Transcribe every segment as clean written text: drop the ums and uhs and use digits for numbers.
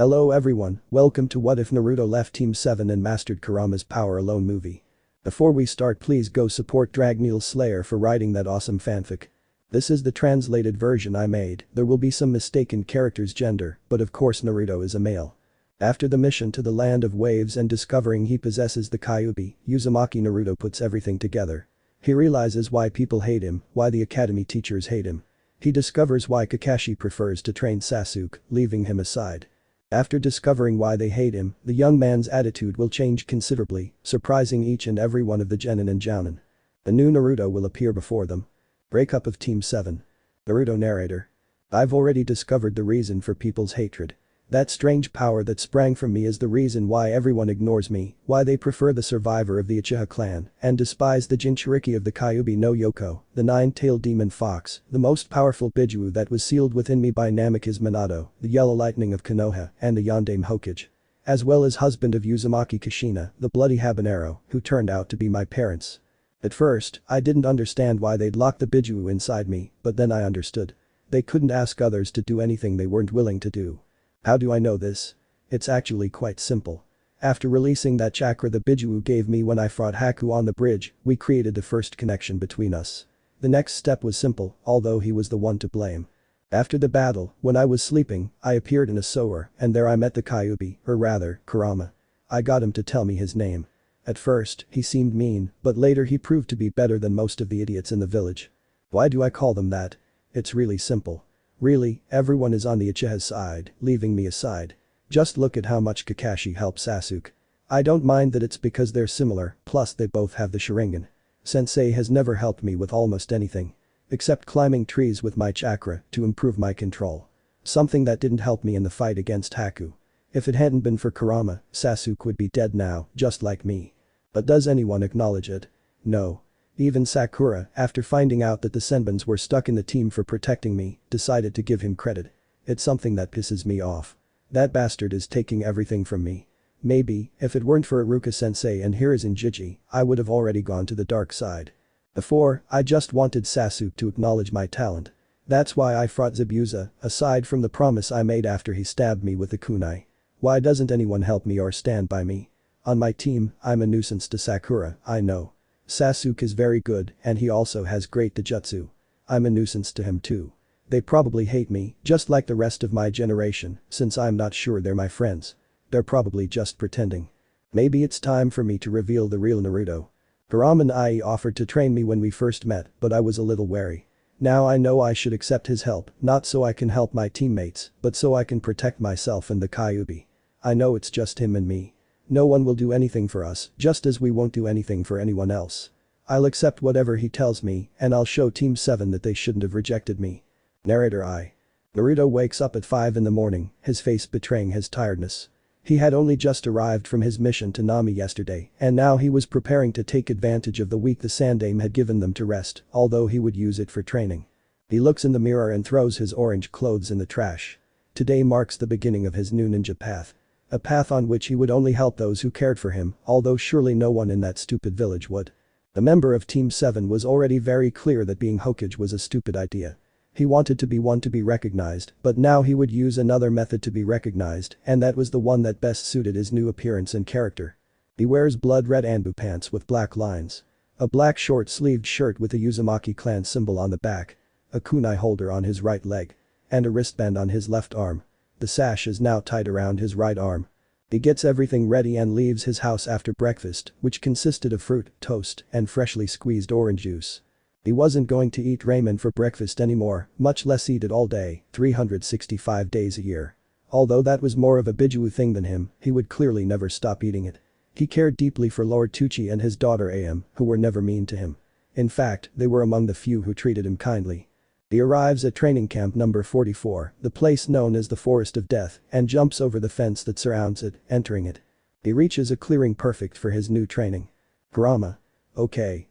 Hello everyone, welcome to What If Naruto Left Team 7 and Mastered Kurama's Power Alone movie. Before we start, please go support Dragneel Slayer for writing that awesome fanfic. This is the translated version I made. There will be some mistaken character's gender, but of course Naruto is a male. After the mission to the Land of Waves and discovering he possesses the Kyubi, Uzumaki Naruto puts everything together. He realizes why people hate him, why the academy teachers hate him. He discovers why Kakashi prefers to train Sasuke, leaving him aside. After discovering why they hate him, the young man's attitude will change considerably, surprising each and every one of the genin and Jounin. The new Naruto will appear before them. Breakup of Team 7. Naruto narrator. I've already discovered the reason for people's hatred. That strange power that sprang from me is the reason why everyone ignores me, why they prefer the survivor of the Uchiha clan, and despise the Jinchuriki of the Kyubi no Yoko, the nine-tailed demon fox, the most powerful Bijuu that was sealed within me by Namikaze Minato, the yellow lightning of Konoha, and the Yondaime Hokage. As well as husband of Uzumaki Kushina, the bloody habanero, who turned out to be my parents. At first, I didn't understand why they'd locked the Bijuu inside me, but then I understood. They couldn't ask others to do anything they weren't willing to do. How do I know this? It's actually quite simple. After releasing that chakra the Bijuu gave me when I fought Haku on the bridge, we created the first connection between us. The next step was simple, although he was the one to blame. After the battle, when I was sleeping, I appeared in a sewer, and there I met the Kyubi, or rather, Kurama. I got him to tell me his name. At first, he seemed mean, but later he proved to be better than most of the idiots in the village. Why do I call them that? It's really simple. Really, everyone is on the Uchiha's side, leaving me aside. Just look at how much Kakashi helps Sasuke. I don't mind that it's because they're similar, plus they both have the Sharigan. Sensei has never helped me with almost anything. Except climbing trees with my chakra to improve my control. Something that didn't help me in the fight against Haku. If it hadn't been for Kurama, Sasuke would be dead now, just like me. But does anyone acknowledge it? No. Even Sakura, after finding out that the Senbons were stuck in the team for protecting me, decided to give him credit. It's something that pisses me off. That bastard is taking everything from me. Maybe, if it weren't for Iruka-sensei and Hiruzen Jiji, I would have already gone to the dark side. Before, I just wanted Sasuke to acknowledge my talent. That's why I fought Zabuza, aside from the promise I made after he stabbed me with the kunai. Why doesn't anyone help me or stand by me? On my team, I'm a nuisance to Sakura, I know. Sasuke is very good and he also has great taijutsu. I'm a nuisance to him too. They probably hate me, just like the rest of my generation, since I'm not sure they're my friends. They're probably just pretending. Maybe it's time for me to reveal the real Naruto. Kurama offered to train me when we first met, but I was a little wary. Now I know I should accept his help, not so I can help my teammates, but so I can protect myself and the Kyubi. I know it's just him and me. No one will do anything for us, just as we won't do anything for anyone else. I'll accept whatever he tells me, and I'll show Team 7 that they shouldn't have rejected me. Narrator I. Naruto wakes up at 5 in the morning, his face betraying his tiredness. He had only just arrived from his mission to Nami yesterday, and now he was preparing to take advantage of the week the Sandaime had given them to rest, although he would use it for training. He looks in the mirror and throws his orange clothes in the trash. Today marks the beginning of his new ninja path. A path on which he would only help those who cared for him, although surely no one in that stupid village would. The member of Team 7 was already very clear that being Hokage was a stupid idea. He wanted to be one to be recognized, but now he would use another method to be recognized, and that was the one that best suited his new appearance and character. He wears blood-red Anbu pants with black lines. A black short-sleeved shirt with a Uzumaki clan symbol on the back. A kunai holder on his right leg. And a wristband on his left arm. The sash is now tied around his right arm. He gets everything ready and leaves his house after breakfast, which consisted of fruit, toast, and freshly squeezed orange juice. He wasn't going to eat ramen for breakfast anymore, much less eat it all day, 365 days a year. Although that was more of a Bijuu thing than him, he would clearly never stop eating it. He cared deeply for Lord Tucci and his daughter Am, who were never mean to him. In fact, they were among the few who treated him kindly. He arrives at training camp number 44, the place known as the Forest of Death, and jumps over the fence that surrounds it, entering it. He reaches a clearing perfect for his new training. Kurama. Okay,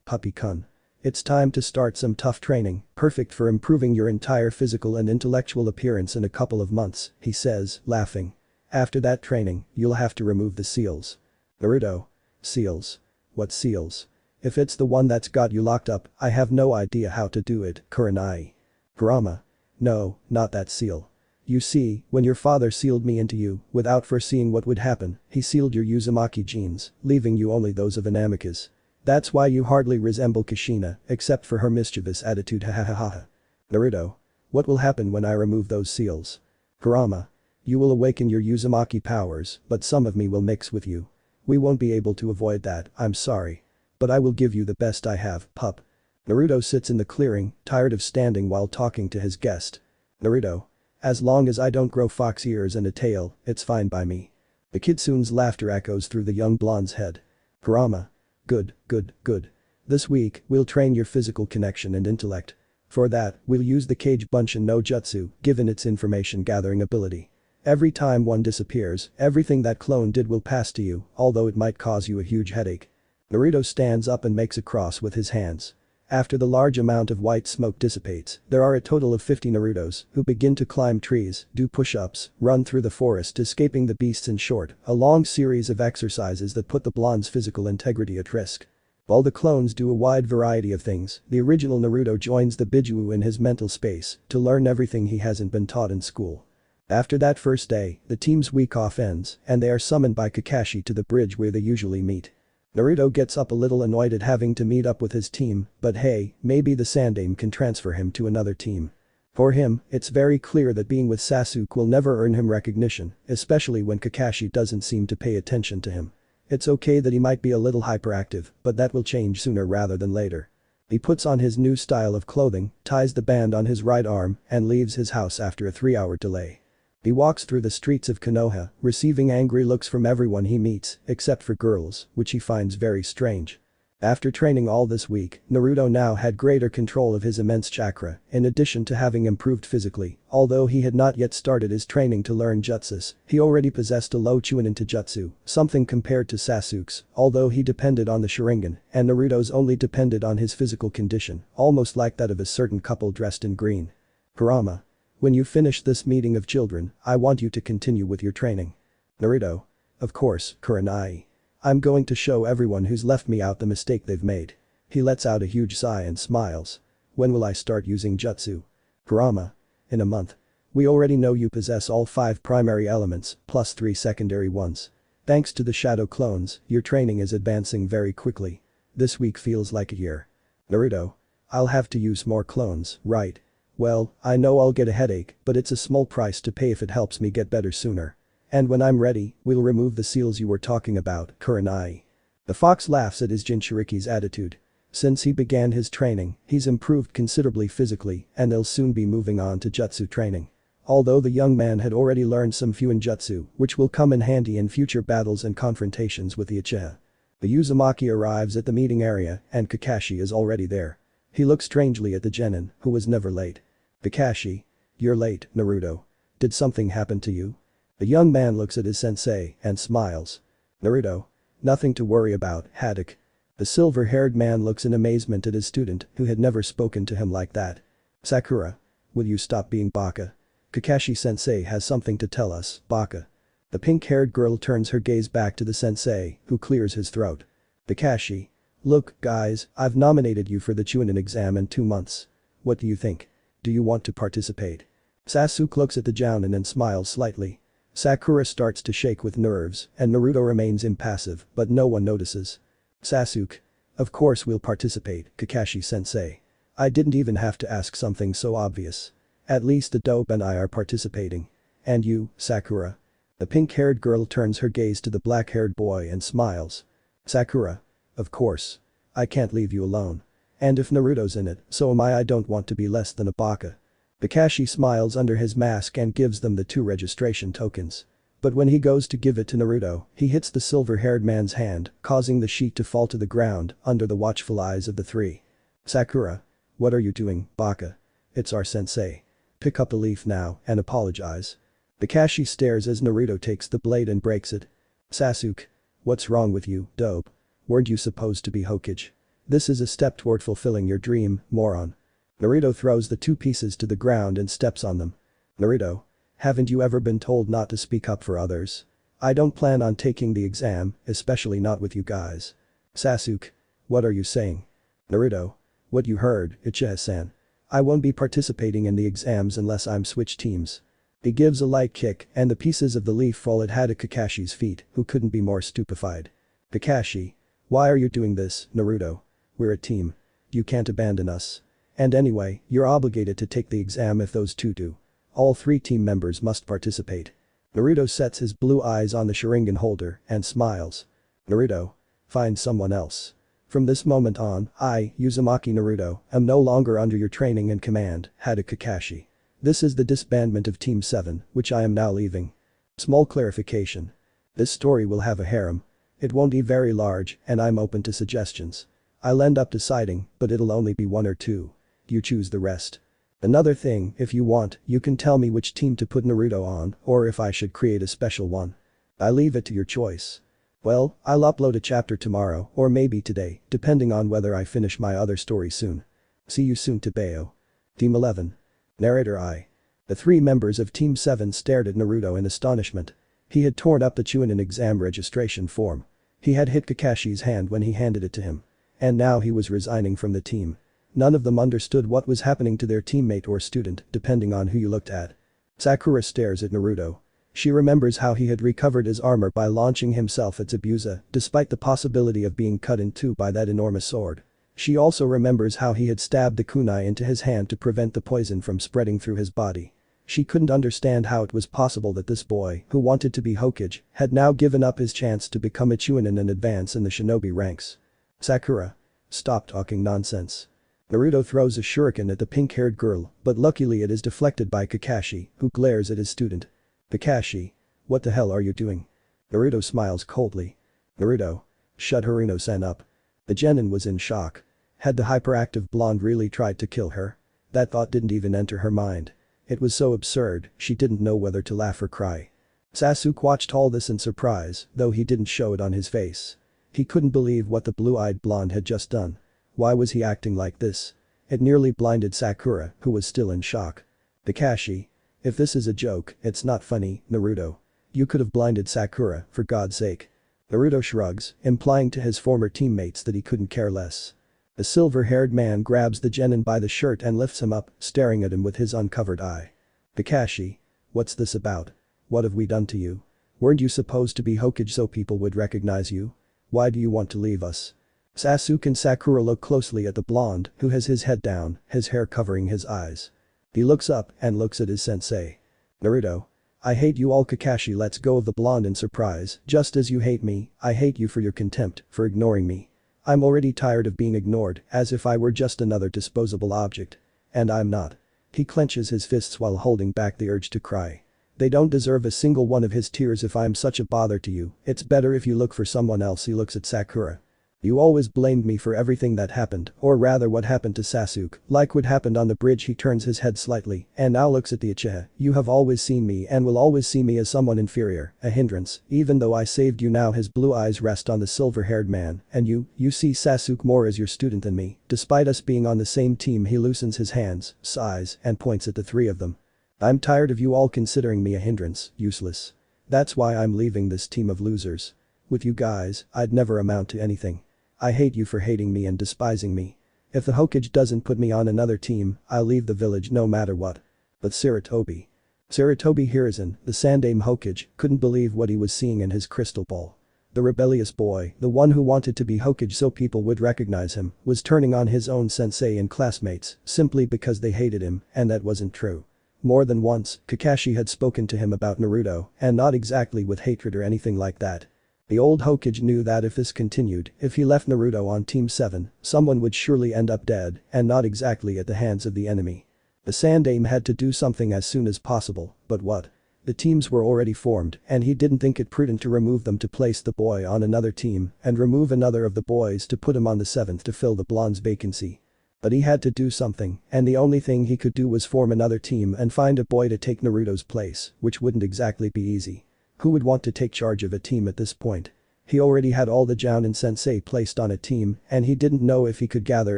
puppy-kun. It's time to start some tough training, perfect for improving your entire physical and intellectual appearance in a couple of months, he says, laughing. After that training, you'll have to remove the seals. Naruto. Seals. What seals? If it's the one that's got you locked up, I have no idea how to do it, Kurenai. Kurama. No, not that seal. You see, when your father sealed me into you, without foreseeing what would happen, he sealed your Uzumaki genes, leaving you only those of an amicus. That's why you hardly resemble Kushina, except for her mischievous attitude hahaha. Naruto. What will happen when I remove those seals? Kurama. You will awaken your Uzumaki powers, but some of me will mix with you. We won't be able to avoid that, I'm sorry. But I will give you the best I have, pup. Naruto sits in the clearing, tired of standing while talking to his guest. Naruto. As long as I don't grow fox ears and a tail, it's fine by me. The kitsune's laughter echoes through the young blonde's head. Kurama. Good, good, good. This week, we'll train your physical connection and intellect. For that, we'll use the Kage Bunshin no Jutsu, given its information gathering ability. Every time one disappears, everything that clone did will pass to you, although it might cause you a huge headache. Naruto stands up and makes a cross with his hands. After the large amount of white smoke dissipates, there are a total of 50 Narutos who begin to climb trees, do push-ups, run through the forest escaping the beasts, in short, a long series of exercises that put the blonde's physical integrity at risk. While the clones do a wide variety of things, the original Naruto joins the Bijuu in his mental space to learn everything he hasn't been taught in school. After that first day, the team's week off ends and they are summoned by Kakashi to the bridge where they usually meet. Naruto gets up a little annoyed at having to meet up with his team, but hey, maybe the Sandaime can transfer him to another team. For him, it's very clear that being with Sasuke will never earn him recognition, especially when Kakashi doesn't seem to pay attention to him. It's okay that he might be a little hyperactive, but that will change sooner rather than later. He puts on his new style of clothing, ties the band on his right arm, and leaves his house after a 3-hour delay. He walks through the streets of Konoha, receiving angry looks from everyone he meets, except for girls, which he finds very strange. After training all this week, Naruto now had greater control of his immense chakra, in addition to having improved physically. Although he had not yet started his training to learn jutsus, he already possessed a low Chunin jutsu, something compared to Sasuke's, although he depended on the Sharigan, and Naruto's only depended on his physical condition, almost like that of a certain couple dressed in green. Kurama. When you finish this meeting of children, I want you to continue with your training. Naruto. Of course, Kurenai. I'm going to show everyone who's left me out the mistake they've made. He lets out a huge sigh and smiles. When will I start using jutsu? Kurama. In a month. We already know you possess all 5 primary elements, plus 3 secondary ones. Thanks to the shadow clones, your training is advancing very quickly. This week feels like a year. Naruto. I'll have to use more clones, right? Well, I know I'll get a headache, but it's a small price to pay if it helps me get better sooner. And when I'm ready, we'll remove the seals you were talking about, Kurenai. The fox laughs at his Jinchuriki's attitude. Since he began his training, he's improved considerably physically and they'll soon be moving on to jutsu training. Although the young man had already learned some Fuinjutsu, which will come in handy in future battles and confrontations with the Uchiha. The Uzumaki arrives at the meeting area and Kakashi is already there. He looks strangely at the genin, who was never late. Kakashi. You're late, Naruto. Did something happen to you? The young man looks at his sensei and smiles. Naruto. Nothing to worry about, Haddock. The silver-haired man looks in amazement at his student who had never spoken to him like that. Sakura. Will you stop being baka? Kakashi-sensei has something to tell us, baka. The pink-haired girl turns her gaze back to the sensei, who clears his throat. Kakashi. Look, guys, I've nominated you for the Chunin exam in 2 months. What do you think? Do you want to participate? Sasuke looks at the Jounin and smiles slightly. Sakura starts to shake with nerves and Naruto remains impassive, but no one notices. Sasuke. Of course we'll participate, Kakashi-sensei. I didn't even have to ask something so obvious. At least the dope and I are participating. And you, Sakura? The pink-haired girl turns her gaze to the black-haired boy and smiles. Sakura. Of course. I can't leave you alone. And if Naruto's in it, so am I don't want to be less than a baka. Kakashi smiles under his mask and gives them the 2 registration tokens. But when he goes to give it to Naruto, he hits the silver-haired man's hand, causing the sheet to fall to the ground under the watchful eyes of the 3. Sakura. What are you doing, baka? It's our sensei. Pick up the leaf now and apologize. Kakashi stares as Naruto takes the blade and breaks it. Sasuke. What's wrong with you, dope? Weren't you supposed to be Hokage? This is a step toward fulfilling your dream, moron. Naruto throws the 2 pieces to the ground and steps on them. Naruto. Haven't you ever been told not to speak up for others? I don't plan on taking the exam, especially not with you guys. Sasuke. What are you saying? Naruto. What you heard, Uchiha-san. I won't be participating in the exams unless I'm switch teams. He gives a light kick and the pieces of the leaf fall at Kakashi's feet, who couldn't be more stupefied. Kakashi. Why are you doing this, Naruto? We're a team. You can't abandon us. And anyway, you're obligated to take the exam if those two do. All 3 team members must participate. Naruto sets his blue eyes on the Sharigan holder and smiles. Naruto. Find someone else. From this moment on, I, Uzumaki Naruto, am no longer under your training and command, Kakashi. This is the disbandment of Team 7, which I am now leaving. Small clarification. This story will have a harem. It won't be very large, and I'm open to suggestions. I'll end up deciding, but it'll only be 1 or 2. You choose the rest. Another thing, if you want, you can tell me which team to put Naruto on, or if I should create a special one. I leave it to your choice. Well, I'll upload a chapter tomorrow, or maybe today, depending on whether I finish my other story soon. See you soon Tebeo. Team 11. Narrator I. The 3 members of Team 7 stared at Naruto in astonishment. He had torn up the Jounin exam registration form. He had hit Kakashi's hand when he handed it to him. And now he was resigning from the team. None of them understood what was happening to their teammate or student, depending on who you looked at. Sakura stares at Naruto. She remembers how he had recovered his armor by launching himself at Zabuza, despite the possibility of being cut in 2 by that enormous sword. She also remembers how he had stabbed the kunai into his hand to prevent the poison from spreading through his body. She couldn't understand how it was possible that this boy, who wanted to be Hokage, had now given up his chance to become a Chunin and advance in the shinobi ranks. Sakura. Stop talking nonsense. Naruto throws a shuriken at the pink-haired girl, but luckily it is deflected by Kakashi, who glares at his student. Kakashi. What the hell are you doing? Naruto smiles coldly. Naruto. Shut Haruno-san up. The genin was in shock. Had the hyperactive blonde really tried to kill her? That thought didn't even enter her mind. It was so absurd, she didn't know whether to laugh or cry. Sasuke watched all this in surprise, though he didn't show it on his face. He couldn't believe what the blue-eyed blonde had just done. Why was he acting like this? It nearly blinded Sakura, who was still in shock. Kakashi. If this is a joke, it's not funny, Naruto. You could have blinded Sakura, for God's sake. Naruto shrugs, implying to his former teammates that he couldn't care less. The silver-haired man grabs the genin by the shirt and lifts him up, staring at him with his uncovered eye. Kakashi. What's this about? What have we done to you? Weren't you supposed to be Hokage so people would recognize you? Why do you want to leave us? Sasuke and Sakura look closely at the blonde, who has his head down, his hair covering his eyes. He looks up and looks at his sensei. Naruto. I hate you all. Kakashi lets go of the blonde in surprise. Just as you hate me, I hate you for your contempt, for ignoring me. I'm already tired of being ignored, as if I were just another disposable object. And I'm not. He clenches his fists while holding back the urge to cry. They don't deserve a single one of his tears if I'm such a bother to you. It's better if you look for someone else. He looks at Sakura. You always blamed me for everything that happened, or rather what happened to Sasuke, like what happened on the bridge. He turns his head slightly and now looks at the Uchiha. You have always seen me and will always see me as someone inferior, a hindrance, even though I saved you. Now his blue eyes rest on the silver-haired man, and you see Sasuke more as your student than me. Despite us being on the same team, he loosens his hands, sighs, and points at the 3 of them. I'm tired of you all considering me a hindrance, useless. That's why I'm leaving this team of losers. With you guys, I'd never amount to anything. I hate you for hating me and despising me. If the Hokage doesn't put me on another team, I'll leave the village no matter what. But Sarutobi. Hiruzen, the Sandaime Hokage, couldn't believe what he was seeing in his crystal ball. The rebellious boy, the one who wanted to be Hokage so people would recognize him, was turning on his own sensei and classmates simply because they hated him, and that wasn't true. More than once, Kakashi had spoken to him about Naruto, and not exactly with hatred or anything like that. The old Hokage knew that if this continued, if he left Naruto on Team 7, someone would surely end up dead, and not exactly at the hands of the enemy. The Sandaime had to do something as soon as possible, but what? The teams were already formed, and he didn't think it prudent to remove them to place the boy on another team and remove another of the boys to put him on the 7th to fill the blonde's vacancy. But he had to do something, and the only thing he could do was form another team and find a boy to take Naruto's place, which wouldn't exactly be easy. Who would want to take charge of a team at this point? He already had all the Jounin sensei placed on a team, and he didn't know if he could gather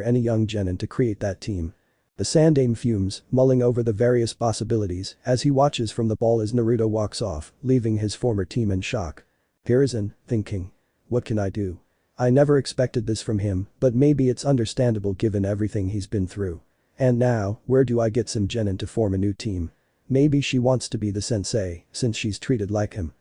any young genin to create that team. The Sandaime fumes, mulling over the various possibilities as he watches from the ball as Naruto walks off, leaving his former team in shock. Hiruzen, thinking. What can I do? I never expected this from him, but maybe it's understandable given everything he's been through. And now, where do I get some genin to form a new team? Maybe she wants to be the sensei, since she's treated like him.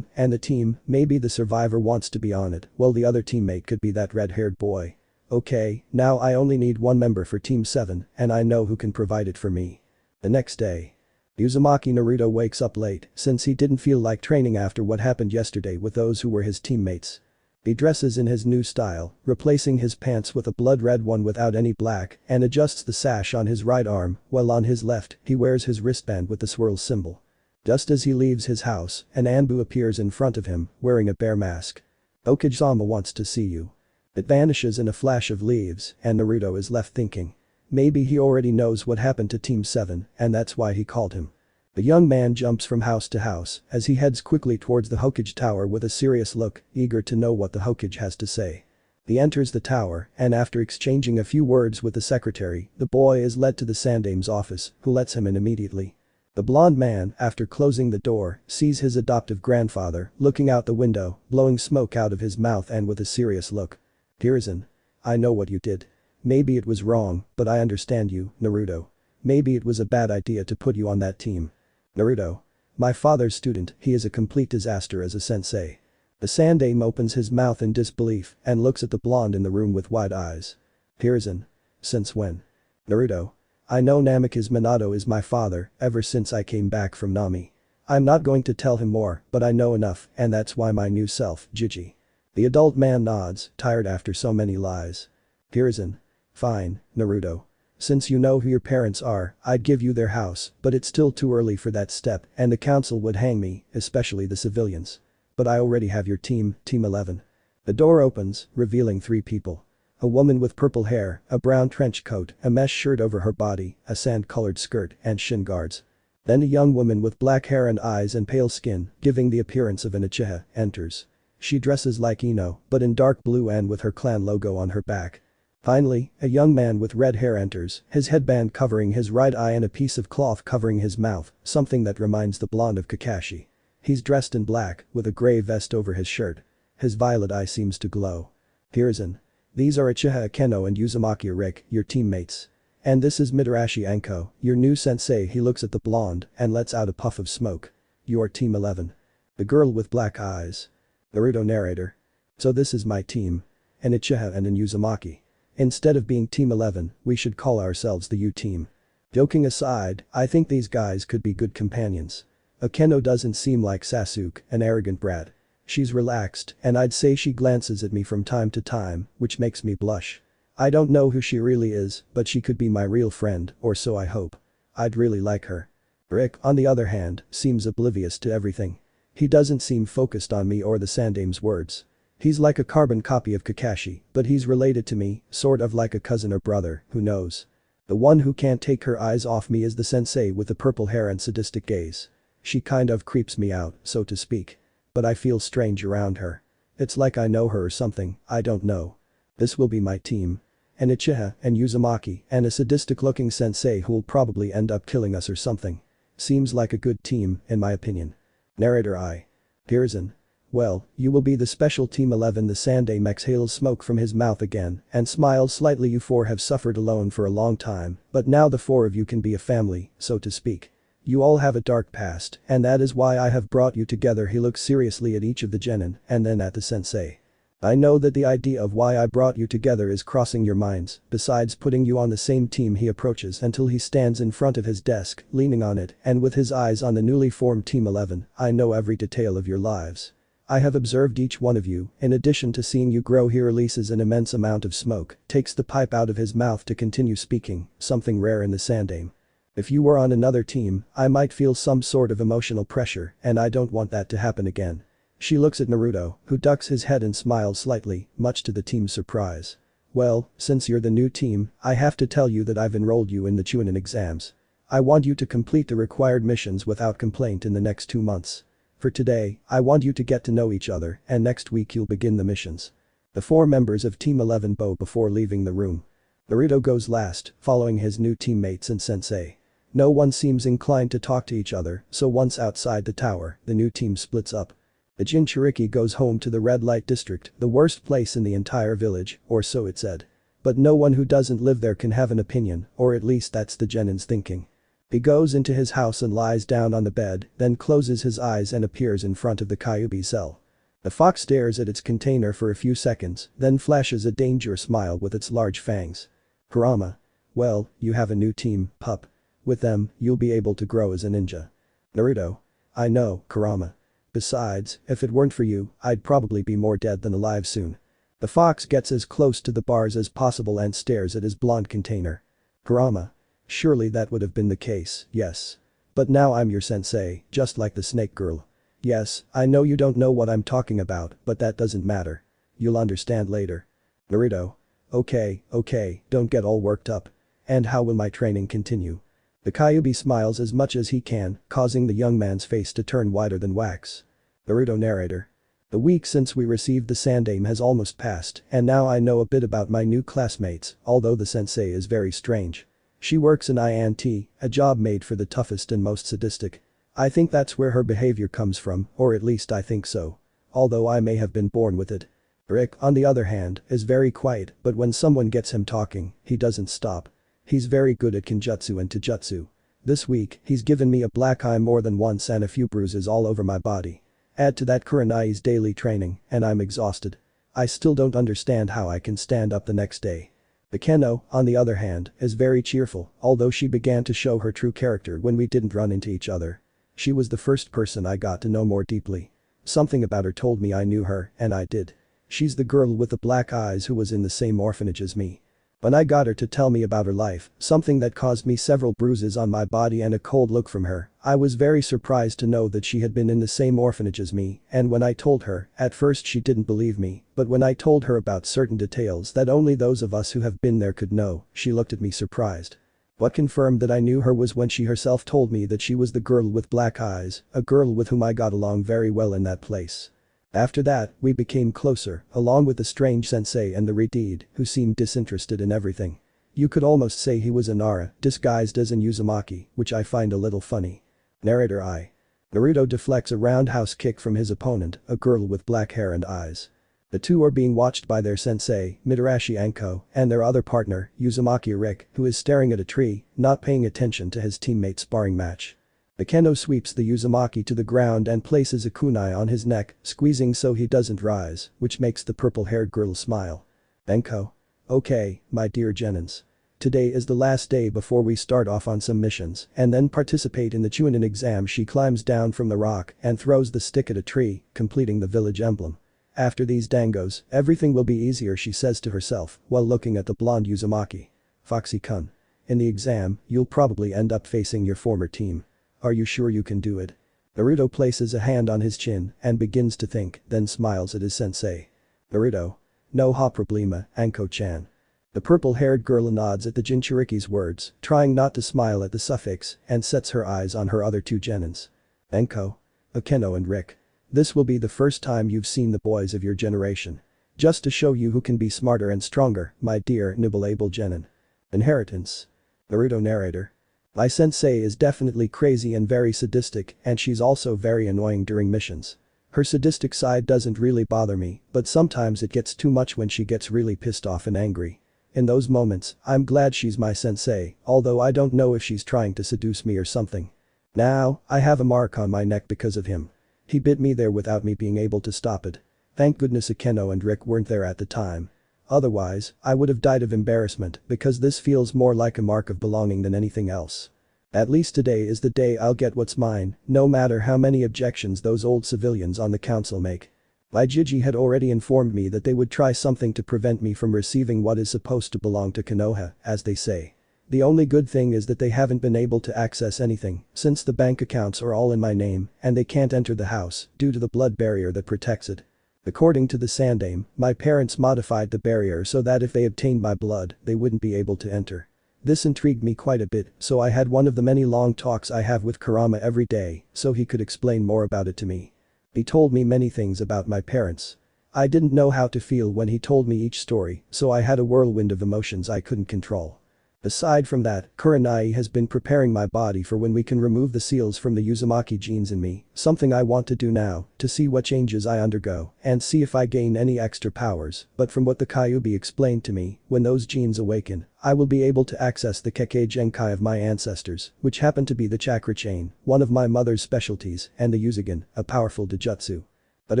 And the team, maybe the survivor wants to be on it, well the other teammate could be that red-haired boy. Okay, now I only need one member for Team 7, and I know who can provide it for me. The next day. Uzumaki Naruto wakes up late, since he didn't feel like training after what happened yesterday with those who were his teammates. He dresses in his new style, replacing his pants with a blood red one without any black, and adjusts the sash on his right arm, while on his left, he wears his wristband with the swirl symbol. Just as he leaves his house, an Anbu appears in front of him, wearing a bear mask. Okage-sama wants to see you. It vanishes in a flash of leaves, and Naruto is left thinking. Maybe he already knows what happened to Team 7, and that's why he called him. The young man jumps from house to house as he heads quickly towards the Hokage tower with a serious look, eager to know what the Hokage has to say. He enters the tower, and after exchanging a few words with the secretary, the boy is led to the Sandame's office, who lets him in immediately. The blonde man, after closing the door, sees his adoptive grandfather looking out the window, blowing smoke out of his mouth and with a serious look. Hiruzen. I know what you did. Maybe it was wrong, but I understand you, Naruto. Maybe it was a bad idea to put you on that team. Naruto. My father's student, he is a complete disaster as a sensei. The Sandame opens his mouth in disbelief and looks at the blonde in the room with wide eyes. Hiruzen. Since when? Naruto. I know Namikaze Minato is my father ever since I came back from Nami. I'm not going to tell him more, but I know enough, and that's why my new self, Jiji. The adult man nods, tired after so many lies. Hiruzen. Fine, Naruto. Since you know who your parents are, I'd give you their house, but it's still too early for that step, and the council would hang me, especially the civilians. But I already have your team, Team 11. The door opens, revealing 3 people. A woman with purple hair, a brown trench coat, a mesh shirt over her body, a sand-colored skirt, and shin guards. Then a young woman with black hair and eyes and pale skin, giving the appearance of an Uchiha, enters. She dresses like Ino, but in dark blue and with her clan logo on her back. Finally, a young man with red hair enters, his headband covering his right eye and a piece of cloth covering his mouth, something that reminds the blonde of Kakashi. He's dressed in black, with a gray vest over his shirt. His violet eye seems to glow. Hiruzen. These are Uchiha Akeno and Uzumaki Rick, your teammates. And this is Mitarashi Anko, your new sensei. He looks at the blonde and lets out a puff of smoke. You're Team 11. The girl with black eyes. Naruto narrator. So this is my team. An Uchiha and an Uzumaki. Instead of being Team 11, we should call ourselves the U-Team. Joking aside, I think these guys could be good companions. Akeno doesn't seem like Sasuke, an arrogant brat. She's relaxed, and I'd say she glances at me from time to time, which makes me blush. I don't know who she really is, but she could be my real friend, or so I hope. I'd really like her. Rick, on the other hand, seems oblivious to everything. He doesn't seem focused on me or the Sandame's words. He's like a carbon copy of Kakashi, but he's related to me, sort of like a cousin or brother, who knows. The one who can't take her eyes off me is the sensei with the purple hair and sadistic gaze. She kind of creeps me out, so to speak. But I feel strange around her. It's like I know her or something, I don't know. This will be my team. An Uchiha and Uzumaki and a sadistic-looking sensei who'll probably end up killing us or something. Seems like a good team, in my opinion. Narrator I. Hiruzen. Well, you will be the special Team 11. The Sandame exhales smoke from his mouth again and smiles slightly. You 4 have suffered alone for a long time, but now the 4 of you can be a family, so to speak. You all have a dark past, and that is why I have brought you together. He looks seriously at each of the genin and then at the sensei. I know that the idea of why I brought you together is crossing your minds. Besides putting you on the same team, he approaches until he stands in front of his desk, leaning on it and with his eyes on the newly formed Team 11. I know every detail of your lives. I have observed each one of you, in addition to seeing you grow. He releases an immense amount of smoke, takes the pipe out of his mouth to continue speaking, something rare in the Sandame. If you were on another team, I might feel some sort of emotional pressure, and I don't want that to happen again. She looks at Naruto, who ducks his head and smiles slightly, much to the team's surprise. Well, since you're the new team, I have to tell you that I've enrolled you in the Jounin exams. I want you to complete the required missions without complaint in the next 2 months. For today, I want you to get to know each other, and next week you'll begin the missions. The 4 members of Team 11 bow before leaving the room. Naruto goes last, following his new teammates and sensei. No one seems inclined to talk to each other, so once outside the tower, the new team splits up. The Jinchuriki goes home to the red light district, the worst place in the entire village, or so it said. But no one who doesn't live there can have an opinion, or at least that's the genin's thinking. He goes into his house and lies down on the bed, then closes his eyes and appears in front of the Kyubi cell. The fox stares at its container for a few seconds, then flashes a dangerous smile with its large fangs. Kurama. Well, you have a new team, pup. With them, you'll be able to grow as a ninja. Naruto. I know, Kurama. Besides, if it weren't for you, I'd probably be more dead than alive soon. The fox gets as close to the bars as possible and stares at his blonde container. Kurama. Surely that would have been the case, yes. But now I'm your sensei, just like the snake girl. Yes, I know you don't know what I'm talking about, but that doesn't matter. You'll understand later. Naruto. Okay, don't get all worked up. And how will my training continue? The Kyubi smiles as much as he can, causing the young man's face to turn whiter than wax. Naruto narrator. The week since we received the sandame has almost passed, and now I know a bit about my new classmates, although the sensei is very strange. She works in INT, a job made for the toughest and most sadistic. I think that's where her behavior comes from, or at least I think so. Although I may have been born with it. Rick, on the other hand, is very quiet, but when someone gets him talking, he doesn't stop. He's very good at Kenjutsu and Taijutsu. This week, he's given me a black eye more than once and a few bruises all over my body. Add to that Kurenai's daily training, and I'm exhausted. I still don't understand how I can stand up the next day. The Keno, on the other hand, is very cheerful, although she began to show her true character when we didn't run into each other. She was the first person I got to know more deeply. Something about her told me I knew her, and I did. She's the girl with the black eyes who was in the same orphanage as me. When I got her to tell me about her life, something that caused me several bruises on my body and a cold look from her, I was very surprised to know that she had been in the same orphanage as me, and when I told her, at first she didn't believe me, but when I told her about certain details that only those of us who have been there could know, she looked at me surprised. What confirmed that I knew her was when she herself told me that she was the girl with black eyes, a girl with whom I got along very well in that place. After that, we became closer, along with the strange sensei and the Redeed, who seemed disinterested in everything. You could almost say he was a Nara, disguised as an Uzumaki, which I find a little funny. Narrator I. Naruto deflects a roundhouse kick from his opponent, a girl with black hair and eyes. The two are being watched by their sensei, Mitarashi Anko, and their other partner, Uzumaki Rick, who is staring at a tree, not paying attention to his teammate's sparring match. The Keno sweeps the Uzumaki to the ground and places a kunai on his neck, squeezing so he doesn't rise, which makes the purple-haired girl smile. Anko. Okay, my dear Genins. Today is the last day before we start off on some missions and then participate in the Jounin exam. She climbs down from the rock and throws the stick at a tree, completing the village emblem. After these dangos, everything will be easier, she says to herself while looking at the blonde Uzumaki. Foxy-kun. In the exam, you'll probably end up facing your former team. Are you sure you can do it? Naruto places a hand on his chin and begins to think, then smiles at his sensei. Naruto. No problema, Anko-chan. The purple-haired girl nods at the Jinchuriki's words, trying not to smile at the suffix, and sets her eyes on her other two genins. Anko. Akeno and Rick. This will be the first time you've seen the boys of your generation. Just to show you who can be smarter and stronger, my dear nibble-able genin. Inheritance. Naruto narrator. My sensei is definitely crazy and very sadistic, and she's also very annoying during missions. Her sadistic side doesn't really bother me, but sometimes it gets too much when she gets really pissed off and angry. In those moments, I'm glad she's my sensei, although I don't know if she's trying to seduce me or something. Now, I have a mark on my neck because of him. He bit me there without me being able to stop it. Thank goodness Akeno and Rick weren't there at the time. Otherwise, I would have died of embarrassment because this feels more like a mark of belonging than anything else. At least today is the day I'll get what's mine, no matter how many objections those old civilians on the council make. My Jiji had already informed me that they would try something to prevent me from receiving what is supposed to belong to Konoha, as they say. The only good thing is that they haven't been able to access anything, since the bank accounts are all in my name, and they can't enter the house, due to the blood barrier that protects it. According to the sandame, my parents modified the barrier so that if they obtained my blood, they wouldn't be able to enter. This intrigued me quite a bit, so I had one of the many long talks I have with Kurama every day, so he could explain more about it to me. He told me many things about my parents. I didn't know how to feel when he told me each story, so I had a whirlwind of emotions I couldn't control. Aside from that, Kurenai has been preparing my body for when we can remove the seals from the Uzumaki genes in me, something I want to do now, to see what changes I undergo, and see if I gain any extra powers, but from what the Kyubi explained to me, when those genes awaken, I will be able to access the Kekkei Genkai of my ancestors, which happen to be the chakra chain, one of my mother's specialties, and the Uzigen, a powerful Dijutsu. But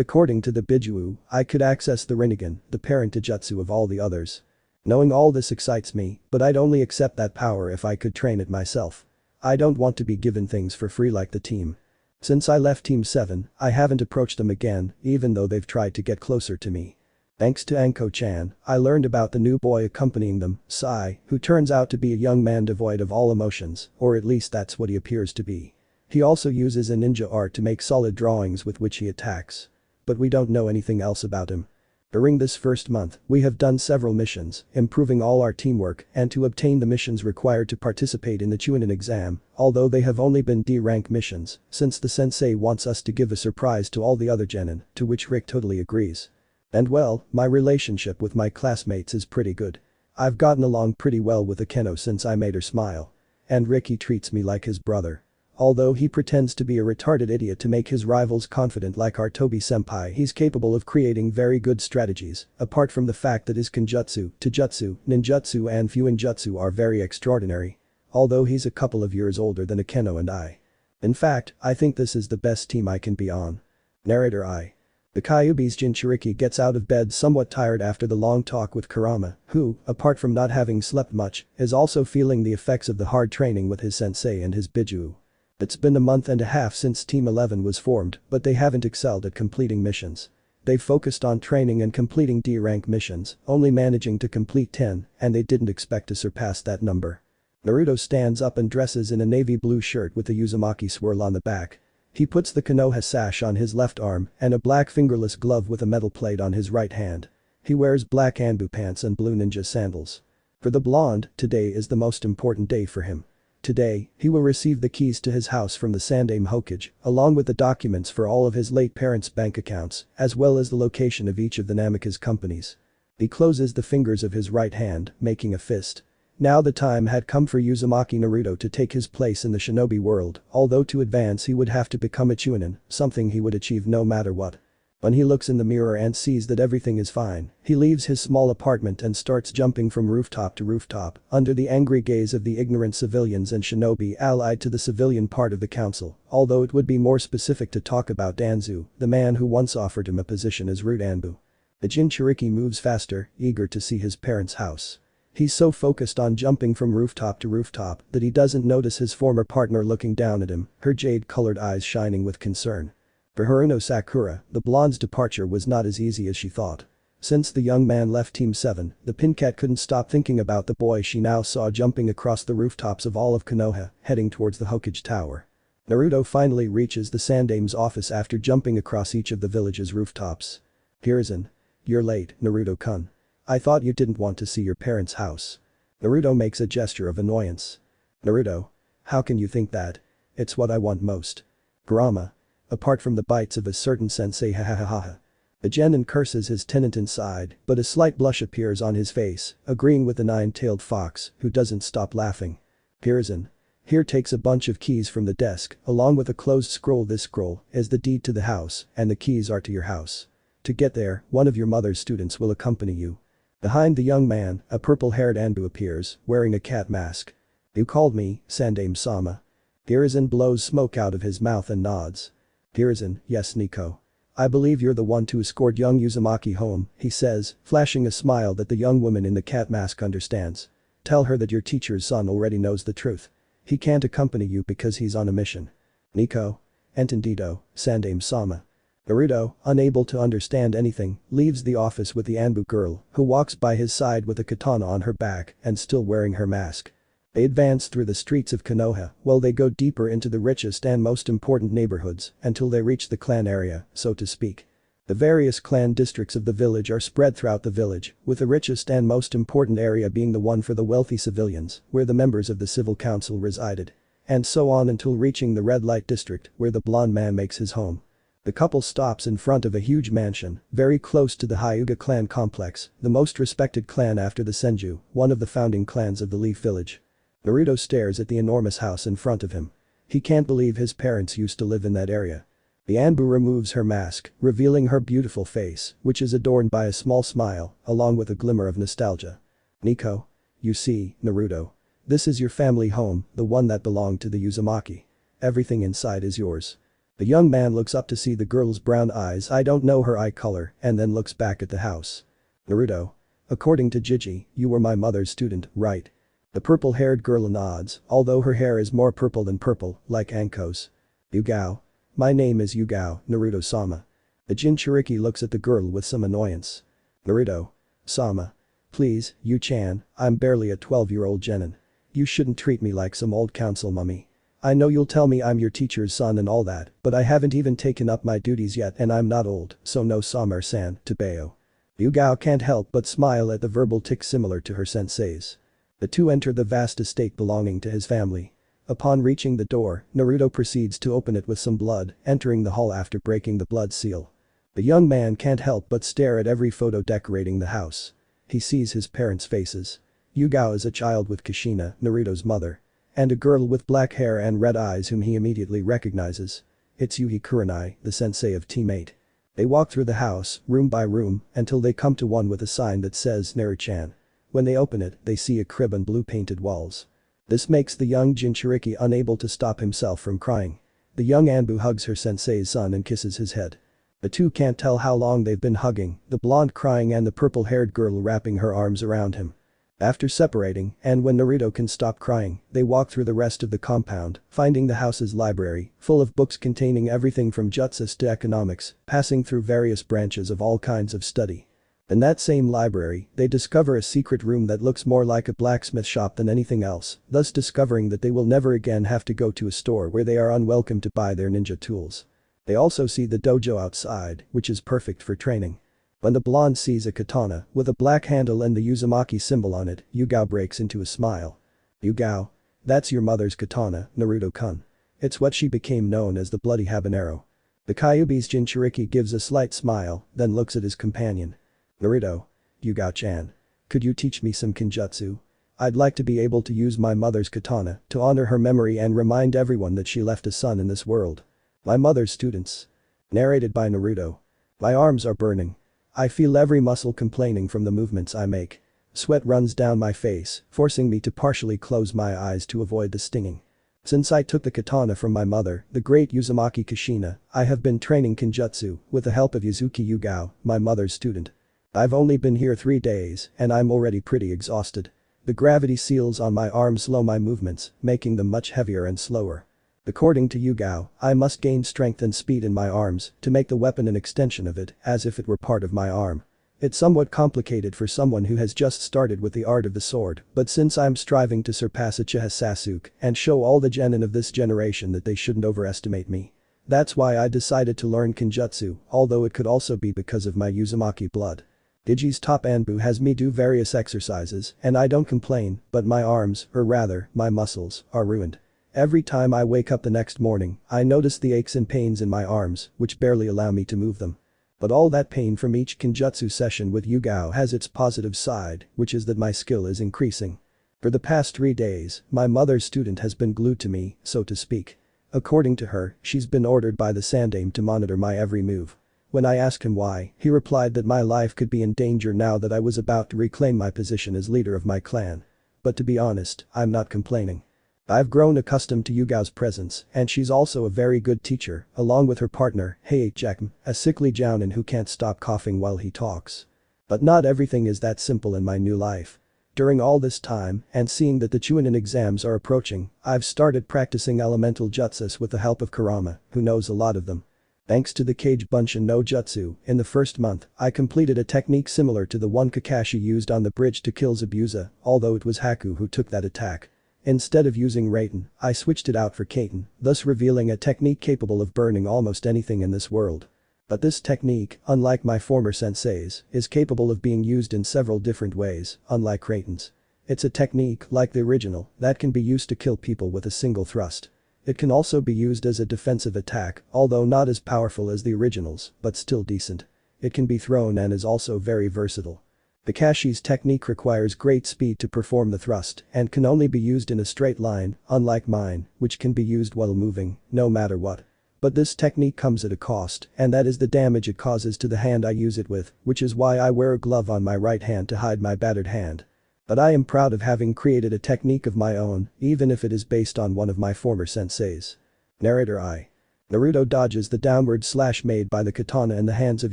according to the Bijuu, I could access the Rinnegan, the parent Dijutsu of all the others. Knowing all this excites me, but I'd only accept that power if I could train it myself. I don't want to be given things for free like the team. Since I left Team 7, I haven't approached them again, even though they've tried to get closer to me. Thanks to Anko-chan, I learned about the new boy accompanying them, Sai, who turns out to be a young man devoid of all emotions, or at least that's what he appears to be. He also uses a ninja art to make solid drawings with which he attacks. But we don't know anything else about him. During this first month, we have done several missions, improving all our teamwork and to obtain the missions required to participate in the Chunin exam, although they have only been D-rank missions, since the sensei wants us to give a surprise to all the other genin, to which Rick totally agrees. And well, my relationship with my classmates is pretty good. I've gotten along pretty well with Akeno since I made her smile. And Ricky treats me like his brother. Although he pretends to be a retarded idiot to make his rivals confident like our Toby-senpai, he's capable of creating very good strategies, apart from the fact that his Kenjutsu, Taijutsu, Ninjutsu and Fuinjutsu are very extraordinary. Although he's a couple of years older than Akeno and I. In fact, I think this is the best team I can be on. Narrator I. The Kyubi's Jinchuriki gets out of bed somewhat tired after the long talk with Kurama, who, apart from not having slept much, is also feeling the effects of the hard training with his sensei and his Bijuu. It's been a month and a half since Team 11 was formed, but they haven't excelled at completing missions. They've focused on training and completing D-rank missions, only managing to complete 10, and they didn't expect to surpass that number. Naruto stands up and dresses in a navy blue shirt with a Uzumaki swirl on the back. He puts the Konoha sash on his left arm and a black fingerless glove with a metal plate on his right hand. He wears black Anbu pants and blue ninja sandals. For the blonde, today is the most important day for him. Today, he will receive the keys to his house from the Sandaime Hokage, along with the documents for all of his late parents' bank accounts, as well as the location of each of the Namikaze companies. He closes the fingers of his right hand, making a fist. Now the time had come for Uzumaki Naruto to take his place in the shinobi world, although to advance he would have to become a Chunin, something he would achieve no matter what. When he looks in the mirror and sees that everything is fine, he leaves his small apartment and starts jumping from rooftop to rooftop, under the angry gaze of the ignorant civilians and shinobi allied to the civilian part of the council, although it would be more specific to talk about Danzu, the man who once offered him a position as root Anbu. The Jinchuriki moves faster, eager to see his parents' house. He's so focused on jumping from rooftop to rooftop that he doesn't notice his former partner looking down at him, her jade-colored eyes shining with concern. For Haruno Sakura, the blonde's departure was not as easy as she thought. Since the young man left Team 7, the Pincat couldn't stop thinking about the boy she now saw jumping across the rooftops of all of Konoha, heading towards the Hokage Tower. Naruto finally reaches the Sandaime's office after jumping across each of the village's rooftops. Hiruzen. You're late, Naruto-kun. I thought you didn't want to see your parents' house. Naruto makes a gesture of annoyance. Naruto. How can you think that? It's what I want most. Kurama. Apart from the bites of a certain sensei ha. The genin curses his tenant inside, but a slight blush appears on his face, agreeing with the nine-tailed fox, who doesn't stop laughing. Hiruzen. Here takes a bunch of keys from the desk, along with a closed scroll. This scroll is the deed to the house, and the keys are to your house. To get there, one of your mother's students will accompany you. Behind the young man, a purple-haired Anbu appears, wearing a cat mask. You called me, Sandaime-sama. Hiruzen blows smoke out of his mouth and nods. Hiruzen, yes Nico. I believe you're the one to escort young Uzumaki home, he says, flashing a smile that the young woman in the cat mask understands. Tell her that your teacher's son already knows the truth. He can't accompany you because he's on a mission. Nico. Entendido, Sandaime-sama. Naruto, unable to understand anything, leaves the office with the Anbu girl, who walks by his side with a katana on her back and still wearing her mask. They advance through the streets of Konoha while they go deeper into the richest and most important neighborhoods until they reach the clan area, so to speak. The various clan districts of the village are spread throughout the village, with the richest and most important area being the one for the wealthy civilians, where the members of the civil council resided. And so on until reaching the red light district, where the blonde man makes his home. The couple stops in front of a huge mansion, very close to the Hyuga clan complex, the most respected clan after the Senju, one of the founding clans of the Leaf Village. Naruto stares at the enormous house in front of him. He can't believe his parents used to live in that area. The Anbu removes her mask, revealing her beautiful face, which is adorned by a small smile, along with a glimmer of nostalgia. Nico. You see, Naruto. This is your family home, the one that belonged to the Uzumaki. Everything inside is yours. The young man looks up to see the girl's brown eyes. I don't know her eye color, and then looks back at the house. Naruto. According to Jiji, you were my mother's student, right? The purple-haired girl nods, although her hair is more purple than purple, like Anko's. Yugao. My name is Yugao, Naruto-sama. The Jinchuriki looks at the girl with some annoyance. Naruto. Sama. Please, Yu-chan, I'm barely a 12-year-old genin. You shouldn't treat me like some old council mummy. I know you'll tell me I'm your teacher's son and all that, but I haven't even taken up my duties yet and I'm not old, so no Samar-san, Tebeo. Yugao can't help but smile at the verbal tic similar to her sensei's. The two enter the vast estate belonging to his family. Upon reaching the door, Naruto proceeds to open it with some blood, entering the hall after breaking the blood seal. The young man can't help but stare at every photo decorating the house. He sees his parents' faces. Yugao is a child with Kushina, Naruto's mother. And a girl with black hair and red eyes whom he immediately recognizes. It's Yuhi Kurenai, the sensei of Team 8. They walk through the house, room by room, until they come to one with a sign that says Naru-chan. When they open it, they see a crib and blue painted walls. This makes the young Jinchuriki unable to stop himself from crying. The young Anbu hugs her sensei's son and kisses his head. The two can't tell how long they've been hugging, the blonde crying and the purple-haired girl wrapping her arms around him. After separating, and when Naruto can stop crying, they walk through the rest of the compound, finding the house's library, full of books containing everything from jutsus to economics, passing through various branches of all kinds of study. In that same library, they discover a secret room that looks more like a blacksmith shop than anything else, thus discovering that they will never again have to go to a store where they are unwelcome to buy their ninja tools. They also see the dojo outside, which is perfect for training. When the blonde sees a katana with a black handle and the Uzumaki symbol on it, Yugao breaks into a smile. Yugao. That's your mother's katana, Naruto-kun. It's what she became known as the bloody habanero. The Kyubi's Jinchuriki gives a slight smile, then looks at his companion. Naruto. Yugao-chan. Could you teach me some kinjutsu? I'd like to be able to use my mother's katana to honor her memory and remind everyone that she left a son in this world. My mother's students. Narrated by Naruto. My arms are burning. I feel every muscle complaining from the movements I make. Sweat runs down my face, forcing me to partially close my eyes to avoid the stinging. Since I took the katana from my mother, the great Uzumaki Kushina, I have been training kinjutsu with the help of Yuzuki Yugao, my mother's student. I've only been here 3 days, and I'm already pretty exhausted. The gravity seals on my arms slow my movements, making them much heavier and slower. According to Yugao, I must gain strength and speed in my arms to make the weapon an extension of it, as if it were part of my arm. It's somewhat complicated for someone who has just started with the art of the sword, but since I'm striving to surpass Uchiha Sasuke and show all the genin of this generation that they shouldn't overestimate me. That's why I decided to learn kinjutsu, although it could also be because of my Uzumaki blood. Ichi's top Anbu has me do various exercises, and I don't complain, but my arms, or rather, my muscles, are ruined. Every time I wake up the next morning, I notice the aches and pains in my arms, which barely allow me to move them. But all that pain from each kinjutsu session with Yugao has its positive side, which is that my skill is increasing. For the past 3 days, my mother's student has been glued to me, so to speak. According to her, she's been ordered by the Sandaime to monitor my every move. When I asked him why, he replied that my life could be in danger now that I was about to reclaim my position as leader of my clan. But to be honest, I'm not complaining. I've grown accustomed to Yugao's presence, and she's also a very good teacher, along with her partner, Heiichakm, a sickly Jounin who can't stop coughing while he talks. But not everything is that simple in my new life. During all this time, and seeing that the Chunin exams are approaching, I've started practicing elemental jutsus with the help of Kurama, who knows a lot of them. Thanks to the Kage Bunshin no Jutsu, in the first month, I completed a technique similar to the one Kakashi used on the bridge to kill Zabuza, although it was Haku who took that attack. Instead of using Raiten, I switched it out for Kaiten, thus revealing a technique capable of burning almost anything in this world. But this technique, unlike my former sensei's, is capable of being used in several different ways, unlike Raiten's. It's a technique, like the original, that can be used to kill people with a single thrust. It can also be used as a defensive attack, although not as powerful as the originals, but still decent. It can be thrown and is also very versatile. Kakashi's technique requires great speed to perform the thrust and can only be used in a straight line, unlike mine, which can be used while moving, no matter what. But this technique comes at a cost, and that is the damage it causes to the hand I use it with, which is why I wear a glove on my right hand to hide my battered hand. But I am proud of having created a technique of my own, even if it is based on one of my former senseis. Narrator I. Naruto dodges the downward slash made by the katana in the hands of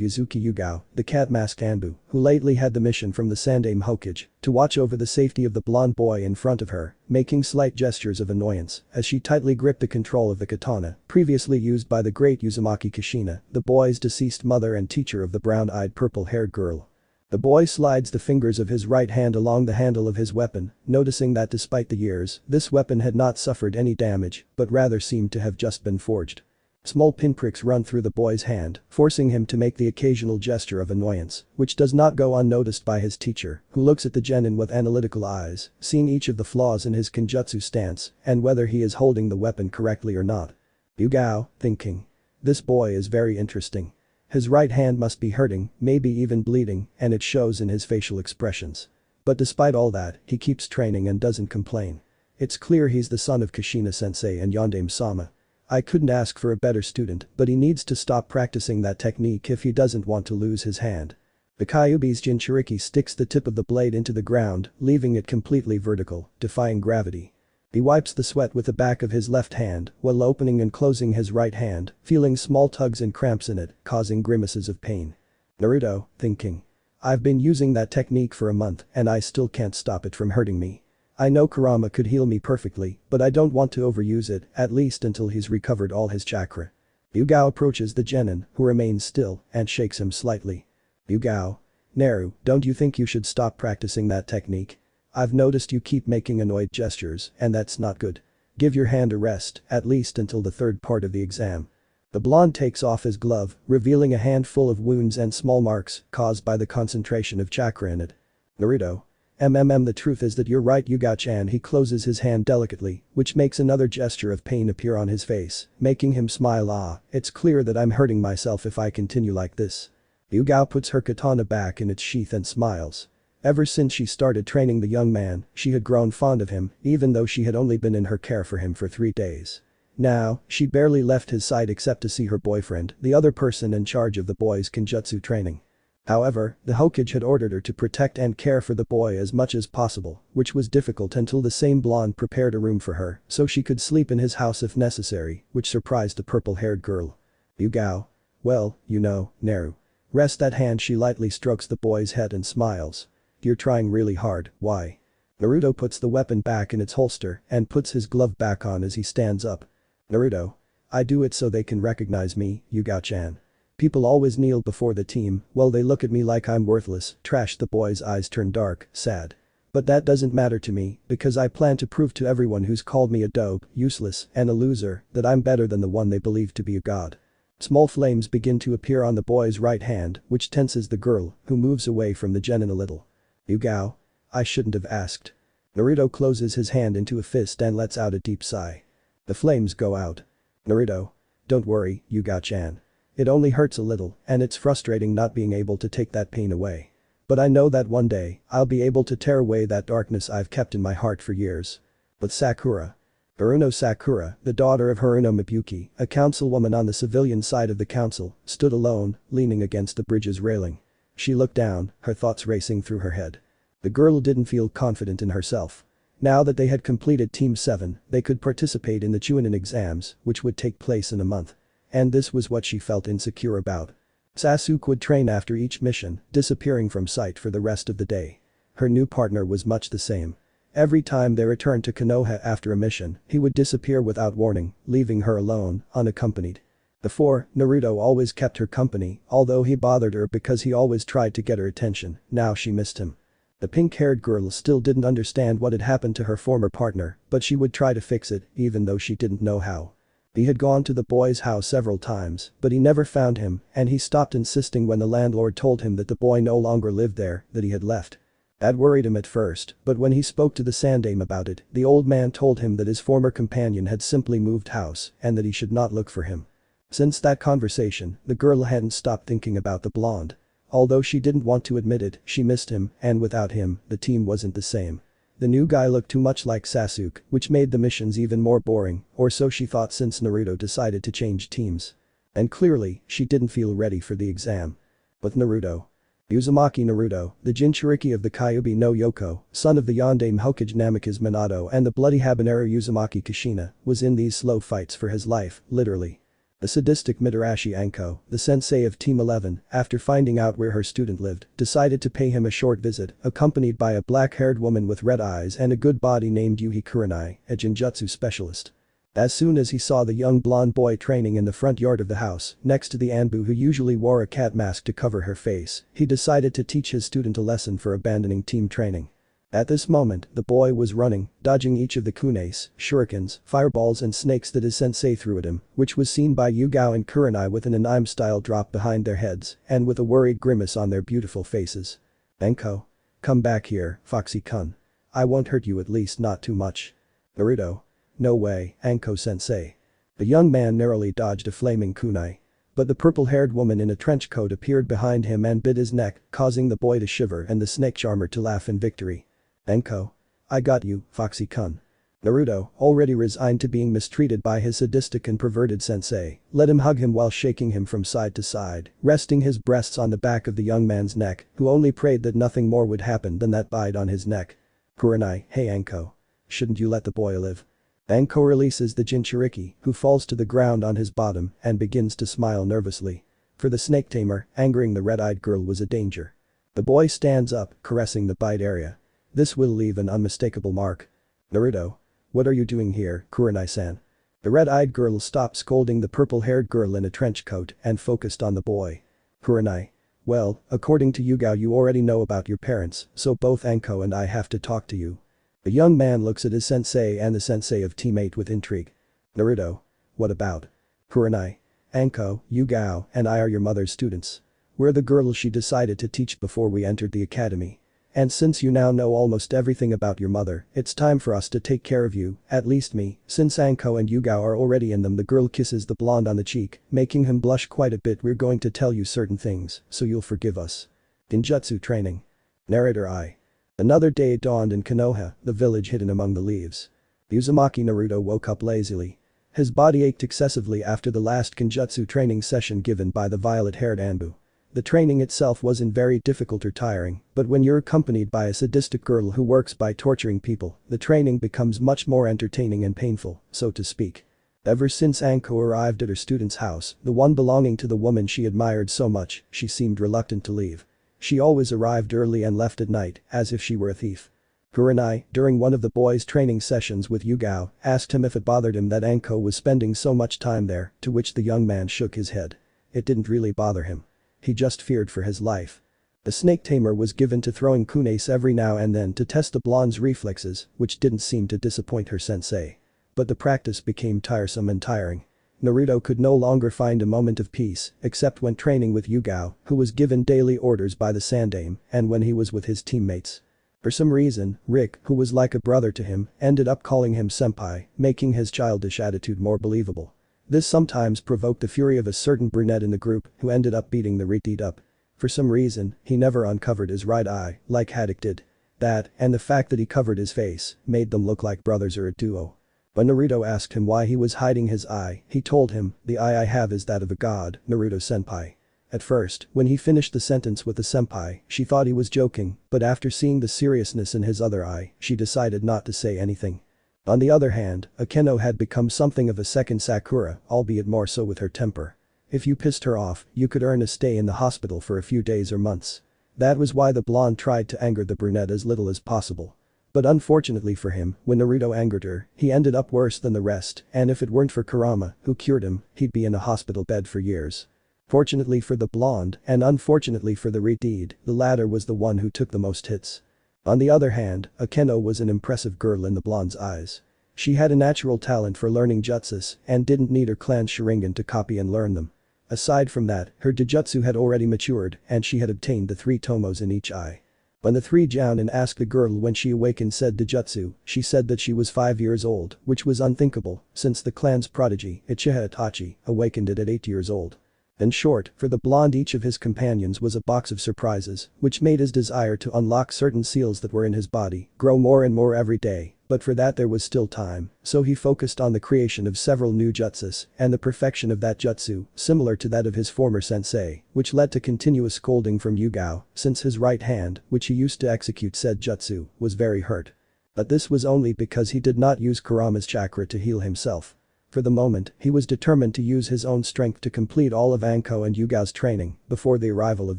Yuzuki Yugao, the cat-masked Anbu, who lately had the mission from the Sandaime Hokage to watch over the safety of the blonde boy in front of her, making slight gestures of annoyance as she tightly gripped the control of the katana, previously used by the great Uzumaki Kushina, the boy's deceased mother and teacher of the brown-eyed purple-haired girl. The boy slides the fingers of his right hand along the handle of his weapon, noticing that despite the years, this weapon had not suffered any damage, but rather seemed to have just been forged. Small pinpricks run through the boy's hand, forcing him to make the occasional gesture of annoyance, which does not go unnoticed by his teacher, who looks at the genin with analytical eyes, seeing each of the flaws in his kenjutsu stance and whether he is holding the weapon correctly or not. Yugao, thinking. This boy is very interesting. His right hand must be hurting, maybe even bleeding, and it shows in his facial expressions. But despite all that, he keeps training and doesn't complain. It's clear he's the son of Kushina-sensei and Yondaime-sama. I couldn't ask for a better student, but he needs to stop practicing that technique if he doesn't want to lose his hand. The Kyubi's Jinchuriki sticks the tip of the blade into the ground, leaving it completely vertical, defying gravity. He wipes the sweat with the back of his left hand while opening and closing his right hand, feeling small tugs and cramps in it, causing grimaces of pain. Naruto, thinking. I've been using that technique for a month and I still can't stop it from hurting me. I know Kurama could heal me perfectly, but I don't want to overuse it, at least until he's recovered all his chakra. Yugao approaches the genin, who remains still, and shakes him slightly. Yugao. Naru, don't you think you should stop practicing that technique? I've noticed you keep making annoyed gestures, and that's not good. Give your hand a rest, at least until the third part of the exam. The blonde takes off his glove, revealing a handful of wounds and small marks caused by the concentration of chakra in it. Naruto. The truth is that you're right, Yugao-chan. He closes his hand delicately, which makes another gesture of pain appear on his face, making him smile. It's clear that I'm hurting myself if I continue like this. Yugao puts her katana back in its sheath and smiles. Ever since she started training the young man, she had grown fond of him, even though she had only been in her care for him for 3 days. Now, she barely left his side except to see her boyfriend, the other person in charge of the boy's kenjutsu training. However, the Hokage had ordered her to protect and care for the boy as much as possible, which was difficult until the same blonde prepared a room for her so she could sleep in his house if necessary, which surprised the purple-haired girl. Yugao. Well, you know, Naru. Rest that hand. She lightly strokes the boy's head and smiles. You're trying really hard, why? Naruto puts the weapon back in its holster and puts his glove back on as he stands up. Naruto. I do it so they can recognize me, Yugao-chan. People always kneel before the team, well they look at me like I'm worthless, trash. The boy's eyes turn dark, sad. But that doesn't matter to me, because I plan to prove to everyone who's called me a dope, useless, and a loser, that I'm better than the one they believe to be a god. Small flames begin to appear on the boy's right hand, which tenses the girl, who moves away from the genin a little. Yugao. I shouldn't have asked. Naruto closes his hand into a fist and lets out a deep sigh. The flames go out. Naruto. Don't worry, Yugao-chan. It only hurts a little, and it's frustrating not being able to take that pain away. But I know that one day, I'll be able to tear away that darkness I've kept in my heart for years. But Sakura. Haruno Sakura, the daughter of Haruno Mibukki, a councilwoman on the civilian side of the council, stood alone, leaning against the bridge's railing. She looked down, her thoughts racing through her head. The girl didn't feel confident in herself. Now that they had completed Team 7, they could participate in the Jounin exams, which would take place in a month. And this was what she felt insecure about. Sasuke would train after each mission, disappearing from sight for the rest of the day. Her new partner was much the same. Every time they returned to Konoha after a mission, he would disappear without warning, leaving her alone, unaccompanied. Before, Naruto always kept her company, although he bothered her because he always tried to get her attention. Now she missed him. The pink-haired girl still didn't understand what had happened to her former partner, but she would try to fix it, even though she didn't know how. He had gone to the boy's house several times, but he never found him, and he stopped insisting when the landlord told him that the boy no longer lived there, that he had left. That worried him at first, but when he spoke to the Sandaime about it, the old man told him that his former companion had simply moved house and that he should not look for him. Since that conversation, the girl hadn't stopped thinking about the blonde. Although she didn't want to admit it, she missed him, and without him, the team wasn't the same. The new guy looked too much like Sasuke, which made the missions even more boring, or so she thought since Naruto decided to change teams. And clearly, she didn't feel ready for the exam. But Naruto. Uzumaki Naruto, the Jinchuriki of the Kyubi no Yoko, son of the Yondaime Hokage Namikaze Minato and the bloody habanero Uzumaki Kushina, was in these slow fights for his life, literally. The sadistic Mitarashi Anko, the sensei of Team 11, after finding out where her student lived, decided to pay him a short visit, accompanied by a black-haired woman with red eyes and a good body named Yuhi Kurenai, a Genjutsu specialist. As soon as he saw the young blonde boy training in the front yard of the house, next to the Anbu who usually wore a cat mask to cover her face, he decided to teach his student a lesson for abandoning team training. At this moment, the boy was running, dodging each of the kunes, shurikens, fireballs and snakes that his sensei threw at him, which was seen by Yugao and Kurenai with an anime-style drop behind their heads and with a worried grimace on their beautiful faces. Enko. Come back here, Foxy-kun. I won't hurt you, at least not too much. Naruto. No way, Anko-sensei. The young man narrowly dodged a flaming kunai. But the purple-haired woman in a trench coat appeared behind him and bit his neck, causing the boy to shiver and the snake charmer to laugh in victory. Enko. I got you, Foxy-kun. Naruto, already resigned to being mistreated by his sadistic and perverted sensei, let him hug him while shaking him from side to side, resting his breasts on the back of the young man's neck, who only prayed that nothing more would happen than that bite on his neck. Kurenai, hey Enko. Shouldn't you let the boy live? Enko releases the Jinchuriki, who falls to the ground on his bottom and begins to smile nervously. For the snake tamer, angering the red-eyed girl was a danger. The boy stands up, caressing the bite area. This will leave an unmistakable mark. Naruto. What are you doing here, Kurenai-san? The red-eyed girl stopped scolding the purple-haired girl in a trench coat and focused on the boy. Kurenai. Well, according to Yugao you already know about your parents, so both Enko and I have to talk to you. The young man looks at his sensei and the sensei of teammate with intrigue. Naruto. What about? Kurenai. Enko, Yugao, and I are your mother's students. We're the girls she decided to teach before we entered the academy. And since you now know almost everything about your mother, it's time for us to take care of you, at least me, since Enko and Yugao are already in them. The girl kisses the blonde on the cheek, making him blush quite a bit. We're going to tell you certain things, so you'll forgive us. Genjutsu training. Narrator I. Another day dawned in Konoha, the village hidden among the leaves. Uzumaki Naruto woke up lazily. His body ached excessively after the last Genjutsu training session given by the violet-haired Anbu. The training itself wasn't very difficult or tiring, but when you're accompanied by a sadistic girl who works by torturing people, the training becomes much more entertaining and painful, so to speak. Ever since Anko arrived at her student's house, the one belonging to the woman she admired so much, she seemed reluctant to leave. She always arrived early and left at night, as if she were a thief. Kurenai, during one of the boys' training sessions with Yugao, asked him if it bothered him that Anko was spending so much time there, to which the young man shook his head. It didn't really bother him. He just feared for his life. The snake tamer was given to throwing kunes every now and then to test the blonde's reflexes, which didn't seem to disappoint her sensei. But the practice became tiresome and tiring. Naruto could no longer find a moment of peace, except when training with Yugao, who was given daily orders by the Sandaime, and when he was with his teammates. For some reason, Rick, who was like a brother to him, ended up calling him senpai, making his childish attitude more believable. This sometimes provoked the fury of a certain brunette in the group who ended up beating the Rick up. For some reason, he never uncovered his right eye, like Haddock did. That, and the fact that he covered his face, made them look like brothers or a duo. When Naruto asked him why he was hiding his eye, he told him, "The eye I have is that of a god, Naruto-senpai." At first, when he finished the sentence with the senpai, she thought he was joking, but after seeing the seriousness in his other eye, she decided not to say anything. On the other hand, Akeno had become something of a second Sakura, albeit more so with her temper. If you pissed her off, you could earn a stay in the hospital for a few days or months. That was why the blonde tried to anger the brunette as little as possible. But unfortunately for him, when Naruto angered her, he ended up worse than the rest, and if it weren't for Kurama, who cured him, he'd be in a hospital bed for years. Fortunately for the blonde, and unfortunately for the Redeed, the latter was the one who took the most hits. On the other hand, Akeno was an impressive girl in the blonde's eyes. She had a natural talent for learning jutsus and didn't need her clan's Sharigan to copy and learn them. Aside from that, her Dojutsu had already matured and she had obtained the 3 tomos in each eye. When the three Jounin asked the girl when she awakened said Dojutsu, she said that she was 5 years old, which was unthinkable, since the clan's prodigy, Uchiha Itachi, awakened it at 8 years old. In short, for the blonde each of his companions was a box of surprises, which made his desire to unlock certain seals that were in his body grow more and more every day, but for that there was still time, so he focused on the creation of several new jutsus and the perfection of that jutsu, similar to that of his former sensei, which led to continuous scolding from Yugao, since his right hand, which he used to execute said jutsu, was very hurt. But this was only because he did not use Kurama's chakra to heal himself. For the moment, he was determined to use his own strength to complete all of Anko and Yugao's training before the arrival of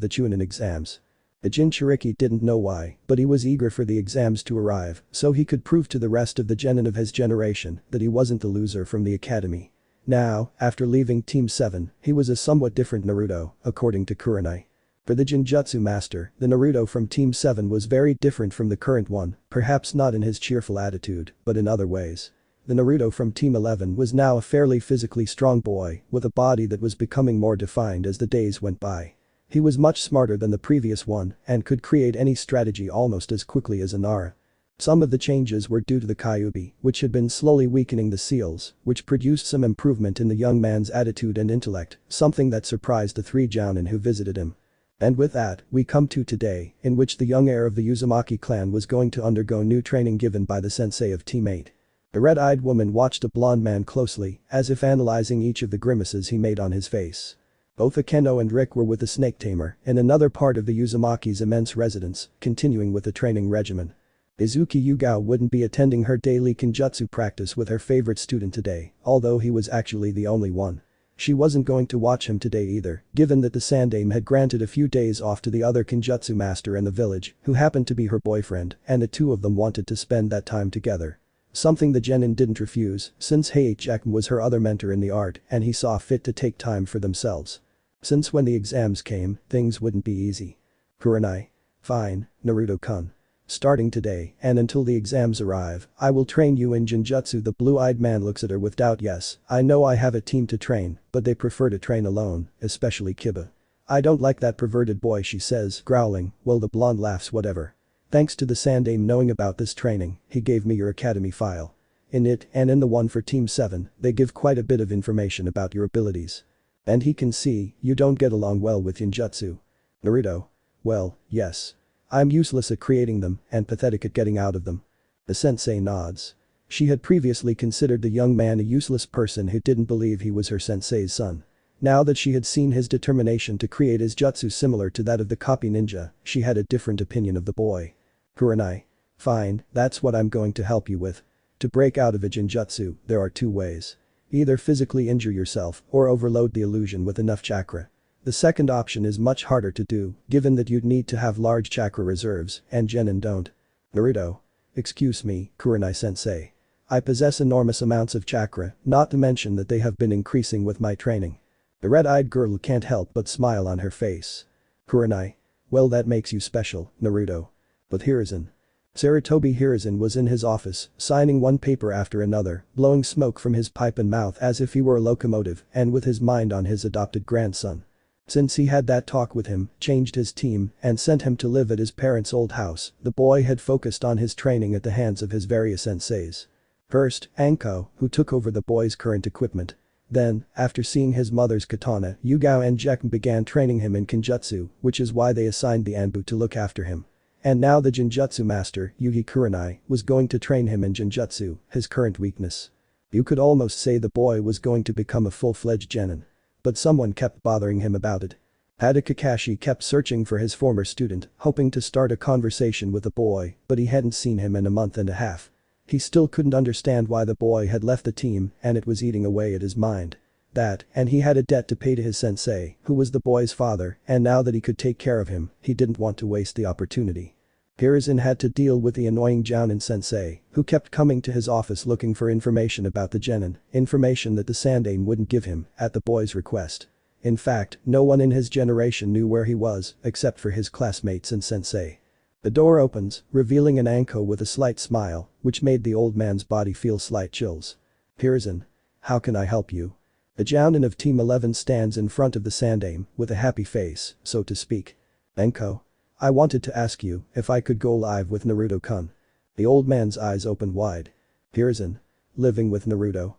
the Jounin exams. The Jinchuriki didn't know why, but he was eager for the exams to arrive so he could prove to the rest of the genin of his generation that he wasn't the loser from the academy. Now, after leaving Team 7, he was a somewhat different Naruto, according to Kurama. For the Jinjutsu master, the Naruto from Team 7 was very different from the current one, perhaps not in his cheerful attitude, but in other ways. The Naruto from Team 11 was now a fairly physically strong boy with a body that was becoming more defined as the days went by. He was much smarter than the previous one and could create any strategy almost as quickly as Nara. Some of the changes were due to the Kyubi, which had been slowly weakening the seals, which produced some improvement in the young man's attitude and intellect, something that surprised the three Jounin who visited him. And with that, we come to today, in which the young heir of the Uzumaki clan was going to undergo new training given by the sensei of Team 8. The red-eyed woman watched the blonde man closely, as if analyzing each of the grimaces he made on his face. Both Akeno and Rick were with the snake tamer in another part of the Uzumaki's immense residence, continuing with the training regimen. Izuki Yugao wouldn't be attending her daily kenjutsu practice with her favorite student today, although he was actually the only one. She wasn't going to watch him today either, given that the Sandaime had granted a few days off to the other kenjutsu master in the village, who happened to be her boyfriend, and the two of them wanted to spend that time together. Something the genin didn't refuse, since Heiicheken was her other mentor in the art and he saw fit to take time for themselves. Since when the exams came, things wouldn't be easy. Kurenai. Fine, Naruto-kun. Starting today and until the exams arrive, I will train you in Jinjutsu. The blue-eyed man looks at her with doubt. Yes, I know I have a team to train, but they prefer to train alone, especially Kiba. I don't like that perverted boy, she says, growling. Well, the blonde laughs. Whatever. Thanks to the Sandaime knowing about this training, he gave me your academy file. In it and in the one for Team 7, they give quite a bit of information about your abilities. And he can see you don't get along well with Jinjutsu. Naruto. Well, yes. I'm useless at creating them and pathetic at getting out of them. The sensei nods. She had previously considered the young man a useless person who didn't believe he was her sensei's son. Now that she had seen his determination to create his jutsu similar to that of the copy ninja, she had a different opinion of the boy. Kurenai. Fine, that's what I'm going to help you with. To break out of a Jinjutsu, there are two ways. Either physically injure yourself or overload the illusion with enough chakra. The second option is much harder to do, given that you'd need to have large chakra reserves, and genin don't. Naruto. Excuse me, Kurenai-sensei. I possess enormous amounts of chakra, not to mention that they have been increasing with my training. The red-eyed girl can't help but smile on her face. Kurenai. Well, that makes you special, Naruto. But Hiruzen. Sarutobi Hiruzen was in his office, signing one paper after another, blowing smoke from his pipe and mouth as if he were a locomotive and with his mind on his adopted grandson. Since he had that talk with him, changed his team, and sent him to live at his parents' old house, the boy had focused on his training at the hands of his various senseis. First, Anko, who took over the boy's current equipment. Then, after seeing his mother's katana, Yugao and Jekken began training him in kenjutsu, which is why they assigned the Anbu to look after him. And now the Jinjutsu master, Yuhi Kurenai, was going to train him in Jinjutsu, his current weakness. You could almost say the boy was going to become a full-fledged genin. But someone kept bothering him about it. Kakashi kept searching for his former student, hoping to start a conversation with the boy, but he hadn't seen him in a month and a half. He still couldn't understand why the boy had left the team and it was eating away at his mind. That, and he had a debt to pay to his sensei, who was the boy's father, and now that he could take care of him, he didn't want to waste the opportunity. Hiruzen had to deal with the annoying Jounin sensei, who kept coming to his office looking for information about the genin, information that the Sandaime wouldn't give him, at the boy's request. In fact, no one in his generation knew where he was, except for his classmates and sensei. The door opens, revealing an Anko with a slight smile, which made the old man's body feel slight chills. Hiruzen. How can I help you? The Jounin of Team 11 stands in front of the Sandaime, with a happy face, so to speak. Anko. I wanted to ask you if I could go live with Naruto-kun. The old man's eyes opened wide. Hiruzen. Living with Naruto.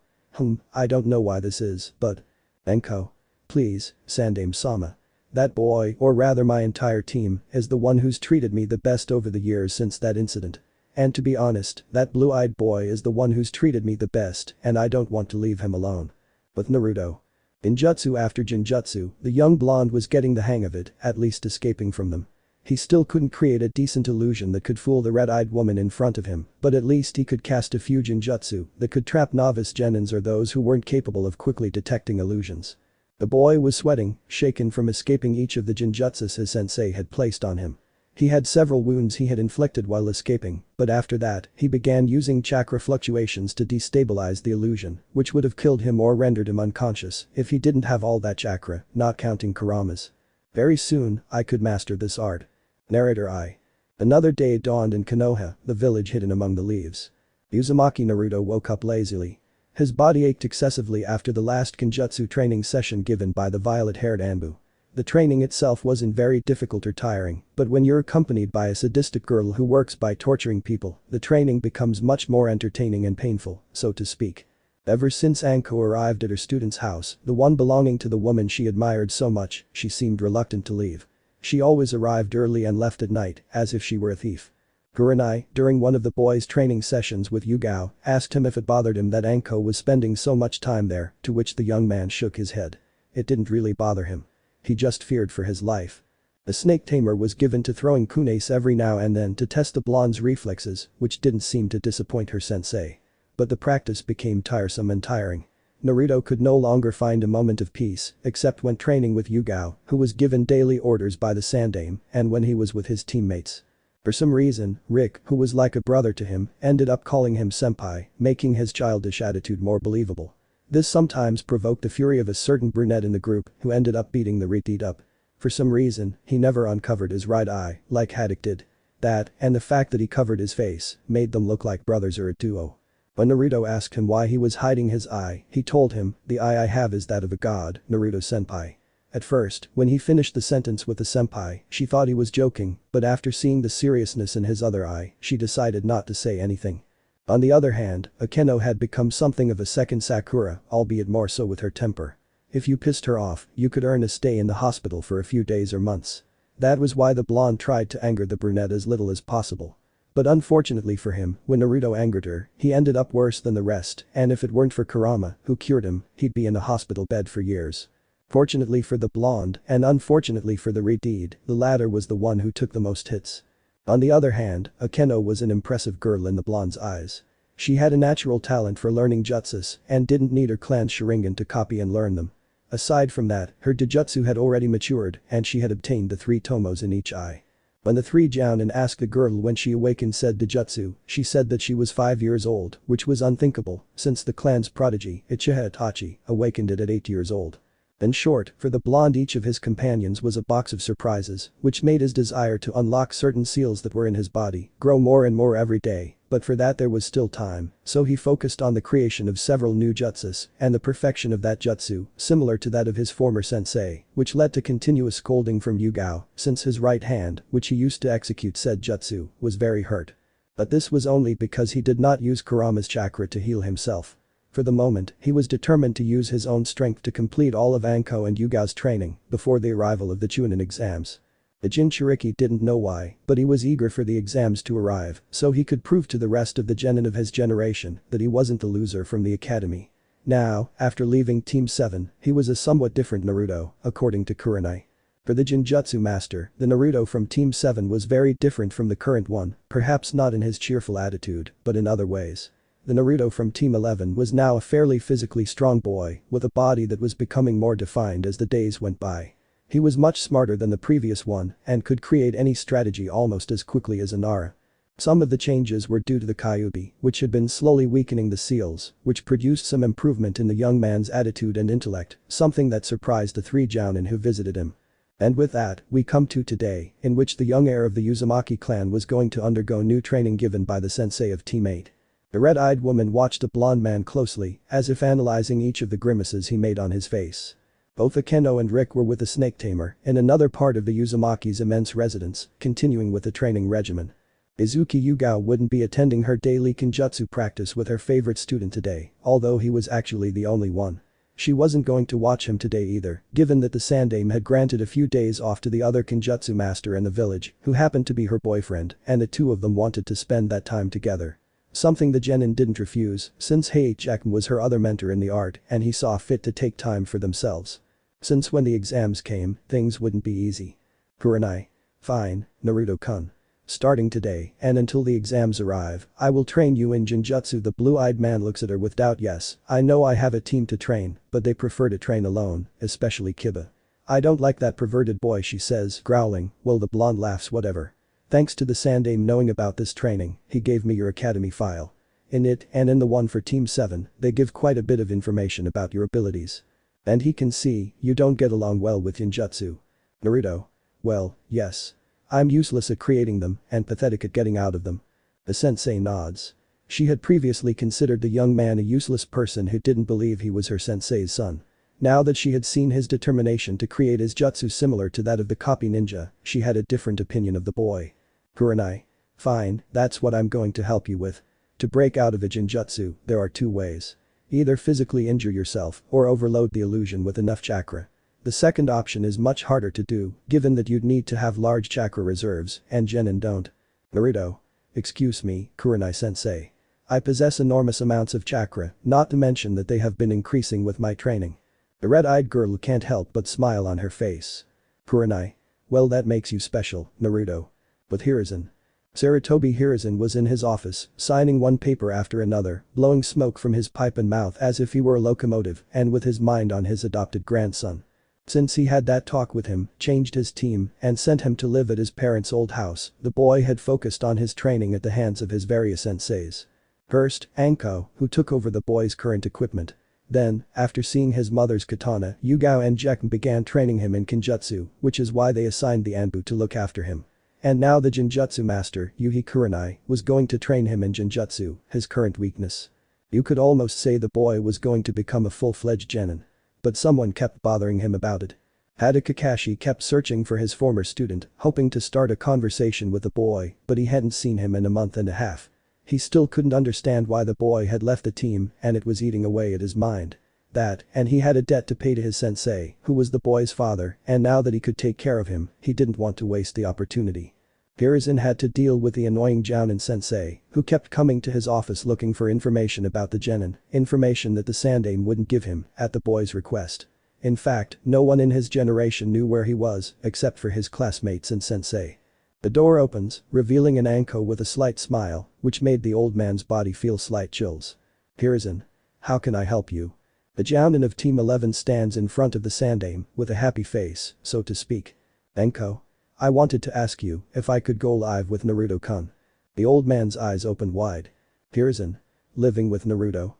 I don't know why this is, but… Enko. Please, Sandaime-sama. That boy, or rather my entire team, is the one who's treated me the best over the years since that incident. And to be honest, that blue-eyed boy is the one who's treated me the best and I don't want to leave him alone. With Naruto. In jutsu after Jinjutsu, the young blonde was getting the hang of it, at least escaping from them. He still couldn't create a decent illusion that could fool the red-eyed woman in front of him, but at least he could cast a few Jinjutsu that could trap novice genins or those who weren't capable of quickly detecting illusions. The boy was sweating, shaken from escaping each of the Jinjutsus his sensei had placed on him. He had several wounds he had inflicted while escaping, but after that, he began using chakra fluctuations to destabilize the illusion, which would have killed him or rendered him unconscious if he didn't have all that chakra, not counting Kurama's. Very soon, I could master this art. Narrator I. Another day dawned in Konoha, the village hidden among the leaves. Uzumaki Naruto woke up lazily. His body ached excessively after the last Kenjutsu training session given by the violet-haired Anbu. The training itself wasn't very difficult or tiring, but when you're accompanied by a sadistic girl who works by torturing people, the training becomes much more entertaining and painful, so to speak. Ever since Anko arrived at her student's house, the one belonging to the woman she admired so much, she seemed reluctant to leave. She always arrived early and left at night, as if she were a thief. Kurenai, during one of the boys' training sessions with Yugao, asked him if it bothered him that Anko was spending so much time there, to which the young man shook his head. It didn't really bother him. He just feared for his life. A snake tamer was given to throwing kunais every now and then to test the blonde's reflexes, which didn't seem to disappoint her sensei. But the practice became tiresome and tiring. Naruto could no longer find a moment of peace, except when training with Yugao, who was given daily orders by the Sandaime, and when he was with his teammates. For some reason, Rick, who was like a brother to him, ended up calling him senpai, making his childish attitude more believable. This sometimes provoked the fury of a certain brunette in the group who ended up beating the Rick up. For some reason, he never uncovered his right eye, like Haddock did. That, and the fact that he covered his face, made them look like brothers or a duo. When Naruto asked him why he was hiding his eye, he told him, "The eye I have is that of a god, Naruto-senpai." At first, when he finished the sentence with the senpai, she thought he was joking, but after seeing the seriousness in his other eye, she decided not to say anything. On the other hand, Akeno had become something of a second Sakura, albeit more so with her temper. If you pissed her off, you could earn a stay in the hospital for a few days or months. That was why the blonde tried to anger the brunette as little as possible. But unfortunately for him, when Naruto angered her, he ended up worse than the rest, and if it weren't for Kurama, who cured him, he'd be in a hospital bed for years. Fortunately for the blonde, and unfortunately for the Redeed, the latter was the one who took the most hits. On the other hand, Akeno was an impressive girl in the blonde's eyes. She had a natural talent for learning jutsus and didn't need her clan's Sharigan to copy and learn them. Aside from that, her Dojutsu had already matured and she had obtained the 3 tomos in each eye. When the 3 Jounin asked the girl when she awakened said Dojutsu, she said that she was 5 years old, which was unthinkable since the clan's prodigy, Uchiha Itachi, awakened it at 8 years old. In short, for the blonde each of his companions was a box of surprises, which made his desire to unlock certain seals that were in his body grow more and more every day, but for that there was still time, so he focused on the creation of several new jutsus and the perfection of that jutsu, similar to that of his former sensei, which led to continuous scolding from Yugao, since his right hand, which he used to execute said jutsu, was very hurt. But this was only because he did not use Kurama's chakra to heal himself. For the moment, he was determined to use his own strength to complete all of Anko and Yugao's training before the arrival of the Jounin exams. The Jinchuriki didn't know why, but he was eager for the exams to arrive so he could prove to the rest of the genin of his generation that he wasn't the loser from the academy. Now, after leaving Team 7, he was a somewhat different Naruto, according to Kurenai. For the Jinjutsu master, the Naruto from Team 7 was very different from the current one, perhaps not in his cheerful attitude, but in other ways. The Naruto from Team 11 was now a fairly physically strong boy with a body that was becoming more defined as the days went by. He was much smarter than the previous one and could create any strategy almost as quickly as Nara. Some of the changes were due to the Kyubi, which had been slowly weakening the seals, which produced some improvement in the young man's attitude and intellect, something that surprised the 3 Jounin who visited him. And with that, we come to today, in which the young heir of the Uzumaki clan was going to undergo new training given by the sensei of Team 8. The red-eyed woman watched the blonde man closely, as if analyzing each of the grimaces he made on his face. Both Akeno and Rick were with the snake tamer in another part of the Uzumaki's immense residence, continuing with the training regimen. Izuki Yugao wouldn't be attending her daily Kenjutsu practice with her favorite student today, although he was actually the only one. She wasn't going to watch him today either, given that the Sandaime had granted a few days off to the other Kenjutsu master in the village, who happened to be her boyfriend, and the two of them wanted to spend that time together. Something the genin didn't refuse, since Heijaku was her other mentor in the art and he saw fit to take time for themselves. Since when the exams came, things wouldn't be easy. Kurenai. Fine, Naruto-kun. Starting today, and until the exams arrive, I will train you in Jinjutsu. The blue-eyed man looks at her with doubt. Yes, I know I have a team to train, but they prefer to train alone, especially Kiba. I don't like that perverted boy, she says, growling. Well, the blonde laughs. Whatever. Thanks to the Sandaime knowing about this training, he gave me your academy file. In it, and in the one for Team 7, they give quite a bit of information about your abilities. And he can see, you don't get along well with Jinjutsu. Naruto. Well, yes. I'm useless at creating them and pathetic at getting out of them. The sensei nods. She had previously considered the young man a useless person who didn't believe he was her sensei's son. Now that she had seen his determination to create his jutsu similar to that of the copy ninja, she had a different opinion of the boy. Kurenai. Fine, that's what I'm going to help you with. To break out of a Jinjutsu, there are two ways. Either physically injure yourself or overload the illusion with enough chakra. The second option is much harder to do, given that you'd need to have large chakra reserves, and genin don't. Naruto. Excuse me, Kurenai-sensei. I possess enormous amounts of chakra, not to mention that they have been increasing with my training. The red-eyed girl can't help but smile on her face. Kurenai. Well, that makes you special, Naruto. But Hiruzen. Sarutobi Hiruzen was in his office, signing one paper after another, blowing smoke from his pipe and mouth as if he were a locomotive and with his mind on his adopted grandson. Since he had that talk with him, changed his team, and sent him to live at his parents' old house, the boy had focused on his training at the hands of his various senseis. First, Anko, who took over the boy's current equipment. Then, after seeing his mother's katana, Yugao and Jekken began training him in Kenjutsu, which is why they assigned the Anbu to look after him. And now the Jinjutsu master, Yuhi Kurenai, was going to train him in Jinjutsu, his current weakness. You could almost say the boy was going to become a full-fledged genin. But someone kept bothering him about it. Kakashi kept searching for his former student, hoping to start a conversation with the boy, but he hadn't seen him in a month and a half. He still couldn't understand why the boy had left the team and it was eating away at his mind. That, and he had a debt to pay to his sensei, who was the boy's father, and now that he could take care of him, he didn't want to waste the opportunity. Hiruzen had to deal with the annoying Jounin sensei, who kept coming to his office looking for information about the genin, information that the Sandaime wouldn't give him, at the boy's request. In fact, no one in his generation knew where he was, except for his classmates and sensei. The door opens, revealing an Anko with a slight smile, which made the old man's body feel slight chills. Hiruzen. How can I help you? The Jounin of Team 11 stands in front of the Sandaime, with a happy face, so to speak. Anko. I wanted to ask you if I could go live with Naruto-kun. The old man's eyes opened wide. Hiruzen. Living with Naruto?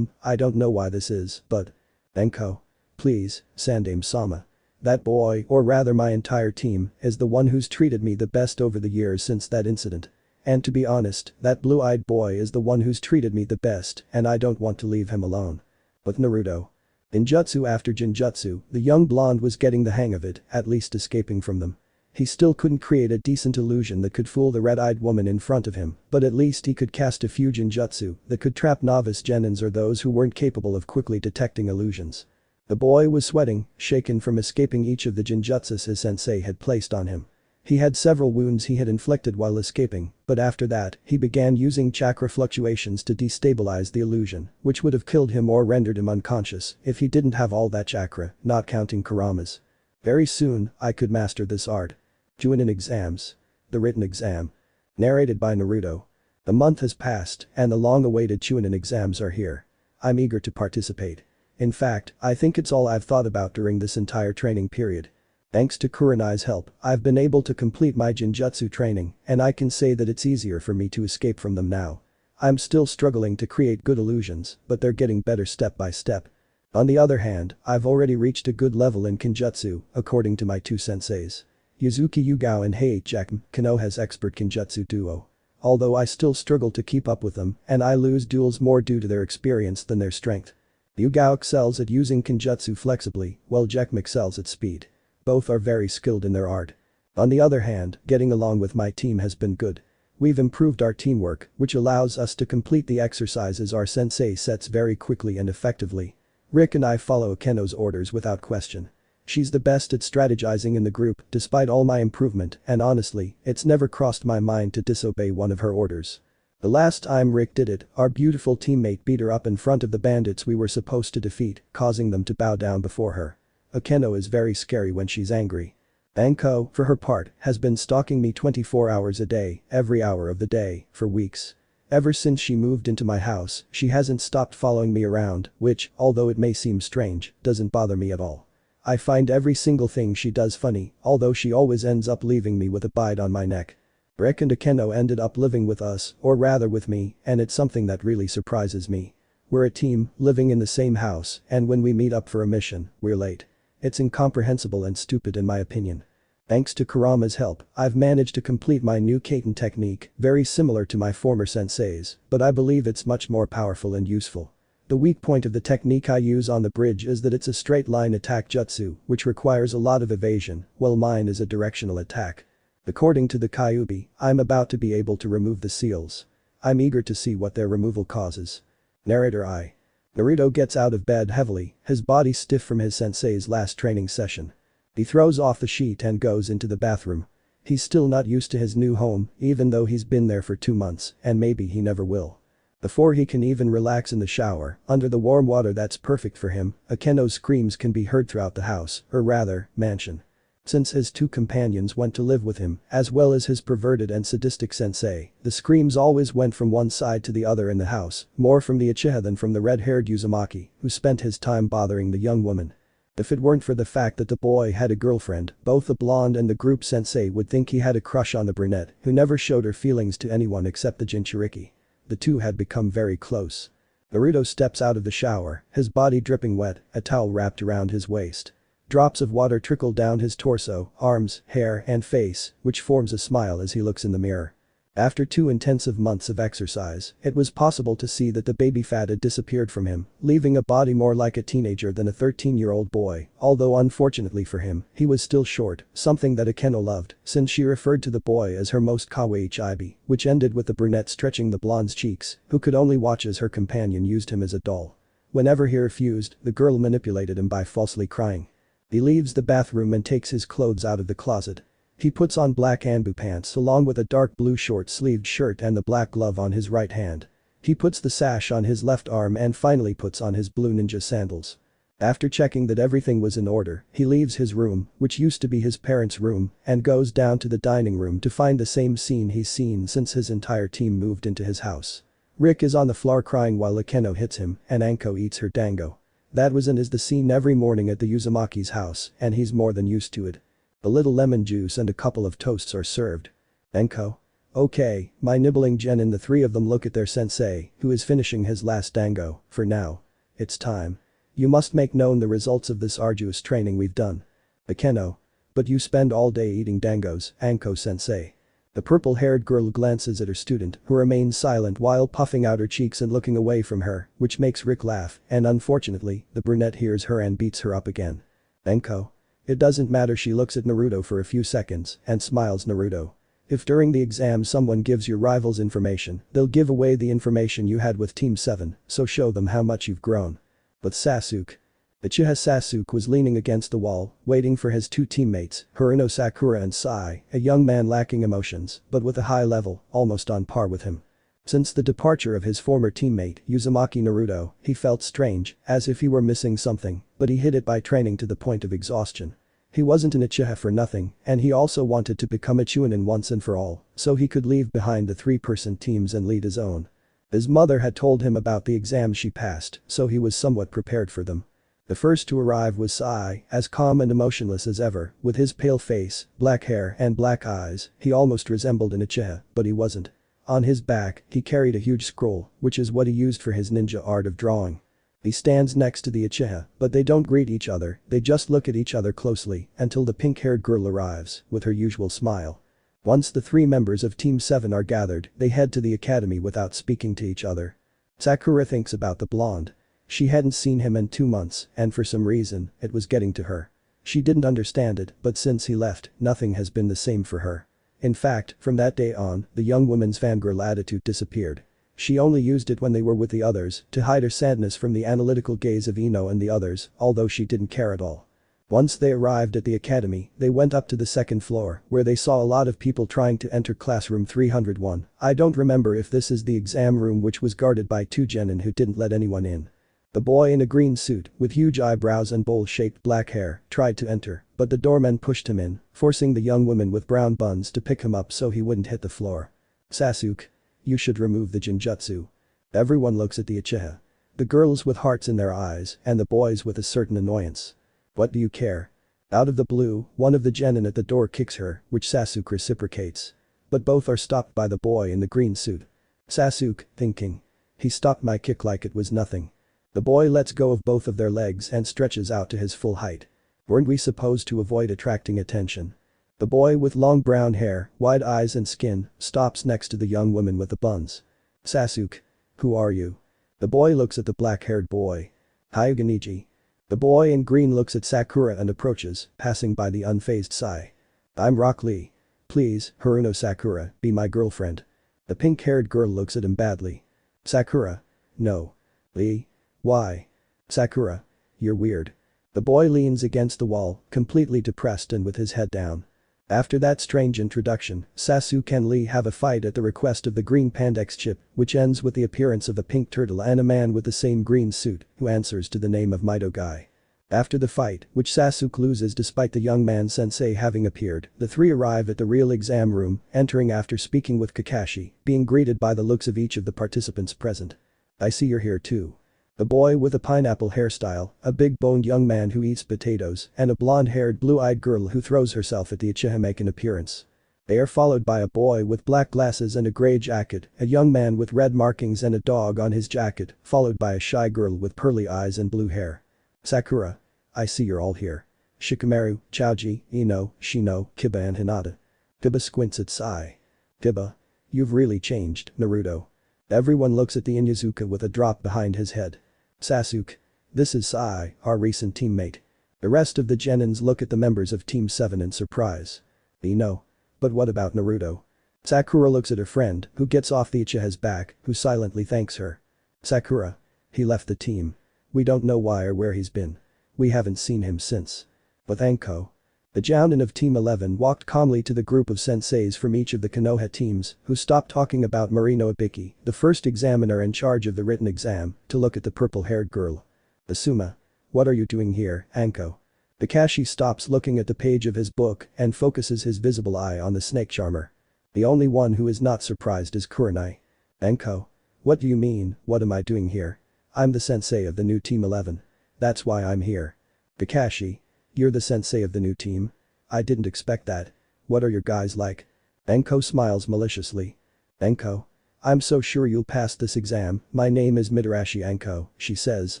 I don't know why this is, but… Anko. Please, Sandaime-sama. That boy, or rather my entire team, is the one who's treated me the best over the years since that incident. And to be honest, that blue-eyed boy is the one who's treated me the best and I don't want to leave him alone. But Naruto. Ninjutsu after Jinjutsu, the young blonde was getting the hang of it, at least escaping from them. He still couldn't create a decent illusion that could fool the red-eyed woman in front of him, but at least he could cast a few Jinjutsu that could trap novice genins or those who weren't capable of quickly detecting illusions. The boy was sweating, shaken from escaping each of the Jinjutsus his sensei had placed on him. He had several wounds he had inflicted while escaping, but after that, he began using chakra fluctuations to destabilize the illusion, which would have killed him or rendered him unconscious if he didn't have all that chakra, not counting Kurama's. Very soon, I could master this art. Jounin exams. The written exam. Narrated by Naruto. The month has passed, and the long-awaited Jounin exams are here. I'm eager to participate. In fact, I think it's all I've thought about during this entire training period. Thanks to Kurenai's help, I've been able to complete my Jinjutsu training, and I can say that it's easier for me to escape from them now. I'm still struggling to create good illusions, but they're getting better step by step. On the other hand, I've already reached a good level in Kenjutsu, according to my two senseis. Yuzuki Yugao and Heijaku Konoha's expert Kenjutsu duo. Although I still struggle to keep up with them, and I lose duels more due to their experience than their strength. Ryugao excels at using Kenjutsu flexibly, while Gekma excels at speed. Both are very skilled in their art. On the other hand, getting along with my team has been good. We've improved our teamwork, which allows us to complete the exercises our sensei sets very quickly and effectively. Rick and I follow Akeno's orders without question. She's the best at strategizing in the group despite all my improvement, and honestly, it's never crossed my mind to disobey one of her orders. The last time Rick did it, our beautiful teammate beat her up in front of the bandits we were supposed to defeat, causing them to bow down before her. Akeno is very scary when she's angry. Anko, for her part, has been stalking me 24 hours a day, every hour of the day, for weeks. Ever since she moved into my house, she hasn't stopped following me around, which, although it may seem strange, doesn't bother me at all. I find every single thing she does funny, although she always ends up leaving me with a bite on my neck. Rick and Akeno ended up living with us, or rather with me, and it's something that really surprises me. We're a team, living in the same house, and when we meet up for a mission, we're late. It's incomprehensible and stupid in my opinion. Thanks to Kurama's help, I've managed to complete my new Kaiten technique, very similar to my former sensei's, but I believe it's much more powerful and useful. The weak point of the technique I use on the bridge is that it's a straight line attack jutsu, which requires a lot of evasion, while mine is a directional attack. According to the Kyubi, I'm about to be able to remove the seals. I'm eager to see what their removal causes. Narrator I. Naruto gets out of bed heavily, his body stiff from his sensei's last training session. He throws off the sheet and goes into the bathroom. He's still not used to his new home, even though he's been there for 2 months, and maybe he never will. Before he can even relax in the shower, under the warm water that's perfect for him, Akeno's screams can be heard throughout the house, or rather, mansion. Since his 2 companions went to live with him, as well as his perverted and sadistic sensei, the screams always went from one side to the other in the house, more from the Uchiha than from the red-haired Uzumaki, who spent his time bothering the young woman. If it weren't for the fact that the boy had a girlfriend, both the blonde and the group sensei would think he had a crush on the brunette, who never showed her feelings to anyone except the Jinchuriki. The two had become very close. Naruto steps out of the shower, his body dripping wet, a towel wrapped around his waist. Drops of water trickle down his torso, arms, hair and face, which forms a smile as he looks in the mirror. After 2 intensive months of exercise, it was possible to see that the baby fat had disappeared from him, leaving a body more like a teenager than a 13-year-old boy, although unfortunately for him, he was still short, something that Akeno loved, since she referred to the boy as her most kawaii chibi, which ended with the brunette stretching the blonde's cheeks, who could only watch as her companion used him as a doll. Whenever he refused, the girl manipulated him by falsely crying. He leaves the bathroom and takes his clothes out of the closet. He puts on black Anbu pants along with a dark blue short-sleeved shirt and the black glove on his right hand. He puts the sash on his left arm and finally puts on his blue ninja sandals. After checking that everything was in order, he leaves his room, which used to be his parents' room, and goes down to the dining room to find the same scene he's seen since his entire team moved into his house. Rick is on the floor crying while Akeno hits him and Anko eats her dango. That was and is the scene every morning at the Uzumaki's house, and he's more than used to it. A little lemon juice and a couple of toasts are served. Anko. Okay, my nibbling genin. The 3 of them look at their sensei, who is finishing his last dango, for now. It's time. You must make known the results of this arduous training we've done. Akeno. But you spend all day eating dangos, Anko sensei. The purple-haired girl glances at her student, who remains silent while puffing out her cheeks and looking away from her, which makes Rick laugh, and unfortunately, the brunette hears her and beats her up again. Anko. It doesn't matter. She looks at Naruto for a few seconds and smiles. Naruto. If during the exam someone gives your rivals information, they'll give away the information you had with Team 7, so show them how much you've grown. But Sasuke. Uchiha Sasuke was leaning against the wall, waiting for his 2 teammates, Haruno Sakura and Sai, a young man lacking emotions, but with a high level, almost on par with him. Since the departure of his former teammate, Uzumaki Naruto, he felt strange, as if he were missing something, but he hid it by training to the point of exhaustion. He wasn't an Uchiha for nothing, and he also wanted to become a Jounin once and for all, so he could leave behind the 3-person teams and lead his own. His mother had told him about the exams she passed, so he was somewhat prepared for them. The first to arrive was Sai, as calm and emotionless as ever, with his pale face, black hair and black eyes. He almost resembled an Uchiha, but he wasn't. On his back, he carried a huge scroll, which is what he used for his ninja art of drawing. He stands next to the Uchiha, but they don't greet each other, they just look at each other closely until the pink-haired girl arrives, with her usual smile. Once the 3 members of Team 7 are gathered, they head to the academy without speaking to each other. Sakura thinks about the blonde. She hadn't seen him in 2 months, and for some reason, it was getting to her. She didn't understand it, but since he left, nothing has been the same for her. In fact, from that day on, the young woman's fangirl attitude disappeared. She only used it when they were with the others to hide her sadness from the analytical gaze of Ino and the others, although she didn't care at all. Once they arrived at the academy, they went up to the second floor, where they saw a lot of people trying to enter classroom 301. I don't remember if this is the exam room which was guarded by 2 genin who didn't let anyone in. The boy in a green suit, with huge eyebrows and bowl-shaped black hair, tried to enter, but the doorman pushed him in, forcing the young woman with brown buns to pick him up so he wouldn't hit the floor. Sasuke. You should remove the Jinjutsu. Everyone looks at the Uchiha. The girls with hearts in their eyes, and the boys with a certain annoyance. What do you care? Out of the blue, one of the genin at the door kicks her, which Sasuke reciprocates. But both are stopped by the boy in the green suit. Sasuke, thinking. He stopped my kick like it was nothing. The boy lets go of both of their legs and stretches out to his full height. Weren't we supposed to avoid attracting attention? The boy with long brown hair, wide eyes and skin, stops next to the young woman with the buns. Sasuke. Who are you? The boy looks at the black-haired boy. Hyuganiji. The boy in green looks at Sakura and approaches, passing by the unfazed Sai. I'm Rock Lee. Please, Haruno Sakura, be my girlfriend. The pink-haired girl looks at him badly. Sakura. No. Lee. Why? Sakura. You're weird. The boy leans against the wall, completely depressed and with his head down. After that strange introduction, Sasuke and Lee have a fight at the request of the Green Pandex chip, which ends with the appearance of a pink turtle and a man with the same green suit, who answers to the name of Mido Guy. After the fight, which Sasuke loses despite the young man sensei having appeared, the three arrive at the real exam room, entering after speaking with Kakashi, being greeted by the looks of each of the participants present. I see you're here too. The boy with a pineapple hairstyle, a big-boned young man who eats potatoes, and a blonde-haired blue-eyed girl who throws herself at the Uchiha make an appearance. They are followed by a boy with black glasses and a grey jacket, a young man with red markings and a dog on his jacket, followed by a shy girl with pearly eyes and blue hair. Sakura. I see you're all here. Shikamaru, Choji, Ino, Shino, Kiba and Hinata. Kiba squints at Sai. Kiba. You've really changed, Naruto. Everyone looks at the Inyazuka with a drop behind his head. Sasuke. This is Sai, our recent teammate. The rest of the genins look at the members of Team 7 in surprise. Ino. But what about Naruto? Sakura looks at her friend, who gets off the Uchiha's back, who silently thanks her. Sakura. He left the team. We don't know why or where he's been. We haven't seen him since. But Anko. The Jounin of Team 11 walked calmly to the group of senseis from each of the Konoha teams, who stopped talking about Marino Ibiki, the first examiner in charge of the written exam, to look at the purple-haired girl. Asuma. What are you doing here, Anko? Kakashi stops looking at the page of his book and focuses his visible eye on the snake charmer. The only one who is not surprised is Kurenai. Anko. What do you mean, what am I doing here? I'm the sensei of the new Team 11. That's why I'm here. Kakashi. You're the sensei of the new team? I didn't expect that. What are your guys like? Anko smiles maliciously. Anko. I'm so sure you'll pass this exam, my name is Mitarashi Anko, she says,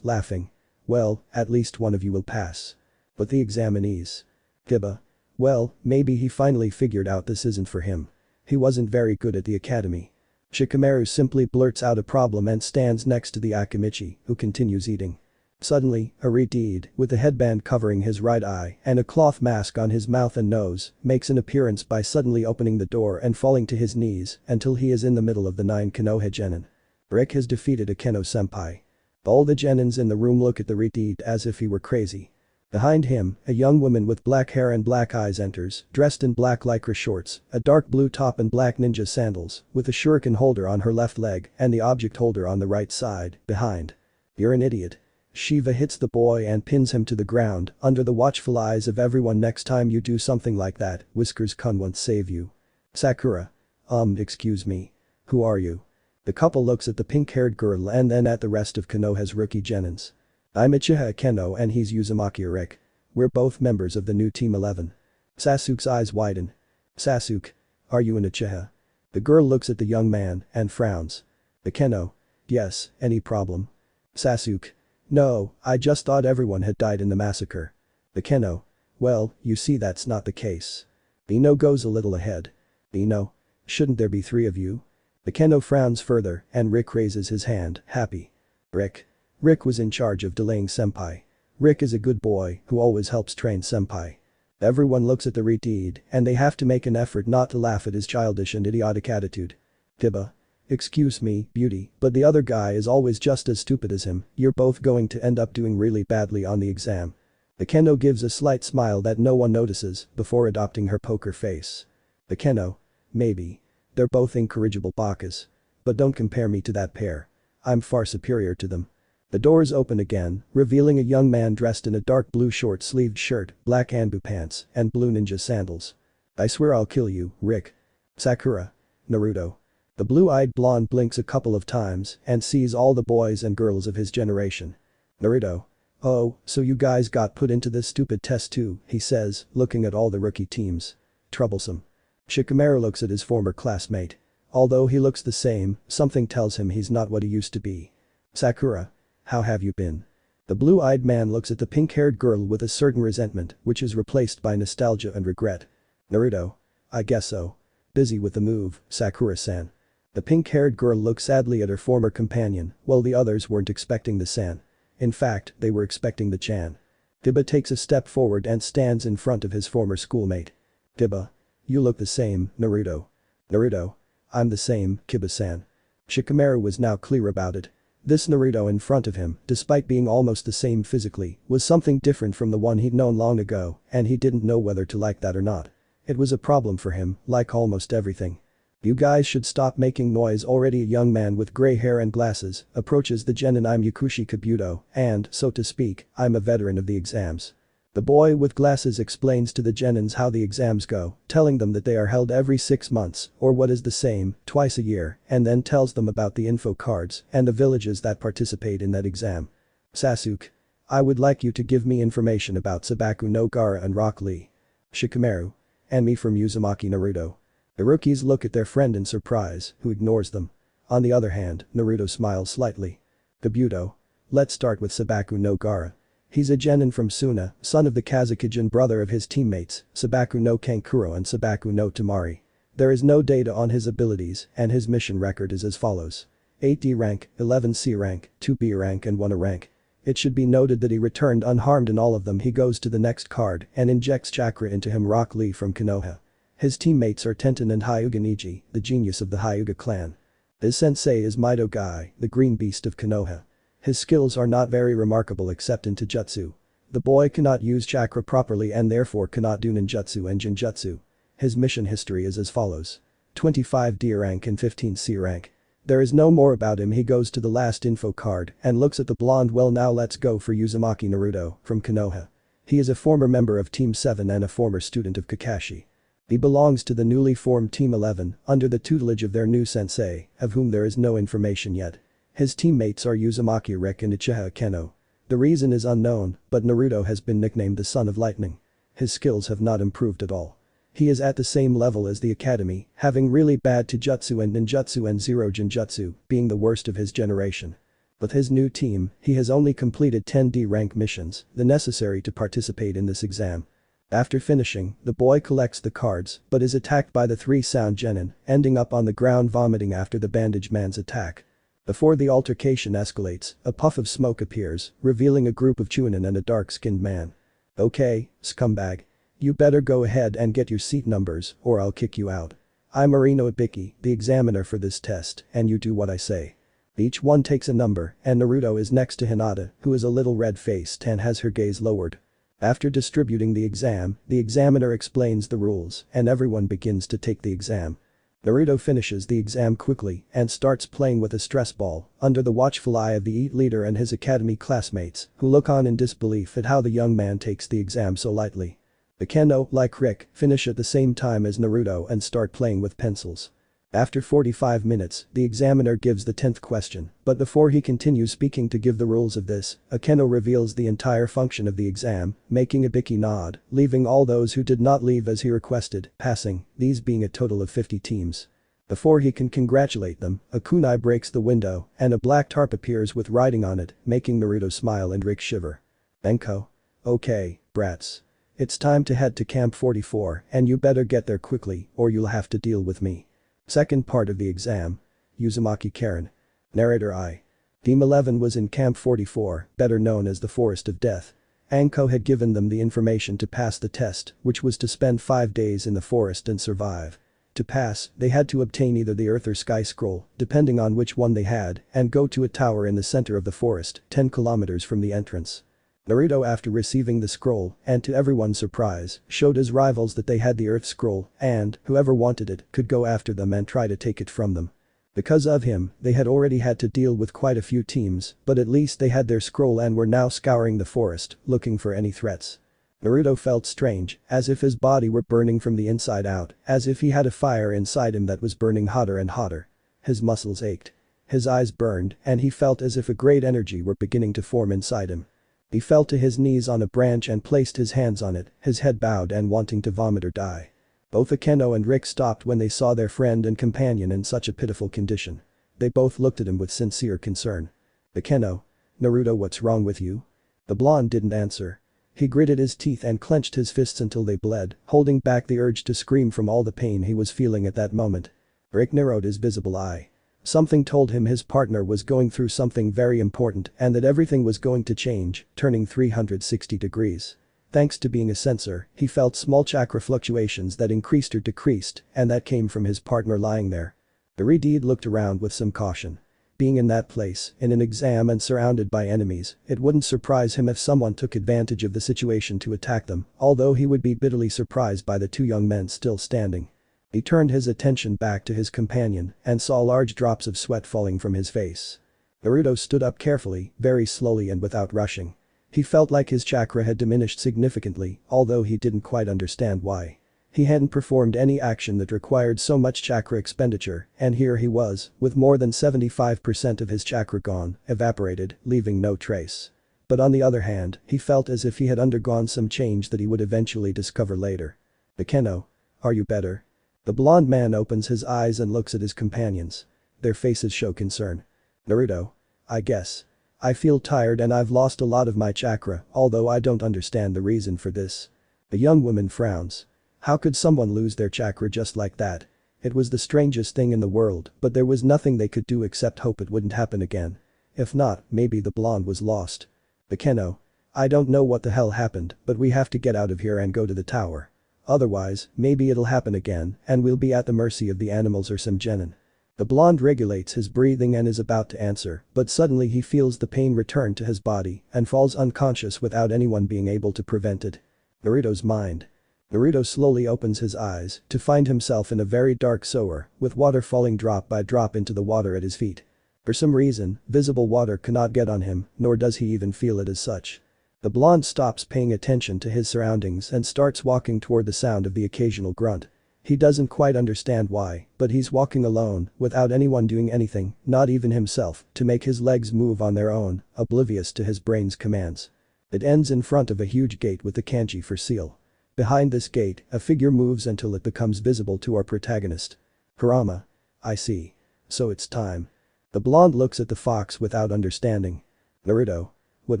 laughing. Well, at least one of you will pass. But the examinees. Kiba. Well, maybe he finally figured out this isn't for him. He wasn't very good at the academy. Shikamaru simply blurts out a problem and stands next to the Akamichi, who continues eating. Suddenly, Arideed, with a headband covering his right eye and a cloth mask on his mouth and nose, makes an appearance by suddenly opening the door and falling to his knees until he is in the middle of the 9 Konoha genin. Rick has defeated Akeno-senpai. All the genins in the room look at the Arideed as if he were crazy. Behind him, a young woman with black hair and black eyes enters, dressed in black lycra shorts, a dark blue top and black ninja sandals, with a shuriken holder on her left leg and the object holder on the right side, behind. You're an idiot. Shiva hits the boy and pins him to the ground, under the watchful eyes of everyone. Next time you do something like that, Whiskers-kun won't save you. Sakura. Excuse me. Who are you? The couple looks at the pink-haired girl and then at the rest of Konoha's rookie genins. I'm Uchiha Akeno and he's Uzumaki Rick. We're both members of the new Team 11. Sasuke's eyes widen. Sasuke. Are you an Uchiha? The girl looks at the young man and frowns. Akeno. Yes, any problem? Sasuke. No, I just thought everyone had died in the massacre. Akeno. Well, you see that's not the case. Ino goes a little ahead. Ino. Shouldn't there be 3 of you? Akeno frowns further and Rick raises his hand, happy. Rick. Rick was in charge of delaying senpai. Rick is a good boy who always helps train senpai. Everyone looks at the retard and they have to make an effort not to laugh at his childish and idiotic attitude. Tiba. Excuse me, beauty, but the other guy is always just as stupid as him, you're both going to end up doing really badly on the exam. The Keno gives a slight smile that no one notices before adopting her poker face. The Keno. Maybe. They're both incorrigible bakas. But don't compare me to that pair. I'm far superior to them. The doors open again, revealing a young man dressed in a dark blue short-sleeved shirt, black Anbu pants, and blue ninja sandals. I swear I'll kill you, Rick. Sakura. Naruto. The blue-eyed blonde blinks a couple of times and sees all the boys and girls of his generation. Naruto. Oh, so you guys got put into this stupid test too, he says, looking at all the rookie teams. Troublesome. Shikamaru looks at his former classmate. Although he looks the same, something tells him he's not what he used to be. Sakura. How have you been? The blue-eyed man looks at the pink-haired girl with a certain resentment, which is replaced by nostalgia and regret. Naruto. I guess so. Busy with the move, Sakura-san. The pink-haired girl looks sadly at her former companion, while the others weren't expecting the san. In fact, they were expecting the chan. Tiba takes a step forward and stands in front of his former schoolmate. Tiba. You look the same, Naruto. Naruto. I'm the same, Kiba-san. Shikamaru was now clear about it. This Naruto in front of him, despite being almost the same physically, was something different from the one he'd known long ago, and he didn't know whether to like that or not. It was a problem for him, like almost everything. You guys should stop making noise. Already a young man with gray hair and glasses approaches the genin. I'm Yakushi Kabuto, and, so to speak, I'm a veteran of the exams. The boy with glasses explains to the genins how the exams go, telling them that they are held every 6 months, or what is the same, twice a year, and then tells them about the info cards and the villages that participate in that exam. Sasuke. I would like you to give me information about Sabaku no Gaara and Rock Lee. Shikamaru. And me from Uzumaki Naruto. The rookies look at their friend in surprise, who ignores them. On the other hand, Naruto smiles slightly. Kabuto. Let's start with Sabaku no Gaara. He's a genin from Suna, son of the Kazekijin brother of his teammates, Sabaku no Kankuro and Sabaku no Tamari. There is no data on his abilities and his mission record is as follows. 8D rank, 11C rank, 2B rank and 1A rank. It should be noted that he returned unharmed in all of them. He goes to the next card and injects chakra into him. Rock Lee from Konoha. His teammates are Tenten and Hyuga Niji, the genius of the Hyuga clan. His sensei is Mido Gai, the green beast of Konoha. His skills are not very remarkable except in Taijutsu. The boy cannot use chakra properly and therefore cannot do ninjutsu and jinjutsu. His mission history is as follows. 25D rank and 15C rank. There is no more about him. He goes to the last info card and looks at the blonde. Well, now let's go for Uzumaki Naruto from Konoha. He is a former member of Team 7 and a former student of Kakashi. He belongs to the newly formed Team 11 under the tutelage of their new sensei, of whom there is no information yet. His teammates are Uzumaki Rick and Uchiha Keno. The reason is unknown, but Naruto has been nicknamed the Son of Lightning. His skills have not improved at all. He is at the same level as the academy, having really bad taijutsu and ninjutsu and zero jinjutsu, being the worst of his generation. With his new team, he has only completed 10D rank missions, the necessary to participate in this exam. After finishing, the boy collects the cards but is attacked by the 3 sound genin, ending up on the ground vomiting after the bandage man's attack. Before the altercation escalates, a puff of smoke appears, revealing a group of Jounin and a dark-skinned man. Okay, scumbag. You better go ahead and get your seat numbers or I'll kick you out. I'm Marino Ibiki, the examiner for this test, and you do what I say. Each one takes a number and Naruto is next to Hinata, who is a little red-faced and has her gaze lowered. After distributing the exam, the examiner explains the rules and everyone begins to take the exam. Naruto finishes the exam quickly and starts playing with a stress ball under the watchful eye of the EAT leader and his academy classmates who look on in disbelief at how the young man takes the exam so lightly. The Keno, like Rick, finish at the same time as Naruto and start playing with pencils. After 45 minutes, the examiner gives the 10th question, but before he continues speaking to give the rules of this, Akeno reveals the entire function of the exam, making Ibiki nod, leaving all those who did not leave as he requested, passing, these being a total of 50 teams. Before he can congratulate them, a kunai breaks the window and a black tarp appears with writing on it, making Naruto smile and Rick shiver. Enko. Okay, brats. It's time to head to Camp 44 and you better get there quickly or you'll have to deal with me. Second part of the exam. Uzumaki Karen. Narrator I. Team 11 was in Camp 44, better known as the Forest of Death. Anko had given them the information to pass the test, which was to spend 5 days in the forest and survive. To pass, they had to obtain either the Earth or Sky Scroll, depending on which one they had, and go to a tower in the center of the forest, 10 kilometers from the entrance. Naruto, after receiving the scroll, and to everyone's surprise, showed his rivals that they had the Earth Scroll, and, whoever wanted it, could go after them and try to take it from them. Because of him, they had already had to deal with quite a few teams, but at least they had their scroll and were now scouring the forest, looking for any threats. Naruto felt strange, as if his body were burning from the inside out, as if he had a fire inside him that was burning hotter and hotter. His muscles ached. His eyes burned, and he felt as if a great energy were beginning to form inside him. He fell to his knees on a branch and placed his hands on it, his head bowed and wanting to vomit or die. Both Akeno and Rick stopped when they saw their friend and companion in such a pitiful condition. They both looked at him with sincere concern. Akeno. Naruto, what's wrong with you? The blonde didn't answer. He gritted his teeth and clenched his fists until they bled, holding back the urge to scream from all the pain he was feeling at that moment. Rick narrowed his visible eye. Something told him his partner was going through something very important and that everything was going to change, turning 360 degrees. Thanks to being a sensor, he felt small chakra fluctuations that increased or decreased, and that came from his partner lying there. The Redeed looked around with some caution. Being in that place, in an exam and surrounded by enemies, it wouldn't surprise him if someone took advantage of the situation to attack them, although he would be bitterly surprised by the two young men still standing. He turned his attention back to his companion and saw large drops of sweat falling from his face. Naruto stood up carefully, very slowly and without rushing. He felt like his chakra had diminished significantly, although he didn't quite understand why. He hadn't performed any action that required so much chakra expenditure, and here he was, with more than 75% of his chakra gone, evaporated, leaving no trace. But on the other hand, he felt as if he had undergone some change that he would eventually discover later. Akeno. Are you better? The blonde man opens his eyes and looks at his companions. Their faces show concern. Naruto. I guess. I feel tired and I've lost a lot of my chakra, although I don't understand the reason for this. The young woman frowns. How could someone lose their chakra just like that? It was the strangest thing in the world, but there was nothing they could do except hope it wouldn't happen again. If not, maybe the blonde was lost. Akeno. I don't know what the hell happened, but we have to get out of here and go to the tower. Otherwise, maybe it'll happen again, and we'll be at the mercy of the animals or some genin. The blonde regulates his breathing and is about to answer, but suddenly he feels the pain return to his body and falls unconscious without anyone being able to prevent it. Naruto's mind. Naruto slowly opens his eyes to find himself in a very dark sewer, with water falling drop by drop into the water at his feet. For some reason, visible water cannot get on him, nor does he even feel it as such. The blonde stops paying attention to his surroundings and starts walking toward the sound of the occasional grunt. He doesn't quite understand why, but he's walking alone, without anyone doing anything, not even himself, to make his legs move on their own, oblivious to his brain's commands. It ends in front of a huge gate with the kanji for seal. Behind this gate, a figure moves until it becomes visible to our protagonist. Kurama. I see. So it's time. The blonde looks at the fox without understanding. Naruto. What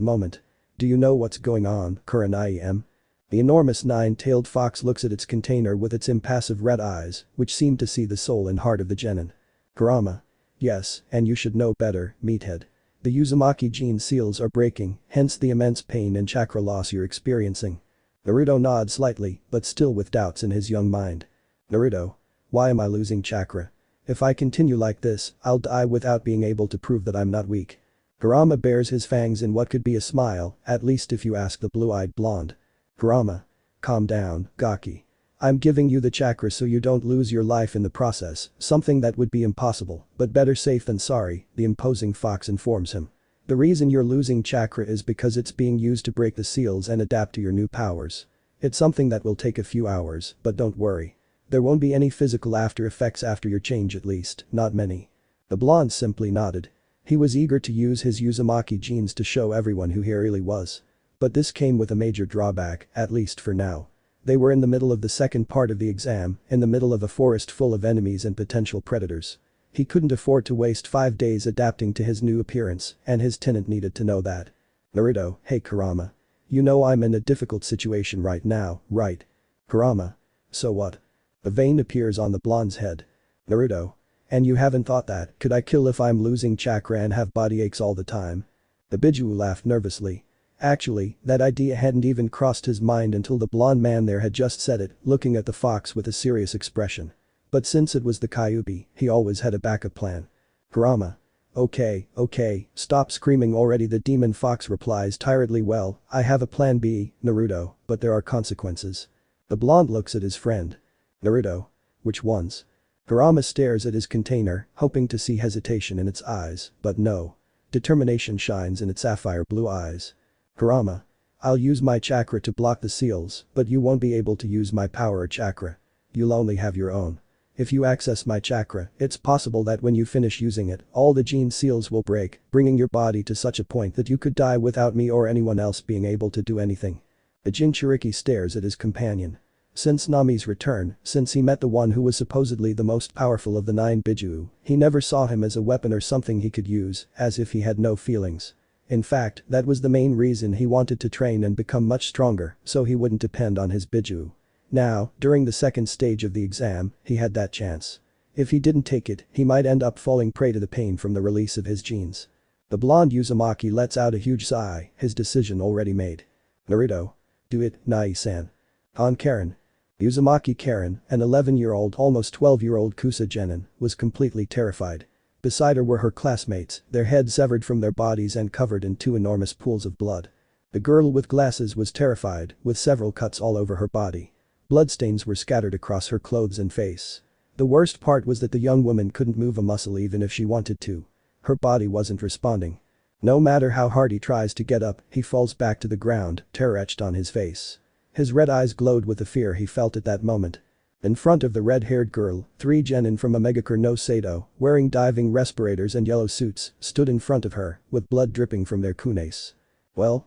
moment? Do you know what's going on, Kurama? The enormous nine-tailed fox looks at its container with its impassive red eyes, which seem to see the soul and heart of the genin. Kurama. Yes, and you should know better, meathead. The Uzumaki gene seals are breaking, hence the immense pain and chakra loss you're experiencing. Naruto nods slightly, but still with doubts in his young mind. Naruto. Why am I losing chakra? If I continue like this, I'll die without being able to prove that I'm not weak. Kurama bares his fangs in what could be a smile, at least if you ask the blue-eyed blonde. Kurama. Calm down, Gaki. I'm giving you the chakra so you don't lose your life in the process, something that would be impossible, but better safe than sorry, the imposing fox informs him. The reason you're losing chakra is because it's being used to break the seals and adapt to your new powers. It's something that will take a few hours, but don't worry. There won't be any physical after effects after your change, at least, not many. The blonde simply nodded. He was eager to use his Uzumaki genes to show everyone who he really was. But this came with a major drawback, at least for now. They were in the middle of the second part of the exam, in the middle of a forest full of enemies and potential predators. He couldn't afford to waste 5 days adapting to his new appearance, and his tenant needed to know that. Naruto. Hey Kurama. You know I'm in a difficult situation right now, right? Kurama. So what? A vein appears on the blonde's head. Naruto. And you haven't thought that, could I kill if I'm losing chakra and have body aches all the time? The Biju laughed nervously. Actually, that idea hadn't even crossed his mind until the blonde man there had just said it, looking at the fox with a serious expression. But since it was the Kyubi, he always had a backup plan. Kurama. Okay, stop screaming already, the demon fox replies tiredly. Well, I have a plan B, Naruto, but there are consequences. The blonde looks at his friend. Naruto. Which ones? Kurama stares at his container, hoping to see hesitation in its eyes, but no. Determination shines in its sapphire blue eyes. Kurama. I'll use my chakra to block the seals, but you won't be able to use my power or chakra. You'll only have your own. If you access my chakra, it's possible that when you finish using it, all the gene seals will break, bringing your body to such a point that you could die without me or anyone else being able to do anything. The Jinchuriki stares at his companion. Since Nami's return, since he met the one who was supposedly the most powerful of the 9 Biju, he never saw him as a weapon or something he could use, as if he had no feelings. In fact, that was the main reason he wanted to train and become much stronger, so he wouldn't depend on his Biju. Now, during the second stage of the exam, he had that chance. If he didn't take it, he might end up falling prey to the pain from the release of his genes. The blonde Uzumaki lets out a huge sigh, his decision already made. Naruto. Do it, Nai-san. On Karen. Uzumaki Karen, an 11-year-old almost 12-year-old Kusa genin, was completely terrified. Beside her were her classmates, their heads severed from their bodies and covered in 2 enormous pools of blood. The girl with glasses was terrified, with several cuts all over her body. Bloodstains were scattered across her clothes and face. The worst part was that the young woman couldn't move a muscle even if she wanted to. Her body wasn't responding. No matter how hard he tries to get up, he falls back to the ground, terror etched on his face. His red eyes glowed with the fear he felt at that moment. In front of the red-haired girl, 3 genin from Omegakure no Sado, wearing diving respirators and yellow suits, stood in front of her, with blood dripping from their kunes. Well.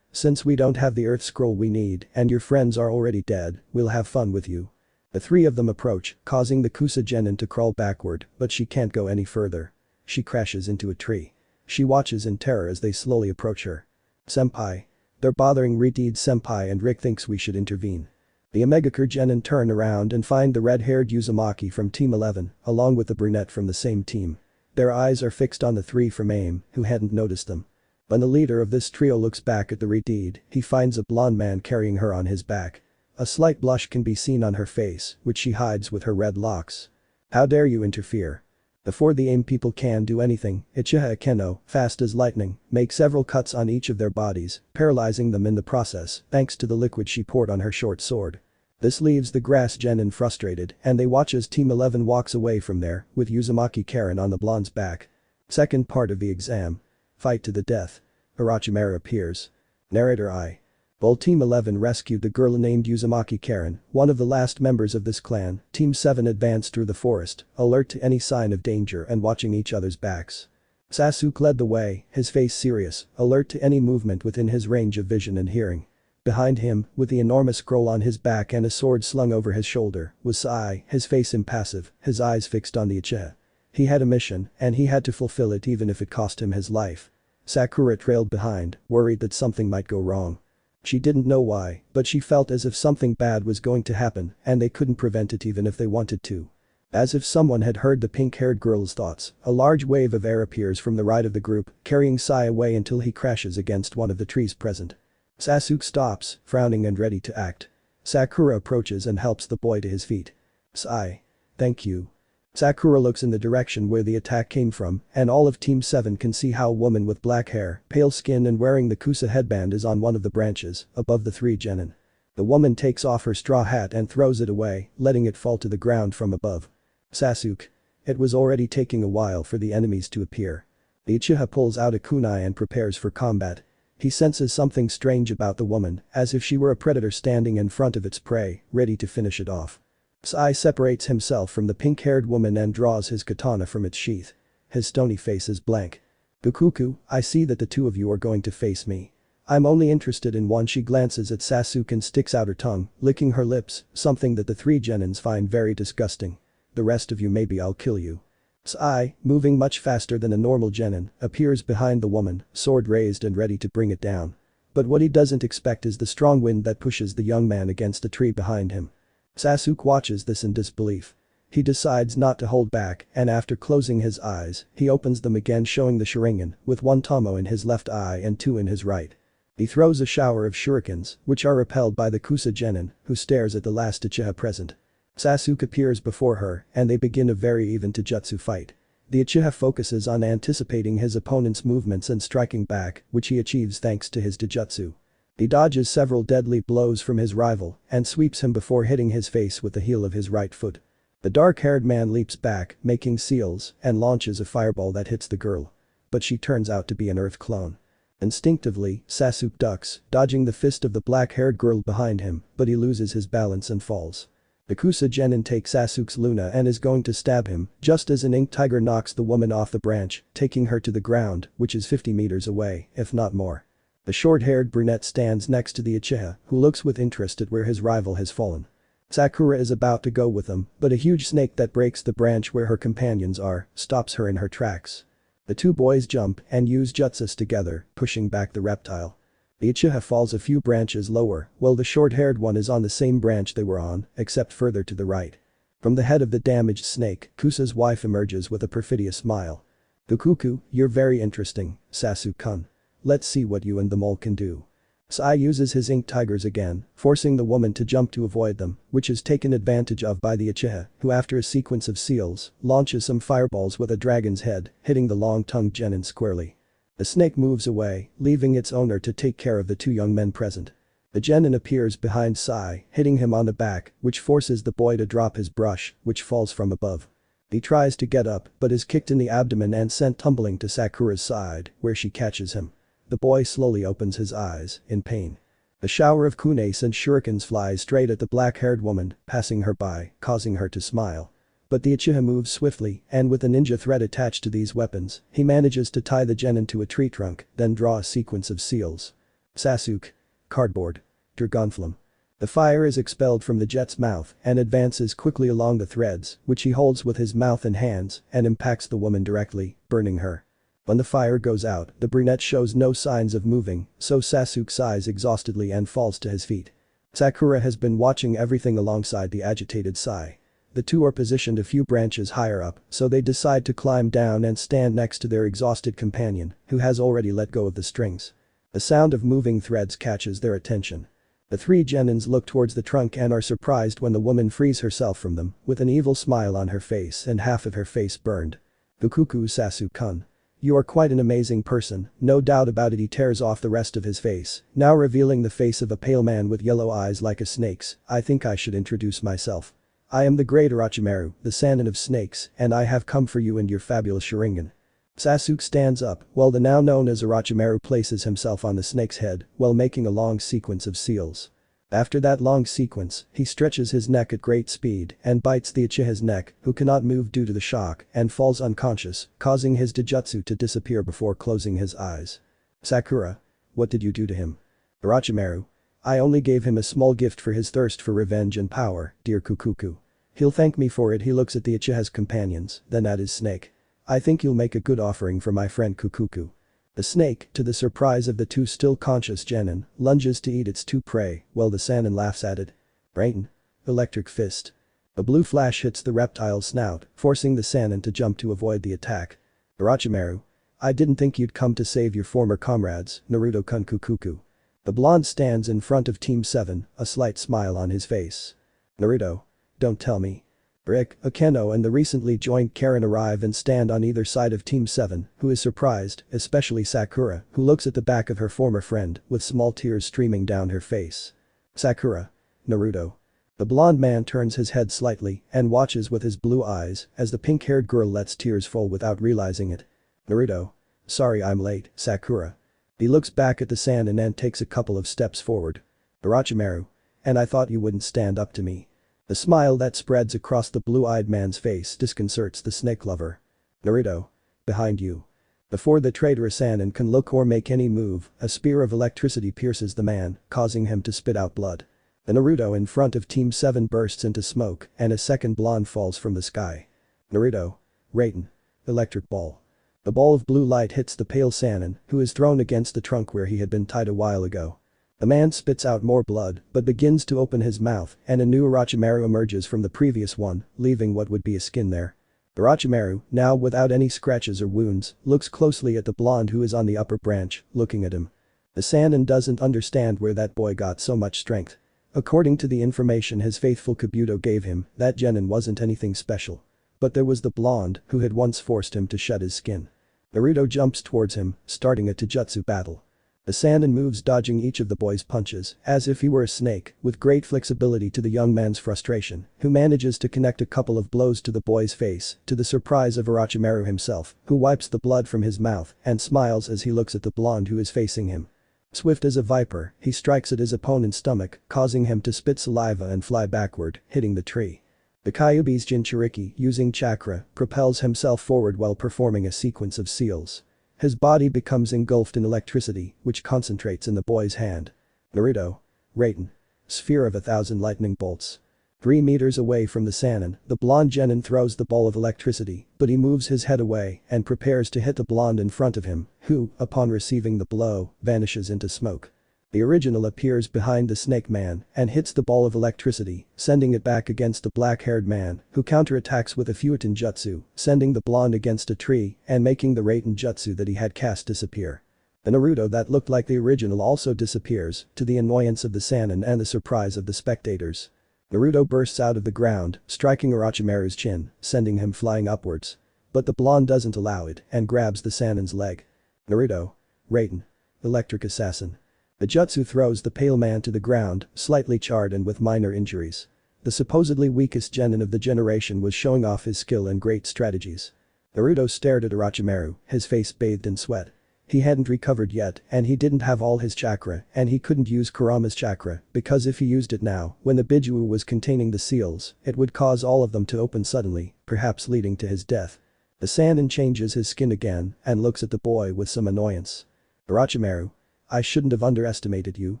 Since we don't have the earth scroll we need and your friends are already dead, we'll have fun with you. The 3 of them approach, causing the Kusa genin to crawl backward, but she can't go any further. She crashes into a tree. She watches in terror as they slowly approach her. Senpai. They're bothering Redeed senpai and Rick thinks we should intervene. The Omegakure genin turn around and find the red-haired Uzumaki from Team 11, along with the brunette from the same team. Their eyes are fixed on the 3 from AIM, who hadn't noticed them. When the leader of this trio looks back at the Redeed, he finds a blonde man carrying her on his back. A slight blush can be seen on her face, which she hides with her red locks. How dare you interfere? Before the AIM people can do anything, Uchiha Akeno, fast as lightning, makes several cuts on each of their bodies, paralyzing them in the process, thanks to the liquid she poured on her short sword. This leaves the grass genin frustrated, and they watch as Team 11 walks away from there, with Uzumaki Karen on the blonde's back. Second part of the exam. Fight to the death. Orochimaru appears. Narrator I. While Team 11 rescued the girl named Uzumaki Karen, one of the last members of this clan, Team 7 advanced through the forest, alert to any sign of danger and watching each other's backs. Sasuke led the way, his face serious, alert to any movement within his range of vision and hearing. Behind him, with the enormous scroll on his back and a sword slung over his shoulder, was Sai, his face impassive, his eyes fixed on the Uchiha. He had a mission, and he had to fulfill it even if it cost him his life. Sakura trailed behind, worried that something might go wrong. She didn't know why, but she felt as if something bad was going to happen and they couldn't prevent it even if they wanted to. As if someone had heard the pink-haired girl's thoughts, a large wave of air appears from the right of the group, carrying Sai away until he crashes against one of the trees present. Sasuke stops, frowning and ready to act. Sakura approaches and helps the boy to his feet. Sai. Thank you. Sakura looks in the direction where the attack came from, and all of Team 7 can see how a woman with black hair, pale skin and wearing the Kusa headband is on one of the branches, above the 3 genin. The woman takes off her straw hat and throws it away, letting it fall to the ground from above. Sasuke. It was already taking a while for the enemies to appear. The Uchiha pulls out a kunai and prepares for combat. He senses something strange about the woman, as if she were a predator standing in front of its prey, ready to finish it off. Sai separates himself from the pink-haired woman and draws his katana from its sheath. His stony face is blank. Bukuku, I see that the 2 of you are going to face me. I'm only interested in one. She glances at Sasuke and sticks out her tongue, licking her lips, something that the 3 genins find very disgusting. The rest of you, maybe I'll kill you. Sai, moving much faster than a normal genin, appears behind the woman, sword raised and ready to bring it down. But what he doesn't expect is the strong wind that pushes the young man against a tree behind him. Sasuke watches this in disbelief. He decides not to hold back and after closing his eyes, he opens them again showing the Sharigan with one tomo in his left eye and two in his right. He throws a shower of shurikens, which are repelled by the Kusa genin, who stares at the last Uchiha present. Sasuke appears before her and they begin a very even Taijutsu fight. The Uchiha focuses on anticipating his opponent's movements and striking back, which he achieves thanks to his Taijutsu. He dodges several deadly blows from his rival and sweeps him before hitting his face with the heel of his right foot. The dark-haired man leaps back, making seals, and launches a fireball that hits the girl. But she turns out to be an earth clone. Instinctively, Sasuke ducks, dodging the fist of the black-haired girl behind him, but he loses his balance and falls. The Kusa genin takes Sasuke's Luna and is going to stab him, just as an ink tiger knocks the woman off the branch, taking her to the ground, which is 50 meters away, if not more. The short-haired brunette stands next to the Uchiha, who looks with interest at where his rival has fallen. Sakura is about to go with him, but a huge snake that breaks the branch where her companions are, stops her in her tracks. The two boys jump and use jutsus together, pushing back the reptile. The Uchiha falls a few branches lower, while the short-haired one is on the same branch they were on, except further to the right. From the head of the damaged snake, Kusa's wife emerges with a perfidious smile. "Kukuku, you're very interesting, Sasuke-kun. Let's see what you and the mole can do." Sai uses his ink tigers again, forcing the woman to jump to avoid them, which is taken advantage of by the Uchiha, who after a sequence of seals, launches some fireballs with a dragon's head, hitting the long-tongued genin squarely. The snake moves away, leaving its owner to take care of the two young men present. The genin appears behind Sai, hitting him on the back, which forces the boy to drop his brush, which falls from above. He tries to get up, but is kicked in the abdomen and sent tumbling to Sakura's side, where she catches him. The boy slowly opens his eyes, in pain. A shower of kunes and shurikens flies straight at the black-haired woman, passing her by, causing her to smile. But the Uchiha moves swiftly, and with a ninja thread attached to these weapons, he manages to tie the genin to a tree trunk, then draw a sequence of seals. Sasuke. Cardboard. Dragonflamme. The fire is expelled from the jet's mouth and advances quickly along the threads, which he holds with his mouth and hands, and impacts the woman directly, burning her. When the fire goes out, the brunette shows no signs of moving, so Sasuke sighs exhaustedly and falls to his feet. Sakura has been watching everything alongside the agitated Sai. The two are positioned a few branches higher up, so they decide to climb down and stand next to their exhausted companion, who has already let go of the strings. The sound of moving threads catches their attention. The three genins look towards the trunk and are surprised when the woman frees herself from them, with an evil smile on her face and half of her face burned. "Kukuku Sasuke-kun. You are quite an amazing person, no doubt about it." He tears off the rest of his face, now revealing the face of a pale man with yellow eyes like a snake's. "I think I should introduce myself. I am the great Orochimaru, the Sannin of snakes, and I have come for you and your fabulous Sharingan." Sasuke stands up, while the now known as Orochimaru places himself on the snake's head, while making a long sequence of seals. After that long sequence, he stretches his neck at great speed and bites the Uchiha's neck, who cannot move due to the shock, and falls unconscious, causing his Taijutsu to disappear before closing his eyes. "Sakura. What did you do to him?" "Orochimaru. I only gave him a small gift for his thirst for revenge and power, dear Kukuku. He'll thank me for it." He looks at the Uchiha's companions, then at his snake. "I think you'll make a good offering for my friend Kukuku." The snake, to the surprise of the two still conscious genin, lunges to eat its two prey, while the Sannin laughs at it. "Rain. Electric fist." A blue flash hits the reptile's snout, forcing the Sannin to jump to avoid the attack. "Orochimaru. I didn't think you'd come to save your former comrades, Naruto-kun." Kukuku. The blonde stands in front of Team 7, a slight smile on his face. "Naruto. Don't tell me." Rick, Akeno and the recently joined Karen arrive and stand on either side of Team 7, who is surprised, especially Sakura, who looks at the back of her former friend, with small tears streaming down her face. "Sakura. Naruto." The blonde man turns his head slightly and watches with his blue eyes as the pink-haired girl lets tears fall without realizing it. "Naruto. Sorry I'm late, Sakura." He looks back at the Sannin and takes a couple of steps forward. "Orochimaru. And I thought you wouldn't stand up to me." The smile that spreads across the blue-eyed man's face disconcerts the snake lover. "Naruto. Behind you." Before the traitorous Sannin can look or make any move, a spear of electricity pierces the man, causing him to spit out blood. The Naruto in front of Team 7 bursts into smoke and a second blonde falls from the sky. "Naruto. Raiden. Electric ball." The ball of blue light hits the pale Sannin, who is thrown against the trunk where he had been tied a while ago. The man spits out more blood, but begins to open his mouth, and a new Orochimaru emerges from the previous one, leaving what would be a skin there. Orochimaru, now without any scratches or wounds, looks closely at the blonde who is on the upper branch, looking at him. The Sannin doesn't understand where that boy got so much strength. According to the information his faithful Kabuto gave him, that genin wasn't anything special. But there was the blonde, who had once forced him to shed his skin. Naruto jumps towards him, starting a taijutsu battle. The Sannin moves dodging each of the boy's punches, as if he were a snake, with great flexibility to the young man's frustration, who manages to connect a couple of blows to the boy's face, to the surprise of Orochimaru himself, who wipes the blood from his mouth and smiles as he looks at the blonde who is facing him. Swift as a viper, he strikes at his opponent's stomach, causing him to spit saliva and fly backward, hitting the tree. The Kyubi's Jinchuriki, using chakra, propels himself forward while performing a sequence of seals. His body becomes engulfed in electricity, which concentrates in the boy's hand. Naruto. Raiden. Sphere of 1,000 lightning bolts. 3 meters away from the Sannin, the blonde genin throws the ball of electricity, but he moves his head away and prepares to hit the blonde in front of him, who, upon receiving the blow, vanishes into smoke. The original appears behind the snake man and hits the ball of electricity, sending it back against the black-haired man, who counterattacks with a Futon jutsu, sending the blonde against a tree and making the Raiden jutsu that he had cast disappear. The Naruto that looked like the original also disappears, to the annoyance of the Sannin and the surprise of the spectators. Naruto bursts out of the ground, striking Orochimaru's chin, sending him flying upwards. But the blonde doesn't allow it and grabs the Sannin's leg. Naruto. Raiden. Electric Assassin. The jutsu throws the pale man to the ground, slightly charred and with minor injuries. The supposedly weakest genin of the generation was showing off his skill and great strategies. Naruto stared at Orochimaru, his face bathed in sweat. He hadn't recovered yet and he didn't have all his chakra and he couldn't use Kurama's chakra because if he used it now, when the Bijuu was containing the seals, it would cause all of them to open suddenly, perhaps leading to his death. The Sannin changes his skin again and looks at the boy with some annoyance. Orochimaru. I shouldn't have underestimated you,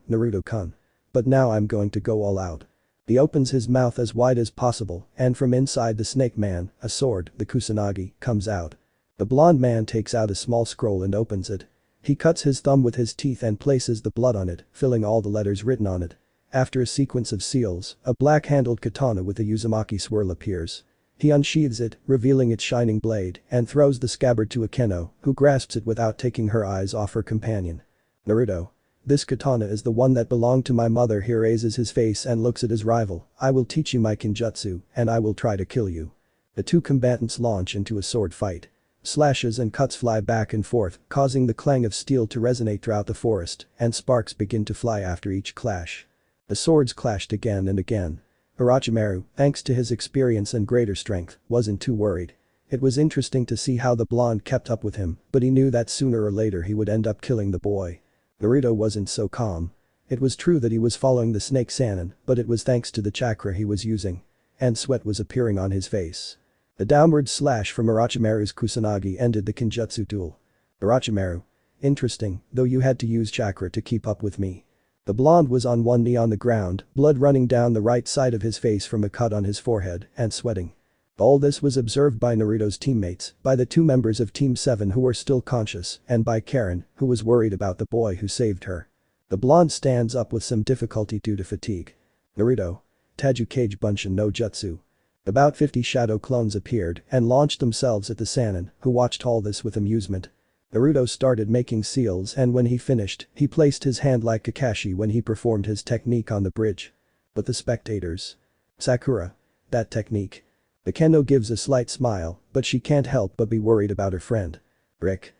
Naruto-kun. But now I'm going to go all out. He opens his mouth as wide as possible and from inside the snake man, a sword, the Kusanagi, comes out. The blonde man takes out a small scroll and opens it. He cuts his thumb with his teeth and places the blood on it, filling all the letters written on it. After a sequence of seals, a black-handled katana with a Uzumaki swirl appears. He unsheathes it, revealing its shining blade, and throws the scabbard to Akeno, who grasps it without taking her eyes off her companion. Naruto. This katana is the one that belonged to my mother. He raises his face and looks at his rival. I will teach you my kinjutsu, and I will try to kill you. The two combatants launch into a sword fight. Slashes and cuts fly back and forth, causing the clang of steel to resonate throughout the forest, and sparks begin to fly after each clash. The swords clashed again and again. Orochimaru, thanks to his experience and greater strength, wasn't too worried. It was interesting to see how the blonde kept up with him, but he knew that sooner or later he would end up killing the boy. Naruto wasn't so calm. It was true that he was following the snake Sannin, but it was thanks to the chakra he was using. And sweat was appearing on his face. The downward slash from Orochimaru's Kusanagi ended the kinjutsu duel. Orochimaru. Interesting, though you had to use chakra to keep up with me. The blonde was on one knee on the ground, blood running down the right side of his face from a cut on his forehead, and sweating. All this was observed by Naruto's teammates, by the 2 members of Team 7 who were still conscious, and by Karen, who was worried about the boy who saved her. The blonde stands up with some difficulty due to fatigue. Naruto. Tajukage Bunshin no Jutsu. About 50 shadow clones appeared and launched themselves at the Sannin, who watched all this with amusement. Naruto started making seals and when he finished, he placed his hand like Kakashi when he performed his technique on the bridge. But the spectators. Sakura. That technique. The Kendo gives a slight smile, but she can't help but be worried about her friend. Rick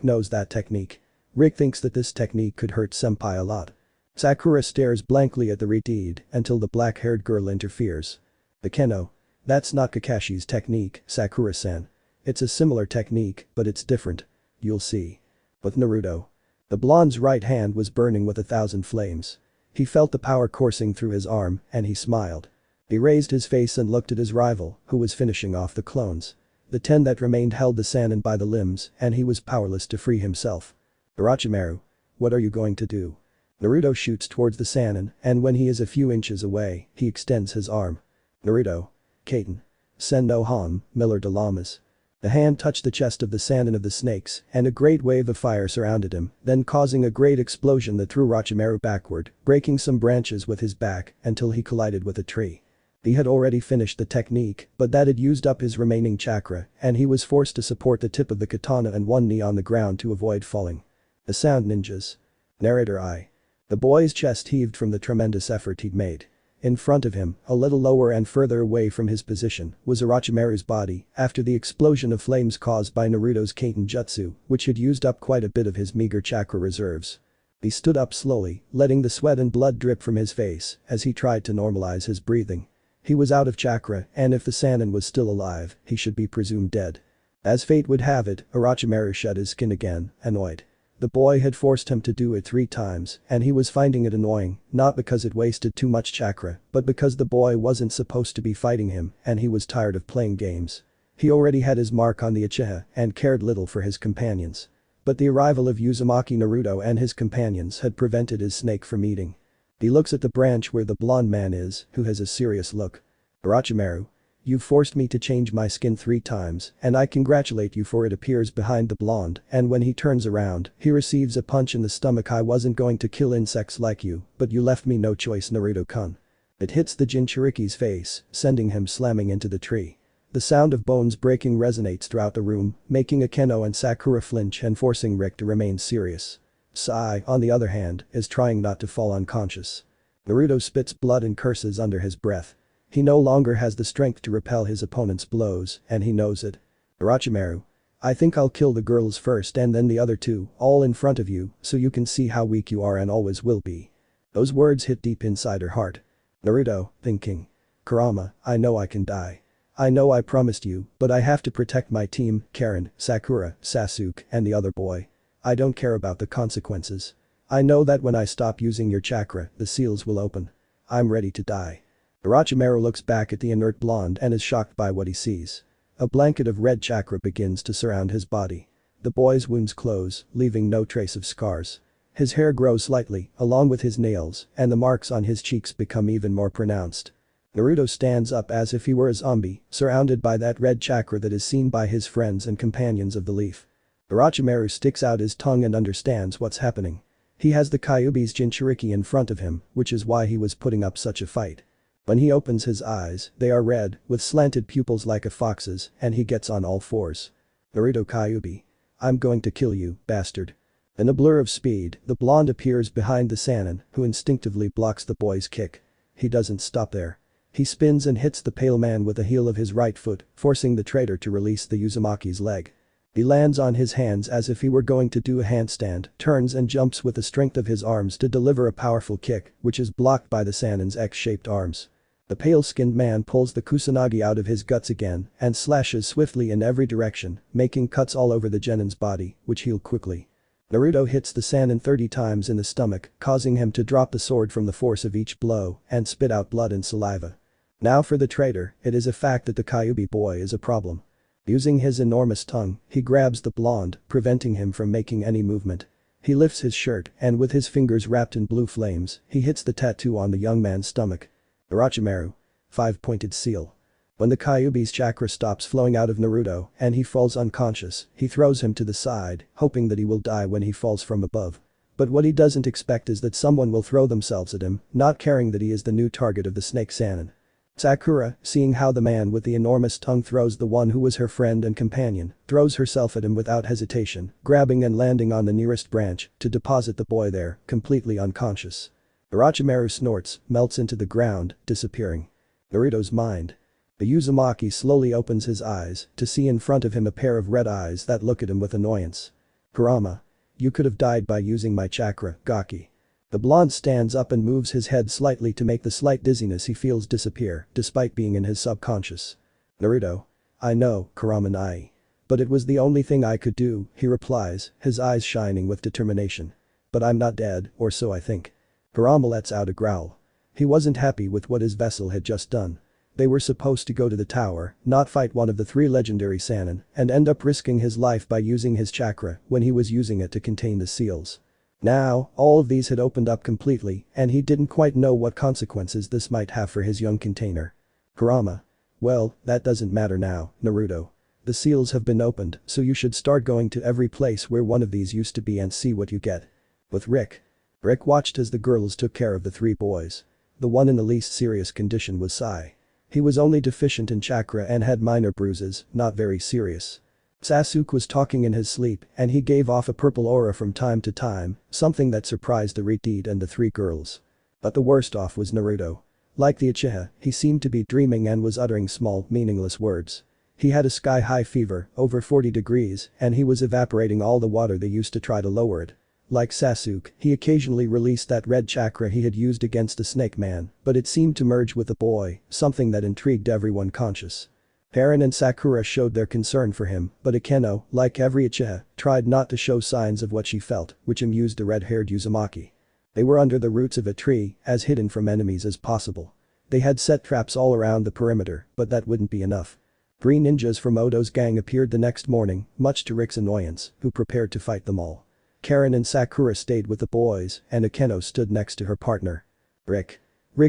knows that technique. Rick thinks that this technique could hurt senpai a lot. Sakura stares blankly at the deed until the black-haired girl interferes. The Kendo. That's not Kakashi's technique, Sakura-san. It's a similar technique, but it's different. You'll see. With Naruto. The blonde's right hand was burning with 1,000 flames. He felt the power coursing through his arm, and he smiled. He raised his face and looked at his rival, who was finishing off the clones. The 10 that remained held the Sannin by the limbs, and he was powerless to free himself. Orochimaru. What are you going to do? Naruto shoots towards the Sannin, and when he is a few inches away, he extends his arm. Naruto. Kaiten. Sen no Han, Miller de Lamas. The hand touched the chest of the Sannin of the snakes, and a great wave of fire surrounded him, then causing a great explosion that threw Orochimaru backward, breaking some branches with his back until he collided with a tree. He had already finished the technique, but that had used up his remaining chakra, and he was forced to support the tip of the katana and one knee on the ground to avoid falling. The sound ninjas. Narrator I. The boy's chest heaved from the tremendous effort he'd made. In front of him, a little lower and further away from his position, was Orochimaru's body after the explosion of flames caused by Naruto's Kaiten Jutsu, which had used up quite a bit of his meager chakra reserves. He stood up slowly, letting the sweat and blood drip from his face as he tried to normalize his breathing. He was out of chakra, and if the Sannin was still alive, he should be presumed dead. As fate would have it, Orochimaru shed his skin again, annoyed. The boy had forced him to do it 3 times, and he was finding it annoying, not because it wasted too much chakra, but because the boy wasn't supposed to be fighting him, and he was tired of playing games. He already had his mark on the Uchiha and cared little for his companions. But the arrival of Uzumaki Naruto and his companions had prevented his snake from eating. He looks at the branch where the blonde man is, who has a serious look. Orochimaru. You've forced me to change my skin 3 times, and I congratulate you for it. Appears behind the blonde, and when he turns around, he receives a punch in the stomach. I wasn't going to kill insects like you, but you left me no choice, Naruto-kun. It hits the Jinchuriki's face, sending him slamming into the tree. The sound of bones breaking resonates throughout the room, making Akeno and Sakura flinch and forcing Rick to remain serious. Sai, on the other hand, is trying not to fall unconscious. Naruto spits blood and curses under his breath. He no longer has the strength to repel his opponent's blows, and he knows it. Orochimaru. I think I'll kill the girls first and then the other 2, all in front of you, so you can see how weak you are and always will be. Those words hit deep inside her heart. Naruto, thinking. Kurama, I know I can die. I know I promised you, but I have to protect my team, Karen, Sakura, Sasuke, and the other boy. I don't care about the consequences. I know that when I stop using your chakra, the seals will open. I'm ready to die. Orochimaru looks back at the inert blonde and is shocked by what he sees. A blanket of red chakra begins to surround his body. The boy's wounds close, leaving no trace of scars. His hair grows slightly, along with his nails, and the marks on his cheeks become even more pronounced. Naruto stands up as if he were a zombie, surrounded by that red chakra that is seen by his friends and companions of the leaf. Orochimaru sticks out his tongue and understands what's happening. He has the Kyubi's Jinchuriki in front of him, which is why he was putting up such a fight. When he opens his eyes, they are red, with slanted pupils like a fox's, and he gets on all fours. Naruto Kyubi. I'm going to kill you, bastard. In a blur of speed, the blonde appears behind the Sannin, who instinctively blocks the boy's kick. He doesn't stop there. He spins and hits the pale man with the heel of his right foot, forcing the traitor to release the Uzumaki's leg. He lands on his hands as if he were going to do a handstand, turns and jumps with the strength of his arms to deliver a powerful kick, which is blocked by the Sannin's X-shaped arms. The pale-skinned man pulls the kusanagi out of his guts again and slashes swiftly in every direction, making cuts all over the genin's body, which heal quickly. Naruto hits the Sannin 30 times in the stomach, causing him to drop the sword from the force of each blow and spit out blood and saliva. Now for the traitor, it is a fact that the Kyubi boy is a problem. Using his enormous tongue, he grabs the blonde, preventing him from making any movement. He lifts his shirt and with his fingers wrapped in blue flames, he hits the tattoo on the young man's stomach. Orochimaru. 5-pointed seal. When the Kyubi's chakra stops flowing out of Naruto and he falls unconscious, he throws him to the side, hoping that he will die when he falls from above. But what he doesn't expect is that someone will throw themselves at him, not caring that he is the new target of the snake Sannin. Sakura, seeing how the man with the enormous tongue throws the one who was her friend and companion, throws herself at him without hesitation, grabbing and landing on the nearest branch to deposit the boy there, completely unconscious. Orochimaru snorts, melts into the ground, disappearing. Naruto's mind. The Uzumaki slowly opens his eyes to see in front of him a pair of red eyes that look at him with annoyance. Kurama. You could have died by using my chakra, Gaki. The blonde stands up and moves his head slightly to make the slight dizziness he feels disappear, despite being in his subconscious. Naruto. I know, Kurama-nai. But it was the only thing I could do, he replies, his eyes shining with determination. But I'm not dead, or so I think. Kurama lets out a growl. He wasn't happy with what his vessel had just done. They were supposed to go to the tower, not fight one of the 3 legendary Sannin, and end up risking his life by using his chakra when he was using it to contain the seals. Now, all of these had opened up completely, and he didn't quite know what consequences this might have for his young container. Kurama. Well, that doesn't matter now, Naruto. The seals have been opened, so you should start going to every place where one of these used to be and see what you get. With Rick. Rick watched as the girls took care of the three boys. The one in the least serious condition was Sai. He was only deficient in chakra and had minor bruises, not very serious. Sasuke was talking in his sleep and he gave off a purple aura from time to time, something that surprised the Redeed and the three girls. But the worst off was Naruto. Like the Uchiha, he seemed to be dreaming and was uttering small, meaningless words. He had a sky-high fever, over 40 degrees, and he was evaporating all the water they used to try to lower it. Like Sasuke, he occasionally released that red chakra he had used against the Snake Man, but it seemed to merge with the boy, something that intrigued everyone conscious. Harem and Sakura showed their concern for him, but Akeno, like every Uchiha, tried not to show signs of what she felt, which amused the red-haired Uzumaki. They were under the roots of a tree, as hidden from enemies as possible. They had set traps all around the perimeter, but that wouldn't be enough. 3 ninjas from Odo's gang appeared the next morning, much to Rick's annoyance, who prepared to fight them all. Karen and Sakura stayed with the boys, and Akeno stood next to her partner. Rick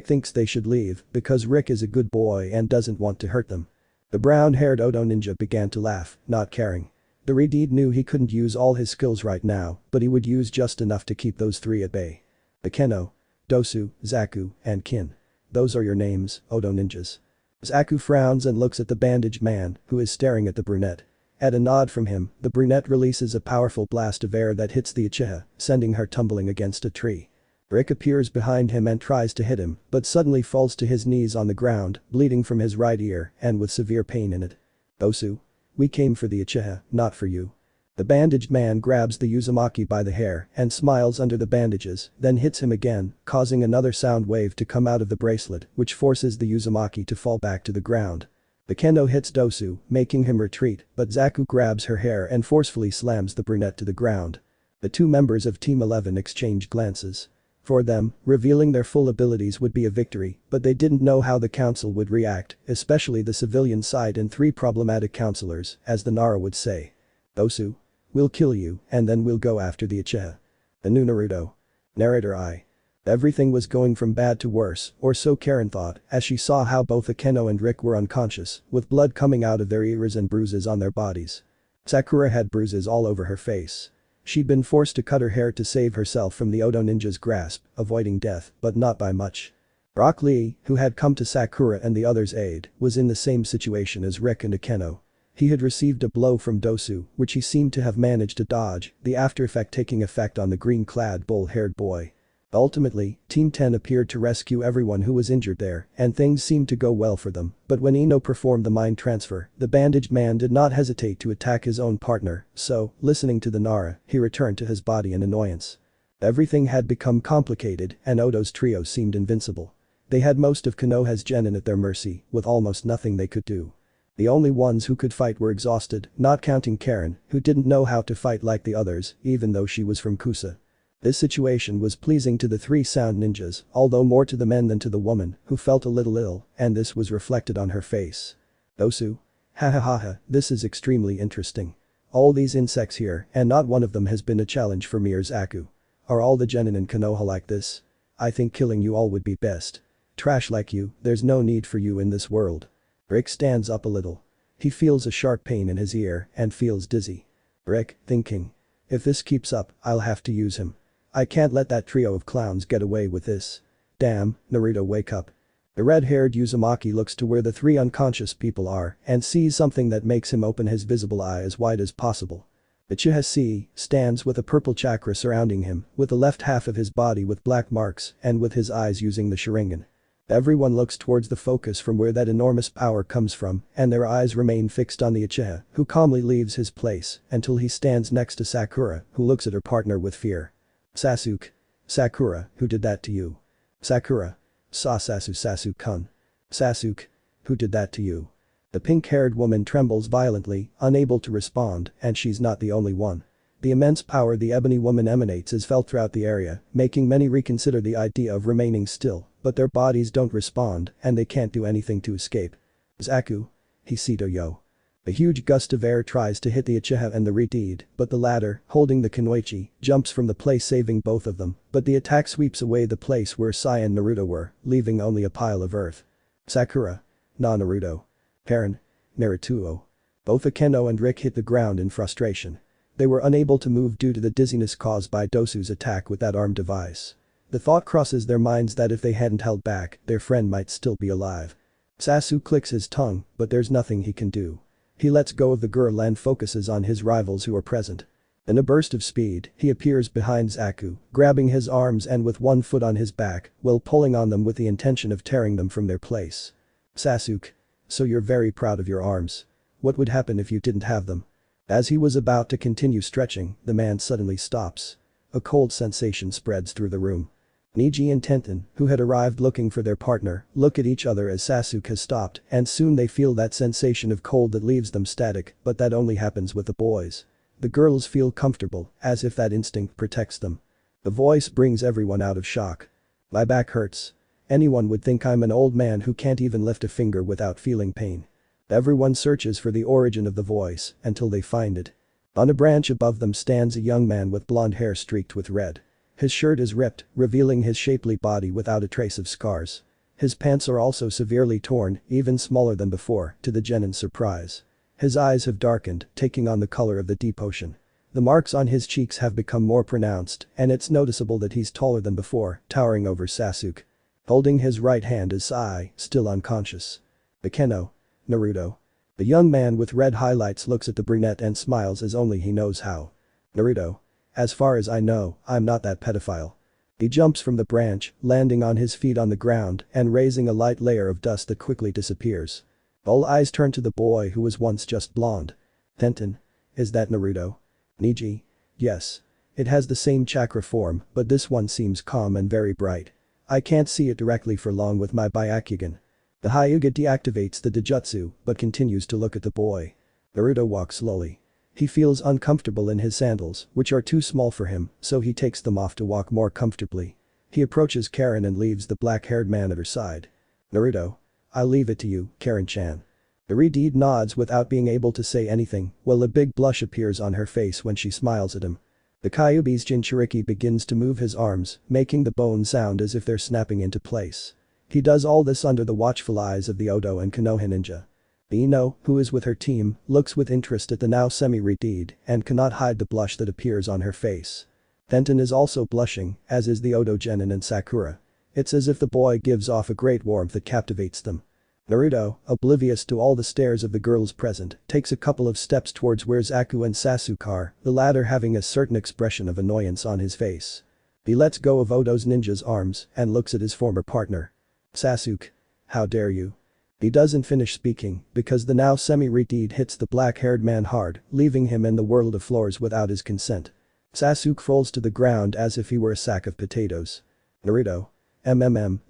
thinks they should leave because Rick is a good boy and doesn't want to hurt them. The brown-haired Odo ninja began to laugh, not caring. The Redeed knew he couldn't use all his skills right now, but he would use just enough to keep those three at bay. Akeno, Dosu, Zaku, and Kin. Those are your names, Odo ninjas. Zaku frowns and looks at the bandaged man, who is staring at the brunette. At a nod from him, the brunette releases a powerful blast of air that hits the Uchiha, sending her tumbling against a tree. Rick appears behind him and tries to hit him, but suddenly falls to his knees on the ground, bleeding from his right ear and with severe pain in it. Dosu. We came for the Uchiha, not for you. The bandaged man grabs the Uzumaki by the hair and smiles under the bandages, then hits him again, causing another sound wave to come out of the bracelet, which forces the Uzumaki to fall back to the ground. The kendo hits Dosu, making him retreat, but Zaku grabs her hair and forcefully slams the brunette to the ground. The two members of Team 11 exchange glances. For them, revealing their full abilities would be a victory, but they didn't know how the council would react, especially the civilian side and 3 problematic counselors, as the Nara would say. Dosu. We'll kill you, and then we'll go after the Uchiha. The new Naruto. Narrator I. Everything was going from bad to worse, or so Karen thought, as she saw how both Akeno and Rick were unconscious, with blood coming out of their ears and bruises on their bodies. Sakura had bruises all over her face. She'd been forced to cut her hair to save herself from the Odo ninja's grasp, avoiding death, but not by much. Rock Lee, who had come to Sakura and the others' aid, was in the same situation as Rick and Akeno. He had received a blow from Dosu, which he seemed to have managed to dodge, the after effect taking effect on the green-clad bull-haired boy. Ultimately, Team 10 appeared to rescue everyone who was injured there, and things seemed to go well for them, but when Ino performed the mind transfer, the bandaged man did not hesitate to attack his own partner, so, listening to the Nara, he returned to his body in annoyance. Everything had become complicated, and Odo's trio seemed invincible. They had most of Konoha's genin at their mercy, with almost nothing they could do. The only ones who could fight were exhausted, not counting Karen, who didn't know how to fight like the others, even though she was from Kusa. This situation was pleasing to the 3 sound ninjas, although more to the men than to the woman, who felt a little ill, and this was reflected on her face. Dosu. Ha ha ha ha, this is extremely interesting. All these insects here, and not one of them has been a challenge for me or Zaku. Are all the genin in Konoha like this? I think killing you all would be best. Trash like you, there's no need for you in this world. Rick stands up a little. He feels a sharp pain in his ear and feels dizzy. Rick, thinking. If this keeps up, I'll have to use him. I can't let that trio of clowns get away with this. Damn, Naruto, wake up. The red-haired Uzumaki looks to where the 3 unconscious people are and sees something that makes him open his visible eye as wide as possible. Uchiha stands with a purple chakra surrounding him, with the left half of his body with black marks and with his eyes using the Sharigan. Everyone looks towards the focus from where that enormous power comes from, and their eyes remain fixed on the Uchiha, who calmly leaves his place until he stands next to Sakura, who looks at her partner with fear. Sasuke. Sakura, who did that to you? Sakura. Sasuke-kun. Sasuke. Who did that to you? The pink-haired woman trembles violently, unable to respond, and she's not the only one. The immense power the ebony woman emanates is felt throughout the area, making many reconsider the idea of remaining still, but their bodies don't respond and they can't do anything to escape. Zaku. Hisito yo. A huge gust of air tries to hit the Uchiha and the Redeed, but the latter, holding the Kunoichi, jumps from the place saving both of them, but the attack sweeps away the place where Sai and Naruto were, leaving only a pile of earth. Sakura. Na Naruto. Karen. Naruto. Both Akeno and Rick hit the ground in frustration. They were unable to move due to the dizziness caused by Dosu's attack with that arm device. The thought crosses their minds that if they hadn't held back, their friend might still be alive. Sasuke clicks his tongue, but there's nothing he can do. He lets go of the girl and focuses on his rivals who are present. In a burst of speed, he appears behind Zaku, grabbing his arms and with one foot on his back, while pulling on them with the intention of tearing them from their place. Sasuke. So you're very proud of your arms. What would happen if you didn't have them? As he was about to continue stretching, the man suddenly stops. A cold sensation spreads through the room. Neji and Tenten, who had arrived looking for their partner, look at each other as Sasuke has stopped and soon they feel that sensation of cold that leaves them static, but that only happens with the boys. The girls feel comfortable, as if that instinct protects them. The voice brings everyone out of shock. My back hurts. Anyone would think I'm an old man who can't even lift a finger without feeling pain. Everyone searches for the origin of the voice until they find it. On a branch above them stands a young man with blonde hair streaked with red. His shirt is ripped, revealing his shapely body without a trace of scars. His pants are also severely torn, even smaller than before, to the genin's surprise. His eyes have darkened, taking on the color of the deep ocean. The marks on his cheeks have become more pronounced, and it's noticeable that he's taller than before, towering over Sasuke. Holding his right hand is Sai, still unconscious. Akeno. Naruto. The young man with red highlights looks at the brunette and smiles as only he knows how. Naruto. As far as I know, I'm not that pedophile. He jumps from the branch, landing on his feet on the ground and raising a light layer of dust that quickly disappears. All eyes turn to the boy who was once just blonde. Tenten. Is that Naruto? Neji. Yes. It has the same chakra form, but this one seems calm and very bright. I can't see it directly for long with my Byakugan. The Hyuga deactivates the Dojutsu, but continues to look at the boy. Naruto walks slowly. He feels uncomfortable in his sandals, which are too small for him, so he takes them off to walk more comfortably. He approaches Karen and leaves the black-haired man at her side. Naruto. I'll leave it to you, Karen-chan. The Redeed nods without being able to say anything, while a big blush appears on her face when she smiles at him. The Kyubi's Jinchuriki begins to move his arms, making the bones sound as if they're snapping into place. He does all this under the watchful eyes of the Odo and Konoha ninja. The Ino, who is with her team, looks with interest at the now semi-Redeed and cannot hide the blush that appears on her face. Tenten is also blushing, as is the Odo Genin and Sakura. It's as if the boy gives off a great warmth that captivates them. Naruto, oblivious to all the stares of the girls present, takes a couple of steps towards where Zaku and Sasuke are, the latter having a certain expression of annoyance on his face. He lets go of Odo's ninja's arms and looks at his former partner. Sasuke. How dare you? He doesn't finish speaking because the now semi-Redeed hits the black-haired man hard, leaving him in the world of floors without his consent. Sasuke falls to the ground as if he were a sack of potatoes. Naruto.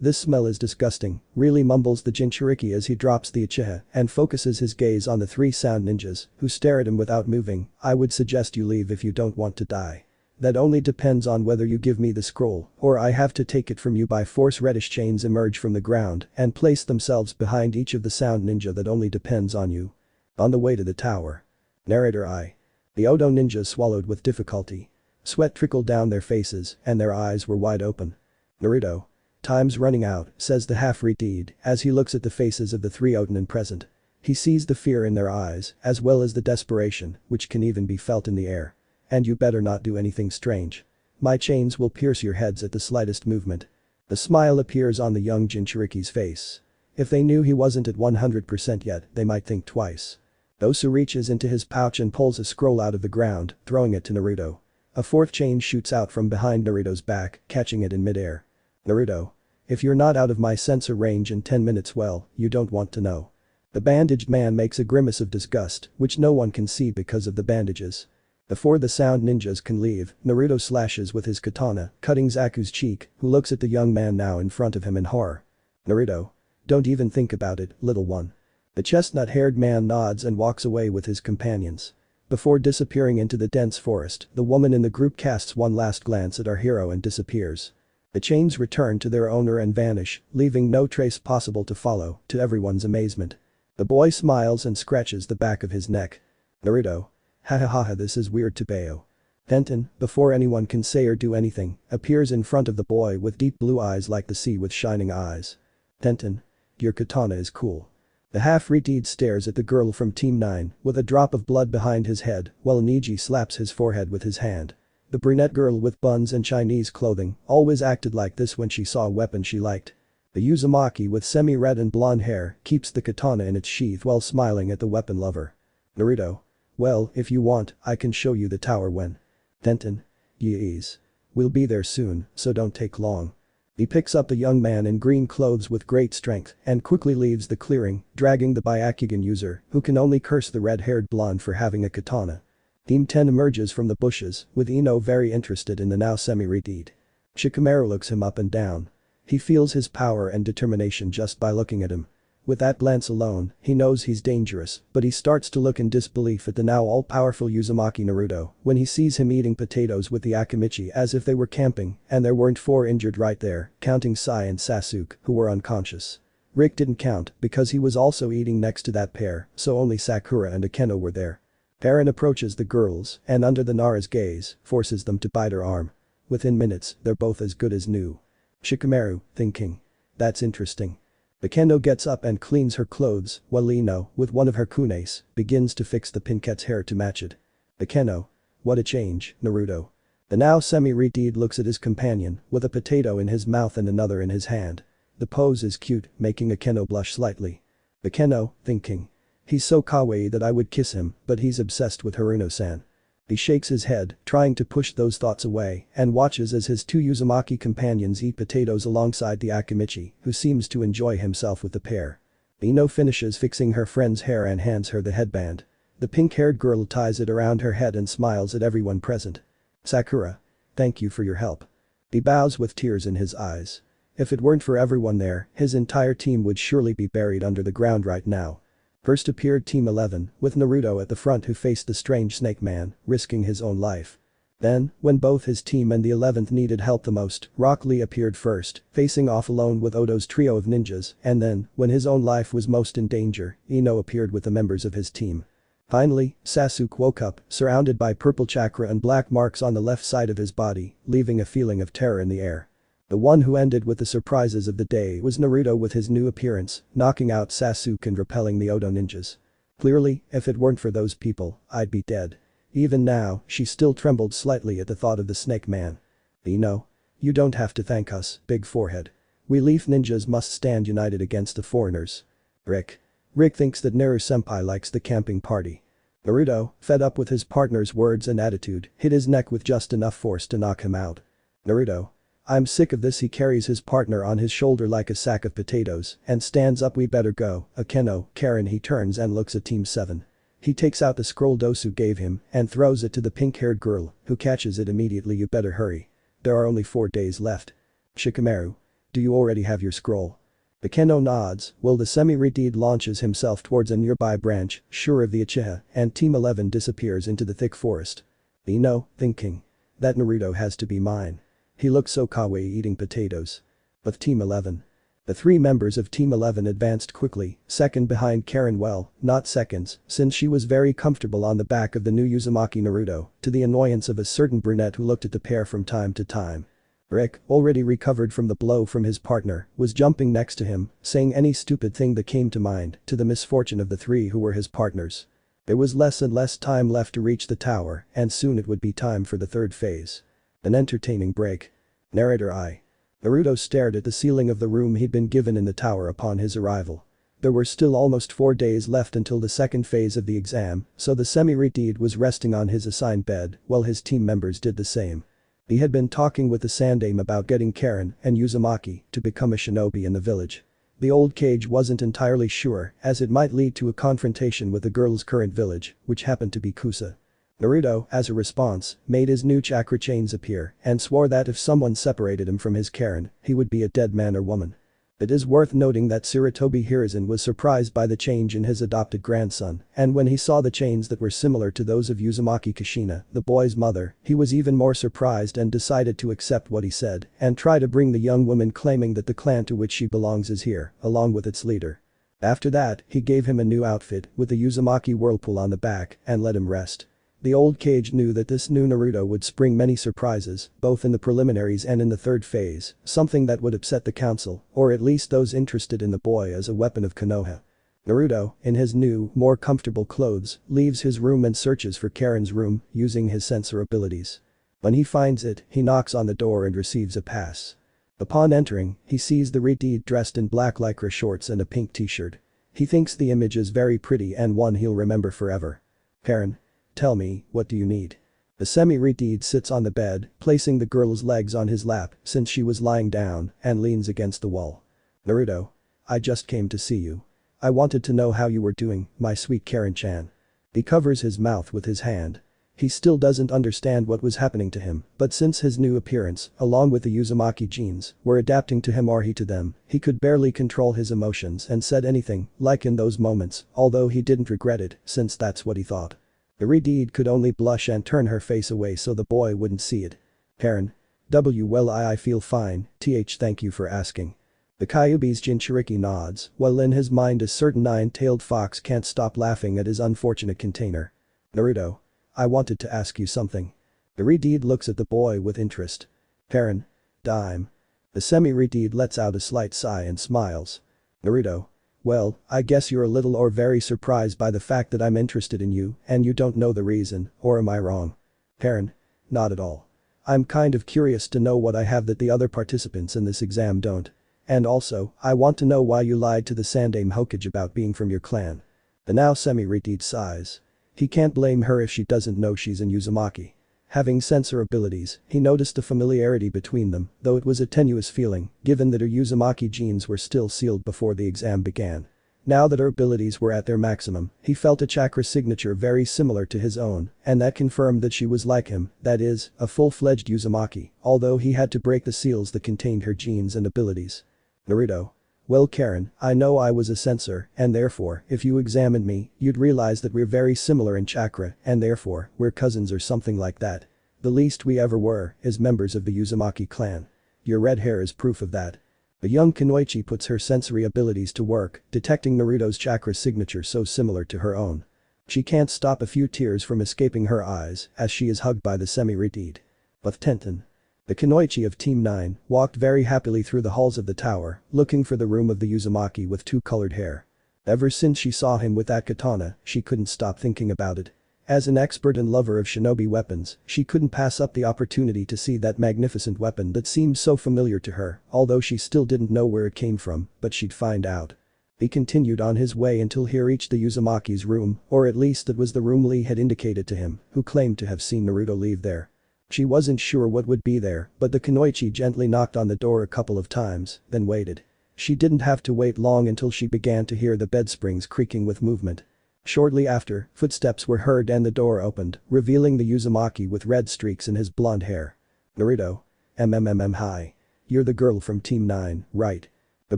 This smell is disgusting, really mumbles the Jinchuriki as he drops the Uchiha and focuses his gaze on the three sound ninjas, who stare at him without moving. I would suggest you leave if you don't want to die. That only depends on whether you give me the scroll, or I have to take it from you by force. Reddish chains emerge from the ground and place themselves behind each of the sound ninja. That only depends on you. On the way to the tower. Narrator I. The Odo ninjas swallowed with difficulty. Sweat trickled down their faces and their eyes were wide open. Naruto. Time's running out, says the half-Redeed as he looks at the faces of the three Odanin present. He sees the fear in their eyes, as well as the desperation, which can even be felt in the air. And you better not do anything strange. My chains will pierce your heads at the slightest movement. The smile appears on the young Jinchuriki's face. If they knew he wasn't at 100% yet, they might think twice. Osu reaches into his pouch and pulls a scroll out of the ground, throwing it to Naruto. A fourth chain shoots out from behind Naruto's back, catching it in midair. Naruto. If you're not out of my sensor range in 10 minutes, well, you don't want to know. The bandaged man makes a grimace of disgust, which no one can see because of the bandages. Before the sound ninjas can leave, Naruto slashes with his katana, cutting Zaku's cheek, who looks at the young man now in front of him in horror. Naruto. Don't even think about it, little one. The chestnut-haired man nods and walks away with his companions. Before disappearing into the dense forest, the woman in the group casts one last glance at our hero and disappears. The chains return to their owner and vanish, leaving no trace possible to follow, to everyone's amazement. The boy smiles and scratches the back of his neck. Naruto. Hahaha, this is weird to Bayo. Tenten, before anyone can say or do anything, appears in front of the boy with deep blue eyes like the sea with shining eyes. Tenten. Your katana is cool. The half-breed stares at the girl from Team 9 with a drop of blood behind his head while Niji slaps his forehead with his hand. The brunette girl with buns and Chinese clothing always acted like this when she saw a weapon she liked. The Uzumaki with semi-red and blonde hair keeps the katana in its sheath while smiling at the weapon lover. Naruto. Well, if you want, I can show you the tower when. Tenten. Yes. We'll be there soon, so don't take long. He picks up the young man in green clothes with great strength and quickly leaves the clearing, dragging the Byakugan user who can only curse the red-haired blonde for having a katana. Team 10 emerges from the bushes with Ino very interested in the now semi-redeed. Shikamaru looks him up and down. He feels his power and determination just by looking at him. With that glance alone, he knows he's dangerous, but he starts to look in disbelief at the now all-powerful Uzumaki Naruto when he sees him eating potatoes with the Akamichi as if they were camping and there weren't 4 injured right there, counting Sai and Sasuke, who were unconscious. Rick didn't count because he was also eating next to that pair, so only Sakura and Akeno were there. Eren approaches the girls and under the Nara's gaze, forces them to bite her arm. Within minutes, they're both as good as new. Shikamaru, thinking. That's interesting. Akeno gets up and cleans her clothes while Ino, with one of her kunes, begins to fix the Pinkette's hair to match it. Akeno. What a change, Naruto. The now semi-redeed looks at his companion with a potato in his mouth and another in his hand. The pose is cute, making Akeno blush slightly. Akeno, thinking. He's so kawaii that I would kiss him, but he's obsessed with Haruno-san. He shakes his head, trying to push those thoughts away, and watches as his 2 Uzumaki companions eat potatoes alongside the Akamichi, who seems to enjoy himself with the pair. Ino finishes fixing her friend's hair and hands her the headband. The pink-haired girl ties it around her head and smiles at everyone present. Sakura. Thank you for your help. He bows with tears in his eyes. If it weren't for everyone there, his entire team would surely be buried under the ground right now. First appeared Team 11, with Naruto at the front who faced the strange snake man, risking his own life. Then, when both his team and the 11th needed help the most, Rock Lee appeared first, facing off alone with Odo's trio of ninjas, and then, when his own life was most in danger, Ino appeared with the members of his team. Finally, Sasuke woke up, surrounded by purple chakra and black marks on the left side of his body, leaving a feeling of terror in the air. The one who ended with the surprises of the day was Naruto with his new appearance, knocking out Sasuke and repelling the Odo ninjas. Clearly, if it weren't for those people, I'd be dead. Even now, she still trembled slightly at the thought of the snake man. Ino. You don't have to thank us, big forehead. We leaf ninjas must stand united against the foreigners. Rick. Rick thinks that Naru-senpai likes the camping party. Naruto, fed up with his partner's words and attitude, hit his neck with just enough force to knock him out. Naruto. I'm sick of this. He carries his partner on his shoulder like a sack of potatoes and stands up. We better go, Akeno, Karen. He turns and looks at Team 7. He takes out the scroll Dosu gave him and throws it to the pink-haired girl, who catches it immediately. You better hurry. There are only 4 days left. Shikamaru. Do you already have your scroll? Akeno nods while the semi-redeed launches himself towards a nearby branch, sure of the Uchiha, and Team 11 disappears into the thick forest. Ino, thinking. That Naruto has to be mine. He looks so kawaii eating potatoes. But Team 11. The 3 members of Team 11 advanced quickly, second behind Karen, well, not seconds, since she was very comfortable on the back of the new Uzumaki Naruto, to the annoyance of a certain brunette who looked at the pair from time to time. Rick, already recovered from the blow from his partner, was jumping next to him, saying any stupid thing that came to mind, to the misfortune of the 3 who were his partners. There was less and less time left to reach the tower, and soon it would be time for the 3rd phase. An entertaining break. Narrator I. Naruto stared at the ceiling of the room he'd been given in the tower upon his arrival. There were still almost 4 days left until the 2nd phase of the exam, so the semi-redeed was resting on his assigned bed while his team members did the same. He had been talking with the Sandaime about getting Karen and Uzumaki to become a shinobi in the village. The old cage wasn't entirely sure, as it might lead to a confrontation with the girl's current village, which happened to be Kusa. Naruto, as a response, made his new chakra chains appear and swore that if someone separated him from his Karen, he would be a dead man or woman. It is worth noting that Sarutobi Hiruzen was surprised by the change in his adopted grandson, and when he saw the chains that were similar to those of Uzumaki Kushina, the boy's mother, he was even more surprised and decided to accept what he said and try to bring the young woman claiming that the clan to which she belongs is here, along with its leader. After that, he gave him a new outfit with the Uzumaki whirlpool on the back and let him rest. The old cage knew that this new Naruto would spring many surprises, both in the preliminaries and in the 3rd phase, something that would upset the council, or at least those interested in the boy as a weapon of Konoha. Naruto, in his new, more comfortable clothes, leaves his room and searches for Karen's room using his sensor abilities. When he finds it, he knocks on the door and receives a pass. Upon entering, he sees the Redeed dressed in black lycra shorts and a pink t-shirt. He thinks the image is very pretty and one he'll remember forever. Karen. Tell me, what do you need? The semi-Redeed sits on the bed, placing the girl's legs on his lap since she was lying down and leans against the wall. Naruto. I just came to see you. I wanted to know how you were doing, my sweet Karen-chan. He covers his mouth with his hand. He still doesn't understand what was happening to him, but since his new appearance, along with the Uzumaki genes, were adapting to him or he to them, he could barely control his emotions and said anything, like in those moments, although he didn't regret it, since that's what he thought. The Redeed could only blush and turn her face away so the boy wouldn't see it. Karen. Well, I feel fine, thank you for asking. The Kyubi's Jinchuriki nods, while in his mind a certain nine-tailed fox can't stop laughing at his unfortunate container. Naruto. I wanted to ask you something. The Redeed looks at the boy with interest. Karen. Dime. The semi-Redeed lets out a slight sigh and smiles. Naruto. Well, I guess you're a little or very surprised by the fact that I'm interested in you and you don't know the reason, or am I wrong? Karen. Not at all. I'm kind of curious to know what I have that the other participants in this exam don't. And also, I want to know why you lied to the Sandame Hokage about being from your clan. The now semi-Redeed sighs. He can't blame her if she doesn't know she's in Uzumaki. Having sensor abilities, he noticed a familiarity between them, though it was a tenuous feeling, given that her Uzumaki genes were still sealed before the exam began. Now that her abilities were at their maximum, he felt a chakra signature very similar to his own, and that confirmed that she was like him, that is, a full-fledged Uzumaki, although he had to break the seals that contained her genes and abilities. Naruto. Well, Karen, I know I was a censor, and therefore, if you examined me, you'd realize that we're very similar in chakra, and therefore, we're cousins or something like that. The least we ever were, is members of the Uzumaki clan. Your red hair is proof of that. The young Kunoichi puts her sensory abilities to work, detecting Naruto's chakra signature so similar to her own. She can't stop a few tears from escaping her eyes, as she is hugged by the semi-Redeed. But Tenten. The Kunoichi of Team 9 walked very happily through the halls of the tower, looking for the room of the Uzumaki with two colored hair. Ever since she saw him with that katana, she couldn't stop thinking about it. As an expert and lover of shinobi weapons, she couldn't pass up the opportunity to see that magnificent weapon that seemed so familiar to her, although she still didn't know where it came from, but she'd find out. He continued on his way until he reached the Uzumaki's room, or at least it was the room Lee had indicated to him, who claimed to have seen Naruto leave there. She wasn't sure what would be there, but the Kunoichi gently knocked on the door a couple of times, then waited. She didn't have to wait long until she began to hear the bed springs creaking with movement. Shortly after, footsteps were heard and the door opened, revealing the Uzumaki with red streaks in his blonde hair. Naruto. Hi. You're the girl from Team 9, right? The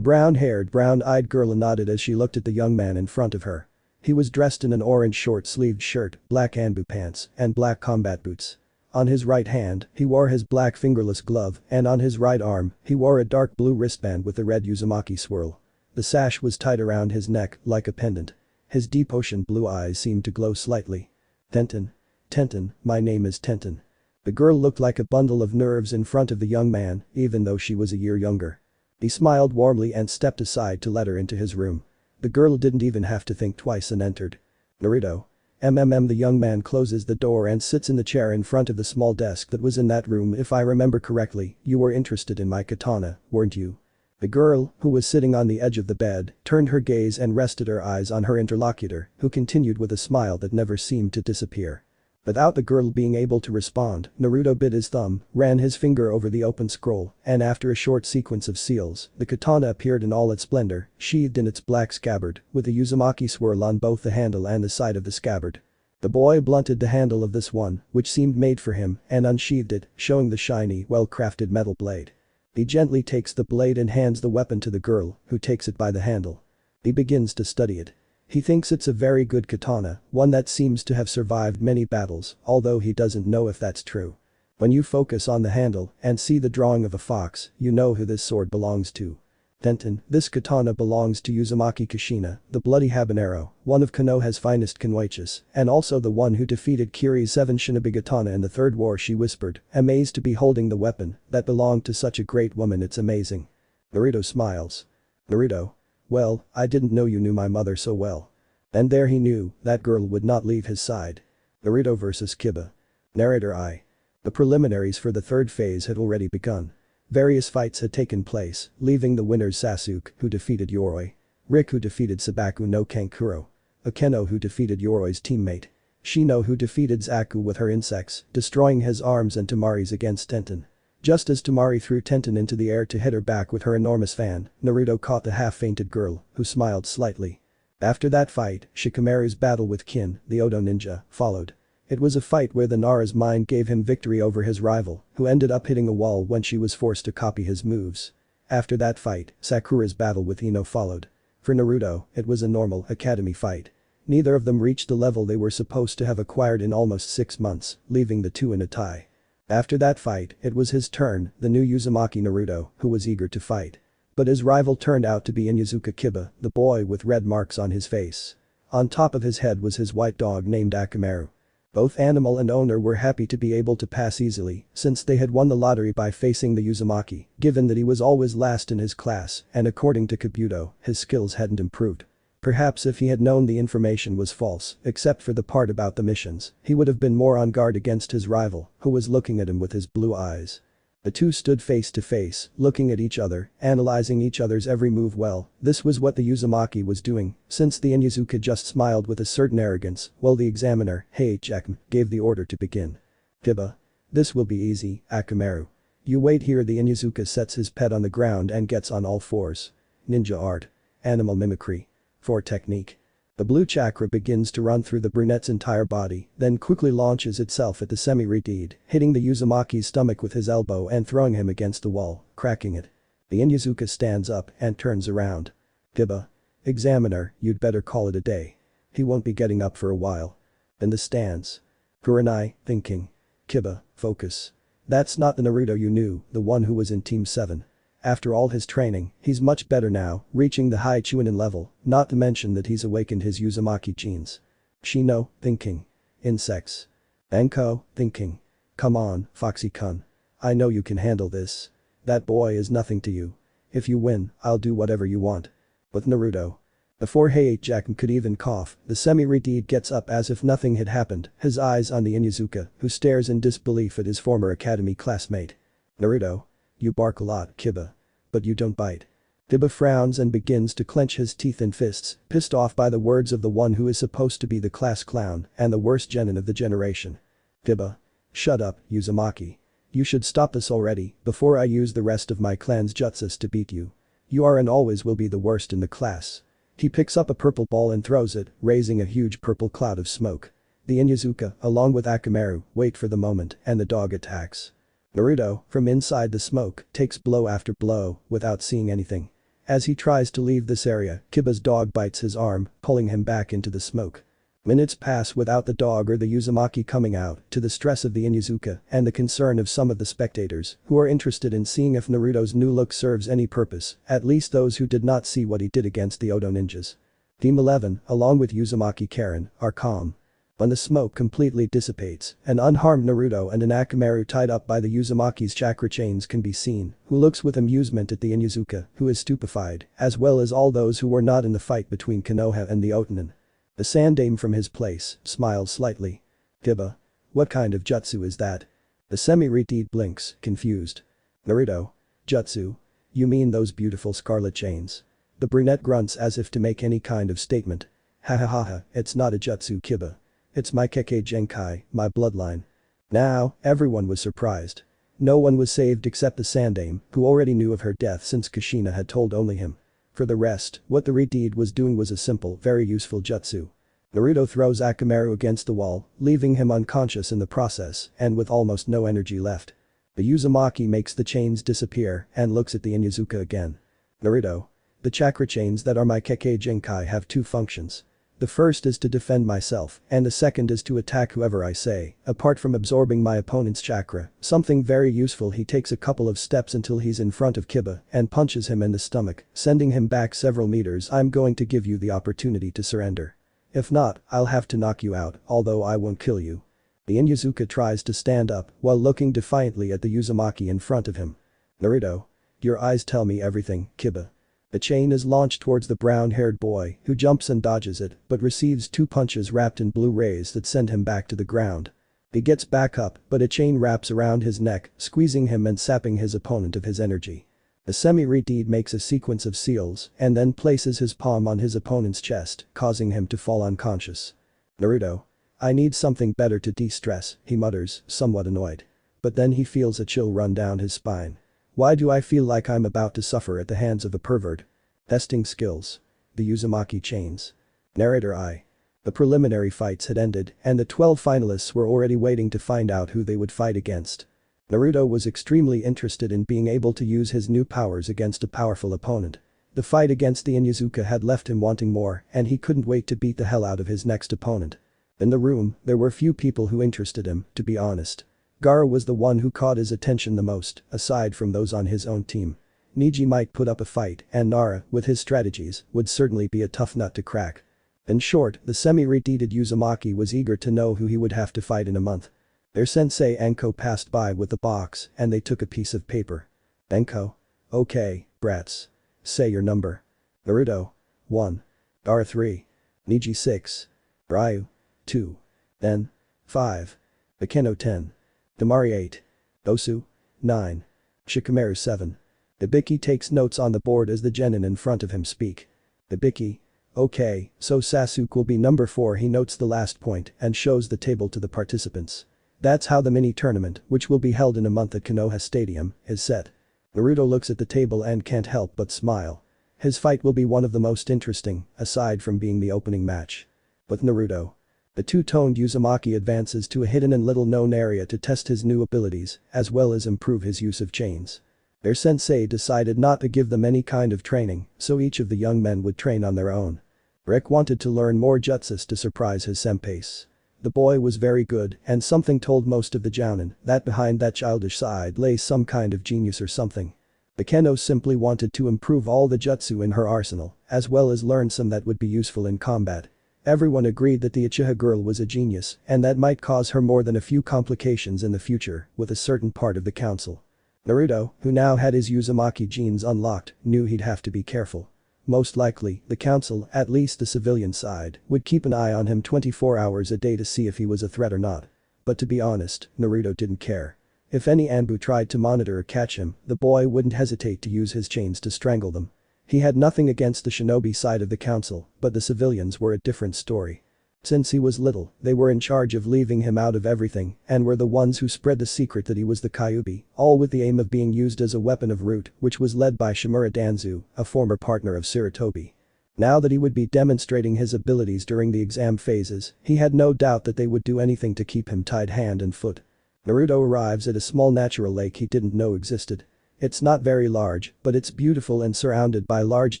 brown-haired, brown-eyed girl nodded as she looked at the young man in front of her. He was dressed in an orange short-sleeved shirt, black Anbu pants, and black combat boots. On his right hand, he wore his black fingerless glove, and on his right arm, he wore a dark blue wristband with a red Uzumaki swirl. The sash was tied around his neck, like a pendant. His deep ocean blue eyes seemed to glow slightly. Tenten. My name is Tenten. The girl looked like a bundle of nerves in front of the young man, even though she was a year younger. He smiled warmly and stepped aside to let her into his room. The girl didn't even have to think twice and entered. Naruto. The young man closes the door and sits in the chair in front of the small desk that was in that room. If I remember correctly, you were interested in my katana, weren't you? The girl, who was sitting on the edge of the bed, turned her gaze and rested her eyes on her interlocutor, who continued with a smile that never seemed to disappear. Without the girl being able to respond, Naruto bit his thumb, ran his finger over the open scroll, and after a short sequence of seals, the katana appeared in all its splendor, sheathed in its black scabbard, with a Uzumaki swirl on both the handle and the side of the scabbard. The boy blunted the handle of this one, which seemed made for him, and unsheathed it, showing the shiny, well-crafted metal blade. He gently takes the blade and hands the weapon to the girl, who takes it by the handle. He begins to study it. He thinks it's a very good katana, one that seems to have survived many battles, although he doesn't know if that's true. When you focus on the handle and see the drawing of a fox, you know who this sword belongs to. Tenten, this katana belongs to Uzumaki Kushina, the bloody habanero, one of Konoha's finest kunoichis, and also the one who defeated Kiri's 7 shinobi katana in the Third War, she whispered, amazed to be holding the weapon that belonged to such a great woman. It's amazing. Naruto smiles. Naruto. Well, I didn't know you knew my mother so well. And there he knew, that girl would not leave his side. Naruto vs Kiba. Narrator I. The preliminaries for the third phase had already begun. Various fights had taken place, leaving the winners Sasuke, who defeated Yoroi. Rick who defeated Sabaku no Kankuro. Akeno who defeated Yoroi's teammate. Shino who defeated Zaku with her insects, destroying his arms and Tamari's against Tenten. Just as Tamari threw Tenten into the air to hit her back with her enormous fan, Naruto caught the half-fainted girl, who smiled slightly. After that fight, Shikamaru's battle with Kin, the Odo ninja, followed. It was a fight where the Nara's mind gave him victory over his rival, who ended up hitting a wall when she was forced to copy his moves. After that fight, Sakura's battle with Ino followed. For Naruto, it was a normal academy fight. Neither of them reached the level they were supposed to have acquired in almost 6 months, leaving the two in a tie. After that fight, it was his turn, the new Uzumaki Naruto, who was eager to fight. But his rival turned out to be Inyazuka Kiba, the boy with red marks on his face. On top of his head was his white dog named Akamaru. Both animal and owner were happy to be able to pass easily, since they had won the lottery by facing the Uzumaki, given that he was always last in his class and according to Kabuto, his skills hadn't improved. Perhaps if he had known the information was false, except for the part about the missions, he would have been more on guard against his rival, who was looking at him with his blue eyes. The two stood face to face, looking at each other, analyzing each other's every move well. This was what the Uzumaki was doing, since the Inyazuka just smiled with a certain arrogance, while the examiner, Heichakm, gave the order to begin. Kiba. This will be easy, Akamaru. You wait here. The Inyazuka sets his pet on the ground and gets on all fours. Ninja art. Animal mimicry. 4 technique. The blue chakra begins to run through the brunette's entire body, then quickly launches itself at the semi-redeed, hitting the Uzumaki's stomach with his elbow and throwing him against the wall, cracking it. The Inyazuka stands up and turns around. Kiba. Examiner, you'd better call it a day. He won't be getting up for a while. In the stands. Kurenai, thinking. Kiba, focus. That's not the Naruto you knew, the one who was in Team 7. After all his training, he's much better now, reaching the high Jounin level, not to mention that he's awakened his Uzumaki genes. Shino, thinking. Insects. Enko, thinking. Come on, Foxy-kun. I know you can handle this. That boy is nothing to you. If you win, I'll do whatever you want. With Naruto. Before Heichakm could even cough, the semi-redeed gets up as if nothing had happened, his eyes on the Inyazuka, who stares in disbelief at his former academy classmate. Naruto. You bark a lot, Kiba. But you don't bite. Kiba frowns and begins to clench his teeth in fists, pissed off by the words of the one who is supposed to be the class clown and the worst genin of the generation. Kiba. Shut up, Uzumaki. You should stop this already, before I use the rest of my clan's jutsus to beat you. You are and always will be the worst in the class. He picks up a purple ball and throws it, raising a huge purple cloud of smoke. The Inyazuka, along with Akamaru, wait for the moment and the dog attacks. Naruto, from inside the smoke, takes blow after blow, without seeing anything. As he tries to leave this area, Kiba's dog bites his arm, pulling him back into the smoke. Minutes pass without the dog or the Uzumaki coming out, to the stress of the Inyazuka and the concern of some of the spectators, who are interested in seeing if Naruto's new look serves any purpose, at least those who did not see what he did against the Odo ninjas. Team 11, along with Uzumaki Karen, are calm. When the smoke completely dissipates, an unharmed Naruto and an Akamaru tied up by the Uzumaki's chakra chains can be seen, who looks with amusement at the Inyazuka, who is stupefied, as well as all those who were not in the fight between Konoha and the Otonin. The Sandame from his place smiles slightly. Kiba. What kind of jutsu is that? The semi-redeed blinks, confused. Naruto. Jutsu? You mean those beautiful scarlet chains? The brunette grunts as if to make any kind of statement. Ha ha ha ha, it's not a jutsu, Kiba. It's my Kekkei Genkai, my bloodline. Now, everyone was surprised. No one was saved except the Sandame, who already knew of her death since Kushina had told only him. For the rest, what the redeed was doing was a simple, very useful jutsu. Naruto throws Akamaru against the wall, leaving him unconscious in the process and with almost no energy left. The Uzumaki makes the chains disappear and looks at the Inyazuka again. Naruto. The chakra chains that are my Kekkei Genkai have 2 functions. The first is to defend myself, and the second is to attack whoever I say. Apart from absorbing my opponent's chakra, something very useful. He takes a couple of steps until he's in front of Kiba and punches him in the stomach, sending him back several meters. I'm going to give you the opportunity to surrender. If not, I'll have to knock you out, although I won't kill you. The Inyazuka tries to stand up while looking defiantly at the Uzumaki in front of him. Naruto. Your eyes tell me everything, Kiba. The chain is launched towards the brown-haired boy, who jumps and dodges it, but receives 2 punches wrapped in blue rays that send him back to the ground. He gets back up, but a chain wraps around his neck, squeezing him and sapping his opponent of his energy. The semi-redeed makes a sequence of seals and then places his palm on his opponent's chest, causing him to fall unconscious. Naruto. I need something better to de-stress, he mutters, somewhat annoyed. But then he feels a chill run down his spine. Why do I feel like I'm about to suffer at the hands of a pervert? Testing skills. The Uzumaki chains. Narrator I. The preliminary fights had ended and the 12 finalists were already waiting to find out who they would fight against. Naruto was extremely interested in being able to use his new powers against a powerful opponent. The fight against the Inyazuka had left him wanting more and he couldn't wait to beat the hell out of his next opponent. In the room, there were few people who interested him, to be honest. Gaara was the one who caught his attention the most, aside from those on his own team. Neji might put up a fight and Nara, with his strategies, would certainly be a tough nut to crack. In short, the semi-redeeded Uzumaki was eager to know who he would have to fight in a month. Their sensei Enko passed by with the box and they took a piece of paper. Enko? Okay, brats. Say your number. Naruto. 1. Gaara 3. Neji 6. Ryu. 2. Then. 5. Akeno 10. Damari 8. Osu. 9. Shikamaru 7. Hibiki takes notes on the board as the genin in front of him speak. Hibiki. Okay, so Sasuke will be number 4. He notes the last point and shows the table to the participants. That's how the mini-tournament, which will be held in a month at Konoha Stadium, is set. Naruto looks at the table and can't help but smile. His fight will be one of the most interesting, aside from being the opening match. With Naruto. The two-toned Uzumaki advances to a hidden and little-known area to test his new abilities, as well as improve his use of chains. Their sensei decided not to give them any kind of training, so each of the young men would train on their own. Rick wanted to learn more jutsus to surprise his senpais. The boy was very good and something told most of the Jounin that behind that childish side lay some kind of genius or something. Akeno simply wanted to improve all the jutsu in her arsenal, as well as learn some that would be useful in combat. Everyone agreed that the Uchiha girl was a genius and that might cause her more than a few complications in the future with a certain part of the council. Naruto, who now had his Uzumaki genes unlocked, knew he'd have to be careful. Most likely, the council, at least the civilian side, would keep an eye on him 24 hours a day to see if he was a threat or not. But to be honest, Naruto didn't care. If any Anbu tried to monitor or catch him, the boy wouldn't hesitate to use his chains to strangle them. He had nothing against the shinobi side of the council, but the civilians were a different story. Since he was little, they were in charge of leaving him out of everything and were the ones who spread the secret that he was the Kyubi, all with the aim of being used as a weapon of root, which was led by Shimura Danzu, a former partner of Sarutobi. Now that he would be demonstrating his abilities during the exam phases, he had no doubt that they would do anything to keep him tied hand and foot. Naruto arrives at a small natural lake he didn't know existed. It's not very large, but it's beautiful and surrounded by large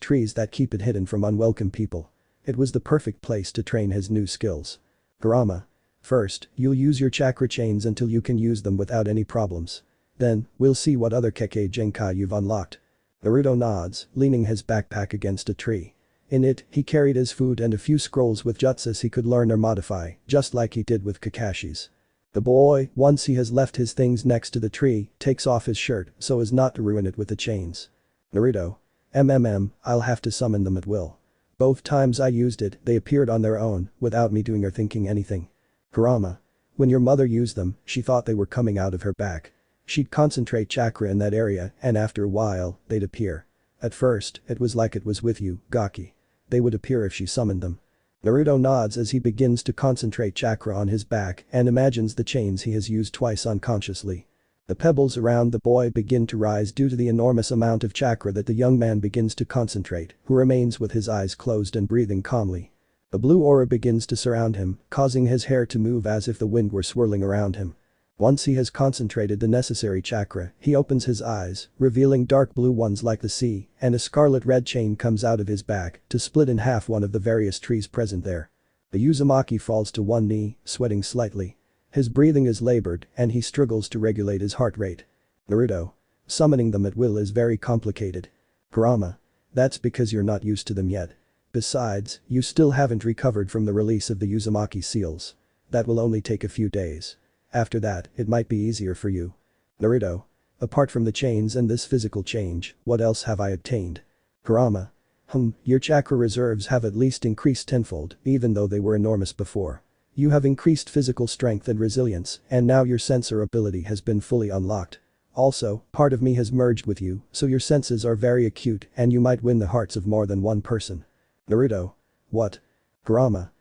trees that keep it hidden from unwelcome people. It was the perfect place to train his new skills. Kurama. First, you'll use your chakra chains until you can use them without any problems. Then, we'll see what other Kekkei Genkai you've unlocked. Naruto nods, leaning his backpack against a tree. In it, he carried his food and a few scrolls with jutsus he could learn or modify, just like he did with Kakashi's. The boy, once he has left his things next to the tree, takes off his shirt so as not to ruin it with the chains. Naruto. I'll have to summon them at will. Both times I used it, they appeared on their own, without me doing or thinking anything. Kurama. When your mother used them, she thought they were coming out of her back. She'd concentrate chakra in that area and after a while, they'd appear. At first, it was like it was with you, Gaki. They would appear if she summoned them. Naruto nods as he begins to concentrate chakra on his back and imagines the chains he has used twice unconsciously. The pebbles around the boy begin to rise due to the enormous amount of chakra that the young man begins to concentrate, who remains with his eyes closed and breathing calmly. A blue aura begins to surround him, causing his hair to move as if the wind were swirling around him. Once he has concentrated the necessary chakra, he opens his eyes, revealing dark blue ones like the sea, and a scarlet-red chain comes out of his back to split in half one of the various trees present there. The Uzumaki falls to one knee, sweating slightly. His breathing is labored and he struggles to regulate his heart rate. Naruto. Summoning them at will is very complicated. Kurama. That's because you're not used to them yet. Besides, you still haven't recovered from the release of the Uzumaki seals. That will only take a few days. After that, it might be easier for you. Naruto. Apart from the chains and this physical change, what else have I obtained? Kurama. Your chakra reserves have at least increased tenfold, even though they were enormous before. You have increased physical strength and resilience, and now your sensor ability has been fully unlocked. Also, part of me has merged with you, so your senses are very acute and you might win the hearts of more than one person. Naruto. What? Kurama.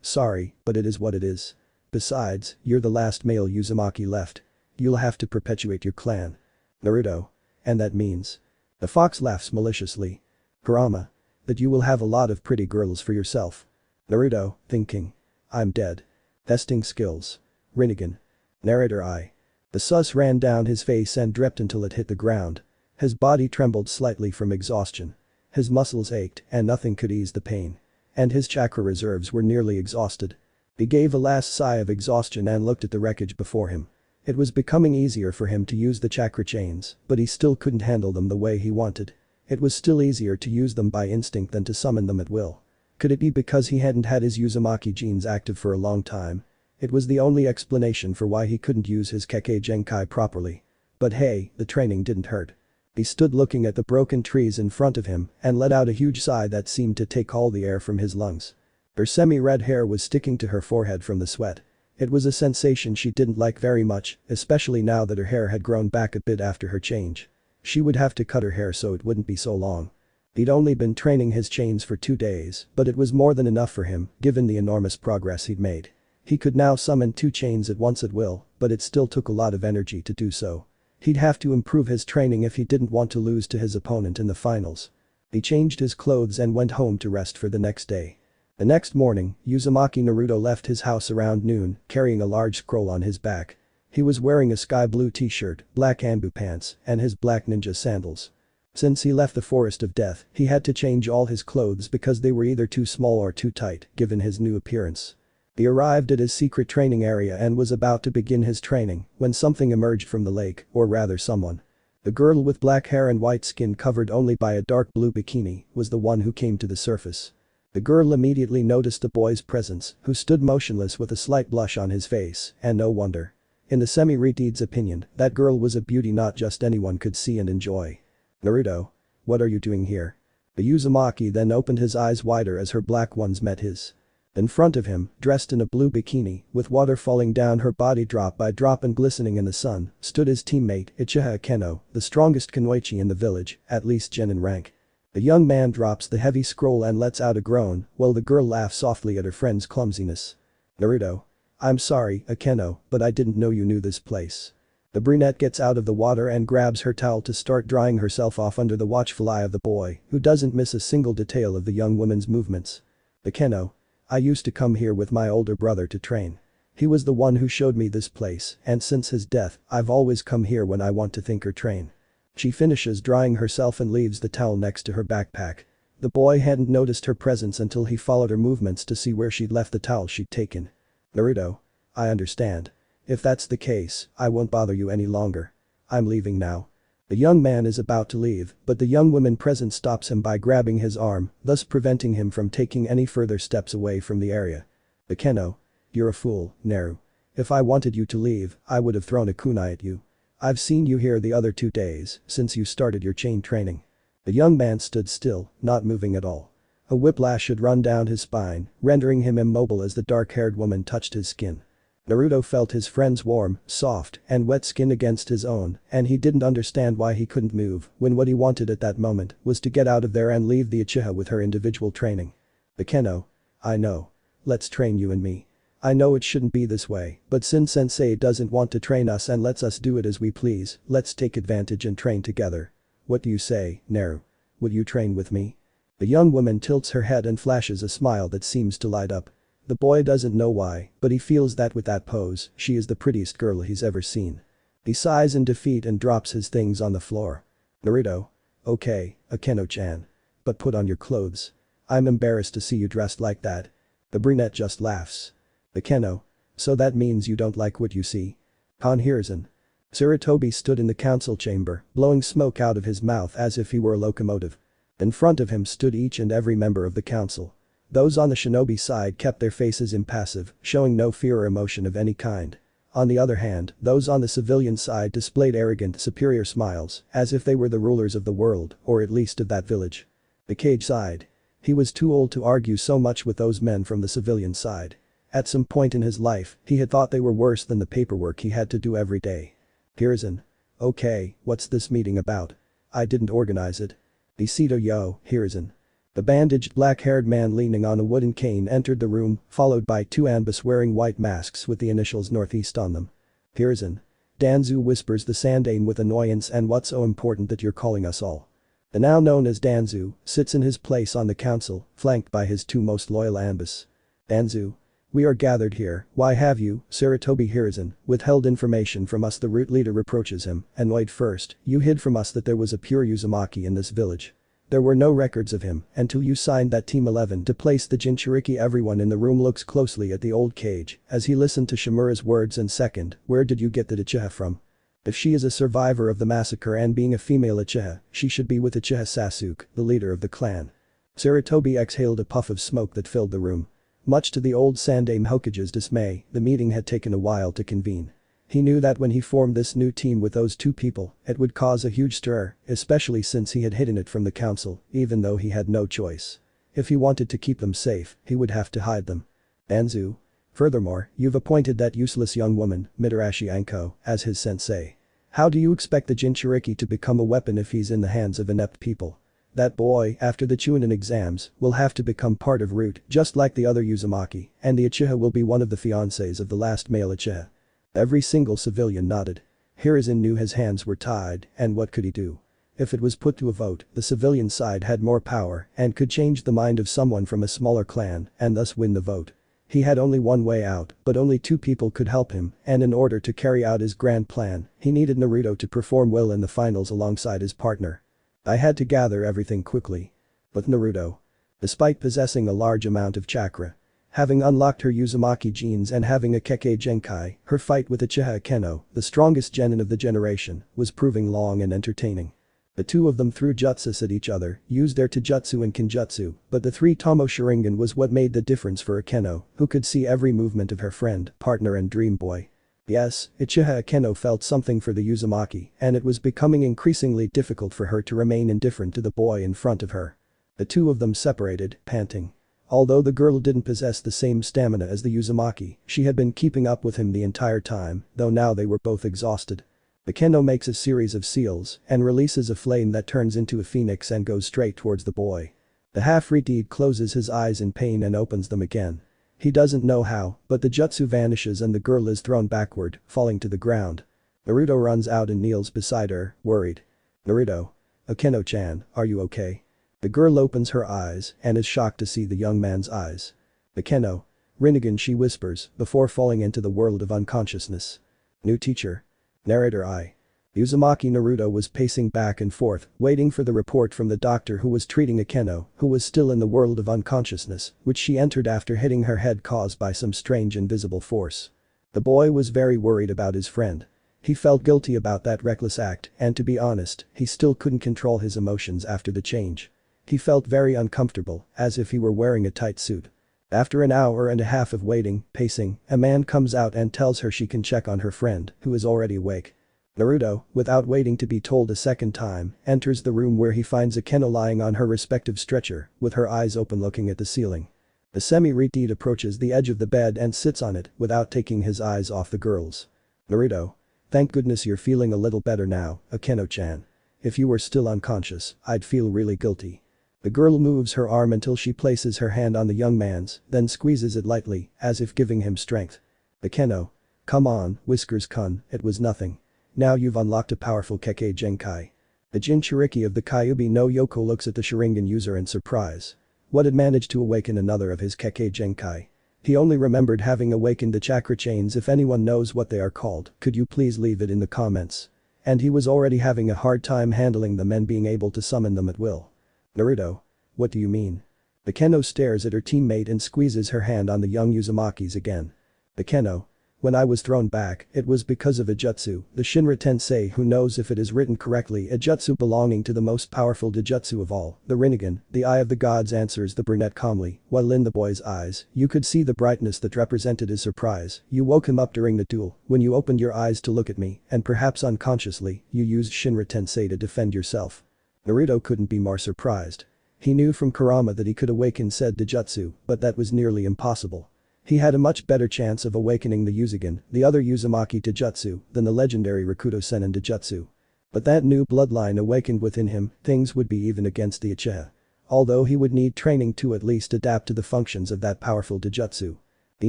Sorry, but it is what it is. Besides, you're the last male Uzumaki left. You'll have to perpetuate your clan. Naruto. And that means? The fox laughs maliciously. Kurama. That you will have a lot of pretty girls for yourself. Naruto, thinking. I'm dead. Testing skills. Rinnegan. Narrator I. The sus ran down his face and dripped until it hit the ground. His body trembled slightly from exhaustion. His muscles ached and nothing could ease the pain. And his chakra reserves were nearly exhausted. He gave a last sigh of exhaustion and looked at the wreckage before him. It was becoming easier for him to use the chakra chains, but he still couldn't handle them the way he wanted. It was still easier to use them by instinct than to summon them at will. Could it be because he hadn't had his Uzumaki genes active for a long time? It was the only explanation for why he couldn't use his Kekkei Genkai properly. But hey, the training didn't hurt. He stood looking at the broken trees in front of him and let out a huge sigh that seemed to take all the air from his lungs. Her semi-red hair was sticking to her forehead from the sweat. It was a sensation she didn't like very much, especially now that her hair had grown back a bit after her change. She would have to cut her hair so it wouldn't be so long. He'd only been training his chains for 2 days, but it was more than enough for him, given the enormous progress he'd made. He could now summon 2 chains at once at will, but it still took a lot of energy to do so. He'd have to improve his training if he didn't want to lose to his opponent in the finals. He changed his clothes and went home to rest for the next day. The next morning, Uzumaki Naruto left his house around noon, carrying a large scroll on his back. He was wearing a sky blue t-shirt, black Anbu pants, and his black ninja sandals. Since he left the Forest of Death, he had to change all his clothes because they were either too small or too tight, given his new appearance. He arrived at his secret training area and was about to begin his training when something emerged from the lake, or rather someone. The girl with black hair and white skin covered only by a dark blue bikini was the one who came to the surface. The girl immediately noticed the boy's presence, who stood motionless with a slight blush on his face, and no wonder. In the semi-retarded's opinion, that girl was a beauty not just anyone could see and enjoy. Naruto. What are you doing here? The Uzumaki then opened his eyes wider as her black ones met his. In front of him, dressed in a blue bikini, with water falling down her body drop by drop and glistening in the sun, stood his teammate, Uchiha Akeno, the strongest kunoichi in the village, at least genin rank. The young man drops the heavy scroll and lets out a groan, while the girl laughs softly at her friend's clumsiness. Naruto. I'm sorry, Akeno, but I didn't know you knew this place. The brunette gets out of the water and grabs her towel to start drying herself off under the watchful eye of the boy, who doesn't miss a single detail of the young woman's movements. Akeno. I used to come here with my older brother to train. He was the one who showed me this place, and since his death, I've always come here when I want to think or train. She finishes drying herself and leaves the towel next to her backpack. The boy hadn't noticed her presence until he followed her movements to see where she'd left the towel she'd taken. Naruto. I understand. If that's the case, I won't bother you any longer. I'm leaving now. The young man is about to leave, but the young woman present stops him by grabbing his arm, thus preventing him from taking any further steps away from the area. Akeno. You're a fool, Naru. If I wanted you to leave, I would have thrown a kunai at you. I've seen you here the other 2 days, since you started your chain training. The young man stood still, not moving at all. A whiplash had run down his spine, rendering him immobile as the dark-haired woman touched his skin. Naruto felt his friend's warm, soft, and wet skin against his own, and he didn't understand why he couldn't move when what he wanted at that moment was to get out of there and leave the Uchiha with her individual training. Akeno. I know. Let's train you and me. I know it shouldn't be this way, but since Sensei doesn't want to train us and lets us do it as we please, let's take advantage and train together. What do you say, Naru? Would you train with me? The young woman tilts her head and flashes a smile that seems to light up. The boy doesn't know why, but he feels that with that pose, she is the prettiest girl he's ever seen. He sighs in defeat and drops his things on the floor. Naruto. Okay, Akeno-chan. But put on your clothes. I'm embarrassed to see you dressed like that. The brunette just laughs. Akeno. So that means you don't like what you see? Konhirzen. Sarutobi stood in the council chamber, blowing smoke out of his mouth as if he were a locomotive. In front of him stood each and every member of the council. Those on the shinobi side kept their faces impassive, showing no fear or emotion of any kind. On the other hand, those on the civilian side displayed arrogant, superior smiles, as if they were the rulers of the world, or at least of that village. The Cage sighed. He was too old to argue so much with those men from the civilian side. At some point in his life, he had thought they were worse than the paperwork he had to do every day. Hiruzen. Okay, what's this meeting about? I didn't organize it. Besido yo, Hiruzen. The bandaged black-haired man leaning on a wooden cane entered the room, followed by two Anbus wearing white masks with the initials Northeast on them. Hiruzen. Danzu whispers the Sandaime with annoyance, and what's so important that you're calling us all? The now known as Danzu sits in his place on the council, flanked by his two most loyal Anbus. Danzu. We are gathered here, why have you, Sarutobi Hiruzen, withheld information from us? The root leader reproaches him, annoyed. First, you hid from us that there was a pure Uzumaki in this village. There were no records of him until you signed that Team 11 to place the Jinchuriki. Everyone in the room looks closely at the old Cage as he listened to Shimura's words. And second, where did you get the Uchiha from? If she is a survivor of the massacre and being a female Uchiha, she should be with Uchiha Sasuke, the leader of the clan. Sarutobi exhaled a puff of smoke that filled the room. Much to the old Sandaime Hokage's dismay, the meeting had taken a while to convene. He knew that when he formed this new team with those two people, it would cause a huge stir, especially since he had hidden it from the council, even though he had no choice. If he wanted to keep them safe, he would have to hide them. Danzu. Furthermore, you've appointed that useless young woman, Mitarashi Anko, as his sensei. How do you expect the Jinchuriki to become a weapon if he's in the hands of inept people? That boy, after the Jounin exams, will have to become part of Root, just like the other Uzumaki, and the Uchiha will be one of the fiancés of the last male Uchiha. Every single civilian nodded. Hiruzen knew his hands were tied, and what could he do? If it was put to a vote, the civilian side had more power and could change the mind of someone from a smaller clan and thus win the vote. He had only one way out, but only two people could help him, and in order to carry out his grand plan, he needed Naruto to perform well in the finals alongside his partner. I had to gather everything quickly. But Naruto. Despite possessing a large amount of chakra, having unlocked her Uzumaki genes and having a Kekkei Genkai, her fight with Uchiha Akeno, the strongest genin of the generation, was proving long and entertaining. The two of them threw jutsus at each other, used their Taijutsu and Kinjutsu, but the three-tomo Sharingan was what made the difference for Akeno, who could see every movement of her friend, partner and dream boy. Yes, Uchiha Akeno felt something for the Uzumaki, and it was becoming increasingly difficult for her to remain indifferent to the boy in front of her. The two of them separated, panting. Although the girl didn't possess the same stamina as the Uzumaki, she had been keeping up with him the entire time, though now they were both exhausted. Akeno makes a series of seals and releases a flame that turns into a phoenix and goes straight towards the boy. The half-reed closes his eyes in pain and opens them again. He doesn't know how, but the jutsu vanishes and the girl is thrown backward, falling to the ground. Naruto runs out and kneels beside her, worried. Naruto. Akeno-chan, are you okay? The girl opens her eyes and is shocked to see the young man's eyes. Akeno. Rinnegan, she whispers, before falling into the world of unconsciousness. New teacher. Narrator I. Uzumaki Naruto was pacing back and forth, waiting for the report from the doctor who was treating Akeno, who was still in the world of unconsciousness, which she entered after hitting her head caused by some strange invisible force. The boy was very worried about his friend. He felt guilty about that reckless act, and to be honest, he still couldn't control his emotions after the change. He felt very uncomfortable, as if he were wearing a tight suit. After an hour and a half of waiting, pacing, a man comes out and tells her she can check on her friend, who is already awake. Naruto, without waiting to be told a second time, enters the room where he finds Akeno lying on her respective stretcher, with her eyes open looking at the ceiling. The semi-retard approaches the edge of the bed and sits on it without taking his eyes off the girl's. Naruto. Thank goodness you're feeling a little better now, Akeno-chan. If you were still unconscious, I'd feel really guilty. The girl moves her arm until she places her hand on the young man's, then squeezes it lightly, as if giving him strength. Akeno. Come on, whiskers kun, it was nothing. Now you've unlocked a powerful Kekkei Genkai. The Jinchuriki of the Kyubi no Yoko looks at the Sharingan user in surprise. What had managed to awaken another of his Kekkei Genkai? He only remembered having awakened the chakra chains. If anyone knows what they are called, could you please leave it in the comments? And he was already having a hard time handling them and being able to summon them at will. Naruto. What do you mean? Akeno stares at her teammate and squeezes her hand on the young Uzumaki's again. Akeno. When I was thrown back, it was because of a jutsu, the Shinra Tensei, who knows if it is written correctly, a jutsu belonging to the most powerful dijutsu of all, the Rinnegan, the Eye of the Gods, answers the brunette calmly, while in the boy's eyes, you could see the brightness that represented his surprise. You woke him up during the duel, when you opened your eyes to look at me, and perhaps unconsciously, you used Shinra Tensei to defend yourself. Naruto couldn't be more surprised. He knew from Kurama that he could awaken said dijutsu, but that was nearly impossible. He had a much better chance of awakening the Uzigen, the other Uzumaki Dijutsu, than the legendary Rakuto Senin Dijutsu. But that new bloodline awakened within him, things would be even against the Uchiha. Although he would need training to at least adapt to the functions of that powerful Dijutsu. He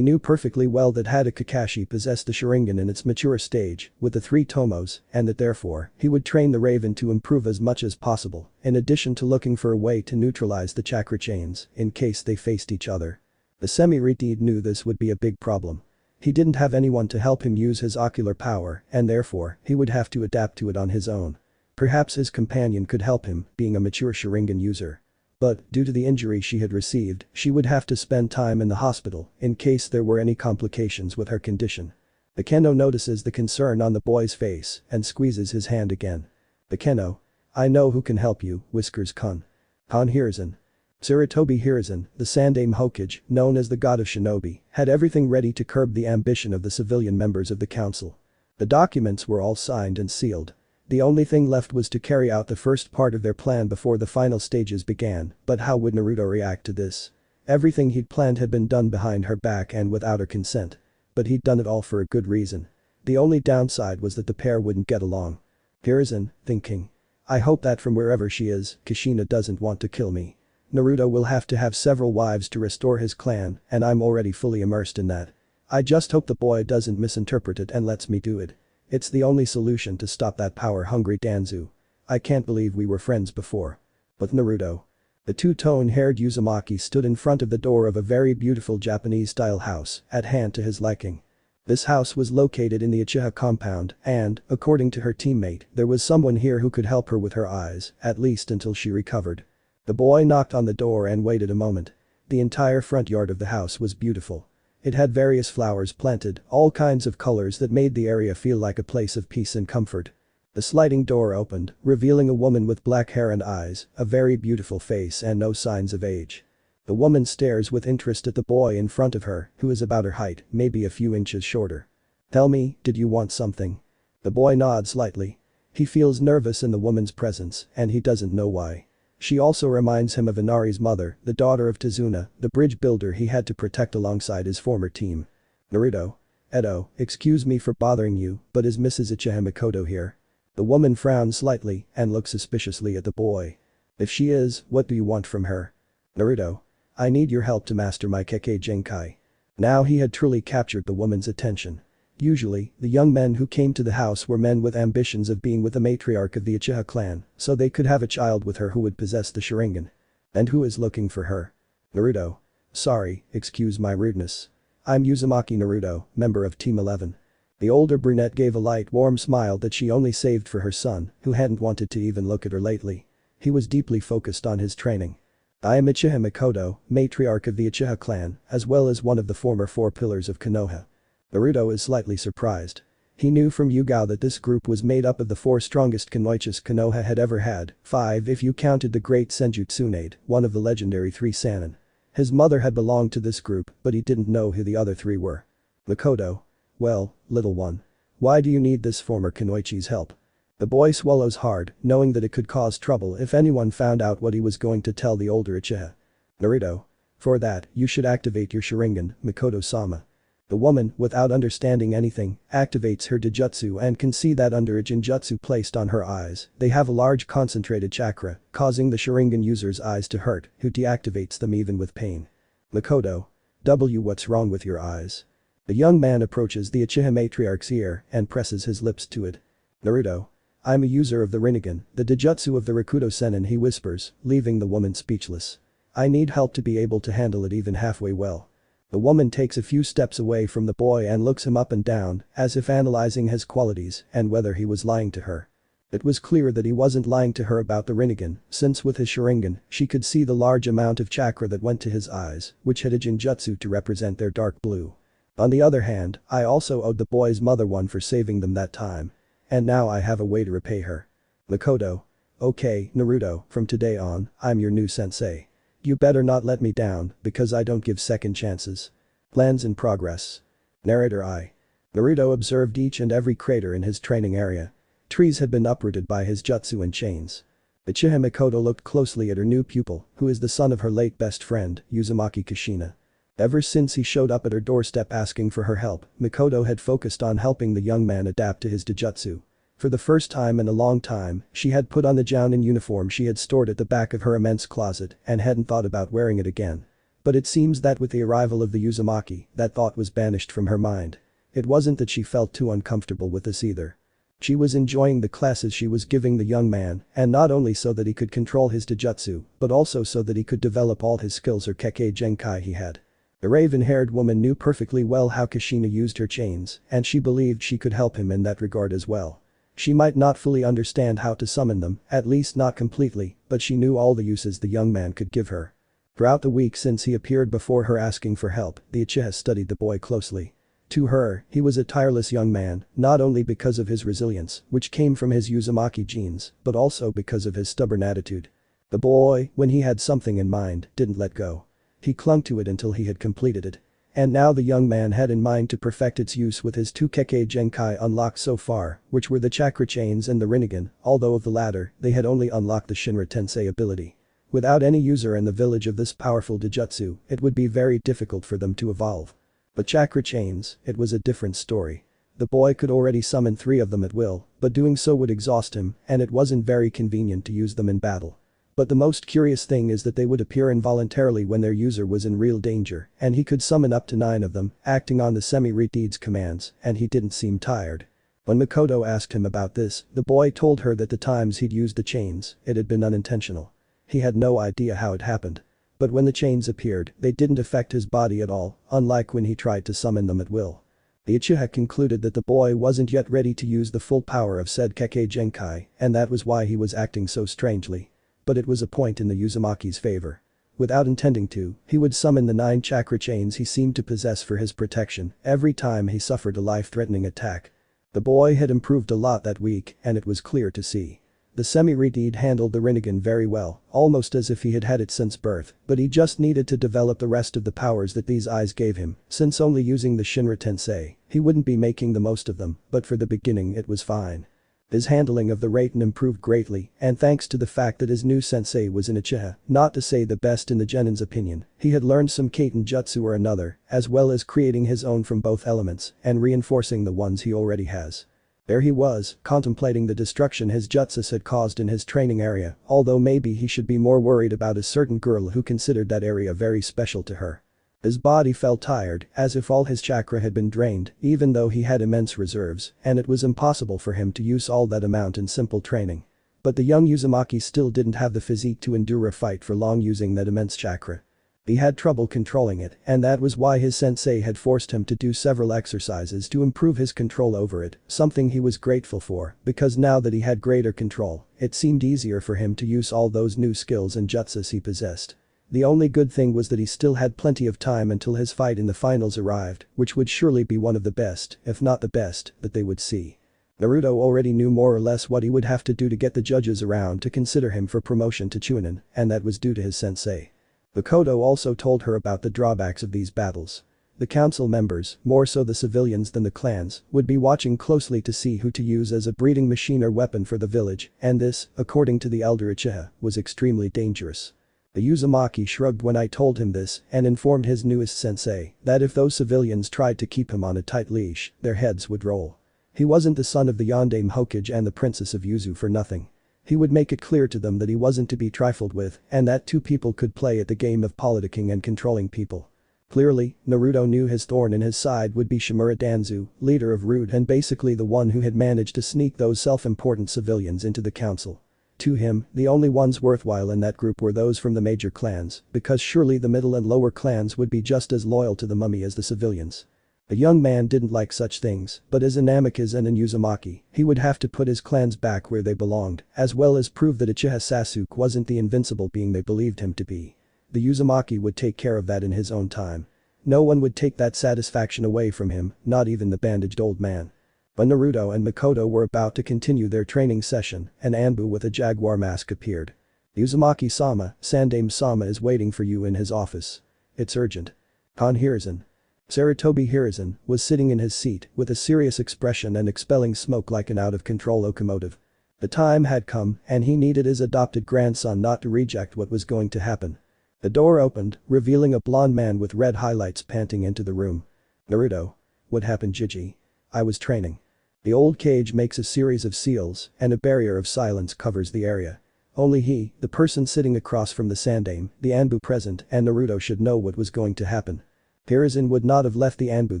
knew perfectly well that had a Kakashi possessed the Sharingan in its mature stage, with the 3 tomos, and that therefore, he would train the Raven to improve as much as possible, in addition to looking for a way to neutralize the chakra chains, in case they faced each other. The semi-retard knew this would be a big problem. He didn't have anyone to help him use his ocular power, and therefore, he would have to adapt to it on his own. Perhaps his companion could help him, being a mature Sharingan user. But, due to the injury she had received, she would have to spend time in the hospital, in case there were any complications with her condition. The Keno notices the concern on the boy's face, and squeezes his hand again. The Keno. I know who can help you, whispers Kun. Han Hiruzen. Sarutobi Hiruzen, the Sandaime Hokage, known as the god of shinobi, had everything ready to curb the ambition of the civilian members of the council. The documents were all signed and sealed. The only thing left was to carry out the first part of their plan before the final stages began, but how would Naruto react to this? Everything he'd planned had been done behind her back and without her consent. But he'd done it all for a good reason. The only downside was that the pair wouldn't get along. Hiruzen, thinking. I hope that from wherever she is, Kushina doesn't want to kill me. Naruto will have to have several wives to restore his clan, and I'm already fully immersed in that. I just hope the boy doesn't misinterpret it and lets me do it. It's the only solution to stop that power-hungry Danzu. I can't believe we were friends before. But Naruto. The two-tone-haired Uzumaki stood in front of the door of a very beautiful Japanese-style house, at hand to his liking. This house was located in the Uchiha compound and, according to her teammate, there was someone here who could help her with her eyes, at least until she recovered. The boy knocked on the door and waited a moment. The entire front yard of the house was beautiful. It had various flowers planted, all kinds of colors that made the area feel like a place of peace and comfort. The sliding door opened, revealing a woman with black hair and eyes, a very beautiful face and no signs of age. The woman stares with interest at the boy in front of her, who is about her height, maybe a few inches shorter. Tell me, did you want something? The boy nods slightly. He feels nervous in the woman's presence, and he doesn't know why. She also reminds him of Inari's mother, the daughter of Tazuna, the bridge builder he had to protect alongside his former team. Naruto. Edo, excuse me for bothering you, but is Mrs. Uchiha Mikoto here? The woman frowns slightly and looks suspiciously at the boy. If she is, what do you want from her? Naruto. I need your help to master my Kekkei Genkai. Now he had truly captured the woman's attention. Usually, the young men who came to the house were men with ambitions of being with the matriarch of the Uchiha clan, so they could have a child with her who would possess the Sharingan. And who is looking for her? Naruto. Sorry, excuse my rudeness. I'm Uzumaki Naruto, member of Team 11. The older brunette gave a light warm smile that she only saved for her son, who hadn't wanted to even look at her lately. He was deeply focused on his training. I am Uchiha Mikoto, matriarch of the Uchiha clan, as well as one of the former 4 pillars of Konoha. Naruto is slightly surprised. He knew from Yugao that this group was made up of the 4 strongest Kunoichis Konoha had ever had, 5 if you counted the great Senju Tsunade, one of the legendary 3 Sannin. His mother had belonged to this group, but he didn't know who the other 3 were. Mikoto. Well, little one. Why do you need this former Kunoichi's help? The boy swallows hard, knowing that it could cause trouble if anyone found out what he was going to tell the older Uchiha. Naruto. For that, you should activate your Sharingan, Mikoto-sama. The woman, without understanding anything, activates her Dijutsu and can see that under a Jinjutsu placed on her eyes, they have a large concentrated chakra, causing the Sharingan user's eyes to hurt, who deactivates them even with pain. Mikoto. What's wrong with your eyes? The young man approaches the Uchiha matriarch's ear and presses his lips to it. Naruto. I'm a user of the Rinnegan, the Dijutsu of the Rakuto Senin, he whispers, leaving the woman speechless. I need help to be able to handle it even halfway well. The woman takes a few steps away from the boy and looks him up and down, as if analyzing his qualities and whether he was lying to her. It was clear that he wasn't lying to her about the Rinnegan, since with his Sharingan, she could see the large amount of chakra that went to his eyes, which had a Jinjutsu to represent their dark blue. On the other hand, I also owed the boy's mother one for saving them that time. And now I have a way to repay her. Makoto. Okay, Naruto, from today on, I'm your new sensei. You better not let me down, because I don't give second chances. Plans in progress. Narrator I. Naruto observed each and every crater in his training area. Trees had been uprooted by his jutsu and chains. Uchiha Makoto looked closely at her new pupil, who is the son of her late best friend, Uzumaki Kushina. Ever since he showed up at her doorstep asking for her help, Makoto had focused on helping the young man adapt to his dojutsu. For the first time in a long time, she had put on the Jounin uniform she had stored at the back of her immense closet and hadn't thought about wearing it again. But it seems that with the arrival of the Uzumaki, that thought was banished from her mind. It wasn't that she felt too uncomfortable with this either. She was enjoying the classes she was giving the young man, and not only so that he could control his dojutsu, but also so that he could develop all his skills or Kekkei Genkai he had. The raven-haired woman knew perfectly well how Kushina used her chains, and she believed she could help him in that regard as well. She might not fully understand how to summon them, at least not completely, but she knew all the uses the young man could give her. Throughout the week since he appeared before her asking for help, the Uchiha studied the boy closely. To her, he was a tireless young man, not only because of his resilience, which came from his Uzumaki genes, but also because of his stubborn attitude. The boy, when he had something in mind, didn't let go. He clung to it until he had completed it. And now the young man had in mind to perfect its use with his two Kekkei Genkai unlocked so far, which were the chakra chains and the Rinnegan, although of the latter, they had only unlocked the Shinra Tensei ability. Without any user in the village of this powerful dojutsu, it would be very difficult for them to evolve. But chakra chains, it was a different story. The boy could already summon 3 of them at will, but doing so would exhaust him, and it wasn't very convenient to use them in battle. But the most curious thing is that they would appear involuntarily when their user was in real danger, and he could summon up to 9 of them, acting on the semi-redeed's commands, and he didn't seem tired. When Makoto asked him about this, the boy told her that the times he'd used the chains, it had been unintentional. He had no idea how it happened. But when the chains appeared, they didn't affect his body at all, unlike when he tried to summon them at will. The Uchiha concluded that the boy wasn't yet ready to use the full power of said Kekkei Genkai, and that was why he was acting so strangely. But it was a point in the Uzumaki's favor. Without intending to, he would summon the 9 chakra chains he seemed to possess for his protection every time he suffered a life-threatening attack. The boy had improved a lot that week, and it was clear to see. The semi-redeed handled the Rinnegan very well, almost as if he had had it since birth, but he just needed to develop the rest of the powers that these eyes gave him, since only using the Shinra Tensei, he wouldn't be making the most of them, but for the beginning it was fine. His handling of the Raiten improved greatly, and thanks to the fact that his new sensei was an Uchiha, not to say the best in the genin's opinion, he had learned some Kaiten jutsu or another, as well as creating his own from both elements and reinforcing the ones he already has. There he was, contemplating the destruction his jutsus had caused in his training area, although maybe he should be more worried about a certain girl who considered that area very special to her. His body felt tired, as if all his chakra had been drained, even though he had immense reserves, and it was impossible for him to use all that amount in simple training. But the young Uzumaki still didn't have the physique to endure a fight for long using that immense chakra. He had trouble controlling it, and that was why his sensei had forced him to do several exercises to improve his control over it, something he was grateful for, because now that he had greater control, it seemed easier for him to use all those new skills and jutsus he possessed. The only good thing was that he still had plenty of time until his fight in the finals arrived, which would surely be one of the best, if not the best, that they would see. Naruto already knew more or less what he would have to do to get the judges around to consider him for promotion to Chunin, and that was due to his sensei. Makoto also told her about the drawbacks of these battles. The council members, more so the civilians than the clans, would be watching closely to see who to use as a breeding machine or weapon for the village, and this, according to the elder Uchiha, was extremely dangerous. The Uzumaki shrugged when I told him this and informed his newest sensei that if those civilians tried to keep him on a tight leash, their heads would roll. He wasn't the son of the Yondaime Hokage and the Princess of Yuzu for nothing. He would make it clear to them that he wasn't to be trifled with and that 2 people could play at the game of politicking and controlling people. Clearly, Naruto knew his thorn in his side would be Shimura Danzu, leader of Root and basically the one who had managed to sneak those self-important civilians into the council. To him, the only ones worthwhile in that group were those from the major clans, because surely the middle and lower clans would be just as loyal to the mummy as the civilians. The young man didn't like such things, but as an Amicus and an Uzumaki, he would have to put his clans back where they belonged, as well as prove that Uchiha Sasuke wasn't the invincible being they believed him to be. The Uzumaki would take care of that in his own time. No one would take that satisfaction away from him, not even the bandaged old man. But Naruto and Makoto were about to continue their training session, and Anbu with a jaguar mask appeared. Uzumaki-sama, Sandaime-sama is waiting for you in his office. It's urgent. Han Hiruzen. Sarutobi Hiruzen was sitting in his seat with a serious expression and expelling smoke like an out-of-control locomotive. The time had come and he needed his adopted grandson not to reject what was going to happen. The door opened, revealing a blond man with red highlights panting into the room. Naruto. What happened, Jiji? I was training. The old cage makes a series of seals and a barrier of silence covers the area. Only he, the person sitting across from the Sandaime, the Anbu present and Naruto should know what was going to happen. Hiruzen would not have left the Anbu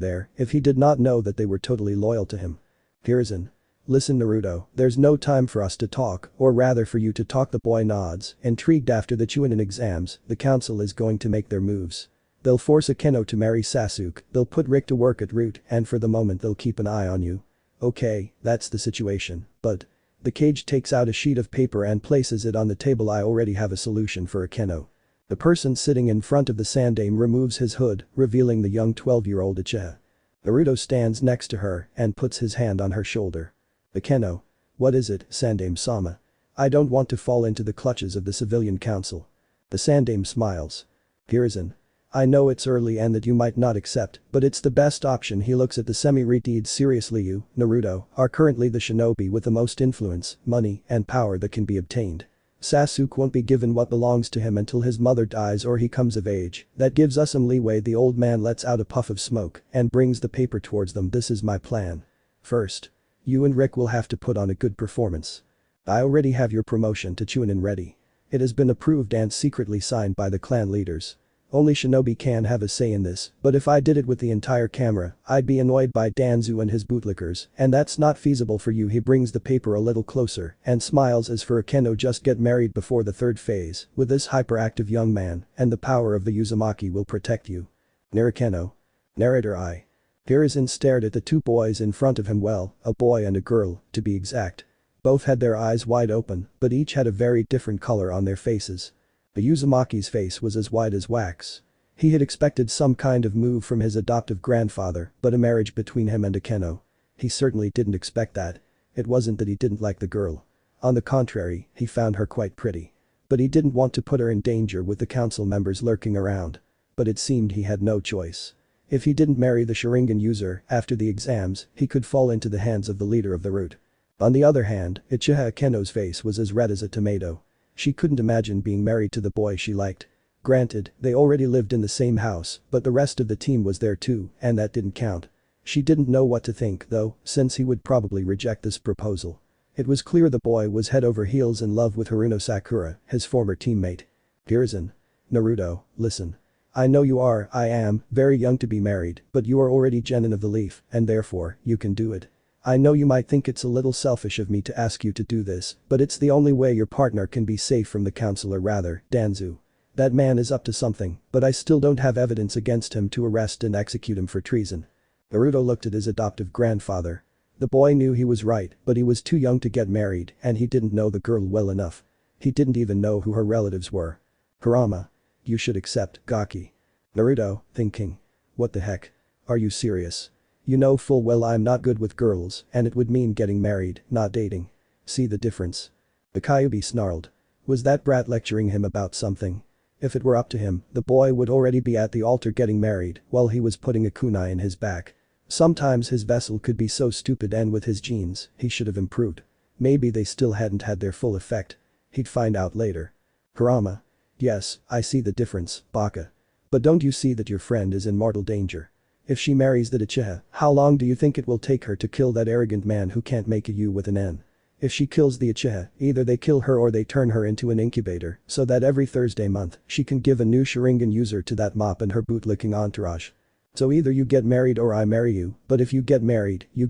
there if he did not know that they were totally loyal to him. Hiruzen. Listen Naruto, there's no time for us to talk, or rather for you to talk. The boy nods, intrigued. After the Jounin exams, the council is going to make their moves. They'll force Akeno to marry Sasuke, they'll put Rick to work at Root, and for the moment they'll keep an eye on you. Okay, that's the situation, but… The cage takes out a sheet of paper and places it on the table. I already have a solution for Akeno. The person sitting in front of the Sandaime removes his hood, revealing the young 12-year-old Uchiha. Naruto stands next to her and puts his hand on her shoulder. Akeno. What is it, Sandaime-sama? I don't want to fall into the clutches of the civilian council. The Sandaime smiles. Hiruzen. I know it's early and that you might not accept, but it's the best option. He looks at the semi-redeed seriously. You, Naruto, are currently the shinobi with the most influence, money, and power that can be obtained. Sasuke won't be given what belongs to him until his mother dies or he comes of age. That gives us some leeway. The old man lets out a puff of smoke and brings the paper towards them. This is my plan. First, you and Rick will have to put on a good performance. I already have your promotion to Chunin ready. It has been approved and secretly signed by the clan leaders. Only shinobi can have a say in this, but if I did it with the entire camera, I'd be annoyed by Danzu and his bootlickers, and that's not feasible for you. He brings the paper a little closer and smiles. As for Akeno, just get married before the third phase with this hyperactive young man, and the power of the Uzumaki will protect you. Near Akeno. Narrator I. Hiruzen stared at the two boys in front of him. Well, a boy and a girl, to be exact. Both had their eyes wide open, but each had a very different color on their faces. The Uzumaki's face was as white as wax. He had expected some kind of move from his adoptive grandfather, but a marriage between him and Akeno. He certainly didn't expect that. It wasn't that he didn't like the girl. On the contrary, he found her quite pretty. But he didn't want to put her in danger with the council members lurking around. But it seemed he had no choice. If he didn't marry the Sharigan user after the exams, he could fall into the hands of the leader of the Root. On the other hand, Uchiha Akeno's face was as red as a tomato. She couldn't imagine being married to the boy she liked. Granted, they already lived in the same house, but the rest of the team was there too, and that didn't count. She didn't know what to think though, since he would probably reject this proposal. It was clear the boy was head over heels in love with Haruno Sakura, his former teammate. Hiruzen. Naruto, listen. I know I am, very young to be married, but you are already genin of the leaf, and therefore, you can do it. I know you might think it's a little selfish of me to ask you to do this, but it's the only way your partner can be safe from the council, or rather, Danzu. That man is up to something, but I still don't have evidence against him to arrest and execute him for treason. Naruto looked at his adoptive grandfather. The boy knew he was right, but he was too young to get married and he didn't know the girl well enough. He didn't even know who her relatives were. Kurama. You should accept, Gaki. Naruto, thinking. What the heck? Are you serious? You know full well I'm not good with girls and it would mean getting married, not dating. See the difference? The Kyubi snarled. Was that brat lecturing him about something? If it were up to him, the boy would already be at the altar getting married while he was putting a kunai in his back. Sometimes his vessel could be so stupid, and with his genes, he should have improved. Maybe they still hadn't had their full effect. He'd find out later. Kurama. Yes, I see the difference, Baka. But don't you see that your friend is in mortal danger? If she marries the Uchiha, how long do you think it will take her to kill that arrogant man who can't make a U with an N? If she kills the Uchiha, either they kill her or they turn her into an incubator so that every Thursday month she can give a new Sharingan user to that mop and her bootlicking entourage. So either you get married or I marry you, but if you get married, do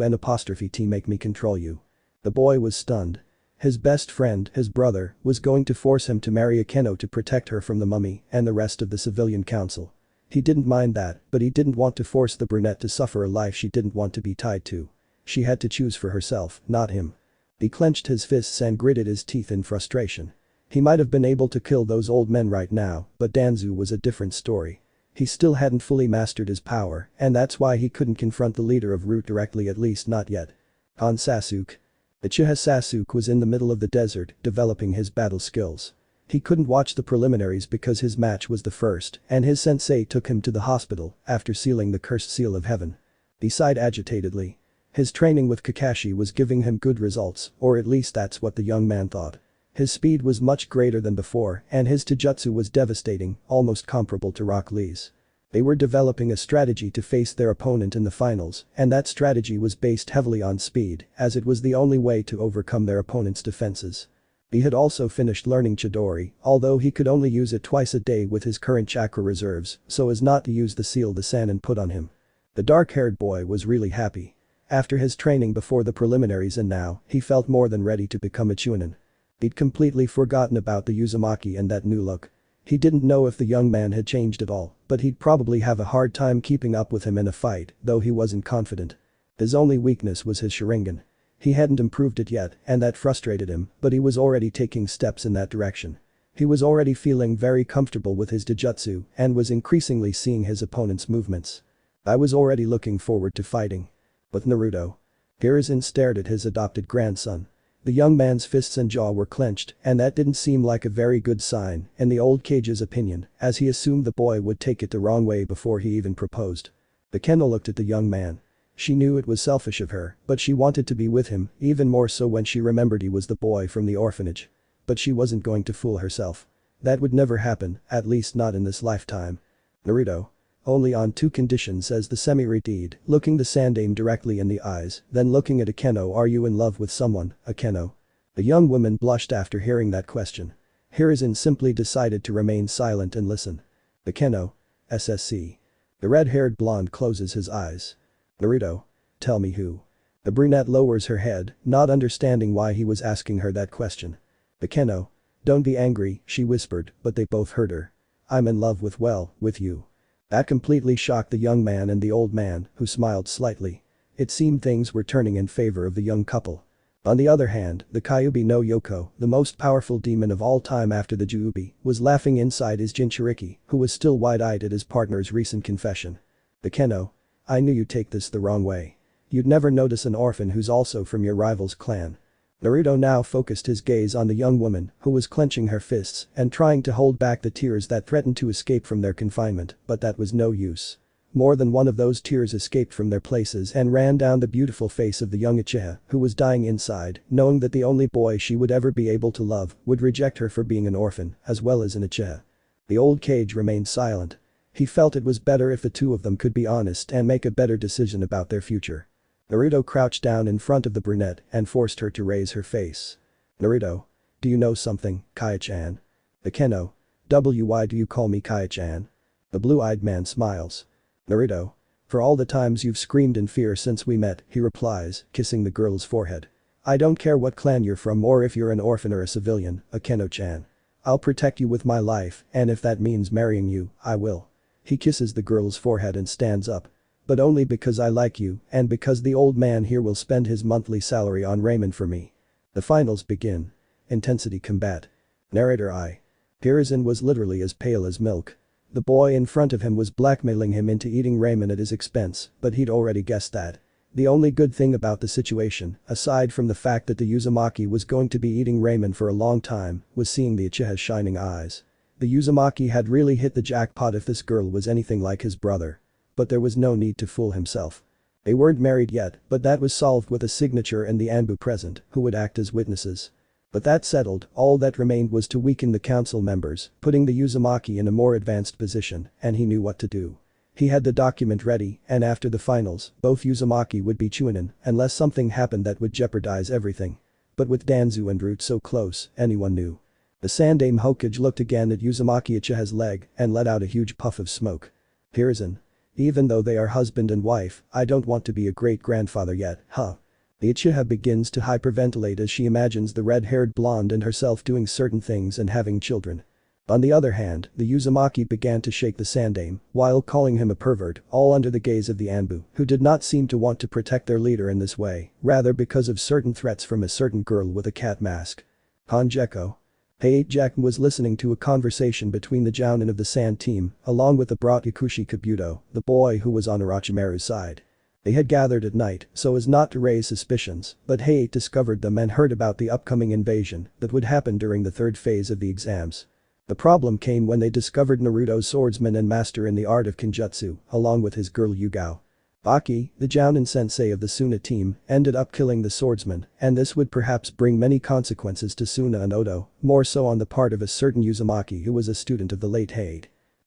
N''T make me control you. The boy was stunned. His best friend, his brother, was going to force him to marry Akeno to protect her from the mummy and the rest of the civilian council. He didn't mind that, but he didn't want to force the brunette to suffer a life she didn't want to be tied to. She had to choose for herself, not him. He clenched his fists and gritted his teeth in frustration. He might have been able to kill those old men right now, but Danzu was a different story. He still hadn't fully mastered his power, and that's why he couldn't confront the leader of Root directly, at least not yet. On Sasuke. Uchiha Sasuke was in the middle of the desert, developing his battle skills. He couldn't watch the preliminaries because his match was the first, and his sensei took him to the hospital after sealing the cursed seal of heaven. He sighed agitatedly. His training with Kakashi was giving him good results, or at least that's what the young man thought. His speed was much greater than before, and his taijutsu was devastating, almost comparable to Rock Lee's. They were developing a strategy to face their opponent in the finals, and that strategy was based heavily on speed, as it was the only way to overcome their opponent's defenses. He had also finished learning Chidori, although he could only use it twice a day with his current chakra reserves, so as not to use the seal the Sannin put on him. The dark-haired boy was really happy. After his training before the preliminaries and now, he felt more than ready to become a Jounin. He'd completely forgotten about the Uzumaki and that new look. He didn't know if the young man had changed at all, but he'd probably have a hard time keeping up with him in a fight, though he wasn't confident. His only weakness was his Sharigan. He hadn't improved it yet, and that frustrated him, but he was already taking steps in that direction. He was already feeling very comfortable with his taijutsu and was increasingly seeing his opponent's movements. I was already looking forward to fighting. But Naruto. Hiruzen stared at his adopted grandson. The young man's fists and jaw were clenched, and that didn't seem like a very good sign, in the old cage's opinion, as he assumed the boy would take it the wrong way before he even proposed. The Kendo looked at the young man. She knew it was selfish of her, but she wanted to be with him, even more so when she remembered he was the boy from the orphanage. But she wasn't going to fool herself. That would never happen, at least not in this lifetime. Naruto. Only on two conditions, says the semi-redeed, looking the Sandaime directly in the eyes, then looking at Akeno. Are you in love with someone, Akeno? The young woman blushed after hearing that question. Hiruzen simply decided to remain silent and listen. Akeno. SSC. The red-haired blonde closes his eyes. Naruto. Tell me who. The brunette lowers her head, not understanding why he was asking her that question. Akeno. Don't be angry, she whispered, but they both heard her. I'm in love with you. That completely shocked the young man and the old man, who smiled slightly. It seemed things were turning in favor of the young couple. On the other hand, the Kyubi no Yoko, the most powerful demon of all time after the Juubi, was laughing inside his Jinchuriki, who was still wide-eyed at his partner's recent confession. Akeno. I knew you'd take this the wrong way. You'd never notice an orphan who's also from your rival's clan. Naruto now focused his gaze on the young woman, who was clenching her fists and trying to hold back the tears that threatened to escape from their confinement, but that was no use. More than one of those tears escaped from their places and ran down the beautiful face of the young Uchiha, who was dying inside, knowing that the only boy she would ever be able to love would reject her for being an orphan, as well as an Uchiha. The old cage remained silent. He felt it was better if the two of them could be honest and make a better decision about their future. Naruto crouched down in front of the brunette and forced her to raise her face. Naruto. Do you know something, Kai-chan? Akeno. Why do you call me Kai-chan? The blue-eyed man smiles. Naruto. For all the times you've screamed in fear since we met, he replies, kissing the girl's forehead. I don't care what clan you're from or if you're an orphan or a civilian, Akeno-chan. I'll protect you with my life, and if that means marrying you, I will. He kisses the girl's forehead and stands up. But only because I like you and because the old man here will spend his monthly salary on ramen for me. The finals begin. Intensity combat. Narrator I. Hiruzen was literally as pale as milk. The boy in front of him was blackmailing him into eating ramen at his expense, but he'd already guessed that. The only good thing about the situation, aside from the fact that the Uzumaki was going to be eating ramen for a long time, was seeing the Uchiha's shining eyes. The Uzumaki had really hit the jackpot if this girl was anything like his brother. But there was no need to fool himself. They weren't married yet, but that was solved with a signature and the Anbu present, who would act as witnesses. But that settled, all that remained was to weaken the council members, putting the Uzumaki in a more advanced position, and he knew what to do. He had the document ready, and after the finals, both Uzumaki would be Chunin, unless something happened that would jeopardize everything. But with Danzu and Root so close, anyone knew. The Sandaime Hokage looked again at Uzumaki Uchiha's leg and let out a huge puff of smoke. Hiruzen. Even though they are husband and wife, I don't want to be a great-grandfather yet, huh? The Uchiha begins to hyperventilate as she imagines the red-haired blonde and herself doing certain things and having children. On the other hand, the Uzumaki began to shake the Sandaime, while calling him a pervert, all under the gaze of the Anbu, who did not seem to want to protect their leader in this way, rather because of certain threats from a certain girl with a cat mask. Hanjeko. Jack was listening to a conversation between the Jounin of the Sand team, along with the brought Yakushi Kabuto, the boy who was on Orochimaru's side. They had gathered at night so as not to raise suspicions, but discovered them and heard about the upcoming invasion that would happen during the third phase of the exams. The problem came when they discovered Naruto's swordsman and master in the art of Kenjutsu, along with his girl Yugao. Baki, the Jounin sensei of the Suna team, ended up killing the swordsman, and this would perhaps bring many consequences to Suna and Oto, more so on the part of a certain Uzumaki who was a student of the late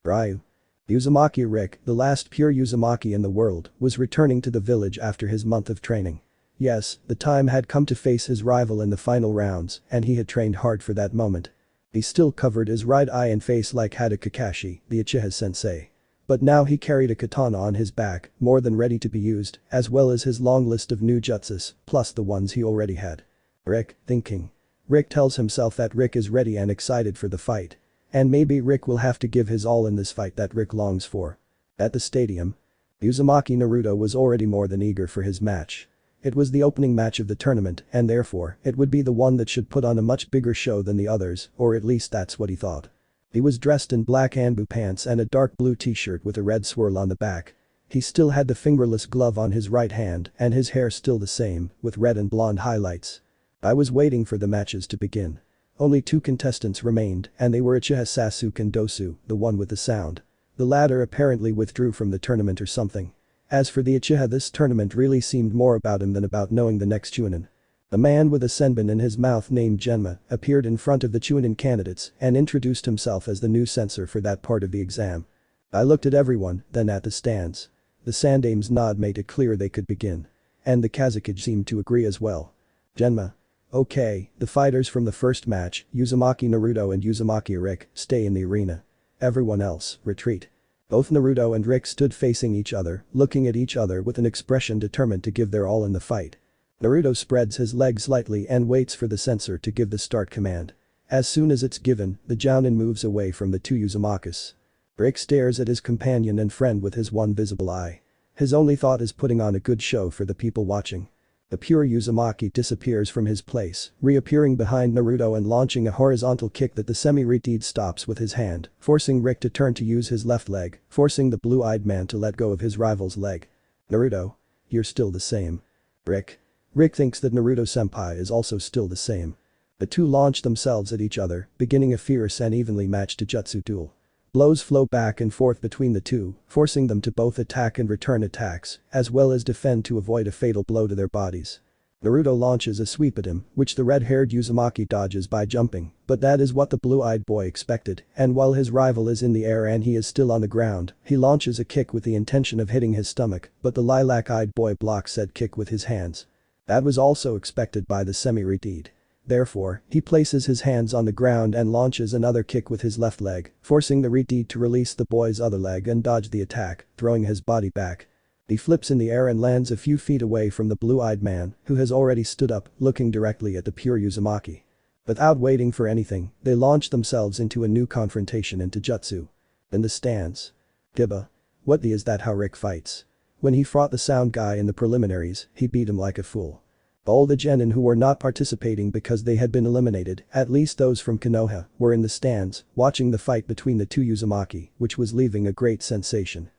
Ryu. Uzumaki Rick, the last pure Uzumaki in the world, was returning to the village after his month of training. Yes, the time had come to face his rival in the final rounds, and he had trained hard for that moment. He still covered his right eye and face like had a Kakashi, the Uchiha sensei. But now he carried a katana on his back, more than ready to be used, as well as his long list of new jutsus, plus the ones he already had. Rick, thinking. Rick tells himself that Rick is ready and excited for the fight. And maybe Rick will have to give his all in this fight that Rick longs for. At the stadium. Uzumaki Naruto was already more than eager for his match. It was the opening match of the tournament and therefore, it would be the one that should put on a much bigger show than the others, or at least that's what he thought. He was dressed in black Anbu pants and a dark blue t-shirt with a red swirl on the back. He still had the fingerless glove on his right hand and his hair still the same, with red and blonde highlights. I was waiting for the matches to begin. Only 2 contestants remained and they were Uchiha Sasuke and Dosu, the one with the sound. The latter apparently withdrew from the tournament or something. As for the Uchiha, this tournament really seemed more about him than about knowing the next Jounin. The man with a senbon in his mouth named Genma appeared in front of the Jounin candidates and introduced himself as the new censor for that part of the exam. I looked at everyone, then at the stands. The Sandame's nod made it clear they could begin. And the Kazakage seemed to agree as well. Genma. Okay, the fighters from the first match, Uzumaki Naruto and Uzumaki Rick, stay in the arena. Everyone else, retreat. Both Naruto and Rick stood facing each other, looking at each other with an expression determined to give their all in the fight. Naruto spreads his legs slightly and waits for the censor to give the start command. As soon as it's given, the Jounin moves away from the 2 Uzumakis. Rick stares at his companion and friend with his one visible eye. His only thought is putting on a good show for the people watching. The pure Uzumaki disappears from his place, reappearing behind Naruto and launching a horizontal kick that the semi-reteed stops with his hand, forcing Rick to turn to use his left leg, forcing the blue-eyed man to let go of his rival's leg. Naruto. You're still the same. Rick. Rick thinks that Naruto-senpai is also still the same. The two launch themselves at each other, beginning a fierce and evenly matched jutsu duel. Blows flow back and forth between the two, forcing them to both attack and return attacks, as well as defend to avoid a fatal blow to their bodies. Naruto launches a sweep at him, which the red-haired Uzumaki dodges by jumping, but that is what the blue-eyed boy expected, and while his rival is in the air and he is still on the ground, he launches a kick with the intention of hitting his stomach, but the lilac-eyed boy blocks said kick with his hands. That was also expected by the semi-reteed. Therefore, he places his hands on the ground and launches another kick with his left leg, forcing the reteed to release the boy's other leg and dodge the attack, throwing his body back. He flips in the air and lands a few feet away from the blue-eyed man, who has already stood up, looking directly at the pure Uzumaki. Without waiting for anything, they launch themselves into a new confrontation into jutsu. In the stands. Gibba. What the is that how Rick fights? When he fought the sound guy in the preliminaries, he beat him like a fool. All the genin who were not participating because they had been eliminated, at least those from Konoha, were in the stands, watching the fight between the two Uzumaki, which was leaving a great sensation.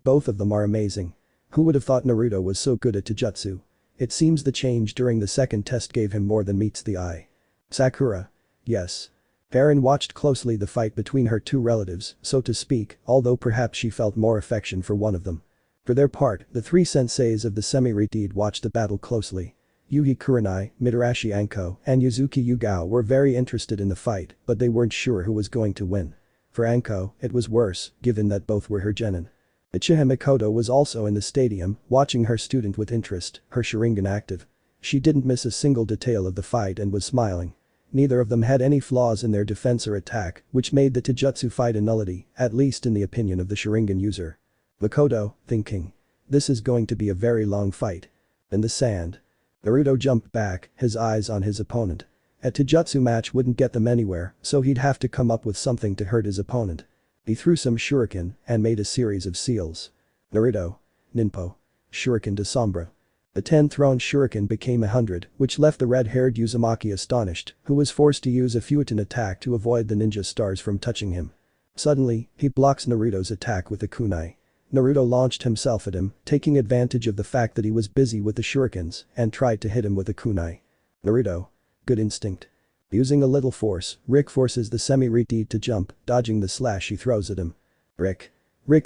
Both of them are amazing. Who would have thought Naruto was so good at Taijutsu? It seems the change during the second test gave him more than meets the eye. Sakura. Yes. Perrin watched closely the fight between her two relatives, so to speak, although perhaps she felt more affection for one of them. For their part, the three senseis of the semi-reteed watched the battle closely. Yuhi Kurenai, Mitarashi Anko, and Yuzuki Yugao were very interested in the fight, but they weren't sure who was going to win. For Anko, it was worse, given that both were her genin. Uchiha Mikoto was also in the stadium, watching her student with interest, her Sharigan active. She didn't miss a single detail of the fight and was smiling. Neither of them had any flaws in their defense or attack, which made the Taijutsu fight a nullity, at least in the opinion of the Sharigan user. Mikoto, thinking. This is going to be a very long fight. In the sand. Naruto jumped back, his eyes on his opponent. A Taijutsu match wouldn't get them anywhere, so he'd have to come up with something to hurt his opponent. He threw some shuriken and made a series of seals. Naruto. Ninpo. Shuriken de Sombra. The 10 thrown shuriken became 100, which left the red-haired Uzumaki astonished, who was forced to use a Futon attack to avoid the ninja stars from touching him. Suddenly, he blocks Naruto's attack with a kunai. Naruto launched himself at him, taking advantage of the fact that he was busy with the shurikens, and tried to hit him with a kunai. Naruto. Good instinct. Using a little force, Rick forces the semi-redeed to jump, dodging the slash he throws at him. Rick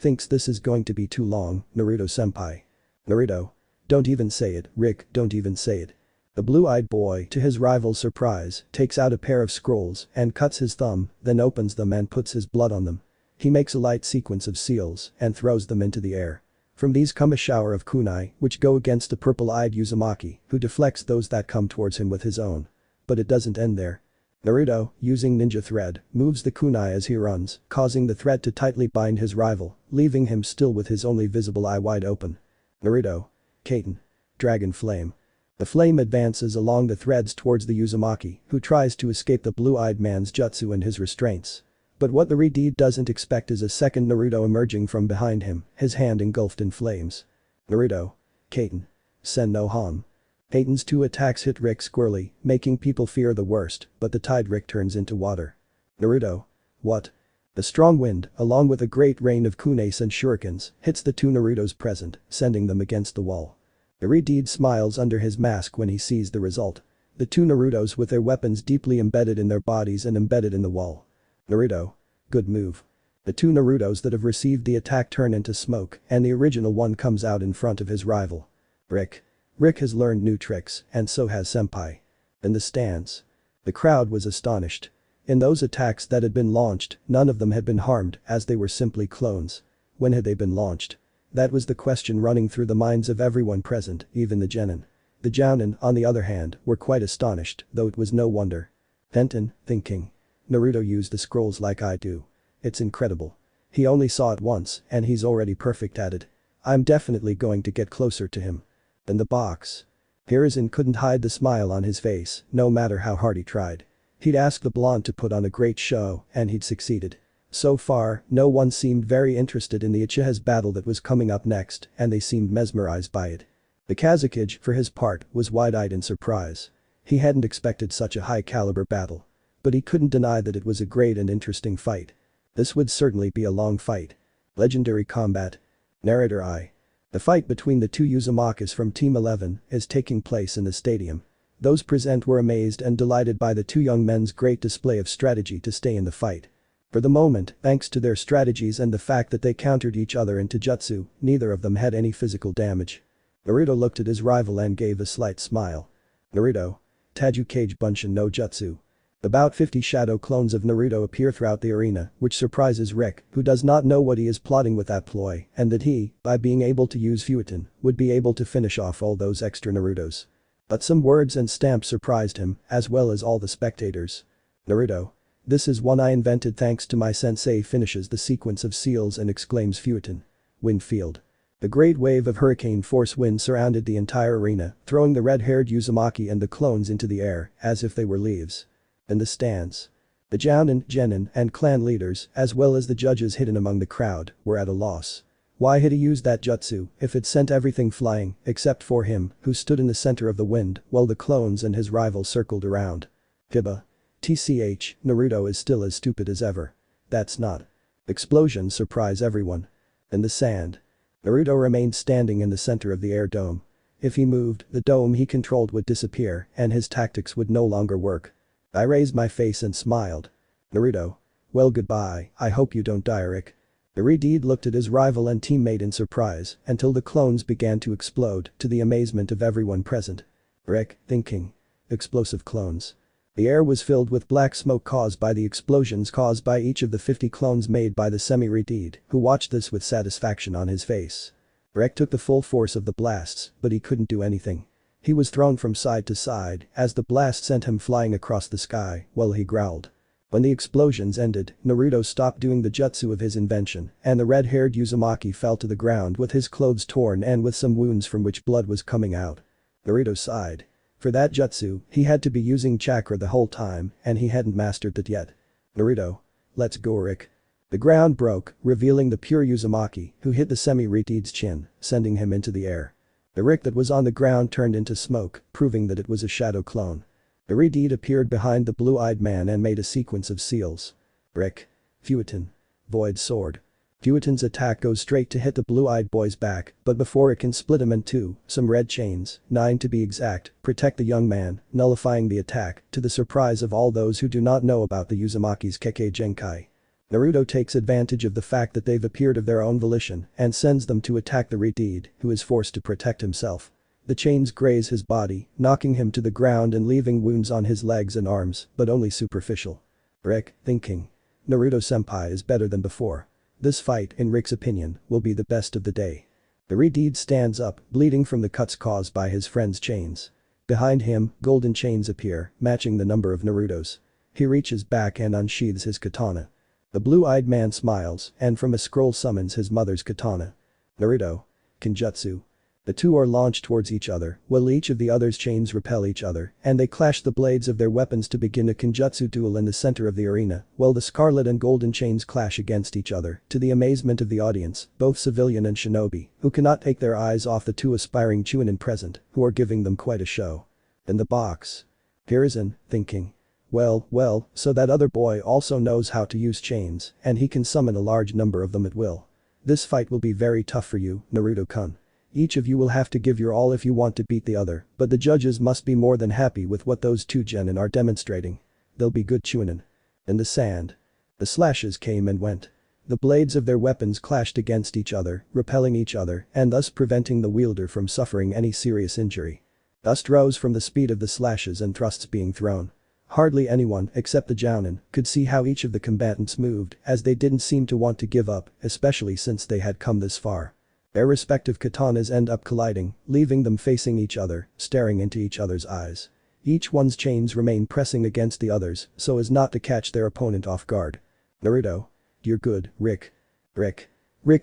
thinks this is going to be too long, Naruto-senpai. Naruto. Don't even say it, Rick, don't even say it. The blue-eyed boy, to his rival's surprise, takes out a pair of scrolls and cuts his thumb, then opens them and puts his blood on them. He makes a light sequence of seals and throws them into the air. From these come a shower of kunai, which go against the purple-eyed Uzumaki, who deflects those that come towards him with his own. But it doesn't end there. Naruto, using ninja thread, moves the kunai as he runs, causing the thread to tightly bind his rival, leaving him still with his only visible eye wide open. Naruto. Kaiten. Dragon Flame. The flame advances along the threads towards the Uzumaki, who tries to escape the blue-eyed man's jutsu and his restraints. But what the redeed doesn't expect is a second Naruto emerging from behind him, his hand engulfed in flames. Naruto. Kaiten. Sen no Han. Kaiten's 2 attacks hit Rick squarely, making people fear the worst, but the tide Rick turns into water. Naruto. What? The strong wind, along with a great rain of kunes and shurikens, hits the 2 Narutos present, sending them against the wall. The redeed smiles under his mask when he sees the result. The 2 Narutos with their weapons deeply embedded in their bodies and embedded in the wall. Naruto. Good move. The 2 Narutos that have received the attack turn into smoke, and the original one comes out in front of his rival. Rick has learned new tricks, and so has Senpai. In the stands. The crowd was astonished. In those attacks that had been launched, none of them had been harmed, as they were simply clones. When had they been launched? That was the question running through the minds of everyone present, even the genin. The Jounin, on the other hand, were quite astonished, though it was no wonder. Tenten, thinking. Naruto used the scrolls like I do. It's incredible. He only saw it once, and he's already perfect at it. I'm definitely going to get closer to him. In the box. Hiruzen couldn't hide the smile on his face, no matter how hard he tried. He'd asked the blonde to put on a great show, and he'd succeeded. So far, no one seemed very interested in the Uchiha's battle that was coming up next, and they seemed mesmerized by it. The Kazekage, for his part, was wide-eyed in surprise. He hadn't expected such a high-caliber battle. But he couldn't deny that it was a great and interesting fight. This would certainly be a long fight. Legendary combat. Narrator I. The fight between the 2 Uzumakis from Team 11 is taking place in the stadium. Those present were amazed and delighted by the 2 young men's great display of strategy to stay in the fight. For the moment, thanks to their strategies and the fact that they countered each other into jutsu, neither of them had any physical damage. Naruto looked at his rival and gave a slight smile. Naruto. Taju Kage Bunshin no Jutsu. About 50 shadow clones of Naruto appear throughout the arena, which surprises Rick, who does not know what he is plotting with that ploy, and that he, by being able to use Futon, would be able to finish off all those extra Narutos. But some words and stamps surprised him, as well as all the spectators. Naruto. This is one I invented thanks to my sensei, finishes the sequence of seals and exclaims Futon. Wind field. The great wave of hurricane force wind surrounded the entire arena, throwing the red-haired Uzumaki and the clones into the air, as if they were leaves. In the stands. The Jounin, genin, and clan leaders, as well as the judges hidden among the crowd, were at a loss. Why had he used that jutsu if it sent everything flying, except for him, who stood in the center of the wind, while the clones and his rival circled around? Hiba. TCH, Naruto is still as stupid as ever. That's not. Explosions surprise everyone. In the sand. Naruto remained standing in the center of the air dome. If he moved, the dome he controlled would disappear, and his tactics would no longer work. I raised my face and smiled. Naruto. Well, goodbye, I hope you don't die, Rick. The redeed looked at his rival and teammate in surprise until the clones began to explode, to the amazement of everyone present. Rick, thinking. Explosive clones. The air was filled with black smoke caused by the explosions caused by each of the 50 clones made by the semi-redeed, who watched this with satisfaction on his face. Rick took the full force of the blasts, but he couldn't do anything. He was thrown from side to side as the blast sent him flying across the sky, while he growled. When the explosions ended, Naruto stopped doing the jutsu of his invention, and the red-haired Uzumaki fell to the ground with his clothes torn and with some wounds from which blood was coming out. Naruto sighed. For that jutsu, he had to be using chakra the whole time, and he hadn't mastered that yet. Naruto. Let's go, Rick. The ground broke, revealing the pure Uzumaki, who hit the semi-redeed's chin, sending him into the air. The Rick that was on the ground turned into smoke, proving that it was a shadow clone. The Redeed appeared behind the blue-eyed man and made a sequence of seals. Rick. Fueton. Void Sword. Fueton's attack goes straight to hit the blue-eyed boy's back, but before it can split him in two, some red chains, 9 to be exact, protect the young man, nullifying the attack, to the surprise of all those who do not know about the Uzumaki's Kekkei Genkai. Naruto takes advantage of the fact that they've appeared of their own volition and sends them to attack the Redeed, who is forced to protect himself. The chains graze his body, knocking him to the ground and leaving wounds on his legs and arms, but only superficial. Rick, thinking. Naruto-senpai is better than before. This fight, in Rick's opinion, will be the best of the day. The Redeed stands up, bleeding from the cuts caused by his friend's chains. Behind him, golden chains appear, matching the number of Naruto's. He reaches back and unsheathes his katana. The blue-eyed man smiles, and from a scroll summons his mother's katana. Naruto. Kenjutsu. The two are launched towards each other, while each of the other's chains repel each other, and they clash the blades of their weapons to begin a Kenjutsu duel in the center of the arena, while the scarlet and golden chains clash against each other, to the amazement of the audience, both civilian and shinobi, who cannot take their eyes off the two aspiring Jounin present, who are giving them quite a show. In the box. Hiruzen, thinking. Well, so that other boy also knows how to use chains, and he can summon a large number of them at will. This fight will be very tough for you, Naruto-kun. Each of you will have to give your all if you want to beat the other, but the judges must be more than happy with what those two genin are demonstrating. They'll be good Chunin. In the sand. The slashes came and went. The blades of their weapons clashed against each other, repelling each other, and thus preventing the wielder from suffering any serious injury. Dust rose from the speed of the slashes and thrusts being thrown. Hardly anyone, except the Jounin, could see how each of the combatants moved, as they didn't seem to want to give up, especially since they had come this far. Their respective katanas end up colliding, leaving them facing each other, staring into each other's eyes. Each one's chains remain pressing against the others, so as not to catch their opponent off guard. Naruto. You're good, Rick. Rick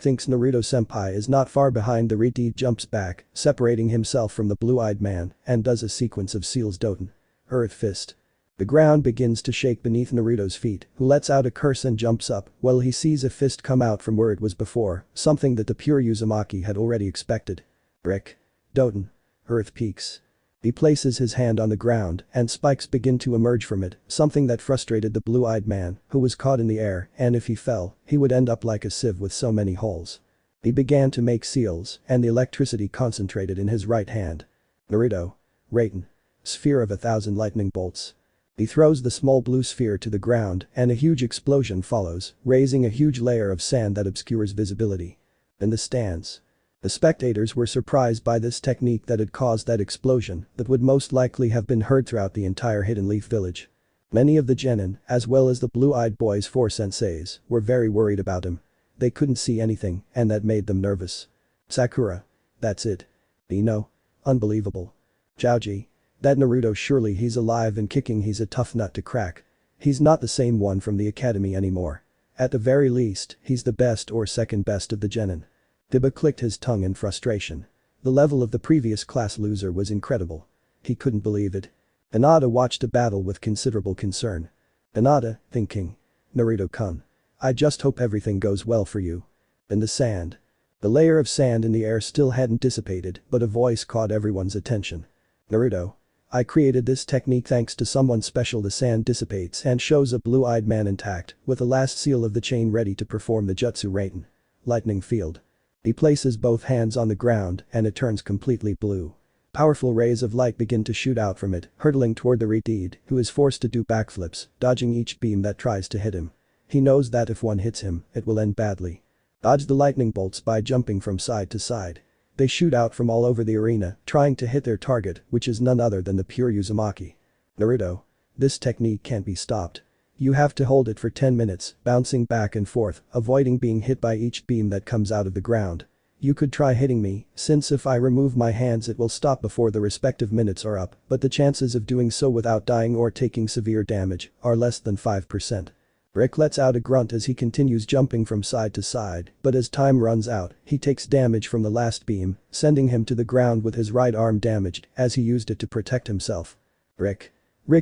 thinks Naruto-senpai is not far behind. The Redeed jumps back, separating himself from the blue-eyed man, and does a sequence of seals Doten. Earth Fist. The ground begins to shake beneath Naruto's feet, who lets out a curse and jumps up, while he sees a fist come out from where it was before, something that the pure Uzumaki had already expected. Rick. Doten. Earth Peaks. He places his hand on the ground, and spikes begin to emerge from it, something that frustrated the blue-eyed man, who was caught in the air, and if he fell, he would end up like a sieve with so many holes. He began to make seals, and the electricity concentrated in his right hand. Naruto. Raiten. Sphere of 1,000 lightning bolts. He throws the small blue sphere to the ground, and a huge explosion follows, raising a huge layer of sand that obscures visibility. In the stands. The spectators were surprised by this technique that had caused that explosion that would most likely have been heard throughout the entire Hidden Leaf village. Many of the genin, as well as the blue-eyed boy's 4 senseis, were very worried about him. They couldn't see anything, and that made them nervous. Sakura. That's it. Ino. Unbelievable. Chouji. That Naruto, surely he's alive and kicking. He's a tough nut to crack. He's not the same one from the academy anymore. At the very least, he's the best or second best of the genin. Tiba clicked his tongue in frustration. The level of the previous class loser was incredible. He couldn't believe it. Hinata watched the battle with considerable concern. Hinata, thinking. Naruto-kun. I just hope everything goes well for you. In the sand. The layer of sand in the air still hadn't dissipated, but a voice caught everyone's attention. Naruto. I created this technique thanks to someone special. The sand dissipates and shows a blue-eyed man intact, with the last seal of the chain ready to perform the Jutsu Raiten. Lightning Field. He places both hands on the ground and it turns completely blue. Powerful rays of light begin to shoot out from it, hurtling toward the Redeed, who is forced to do backflips, dodging each beam that tries to hit him. He knows that if one hits him, it will end badly. Dodge the lightning bolts by jumping from side to side. They shoot out from all over the arena, trying to hit their target, which is none other than the pure Uzumaki. Naruto. This technique can't be stopped. You have to hold it for 10 minutes, bouncing back and forth, avoiding being hit by each beam that comes out of the ground. You could try hitting me, since if I remove my hands it will stop before the respective minutes are up, but the chances of doing so without dying or taking severe damage are less than 5%. Rick lets out a grunt as he continues jumping from side to side, but as time runs out, he takes damage from the last beam, sending him to the ground with his right arm damaged as he used it to protect himself. Rick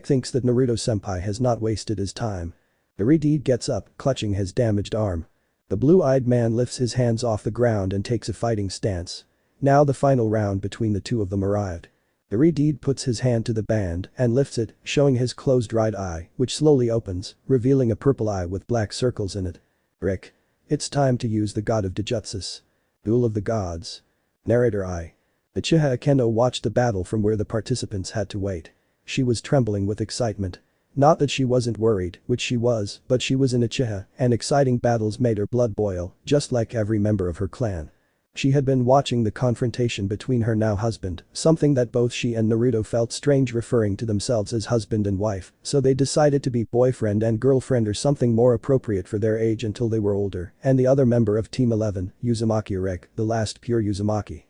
thinks that Naruto-senpai has not wasted his time. The Redeed gets up, clutching his damaged arm. The blue-eyed man lifts his hands off the ground and takes a fighting stance. Now the final round between the two of them arrived. The Redeed puts his hand to the band and lifts it, showing his closed right eye, which slowly opens, revealing a purple eye with black circles in it. Rick. It's time to use the God of Dijutsus. Duel of the Gods. Narrator I. Uchiha Keno watched the battle from where the participants had to wait. She was trembling with excitement. Not that she wasn't worried, which she was, but she was in Uchiha, and exciting battles made her blood boil, just like every member of her clan. She had been watching the confrontation between her now husband, something that both she and Naruto felt strange referring to themselves as husband and wife, so they decided to be boyfriend and girlfriend or something more appropriate for their age until they were older, and the other member of Team 11, Uzumaki Rick, the last pure Uzumaki.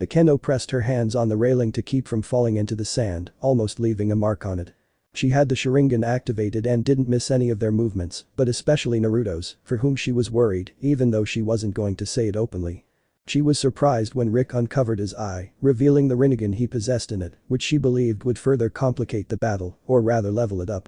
Keno pressed her hands on the railing to keep from falling into the sand, almost leaving a mark on it. She had the Sharigan activated and didn't miss any of their movements, but especially Naruto's, for whom she was worried, even though she wasn't going to say it openly. She was surprised when Rick uncovered his eye, revealing the Rinnegan he possessed in it, which she believed would further complicate the battle, or rather level it up.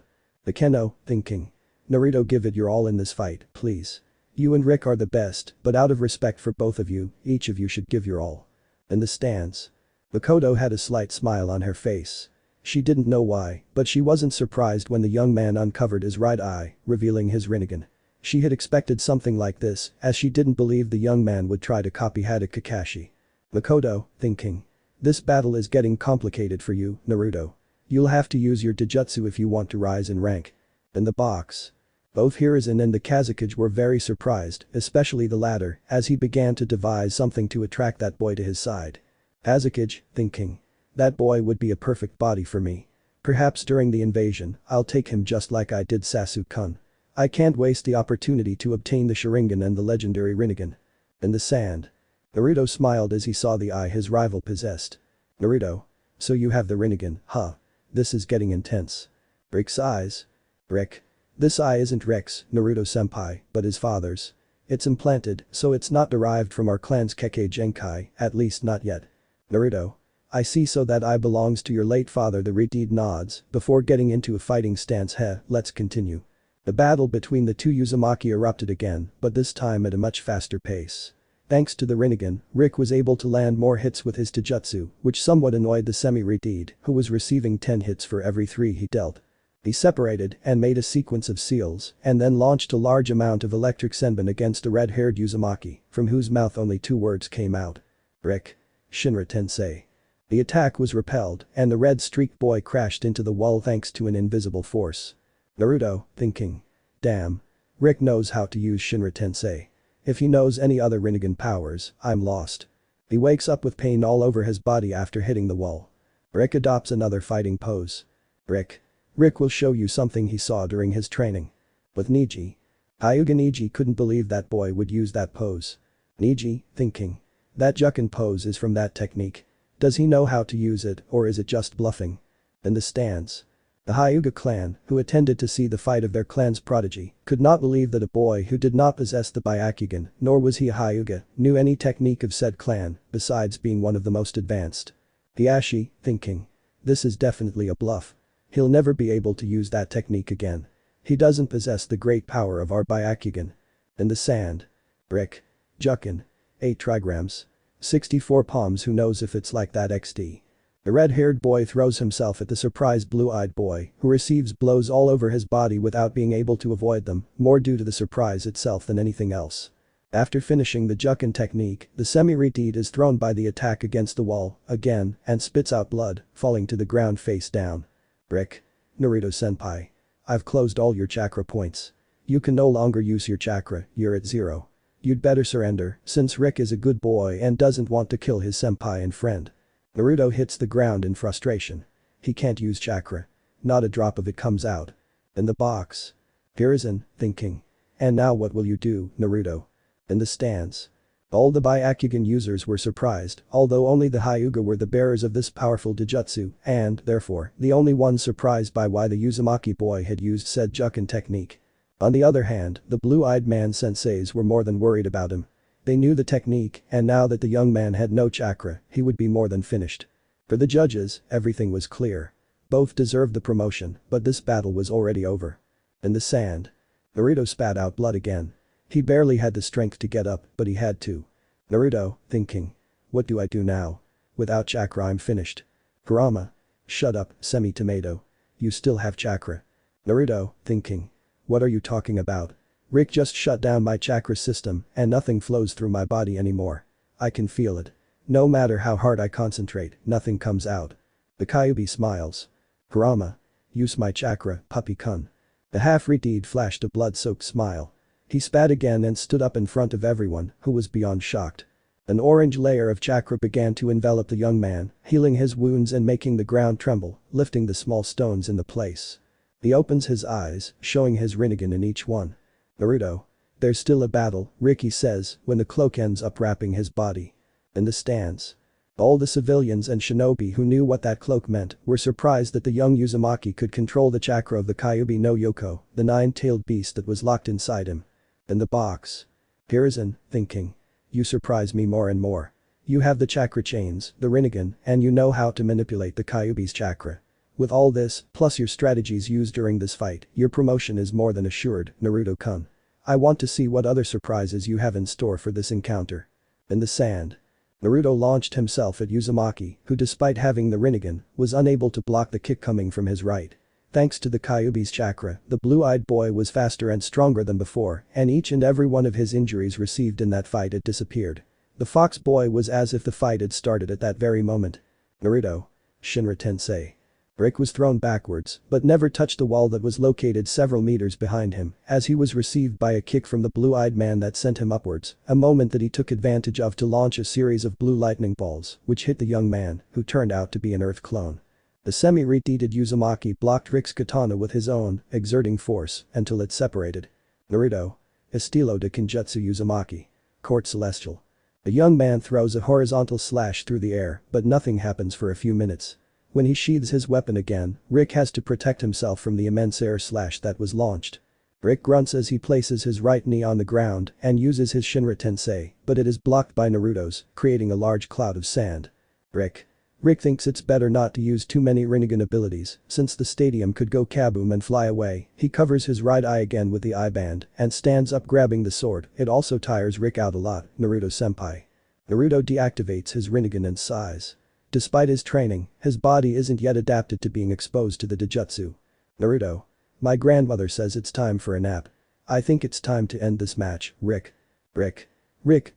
Keno, thinking. Naruto, give it your all in this fight, please. You and Rick are the best, but out of respect for both of you, each of you should give your all. In the stands. Makoto had a slight smile on her face. She didn't know why, but she wasn't surprised when the young man uncovered his right eye, revealing his Rinnegan. She had expected something like this, as she didn't believe the young man would try to copy Kakashi. Makoto, thinking. This battle is getting complicated for you, Naruto. You'll have to use your Dijutsu if you want to rise in rank. In the box. Both Hiruzen and the Kazekage were very surprised, especially the latter, as he began to devise something to attract that boy to his side. Kazekage, thinking. That boy would be a perfect body for me. Perhaps during the invasion, I'll take him just like I did Sasuke-kun. I can't waste the opportunity to obtain the Sharingan and the legendary Rinnegan. In the sand. Naruto smiled as he saw the eye his rival possessed. Naruto. So you have the Rinnegan, huh? This is getting intense. Rick's eyes. Rick. This eye isn't Rick's, Naruto-senpai, but his father's. It's implanted, so it's not derived from our clan's Kekkei Genkai, at least not yet. Naruto. I see, so that eye belongs to your late father. The Redeed nods, before getting into a fighting stance. Let's continue. The battle between the two Uzumaki erupted again, but this time at a much faster pace. Thanks to the Rinnegan, Rick was able to land more hits with his Taijutsu, which somewhat annoyed the semi-Redeed, who was receiving 10 hits for every 3 he dealt. He separated and made a sequence of seals, and then launched a large amount of electric senbon against a red-haired Uzumaki, from whose mouth only 2 words came out. Rick. Shinra Tensei. The attack was repelled, and the red-streaked boy crashed into the wall thanks to an invisible force. Naruto, thinking. Damn. Rick knows how to use Shinra Tensei. If he knows any other Rinnegan powers, I'm lost. He wakes up with pain all over his body after hitting the wall. Rick adopts another fighting pose. Rick. Rick will show you something he saw during his training. With Niji. Hyuga Niji couldn't believe that boy would use that pose. Niji, thinking. That Jukin pose is from that technique. Does he know how to use it, or is it just bluffing? In the stands. The Hyuga clan, who attended to see the fight of their clan's prodigy, could not believe that a boy who did not possess the Byakugan, nor was he a Hyuga, knew any technique of said clan, besides being one of the most advanced. Hiashi, thinking. This is definitely a bluff. He'll never be able to use that technique again. He doesn't possess the great power of our Byakugan. In the sand. Rick. Jukin. 8 trigrams. 64 palms. Who knows if it's like that XD. The red-haired boy throws himself at the surprised blue-eyed boy, who receives blows all over his body without being able to avoid them, more due to the surprise itself than anything else. After finishing the Jukin technique, the semi-Redeed is thrown by the attack against the wall, again, and spits out blood, falling to the ground face down. Rick. Naruto-senpai. I've closed all your chakra points. You can no longer use your chakra, you're at 0. You'd better surrender, since Rick is a good boy and doesn't want to kill his senpai and friend. Naruto hits the ground in frustration. He can't use chakra. Not a drop of it comes out. In the box. Hiruzen, thinking. And now what will you do, Naruto? In the stands. All the Byakugan users were surprised, although only the Hyuga were the bearers of this powerful Dijutsu, and, therefore, the only ones surprised by why the Uzumaki boy had used said Jukin technique. On the other hand, the blue-eyed man senseis were more than worried about him. They knew the technique, and now that the young man had no chakra, he would be more than finished. For the judges, everything was clear. Both deserved the promotion, but this battle was already over. In the sand. Naruto spat out blood again. He barely had the strength to get up, but he had to. Naruto, thinking. What do I do now? Without chakra I'm finished. Kurama. Shut up, semi-tomato. You still have chakra. Naruto, thinking. What are you talking about? Rick just shut down my chakra system and nothing flows through my body anymore. I can feel it. No matter how hard I concentrate, nothing comes out. The Kyubi smiles. Kurama. Use my chakra, puppy-kun. The half-breed flashed a blood-soaked smile. He spat again and stood up in front of everyone, who was beyond shocked. An orange layer of chakra began to envelop the young man, healing his wounds and making the ground tremble, lifting the small stones in the place. He opens his eyes, showing his Rinnegan in each one. Naruto. There's still a battle, Ricky says, when the cloak ends up wrapping his body. In the stands. All the civilians and shinobi who knew what that cloak meant were surprised that the young Uzumaki could control the chakra of the Kyubi no Yoko, the nine-tailed beast that was locked inside him. In the box. Hiruzen, thinking. You surprise me more and more. You have the chakra chains, the Rinnegan, and you know how to manipulate the Kyubi's chakra. With all this, plus your strategies used during this fight, your promotion is more than assured, Naruto-kun. I want to see what other surprises you have in store for this encounter. In the sand. Naruto launched himself at Uzumaki, who despite having the Rinnegan, was unable to block the kick coming from his right. Thanks to the Kyubi's chakra, the blue-eyed boy was faster and stronger than before, and each and every one of his injuries received in that fight had disappeared. The fox boy was as if the fight had started at that very moment. Naruto. Shinra Tensei. Rick was thrown backwards, but never touched the wall that was located several meters behind him, as he was received by a kick from the blue-eyed man that sent him upwards, a moment that he took advantage of to launch a series of blue lightning balls, which hit the young man, who turned out to be an earth clone. The semi-retreated Uzumaki blocked Rick's katana with his own, exerting force, until it separated. Naruto. Estilo de Kinjutsu Uzumaki. Court Celestial. The young man throws a horizontal slash through the air, but nothing happens for a few minutes. When he sheathes his weapon again, Rick has to protect himself from the immense air slash that was launched. Rick grunts as he places his right knee on the ground and uses his Shinra Tensei, but it is blocked by Naruto's, creating a large cloud of sand. Rick thinks it's better not to use too many Rinnegan abilities, since the stadium could go kaboom and fly away. He covers his right eye again with the eye band and stands up grabbing the sword. It also tires Rick out a lot, Naruto-senpai. Naruto deactivates his Rinnegan and sighs. Despite his training, his body isn't yet adapted to being exposed to the Dijutsu. Naruto. My grandmother says it's time for a nap. I think it's time to end this match, Rick. Rick,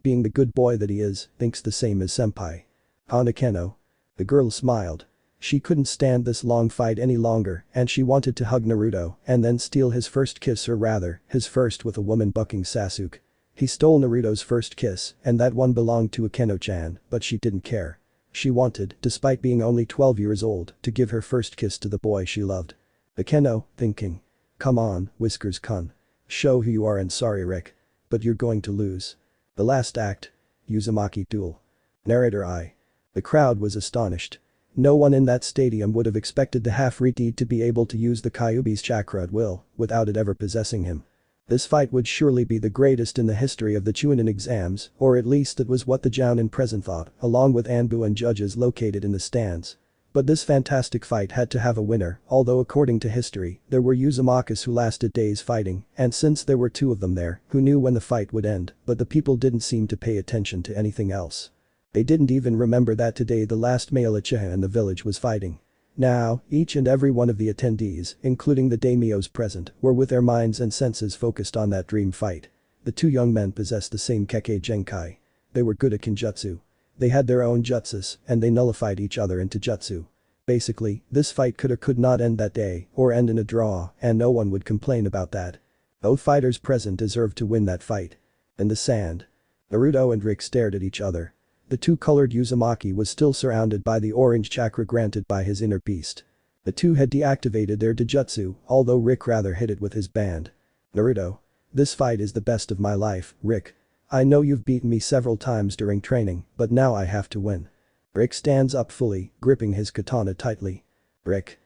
being the good boy that he is, thinks the same as senpai. Hanakeno. The girl smiled. She couldn't stand this long fight any longer and she wanted to hug Naruto and then steal his first kiss, or rather, his first with a woman bucking Sasuke. He stole Naruto's first kiss and that one belonged to Akeno-chan, but she didn't care. She wanted, despite being only 12 years old, to give her first kiss to the boy she loved. Akeno, thinking. Come on, Whiskers-kun. Show who you are and sorry Rick. But you're going to lose. The last act. Uzumaki duel. Narrator I. The crowd was astonished. No one in that stadium would have expected the half-breed to be able to use the Kyubi's chakra at will, without it ever possessing him. This fight would surely be the greatest in the history of the Jounin exams, or at least that was what the Jounin present thought, along with Anbu and judges located in the stands. But this fantastic fight had to have a winner, although according to history, there were Uzumakas who lasted days fighting, and since there were two of them there, who knew when the fight would end, but the people didn't seem to pay attention to anything else. They didn't even remember that today the last male Uchiha in the village was fighting. Now, each and every one of the attendees, including the daimyos present, were with their minds and senses focused on that dream fight. The two young men possessed the same Kekkei Genkai. They were good at Kinjutsu. They had their own jutsus, and they nullified each other into jutsu. Basically, this fight could or could not end that day, or end in a draw, and no one would complain about that. Both fighters present deserved to win that fight. In the sand. Naruto and Rick stared at each other. The two-colored Uzumaki was still surrounded by the orange chakra granted by his inner beast. The two had deactivated their Dijutsu, although Rick rather hit it with his band. Naruto. This fight is the best of my life, Rick. I know you've beaten me several times during training, but now I have to win. Rick stands up fully, gripping his katana tightly. Rick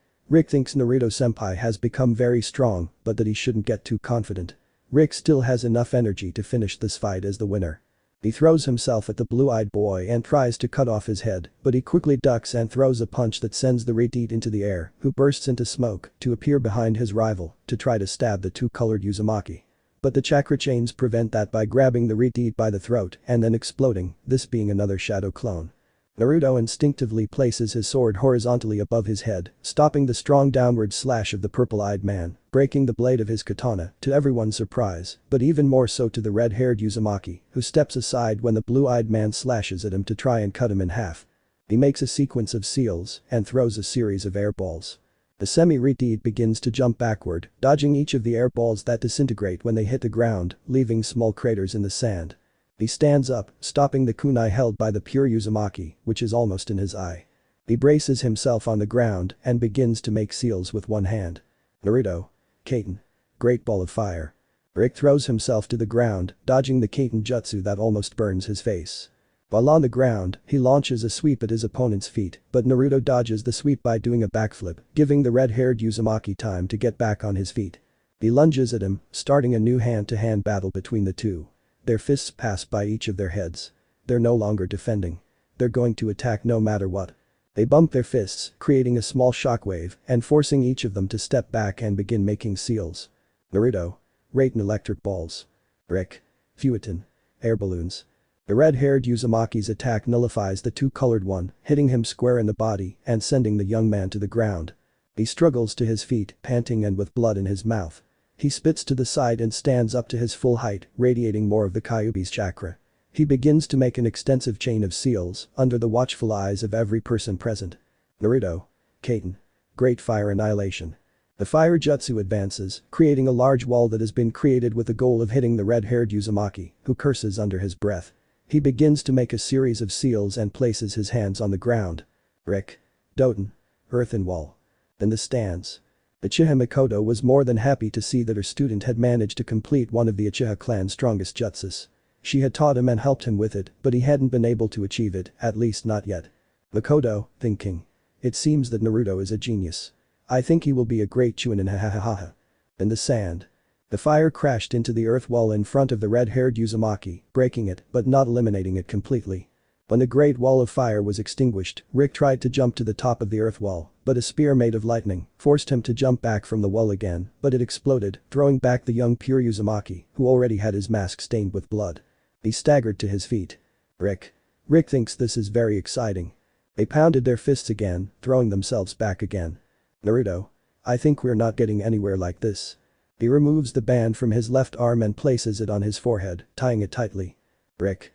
thinks Naruto-senpai has become very strong, but that he shouldn't get too confident. Rick still has enough energy to finish this fight as the winner. He throws himself at the blue-eyed boy and tries to cut off his head, but he quickly ducks and throws a punch that sends the Redeet into the air, who bursts into smoke to appear behind his rival to try to stab the two-colored Uzumaki. But the chakra chains prevent that by grabbing the Redeed by the throat and then exploding, this being another shadow clone. Naruto instinctively places his sword horizontally above his head, stopping the strong downward slash of the purple-eyed man, breaking the blade of his katana, to everyone's surprise, but even more so to the red-haired Uzumaki, who steps aside when the blue-eyed man slashes at him to try and cut him in half. He makes a sequence of seals and throws a series of air balls. The semi-Redeed begins to jump backward, dodging each of the air balls that disintegrate when they hit the ground, leaving small craters in the sand. He stands up, stopping the kunai held by the pure Uzumaki, which is almost in his eye. He braces himself on the ground and begins to make seals with one hand. Naruto. Kaiten. Great ball of fire. Rick throws himself to the ground, dodging the Kaiten jutsu that almost burns his face. While on the ground, he launches a sweep at his opponent's feet, but Naruto dodges the sweep by doing a backflip, giving the red-haired Uzumaki time to get back on his feet. He lunges at him, starting a new hand-to-hand battle between the two. Their fists pass by each of their heads. They're no longer defending. They're going to attack no matter what. They bump their fists, creating a small shockwave and forcing each of them to step back and begin making seals. Naruto. Raiden electric balls. Rick. Fueton. Air balloons. The red-haired Uzumaki's attack nullifies the two-colored one, hitting him square in the body and sending the young man to the ground. He struggles to his feet, panting and with blood in his mouth. He spits to the side and stands up to his full height, radiating more of the Kyubi's chakra. He begins to make an extensive chain of seals, under the watchful eyes of every person present. Naruto. Kaiten. Great fire annihilation. The fire jutsu advances, creating a large wall that has been created with the goal of hitting the red-haired Uzumaki, who curses under his breath. He begins to make a series of seals and places his hands on the ground. Rick. Doten. Earthen wall. In the stands. Uchiha Mikoto was more than happy to see that her student had managed to complete one of the Uchiha clan's strongest jutsus. She had taught him and helped him with it, but he hadn't been able to achieve it, at least not yet. Mikoto, thinking. It seems that Naruto is a genius. I think he will be a great Jounin, ha ha ha ha. In the sand. The fire crashed into the earth wall in front of the red-haired Uzumaki, breaking it but not eliminating it completely. When the great wall of fire was extinguished, Rick tried to jump to the top of the earth wall, but a spear made of lightning forced him to jump back from the wall again, but it exploded, throwing back the young pure Uzumaki, who already had his mask stained with blood. He staggered to his feet. Rick thinks this is very exciting. They pounded their fists again, throwing themselves back again. Naruto. I think we're not getting anywhere like this. He removes the band from his left arm and places it on his forehead, tying it tightly. Rick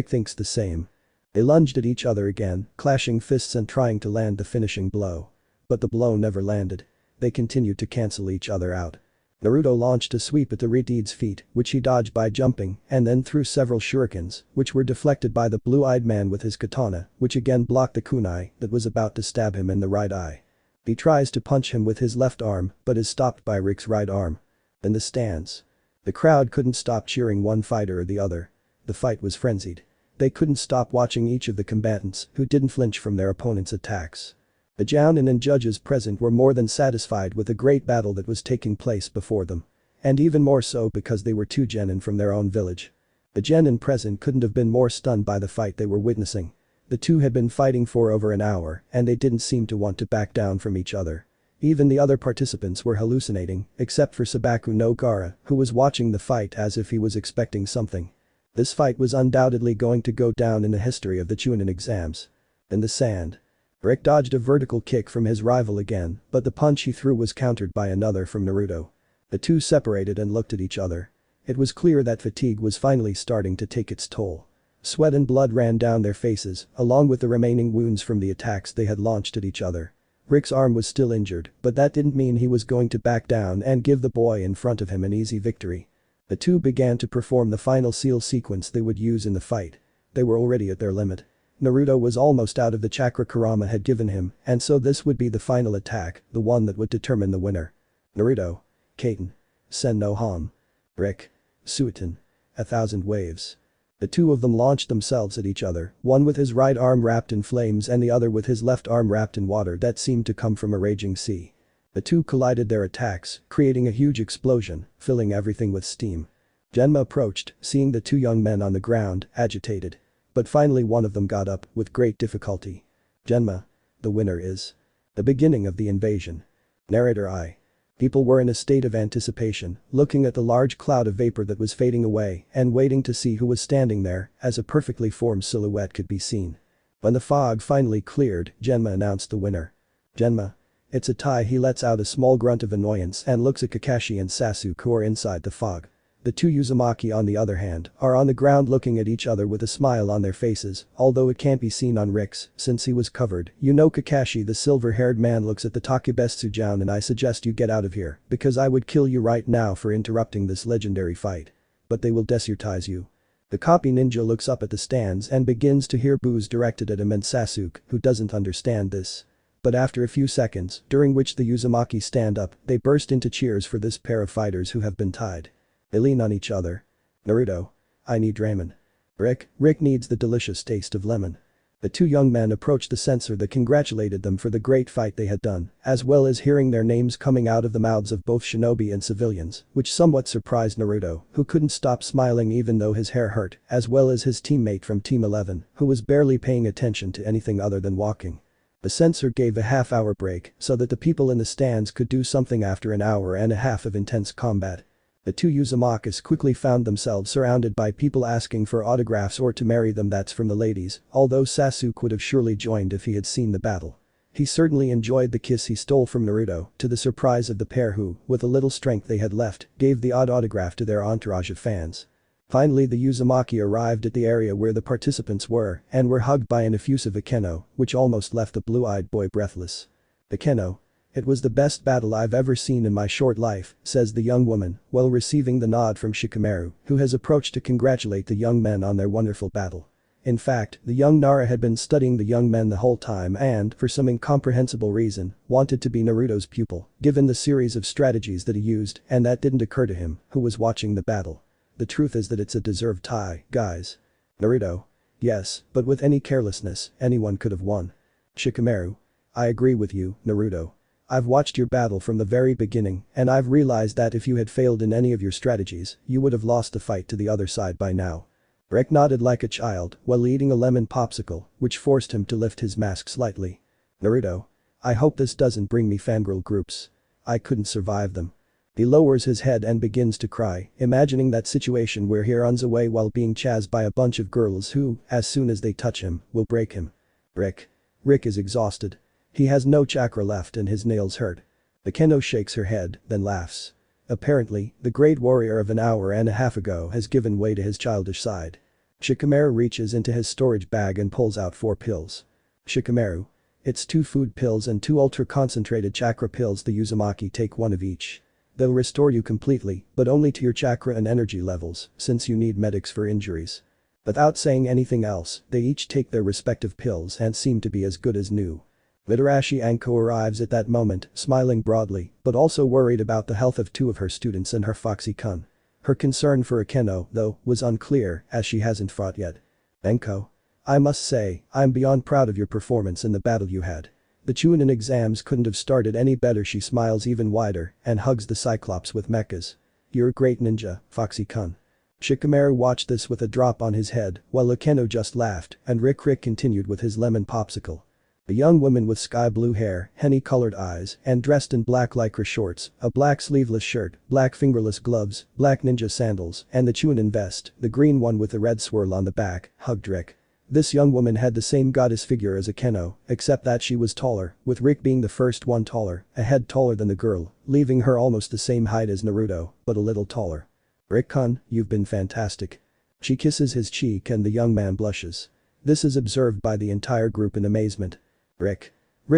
thinks the same. They lunged at each other again, clashing fists and trying to land the finishing blow. But the blow never landed. They continued to cancel each other out. Naruto launched a sweep at the Redeed's feet, which he dodged by jumping, and then threw several shurikens, which were deflected by the blue-eyed man with his katana, which again blocked the kunai that was about to stab him in the right eye. He tries to punch him with his left arm, but is stopped by Rick's right arm. In the stands. The crowd couldn't stop cheering one fighter or the other. The fight was frenzied. They couldn't stop watching each of the combatants, who didn't flinch from their opponent's attacks. The Jounin and judges present were more than satisfied with the great battle that was taking place before them. And even more so because they were two genin from their own village. The genin present couldn't have been more stunned by the fight they were witnessing. The two had been fighting for over an hour, and they didn't seem to want to back down from each other. Even the other participants were hallucinating, except for Sabaku no Gaara, who was watching the fight as if he was expecting something. This fight was undoubtedly going to go down in the history of the Chunin exams. In the sand. Rick dodged a vertical kick from his rival again, but the punch he threw was countered by another from Naruto. The two separated and looked at each other. It was clear that fatigue was finally starting to take its toll. Sweat and blood ran down their faces, along with the remaining wounds from the attacks they had launched at each other. Rick's arm was still injured, but that didn't mean he was going to back down and give the boy in front of him an easy victory. The two began to perform the final seal sequence they would use in the fight. They were already at their limit. Naruto was almost out of the chakra Kurama had given him, and so this would be the final attack, the one that would determine the winner. Naruto. Kaiten. Sen no Ham. Rick. Suiton. 1,000 waves. The two of them launched themselves at each other, one with his right arm wrapped in flames and the other with his left arm wrapped in water that seemed to come from a raging sea. The two collided their attacks, creating a huge explosion, filling everything with steam. Genma approached, seeing the two young men on the ground, agitated. But finally one of them got up, with great difficulty. Genma. The winner is. The beginning of the invasion. Narrator I. People were in a state of anticipation, looking at the large cloud of vapor that was fading away and waiting to see who was standing there, as a perfectly formed silhouette could be seen. When the fog finally cleared, Genma announced the winner. Genma. It's a tie. He lets out a small grunt of annoyance and looks at Kakashi and Sasuke who are inside the fog. The two Uzumaki on the other hand are on the ground looking at each other with a smile on their faces, although it can't be seen on Rick's since he was covered. You know Kakashi, the silver-haired man, looks at the Takebetsu Jounin, and I suggest you get out of here because I would kill you right now for interrupting this legendary fight. But they will desertize you. The copy ninja looks up at the stands and begins to hear boos directed at him and Sasuke, who doesn't understand this. But after a few seconds, during which the Uzumaki stand up, they burst into cheers for this pair of fighters who have been tied. They lean on each other. Naruto. I need ramen. Rick needs the delicious taste of lemon. The two young men approached the censor that congratulated them for the great fight they had done, as well as hearing their names coming out of the mouths of both shinobi and civilians, which somewhat surprised Naruto, who couldn't stop smiling even though his hair hurt, as well as his teammate from Team 11, who was barely paying attention to anything other than walking. The censor gave a half-hour break so that the people in the stands could do something after an hour and a half of intense combat. The two Uzumakis quickly found themselves surrounded by people asking for autographs or to marry them. That's from the ladies, although Sasuke would have surely joined if he had seen the battle. He certainly enjoyed the kiss he stole from Naruto, to the surprise of the pair who, with a little strength they had left, gave the odd autograph to their entourage of fans. Finally the Uzumaki arrived at the area where the participants were and were hugged by an effusive Akeno, which almost left the blue-eyed boy breathless. Akeno. It was the best battle I've ever seen in my short life, says the young woman, while receiving the nod from Shikamaru, who has approached to congratulate the young men on their wonderful battle. In fact, the young Nara had been studying the young men the whole time and, for some incomprehensible reason, wanted to be Naruto's pupil, given the series of strategies that he used, and that didn't occur to him, who was watching the battle. The truth is that it's a deserved tie, guys. Naruto. Yes, but with any carelessness, anyone could have won. Shikamaru. I agree with you, Naruto. I've watched your battle from the very beginning, and I've realized that if you had failed in any of your strategies, you would have lost the fight to the other side by now. Rick nodded like a child while eating a lemon popsicle, which forced him to lift his mask slightly. Naruto. I hope this doesn't bring me fangirl groups. I couldn't survive them. He lowers his head and begins to cry, imagining that situation where he runs away while being chased by a bunch of girls who, as soon as they touch him, will break him. Rick is exhausted. He has no chakra left and his nails hurt. Akeno shakes her head, then laughs. Apparently, the great warrior of an hour and a half ago has given way to his childish side. Shikamaru reaches into his storage bag and pulls out 4 pills. Shikamaru. It's 2 food pills and 2 ultra-concentrated chakra pills. The Uzumaki take 1 of each. They'll restore you completely, but only to your chakra and energy levels, since you need medics for injuries. Without saying anything else, they each take their respective pills and seem to be as good as new. Mitarashi Anko arrives at that moment, smiling broadly, but also worried about the health of 2 of her students and her foxy-kun. Her concern for Akeno, though, was unclear, as she hasn't fought yet. Anko. I must say, I'm beyond proud of your performance in the battle you had. The Jounin exams couldn't have started any better. She smiles even wider and hugs the Cyclops with mechas. You're a great ninja, Foxy-kun. Shikamaru watched this with a drop on his head, while Akeno just laughed, and Rick continued with his lemon popsicle. A young woman with sky blue hair, henny-colored eyes, and dressed in black lycra shorts, a black sleeveless shirt, black fingerless gloves, black ninja sandals, and the Jounin vest, the green one with the red swirl on the back, hugged Rick. This young woman had the same goddess figure as Akeno, except that she was taller, with Rick being the first one taller, a head taller than the girl, leaving her almost the same height as Naruto, but a little taller. Rick-kun, you've been fantastic. She kisses his cheek and the young man blushes. This is observed by the entire group in amazement. Rick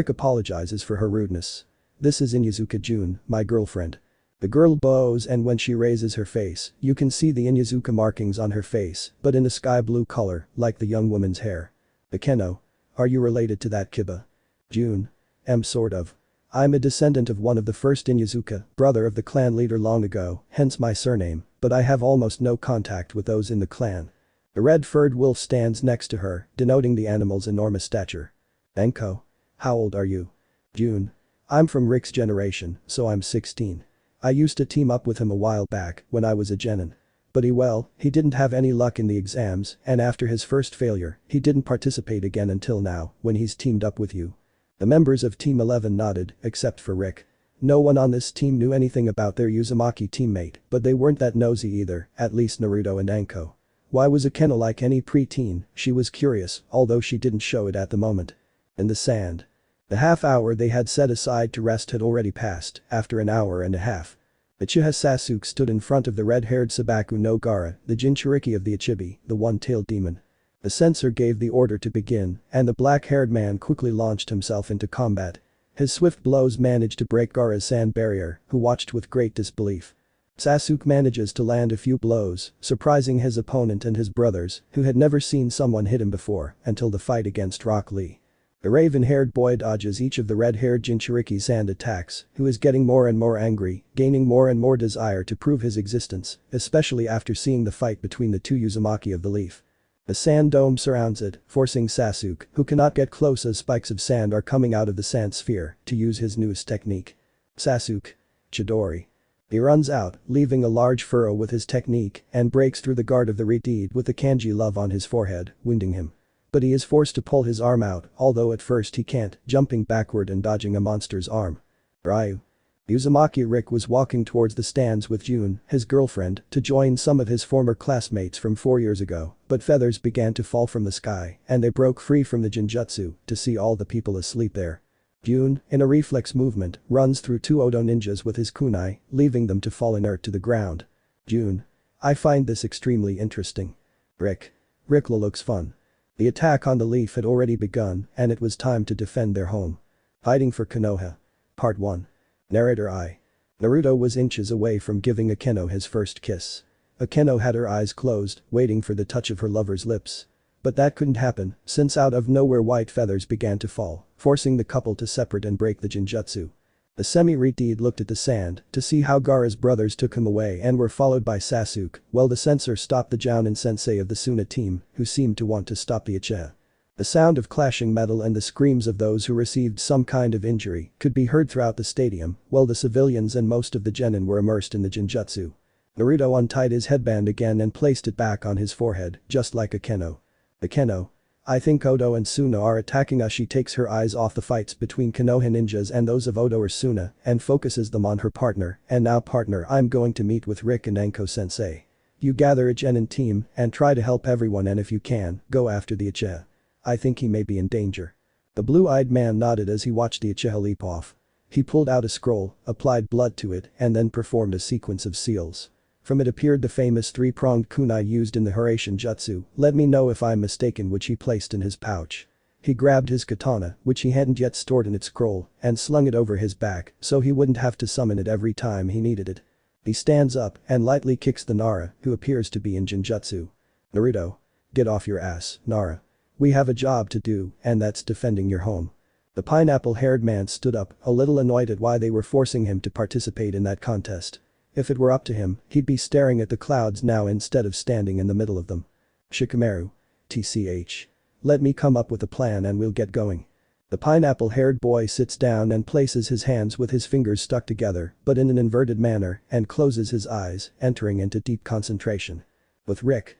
apologizes for her rudeness. This is Inyazuka June, my girlfriend. The girl bows, and when she raises her face, you can see the Inyazuka markings on her face, but in a sky blue color, like the young woman's hair. Akeno. Are you related to that Kiba? June. Sort of. I'm a descendant of one of the first Inyazuka, brother of the clan leader long ago, hence my surname, but I have almost no contact with those in the clan. A red-furred wolf stands next to her, denoting the animal's enormous stature. Anko. How old are you? June. I'm from Rick's generation, so I'm 16. I used to team up with him a while back when I was a genin. But he didn't have any luck in the exams, and after his first failure, he didn't participate again until now, when he's teamed up with you. The members of Team 11 nodded, except for Rick. No one on this team knew anything about their Uzumaki teammate, but they weren't that nosy either, at least Naruto and Anko. Why was Akeno like any preteen? She was curious, although she didn't show it at the moment. In the sand. The half hour they had set aside to rest had already passed, after an hour and a half. Uchiha Sasuke stood in front of the red-haired Sabaku no Gaara, the Jinchuriki of the Ichibi, the one-tailed demon. The censor gave the order to begin, and the black-haired man quickly launched himself into combat. His swift blows managed to break Gaara's sand barrier, who watched with great disbelief. Sasuke manages to land a few blows, surprising his opponent and his brothers, who had never seen someone hit him before, until the fight against Rock Lee. The raven-haired boy dodges each of the red-haired Jinchuriki's sand attacks, who is getting more and more angry, gaining more and more desire to prove his existence, especially after seeing the fight between the two Uzumaki of the Leaf. A sand dome surrounds it, forcing Sasuke, who cannot get close as spikes of sand are coming out of the sand sphere, to use his newest technique. Sasuke. Chidori. He runs out, leaving a large furrow with his technique, and breaks through the guard of the Redeed with the kanji love on his forehead, wounding him. But he is forced to pull his arm out, although at first he can't, jumping backward and dodging a monster's arm. Ryu. Uzumaki Rick was walking towards the stands with June, his girlfriend, to join some of his former classmates from 4 years ago, but feathers began to fall from the sky, and they broke free from the Jinjutsu, to see all the people asleep there. June, in a reflex movement, runs through 2 Odo ninjas with his kunai, leaving them to fall inert to the ground. June. I find this extremely interesting. Rick. Rickla looks fun. The attack on the Leaf had already begun, and it was time to defend their home. Fighting for Konoha. Part 1. Narrator I. Naruto was inches away from giving Akeno his first kiss. Akeno had her eyes closed, waiting for the touch of her lover's lips. But that couldn't happen, since out of nowhere white feathers began to fall, forcing the couple to separate and break the Jinjutsu. The semi-Redeed looked at the sand to see how Gaara's brothers took him away and were followed by Sasuke, while the censor stopped the Jounin sensei of the Suna team, who seemed to want to stop the Uchiha. The sound of clashing metal and the screams of those who received some kind of injury could be heard throughout the stadium, while the civilians and most of the genin were immersed in the Jinjutsu. Naruto untied his headband again and placed it back on his forehead, just like Akeno. Akeno. I think Odo and Suna are attacking us. She takes her eyes off the fights between Konoha ninjas and those of Odo or Suna and focuses them on her partner, and now partner, I'm going to meet with Rick and Anko sensei. You gather a genin team and try to help everyone, and if you can, go after the Uchiha. I think he may be in danger. The blue-eyed man nodded as he watched the Uchiha leap off. He pulled out a scroll, applied blood to it, and then performed a sequence of seals. From it appeared the famous 3-pronged kunai used in the Hiraishin jutsu, let me know if I'm mistaken, which he placed in his pouch. He grabbed his katana, which he hadn't yet stored in its scroll, and slung it over his back so he wouldn't have to summon it every time he needed it. He stands up and lightly kicks the Nara, who appears to be in Jinjutsu. Naruto. Get off your ass, Nara. We have a job to do, and that's defending your home. The pineapple-haired man stood up, a little annoyed at why they were forcing him to participate in that contest. If it were up to him, he'd be staring at the clouds now instead of standing in the middle of them. Shikamaru. TCH. Let me come up with a plan and we'll get going. The pineapple-haired boy sits down and places his hands with his fingers stuck together, but in an inverted manner, and closes his eyes, entering into deep concentration. With Rick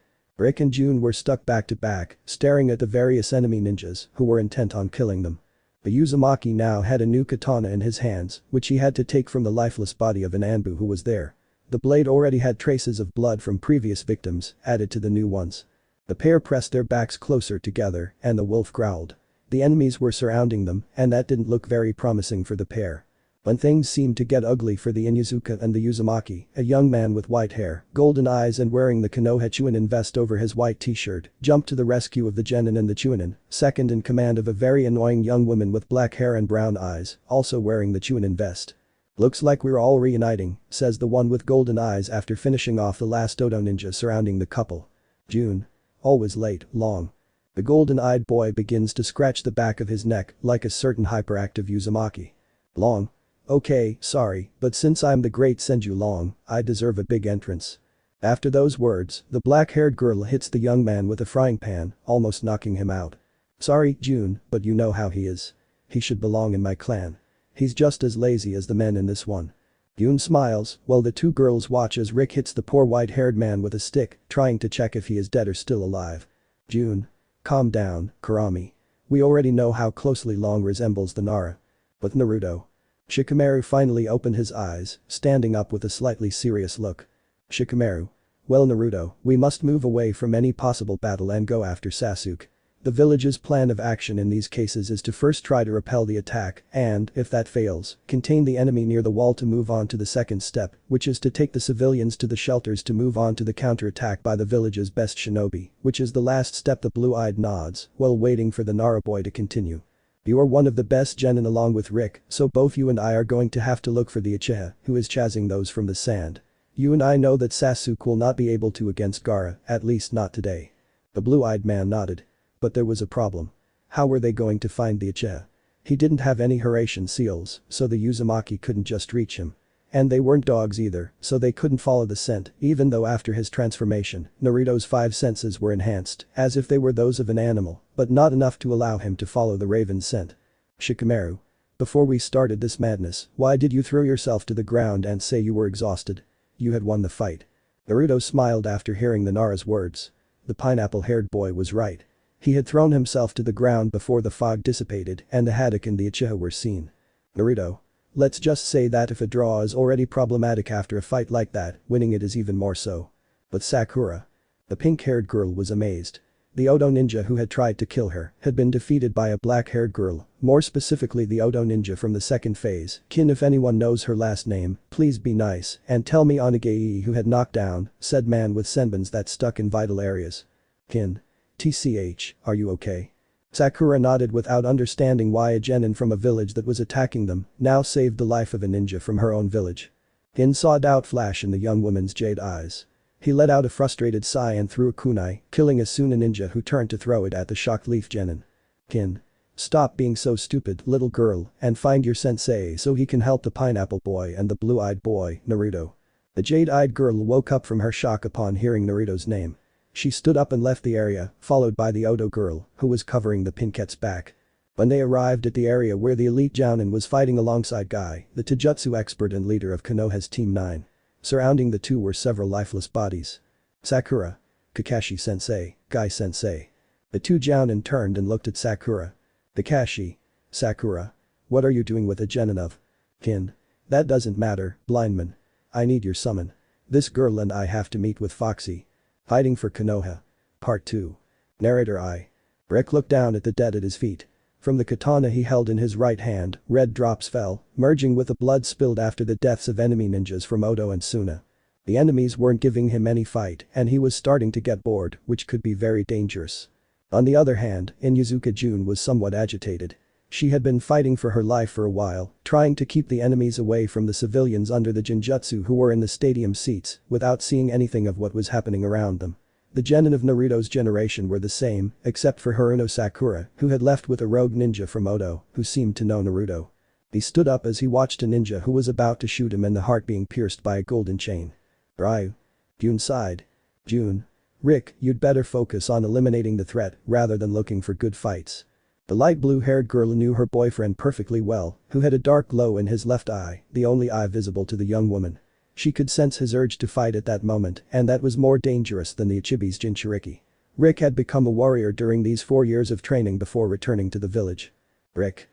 and June were stuck back to back, staring at the various enemy ninjas who were intent on killing them. The Uzumaki now had a new katana in his hands, which he had to take from the lifeless body of an Anbu who was there. The blade already had traces of blood from previous victims, added to the new ones. The pair pressed their backs closer together, and the wolf growled. The enemies were surrounding them, and that didn't look very promising for the pair. When things seemed to get ugly for the Inuzuka and the Uzumaki, a young man with white hair, golden eyes and wearing the Konoha Chunin vest over his white t-shirt, jumped to the rescue of the genin and the Chunin, second in command of a very annoying young woman with black hair and brown eyes, also wearing the Chunin vest. Looks like we're all reuniting, says the one with golden eyes after finishing off the last Odo ninja surrounding the couple. June. Always late, long. The golden-eyed boy begins to scratch the back of his neck like a certain hyperactive Uzumaki. Long. Okay, sorry, but since I'm the great Senju Long, I deserve a big entrance. After those words, the black-haired girl hits the young man with a frying pan, almost knocking him out. Sorry, June, but you know how he is. He should belong in my clan. He's just as lazy as the men in this one. June smiles, while the two girls watch as Rick hits the poor white-haired man with a stick, trying to check if he is dead or still alive. June. Calm down, Kurama. We already know how closely Long resembles the Nara. With Naruto. Shikamaru finally opened his eyes, standing up with a slightly serious look. Shikamaru. Well Naruto, we must move away from any possible battle and go after Sasuke. The village's plan of action in these cases is to first try to repel the attack and, if that fails, contain the enemy near the wall to move on to the second step, which is to take the civilians to the shelters to move on to the counterattack by the village's best shinobi, which is the last step. The blue-eyed nods, while waiting for the Nara boy to continue. You are one of the best genin along with Rick, so both you and I are going to have to look for the Uchiha, who is chasing those from the sand. You and I know that Sasuke will not be able to against Gaara, at least not today. The blue-eyed man nodded. But there was a problem. How were they going to find the Uchiha? He didn't have any Hiraishin seals, so the Uzumaki couldn't just reach him. And they weren't dogs either, so they couldn't follow the scent, even though after his transformation, Naruto's 5 senses were enhanced, as if they were those of an animal, but not enough to allow him to follow the raven's scent. Shikamaru. Before we started this madness, why did you throw yourself to the ground and say you were exhausted? You had won the fight. Naruto smiled after hearing the Nara's words. The pineapple-haired boy was right. He had thrown himself to the ground before the fog dissipated and the Haddock and the Uchiha were seen. Naruto. Let's just say that if a draw is already problematic after a fight like that, winning it is even more so. But Sakura. The pink-haired girl was amazed. The Odo ninja who had tried to kill her had been defeated by a black-haired girl, more specifically the Odo ninja from the second phase. Kin, if anyone knows her last name, please be nice and tell me Onigei who had knocked down said man with senbons that stuck in vital areas. Kin. TCH, are you okay? Sakura nodded without understanding why a genin from a village that was attacking them now saved the life of a ninja from her own village. Kin saw doubt flash in the young woman's jade eyes. He let out a frustrated sigh and threw a kunai, killing a Suna ninja who turned to throw it at the shocked leaf genin. Kin. Stop being so stupid, little girl, and find your sensei so he can help the pineapple boy and the blue-eyed boy, Naruto. The jade-eyed girl woke up from her shock upon hearing Naruto's name. She stood up and left the area, followed by the Odo girl, who was covering the Pinkette's back. When they arrived at the area where the elite Jounin was fighting alongside Guy, the Taijutsu expert and leader of Konoha's Team 9. Surrounding the two were several lifeless bodies. Sakura. Kakashi-sensei, Guy-sensei. The two Jounin turned and looked at Sakura. Kakashi. Sakura. What are you doing with a genin of? Kin. That doesn't matter, blindman. I need your summon. This girl and I have to meet with Foxy. Fighting for Konoha. Part 2. Narrator I. Rick looked down at the dead at his feet. From the katana he held in his right hand, red drops fell, merging with the blood spilled after the deaths of enemy ninjas from Odo and Suna. The enemies weren't giving him any fight and he was starting to get bored, which could be very dangerous. On the other hand, Inuzuka Jun was somewhat agitated. She had been fighting for her life for a while, trying to keep the enemies away from the civilians under the Jinjutsu who were in the stadium seats, without seeing anything of what was happening around them. The genin of Naruto's generation were the same, except for Haruno Sakura, who had left with a rogue ninja from Odo, who seemed to know Naruto. He stood up as he watched a ninja who was about to shoot him in the heart being pierced by a golden chain. Ryu. Jun sighed. Jun. Rick, you'd better focus on eliminating the threat rather than looking for good fights. The light blue-haired girl knew her boyfriend perfectly well, who had a dark glow in his left eye, the only eye visible to the young woman. She could sense his urge to fight at that moment, and that was more dangerous than the Ichibi's Jinchuriki. Rick had become a warrior during these 4 years of training before returning to the village. Rick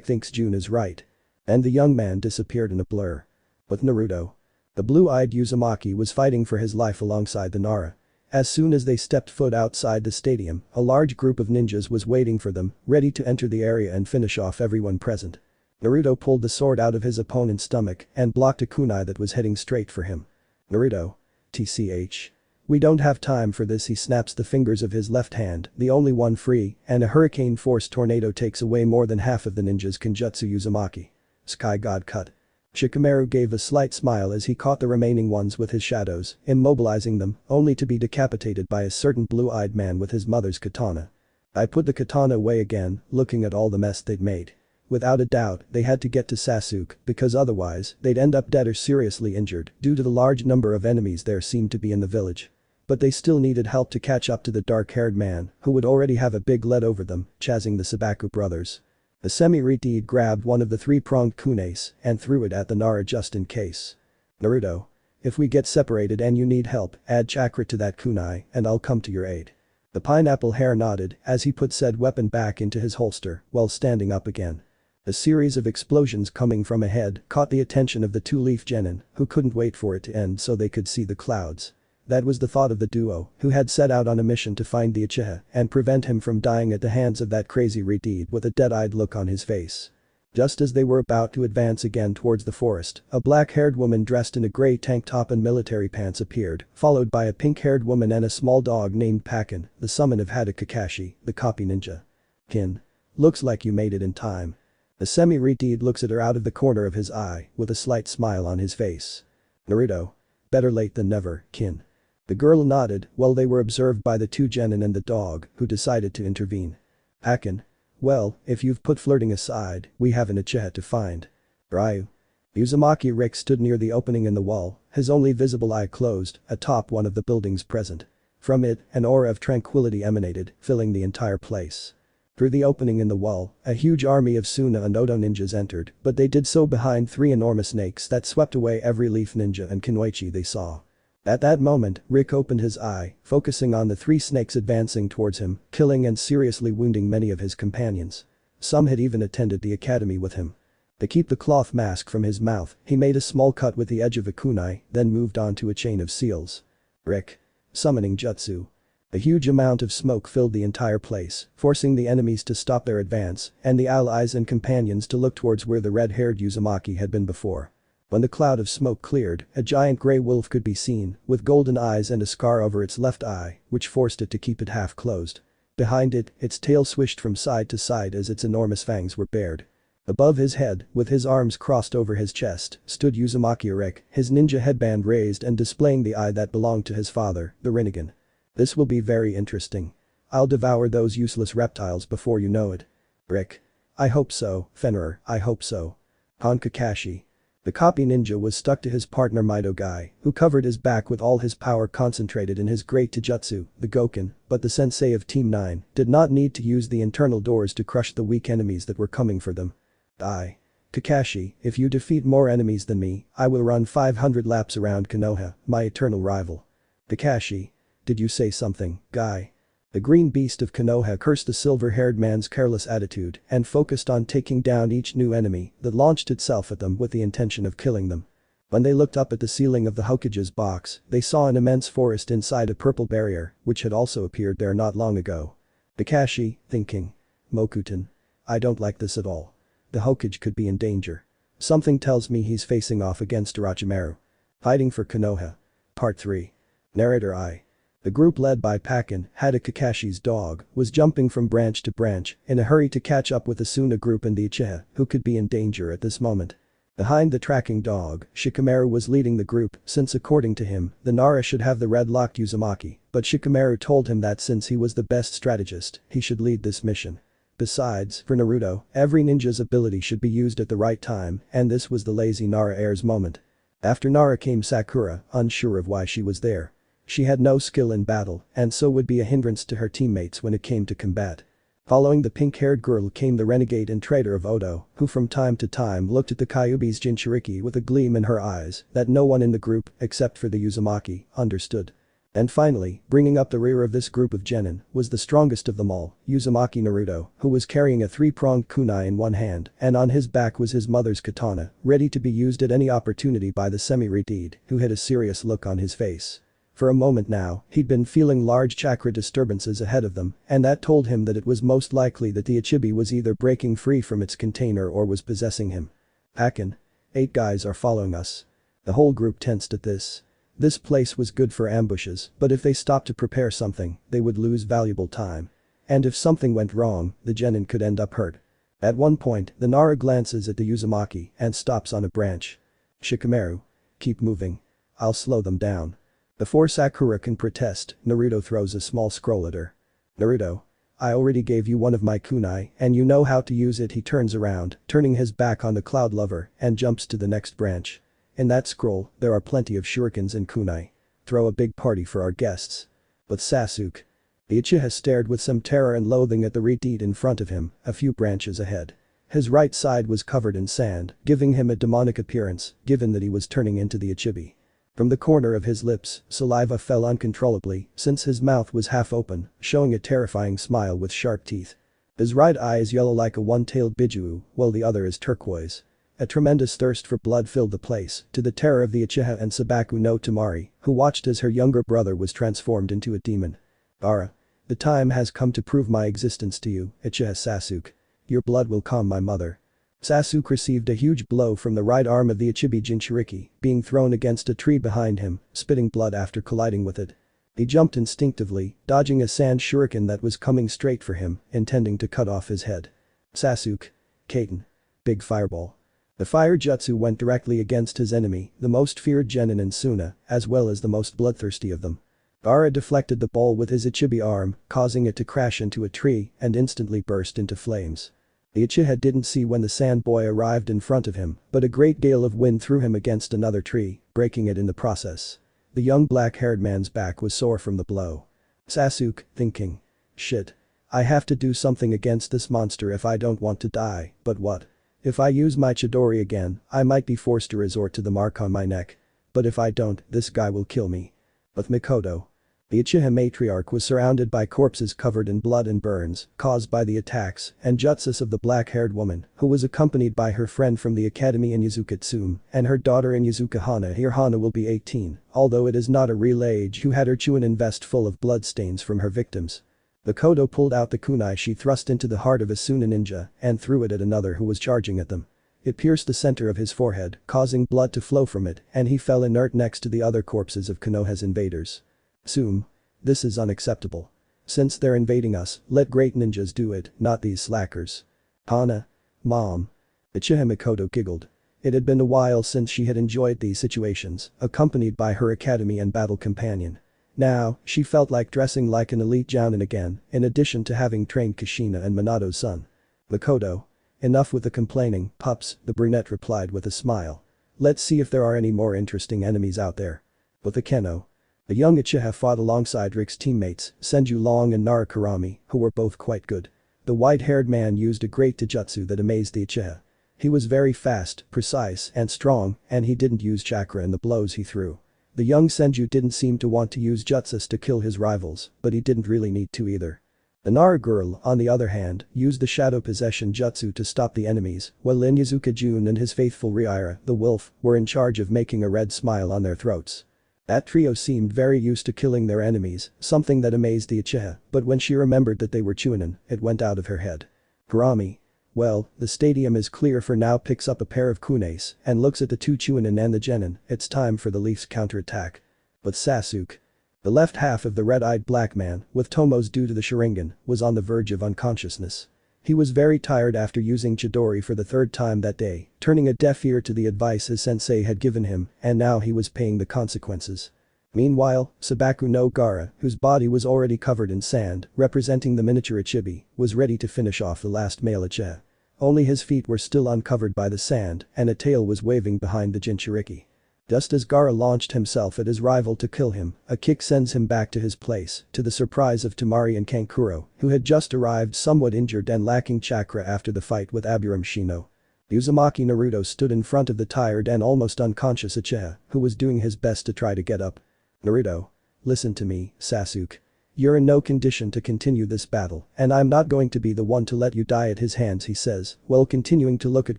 thinks Jun is right. And the young man disappeared in a blur. But Naruto. The blue-eyed Uzumaki was fighting for his life alongside the Nara. As soon as they stepped foot outside the stadium, a large group of ninjas was waiting for them, ready to enter the area and finish off everyone present. Naruto pulled the sword out of his opponent's stomach and blocked a kunai that was heading straight for him. Naruto. TCH. We don't have time for this. He snaps the fingers of his left hand, the only one free, and a hurricane-force tornado takes away more than half of the ninja's Kenjutsu Uzumaki. Sky God cut. Shikamaru gave a slight smile as he caught the remaining ones with his shadows, immobilizing them, only to be decapitated by a certain blue-eyed man with his mother's katana. I put the katana away again, looking at all the mess they'd made. Without a doubt, they had to get to Sasuke, because otherwise, they'd end up dead or seriously injured due to the large number of enemies there seemed to be in the village. But they still needed help to catch up to the dark-haired man, who would already have a big lead over them, chasing the Sabaku brothers. The semi-retard grabbed one of the 3-pronged kunaes and threw it at the Nara just in case. Naruto. If we get separated and you need help, add chakra to that kunai and I'll come to your aid. The pineapple hair nodded as he put said weapon back into his holster while standing up again. A series of explosions coming from ahead caught the attention of the two-leaf genin, who couldn't wait for it to end so they could see the clouds. That was the thought of the duo, who had set out on a mission to find the Uchiha and prevent him from dying at the hands of that crazy Redeed with a dead-eyed look on his face. Just as they were about to advance again towards the forest, a black-haired woman dressed in a grey tank top and military pants appeared, followed by a pink-haired woman and a small dog named Pakin, the summon of Kakashi, the copy ninja. Kin. Looks like you made it in time. The semi-Redeed looks at her out of the corner of his eye, with a slight smile on his face. Naruto. Better late than never, Kin. The girl nodded while they were observed by the two genin and the dog, who decided to intervene. Pakin. Well, if you've put flirting aside, we have an Uchiha to find. Ryu. Uzumaki Rick stood near the opening in the wall, his only visible eye closed, atop one of the buildings present. From it, an aura of tranquility emanated, filling the entire place. Through the opening in the wall, a huge army of Suna and Odo ninjas entered, but they did so behind three enormous snakes that swept away every leaf ninja and Kunoichi they saw. At that moment, Rick opened his eye, focusing on the three snakes advancing towards him, killing and seriously wounding many of his companions. Some had even attended the academy with him. To keep the cloth mask from his mouth, he made a small cut with the edge of a kunai, then moved on to a chain of seals. Rick. Summoning jutsu. A huge amount of smoke filled the entire place, forcing the enemies to stop their advance, and the allies and companions to look towards where the red-haired Uzumaki had been before. When the cloud of smoke cleared, a giant grey wolf could be seen, with golden eyes and a scar over its left eye, which forced it to keep it half closed. Behind it, its tail swished from side to side as its enormous fangs were bared. Above his head, with his arms crossed over his chest, stood Uzumaki Rick, his ninja headband raised and displaying the eye that belonged to his father, the Rinnegan. This will be very interesting. I'll devour those useless reptiles before you know it. Rick. I hope so, Fenrir, I hope so. Han Kakashi. The copy ninja was stuck to his partner Mido Guy, who covered his back with all his power concentrated in his great Taijutsu, the Goken, but the sensei of Team 9 did not need to use the internal doors to crush the weak enemies that were coming for them. Kakashi, if you defeat more enemies than me, I will run 500 laps around Konoha, my eternal rival. Kakashi. Did you say something, Guy? The green beast of Konoha cursed the silver-haired man's careless attitude and focused on taking down each new enemy that launched itself at them with the intention of killing them. When they looked up at the ceiling of the Hokage's box, they saw an immense forest inside a purple barrier, which had also appeared there not long ago. Kakashi, thinking. Mokuton. I don't like this at all. The Hokage could be in danger. Something tells me he's facing off against Orochimaru. Hiding for Konoha. Part 3. Narrator I. The group led by Pakin, Kakashi's dog, was jumping from branch to branch in a hurry to catch up with the Suna group and the Uchiha, who could be in danger at this moment. Behind the tracking dog, Shikamaru was leading the group since according to him, the Nara should have the red-locked Uzumaki, but Shikamaru told him that since he was the best strategist, he should lead this mission. Besides, for Naruto, every ninja's ability should be used at the right time, and this was the lazy Nara heir's moment. After Nara came Sakura, unsure of why she was there. She had no skill in battle and so would be a hindrance to her teammates when it came to combat. Following the pink-haired girl came the renegade and traitor of Odo, who from time to time looked at the Kyubi's Jinchuriki with a gleam in her eyes that no one in the group, except for the Uzumaki, understood. And finally, bringing up the rear of this group of genin, was the strongest of them all, Uzumaki Naruto, who was carrying a three-pronged kunai in one hand and on his back was his mother's katana, ready to be used at any opportunity by the semi-Redeed, who had a serious look on his face. For a moment now, he'd been feeling large chakra disturbances ahead of them, and that told him that it was most likely that the Ichibi was either breaking free from its container or was possessing him. Pakin. 8 guys are following us. The whole group tensed at this. This place was good for ambushes, but if they stopped to prepare something, they would lose valuable time. And if something went wrong, the genin could end up hurt. At one point, the Nara glances at the Uzumaki and stops on a branch. Shikamaru. Keep moving. I'll slow them down. Before Sakura can protest, Naruto throws a small scroll at her. Naruto. I already gave you one of my kunai and you know how to use it. He turns around, turning his back on the cloud lover and jumps to the next branch. In that scroll, there are plenty of shurikens and kunai. Throw a big party for our guests. But Sasuke. The Uchiha stared with some terror and loathing at the Redeed in front of him, a few branches ahead. His right side was covered in sand, giving him a demonic appearance, given that he was turning into the Ichibi. From the corner of his lips, saliva fell uncontrollably since his mouth was half open, showing a terrifying smile with sharp teeth. His right eye is yellow like a one-tailed Biju, while the other is turquoise. A tremendous thirst for blood filled the place, to the terror of the Uchiha and Sabaku no Tamari, who watched as her younger brother was transformed into a demon. Gaara. The time has come to prove my existence to you, Uchiha Sasuke. Your blood will calm my mother. Sasuke received a huge blow from the right arm of the Ichibi Jinchuriki, being thrown against a tree behind him, spitting blood after colliding with it. He jumped instinctively, dodging a sand shuriken that was coming straight for him, intending to cut off his head. Sasuke. Kaiten. Big fireball. The fire jutsu went directly against his enemy, the most feared genin in Suna, as well as the most bloodthirsty of them. Gaara deflected the ball with his Ichibi arm, causing it to crash into a tree and instantly burst into flames. The Uchiha didn't see when the sand boy arrived in front of him, but a great gale of wind threw him against another tree, breaking it in the process. The young black-haired man's back was sore from the blow. Sasuke, thinking. Shit. I have to do something against this monster if I don't want to die, but what? If I use my Chidori again, I might be forced to resort to the mark on my neck. But if I don't, this guy will kill me. With Mikoto. The Uchiha matriarch was surrounded by corpses covered in blood and burns, caused by the attacks and jutsus of the black-haired woman, who was accompanied by her friend from the academy in Izuka Tsume, and her daughter in Izuka Hana. Here Hana will be 18, although it is not a real age, who had her Chunin vest full of bloodstains from her victims. Mikoto pulled out the kunai she thrust into the heart of a Suna ninja and threw it at another who was charging at them. It pierced the center of his forehead, causing blood to flow from it, and he fell inert next to the other corpses of Konoha's invaders. Tsume. This is unacceptable. Since they're invading us, let great ninjas do it, not these slackers. Hana. Mom. Uchiha Mikoto giggled. It had been a while since she had enjoyed these situations, accompanied by her academy and battle companion. Now, she felt like dressing like an elite jounin again, in addition to having trained Kushina and Minato's son. Mikoto. Enough with the complaining, pups, the brunette replied with a smile. Let's see if there are any more interesting enemies out there. With a Keno. The young Uchiha fought alongside Rick's teammates, Senju Long and Nara Kurama, who were both quite good. The white-haired man used a great taijutsu that amazed the Uchiha. He was very fast, precise, and strong, and he didn't use chakra in the blows he threw. The young Senju didn't seem to want to use jutsus to kill his rivals, but he didn't really need to either. The Nara girl, on the other hand, used the shadow possession jutsu to stop the enemies, while Inyazuka Jun and his faithful Riira, the wolf, were in charge of making a red smile on their throats. That trio seemed very used to killing their enemies, something that amazed the Uchiha, but when she remembered that they were Chunin, it went out of her head. Kurama. Well, the stadium is clear for now. Picks up a pair of kunes and looks at the two Chunin and the genin. It's time for the Leafs counterattack. But Sasuke. The left half of the red-eyed black man, with tomos due to the Sharigan, was on the verge of unconsciousness. He was very tired after using Chidori for the third time that day, turning a deaf ear to the advice his sensei had given him, and now he was paying the consequences. Meanwhile, Sabaku no Gaara, whose body was already covered in sand, representing the miniature Ichibi, was ready to finish off the last male Uchiha. Only his feet were still uncovered by the sand, and a tail was waving behind the Jinchuriki. Just as Gaara launched himself at his rival to kill him, a kick sends him back to his place, to the surprise of Temari and Kankuro, who had just arrived somewhat injured and lacking chakra after the fight with Aburame Shino. Uzumaki Naruto stood in front of the tired and almost unconscious Uchiha, who was doing his best to try to get up. Naruto. Listen to me, Sasuke. You're in no condition to continue this battle, and I'm not going to be the one to let you die at his hands, he says, while continuing to look at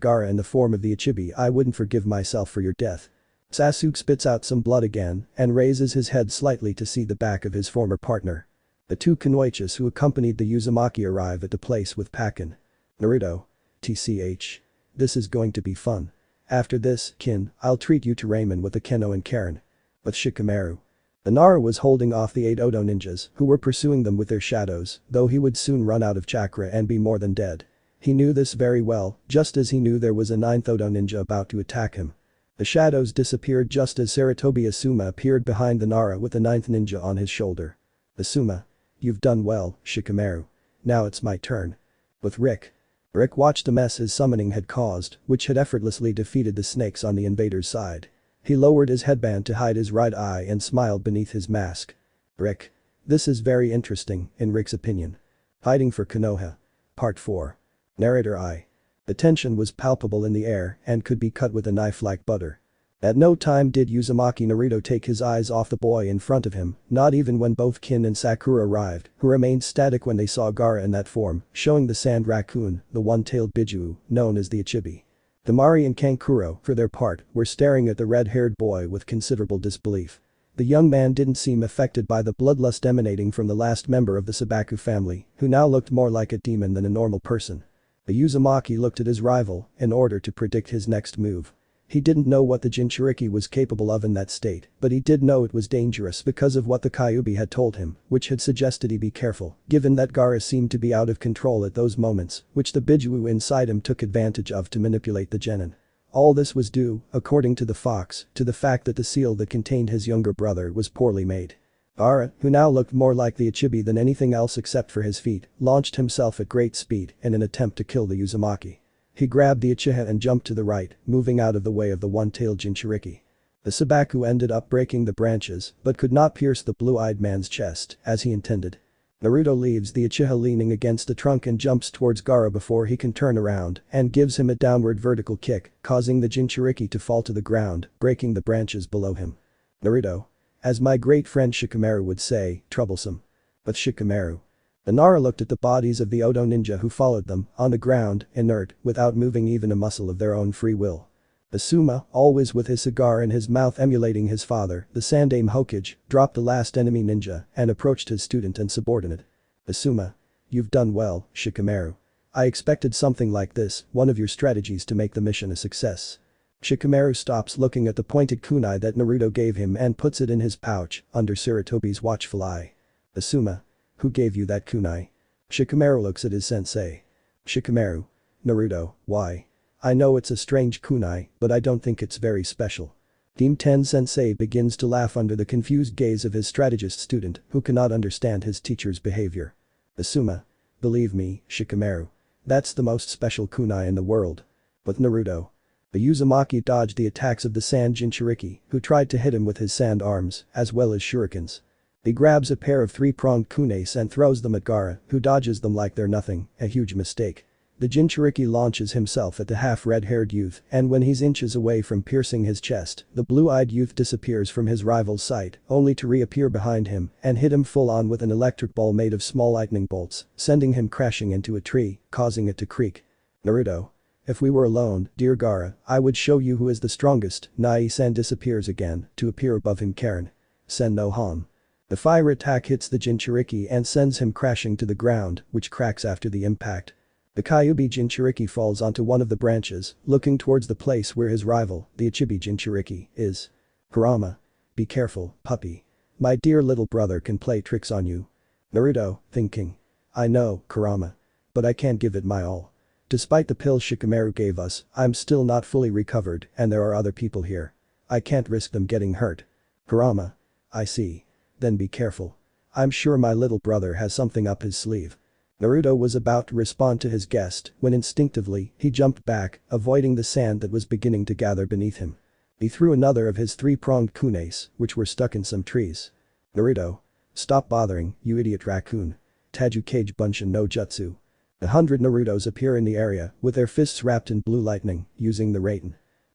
Gaara in the form of the Ichibi. I wouldn't forgive myself for your death. Sasuke spits out some blood again and raises his head slightly to see the back of his former partner. The two Kunoichis who accompanied the Uzumaki arrive at the place with Pakin. Naruto. TCH. This is going to be fun. After this, Kin, I'll treat you to ramen with the Keno and Karen. With Shikamaru. The Nara was holding off the 8 Odo ninjas who were pursuing them with their shadows, though he would soon run out of chakra and be more than dead. He knew this very well, just as he knew there was a 9th Odo ninja about to attack him. The shadows disappeared just as Saratobi Asuma appeared behind the Nara with the 9th ninja on his shoulder. Asuma. You've done well, Shikamaru. Now it's my turn. With Rick. Rick watched the mess his summoning had caused, which had effortlessly defeated the snakes on the invaders' side. He lowered his headband to hide his right eye and smiled beneath his mask. Rick. This is very interesting, in Rick's opinion. Hiding for Konoha. Part 4. Narrator I. The tension was palpable in the air and could be cut with a knife like butter. At no time did Uzumaki Naruto take his eyes off the boy in front of him, not even when both Kin and Sakura arrived, who remained static when they saw Gaara in that form, showing the sand raccoon, the one-tailed Biju, known as the Ichibi. Temari and Kankuro, for their part, were staring at the red-haired boy with considerable disbelief. The young man didn't seem affected by the bloodlust emanating from the last member of the Sabaku family, who now looked more like a demon than a normal person. The Uzumaki looked at his rival in order to predict his next move. He didn't know what the Jinchuriki was capable of in that state, but he did know it was dangerous because of what the Kyubi had told him, which had suggested he be careful, given that Gaara seemed to be out of control at those moments, which the Biju inside him took advantage of to manipulate the genin. All this was due, according to the fox, to the fact that the seal that contained his younger brother was poorly made. Gaara, who now looked more like the Ichibi than anything else except for his feet, launched himself at great speed in an attempt to kill the Uzumaki. He grabbed the Uchiha and jumped to the right, moving out of the way of the one-tailed Jinchuriki. The Sabaku ended up breaking the branches, but could not pierce the blue-eyed man's chest, as he intended. Naruto leaves the Uchiha leaning against the trunk and jumps towards Gaara before he can turn around and gives him a downward vertical kick, causing the Jinchuriki to fall to the ground, breaking the branches below him. Naruto. As my great friend Shikamaru would say, troublesome. But Shikamaru. Nara looked at the bodies of the Odo ninja who followed them, on the ground, inert, without moving even a muscle of their own free will. Asuma, always with his cigar in his mouth emulating his father, the Sandaime Hokage, dropped the last enemy ninja and approached his student and subordinate. Asuma. You've done well, Shikamaru. I expected something like this, one of your strategies to make the mission a success. Shikamaru stops looking at the pointed kunai that Naruto gave him and puts it in his pouch, under Sarutobi's watchful eye. Asuma. Who gave you that kunai? Shikamaru looks at his sensei. Shikamaru. Naruto, why? I know it's a strange kunai, but I don't think it's very special. Team 10 sensei begins to laugh under the confused gaze of his strategist student who cannot understand his teacher's behavior. Asuma. Believe me, Shikamaru. That's the most special kunai in the world. But Naruto. The Uzumaki dodged the attacks of the sand Jinchuriki, who tried to hit him with his sand arms, as well as shurikens. He grabs a pair of three-pronged kunes and throws them at Gaara, who dodges them like they're nothing, a huge mistake. The Jinchuriki launches himself at the half-red-haired youth, and when he's inches away from piercing his chest, the blue-eyed youth disappears from his rival's sight, only to reappear behind him and hit him full-on with an electric ball made of small lightning bolts, sending him crashing into a tree, causing it to creak. Naruto. If we were alone, dear Gaara, I would show you who is the strongest. Nai-san disappears again, to appear above him Karen. Sen no Han. The fire attack hits the Jinchuriki and sends him crashing to the ground, which cracks after the impact. The Kyubi Jinchuriki falls onto one of the branches, looking towards the place where his rival, the Ichibi Jinchuriki, is. Kurama. Be careful, puppy. My dear little brother can play tricks on you. Naruto, thinking. I know, Kurama. But I can't give it my all. Despite the pills Shikamaru gave us, I'm still not fully recovered and there are other people here. I can't risk them getting hurt. Kurama. I see. Then be careful. I'm sure my little brother has something up his sleeve. Naruto was about to respond to his guest when instinctively he jumped back, avoiding the sand that was beginning to gather beneath him. He threw another of his three-pronged kunes, which were stuck in some trees. Naruto. Stop bothering, you idiot raccoon. Taju Kage Bunshin no Jutsu. 100 Narutos appear in the area, with their fists wrapped in blue lightning, using the Raiten.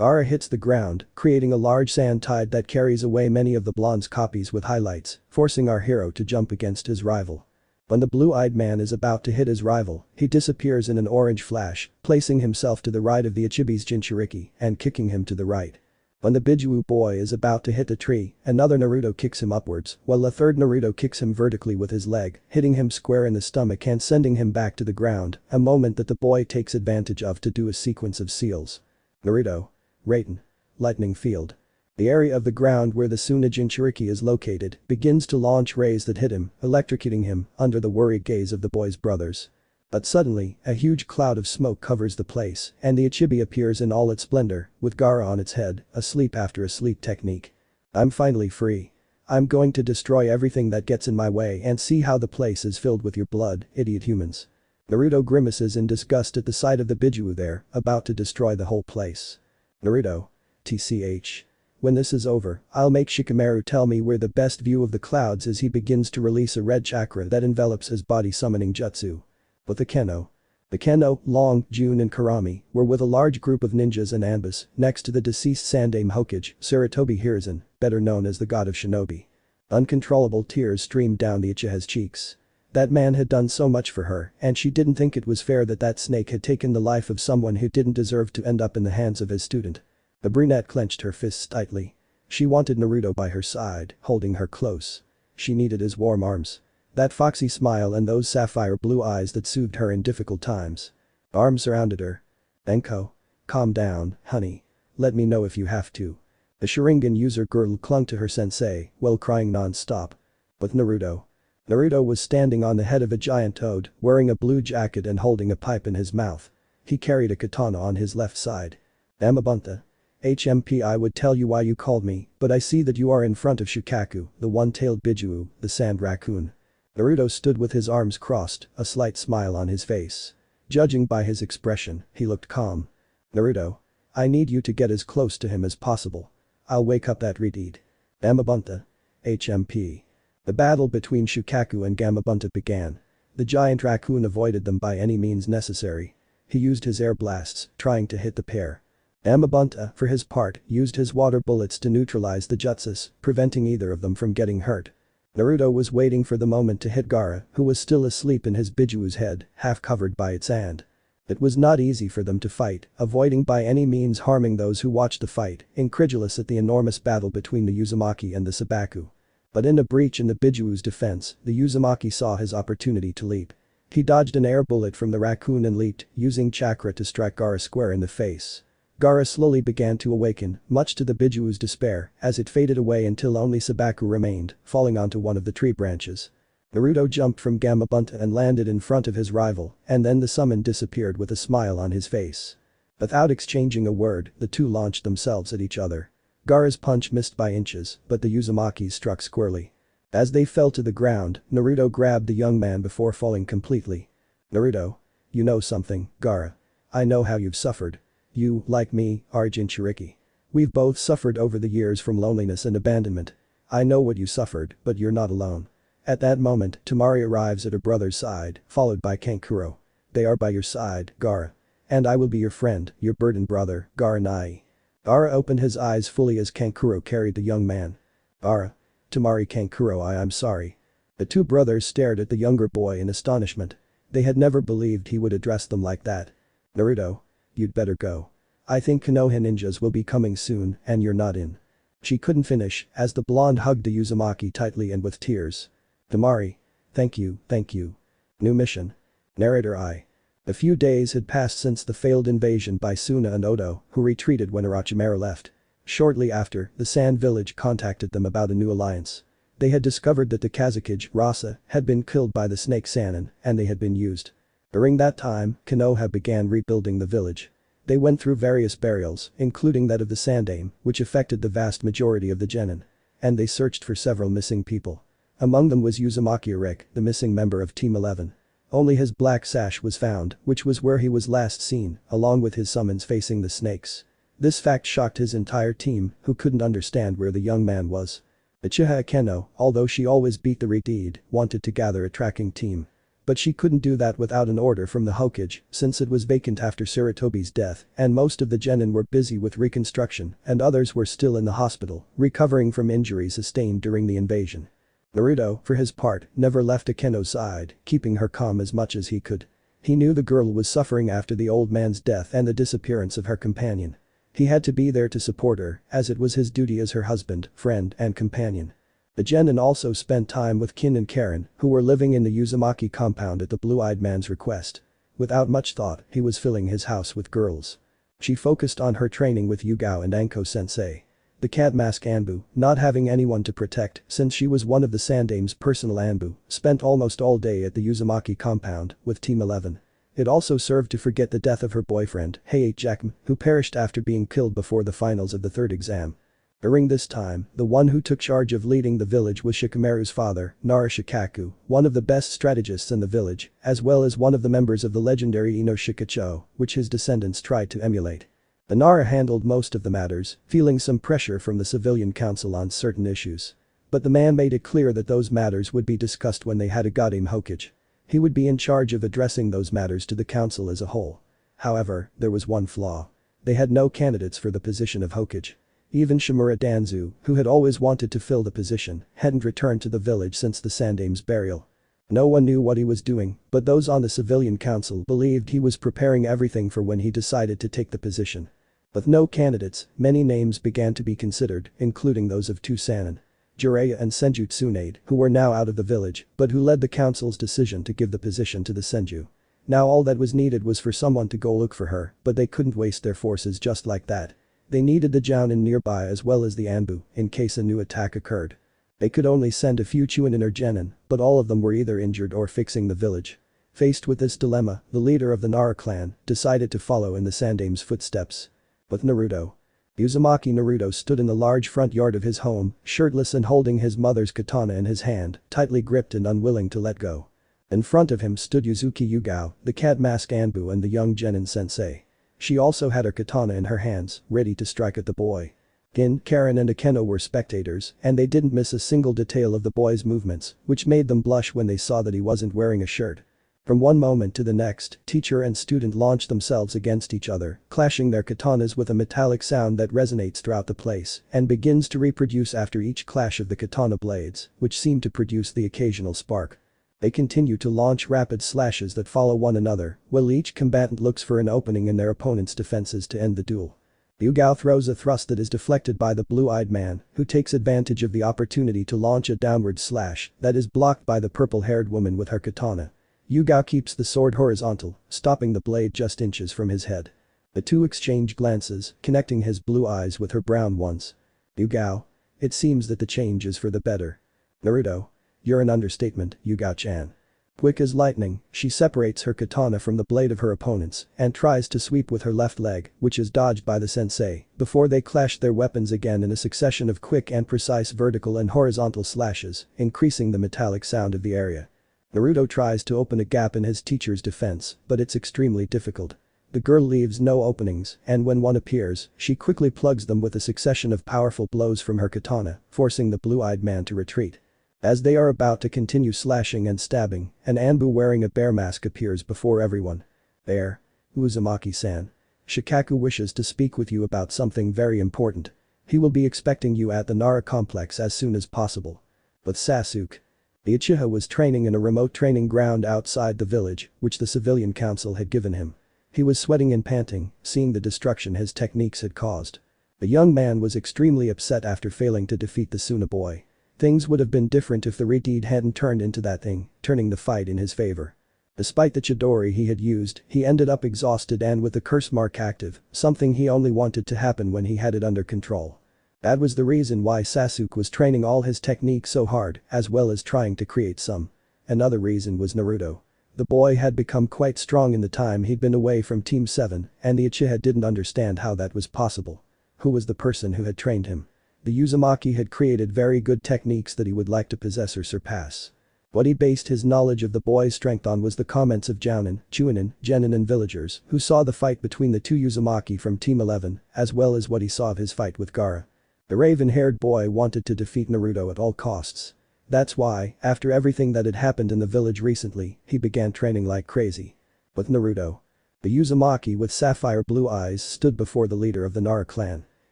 Gaara hits the ground, creating a large sand tide that carries away many of the blonde's copies with highlights, forcing our hero to jump against his rival. When the blue-eyed man is about to hit his rival, he disappears in an orange flash, placing himself to the right of the Ichibi's Jinchuriki and kicking him to the right. When the Biju boy is about to hit the tree, another Naruto kicks him upwards, while a third Naruto kicks him vertically with his leg, hitting him square in the stomach and sending him back to the ground, a moment that the boy takes advantage of to do a sequence of seals. Naruto. Raiten. Lightning field. The area of the ground where the Suna Jinchuriki is located begins to launch rays that hit him, electrocuting him, under the worried gaze of the boy's brothers. But suddenly, a huge cloud of smoke covers the place, and the Ichibi appears in all its splendor, with Gaara on its head, asleep after a sleep technique. I'm finally free. I'm going to destroy everything that gets in my way and see how the place is filled with your blood, idiot humans. Naruto grimaces in disgust at the sight of the Biju there, about to destroy the whole place. Naruto. TCH. When this is over, I'll make Shikamaru tell me where the best view of the clouds is. He begins to release a red chakra that envelops his body summoning jutsu. But the Keno. The Keno, Long, Jun and Kurama were with a large group of ninjas and Anbus next to the deceased Sandaime Hokage, Sarutobi Hiruzen, better known as the god of shinobi. Uncontrollable tears streamed down the Uchiha's cheeks. That man had done so much for her and she didn't think it was fair that that snake had taken the life of someone who didn't deserve to end up in the hands of his student. The brunette clenched her fists tightly. She wanted Naruto by her side, holding her close. She needed his warm arms. That foxy smile and those sapphire blue eyes that soothed her in difficult times. Arms surrounded her. "Enko. Calm down, honey. Let me know if you have to." The Sharingan user girl clung to her sensei while crying non-stop. But Naruto. Naruto was standing on the head of a giant toad, wearing a blue jacket and holding a pipe in his mouth. He carried a katana on his left side. "Amabunta. HMP, I would tell you why you called me, but I see that you are in front of Shukaku, the one-tailed Bijuu, the sand raccoon." Naruto stood with his arms crossed, a slight smile on his face. Judging by his expression, he looked calm. "Naruto. I need you to get as close to him as possible. I'll wake up that retard. Amabunta. HMP." The battle between Shukaku and Gamabunta began. The giant raccoon avoided them by any means necessary. He used his air blasts, trying to hit the pair. Amabunta, for his part, used his water bullets to neutralize the jutsus, preventing either of them from getting hurt. Naruto was waiting for the moment to hit Gaara, who was still asleep in his Bijuu's head, half covered by its sand. It was not easy for them to fight, avoiding by any means harming those who watched the fight, incredulous at the enormous battle between the Uzumaki and the Sabaku. But in a breach in the Bijuu's defense, the Uzumaki saw his opportunity to leap. He dodged an air bullet from the raccoon and leaped, using chakra to strike Gaara square in the face. Gaara slowly began to awaken, much to the Bijuu's despair, as it faded away until only Sabaku remained, falling onto one of the tree branches. Naruto jumped from Gamabunta and landed in front of his rival, and then the summon disappeared with a smile on his face. Without exchanging a word, the two launched themselves at each other. Gaara's punch missed by inches, but the Uzumakis struck squarely. As they fell to the ground, Naruto grabbed the young man before falling completely. "Naruto. You know something, Gaara. I know how you've suffered. You, like me, are Jinchuriki. We've both suffered over the years from loneliness and abandonment. I know what you suffered, but you're not alone." At that moment, Temari arrives at her brother's side, followed by Kankuro. "They are by your side, Gaara. And I will be your friend, your burdened brother, Gaara Nai." Gaara opened his eyes fully as Kankuro carried the young man. "Gaara. Temari Kankuro, I'm sorry." The two brothers stared at the younger boy in astonishment. They had never believed he would address them like that. "Naruto. You'd better go. I think Konoha ninjas will be coming soon and you're not in." She couldn't finish as the blonde hugged the Uzumaki tightly and with tears. "Temari. Thank you, thank you. New mission." Narrator I. A few days had passed since the failed invasion by Suna and Odo, who retreated when Orochimaru left. Shortly after, the Sand Village contacted them about a new alliance. They had discovered that the Kazekage, Rasa, had been killed by the Snake Sannin, and they had been used. During that time, Konoha began rebuilding the village. They went through various burials, including that of the Sandaime, which affected the vast majority of the genin. And they searched for several missing people. Among them was Uzumaki Arek, the missing member of Team 11. Only his black sash was found, which was where he was last seen, along with his summons facing the snakes. This fact shocked his entire team, who couldn't understand where the young man was. Uchiha Akeno, although she always beat the retard, wanted to gather a tracking team. But she couldn't do that without an order from the Hokage, since it was vacant after Sarutobi's death, and most of the genin were busy with reconstruction, and others were still in the hospital, recovering from injuries sustained during the invasion. Naruto, for his part, never left Akeno's side, keeping her calm as much as he could. He knew the girl was suffering after the old man's death and the disappearance of her companion. He had to be there to support her, as it was his duty as her husband, friend, and companion. The genin also spent time with Kin and Karen, who were living in the Uzumaki compound at the blue-eyed man's request. Without much thought, he was filling his house with girls. She focused on her training with Yugao and Anko-sensei. The cat mask Anbu, not having anyone to protect since she was one of the Sandaime's personal Anbu, spent almost all day at the Uzumaki compound with Team 11. It also served to forget the death of her boyfriend, Heiichakm, who perished after being killed before the finals of the third exam. During this time, the one who took charge of leading the village was Shikamaru's father, Nara Shikaku, one of the best strategists in the village, as well as one of the members of the legendary Ino Shikacho, which his descendants tried to emulate. The Nara handled most of the matters, feeling some pressure from the civilian council on certain issues. But the man made it clear that those matters would be discussed when they had a Goddamn Hokage. He would be in charge of addressing those matters to the council as a whole. However, there was one flaw. They had no candidates for the position of Hokage. Even Shimura Danzu, who had always wanted to fill the position, hadn't returned to the village since the Sandame's burial. No one knew what he was doing, but those on the civilian council believed he was preparing everything for when he decided to take the position. With no candidates, many names began to be considered, including those of two Sannin, Jiraiya and Senju Tsunade, who were now out of the village, but who led the council's decision to give the position to the Senju. Now all that was needed was for someone to go look for her, but they couldn't waste their forces just like that. They needed the Jounin nearby as well as the Anbu, in case a new attack occurred. They could only send a few Chunin or genin, but all of them were either injured or fixing the village. Faced with this dilemma, the leader of the Nara clan decided to follow in the Sandame's footsteps. With Naruto. Uzumaki Naruto stood in the large front yard of his home, shirtless and holding his mother's katana in his hand, tightly gripped and unwilling to let go. In front of him stood Yuzuki Yugao, the cat-masked Anbu and the young genin sensei. She also had her katana in her hands, ready to strike at the boy. Gin, Karen and Akeno were spectators, and they didn't miss a single detail of the boy's movements, which made them blush when they saw that he wasn't wearing a shirt. From one moment to the next, teacher and student launched themselves against each other, clashing their katanas with a metallic sound that resonates throughout the place and begins to reproduce after each clash of the katana blades, which seem to produce the occasional spark. They continue to launch rapid slashes that follow one another, while each combatant looks for an opening in their opponent's defenses to end the duel. Yugao throws a thrust that is deflected by the blue-eyed man, who takes advantage of the opportunity to launch a downward slash that is blocked by the purple-haired woman with her katana. Yugao keeps the sword horizontal, stopping the blade just inches from his head. The two exchange glances, connecting his blue eyes with her brown ones. Yugao. It seems that the change is for the better. Naruto. You're an understatement, Yugao-chan. Quick as lightning, she separates her katana from the blade of her opponent's and tries to sweep with her left leg, which is dodged by the sensei, before they clash their weapons again in a succession of quick and precise vertical and horizontal slashes, increasing the metallic sound of the area. Naruto tries to open a gap in his teacher's defense, but it's extremely difficult. The girl leaves no openings, and when one appears, she quickly plugs them with a succession of powerful blows from her katana, forcing the blue-eyed man to retreat. As they are about to continue slashing and stabbing, an Anbu wearing a bear mask appears before everyone. There. Uzumaki-san. Shikaku wishes to speak with you about something very important. He will be expecting you at the Nara complex as soon as possible. With Sasuke. The Uchiha was training in a remote training ground outside the village, which the civilian council had given him. He was sweating and panting, seeing the destruction his techniques had caused. The young man was extremely upset after failing to defeat the Suna boy. Things would have been different if the Redeed hadn't turned into that thing, turning the fight in his favor. Despite the Chidori he had used, he ended up exhausted and with the curse mark active, something he only wanted to happen when he had it under control. That was the reason why Sasuke was training all his techniques so hard, as well as trying to create some. Another reason was Naruto. The boy had become quite strong in the time he'd been away from Team 7, and the Uchiha didn't understand how that was possible. Who was the person who had trained him? The Uzumaki had created very good techniques that he would like to possess or surpass. What he based his knowledge of the boy's strength on was the comments of Jounin, Chunin, genin and villagers who saw the fight between the two Uzumaki from Team 11, as well as what he saw of his fight with Gaara. The raven-haired boy wanted to defeat Naruto at all costs. That's why, after everything that had happened in the village recently, he began training like crazy. With Naruto. The Uzumaki with sapphire blue eyes stood before the leader of the Nara clan.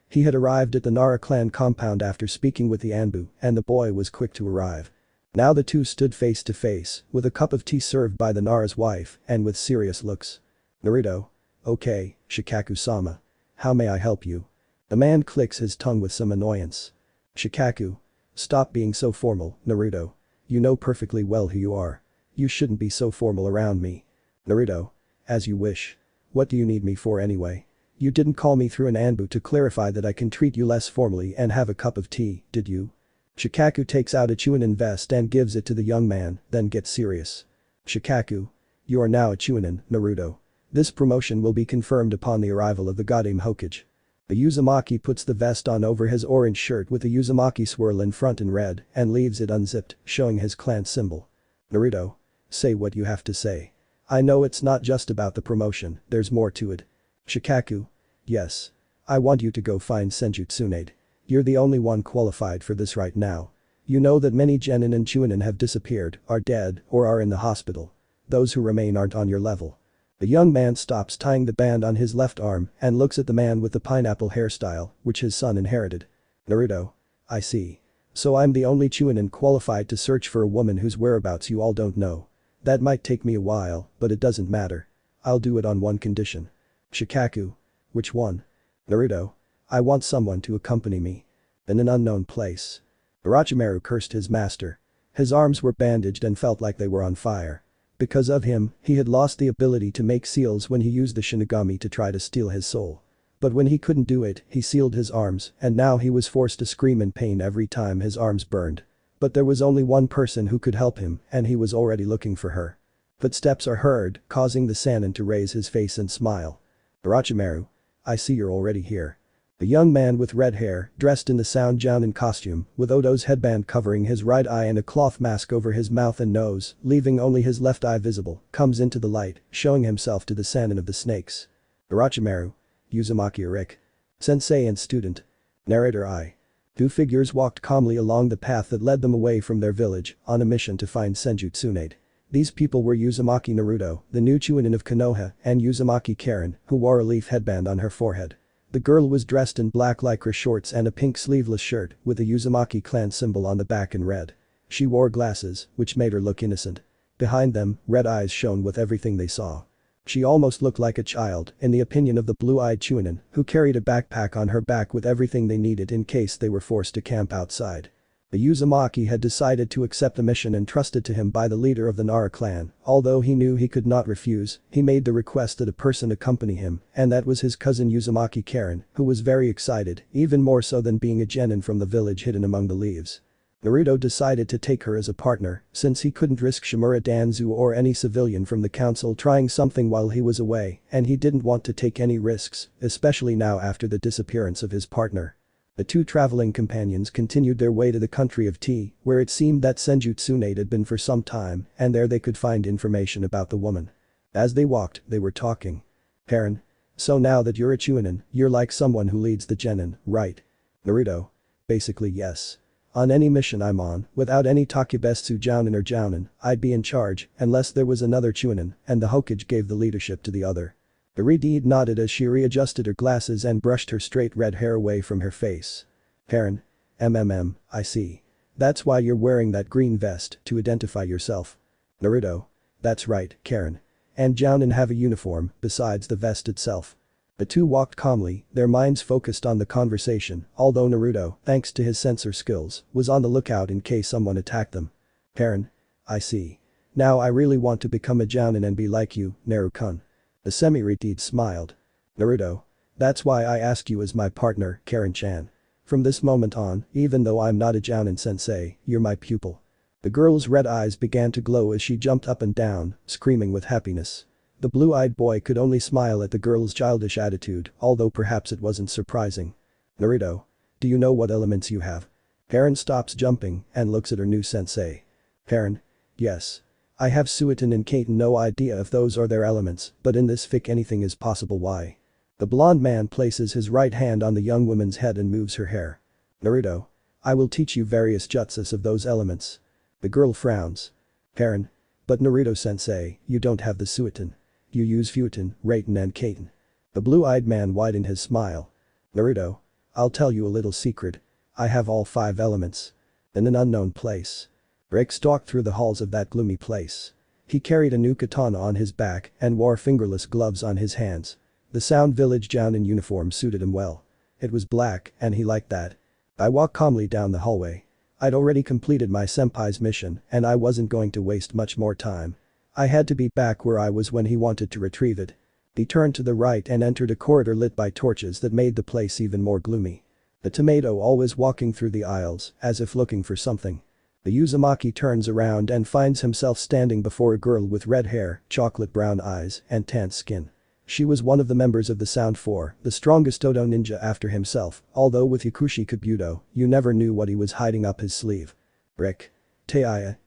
He had arrived at the Nara clan compound after speaking with the Anbu, and the boy was quick to arrive. Now the two stood face to face, with a cup of tea served by the Nara's wife, and with serious looks. Naruto. Okay, Shikaku-sama. How may I help you? The man clicks his tongue with some annoyance. Shikaku. Stop being so formal, Naruto. You know perfectly well who you are. You shouldn't be so formal around me. Naruto. As you wish. What do you need me for anyway? You didn't call me through an Anbu to clarify that I can treat you less formally and have a cup of tea, did you? Shikaku takes out a Chunin vest and gives it to the young man, then gets serious. Shikaku. You are now a Chunin, Naruto. This promotion will be confirmed upon the arrival of the Goddamn Hokage. The Uzumaki puts the vest on over his orange shirt with the Uzumaki swirl in front in red and leaves it unzipped, showing his clan symbol. Naruto. Say what you have to say. I know it's not just about the promotion, there's more to it. Shikaku. Yes. I want you to go find Senju Tsunade. You're the only one qualified for this right now. You know that many genin and chunin have disappeared, are dead, or are in the hospital. Those who remain aren't on your level. The young man stops tying the band on his left arm and looks at the man with the pineapple hairstyle, which his son inherited. Naruto. I see. So I'm the only Chunin qualified to search for a woman whose whereabouts you all don't know. That might take me a while, but it doesn't matter. I'll do it on one condition. Shikaku. Which one? Naruto. I want someone to accompany me. In an unknown place. Orochimaru cursed his master. His arms were bandaged and felt like they were on fire. Because of him, he had lost the ability to make seals when he used the Shinigami to try to steal his soul. But when he couldn't do it, he sealed his arms, and now he was forced to scream in pain every time his arms burned. But there was only one person who could help him, and he was already looking for her. Footsteps are heard, causing the Sannin to raise his face and smile. Orochimaru. I see you're already here. The young man with red hair, dressed in the sound Jounin costume, with Odo's headband covering his right eye and a cloth mask over his mouth and nose, leaving only his left eye visible, comes into the light, showing himself to the Sannin of the snakes. Orochimaru. Uzumaki Rick. Sensei and student. Narrator I. Two figures walked calmly along the path that led them away from their village, on a mission to find Senju Tsunade. These people were Uzumaki Naruto, the new Chunin of Konoha, and Uzumaki Karen, who wore a leaf headband on her forehead. The girl was dressed in black lycra shorts and a pink sleeveless shirt with a Uzumaki clan symbol on the back in red. She wore glasses, which made her look innocent. Behind them, red eyes shone with everything they saw. She almost looked like a child, in the opinion of the blue-eyed Chunin, who carried a backpack on her back with everything they needed in case they were forced to camp outside. The Uzumaki had decided to accept the mission entrusted to him by the leader of the Nara clan. Although he knew he could not refuse, he made the request that a person accompany him, and that was his cousin Uzumaki Karen, who was very excited, even more so than being a genin from the village hidden among the leaves. Naruto decided to take her as a partner, since he couldn't risk Shimura Danzu or any civilian from the council trying something while he was away, and he didn't want to take any risks, especially now after the disappearance of his partner. The two traveling companions continued their way to the country of tea, where it seemed that Senju Tsunade had been for some time, and there they could find information about the woman. As they walked, they were talking. Karen. So now that you're a Chunin, you're like someone who leads the genin, right? Naruto. Basically yes. On any mission I'm on, without any Takebetsu Jounin or Jounin, I'd be in charge, unless there was another Chunin, and the Hokage gave the leadership to the other. The Redeed nodded as she readjusted her glasses and brushed her straight red hair away from her face. Karen. I see. That's why you're wearing that green vest, to identify yourself. Naruto. That's right, Karen. And Jounin have a uniform, besides the vest itself. The two walked calmly, their minds focused on the conversation, although Naruto, thanks to his sensor skills, was on the lookout in case someone attacked them. Karen. I see. Now I really want to become a Jounin and be like you, Naru-kun. The semi-Redeed smiled. Naruto. That's why I asked you as my partner, Karen-chan. From this moment on, even though I'm not a Jounin sensei, you're my pupil. The girl's red eyes began to glow as she jumped up and down, screaming with happiness. The blue-eyed boy could only smile at the girl's childish attitude, although perhaps it wasn't surprising. Naruto. Do you know what elements you have? Karen stops jumping and looks at her new sensei. Karen. Yes. I have Suiton and Kaiten, no idea if those are their elements, but in this fic anything is possible. Why? The blonde man places his right hand on the young woman's head and moves her hair. Naruto. I will teach you various jutsus of those elements. The girl frowns. Karen. But Naruto-sensei, you don't have the Suiton. You use Futon, Raiten and Kaiten. The blue-eyed man widened his smile. Naruto. I'll tell you a little secret. I have all 5 elements. In an unknown place. Rick stalked through the halls of that gloomy place. He carried a new katana on his back and wore fingerless gloves on his hands. The Sound Village Jounin uniform suited him well. It was black, and he liked that. I walked calmly down the hallway. I'd already completed my senpai's mission, and I wasn't going to waste much more time. I had to be back where I was when he wanted to retrieve it. He turned to the right and entered a corridor lit by torches that made the place even more gloomy. The tomato always walking through the aisles, as if looking for something. The Uzumaki turns around and finds himself standing before a girl with red hair, chocolate brown eyes, and tan skin. She was one of the members of the Sound Four, the strongest Odo ninja after himself, although with Yakushi Kabuto, you never knew what he was hiding up his sleeve. Rick. Taiya.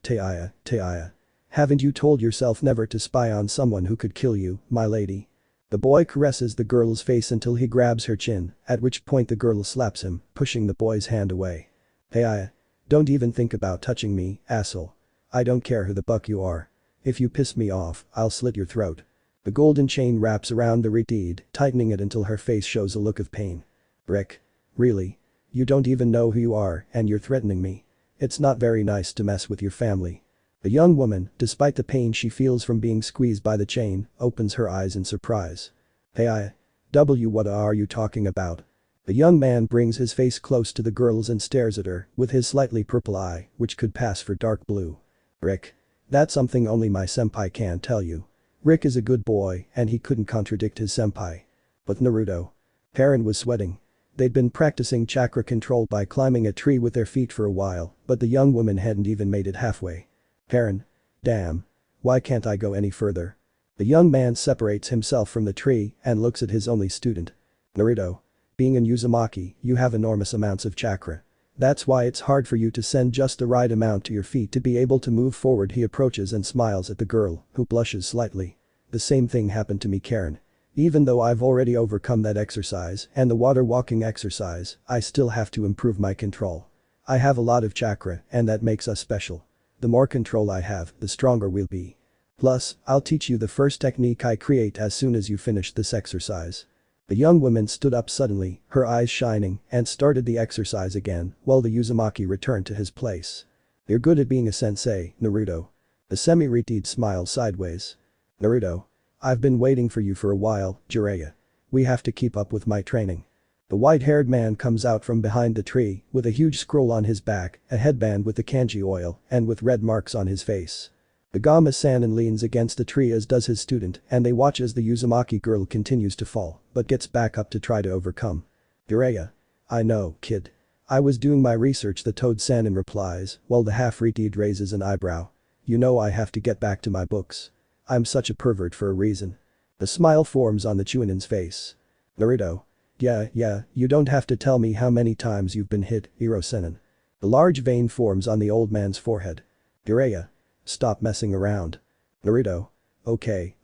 Haven't you told yourself never to spy on someone who could kill you, my lady? The boy caresses the girl's face until he grabs her chin, at which point the girl slaps him, pushing the boy's hand away. Taiya. Don't even think about touching me, asshole. I don't care who the buck you are. If you piss me off, I'll slit your throat. The golden chain wraps around the Reed, tightening it until her face shows a look of pain. Rick. Really? You don't even know who you are and you're threatening me. It's not very nice to mess with your family. The young woman, despite the pain she feels from being squeezed by the chain, opens her eyes in surprise. Hey what are you talking about? The young man brings his face close to the girl's and stares at her with his slightly purple eye, which could pass for dark blue. Rick. That's something only my senpai can tell you. Rick is a good boy and he couldn't contradict his senpai. But Naruto. Harem was sweating. They'd been practicing chakra control by climbing a tree with their feet for a while, but the young woman hadn't even made it halfway. Harem. Damn. Why can't I go any further? The young man separates himself from the tree and looks at his only student. Naruto. Being an Uzumaki, you have enormous amounts of chakra. That's why it's hard for you to send just the right amount to your feet to be able to move forward. He approaches and smiles at the girl, who blushes slightly. The same thing happened to me, Karen. Even though I've already overcome that exercise and the water walking exercise, I still have to improve my control. I have a lot of chakra and that makes us special. The more control I have, the stronger we'll be. Plus, I'll teach you the first technique I create as soon as you finish this exercise. The young woman stood up suddenly, her eyes shining, and started the exercise again, while the Uzumaki returned to his place. You're good at being a sensei, Naruto. The semi-retard smiled sideways. Naruto. I've been waiting for you for a while, Jiraiya. We have to keep up with my training. The white-haired man comes out from behind the tree, with a huge scroll on his back, a headband with the kanji oil, and with red marks on his face. The Gama-sanin leans against the tree as does his student and they watch as the Uzumaki girl continues to fall, but gets back up to try to overcome. Jiraiya. I know, kid. I was doing my research, the Toad-sanin replies, while the half-retard raises an eyebrow. You know I have to get back to my books. I'm such a pervert for a reason. The smile forms on the Jounin's face. Naruto. Yeah, you don't have to tell me how many times you've been hit, Hiro-sanin. The large vein forms on the old man's forehead. Jiraiya. Stop messing around. Naruto. Okay.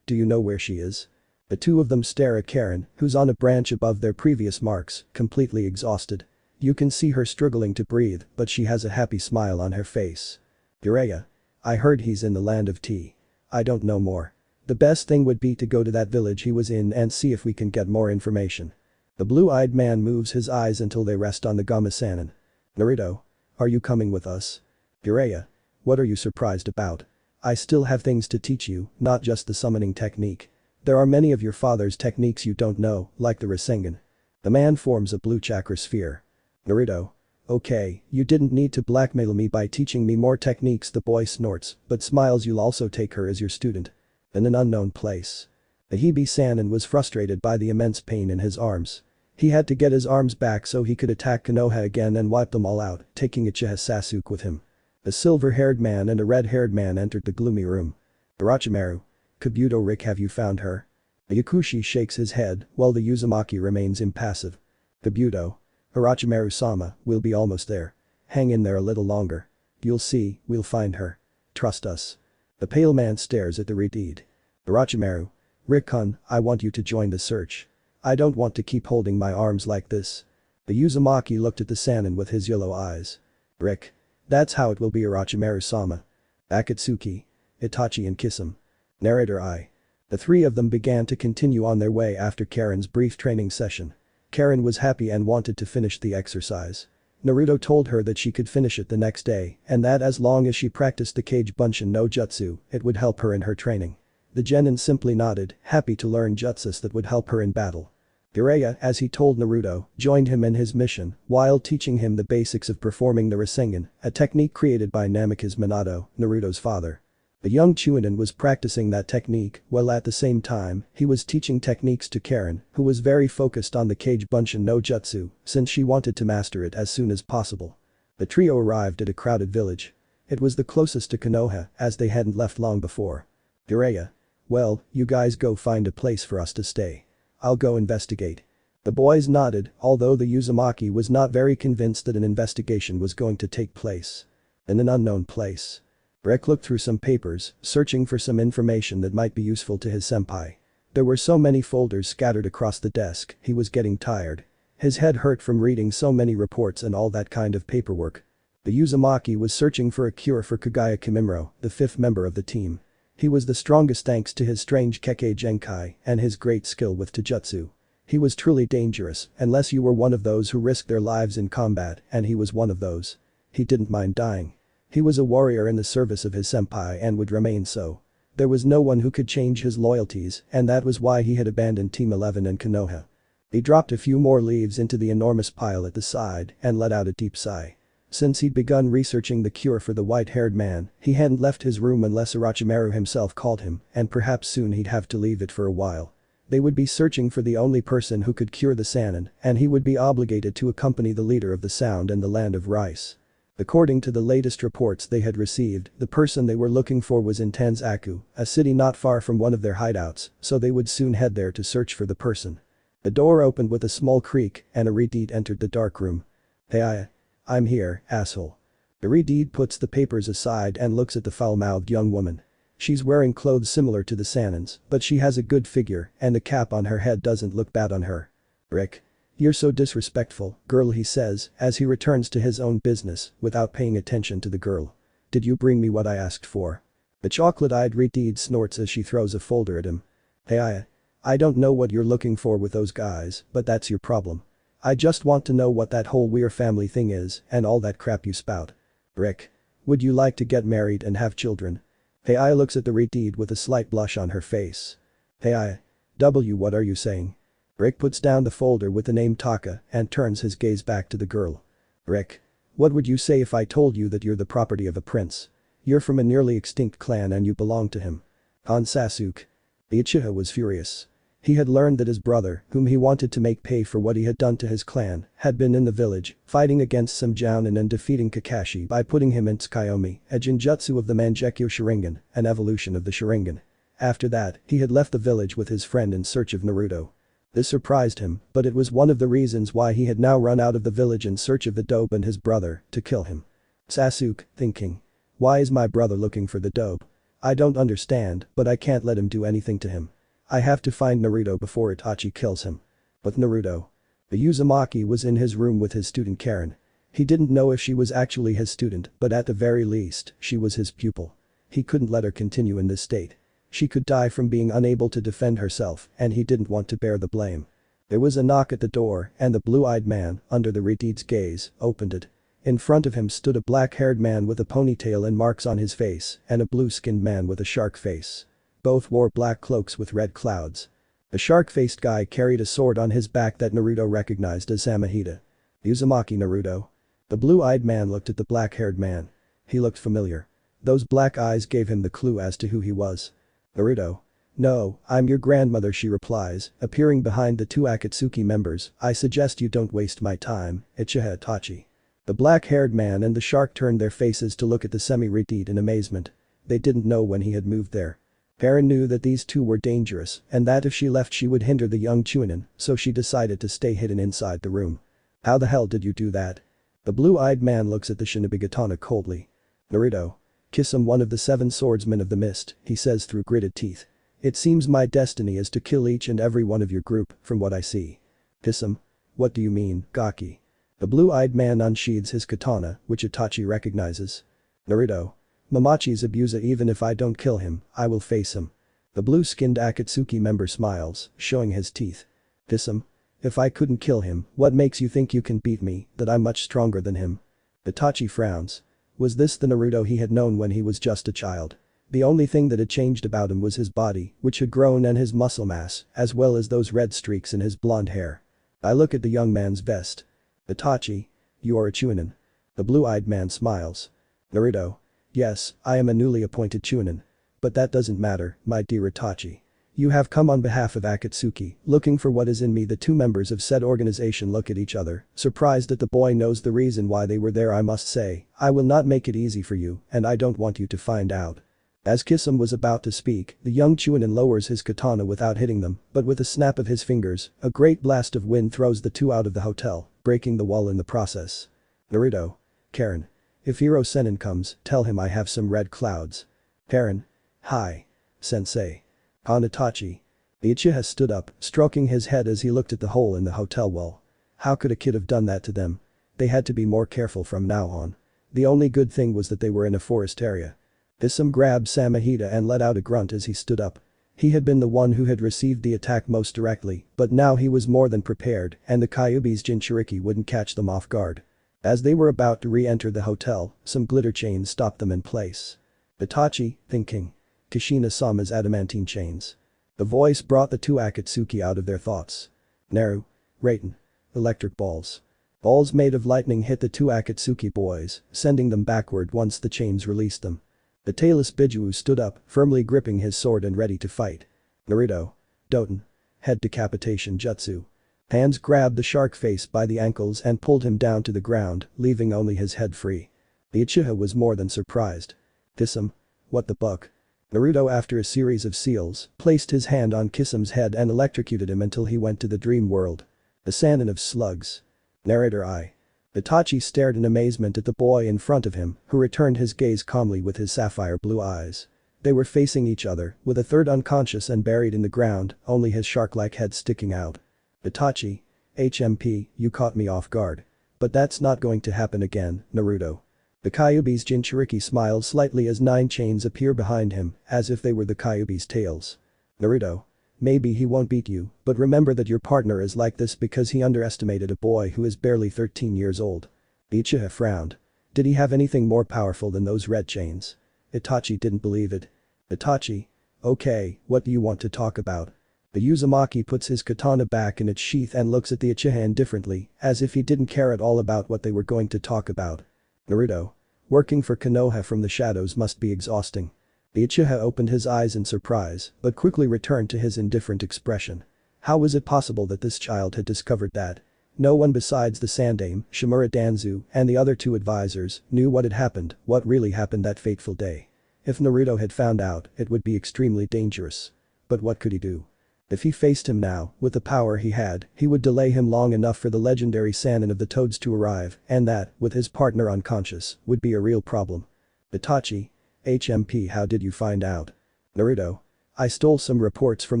Do you know where she is? The two of them stare at Karen, who's on a branch above their previous marks, completely exhausted. You can see her struggling to breathe, but she has a happy smile on her face. Jiraiya. I heard he's in the land of tea. I don't know more. The best thing would be to go to that village he was in and see if we can get more information. The blue-eyed man moves his eyes until they rest on the Gama-sanin. Naruto. Are you coming with us? Jiraiya. What are you surprised about? I still have things to teach you, not just the summoning technique. There are many of your father's techniques you don't know, like the Rasengan. The man forms a blue chakra sphere. Naruto. Okay, you didn't need to blackmail me by teaching me more techniques, the boy snorts, but smiles. You'll also take her as your student. In an unknown place. The Hibi-sanin was frustrated by the immense pain in his arms. He had to get his arms back so he could attack Konoha again and wipe them all out, taking Uchiha Sasuke with him. A silver-haired man and a red-haired man entered the gloomy room. Orochimaru. Kabuto. Rick, have you found her? The Yakushi shakes his head while the Uzumaki remains impassive. Kabuto. Orochimaru-sama, we'll be almost there. Hang in there a little longer. You'll see, we'll find her. Trust us. The pale man stares at the retard. Orochimaru. Rick-kun, I want you to join the search. I don't want to keep holding my arms like this. The Uzumaki looked at the Sanin with his yellow eyes. Rick. That's how it will be, Orochimaru-sama. Akatsuki. Itachi and kiss him. Narrator. I. The three of them began to continue on their way after Karen's brief training session. Karen was happy and wanted to finish the exercise. Naruto told her that she could finish it the next day and that as long as she practiced the Kage Bunshin no Jutsu, it would help her in her training. The genin simply nodded, happy to learn jutsus that would help her in battle. Jiraiya, as he told Naruto, joined him in his mission while teaching him the basics of performing the Rasengan, a technique created by Namikaze Minato, Naruto's father. The young Chunin was practicing that technique while at the same time he was teaching techniques to Karen, who was very focused on the Kage Bunshin no Jutsu since she wanted to master it as soon as possible. The trio arrived at a crowded village. It was the closest to Konoha as they hadn't left long before. Jiraiya. Well, you guys go find a place for us to stay. I'll go investigate. The boys nodded, although the Uzumaki was not very convinced that an investigation was going to take place. In an unknown place. Rick looked through some papers, searching for some information that might be useful to his senpai. There were so many folders scattered across the desk, he was getting tired. His head hurt from reading so many reports and all that kind of paperwork. The Uzumaki was searching for a cure for Kagaya Kimimaro, the fifth member of the team. He was the strongest thanks to his strange Kekkei Genkai and his great skill with Taijutsu. He was truly dangerous unless you were one of those who risked their lives in combat, and he was one of those. He didn't mind dying. He was a warrior in the service of his senpai and would remain so. There was no one who could change his loyalties, and that was why he had abandoned Team 11 and Konoha. He dropped a few more leaves into the enormous pile at the side and let out a deep sigh. Since he'd begun researching the cure for the white-haired man, he hadn't left his room unless Orochimaru himself called him, and perhaps soon he'd have to leave it for a while. They would be searching for the only person who could cure the Sannin, and he would be obligated to accompany the leader of the Sound and the Land of Rice. According to the latest reports they had received, the person they were looking for was in Tanzaku, a city not far from one of their hideouts, so they would soon head there to search for the person. The door opened with a small creak, and a Redeed entered the dark room. "Hey, I'm here, asshole." The Redeed puts the papers aside and looks at the foul-mouthed young woman. She's wearing clothes similar to the Sannins, but she has a good figure and the cap on her head doesn't look bad on her. "Rick. You're so disrespectful, girl," he says as he returns to his own business without paying attention to the girl. "Did you bring me what I asked for?" The chocolate-eyed Redeed snorts as she throws a folder at him. "Hey, I don't know what you're looking for with those guys, but that's your problem. I just want to know what that whole we're family thing is and all that crap you spout. Rick. Would you like to get married and have children?" Hey looks at the Redeed with a slight blush on her face. "Hey what are you saying?" Rick puts down the folder with the name Taka and turns his gaze back to the girl. "Rick. What would you say if I told you that you're the property of a prince? You're from a nearly extinct clan and you belong to him." On Sasuke. The Uchiha was furious. He had learned that his brother, whom he wanted to make pay for what he had done to his clan, had been in the village, fighting against some Jounin and defeating Kakashi by putting him in Tsukuyomi, a Genjutsu of the Maguekio Sharigan, an evolution of the Sharingan. After that, he had left the village with his friend in search of Naruto. This surprised him, but it was one of the reasons why he had now run out of the village in search of the dope and his brother, to kill him. Sasuke, thinking. Why is my brother looking for the dope? I don't understand, but I can't let him do anything to him. I have to find Naruto before Itachi kills him. But Naruto. The Uzumaki was in his room with his student Karen. He didn't know if she was actually his student, but at the very least, she was his pupil. He couldn't let her continue in this state. She could die from being unable to defend herself, and he didn't want to bear the blame. There was a knock at the door, and the blue-eyed man, under the Redeed's gaze, opened it. In front of him stood a black-haired man with a ponytail and marks on his face, and a blue-skinned man with a shark face. Both wore black cloaks with red clouds. The shark-faced guy carried a sword on his back that Naruto recognized as Samahita. Uzumaki Naruto. The blue-eyed man looked at the black-haired man. He looked familiar. Those black eyes gave him the clue as to who he was. Naruto. "No, I'm your grandmother," she replies, appearing behind the two Akatsuki members. "I suggest you don't waste my time, Uchiha Itachi." The black-haired man and the shark turned their faces to look at the semi-Redeed in amazement. They didn't know when he had moved there. Karen knew that these two were dangerous and that if she left she would hinder the young Chunin, so she decided to stay hidden inside the room. "How the hell did you do that?" The blue-eyed man looks at the Shinobigatana coldly. "Naruto. Kiss him, one of the 7 swordsmen of the mist," he says through gritted teeth. "It seems my destiny is to kill each and every one of your group, from what I see." "Kiss him? What do you mean, Gaki?" The blue-eyed man unsheathes his katana, which Itachi recognizes. "Naruto. Momochi's abuser, even if I don't kill him, I will face him." The blue-skinned Akatsuki member smiles, showing his teeth. "Kiss him? If I couldn't kill him, what makes you think you can beat me, that I'm much stronger than him?" Itachi frowns. Was this the Naruto he had known when he was just a child? The only thing that had changed about him was his body, which had grown, and his muscle mass, as well as those red streaks in his blonde hair. I look at the young man's vest. "Itachi. You are a Chunin." The blue-eyed man smiles. "Naruto. Yes, I am a newly appointed Chunin. But that doesn't matter, my dear Itachi. You have come on behalf of Akatsuki, looking for what is in me." The two members of said organization look at each other, surprised that the boy knows the reason why they were there. "I must say, I will not make it easy for you, and I don't want you to find out." As Kisum was about to speak, the young Chunin lowers his katana without hitting them, but with a snap of his fingers, a great blast of wind throws the two out of the hotel, breaking the wall in the process. "Naruto. Karen. If Hiro Sennin comes, tell him I have some red clouds." Karen. "Hi. Sensei." Itachi. The Uchiha stood up, stroking his head as he looked at the hole in the hotel wall. How could a kid have done that to them? They had to be more careful from now on. The only good thing was that they were in a forest area. Isam grabbed Samahita and let out a grunt as he stood up. He had been the one who had received the attack most directly, but now he was more than prepared and the Kyubi's Jinchuriki wouldn't catch them off guard. As they were about to re-enter the hotel, some glitter chains stopped them in place. Itachi, thinking. Kushina-sama's adamantine chains. The voice brought the two Akatsuki out of their thoughts. Naru. Raiten. Electric balls. Balls made of lightning hit the two Akatsuki boys, sending them backward once the chains released them. The tailless Bijuu stood up, firmly gripping his sword and ready to fight. Naruto. Doten. Head decapitation jutsu. Hands grabbed the shark face by the ankles and pulled him down to the ground, leaving only his head free. The Uchiha was more than surprised. Kisame. What the buck? Naruto, after a series of seals, placed his hand on Kisame's head and electrocuted him until he went to the dream world. The Sannin of slugs. Narrator I. Itachi stared in amazement at the boy in front of him, who returned his gaze calmly with his sapphire blue eyes. They were facing each other, with a third unconscious and buried in the ground, only his shark-like head sticking out. Itachi. HMP, you caught me off guard. But that's not going to happen again, Naruto. The Kyubi's Jinchuriki smiled slightly as 9 chains appear behind him, as if they were the Kyubi's tails. Naruto. Maybe he won't beat you, but remember that your partner is like this because he underestimated a boy who is barely 13 years old. Uchiha frowned. Did he have anything more powerful than those red chains? Itachi didn't believe it. Itachi. Okay, what do you want to talk about? The Uzumaki puts his katana back in its sheath and looks at the Uchiha indifferently, as if he didn't care at all about what they were going to talk about. Naruto. Working for Konoha from the shadows must be exhausting. The Uchiha opened his eyes in surprise, but quickly returned to his indifferent expression. How was it possible that this child had discovered that? No one besides the Sandaime, Shimura Danzu, and the other 2 advisors knew what had happened, what really happened that fateful day. If Naruto had found out, it would be extremely dangerous. But what could he do? If he faced him now, with the power he had, he would delay him long enough for the legendary Sannin of the Toads to arrive, and that, with his partner unconscious, would be a real problem. Itachi. HMP, how did you find out? Naruto. I stole some reports from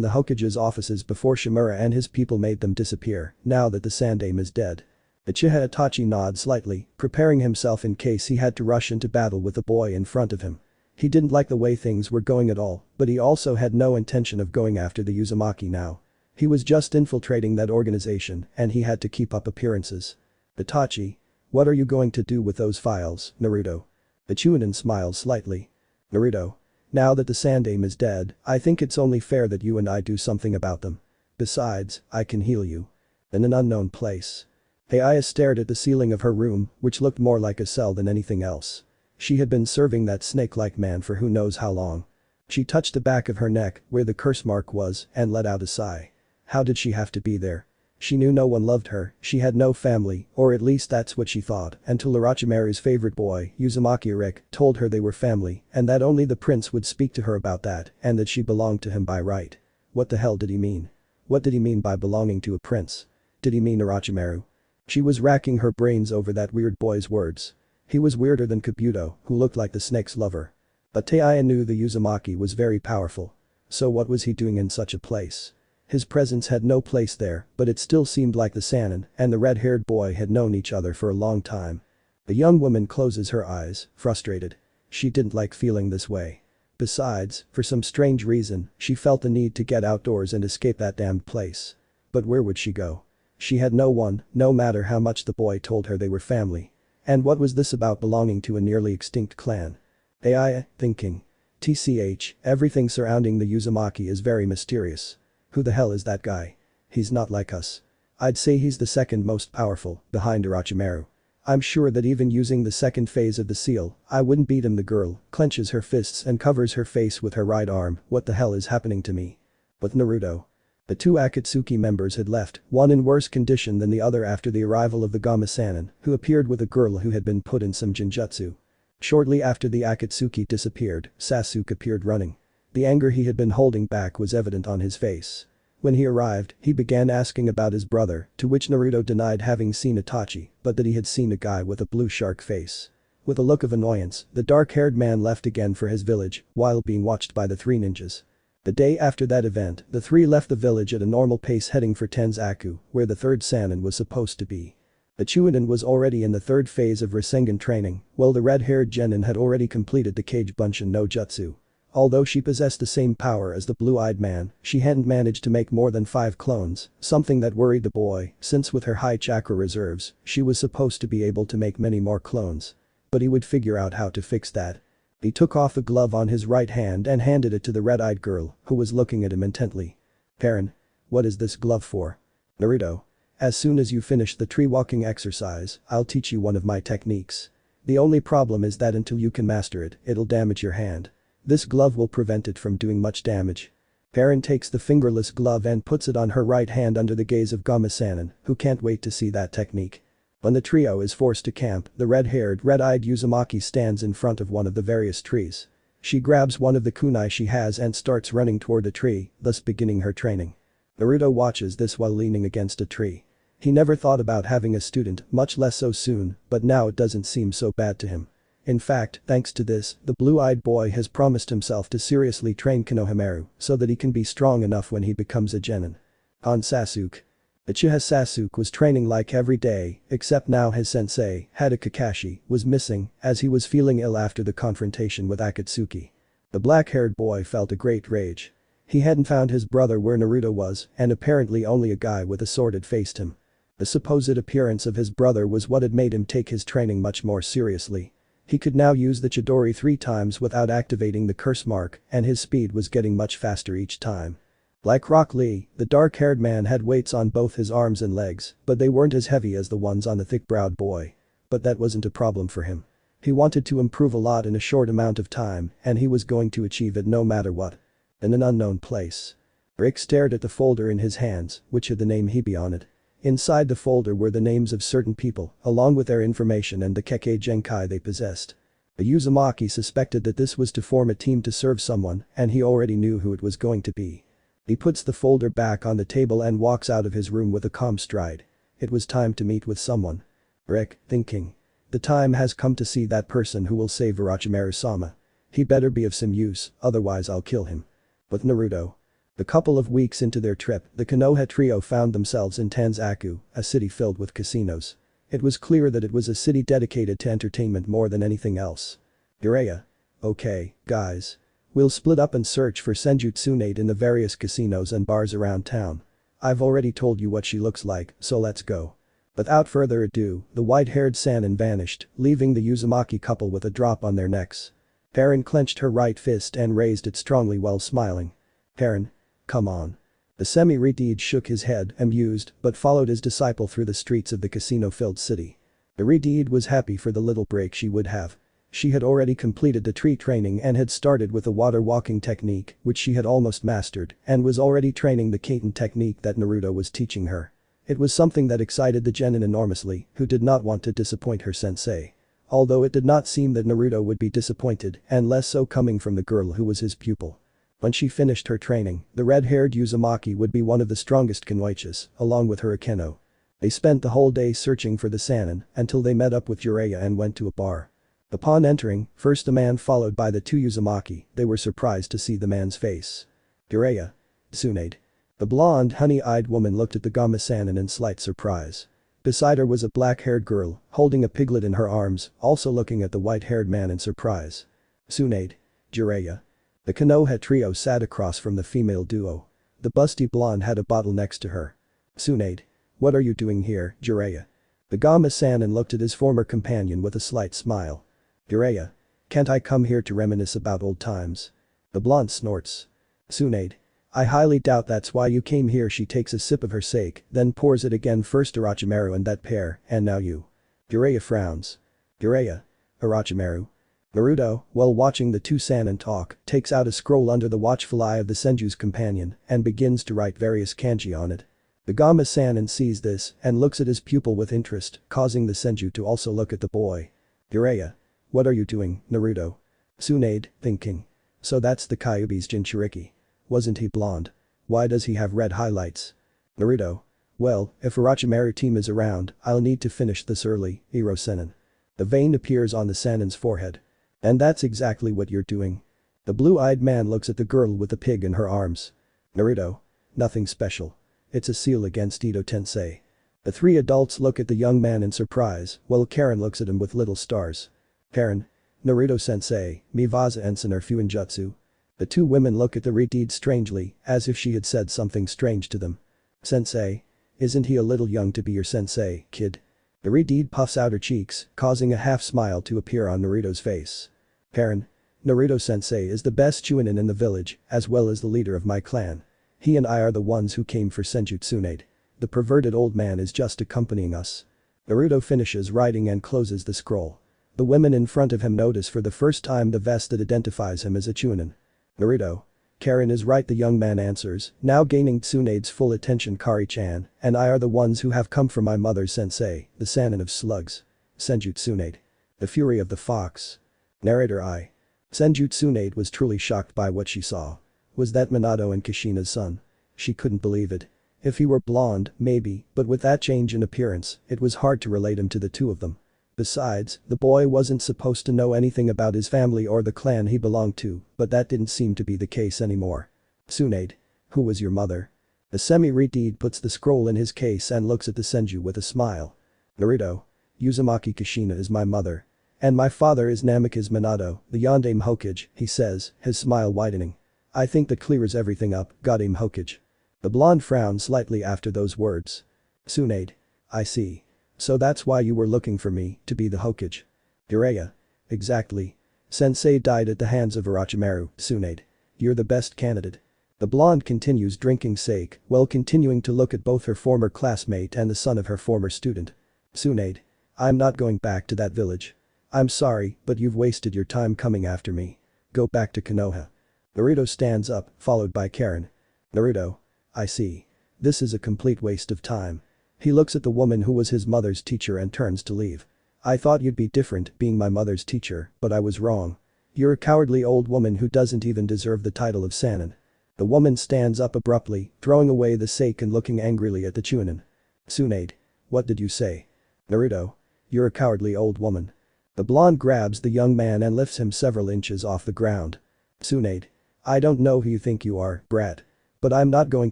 the Hokage's offices before Shimura and his people made them disappear, now that the Sandaime is dead. Uchiha Itachi nodded slightly, preparing himself in case he had to rush into battle with the boy in front of him. He didn't like the way things were going at all, but he also had no intention of going after the Uzumaki now. He was just infiltrating that organization and he had to keep up appearances. Itachi. What are you going to do with those files, Naruto? The Jounin smiled slightly. Naruto. Now that the Sandaime is dead, I think it's only fair that you and I do something about them. Besides, I can heal you. In an unknown place. Heiya stared at the ceiling of her room, which looked more like a cell than anything else. She had been serving that snake-like man for who knows how long. She touched the back of her neck, where the curse mark was, and let out a sigh. How did she have to be there? She knew no one loved her, she had no family, or at least that's what she thought, until Orochimaru's favorite boy, Uzumaki Rick, told her they were family, and that only the prince would speak to her about that, and that she belonged to him by right. What the hell did he mean? What did he mean by belonging to a prince? Did he mean Orochimaru? She was racking her brains over that weird boy's words. He was weirder than Kabuto, who looked like the snake's lover. But Heiya knew the Uzumaki was very powerful. So what was he doing in such a place? His presence had no place there, but it still seemed like the Sannin and the red-haired boy had known each other for a long time. The young woman closes her eyes, frustrated. She didn't like feeling this way. Besides, for some strange reason, she felt the need to get outdoors and escape that damned place. But where would she go? She had no one, no matter how much the boy told her they were family. And what was this about belonging to a nearly extinct clan? Heiya, thinking. TCH, everything surrounding the Uzumaki is very mysterious. Who the hell is that guy? He's not like us. I'd say he's the second most powerful, behind Orochimaru. I'm sure that even using the second phase of the seal, I wouldn't beat him. The girl clenches her fists and covers her face with her right arm. What the hell is happening to me? With Naruto. The 2 Akatsuki members had left, one in worse condition than the other after the arrival of the Gama Sannin, who appeared with a girl who had been put in some genjutsu. Shortly after the Akatsuki disappeared, Sasuke appeared running. The anger he had been holding back was evident on his face. When he arrived, he began asking about his brother, to which Naruto denied having seen Itachi, but that he had seen a guy with a blue shark face. With a look of annoyance, the dark-haired man left again for his village, while being watched by the 3 ninjas. The day after that event, the 3 left the village at a normal pace heading for Tenzaku, where the 3rd Sannin was supposed to be. The Jounin was already in the third phase of Rasengan training, while the red-haired genin had already completed the Kage Bunshin no Jutsu. Although she possessed the same power as the blue-eyed man, she hadn't managed to make more than 5 clones, something that worried the boy, since with her high chakra reserves, she was supposed to be able to make many more clones. But he would figure out how to fix that. He took off the glove on his right hand and handed it to the red-eyed girl, who was looking at him intently. "Parent, what is this glove for?" "Naruto. As soon as you finish the tree walking exercise, I'll teach you one of my techniques. The only problem is that until you can master it, it'll damage your hand. This glove will prevent it from doing much damage." Parent takes the fingerless glove and puts it on her right hand under the gaze of Gama-sanin, who can't wait to see that technique. When the trio is forced to camp, the red-haired, red-eyed Uzumaki stands in front of one of the various trees. She grabs one of the kunai she has and starts running toward the tree, thus beginning her training. Naruto watches this while leaning against a tree. He never thought about having a student, much less so soon, but now it doesn't seem so bad to him. In fact, thanks to this, the blue-eyed boy has promised himself to seriously train Konohamaru so that he can be strong enough when he becomes a genin. On Sasuke. Uchiha Sasuke was training like every day, except now his sensei, Hada Kakashi, was missing as he was feeling ill after the confrontation with Akatsuki. The black-haired boy felt a great rage. He hadn't found his brother where Naruto was, and apparently only a guy with a sword had faced him. The supposed appearance of his brother was what had made him take his training much more seriously. He could now use the Chidori 3 times without activating the curse mark, and his speed was getting much faster each time. Like Rock Lee, the dark-haired man had weights on both his arms and legs, but they weren't as heavy as the ones on the thick-browed boy. But that wasn't a problem for him. He wanted to improve a lot in a short amount of time, and he was going to achieve it no matter what. In an unknown place. Rick stared at the folder in his hands, which had the name Hibi on it. Inside the folder were the names of certain people, along with their information and the Kekkei Genkai they possessed. The Uzumaki suspected that this was to form a team to serve someone, and he already knew who it was going to be. He puts the folder back on the table and walks out of his room with a calm stride. It was time to meet with someone. Rick, thinking. The time has come to see that person who will save Orochimaru-sama. He better be of some use, otherwise I'll kill him. With Naruto. A couple of weeks into their trip, the Konoha trio found themselves in Tanzaku, a city filled with casinos. It was clear that it was a city dedicated to entertainment more than anything else. Jiraiya. Okay, guys. We'll split up and search for Senju Tsunade in the various casinos and bars around town. I've already told you what she looks like, so let's go. Without further ado, the white-haired Sannin vanished, leaving the Uzumaki couple with a drop on their necks. Perrin clenched her right fist and raised it strongly while smiling. Perrin. Come on. The semi-retard shook his head, amused, but followed his disciple through the streets of the casino-filled city. The retard was happy for the little break she would have. She had already completed the tree training and had started with the water walking technique, which she had almost mastered, and was already training the Kaiten technique that Naruto was teaching her. It was something that excited the genin enormously, who did not want to disappoint her sensei. Although it did not seem that Naruto would be disappointed, and less so coming from the girl who was his pupil. When she finished her training, the red-haired Uzumaki would be one of the strongest kunoichis, along with her Akeno. They spent the whole day searching for the Sannin until they met up with Jiraiya and went to a bar. Upon entering, first a man followed by the 2 Uzumaki, they were surprised to see the man's face. Jiraiya. Tsunade. The blonde, honey-eyed woman looked at the Gama Sannin in slight surprise. Beside her was a black-haired girl, holding a piglet in her arms, also looking at the white-haired man in surprise. Tsunade. Jiraiya. The Konoha trio sat across from the female duo. The busty blonde had a bottle next to her. Tsunade. What are you doing here, Jiraiya? The Gama Sannin looked at his former companion with a slight smile. Jiraiya. Can't I come here to reminisce about old times? The blonde snorts. Tsunade. I highly doubt that's why you came here. She takes a sip of her sake, then pours it again, first Orochimaru and that pair, and now you. Jiraiya frowns. Jiraiya. Orochimaru. Naruto, while watching the 2 Sannin talk, takes out a scroll under the watchful eye of the Senju's companion and begins to write various kanji on it. The Gama Sannin sees this and looks at his pupil with interest, causing the Senju to also look at the boy. Jiraiya. What are you doing, Naruto? Tsunade, thinking. So that's the Kyubi's Jinchuriki. Wasn't he blonde? Why does he have red highlights? Naruto. Well, if Orochimaru team is around, I'll need to finish this early, Iro Sennin. The vein appears on the Sannin's forehead. And that's exactly what you're doing. The blue-eyed man looks at the girl with the pig in her arms. Naruto. Nothing special. It's a seal against Ito Tensei. The three adults look at the young man in surprise, while Karen looks at him with little stars. Karen. Naruto-sensei, Mivasa Ensen or Fuinjutsu. The two women look at the redeed strangely, as if she had said something strange to them. Sensei. Isn't he a little young to be your sensei, kid? The redeed puffs out her cheeks, causing a half smile to appear on Naruto's face. Karen. Naruto-sensei is the best Jounin in the village, as well as the leader of my clan. He and I are the ones who came for Senju Tsunade. The perverted old man is just accompanying us. Naruto finishes writing and closes the scroll. The women in front of him notice for the first time the vest that identifies him as a Chunin. Naruto. Karen is right, the young man answers, now gaining Tsunade's full attention. Kari-chan, and I are the ones who have come from my mother's sensei, the Sannin of slugs. Senju Tsunade. The fury of the fox. Narrator I. Senju Tsunade was truly shocked by what she saw. Was that Minato and Kushina's son? She couldn't believe it. If he were blonde, maybe, but with that change in appearance, it was hard to relate him to the two of them. Besides, the boy wasn't supposed to know anything about his family or the clan he belonged to, but that didn't seem to be the case anymore. Tsunade. Who was your mother? The semi-redeed puts the scroll in his case and looks at the Senju with a smile. Naruto. Uzumaki Kushina is my mother. And my father is Namikaze Minato, the Yondaime Hokage, he says, his smile widening. I think that clears everything up, Godaime Hokage. The blonde frowned slightly after those words. Tsunade. I see. So that's why you were looking for me, to be the Hokage. Jiraiya. Exactly. Sensei died at the hands of Orochimaru, Tsunade. You're the best candidate. The blonde continues drinking sake while continuing to look at both her former classmate and the son of her former student. Tsunade. I'm not going back to that village. I'm sorry, but you've wasted your time coming after me. Go back to Konoha. Naruto stands up, followed by Karen. Naruto. I see. This is a complete waste of time. He looks at the woman who was his mother's teacher and turns to leave. I thought you'd be different, being my mother's teacher, but I was wrong. You're a cowardly old woman who doesn't even deserve the title of Sannin. The woman stands up abruptly, throwing away the sake and looking angrily at the Chunin. Tsunade. What did you say? Naruto. You're a cowardly old woman. The blonde grabs the young man and lifts him several inches off the ground. Tsunade. I don't know who you think you are, brat. But I'm not going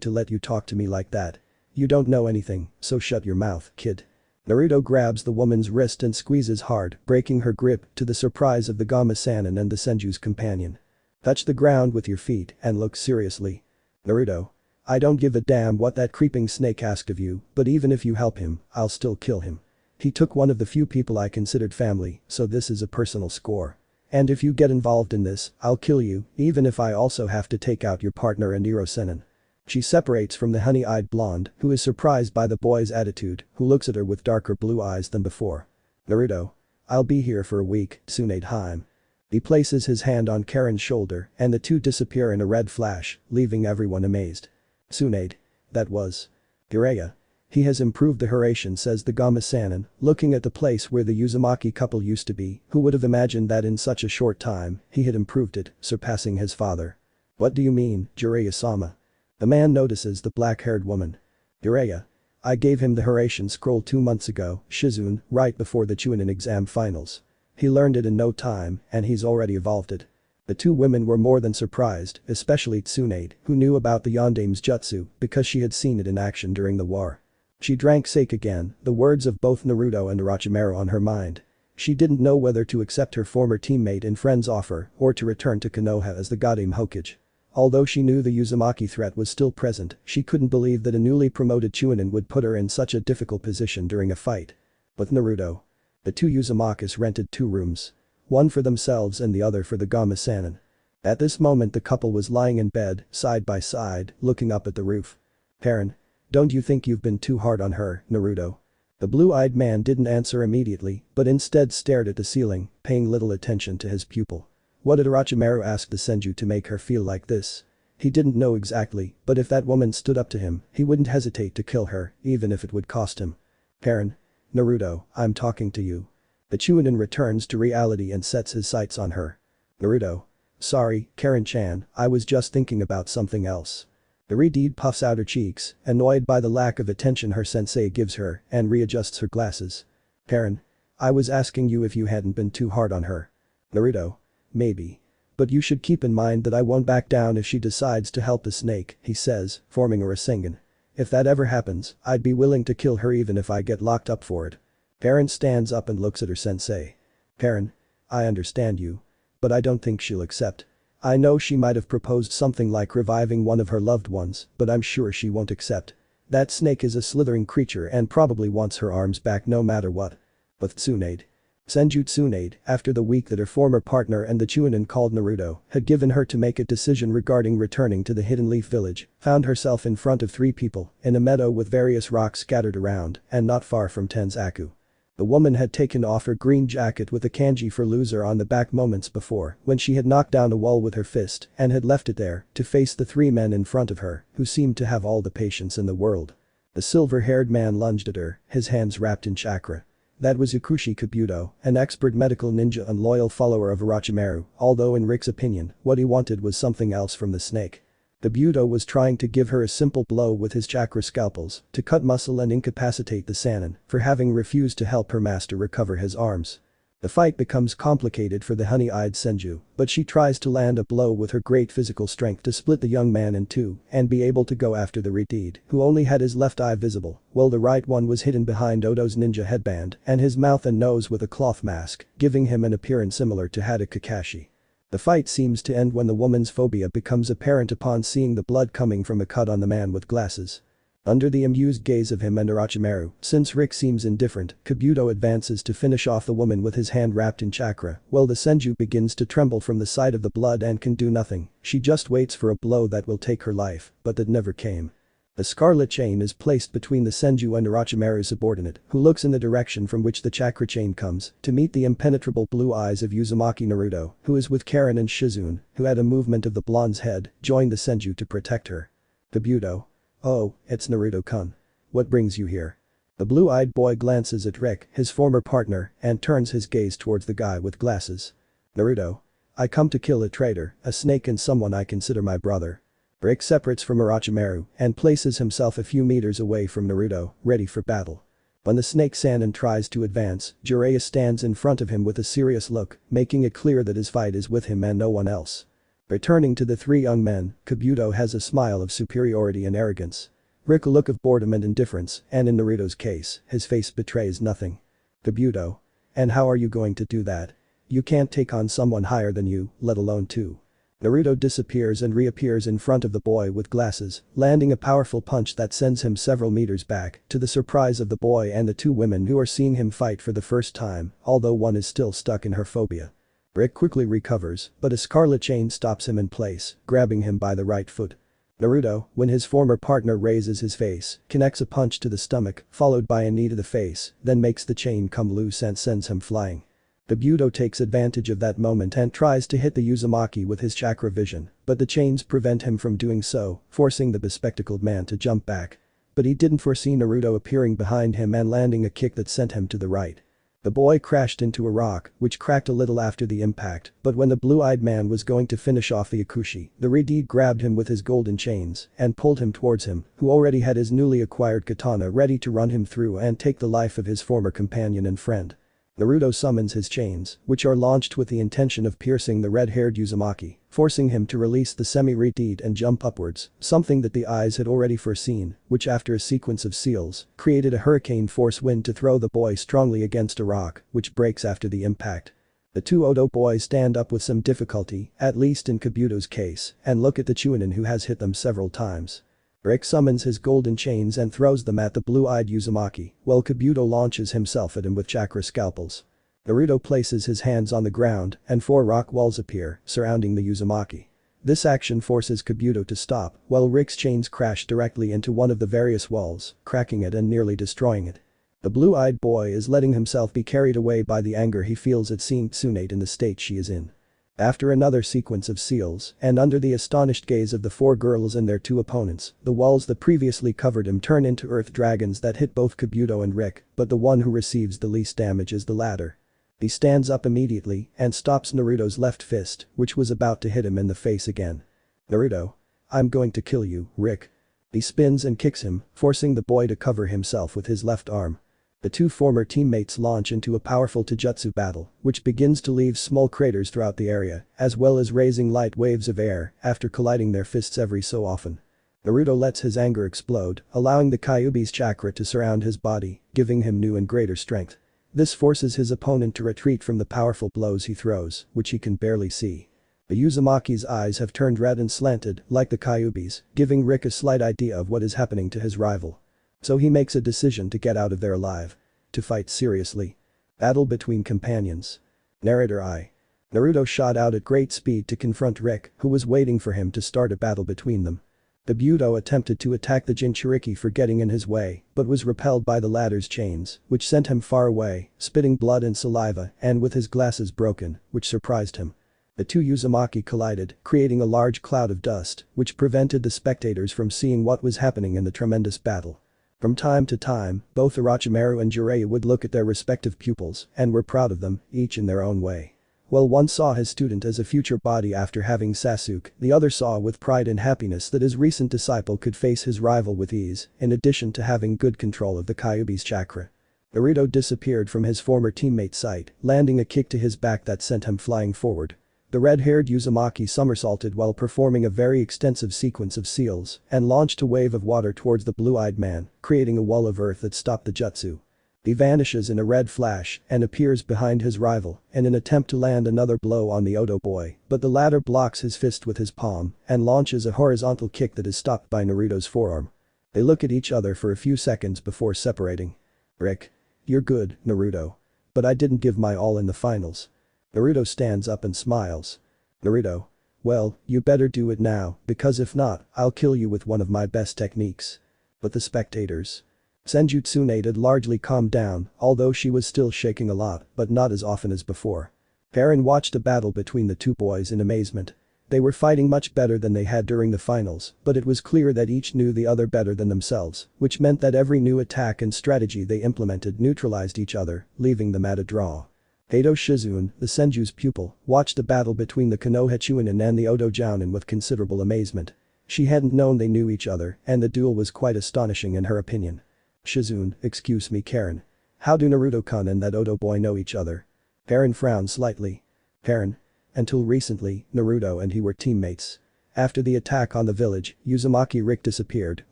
to let you talk to me like that. You don't know anything, so shut your mouth, kid. Naruto grabs the woman's wrist and squeezes hard, breaking her grip to the surprise of the Gama Sannin and the Senju's companion. Touch the ground with your feet and look seriously. Naruto. I don't give a damn what that creeping snake asked of you, but even if you help him, I'll still kill him. He took one of the few people I considered family, so this is a personal score. And if you get involved in this, I'll kill you, even if I also have to take out your partner and Iro Sennin. She separates from the honey-eyed blonde, who is surprised by the boy's attitude, who looks at her with darker blue eyes than before. Naruto. I'll be here for a week, Tsunade Haim. He places his hand on Karen's shoulder and the two disappear in a red flash, leaving everyone amazed. Tsunade. That was. Jiraiya. He has improved the Hiraishin, says the Gama Sannin, looking at the place where the Uzumaki couple used to be. Who would have imagined that in such a short time, he had improved it, surpassing his father. What do you mean, Jiraiya-sama? The man notices the black-haired woman. Jiraiya. I gave him the Hiraishin scroll 2 months ago, Shizune, right before the Chunin exam finals. He learned it in no time, and he's already evolved it. The two women were more than surprised, especially Tsunade, who knew about the Yondaime's jutsu because she had seen it in action during the war. She drank sake again, the words of both Naruto and Orochimaru on her mind. She didn't know whether to accept her former teammate and friend's offer or to return to Konoha as the Godaime Hokage. Although she knew the Uzumaki threat was still present, she couldn't believe that a newly promoted Chunin would put her in such a difficult position during a fight. With Naruto. The two Uzumakis rented 2 rooms. One for themselves and the other for the Gama Sannin. At this moment the couple was lying in bed, side by side, looking up at the roof. Karen. Don't you think you've been too hard on her, Naruto? The blue-eyed man didn't answer immediately, but instead stared at the ceiling, paying little attention to his pupil. What did Orochimaru ask the Senju to make her feel like this? He didn't know exactly, but if that woman stood up to him, he wouldn't hesitate to kill her, even if it would cost him. Karen. Naruto, I'm talking to you. The Chunin returns to reality and sets his sights on her. Naruto. Sorry, Karen-chan, I was just thinking about something else. The redeed puffs out her cheeks, annoyed by the lack of attention her sensei gives her, and readjusts her glasses. Karen. I was asking you if you hadn't been too hard on her. Naruto. Maybe. But you should keep in mind that I won't back down if she decides to help the snake, he says, forming a Rasengan. If that ever happens, I'd be willing to kill her even if I get locked up for it. Karen stands up and looks at her sensei. Karen. I understand you. But I don't think she'll accept. I know she might have proposed something like reviving one of her loved ones, but I'm sure she won't accept. That snake is a slithering creature and probably wants her arms back no matter what. But Tsunade. Senju Tsunade, after the week that her former partner and the Jounin called Naruto had given her to make a decision regarding returning to the Hidden Leaf Village, found herself in front of 3 people in a meadow with various rocks scattered around and not far from Tenzaku. The woman had taken off her green jacket with a kanji for loser on the back moments before when she had knocked down a wall with her fist and had left it there to face the 3 men in front of her who seemed to have all the patience in the world. The silver-haired man lunged at her, his hands wrapped in chakra. That was Ukushi Kabuto, an expert medical ninja and loyal follower of Orochimaru, although in Rick's opinion, what he wanted was something else from the snake. Kabuto was trying to give her a simple blow with his chakra scalpels to cut muscle and incapacitate the Sannin for having refused to help her master recover his arms. The fight becomes complicated for the honey-eyed Senju, but she tries to land a blow with her great physical strength to split the young man in 2 and be able to go after the Redeed, who only had his left eye visible, while the right one was hidden behind Odo's ninja headband and his mouth and nose with a cloth mask, giving him an appearance similar to Hada Kakashi. The fight seems to end when the woman's phobia becomes apparent upon seeing the blood coming from a cut on the man with glasses. Under the amused gaze of him and Orochimaru, since Rick seems indifferent, Kabuto advances to finish off the woman with his hand wrapped in chakra, while the Senju begins to tremble from the sight of the blood and can do nothing, she just waits for a blow that will take her life, but that never came. The scarlet chain is placed between the Senju and Orochimaru's subordinate, who looks in the direction from which the chakra chain comes, to meet the impenetrable blue eyes of Uzumaki Naruto, who is with Karen and Shizune, who at a movement of the blonde's head, joined the Senju to protect her. Kabuto. Oh, it's Naruto-kun. What brings you here? The blue-eyed boy glances at Rick, his former partner, and turns his gaze towards the guy with glasses. Naruto. I come to kill a traitor, a snake and someone I consider my brother. Rick separates from Orochimaru and places himself a few meters away from Naruto, ready for battle. When the snake Sannin tries to advance, Jiraiya stands in front of him with a serious look, making it clear that his fight is with him and no one else. Returning to the 3 young men, Kabuto has a smile of superiority and arrogance. Rick a look of boredom and indifference, and in Naruto's case, his face betrays nothing. Kabuto. And how are you going to do that? You can't take on someone higher than you, let alone 2. Naruto disappears and reappears in front of the boy with glasses, landing a powerful punch that sends him several meters back, to the surprise of the boy and the 2 women who are seeing him fight for the first time, although one is still stuck in her phobia. Rick quickly recovers, but a scarlet chain stops him in place, grabbing him by the right foot. Naruto, when his former partner raises his face, connects a punch to the stomach, followed by a knee to the face, then makes the chain come loose and sends him flying. Kabuto takes advantage of that moment and tries to hit the Uzumaki with his chakra vision, but the chains prevent him from doing so, forcing the bespectacled man to jump back. But he didn't foresee Naruto appearing behind him and landing a kick that sent him to the right. The boy crashed into a rock, which cracked a little after the impact, but when the blue-eyed man was going to finish off the Akushi, the Redeed grabbed him with his golden chains and pulled him towards him, who already had his newly acquired katana ready to run him through and take the life of his former companion and friend. Naruto summons his chains, which are launched with the intention of piercing the red-haired Uzumaki, forcing him to release the semi-Redeed and jump upwards, something that the eyes had already foreseen, which after a sequence of seals, created a hurricane force wind to throw the boy strongly against a rock, which breaks after the impact. The 2 Odo boys stand up with some difficulty, at least in Kabuto's case, and look at the Chunin who has hit them several times. Rick summons his golden chains and throws them at the blue-eyed Uzumaki, while Kabuto launches himself at him with chakra scalpels. Naruto places his hands on the ground and 4 rock walls appear, surrounding the Uzumaki. This action forces Kabuto to stop, while Rick's chains crash directly into one of the various walls, cracking it and nearly destroying it. The blue-eyed boy is letting himself be carried away by the anger he feels at seeing Tsunade in the state she is in. After another sequence of seals, and under the astonished gaze of the 4 girls and their 2 opponents, the walls that previously covered him turn into earth dragons that hit both Kabuto and Rick, but the one who receives the least damage is the latter. He stands up immediately and stops Naruto's left fist, which was about to hit him in the face again. Naruto. I'm going to kill you, Rick. He spins and kicks him, forcing the boy to cover himself with his left arm. The 2 former teammates launch into a powerful taijutsu battle, which begins to leave small craters throughout the area, as well as raising light waves of air after colliding their fists every so often. Naruto lets his anger explode, allowing the Kyubi's chakra to surround his body, giving him new and greater strength. This forces his opponent to retreat from the powerful blows he throws, which he can barely see. The Uzumaki's eyes have turned red and slanted, like the Kyubi's, giving Rick a slight idea of what is happening to his rival. So he makes a decision to get out of there alive. To fight seriously. Battle between companions. Narrator I. Naruto shot out at great speed to confront Rick, who was waiting for him to start a battle between them. The Budo attempted to attack the Jinchuriki for getting in his way, but was repelled by the latter's chains, which sent him far away, spitting blood and saliva and with his glasses broken, which surprised him. The two Uzumaki collided, creating a large cloud of dust, which prevented the spectators from seeing what was happening in the tremendous battle. From time to time, both Orochimaru and Jiraiya would look at their respective pupils and were proud of them, each in their own way. While one saw his student as a future body after having Sasuke, the other saw with pride and happiness that his recent disciple could face his rival with ease, in addition to having good control of the Kyubi's chakra. Naruto disappeared from his former teammate's sight, landing a kick to his back that sent him flying forward. The red-haired Uzumaki somersaulted while performing a very extensive sequence of seals and launched a wave of water towards the blue-eyed man, creating a wall of earth that stopped the jutsu. He vanishes in a red flash and appears behind his rival in an attempt to land another blow on the Odo boy, but the latter blocks his fist with his palm and launches a horizontal kick that is stopped by Naruto's forearm. They look at each other for a few seconds before separating. Rick. You're good, Naruto. But I didn't give my all in the finals. Naruto stands up and smiles. Naruto. Well, you better do it now, because if not, I'll kill you with one of my best techniques. But the spectators. Senju Tsunade had largely calmed down, although she was still shaking a lot, but not as often as before. Harem watched a battle between the two boys in amazement. They were fighting much better than they had during the finals, but it was clear that each knew the other better than themselves, which meant that every new attack and strategy they implemented neutralized each other, leaving them at a draw. Edo Shizune, the Senju's pupil, watched the battle between the Konoha Chunin and the Odo Jounin with considerable amazement. She hadn't known they knew each other, and the duel was quite astonishing in her opinion. Shizune, excuse me Karen. How do Naruto-kun and that Odo boy know each other? Karen frowned slightly. Karen. Until recently, Naruto and he were teammates. After the attack on the village, Uzumaki Rick disappeared,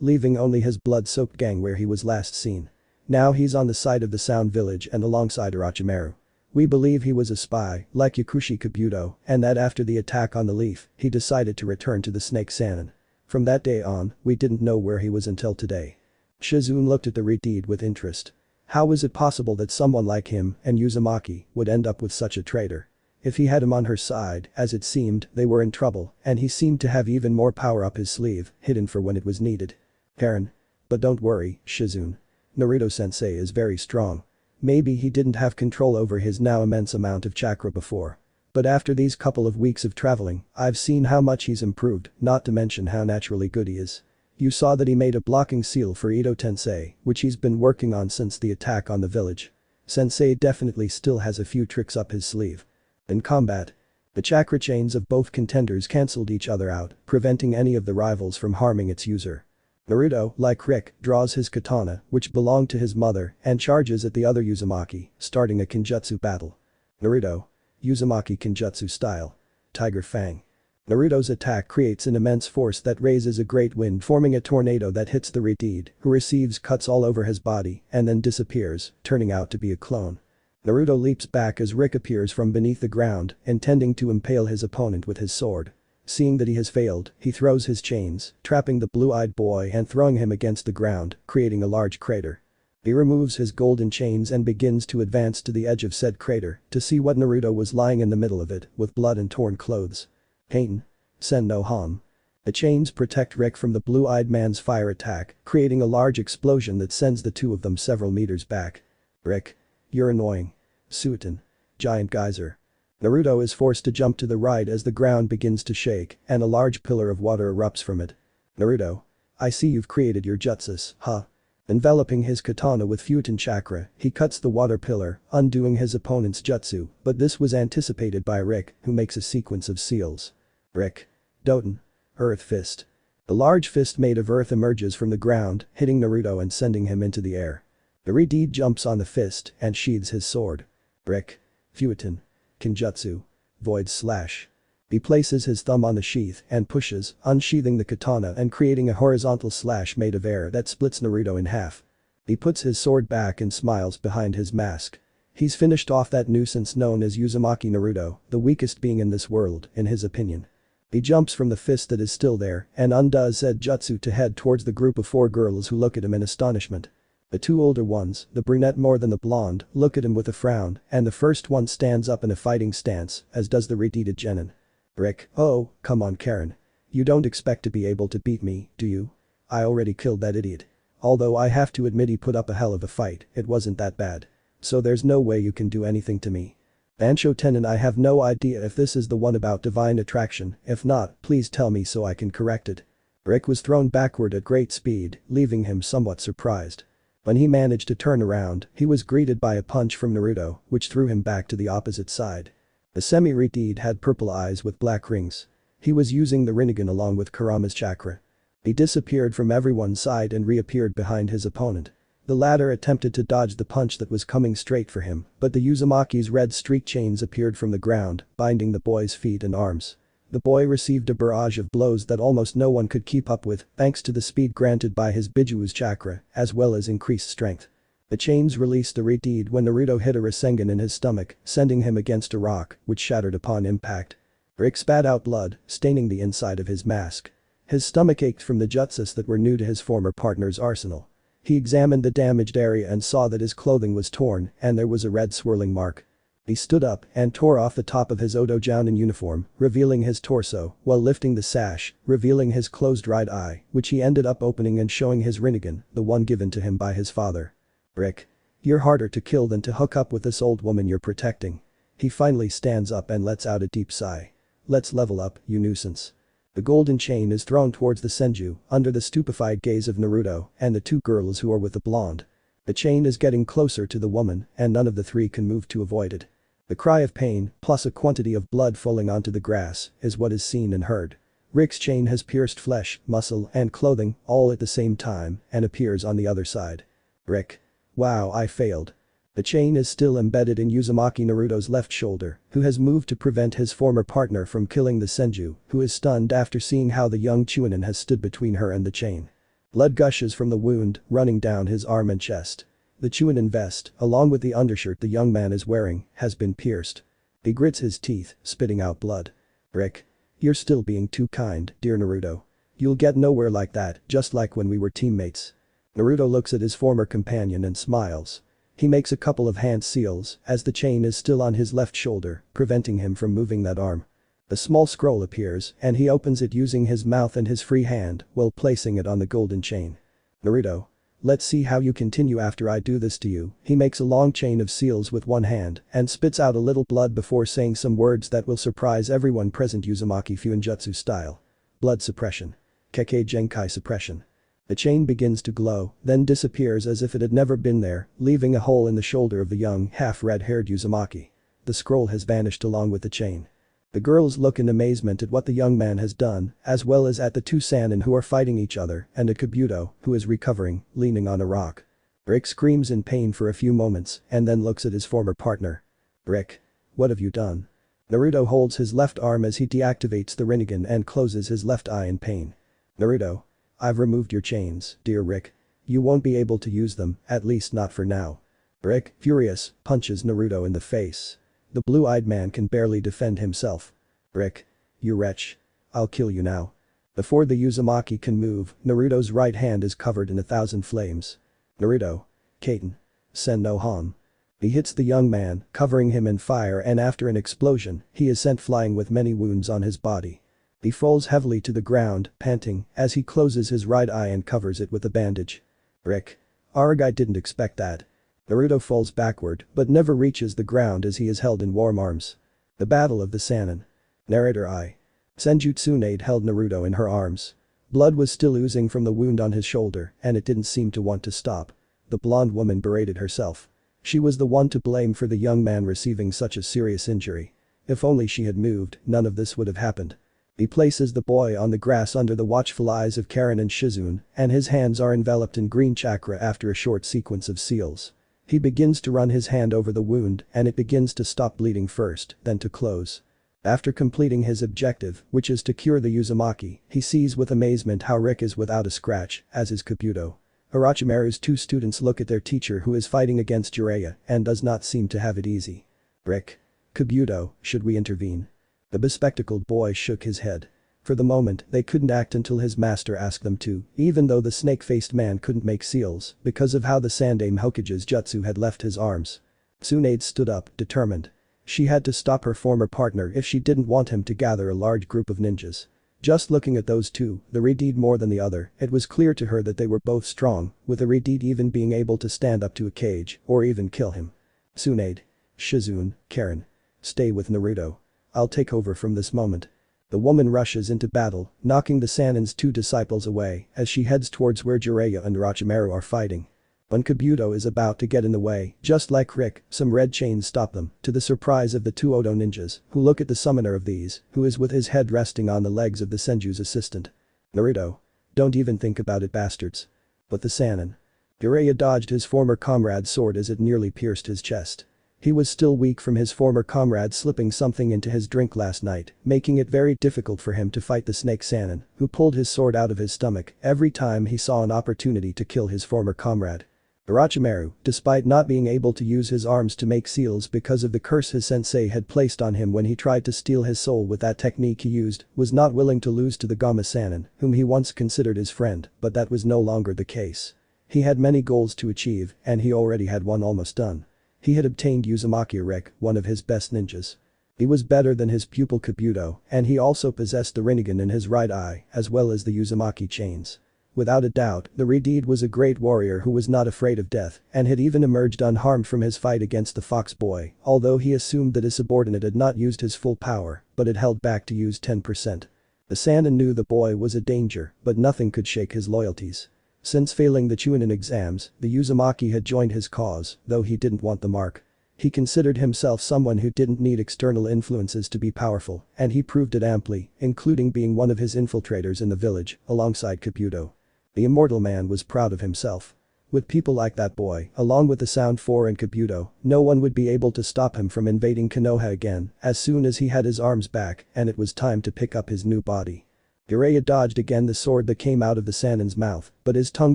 leaving only his blood-soaked gang where he was last seen. Now he's on the side of the Sound Village and alongside Orochimaru. We believe he was a spy, like Yakushi Kabuto, and that after the attack on the Leaf, he decided to return to the Snake Sannin. From that day on, we didn't know where he was until today. Shizune looked at the deed with interest. How was it possible that someone like him and Uzumaki would end up with such a traitor? If he had him on her side, as it seemed, they were in trouble, and he seemed to have even more power up his sleeve, hidden for when it was needed. Karen. But don't worry, Shizune. Naruto-sensei is very strong. Maybe he didn't have control over his now immense amount of chakra before. But after these couple of weeks of traveling, I've seen how much he's improved, not to mention how naturally good he is. You saw that he made a blocking seal for Ito Tensei, which he's been working on since the attack on the village. Sensei definitely still has a few tricks up his sleeve. In combat, the chakra chains of both contenders cancelled each other out, preventing any of the rivals from harming its user. Naruto, like Rick, draws his katana, which belonged to his mother, and charges at the other Uzumaki, starting a Kinjutsu battle. Naruto. Uzumaki Kinjutsu style. Tiger Fang. Naruto's attack creates an immense force that raises a great wind, forming a tornado that hits the Redeed, who receives cuts all over his body and then disappears, turning out to be a clone. Naruto leaps back as Rick appears from beneath the ground, intending to impale his opponent with his sword. Seeing that he has failed, he throws his chains, trapping the blue-eyed boy and throwing him against the ground, creating a large crater. He removes his golden chains and begins to advance to the edge of said crater to see what Naruto was lying in the middle of it, with blood and torn clothes. Pain. Sen no Han. The chains protect Rick from the blue-eyed man's fire attack, creating a large explosion that sends the two of them several meters back. Rick. You're annoying. Suiten. Giant geyser. Naruto is forced to jump to the right as the ground begins to shake and a large pillar of water erupts from it. Naruto. I see you've created your jutsus, huh? Enveloping his katana with Futon chakra, he cuts the water pillar, undoing his opponent's jutsu, but this was anticipated by Rick, who makes a sequence of seals. Rick. Doten. Earth Fist. The large fist made of earth emerges from the ground, hitting Naruto and sending him into the air. The Redeed jumps on the fist and sheathes his sword. Rick. Futon. Kinjutsu. Void Slash. He places his thumb on the sheath and pushes, unsheathing the katana and creating a horizontal slash made of air that splits Naruto in half. He puts his sword back and smiles behind his mask. He's finished off that nuisance known as Uzumaki Naruto, the weakest being in this world, in his opinion. He jumps from the fist that is still there and undoes said jutsu to head towards the group of 4 girls who look at him in astonishment. The 2 older ones, the brunette more than the blonde, look at him with a frown, and the first one stands up in a fighting stance, as does the redeeted genin. Rick, oh, come on Karen. You don't expect to be able to beat me, do you? I already killed that idiot. Although I have to admit he put up a hell of a fight, it wasn't that bad. So there's no way you can do anything to me. Bansho Tenin, I have no idea if this is the one about divine attraction, if not, please tell me so I can correct it. Rick was thrown backward at great speed, leaving him somewhat surprised. When he managed to turn around, he was greeted by a punch from Naruto, which threw him back to the opposite side. The semi-redeed had purple eyes with black rings. He was using the Rinnegan along with Kurama's chakra. He disappeared from everyone's side and reappeared behind his opponent. The latter attempted to dodge the punch that was coming straight for him, but the Uzumaki's red streak chains appeared from the ground, binding the boy's feet and arms. The boy received a barrage of blows that almost no one could keep up with, thanks to the speed granted by his Bijuu's chakra, as well as increased strength. The chains released the redeed when Naruto hit a Rasengan in his stomach, sending him against a rock, which shattered upon impact. Rick spat out blood, staining the inside of his mask. His stomach ached from the jutsus that were new to his former partner's arsenal. He examined the damaged area and saw that his clothing was torn and there was a red swirling mark. He stood up and tore off the top of his Odo Jounin uniform, revealing his torso, while lifting the sash, revealing his closed right eye, which he ended up opening and showing his Rinnegan, the one given to him by his father. Rick. You're harder to kill than to hook up with this old woman you're protecting. He finally stands up and lets out a deep sigh. Let's level up, you nuisance. The golden chain is thrown towards the Senju, under the stupefied gaze of Naruto and the 2 girls who are with the blonde. The chain is getting closer to the woman and none of the 3 can move to avoid it. The cry of pain, plus a quantity of blood falling onto the grass, is what is seen and heard. Rick's chain has pierced flesh, muscle, and clothing, all at the same time, and appears on the other side. Rick. Wow, I failed. The chain is still embedded in Uzumaki Naruto's left shoulder, who has moved to prevent his former partner from killing the Senju, who is stunned after seeing how the young Chunin has stood between her and the chain. Blood gushes from the wound, running down his arm and chest. The Chunin vest, along with the undershirt the young man is wearing, has been pierced. He grits his teeth, spitting out blood. Rick. You're still being too kind, dear Naruto. You'll get nowhere like that, just like when we were teammates. Naruto looks at his former companion and smiles. He makes a couple of hand seals, as the chain is still on his left shoulder, preventing him from moving that arm. A small scroll appears, and he opens it using his mouth and his free hand, while placing it on the golden chain. Naruto. Let's see how you continue after I do this to you. He makes a long chain of seals with one hand and spits out a little blood before saying some words that will surprise everyone present Uzumaki Fuinjutsu style. Blood suppression. Kekkei Genkai suppression. The chain begins to glow, then disappears as if it had never been there, leaving a hole in the shoulder of the young, half-red-haired Uzumaki. The scroll has vanished along with the chain. The girls look in amazement at what the young man has done, as well as at the 2 Sannin who are fighting each other and a Kabuto, who is recovering, leaning on a rock. Rick screams in pain for a few moments and then looks at his former partner. Rick. What have you done? Naruto holds his left arm as he deactivates the Rinnegan and closes his left eye in pain. Naruto. I've removed your chains, dear Rick. You won't be able to use them, at least not for now. Rick, furious, punches Naruto in the face. The blue-eyed man can barely defend himself. Rick. You wretch. I'll kill you now. Before the Uzumaki can move, Naruto's right hand is covered in 1,000 flames. Naruto. Kaiten. Sen no Han. He hits the young man, covering him in fire, and after an explosion, he is sent flying with many wounds on his body. He falls heavily to the ground, panting, as he closes his right eye and covers it with a bandage. Rick. I didn't expect that. Naruto falls backward, but never reaches the ground as he is held in warm arms. The Battle of the Sannin. Narrator I. Senju Tsunade held Naruto in her arms. Blood was still oozing from the wound on his shoulder, and it didn't seem to want to stop. The blonde woman berated herself. She was the one to blame for the young man receiving such a serious injury. If only she had moved, none of this would have happened. He places the boy on the grass under the watchful eyes of Karen and Shizune, and his hands are enveloped in green chakra after a short sequence of seals. He begins to run his hand over the wound and it begins to stop bleeding first, then to close. After completing his objective, which is to cure the Uzumaki, he sees with amazement how Rick is without a scratch, as is Kabuto. Orochimaru's two students look at their teacher who is fighting against Jiraiya and does not seem to have it easy. Rick. Kabuto, should we intervene? The bespectacled boy shook his head. For the moment, they couldn't act until his master asked them to, even though the snake-faced man couldn't make seals because of how the Sandaime Hokage's jutsu had left his arms. Tsunade stood up, determined. She had to stop her former partner if she didn't want him to gather a large group of ninjas. Just looking at those two, the Redeed more than the other, it was clear to her that they were both strong, with the Redeed even being able to stand up to a cage or even kill him. Tsunade. Shizune, Karen. Stay with Naruto. I'll take over from this moment. The woman rushes into battle, knocking the Sanin's two disciples away as she heads towards where Jiraiya and Orochimaru are fighting. When Kabuto is about to get in the way, just like Rick, some red chains stop them, to the surprise of the two Odo ninjas, who look at the summoner of these, who is with his head resting on the legs of the Senju's assistant. Naruto. Don't even think about it, bastards. But the Sanin. Jiraiya dodged his former comrade's sword as it nearly pierced his chest. He was still weak from his former comrade slipping something into his drink last night, making it very difficult for him to fight the snake Sanin, who pulled his sword out of his stomach every time he saw an opportunity to kill his former comrade. Orochimaru, despite not being able to use his arms to make seals because of the curse his sensei had placed on him when he tried to steal his soul with that technique he used, was not willing to lose to the Gamma Sanin, whom he once considered his friend, but that was no longer the case. He had many goals to achieve, and he already had one almost done. He had obtained Uzumaki Rick, one of his best ninjas. He was better than his pupil Kabuto, and he also possessed the Rinnegan in his right eye, as well as the Uzumaki chains. Without a doubt, the Redeed was a great warrior who was not afraid of death and had even emerged unharmed from his fight against the Fox Boy, although he assumed that his subordinate had not used his full power, but had held back to use 10%. The Sanin knew the boy was a danger, but nothing could shake his loyalties. Since failing the Jounin exams, the Uzumaki had joined his cause, though he didn't want the mark. He considered himself someone who didn't need external influences to be powerful, and he proved it amply, including being one of his infiltrators in the village, alongside Kabuto. The immortal man was proud of himself. With people like that boy, along with the Sound 4 and Kabuto, no one would be able to stop him from invading Konoha again as soon as he had his arms back and it was time to pick up his new body. Jiraiya dodged again the sword that came out of the Sanin's mouth, but his tongue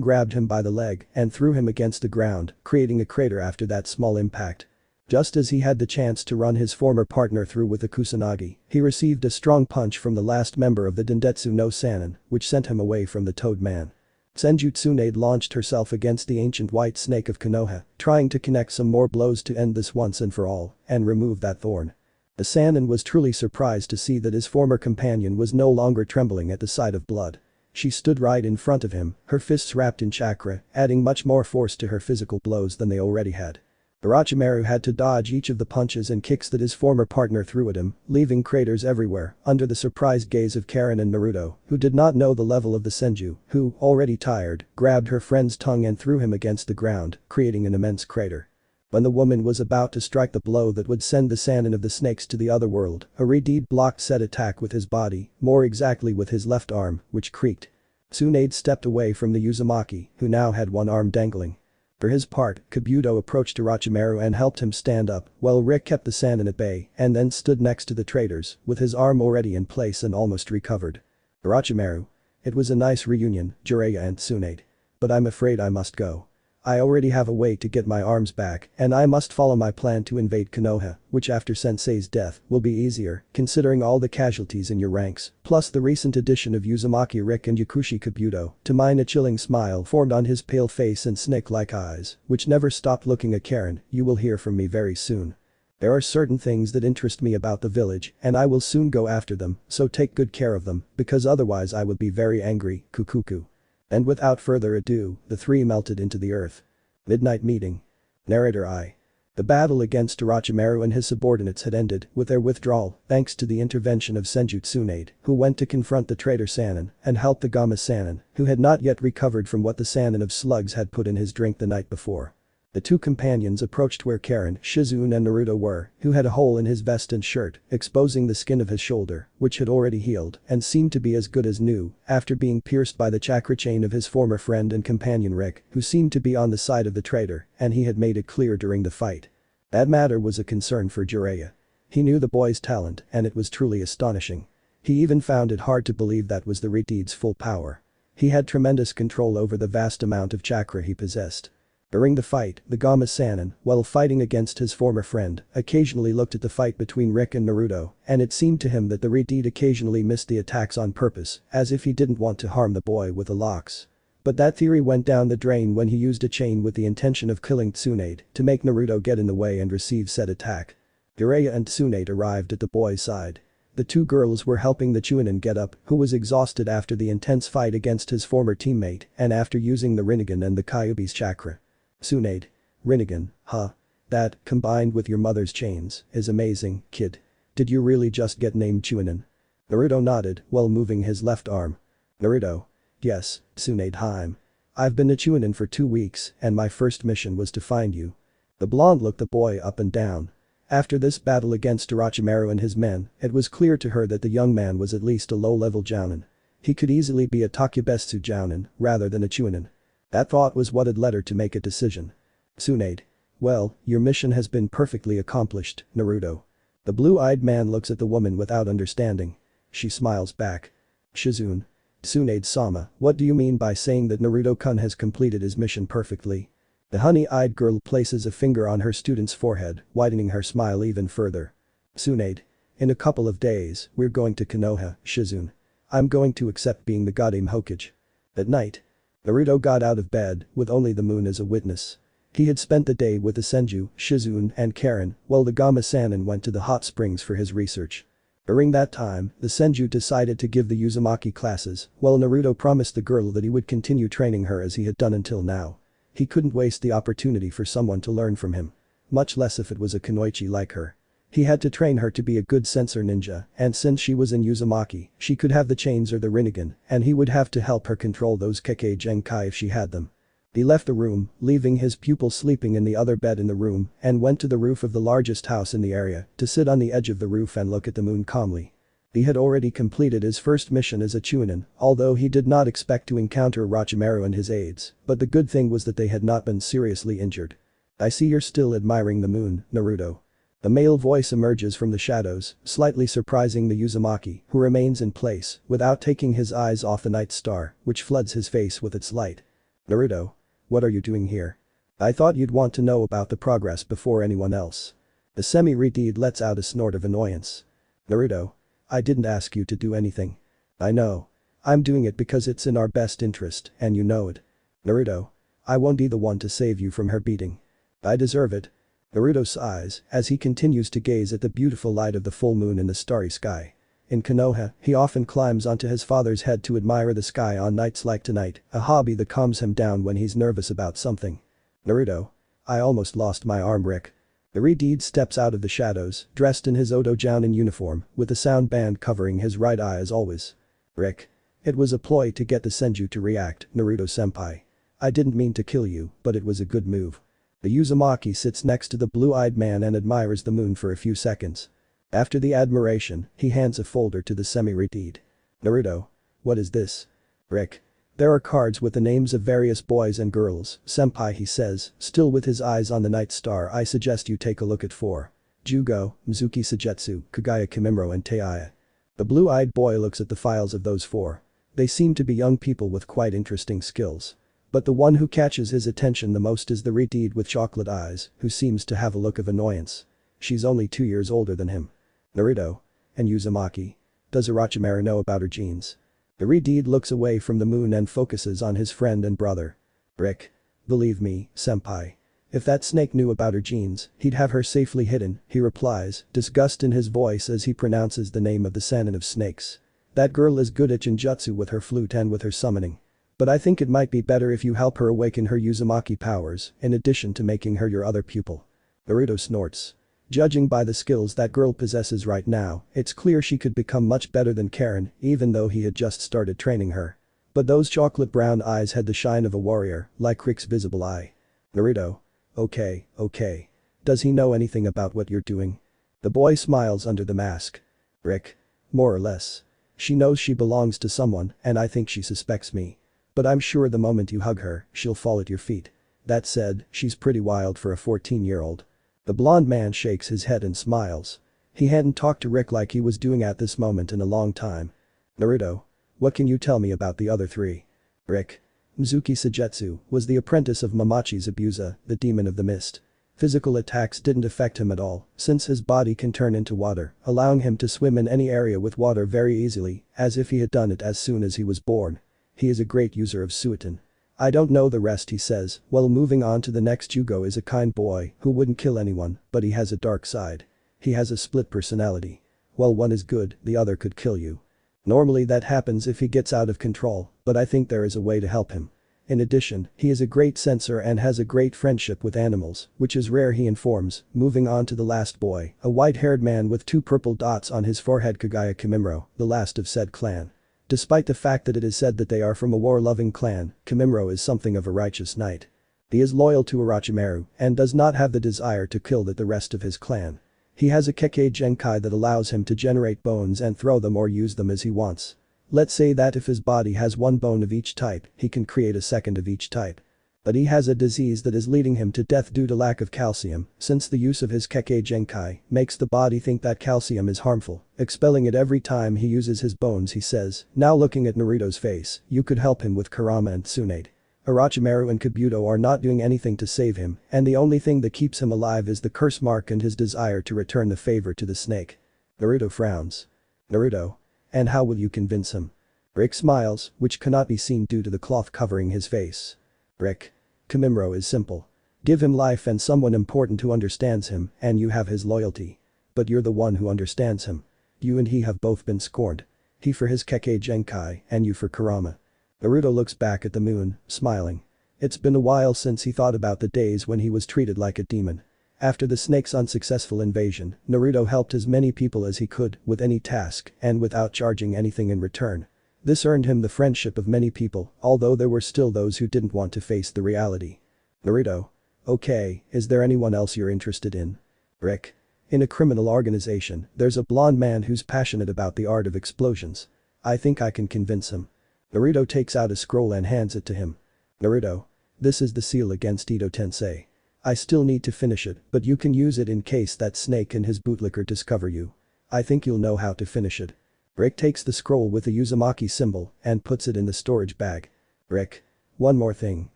grabbed him by the leg and threw him against the ground, creating a crater after that small impact. Just as he had the chance to run his former partner through with a Kusanagi, he received a strong punch from the last member of the Dendetsu no Sanin, which sent him away from the Toad Man. Senju Tsunade launched herself against the ancient white snake of Konoha, trying to connect some more blows to end this once and for all, and remove that thorn. The Sanin was truly surprised to see that his former companion was no longer trembling at the sight of blood. She stood right in front of him, her fists wrapped in chakra, adding much more force to her physical blows than they already had. Orochimaru had to dodge each of the punches and kicks that his former partner threw at him, leaving craters everywhere, under the surprised gaze of Karen and Naruto, who did not know the level of the Senju, who, already tired, grabbed her friend's tongue and threw him against the ground, creating an immense crater. When the woman was about to strike the blow that would send the Sanin of the snakes to the other world, a Redeed blocked said attack with his body, more exactly with his left arm, which creaked. Tsunade stepped away from the Uzumaki, who now had one arm dangling. For his part, Kabuto approached Orochimaru and helped him stand up, while Rick kept the Sanin at bay and then stood next to the traitors, with his arm already in place and almost recovered. Orochimaru. It was a nice reunion, Jiraiya and Tsunade. But I'm afraid I must go. I already have a way to get my arms back, and I must follow my plan to invade Konoha, which after Sensei's death will be easier, considering all the casualties in your ranks, plus the recent addition of Uzumaki Rick and Yakushi Kabuto. To mine a chilling smile formed on his pale face and snake-like eyes, which never stopped looking at Karen. You will hear from me very soon. There are certain things that interest me about the village, and I will soon go after them, so take good care of them, because otherwise I would be very angry, Kukuku. And without further ado, the three melted into the earth. Midnight meeting. Narrator I. The battle against Orochimaru and his subordinates had ended with their withdrawal thanks to the intervention of Senju Tsunade, who went to confront the traitor Sanin and help the Gamma Sanin, who had not yet recovered from what the Sanin of slugs had put in his drink the night before. The two companions approached where Karen, Shizune and Naruto were, who had a hole in his vest and shirt, exposing the skin of his shoulder, which had already healed and seemed to be as good as new after being pierced by the chakra chain of his former friend and companion Rick, who seemed to be on the side of the traitor, and he had made it clear during the fight. That matter was a concern for Jiraiya. He knew the boy's talent and it was truly astonishing. He even found it hard to believe that was the Riteid's full power. He had tremendous control over the vast amount of chakra he possessed. During the fight, the Gama-sanin, while fighting against his former friend, occasionally looked at the fight between Rick and Naruto, and it seemed to him that the Riteid occasionally missed the attacks on purpose, as if he didn't want to harm the boy with the locks. But that theory went down the drain when he used a chain with the intention of killing Tsunade to make Naruto get in the way and receive said attack. Jiraiya and Tsunade arrived at the boy's side. The two girls were helping the Jounin get up, who was exhausted after the intense fight against his former teammate and after using the Rinnegan and the Kyubi's chakra. Tsunade. Rinnegan, huh? That, combined with your mother's chains, is amazing, kid. Did you really just get named Jounin? Naruto nodded while moving his left arm. Naruto. Yes, Tsunade Haim. I've been a Jounin for 2 weeks and my first mission was to find you. The blonde looked the boy up and down. After this battle against Orochimaru and his men, it was clear to her that the young man was at least a low-level Jounin. He could easily be a Takubetsu Jounin rather than a Chunin. That thought was what had led her to make a decision. Tsunade. Well, your mission has been perfectly accomplished, Naruto. The blue-eyed man looks at the woman without understanding. She smiles back. Shizune. Tsunade-sama, what do you mean by saying that Naruto-kun has completed his mission perfectly? The honey-eyed girl places a finger on her student's forehead, widening her smile even further. Tsunade. In a couple of days, we're going to Konoha, Shizune. I'm going to accept being the Godame Hokage. At night. Naruto got out of bed, with only the moon as a witness. He had spent the day with the Senju, Shizune and Karen, while the Gama-sanin went to the hot springs for his research. During that time, the Senju decided to give the Uzumaki classes, while Naruto promised the girl that he would continue training her as he had done until now. He couldn't waste the opportunity for someone to learn from him. Much less if it was a kunoichi like her. He had to train her to be a good sensor ninja, and since she was in Uzumaki, she could have the chains or the Rinnegan, and he would have to help her control those Kekkei Genkai if she had them. He left the room, leaving his pupil sleeping in the other bed in the room, and went to the roof of the largest house in the area to sit on the edge of the roof and look at the moon calmly. He had already completed his first mission as a Chunin, although he did not expect to encounter Orochimaru and his aides, but the good thing was that they had not been seriously injured. I see you're still admiring the moon, Naruto. The male voice emerges from the shadows, slightly surprising the Uzumaki, who remains in place, without taking his eyes off the night star, which floods his face with its light. Naruto. What are you doing here? I thought you'd want to know about the progress before anyone else. The semi-Riteid lets out a snort of annoyance. Naruto. I didn't ask you to do anything. I know. I'm doing it because it's in our best interest, and you know it. Naruto. I won't be the one to save you from her beating. I deserve it. Naruto sighs as he continues to gaze at the beautiful light of the full moon in the starry sky. In Konoha, he often climbs onto his father's head to admire the sky on nights like tonight, a hobby that calms him down when he's nervous about something. Naruto. I almost lost my arm, Rick. The Riteid steps out of the shadows, dressed in his Oto Jounin uniform, with a sound band covering his right eye as always. Rick. It was a ploy to get the Senju to react, Naruto-senpai. I didn't mean to kill you, but it was a good move. The Uzumaki sits next to the blue-eyed man and admires the moon for a few seconds. After the admiration, he hands a folder to the semi-Riteid. Naruto. What is this? Rick. There are cards with the names of various boys and girls, senpai, he says, still with his eyes on the night star. I suggest you take a look at 4. Jugo, Mizuki Sagetsu, Kagaya Kimimaro and Teiya. The blue-eyed boy looks at the files of those 4. They seem to be young people with quite interesting skills. But the one who catches his attention the most is the Riteid with chocolate eyes, who seems to have a look of annoyance. She's only 2 years older than him. Naruto. And Uzumaki. Does Orochimaru know about her genes? The Riteid looks away from the moon and focuses on his friend and brother. Rick. Believe me, senpai. If that snake knew about her genes, he'd have her safely hidden, he replies, disgust in his voice as he pronounces the name of the Sannin of snakes. That girl is good at Jinjutsu with her flute and with her summoning. But I think it might be better if you help her awaken her Uzumaki powers, in addition to making her your other pupil. Naruto snorts. Judging by the skills that girl possesses right now, it's clear she could become much better than Karen, even though he had just started training her. But those chocolate brown eyes had the shine of a warrior, like Rick's visible eye. Naruto. Okay. Does he know anything about what you're doing? The boy smiles under the mask. Rick. More or less. She knows she belongs to someone, and I think she suspects me. But I'm sure the moment you hug her, she'll fall at your feet. That said, she's pretty wild for a 14-year-old. The blonde man shakes his head and smiles. He hadn't talked to Rick like he was doing at this moment in a long time. Naruto. What can you tell me about the other three? Rick. Mizuki Sagetsu was the apprentice of Mamachi Zabuza, the demon of the mist. Physical attacks didn't affect him at all, since his body can turn into water, allowing him to swim in any area with water very easily, as if he had done it as soon as he was born. He is a great user of Suiton. I don't know the rest, he says. Well, moving on to the next. Yugo is a kind boy who wouldn't kill anyone, but he has a dark side. He has a split personality. While one is good, the other could kill you. Normally that happens if he gets out of control, but I think there is a way to help him. In addition, he is a great censor and has a great friendship with animals, which is rare, he informs. Moving on to the last boy, a white-haired man with 2 purple dots on his forehead. Kagaya Kimimaro, the last of said clan. Despite the fact that it is said that they are from a war-loving clan, Kimimaro is something of a righteous knight. He is loyal to Orochimaru and does not have the desire to kill the rest of his clan. He has a Kekkei Genkai that allows him to generate bones and throw them or use them as he wants. Let's say that if his body has 1 bone of each type, he can create a second of each type. But he has a disease that is leading him to death due to lack of calcium, since the use of his Kekkei Genkai makes the body think that calcium is harmful, expelling it every time he uses his bones, he says. Now looking at Naruto's face, you could help him with Kurama and Tsunade. Orochimaru and Kabuto are not doing anything to save him, and the only thing that keeps him alive is the curse mark and his desire to return the favor to the snake. Naruto frowns. Naruto. And how will you convince him? Rick smiles, which cannot be seen due to the cloth covering his face. Rick. Kimimaro is simple. Give him life and someone important who understands him, and you have his loyalty. But you're the one who understands him. You and he have both been scorned. He for his Kekkei Genkai, and you for Kurama. Naruto looks back at the moon, smiling. It's been a while since he thought about the days when he was treated like a demon. After the snake's unsuccessful invasion, Naruto helped as many people as he could with any task and without charging anything in return. This earned him the friendship of many people, although there were still those who didn't want to face the reality. Naruto. Okay, is there anyone else you're interested in? Rick. In a criminal organization, there's a blonde man who's passionate about the art of explosions. I think I can convince him. Naruto takes out a scroll and hands it to him. Naruto. This is the seal against Ito Tensei. I still need to finish it, but you can use it in case that snake and his bootlicker discover you. I think you'll know how to finish it. Rick takes the scroll with the Uzumaki symbol and puts it in the storage bag. Rick. One more thing,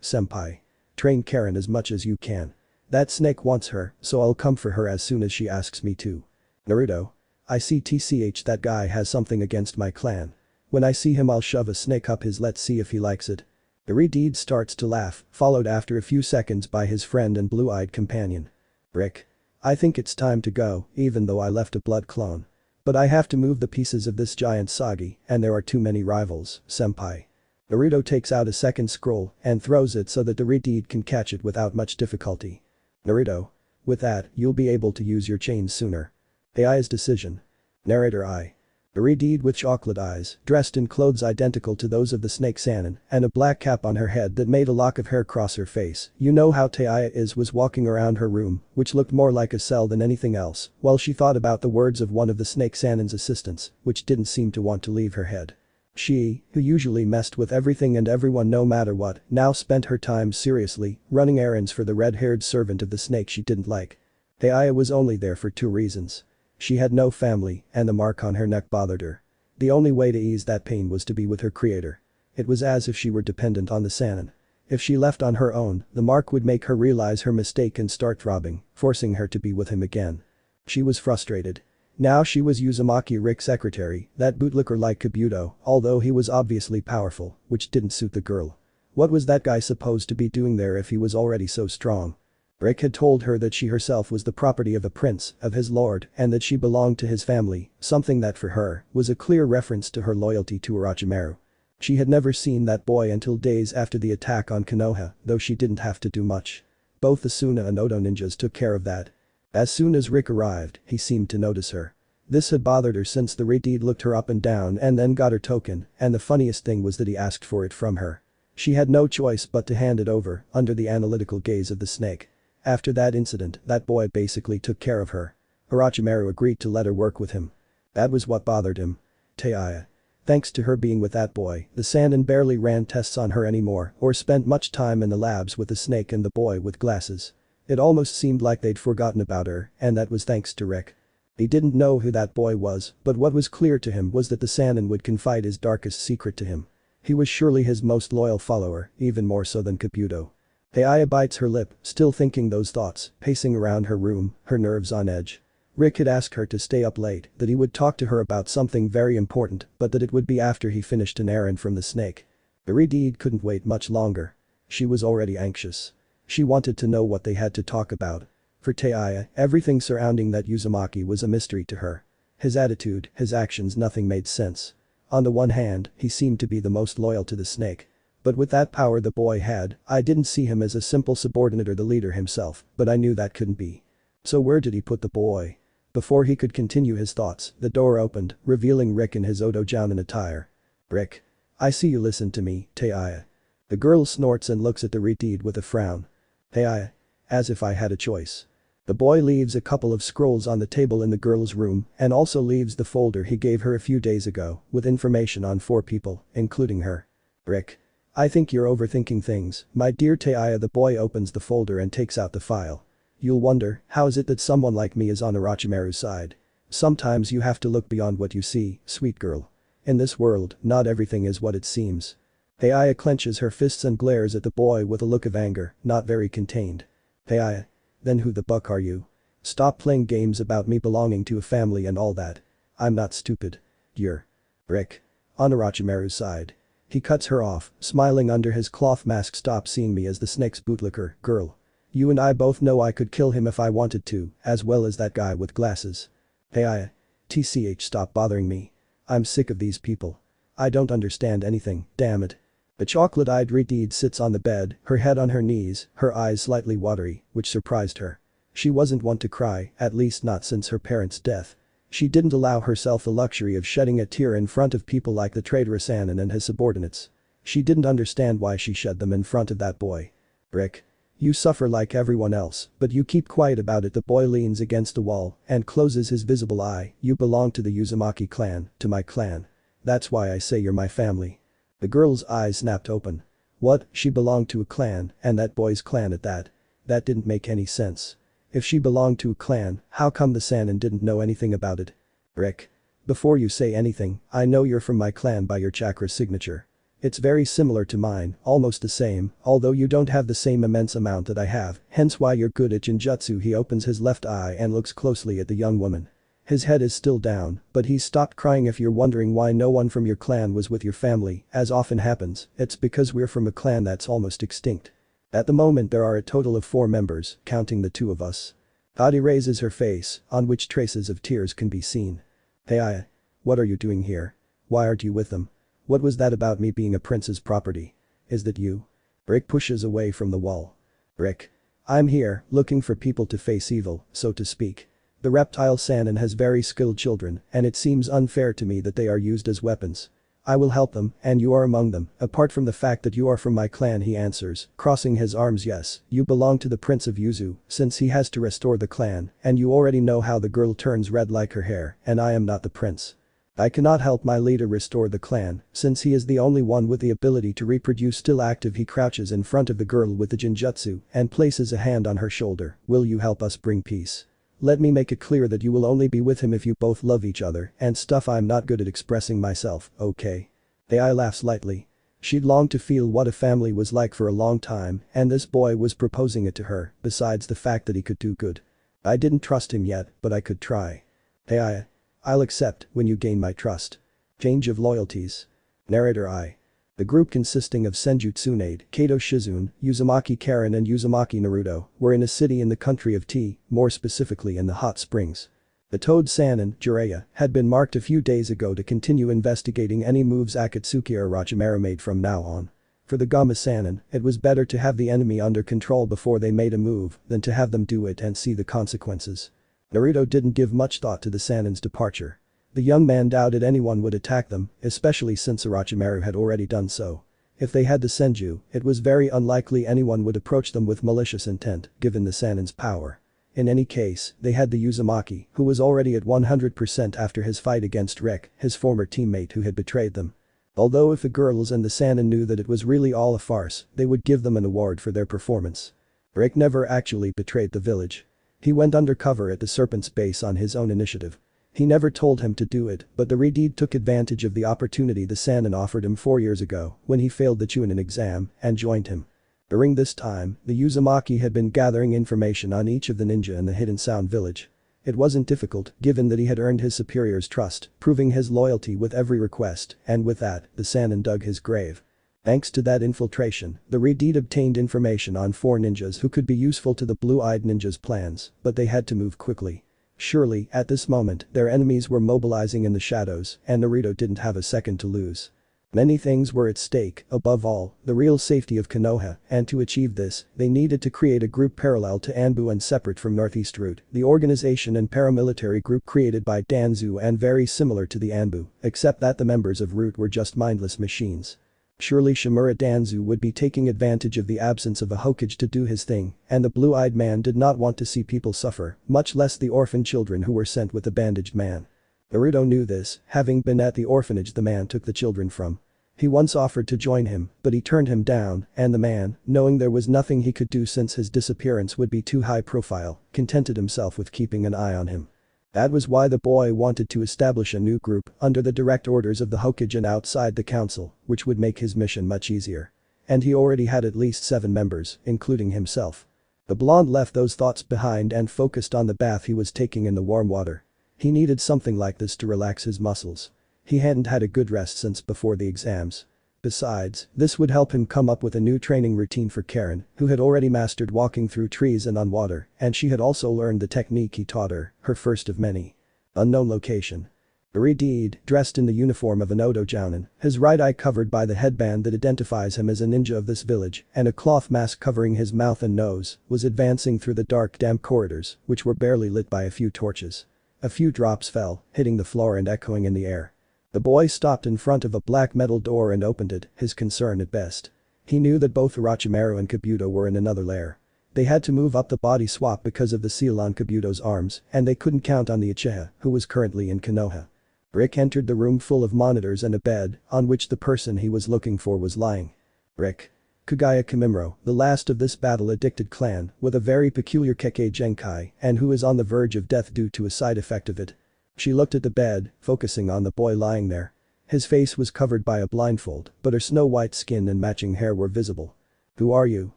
senpai. Train Karen as much as you can. That snake wants her, so I'll come for her as soon as she asks me to. Naruto. I see tch that guy has something against my clan. When I see him I'll shove a snake up his, let's see if he likes it. The Redeed starts to laugh, followed after a few seconds by his friend and blue-eyed companion. Rick. I think it's time to go, even though I left a blood clone. But I have to move the pieces of this giant sagi, and there are too many rivals, senpai. Naruto takes out a second scroll and throws it so that the Redeed can catch it without much difficulty. Naruto. With that, you'll be able to use your chains sooner. AI's decision. Narrator I. A Redeed with chocolate eyes, dressed in clothes identical to those of the snake Sannin, and a black cap on her head that made a lock of hair cross her face. You know how Taya was walking around her room, which looked more like a cell than anything else, while she thought about the words of one of the snake Sannin's assistants, which didn't seem to want to leave her head. She, who usually messed with everything and everyone no matter what, now spent her time seriously, running errands for the red-haired servant of the snake she didn't like. Taya was only there for 2 reasons. She had no family, and the mark on her neck bothered her. The only way to ease that pain was to be with her creator. It was as if she were dependent on the Sannin. If she left on her own, the mark would make her realize her mistake and start throbbing, forcing her to be with him again. She was frustrated. Now she was Uzumaki Rick's secretary, that bootlicker like Kabuto, although he was obviously powerful, which didn't suit the girl. What was that guy supposed to be doing there if he was already so strong? Rick had told her that she herself was the property of a prince, of his lord, and that she belonged to his family, something that for her was a clear reference to her loyalty to Orochimaru. She had never seen that boy until days after the attack on Konoha, though she didn't have to do much. Both the Suna and Odo ninjas took care of that. As soon as Rick arrived, he seemed to notice her. This had bothered her since the Redeed looked her up and down and then got her token, and the funniest thing was that he asked for it from her. She had no choice but to hand it over, under the analytical gaze of the snake. After that incident, that boy basically took care of her. Orochimaru agreed to let her work with him. That was what bothered him. Taya. Thanks to her being with that boy, the Sannin barely ran tests on her anymore or spent much time in the labs with the snake and the boy with glasses. It almost seemed like they'd forgotten about her, and that was thanks to Rick. He didn't know who that boy was, but what was clear to him was that the Sannin would confide his darkest secret to him. He was surely his most loyal follower, even more so than Kabuto. Heiya bites her lip, still thinking those thoughts, pacing around her room, her nerves on edge. Rick had asked her to stay up late, that he would talk to her about something very important, but that it would be after he finished an errand from the snake. Iridied couldn't wait much longer. She was already anxious. She wanted to know what they had to talk about. For Heiya, everything surrounding that Uzumaki was a mystery to her. His attitude, his actions, nothing made sense. On the one hand, he seemed to be the most loyal to the snake. But with that power the boy had, I didn't see him as a simple subordinate or the leader himself, but I knew that couldn't be. So where did he put the boy? Before he could continue his thoughts, the door opened, revealing Rick in his Odo Jounin attire. Rick. I see you listen to me, Heiya. The girl snorts and looks at the Iridied with a frown. Heiya. As if I had a choice. The boy leaves a couple of scrolls on the table in the girl's room and also leaves the folder he gave her a few days ago with information on 4 people, including her. Rick. I think you're overthinking things, my dear Heiya. The boy opens the folder and takes out the file. You'll wonder, how is it that someone like me is on Orochimaru's side? Sometimes you have to look beyond what you see, sweet girl. In this world, not everything is what it seems. Heiya clenches her fists and glares at the boy with a look of anger, not very contained. Heiya. Then who the buck are you? Stop playing games about me belonging to a family and all that. I'm not stupid. You're. Rick. On Orochimaru's side. He cuts her off, smiling under his cloth mask. Stop seeing me as the snake's bootlicker, girl. You and I both know I could kill him if I wanted to, as well as that guy with glasses. Heiya. TCH, stop bothering me. I'm sick of these people. I don't understand anything, damn it. The chocolate-eyed Iridied sits on the bed, her head on her knees, her eyes slightly watery, which surprised her. She wasn't one to cry, at least not since her parents' death. She didn't allow herself the luxury of shedding a tear in front of people like the traitorous Sannin and his subordinates. She didn't understand why she shed them in front of that boy. Rick. You suffer like everyone else, but you keep quiet about it. The boy leans against the wall and closes his visible eye. You belong to the Uzumaki clan, to my clan. That's why I say you're my family. The girl's eyes snapped open. What, she belonged to a clan, and that boy's clan at that? That didn't make any sense. If she belonged to a clan, how come the Sannin didn't know anything about it? Rick. Before you say anything, I know you're from my clan by your chakra signature. It's very similar to mine, almost the same, although you don't have the same immense amount that I have, hence why you're good at Jinjutsu. He opens his left eye and looks closely at the young woman. His head is still down, but he's stopped crying. If you're wondering why no one from your clan was with your family, as often happens, it's because we're from a clan that's almost extinct. At the moment there are a total of 4 members, counting the 2 of us. Adi raises her face, on which traces of tears can be seen. Heiya. What are you doing here? Why aren't you with them? What was that about me being a prince's property? Is that you? Rick pushes away from the wall. Rick. I'm here, looking for people to face evil, so to speak. The reptile Sannin has very skilled children, and it seems unfair to me that they are used as weapons. I will help them, and you are among them, apart from the fact that you are from my clan. He answers, crossing his arms. Yes, you belong to the Prince of Yuzu, since he has to restore the clan, and you already know how the girl turns red like her hair, and I am not the prince. I cannot help my leader restore the clan, since he is the only one with the ability to reproduce. Still active, he crouches in front of the girl with the Jinjutsu and places a hand on her shoulder. Will you help us bring peace? Let me make it clear that you will only be with him if you both love each other and stuff. I'm not good at expressing myself, okay? Ai laughs lightly. She'd longed to feel what a family was like for a long time, and this boy was proposing it to her, besides the fact that he could do good. I didn't trust him yet, but I could try. Ai. I'll accept when you gain my trust. Change of loyalties. Narrator I. The group consisting of Senju Tsunade, Kato Shizune, Uzumaki Karen and Uzumaki Naruto were in a city in the country of Tea, more specifically in the hot springs. The Toad Sannin, Jiraiya, had been marked a few days ago to continue investigating any moves Akatsuki or Orochimaru made from now on. For the Gamma Sannin, it was better to have the enemy under control before they made a move than to have them do it and see the consequences. Naruto didn't give much thought to the Sannin's departure. The young man doubted anyone would attack them, especially since Orochimaru had already done so. If they had the Senju, it was very unlikely anyone would approach them with malicious intent, given the Sannin's power. In any case, they had the Uzumaki, who was already at 100% after his fight against Rick, his former teammate who had betrayed them. Although if the girls and the Sannin knew that it was really all a farce, they would give them an award for their performance. Rick never actually betrayed the village. He went undercover at the serpent's base on his own initiative. He never told him to do it, but the Redeed took advantage of the opportunity the Sannin offered him 4 years ago when he failed the Jounin exam and joined him. During this time, the Uzumaki had been gathering information on each of the ninja in the Hidden Sound village. It wasn't difficult, given that he had earned his superior's trust, proving his loyalty with every request, and with that, the Sannin dug his grave. Thanks to that infiltration, the Redeed obtained information on 4 ninjas who could be useful to the blue-eyed ninjas' plans, but they had to move quickly. Surely, at this moment, their enemies were mobilizing in the shadows, and Naruto didn't have a second to lose. Many things were at stake, above all, the real safety of Konoha, and to achieve this, they needed to create a group parallel to Anbu and separate from Northeast Route, the organization and paramilitary group created by Danzu and very similar to the Anbu, except that the members of Route were just mindless machines. Surely Shimura Danzu would be taking advantage of the absence of a Hokage to do his thing, and the blue-eyed man did not want to see people suffer, much less the orphan children who were sent with the bandaged man. Naruto knew this, having been at the orphanage the man took the children from. He once offered to join him, but he turned him down, and the man, knowing there was nothing he could do since his disappearance would be too high profile, contented himself with keeping an eye on him. That was why the boy wanted to establish a new group under the direct orders of the Hokage and outside the council, which would make his mission much easier. And he already had at least 7 members, including himself. The blonde left those thoughts behind and focused on the bath he was taking in the warm water. He needed something like this to relax his muscles. He hadn't had a good rest since before the exams. Besides, this would help him come up with a new training routine for Karen, who had already mastered walking through trees and on water, and she had also learned the technique he taught her first of many. Unknown location. Redeed, dressed in the uniform of an Odo Jounin, his right eye covered by the headband that identifies him as a ninja of this village, and a cloth mask covering his mouth and nose, was advancing through the dark damp corridors, which were barely lit by a few torches. A few drops fell, hitting the floor and echoing in the air. The boy stopped in front of a black metal door and opened it, his concern at best. He knew that both Orochimaru and Kabuto were in another lair. They had to move up the body swap because of the seal on Kabuto's arms, and they couldn't count on the Uchiha, who was currently in Konoha. Rick entered the room full of monitors and a bed, on which the person he was looking for was lying. Rick. Kagaya Kimimaro, the last of this battle-addicted clan, with a very peculiar Kekkei Genkai, and who is on the verge of death due to a side effect of it. She looked at the bed, focusing on the boy lying there. His face was covered by a blindfold, but her snow-white skin and matching hair were visible. "Who are you?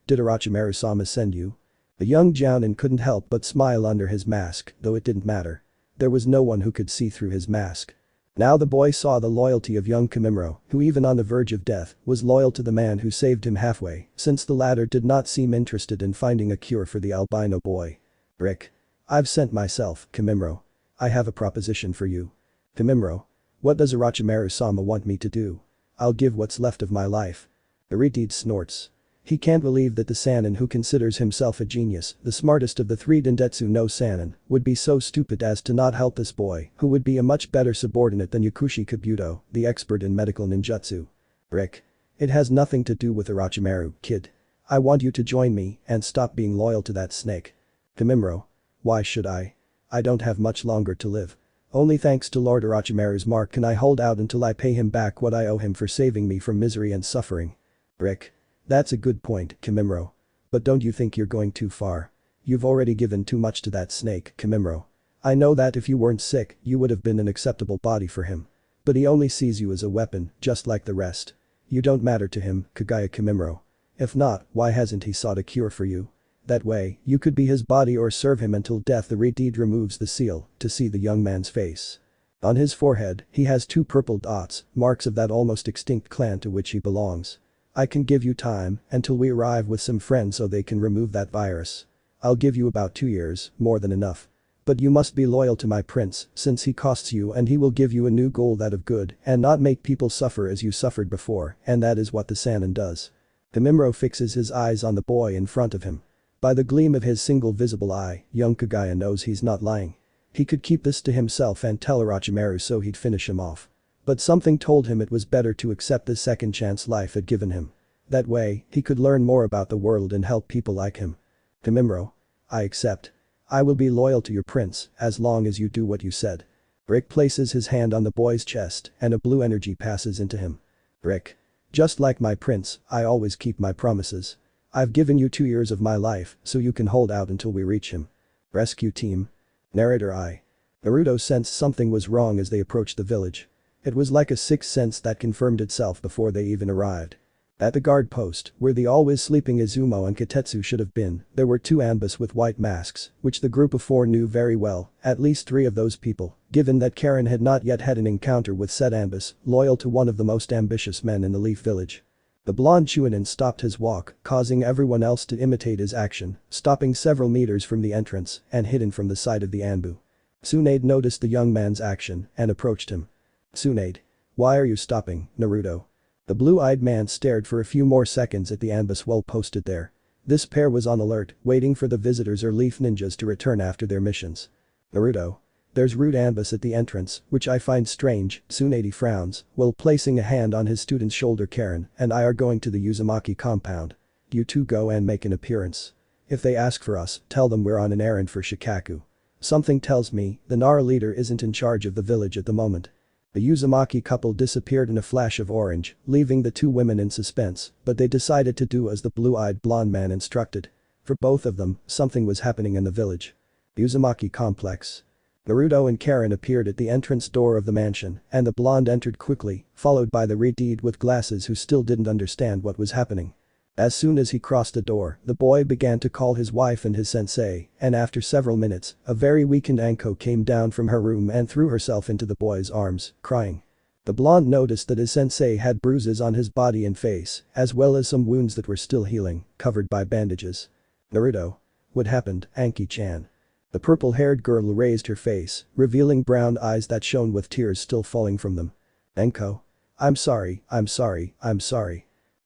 Did Orochimaru-sama send you?" The young Jounin couldn't help but smile under his mask, though it didn't matter. There was no one who could see through his mask. Now the boy saw the loyalty of young Kimimaro, who even on the verge of death, was loyal to the man who saved him halfway, since the latter did not seem interested in finding a cure for the albino boy. "Rick. I've sent myself, Kimimaro. I have a proposition for you." "Kimimaro. What does Orochimaru-sama want me to do?" "I'll give what's left of my life." Redeed snorts. He can't believe that the Sannin who considers himself a genius, the smartest of the 3 Dendetsu no Sannin, would be so stupid as to not help this boy, who would be a much better subordinate than Yakushi Kabuto, the expert in medical ninjutsu. "Rick. It has nothing to do with Orochimaru, kid. I want you to join me and stop being loyal to that snake." "Kimimaro. Why should I? I don't have much longer to live. Only thanks to Lord Orochimaru's mark can I hold out until I pay him back what I owe him for saving me from misery and suffering." "Rick. That's a good point, Kimimaro. But don't you think you're going too far? You've already given too much to that snake, Kimimaro. I know that if you weren't sick, you would have been an acceptable body for him. But he only sees you as a weapon, just like the rest. You don't matter to him, Kagaya Kimimaro. If not, why hasn't he sought a cure for you? That way, you could be his body or serve him until death." The Redeed removes the seal to see the young man's face. On his forehead, he has 2 purple dots, marks of that almost extinct clan to which he belongs. "I can give you time until we arrive with some friends so they can remove that virus. I'll give you about 2 years, more than enough. But you must be loyal to my prince, since he costs you and he will give you a new goal that of good and not make people suffer as you suffered before, and that is what the Sannin does." Kimimaro fixes his eyes on the boy in front of him. By the gleam of his single visible eye, young Kagaya knows he's not lying. He could keep this to himself and tell Orochimaru so he'd finish him off. But something told him it was better to accept the second chance life had given him. That way, he could learn more about the world and help people like him. "Kimimaro. I accept. I will be loyal to your prince, as long as you do what you said." Rick places his hand on the boy's chest, and a blue energy passes into him. "Rick. Just like my prince, I always keep my promises. I've given you 2 years of my life, so you can hold out until we reach him." Rescue team. Narrator I. Naruto sensed something was wrong as they approached the village. It was like a sixth sense that confirmed itself before they even arrived. At the guard post, where the always sleeping Izumo and Katetsu should have been, there were two Anbus with white masks, which the group of four knew very well, at least three of those people, given that Karen had not yet had an encounter with said Anbus, loyal to one of the most ambitious men in the Leaf Village. The blonde Jounin stopped his walk, causing everyone else to imitate his action, stopping several meters from the entrance and hidden from the sight of the Anbu. Tsunade noticed the young man's action and approached him. Tsunade. Why are you stopping, Naruto? The blue-eyed man stared for a few more seconds at the Anbus well posted there. This pair was on alert, waiting for the visitors or leaf ninjas to return after their missions. Naruto. There's rude Anbus at the entrance, which I find strange, Tsunade frowns, while placing a hand on his student's shoulder. Karen and I are going to the Uzumaki compound. You two go and make an appearance. If they ask for us, tell them we're on an errand for Shikaku. Something tells me the Nara leader isn't in charge of the village at the moment. The Uzumaki couple disappeared in a flash of orange, leaving the two women in suspense, but they decided to do as the blue-eyed blonde man instructed. For both of them, something was happening in the village. Uzumaki complex. Naruto and Karen appeared at the entrance door of the mansion, and the blonde entered quickly, followed by the redhead with glasses who still didn't understand what was happening. As soon as he crossed the door, the boy began to call his wife and his sensei, and after several minutes, a very weakened Anko came down from her room and threw herself into the boy's arms, crying. The blonde noticed that his sensei had bruises on his body and face, as well as some wounds that were still healing, covered by bandages. Naruto. What happened, Anki-chan? The purple-haired girl raised her face, revealing brown eyes that shone with tears still falling from them. Anko. I'm sorry.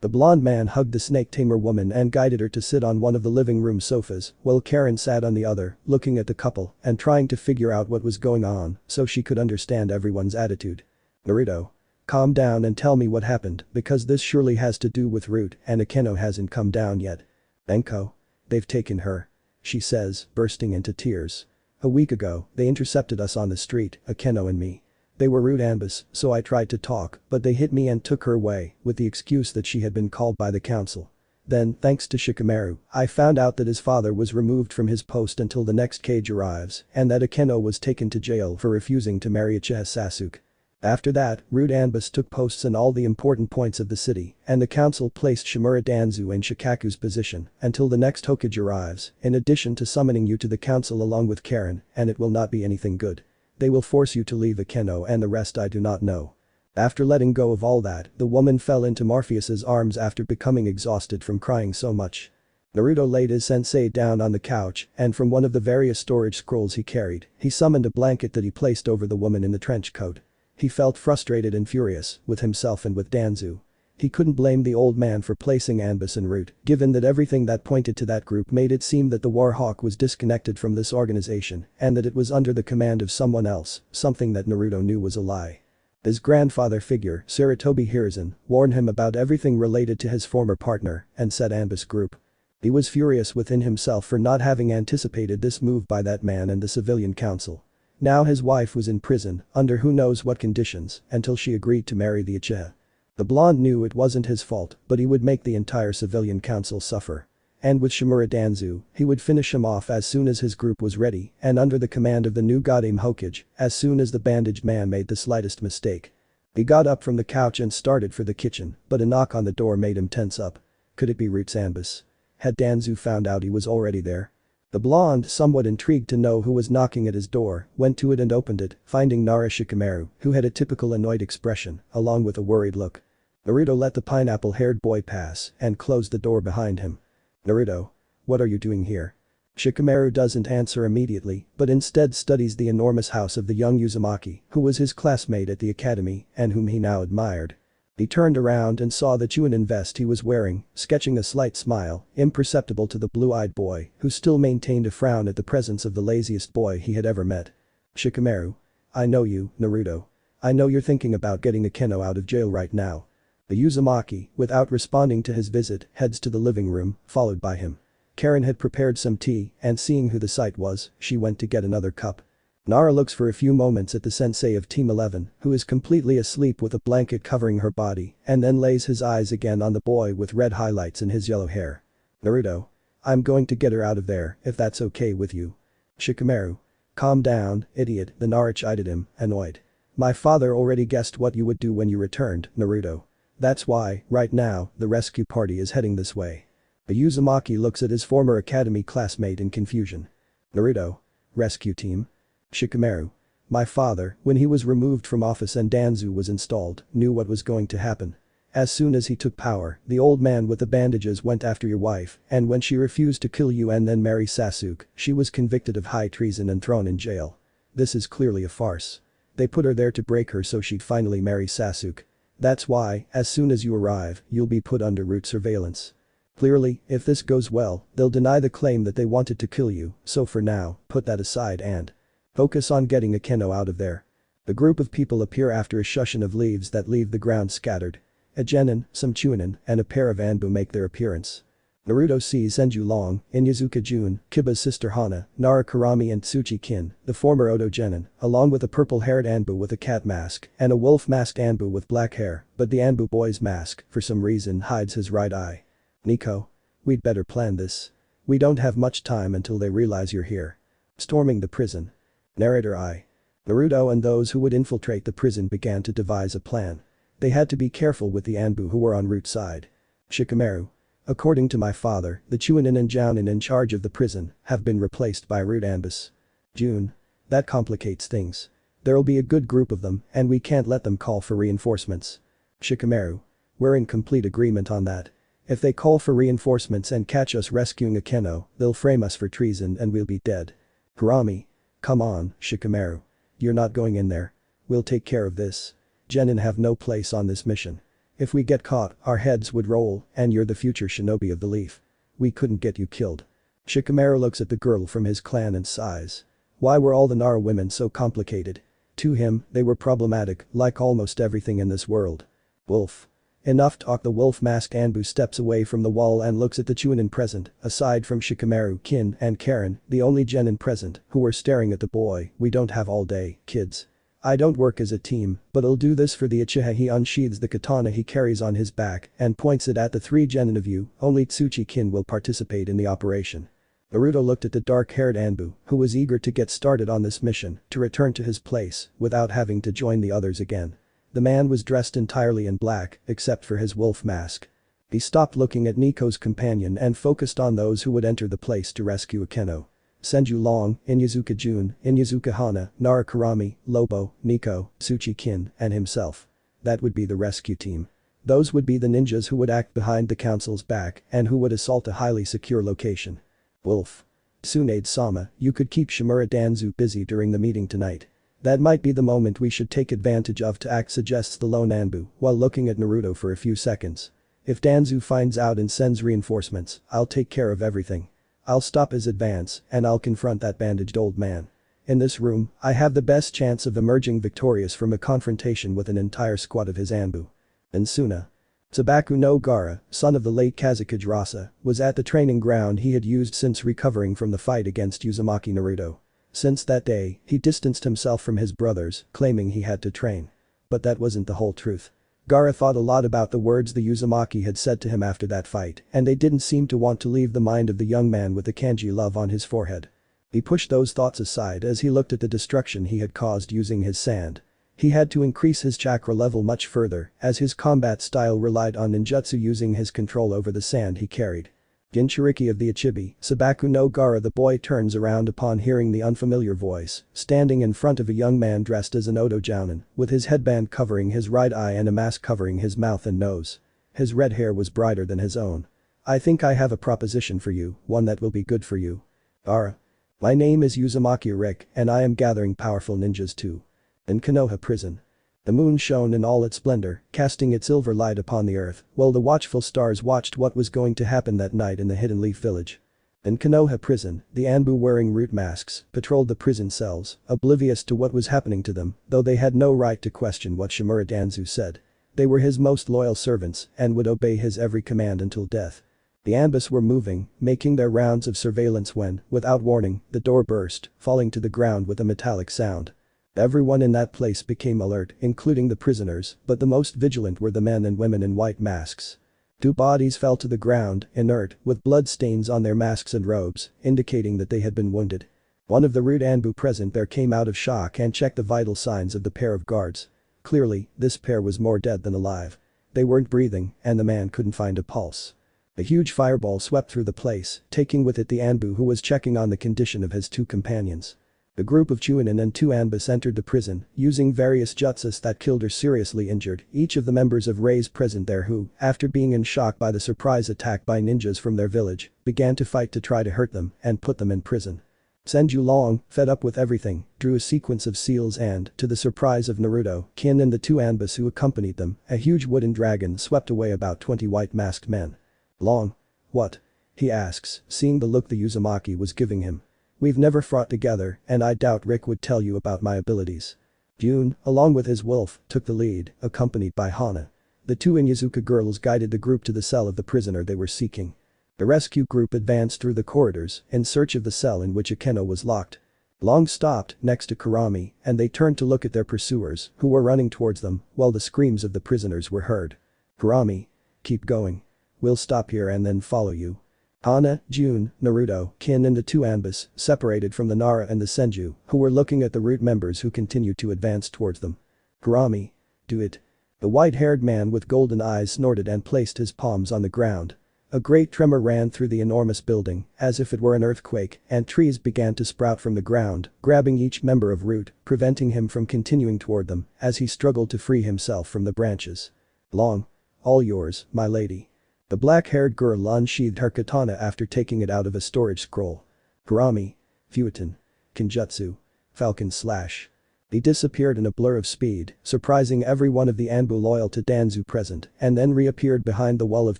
The blonde man hugged the snake-tamer woman and guided her to sit on one of the living room sofas, while Karen sat on the other, looking at the couple and trying to figure out what was going on so she could understand everyone's attitude. Naruto. Calm down and tell me what happened, because this surely has to do with Root and Akeno hasn't come down yet. Anko. They've taken her. She says, bursting into tears. A week ago, they intercepted us on the street, Akeno and me. They were rude Anbus, so I tried to talk, but they hit me and took her away, with the excuse that she had been called by the council. Then, thanks to Shikamaru, I found out that his father was removed from his post until the next cage arrives, and that Akeno was taken to jail for refusing to marry Uchiha Sasuke. After that, rude Anbus took posts in all the important points of the city, and the council placed Shimura Danzu in Shikaku's position until the next Hokage arrives, in addition to summoning you to the council along with Karen, and it will not be anything good. They will force you to leave Akeno and the rest I do not know. After letting go of all that, the woman fell into Morpheus's arms after becoming exhausted from crying so much. Naruto laid his sensei down on the couch and from one of the various storage scrolls he carried, he summoned a blanket that he placed over the woman in the trench coat. He felt frustrated and furious, with himself and with Danzu. He couldn't blame the old man for placing Anbus en route, given that everything that pointed to that group made it seem that the Warhawk was disconnected from this organization and that it was under the command of someone else, something that Naruto knew was a lie. His grandfather figure, Sarutobi Hiruzen, warned him about everything related to his former partner and said Anbus group. He was furious within himself for not having anticipated this move by that man and the civilian council. Now his wife was in prison, under who knows what conditions, until she agreed to marry the Uchiha. The blonde knew it wasn't his fault, but he would make the entire civilian council suffer. And with Shimura Danzu, he would finish him off as soon as his group was ready and under the command of the new Goddamn Hokage, as soon as the bandaged man made the slightest mistake. He got up from the couch and started for the kitchen, but a knock on the door made him tense up. Could it be Roots Anbus? Had Danzu found out he was already there? The blonde, somewhat intrigued to know who was knocking at his door, went to it and opened it, finding Nara Shikamaru, who had a typical annoyed expression, along with a worried look. Naruto let the pineapple-haired boy pass and closed the door behind him. Naruto. What are you doing here? Shikamaru doesn't answer immediately, but instead studies the enormous house of the young Uzumaki, who was his classmate at the academy and whom he now admired. He turned around and saw the Jounin vest he was wearing, sketching a slight smile, imperceptible to the blue-eyed boy, who still maintained a frown at the presence of the laziest boy he had ever met. Shikamaru. I know you, Naruto. I know you're thinking about getting Akeno out of jail right now. The Uzumaki, without responding to his visit, heads to the living room, followed by him. Karen had prepared some tea, and seeing who the sight was, she went to get another cup. Nara looks for a few moments at the sensei of Team 11, who is completely asleep with a blanket covering her body, and then lays his eyes again on the boy with red highlights in his yellow hair. Naruto. I'm going to get her out of there, if that's okay with you. Shikamaru. Calm down, idiot, the Naruto chided him, annoyed. My father already guessed what you would do when you returned, Naruto. That's why, right now, the rescue party is heading this way. Uzumaki looks at his former academy classmate in confusion. Naruto. Rescue team? Shikamaru. My father, when he was removed from office and Danzu was installed, knew what was going to happen. As soon as he took power, the old man with the bandages went after your wife, and when she refused to kill you and then marry Sasuke, she was convicted of high treason and thrown in jail. This is clearly a farce. They put her there to break her so she'd finally marry Sasuke. That's why, as soon as you arrive, you'll be put under root surveillance. Clearly, if this goes well, they'll deny the claim that they wanted to kill you, so for now, put that aside and focus on getting Akeno out of there. The group of people appear after a shushin of leaves that leave the ground scattered. A genin, some Jounin, and a pair of Anbu make their appearance. Naruto sees Senju Long, Inuzuka Jun, Kiba's sister Hana, Nara Kurama and Tsuchi Kin, the former Oto genin, along with a purple-haired Anbu with a cat mask and a wolf-masked Anbu with black hair, but the Anbu boy's mask, for some reason, hides his right eye. Nico. We'd better plan this. We don't have much time until they realize you're here. Storming the prison. Narrator I. Naruto and those who would infiltrate the prison began to devise a plan. They had to be careful with the Anbu who were on Root's side. Shikamaru. According to my father, the Chunin and Jounin in charge of the prison have been replaced by Root Anbus. June. That complicates things. There'll be a good group of them and we can't let them call for reinforcements. Shikamaru. We're in complete agreement on that. If they call for reinforcements and catch us rescuing Akeno, they'll frame us for treason and we'll be dead. Kurama. Come on, Shikamaru. You're not going in there. We'll take care of this. Genin have no place on this mission. If we get caught, our heads would roll and you're the future shinobi of the leaf. We couldn't get you killed. Shikamaru looks at the girl from his clan and sighs. Why were all the Nara women so complicated? To him, they were problematic, like almost everything in this world. Wolf. Enough talk. The wolf-masked Anbu steps away from the wall and looks at the Chunin present, aside from Shikamaru, Kin, and Karen, the only genin present, who were staring at the boy. We don't have all day, kids. I don't work as a team, but I'll do this for the Uchiha. He unsheathes the katana he carries on his back and points it at the three genin of you. Only Tsuchi Kin will participate in the operation. Naruto looked at the dark-haired Anbu, who was eager to get started on this mission, to return to his place, without having to join the others again. The man was dressed entirely in black, except for his wolf mask. He stopped looking at Nico's companion and focused on those who would enter the place to rescue Akeno. Senju Long, Inuzuka Jun, Inuzuka Hana, Nara Kurama, Lobo, Nico, Tsuchi Kin, and himself. That would be the rescue team. Those would be the ninjas who would act behind the council's back and who would assault a highly secure location. Wolf. Tsunade-sama, you could keep Shimura Danzu busy during the meeting tonight. That might be the moment we should take advantage of to act, suggests the lone Anbu while looking at Naruto for a few seconds. If Danzu finds out and sends reinforcements, I'll take care of everything. I'll stop his advance and I'll confront that bandaged old man. In this room, I have the best chance of emerging victorious from a confrontation with an entire squad of his Anbu. And Suna. Sabaku no Gaara, son of the late Kazuka Jirasa, was at the training ground he had used since recovering from the fight against Uzumaki Naruto. Since that day, he distanced himself from his brothers, claiming he had to train. But that wasn't the whole truth. Gaara thought a lot about the words the Uzumaki had said to him after that fight, and they didn't seem to want to leave the mind of the young man with the kanji love on his forehead. He pushed those thoughts aside as he looked at the destruction he had caused using his sand. He had to increase his chakra level much further, as his combat style relied on ninjutsu using his control over the sand he carried. Jinchuriki of the Ichibi, Sabaku no Gaara. The boy turns around upon hearing the unfamiliar voice, standing in front of a young man dressed as an Oto Jounin, with his headband covering his right eye and a mask covering his mouth and nose. His red hair was brighter than his own. I think I have a proposition for you, one that will be good for you. Gaara. My name is Uzumaki Rick and I am gathering powerful ninjas too. In Konoha prison. The moon shone in all its splendor, casting its silver light upon the earth, while the watchful stars watched what was going to happen that night in the Hidden Leaf village. In Konoha prison, the Anbu wearing root masks patrolled the prison cells, oblivious to what was happening to them, though they had no right to question what Shimura Danzu said. They were his most loyal servants and would obey his every command until death. The Anbus were moving, making their rounds of surveillance when, without warning, the door burst, falling to the ground with a metallic sound. Everyone in that place became alert, including the prisoners, but the most vigilant were the men and women in white masks. Two bodies fell to the ground, inert, with blood stains on their masks and robes, indicating that they had been wounded. One of the rude Anbu present there came out of shock and checked the vital signs of the pair of guards. Clearly, this pair was more dead than alive. They weren't breathing, and the man couldn't find a pulse. A huge fireball swept through the place, taking with it the Anbu who was checking on the condition of his two companions. The group of Jounin and two Anbus entered the prison, using various jutsus that killed or seriously injured each of the members of Rei's present there who, after being in shock by the surprise attack by ninjas from their village, began to fight to try to hurt them and put them in prison. Senju Long, fed up with everything, drew a sequence of seals and, to the surprise of Naruto, Kin and the two Anbus who accompanied them, a huge wooden dragon swept away about 20 white masked men. Long? What? He asks, seeing the look the Uzumaki was giving him. We've never fought together, and I doubt Rick would tell you about my abilities. Jun, along with his wolf, took the lead, accompanied by Hana. The two Inyazuka girls guided the group to the cell of the prisoner they were seeking. The rescue group advanced through the corridors in search of the cell in which Akeno was locked. Long stopped next to Kurama, and they turned to look at their pursuers, who were running towards them, while the screams of the prisoners were heard. Kurama. Keep going. We'll stop here and then follow you. Hana, Jun, Naruto, Kin and the two Anbus, separated from the Nara and the Senju, who were looking at the root members who continued to advance towards them. Kurama. Do it. The white-haired man with golden eyes snorted and placed his palms on the ground. A great tremor ran through the enormous building, as if it were an earthquake, and trees began to sprout from the ground, grabbing each member of root, preventing him from continuing toward them, as he struggled to free himself from the branches. Long. All yours, my lady. The black-haired girl unsheathed her katana after taking it out of a storage scroll. Kurama. Futon. Kinjutsu. Falcon Slash. He disappeared in a blur of speed, surprising every one of the Anbu loyal to Danzu present, and then reappeared behind the wall of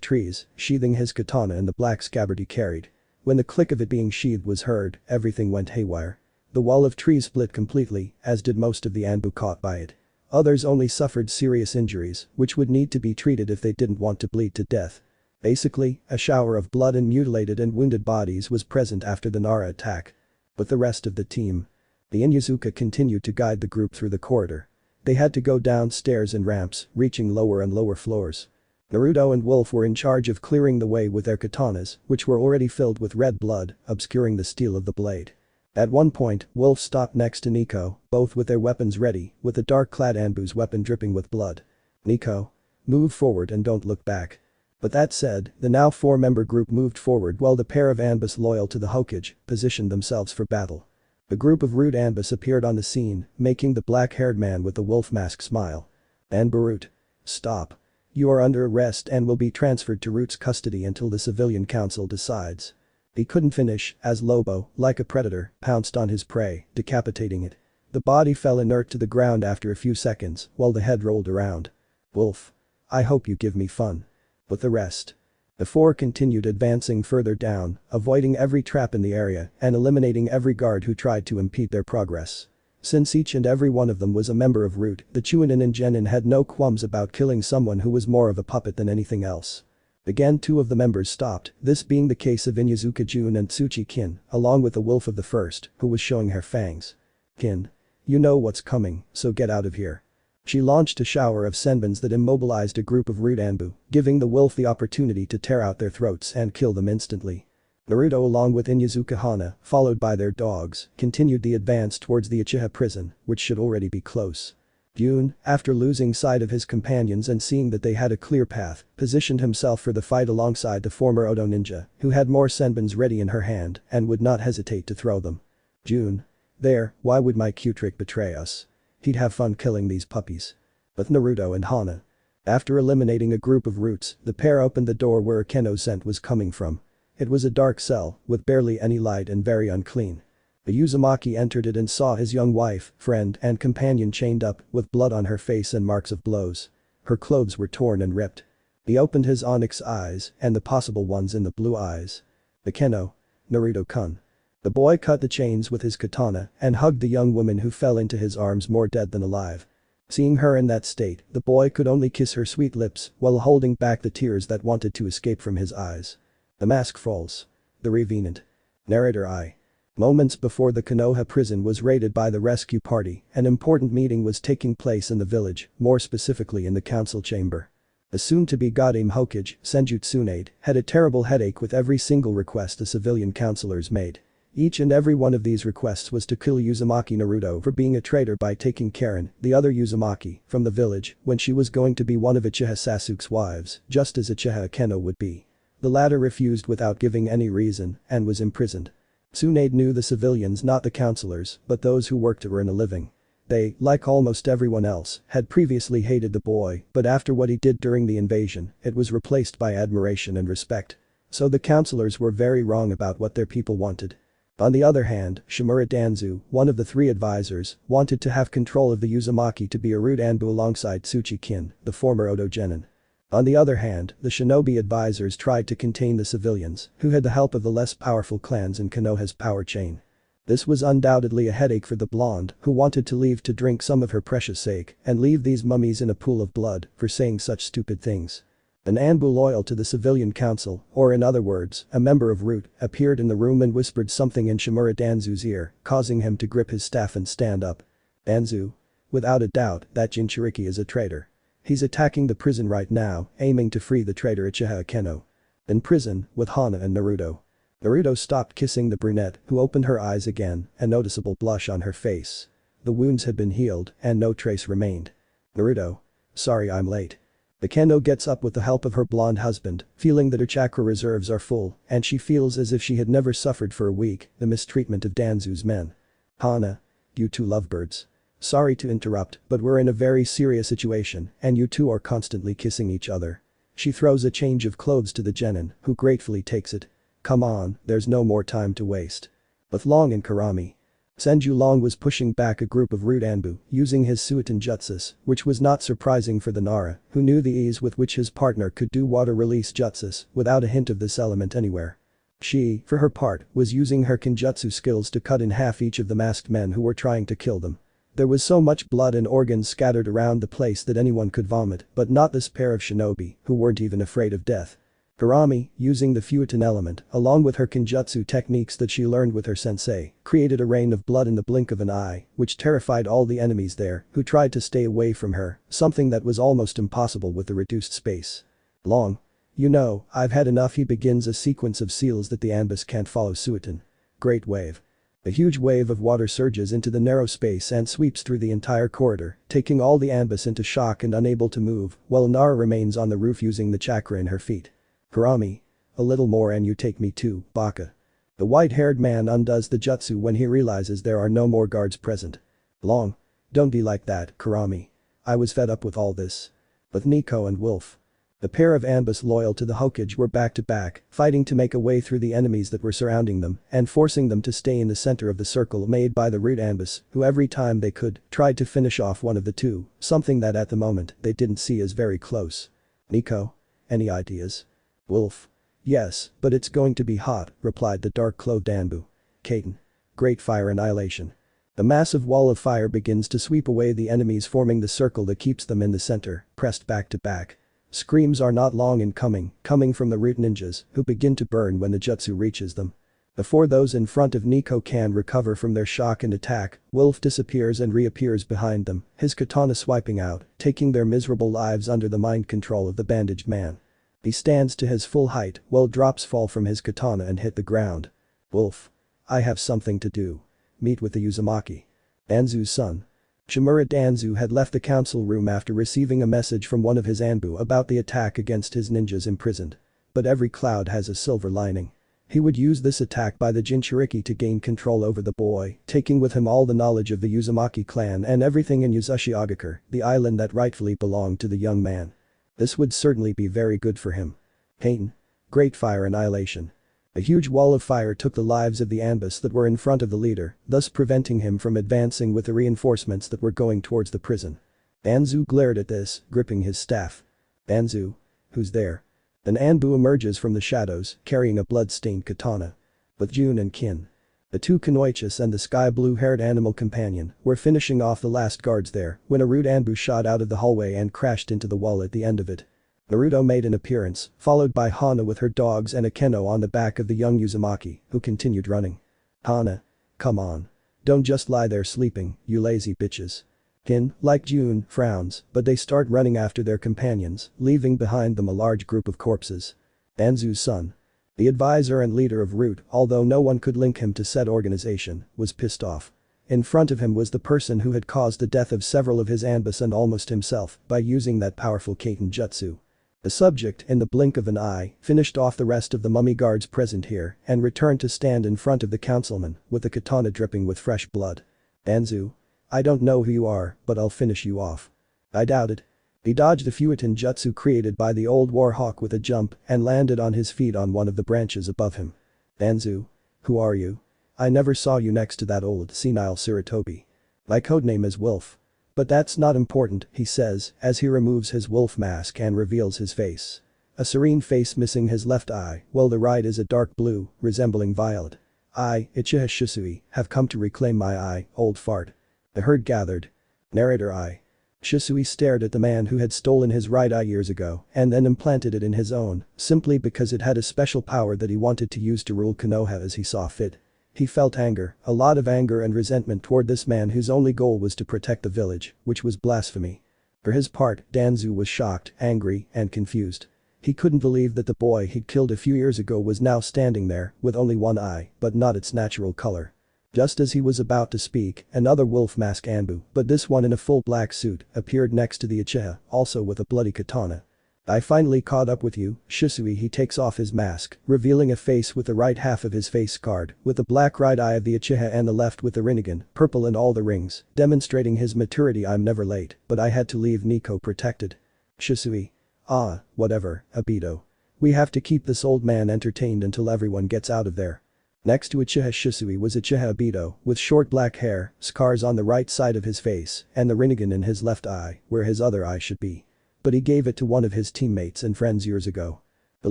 trees, sheathing his katana in the black scabbard he carried. When the click of it being sheathed was heard, everything went haywire. The wall of trees split completely, as did most of the Anbu caught by it. Others only suffered serious injuries, which would need to be treated if they didn't want to bleed to death. Basically, a shower of blood and mutilated and wounded bodies was present after the Nara attack. But the rest of the team. The Inyazuka continued to guide the group through the corridor. They had to go down stairs and ramps, reaching lower and lower floors. Naruto and Wolf were in charge of clearing the way with their katanas, which were already filled with red blood, obscuring the steel of the blade. At one point, Wolf stopped next to Nico, both with their weapons ready, with the dark-clad Anbu's weapon dripping with blood. Nico. Move forward and don't look back. But that said, the now four-member group moved forward while the pair of Anbus loyal to the Hokage positioned themselves for battle. A group of rude Anbus appeared on the scene, making the black-haired man with the wolf mask smile. Anbu. Stop. You are under arrest and will be transferred to Root's custody until the civilian council decides. He couldn't finish, as Lobo, like a predator, pounced on his prey, decapitating it. The body fell inert to the ground after a few seconds, while the head rolled around. Wolf. I hope you give me fun. But the rest. The four continued advancing further down, avoiding every trap in the area and eliminating every guard who tried to impede their progress. Since each and every one of them was a member of Root, the Chunin and Genin had no qualms about killing someone who was more of a puppet than anything else. Again, two of the members stopped, this being the case of Inyazuka Jun and Tsuchi Kin, along with the wolf of the first, who was showing her fangs. Kin. You know what's coming, so get out of here. She launched a shower of senbons that immobilized a group of rude Anbu, giving the wolf the opportunity to tear out their throats and kill them instantly. Naruto along with Inyazuka Hana, followed by their dogs, continued the advance towards the Uchiha prison, which should already be close. Jun, after losing sight of his companions and seeing that they had a clear path, positioned himself for the fight alongside the former Odo ninja, who had more senbons ready in her hand and would not hesitate to throw them. Jun. There, why would my Q-trick betray us? He'd have fun killing these puppies. But Naruto and Hana. After eliminating a group of roots, the pair opened the door where Akeno's scent was coming from. It was a dark cell, with barely any light and very unclean. The Uzumaki entered it and saw his young wife, friend and companion chained up, with blood on her face and marks of blows. Her clothes were torn and ripped. He opened his onyx eyes and the possible ones in the blue eyes. Akeno. Naruto-kun. The boy cut the chains with his katana and hugged the young woman who fell into his arms more dead than alive. Seeing her in that state, the boy could only kiss her sweet lips while holding back the tears that wanted to escape from his eyes. The mask falls. The Revenant. Narrator I. Moments before the Konoha prison was raided by the rescue party, an important meeting was taking place in the village, more specifically in the council chamber. The soon-to-be Godame Hokage, Senju Tsunade, had a terrible headache with every single request the civilian councilors made. Each and every one of these requests was to kill Uzumaki Naruto for being a traitor by taking Karen, the other Uzumaki, from the village when she was going to be one of Uchiha Sasuke's wives, just as Uchiha Akeno would be. The latter refused without giving any reason and was imprisoned. Tsunade knew the civilians, not the counselors, but those who worked to earn a living. They, like almost everyone else, had previously hated the boy, but after what he did during the invasion, it was replaced by admiration and respect. So the counselors were very wrong about what their people wanted. On the other hand, Shimura Danzu, one of the three advisors, wanted to have control of the Uzumaki to be a root Anbu alongside Tsuchi-kin, the former Odo genin. On the other hand, the shinobi advisors tried to contain the civilians, who had the help of the less powerful clans in Konoha's power chain. This was undoubtedly a headache for the blonde, who wanted to leave to drink some of her precious sake and leave these mummies in a pool of blood for saying such stupid things. An Anbu loyal to the civilian council, or in other words, a member of Root, appeared in the room and whispered something in Shimura Danzu's ear, causing him to grip his staff and stand up. Danzu. Without a doubt, that Jinchuriki is a traitor. He's attacking the prison right now, aiming to free the traitor Uchiha Akeno. In prison, with Hana and Naruto. Naruto stopped kissing the brunette, who opened her eyes again, a noticeable blush on her face. The wounds had been healed, and no trace remained. Naruto. Sorry I'm late. Akeno gets up with the help of her blonde husband, feeling that her chakra reserves are full, and she feels as if she had never suffered for a week the mistreatment of Danzu's men. Hana. You two lovebirds. Sorry to interrupt, but we're in a very serious situation, and you two are constantly kissing each other. She throws a change of clothes to the genin, who gratefully takes it. Come on, there's no more time to waste. With Long and Kurama. Senju Long was pushing back a group of root Anbu, using his Suiton Jutsus, which was not surprising for the Nara, who knew the ease with which his partner could do water release Jutsus without a hint of this element anywhere. She, for her part, was using her Kenjutsu skills to cut in half each of the masked men who were trying to kill them. There was so much blood and organs scattered around the place that anyone could vomit, but not this pair of shinobi, who weren't even afraid of death. Kurama, using the Fuiton element, along with her Kenjutsu techniques that she learned with her sensei, created a rain of blood in the blink of an eye, which terrified all the enemies there, who tried to stay away from her, something that was almost impossible with the reduced space. Long. You know, I've had enough. He begins a sequence of seals that the Anbus can't follow Suiton. Great wave. A huge wave of water surges into the narrow space and sweeps through the entire corridor, taking all the Anbus into shock and unable to move, while Nara remains on the roof using the chakra in her feet. Kurama. A little more and you take me too, Baka. The white-haired man undoes the jutsu when he realizes there are no more guards present. Long. Don't be like that, Kurama. I was fed up with all this. With Nico and Wolf. The pair of Anbus loyal to the Hokage were back to back, fighting to make a way through the enemies that were surrounding them and forcing them to stay in the center of the circle made by the root Anbus, who every time they could, tried to finish off one of the two, something that at the moment they didn't see as very close. Nico? Any ideas? Wolf. Yes, but it's going to be hot, replied the dark-clothed Anbu. Kaiten. Great fire annihilation. The massive wall of fire begins to sweep away the enemies forming the circle that keeps them in the center, pressed back to back. Screams are not long in coming from the root ninjas, who begin to burn when the jutsu reaches them. Before those in front of Nico can recover from their shock and attack, Wolf disappears and reappears behind them, his katana swiping out, taking their miserable lives under the mind control of the bandaged man. He stands to his full height while drops fall from his katana and hit the ground. Wolf. I have something to do. Meet with the Uzumaki. Danzu's son. Shimura Danzu had left the council room after receiving a message from one of his Anbu about the attack against his ninjas imprisoned. But every cloud has a silver lining. He would use this attack by the Jinchuriki to gain control over the boy, taking with him all the knowledge of the Uzumaki clan and everything in Yuzashigakure, the island that rightfully belonged to the young man. This would certainly be very good for him. Kaiten. Great fire annihilation. A huge wall of fire took the lives of the Anbus that were in front of the leader, thus preventing him from advancing with the reinforcements that were going towards the prison. Danzu glared at this, gripping his staff. Danzu. Who's there? An Anbu emerges from the shadows, carrying a blood-stained katana. With Jun and Kin. The two Kunoichis and the sky blue-haired animal companion were finishing off the last guards there when a root Anbu shot out of the hallway and crashed into the wall at the end of it. Naruto made an appearance, followed by Hana with her dogs and Akeno on the back of the young Uzumaki, who continued running. Hana. Come on. Don't just lie there sleeping, you lazy bitches. Kin, like Jun, frowns, but they start running after their companions, leaving behind them a large group of corpses. Danzu's son. The advisor and leader of Root, although no one could link him to said organization, was pissed off. In front of him was the person who had caused the death of several of his Anbus and almost himself by using that powerful Kaiten jutsu. The subject, in the blink of an eye, finished off the rest of the mummy guards present here and returned to stand in front of the councilman with the katana dripping with fresh blood. Danzu. I don't know who you are, but I'll finish you off. I doubt it. He dodged the Fuetin jutsu created by the old warhawk with a jump and landed on his feet on one of the branches above him. Danzu. Who are you? I never saw you next to that old senile Sarutobi. My codename is Wolf. But that's not important, he says, as he removes his wolf mask and reveals his face. A serene face missing his left eye, while the right is a dark blue, resembling violet. I, Uchiha Shisui, have come to reclaim my eye, old fart. The herd gathered. Narrator I. Shisui stared at the man who had stolen his right eye years ago and then implanted it in his own, simply because it had a special power that he wanted to use to rule Konoha as he saw fit. He felt anger, a lot of anger and resentment toward this man whose only goal was to protect the village, which was blasphemy. For his part, Danzu was shocked, angry, and confused. He couldn't believe that the boy he'd killed a few years ago was now standing there with only one eye, but not its natural color. Just as he was about to speak, another wolf mask Anbu, but this one in a full black suit, appeared next to the Uchiha, also with a bloody katana. I finally caught up with you, Shisui. He takes off his mask, revealing a face with the right half of his face scarred, with the black right eye of the Uchiha and the left with the Rinnegan, purple and all the rings, demonstrating his maturity. I'm never late, but I had to leave Nico protected. Shisui. Ah, whatever, Abito. We have to keep this old man entertained until everyone gets out of there. Next to Uchiha Shisui was Uchiha Abito, with short black hair, scars on the right side of his face, and the Rinnegan in his left eye, where his other eye should be. But he gave it to one of his teammates and friends years ago. The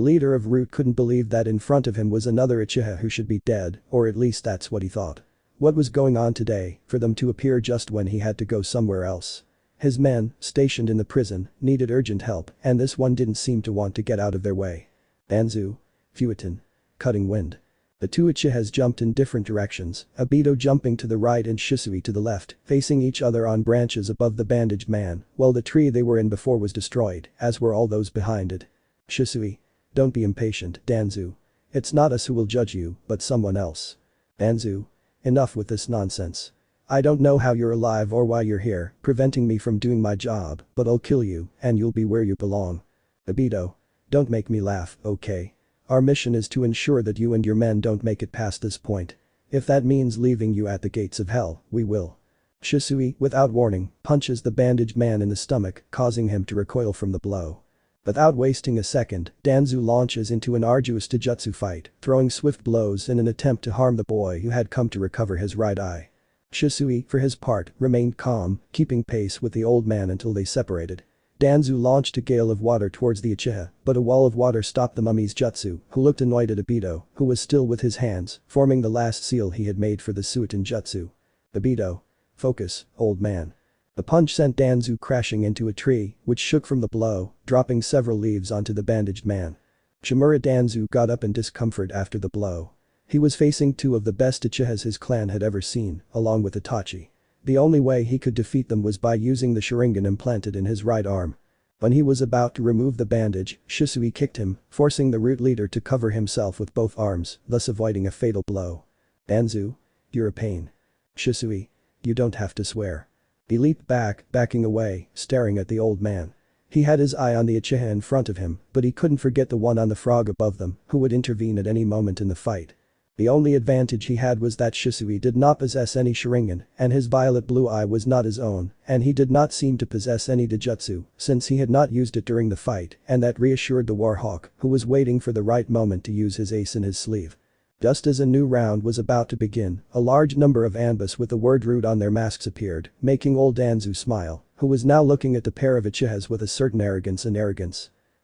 leader of Root couldn't believe that in front of him was another Uchiha who should be dead, or at least that's what he thought. What was going on today, for them to appear just when he had to go somewhere else? His men, stationed in the prison, needed urgent help, and this one didn't seem to want to get out of their way. Danzu. Fuetin. Cutting wind. The two Uchihas jumped in different directions, Abito jumping to the right and Shisui to the left, facing each other on branches above the bandaged man, while the tree they were in before was destroyed, as were all those behind it. Shisui. Don't be impatient, Danzu. It's not us who will judge you, but someone else. Danzu. Enough with this nonsense. I don't know how you're alive or why you're here, preventing me from doing my job, but I'll kill you, and you'll be where you belong. Abito. Don't make me laugh, okay? Our mission is to ensure that you and your men don't make it past this point. If that means leaving you at the gates of hell, we will. Shisui, without warning, punches the bandaged man in the stomach, causing him to recoil from the blow. Without wasting a second, Danzu launches into an arduous taijutsu fight, throwing swift blows in an attempt to harm the boy who had come to recover his right eye. Shisui, for his part, remained calm, keeping pace with the old man until they separated. Danzu launched a gale of water towards the Uchiha, but a wall of water stopped the mummy's jutsu, who looked annoyed at Abito, who was still with his hands, forming the last seal he had made for the Suiton jutsu. Abito. Focus, old man. The punch sent Danzu crashing into a tree, which shook from the blow, dropping several leaves onto the bandaged man. Shimura Danzu got up in discomfort after the blow. He was facing two of the best Uchihas his clan had ever seen, along with Itachi. The only way he could defeat them was by using the Sharigan implanted in his right arm. When he was about to remove the bandage, Shisui kicked him, forcing the Root leader to cover himself with both arms, thus avoiding a fatal blow. Danzu. You're a pain. Shisui. You don't have to swear. He leaped back, backing away, staring at the old man. He had his eye on the Uchiha in front of him, but he couldn't forget the one on the frog above them, who would intervene at any moment in the fight. The only advantage he had was that Shisui did not possess any Sharingan, and his violet blue eye was not his own, and he did not seem to possess any Taijutsu, since he had not used it during the fight, and that reassured the Warhawk, who was waiting for the right moment to use his ace in his sleeve. Just as a new round was about to begin, a large number of Anbus with the word Root on their masks appeared, making old Danzu smile, who was now looking at the pair of Uchihas with a certain arrogance.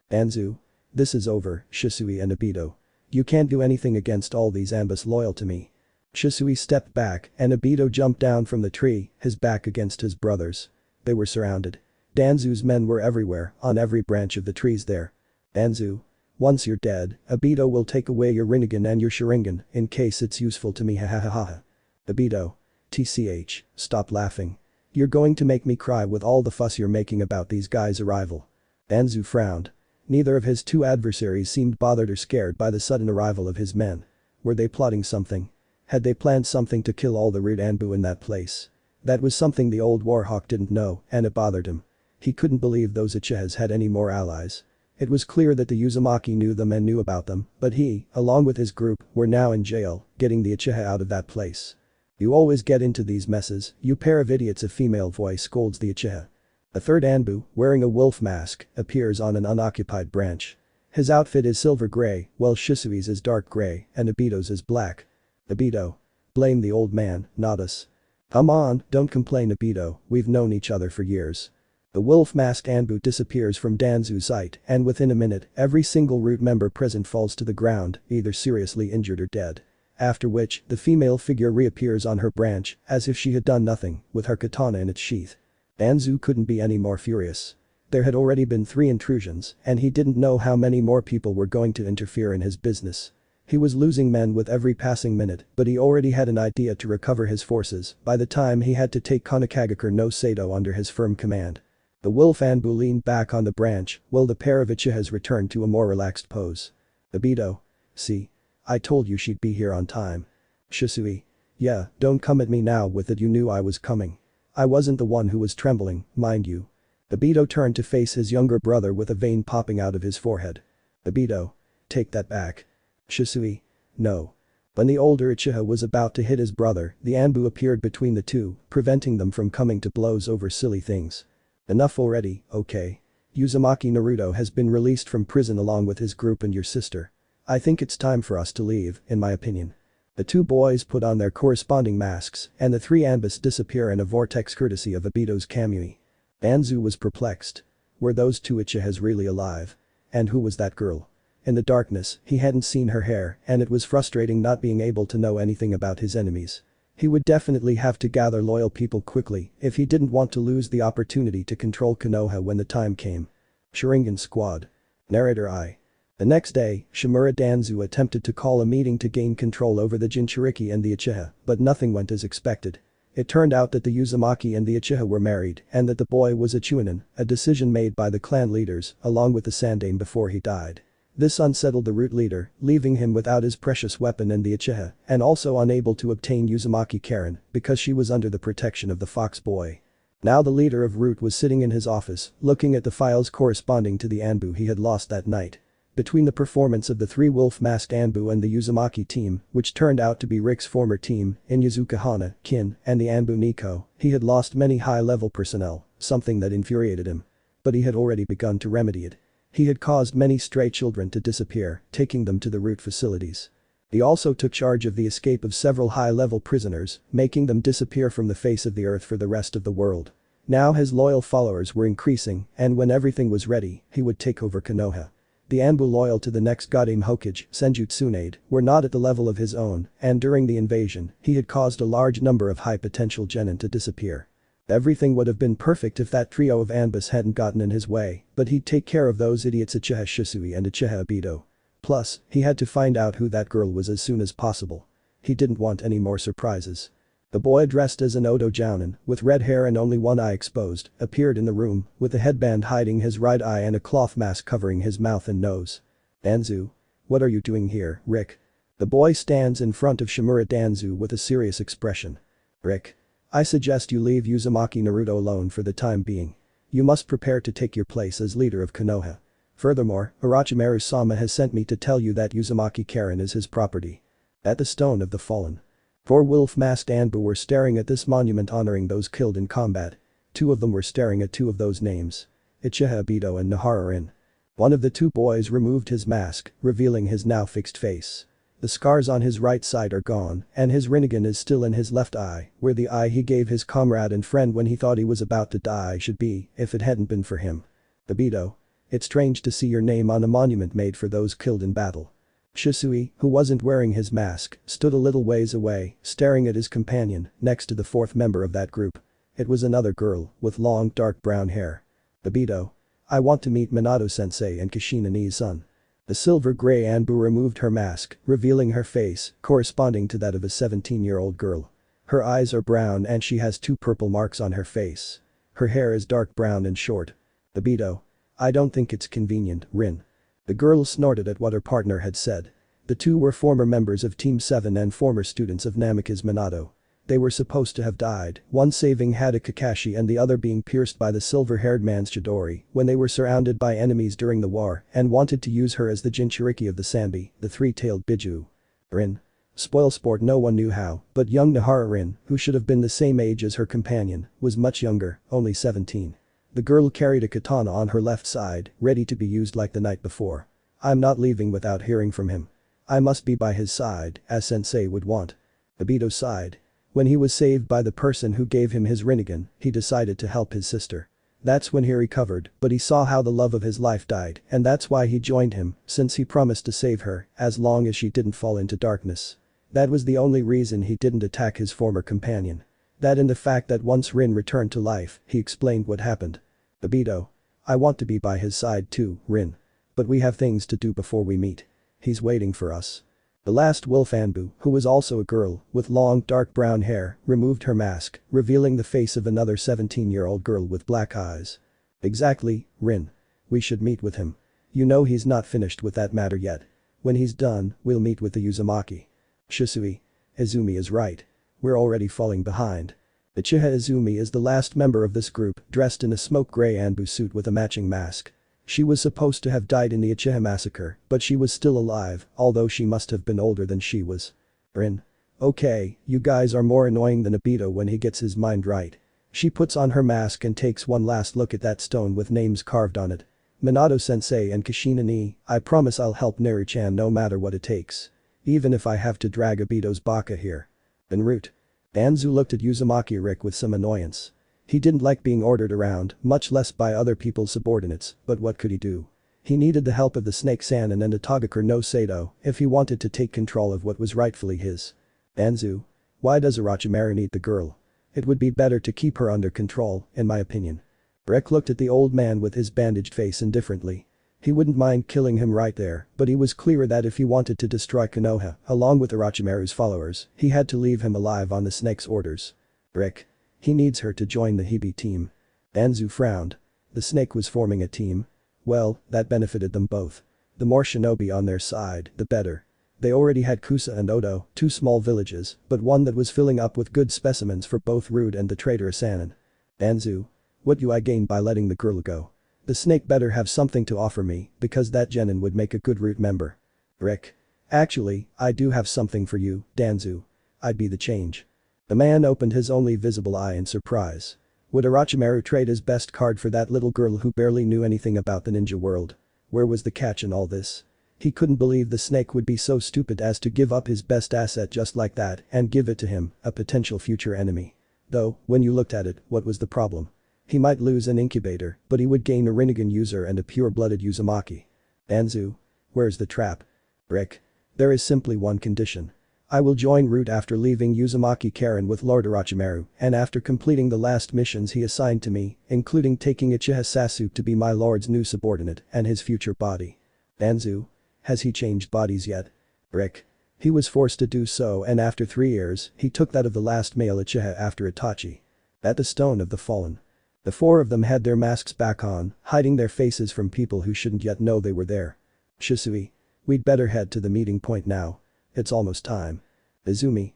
Danzu. This is over, Shisui and Abito. You can't do anything against all these Anbus loyal to me. Shisui stepped back and Abito jumped down from the tree, his back against his brothers. They were surrounded. Danzu's men were everywhere, on every branch of the trees there. Danzu. Once you're dead, Abito will take away your Rinnegan and your Sharingan, in case it's useful to me hahaha. Abito. TCH, stop laughing. You're going to make me cry with all the fuss you're making about these guys' arrival. Danzu frowned. Neither of his two adversaries seemed bothered or scared by the sudden arrival of his men. Were they plotting something? Had they planned something to kill all the root Anbu in that place? That was something the old warhawk didn't know, and it bothered him. He couldn't believe those Uchihas had any more allies. It was clear that the Uzumaki knew them and knew about them, but he, along with his group, were now in jail, getting the Uchiha out of that place. "You always get into these messes, you pair of idiots," a female voice scolds the Uchiha. A third Anbu, wearing a wolf mask, appears on an unoccupied branch. His outfit is silver gray, while Shisui's is dark gray, and Obito's is black. "Obito. Blame the old man, not us." "Come on, don't complain, Obito, we've known each other for years." The wolf-masked Anbu disappears from Danzu's sight, and within a minute, every single root member present falls to the ground, either seriously injured or dead. After which, the female figure reappears on her branch, as if she had done nothing, with her katana in its sheath. Danzu couldn't be any more furious. There had already been 3 intrusions, and he didn't know how many more people were going to interfere in his business. He was losing men with every passing minute, but he already had an idea to recover his forces by the time he had to take Konokagakure no Sato under his firm command. The wolf Anbu leaned back on the branch, while the pair of Uchihas returned to a more relaxed pose. "Obito. See? I told you she'd be here on time." "Shisui. Yeah, don't come at me now with it, you knew I was coming. I wasn't the one who was trembling, mind you." Obito turned to face his younger brother with a vein popping out of his forehead. "Obito. Take that back." "Shisui. No." When the older Uchiha was about to hit his brother, the Anbu appeared between the two, preventing them from coming to blows over silly things. "Enough already, okay? Uzumaki Naruto has been released from prison along with his group and your sister. I think it's time for us to leave, in my opinion." The two boys put on their corresponding masks, and the 3 Anbus disappear in a vortex courtesy of Obito's Kamui. Danzu was perplexed. Were those 2 Uchihas really alive? And who was that girl? In the darkness, he hadn't seen her hair, and it was frustrating not being able to know anything about his enemies. He would definitely have to gather loyal people quickly if he didn't want to lose the opportunity to control Konoha when the time came. Sharigan Squad. Narrator I. The next day, Shimura Danzu attempted to call a meeting to gain control over the Jinchuriki and the Uchiha, but nothing went as expected. It turned out that the Uzumaki and the Uchiha were married and that the boy was a Jounin, a decision made by the clan leaders along with the Sandaime before he died. This unsettled the root leader, leaving him without his precious weapon and the Uchiha, and also unable to obtain Uzumaki Karen because she was under the protection of the fox boy. Now the leader of root was sitting in his office, looking at the files corresponding to the Anbu he had lost that night. Between the performance of the 3 wolf-masked Anbu and the Uzumaki team, which turned out to be Rick's former team, Inuzuka Hana, Kin, and the Anbu Nico, he had lost many high-level personnel, something that infuriated him. But he had already begun to remedy it. He had caused many stray children to disappear, taking them to the root facilities. He also took charge of the escape of several high-level prisoners, making them disappear from the face of the earth for the rest of the world. Now his loyal followers were increasing, and when everything was ready, he would take over Konoha. The Anbu loyal to the next Godame Hokage, Senju Tsunade, were not at the level of his own, and during the invasion, he had caused a large number of high-potential genin to disappear. Everything would have been perfect if that trio of Anbus hadn't gotten in his way, but he'd take care of those idiots Uchiha Shisui and Uchiha Obito. Plus, he had to find out who that girl was as soon as possible. He didn't want any more surprises. The boy dressed as an Odo Jounin, with red hair and only one eye exposed, appeared in the room, with a headband hiding his right eye and a cloth mask covering his mouth and nose. "Danzu? What are you doing here, Rick?" The boy stands in front of Shimura Danzu with a serious expression. "Rick. I suggest you leave Uzumaki Naruto alone for the time being. You must prepare to take your place as leader of Konoha. Furthermore, Orochimaru-sama has sent me to tell you that Uzumaki Karen is his property." At the Stone of the Fallen. 4 wolf-masked Anbu were staring at this monument honoring those killed in combat. 2 of them were staring at 2 of those names. Uchiha Obito and Nahara Rin. One of the 2 boys removed his mask, revealing his now fixed face. The scars on his right side are gone, and his Rinnegan is still in his left eye, where the eye he gave his comrade and friend when he thought he was about to die should be, if it hadn't been for him. "Obito. It's strange to see your name on a monument made for those killed in battle." Shisui, who wasn't wearing his mask, stood a little ways away, staring at his companion, next to the 4th member of that group. It was another girl, with long dark brown hair. "Obito. I want to meet Minato-sensei and Kushina Ni's-san." The silver-gray Anbu removed her mask, revealing her face, corresponding to that of a 17-year-old girl. Her eyes are brown and she has 2 purple marks on her face. Her hair is dark brown and short. "Obito. I don't think it's convenient, Rin. The girl snorted at what her partner had said. The two were former members of Team 7 and former students of Namikaze Minato. They were supposed to have died, one saving Hada Kakashi and the other being pierced by the silver-haired man's Chidori when they were surrounded by enemies during the war and wanted to use her as the Jinchuriki of the Sanbi, the three-tailed Biju. Rin. Spoilsport no one knew how, but young Nahara Rin, who should have been the same age as her companion, was much younger, only 17. The girl carried a katana on her left side, ready to be used like the night before. I'm not leaving without hearing from him. I must be by his side, as sensei would want. Obito sighed. When he was saved by the person who gave him his Rinnegan, he decided to help his sister. That's when he recovered, but he saw how the love of his life died, and that's why he joined him, since he promised to save her, as long as she didn't fall into darkness. That was the only reason he didn't attack his former companion. That and the fact that once Rin returned to life, he explained what happened. Obito. I want to be by his side too, Rin. But we have things to do before we meet. He's waiting for us. The last wolf Anbu, who was also a girl, with long dark brown hair, removed her mask, revealing the face of another 17-year-old girl with black eyes. Exactly, Rin. We should meet with him. You know he's not finished with that matter yet. When he's done, we'll meet with the Uzumaki. Shisui. Izumi is right. We're already falling behind. Uchiha Izumi is the last member of this group, dressed in a smoke gray Anbu suit with a matching mask. She was supposed to have died in the Uchiha massacre, but she was still alive, although she must have been older than she was. Rin. Okay, you guys are more annoying than Obito when he gets his mind right. She puts on her mask and takes one last look at that stone with names carved on it. Minato-sensei and Kushina-ni, I promise I'll help Naru-chan no matter what it takes. Even if I have to drag Obito's baka here. En route. Anzu looked at Uzumaki Rick with some annoyance. He didn't like being ordered around, much less by other people's subordinates, but what could he do? He needed the help of the Snake Sannin and Itagakure no Sato if he wanted to take control of what was rightfully his. Anzu. Why does Orochimaru need the girl? It would be better to keep her under control, in my opinion. Rick looked at the old man with his bandaged face indifferently. He wouldn't mind killing him right there, but he was clear that if he wanted to destroy Konoha, along with Orochimaru's followers, he had to leave him alive on the snake's orders. Rick. He needs her to join the Hibi team. Anzu frowned. The snake was forming a team. Well, that benefited them both. The more shinobi on their side, the better. They already had Kusa and Odo, two small villages, but one that was filling up with good specimens for both Rude and the traitorous Sannin. Anzu. What do I gain by letting the girl go? The snake better have something to offer me, because that genin would make a good root member. Rick. Actually, I do have something for you, Danzu. I'd be the change. The man opened his only visible eye in surprise. Would Orochimaru trade his best card for that little girl who barely knew anything about the ninja world? Where was the catch in all this? He couldn't believe the snake would be so stupid as to give up his best asset just like that and give it to him, a potential future enemy. Though, when you looked at it, what was the problem? He might lose an incubator, but he would gain a Rinnegan user and a pure-blooded Uzumaki. Anzu. Where's the trap? Rick. There is simply one condition. I will join Root after leaving Uzumaki Karen with Lord Orochimaru and after completing the last missions he assigned to me, including taking Uchiha Sasuke to be my lord's new subordinate and his future body. Anzu. Has he changed bodies yet? Rick. He was forced to do so and after 3 years, he took that of the last male Uchiha after Itachi. At the Stone of the Fallen. The 4 of them had their masks back on, hiding their faces from people who shouldn't yet know they were there. Shisui. We'd better head to the meeting point now. It's almost time. Izumi.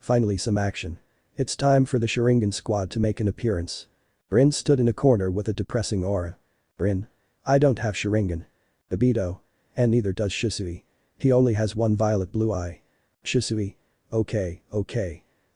Finally some action. It's time for the Sharingan squad to make an appearance. Rin stood in a corner with a depressing aura. Rin. I don't have Sharingan. Obito. And neither does Shisui. He only has one violet blue eye. Shisui. Okay.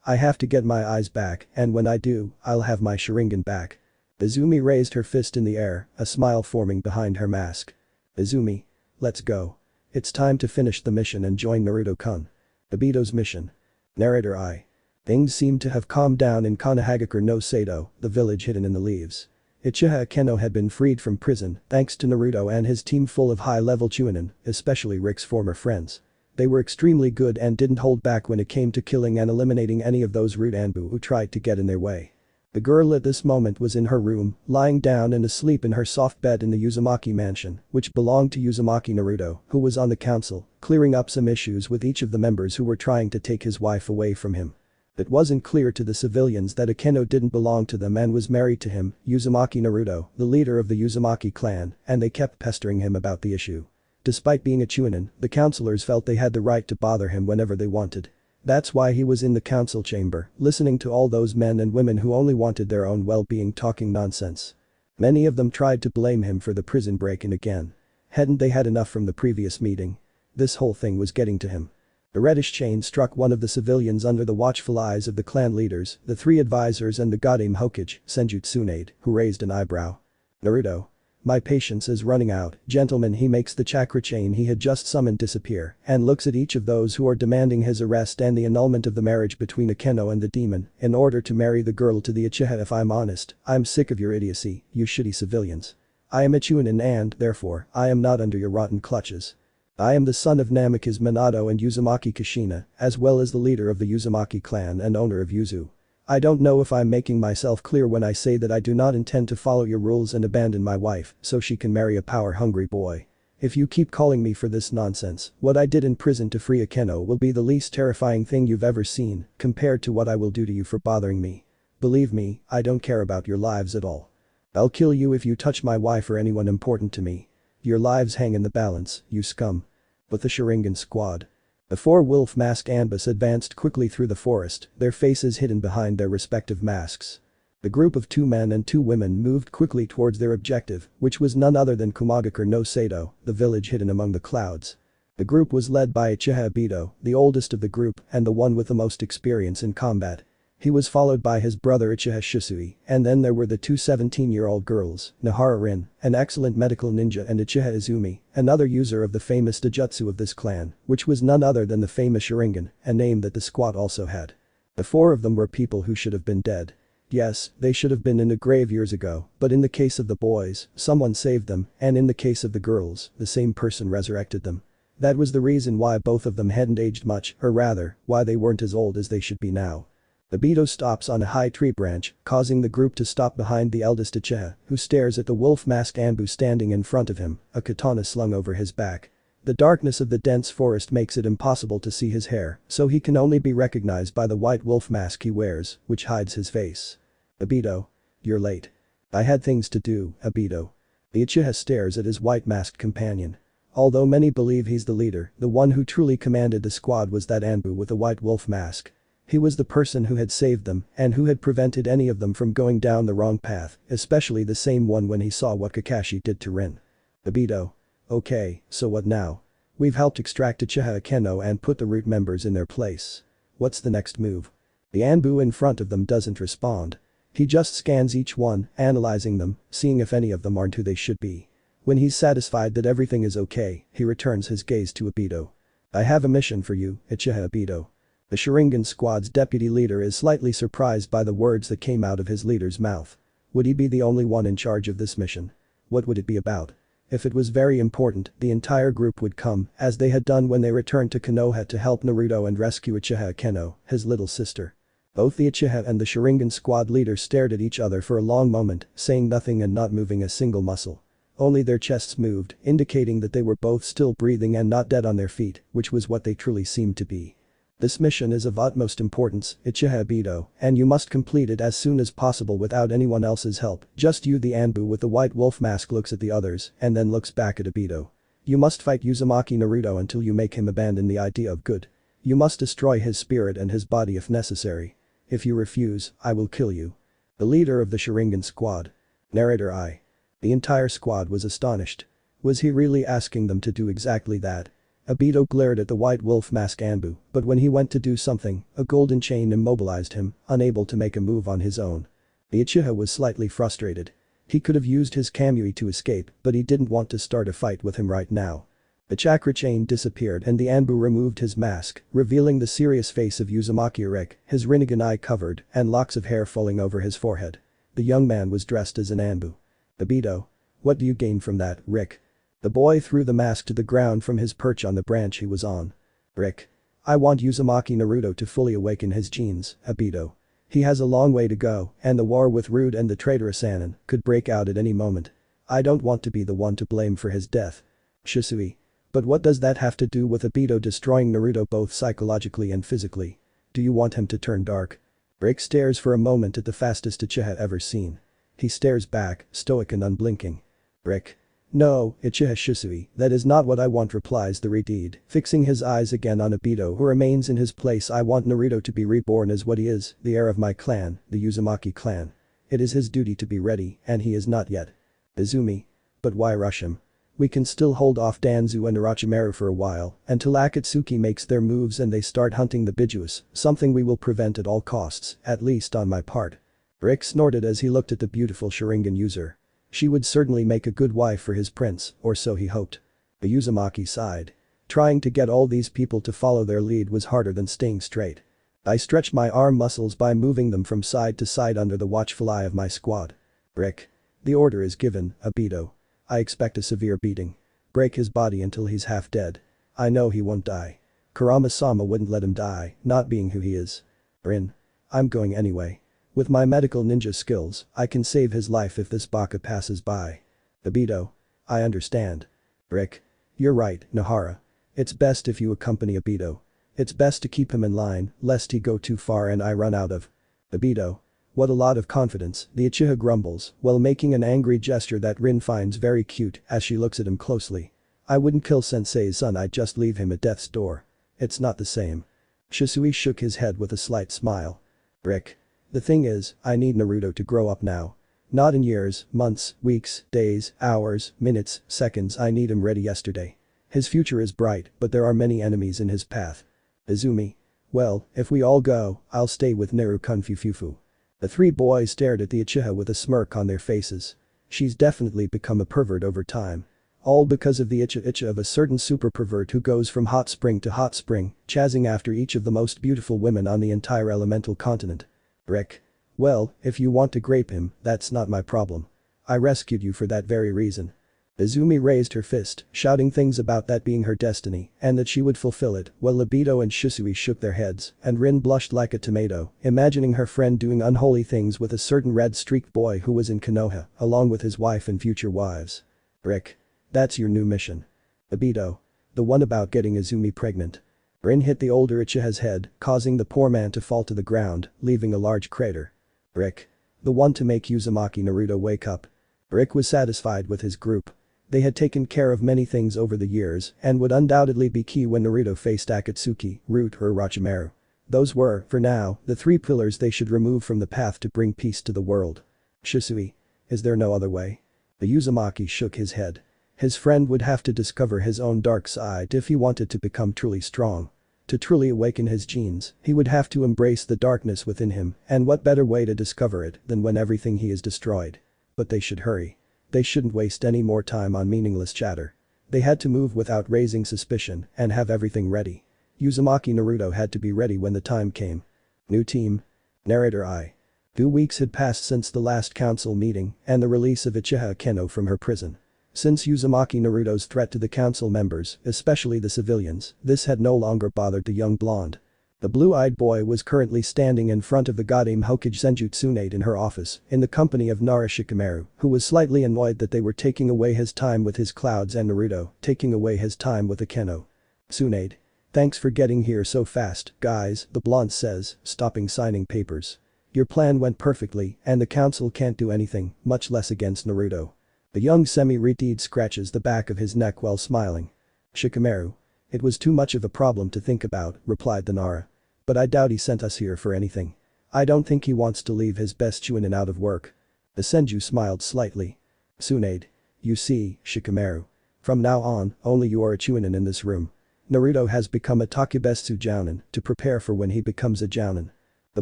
I have to get my eyes back and when I do, I'll have my Sharingan back. Izumi raised her fist in the air, a smile forming behind her mask. Izumi. Let's go. It's time to finish the mission and join Naruto-kun. Obito's mission. Narrator I. Things seemed to have calmed down in Konohagakure no Sato, the village hidden in the leaves. Uchiha Keno had been freed from prison thanks to Naruto and his team full of high-level Chunin, especially Rick's former friends. They were extremely good and didn't hold back when it came to killing and eliminating any of those rude Anbu who tried to get in their way. The girl at this moment was in her room, lying down and asleep in her soft bed in the Uzumaki mansion, which belonged to Uzumaki Naruto, who was on the council, clearing up some issues with each of the members who were trying to take his wife away from him. It wasn't clear to the civilians that Akeno didn't belong to them and was married to him, Uzumaki Naruto, the leader of the Uzumaki clan, and they kept pestering him about the issue. Despite being a Chunin, the counselors felt they had the right to bother him whenever they wanted. That's why he was in the council chamber, listening to all those men and women who only wanted their own well-being talking nonsense. Many of them tried to blame him for the prison break-in again. Hadn't they had enough from the previous meeting? This whole thing was getting to him. The reddish chain struck one of the civilians under the watchful eyes of the clan leaders, the 3 advisors and the Godame Hokage, Senju Tsunade, who raised an eyebrow. Naruto. My patience is running out, gentlemen. He makes the chakra chain he had just summoned disappear and looks at each of those who are demanding his arrest and the annulment of the marriage between Akeno and the demon in order to marry the girl to the Uchiha. If I'm honest, I'm sick of your idiocy, you shitty civilians. I am a Chunin and, therefore, I am not under your rotten clutches. I am the son of Namikaze Minato and Uzumaki Kushina, as well as the leader of the Uzumaki clan and owner of Yuzu. I don't know if I'm making myself clear when I say that I do not intend to follow your rules and abandon my wife so she can marry a power-hungry boy. If you keep calling me for this nonsense, what I did in prison to free Akeno will be the least terrifying thing you've ever seen compared to what I will do to you for bothering me. Believe me, I don't care about your lives at all. I'll kill you if you touch my wife or anyone important to me. Your lives hang in the balance, you scum. But the Sharigan squad. The 4 wolf-masked Anbus advanced quickly through the forest, their faces hidden behind their respective masks. The group of 2 men and 2 women moved quickly towards their objective, which was none other than Kumagakure no Sato, the village hidden among the clouds. The group was led by Uchiha Obito, the oldest of the group and the one with the most experience in combat. He was followed by his brother Uchiha Shisui, and then there were the 2 17-year-old girls, Nahara Rin, an excellent medical ninja, and Uchiha Izumi, another user of the famous Dojutsu of this clan, which was none other than the famous Sharingan, a name that the squad also had. The 4 of them were people who should have been dead. Yes, they should have been in a grave years ago, but in the case of the boys, someone saved them, and in the case of the girls, the same person resurrected them. That was the reason why both of them hadn't aged much, or rather, why they weren't as old as they should be now. Obito stops on a high tree branch, causing the group to stop behind the eldest Uchiha, who stares at the wolf-masked Anbu standing in front of him, a katana slung over his back. The darkness of the dense forest makes it impossible to see his hair, so he can only be recognized by the white wolf mask he wears, which hides his face. Obito. You're late. I had things to do, Obito. The Uchiha stares at his white-masked companion. Although many believe he's the leader, the one who truly commanded the squad was that Anbu with the white wolf mask. He was the person who had saved them and who had prevented any of them from going down the wrong path, especially the same one when he saw what Kakashi did to Rin. Obito. Okay, so what now? We've helped extract Uchiha Akeno and put the root members in their place. What's the next move? The Anbu in front of them doesn't respond. He just scans each one, analyzing them, seeing if any of them aren't who they should be. When he's satisfied that everything is okay, he returns his gaze to Obito. I have a mission for you, Uchiha Obito. The Sharingan squad's deputy leader is slightly surprised by the words that came out of his leader's mouth. Would he be the only one in charge of this mission? What would it be about? If it was very important, the entire group would come, as they had done when they returned to Konoha to help Naruto and rescue Uchiha Akeno, his little sister. Both the Uchiha and the Sharingan squad leader stared at each other for a long moment, saying nothing and not moving a single muscle. Only their chests moved, indicating that they were both still breathing and not dead on their feet, which was what they truly seemed to be. This mission is of utmost importance, Uchiha Obito, and you must complete it as soon as possible without anyone else's help. Just you. The Anbu with the white wolf mask looks at the others and then looks back at Obito. You must fight Uzumaki Naruto until you make him abandon the idea of good. You must destroy his spirit and his body if necessary. If you refuse, I will kill you. The leader of the Sharingan squad. Narrator I. The entire squad was astonished. Was he really asking them to do exactly that? Obito glared at the white wolf mask Anbu, but when he went to do something, a golden chain immobilized him, unable to make a move on his own. The Uchiha was slightly frustrated. He could have used his Kamui to escape, but he didn't want to start a fight with him right now. The chakra chain disappeared and the Anbu removed his mask, revealing the serious face of Uzumaki Rick, his Rinnegan eye covered and locks of hair falling over his forehead. The young man was dressed as an Anbu. Obito. What do you gain from that, Rick? The boy threw the mask to the ground from his perch on the branch he was on. Rick. I want Uzumaki Naruto to fully awaken his genes, Obito. He has a long way to go, and the war with Rude and the traitorous Anan could break out at any moment. I don't want to be the one to blame for his death. Shisui. But what does that have to do with Obito destroying Naruto both psychologically and physically? Do you want him to turn dark? Rick stares for a moment at the fastest Uchiha ever seen. He stares back, stoic and unblinking. Rick. No, Uchiha Shisui, that is not what I want, replies the Redeed, fixing his eyes again on Obito, who remains in his place. I want Naruto to be reborn as what he is, the heir of my clan, the Uzumaki clan. It is his duty to be ready, and he is not yet. Izumi. But why rush him? We can still hold off Danzu and Orochimaru for a while, until Akatsuki makes their moves and they start hunting the Bijuus, something we will prevent at all costs, at least on my part. Rick snorted as he looked at the beautiful Sharingan user. She would certainly make a good wife for his prince, or so he hoped. The Uzumaki sighed. Trying to get all these people to follow their lead was harder than staying straight. I stretched my arm muscles by moving them from side to side under the watchful eye of my squad. Rick. The order is given, Obito. I expect a severe beating. Break his body until he's half dead. I know he won't die. Kurama-sama wouldn't let him die, not being who he is. Rin. I'm going anyway. With my medical ninja skills, I can save his life if this baka passes by. Obito. I understand. Rick. You're right, Nahara. It's best if you accompany Obito. It's best to keep him in line, lest he go too far and I run out of. Obito. What a lot of confidence, the Uchiha grumbles, while making an angry gesture that Rin finds very cute as she looks at him closely. I wouldn't kill Sensei's son, I'd just leave him at death's door. It's not the same. Shisui shook his head with a slight smile. Rick. The thing is, I need Naruto to grow up now. Not in years, months, weeks, days, hours, minutes, seconds. I need him ready yesterday. His future is bright, but there are many enemies in his path. Izumi. Well, if we all go, I'll stay with Neru-kun Fufufu. The three boys stared at the Uchiha with a smirk on their faces. She's definitely become a pervert over time. All because of the Ichiha of a certain super pervert who goes from hot spring to hot spring, chasing after each of the most beautiful women on the entire elemental continent. Rick. Well, if you want to grape him, that's not my problem. I rescued you for that very reason. Izumi raised her fist, shouting things about that being her destiny and that she would fulfill it, while Obito and Shisui shook their heads and Rin blushed like a tomato, imagining her friend doing unholy things with a certain red-streaked boy who was in Konoha, along with his wife and future wives. Rick. That's your new mission. Obito. The one about getting Izumi pregnant. Rin hit the older Uchiha's head, causing the poor man to fall to the ground, leaving a large crater. Rick. The one to make Uzumaki Naruto wake up. Rick was satisfied with his group. They had taken care of many things over the years and would undoubtedly be key when Naruto faced Akatsuki, Root or Orochimaru. Those were, for now, the three pillars they should remove from the path to bring peace to the world. Shisui. Is there no other way? The Uzumaki shook his head. His friend would have to discover his own dark side if he wanted to become truly strong. To truly awaken his genes, he would have to embrace the darkness within him, and what better way to discover it than when everything he is destroyed. But they should hurry. They shouldn't waste any more time on meaningless chatter. They had to move without raising suspicion and have everything ready. Uzumaki Naruto had to be ready when the time came. New team. Narrator I. 2 weeks had passed since the last council meeting and the release of Uchiha Keno from her prison. Since Uzumaki Naruto's threat to the council members, especially the civilians, this had no longer bothered the young blonde. The blue-eyed boy was currently standing in front of the Godame Hokage Senju in her office, in the company of Nara Shikamaru, who was slightly annoyed that they were taking away his time with his clouds and Naruto, taking away his time with Akeno. Tsunade. Thanks for getting here so fast, guys, the blonde says, stopping signing papers. Your plan went perfectly, and the council can't do anything, much less against Naruto. The young semi-retard scratches the back of his neck while smiling. Shikamaru. It was too much of a problem to think about, replied the Nara. But I doubt he sent us here for anything. I don't think he wants to leave his best Jounin out of work. The Senju smiled slightly. Tsunade. You see, Shikamaru. From now on, only you are a Jounin in this room. Naruto has become a Takubetsu Jounin to prepare for when he becomes a Jounin. The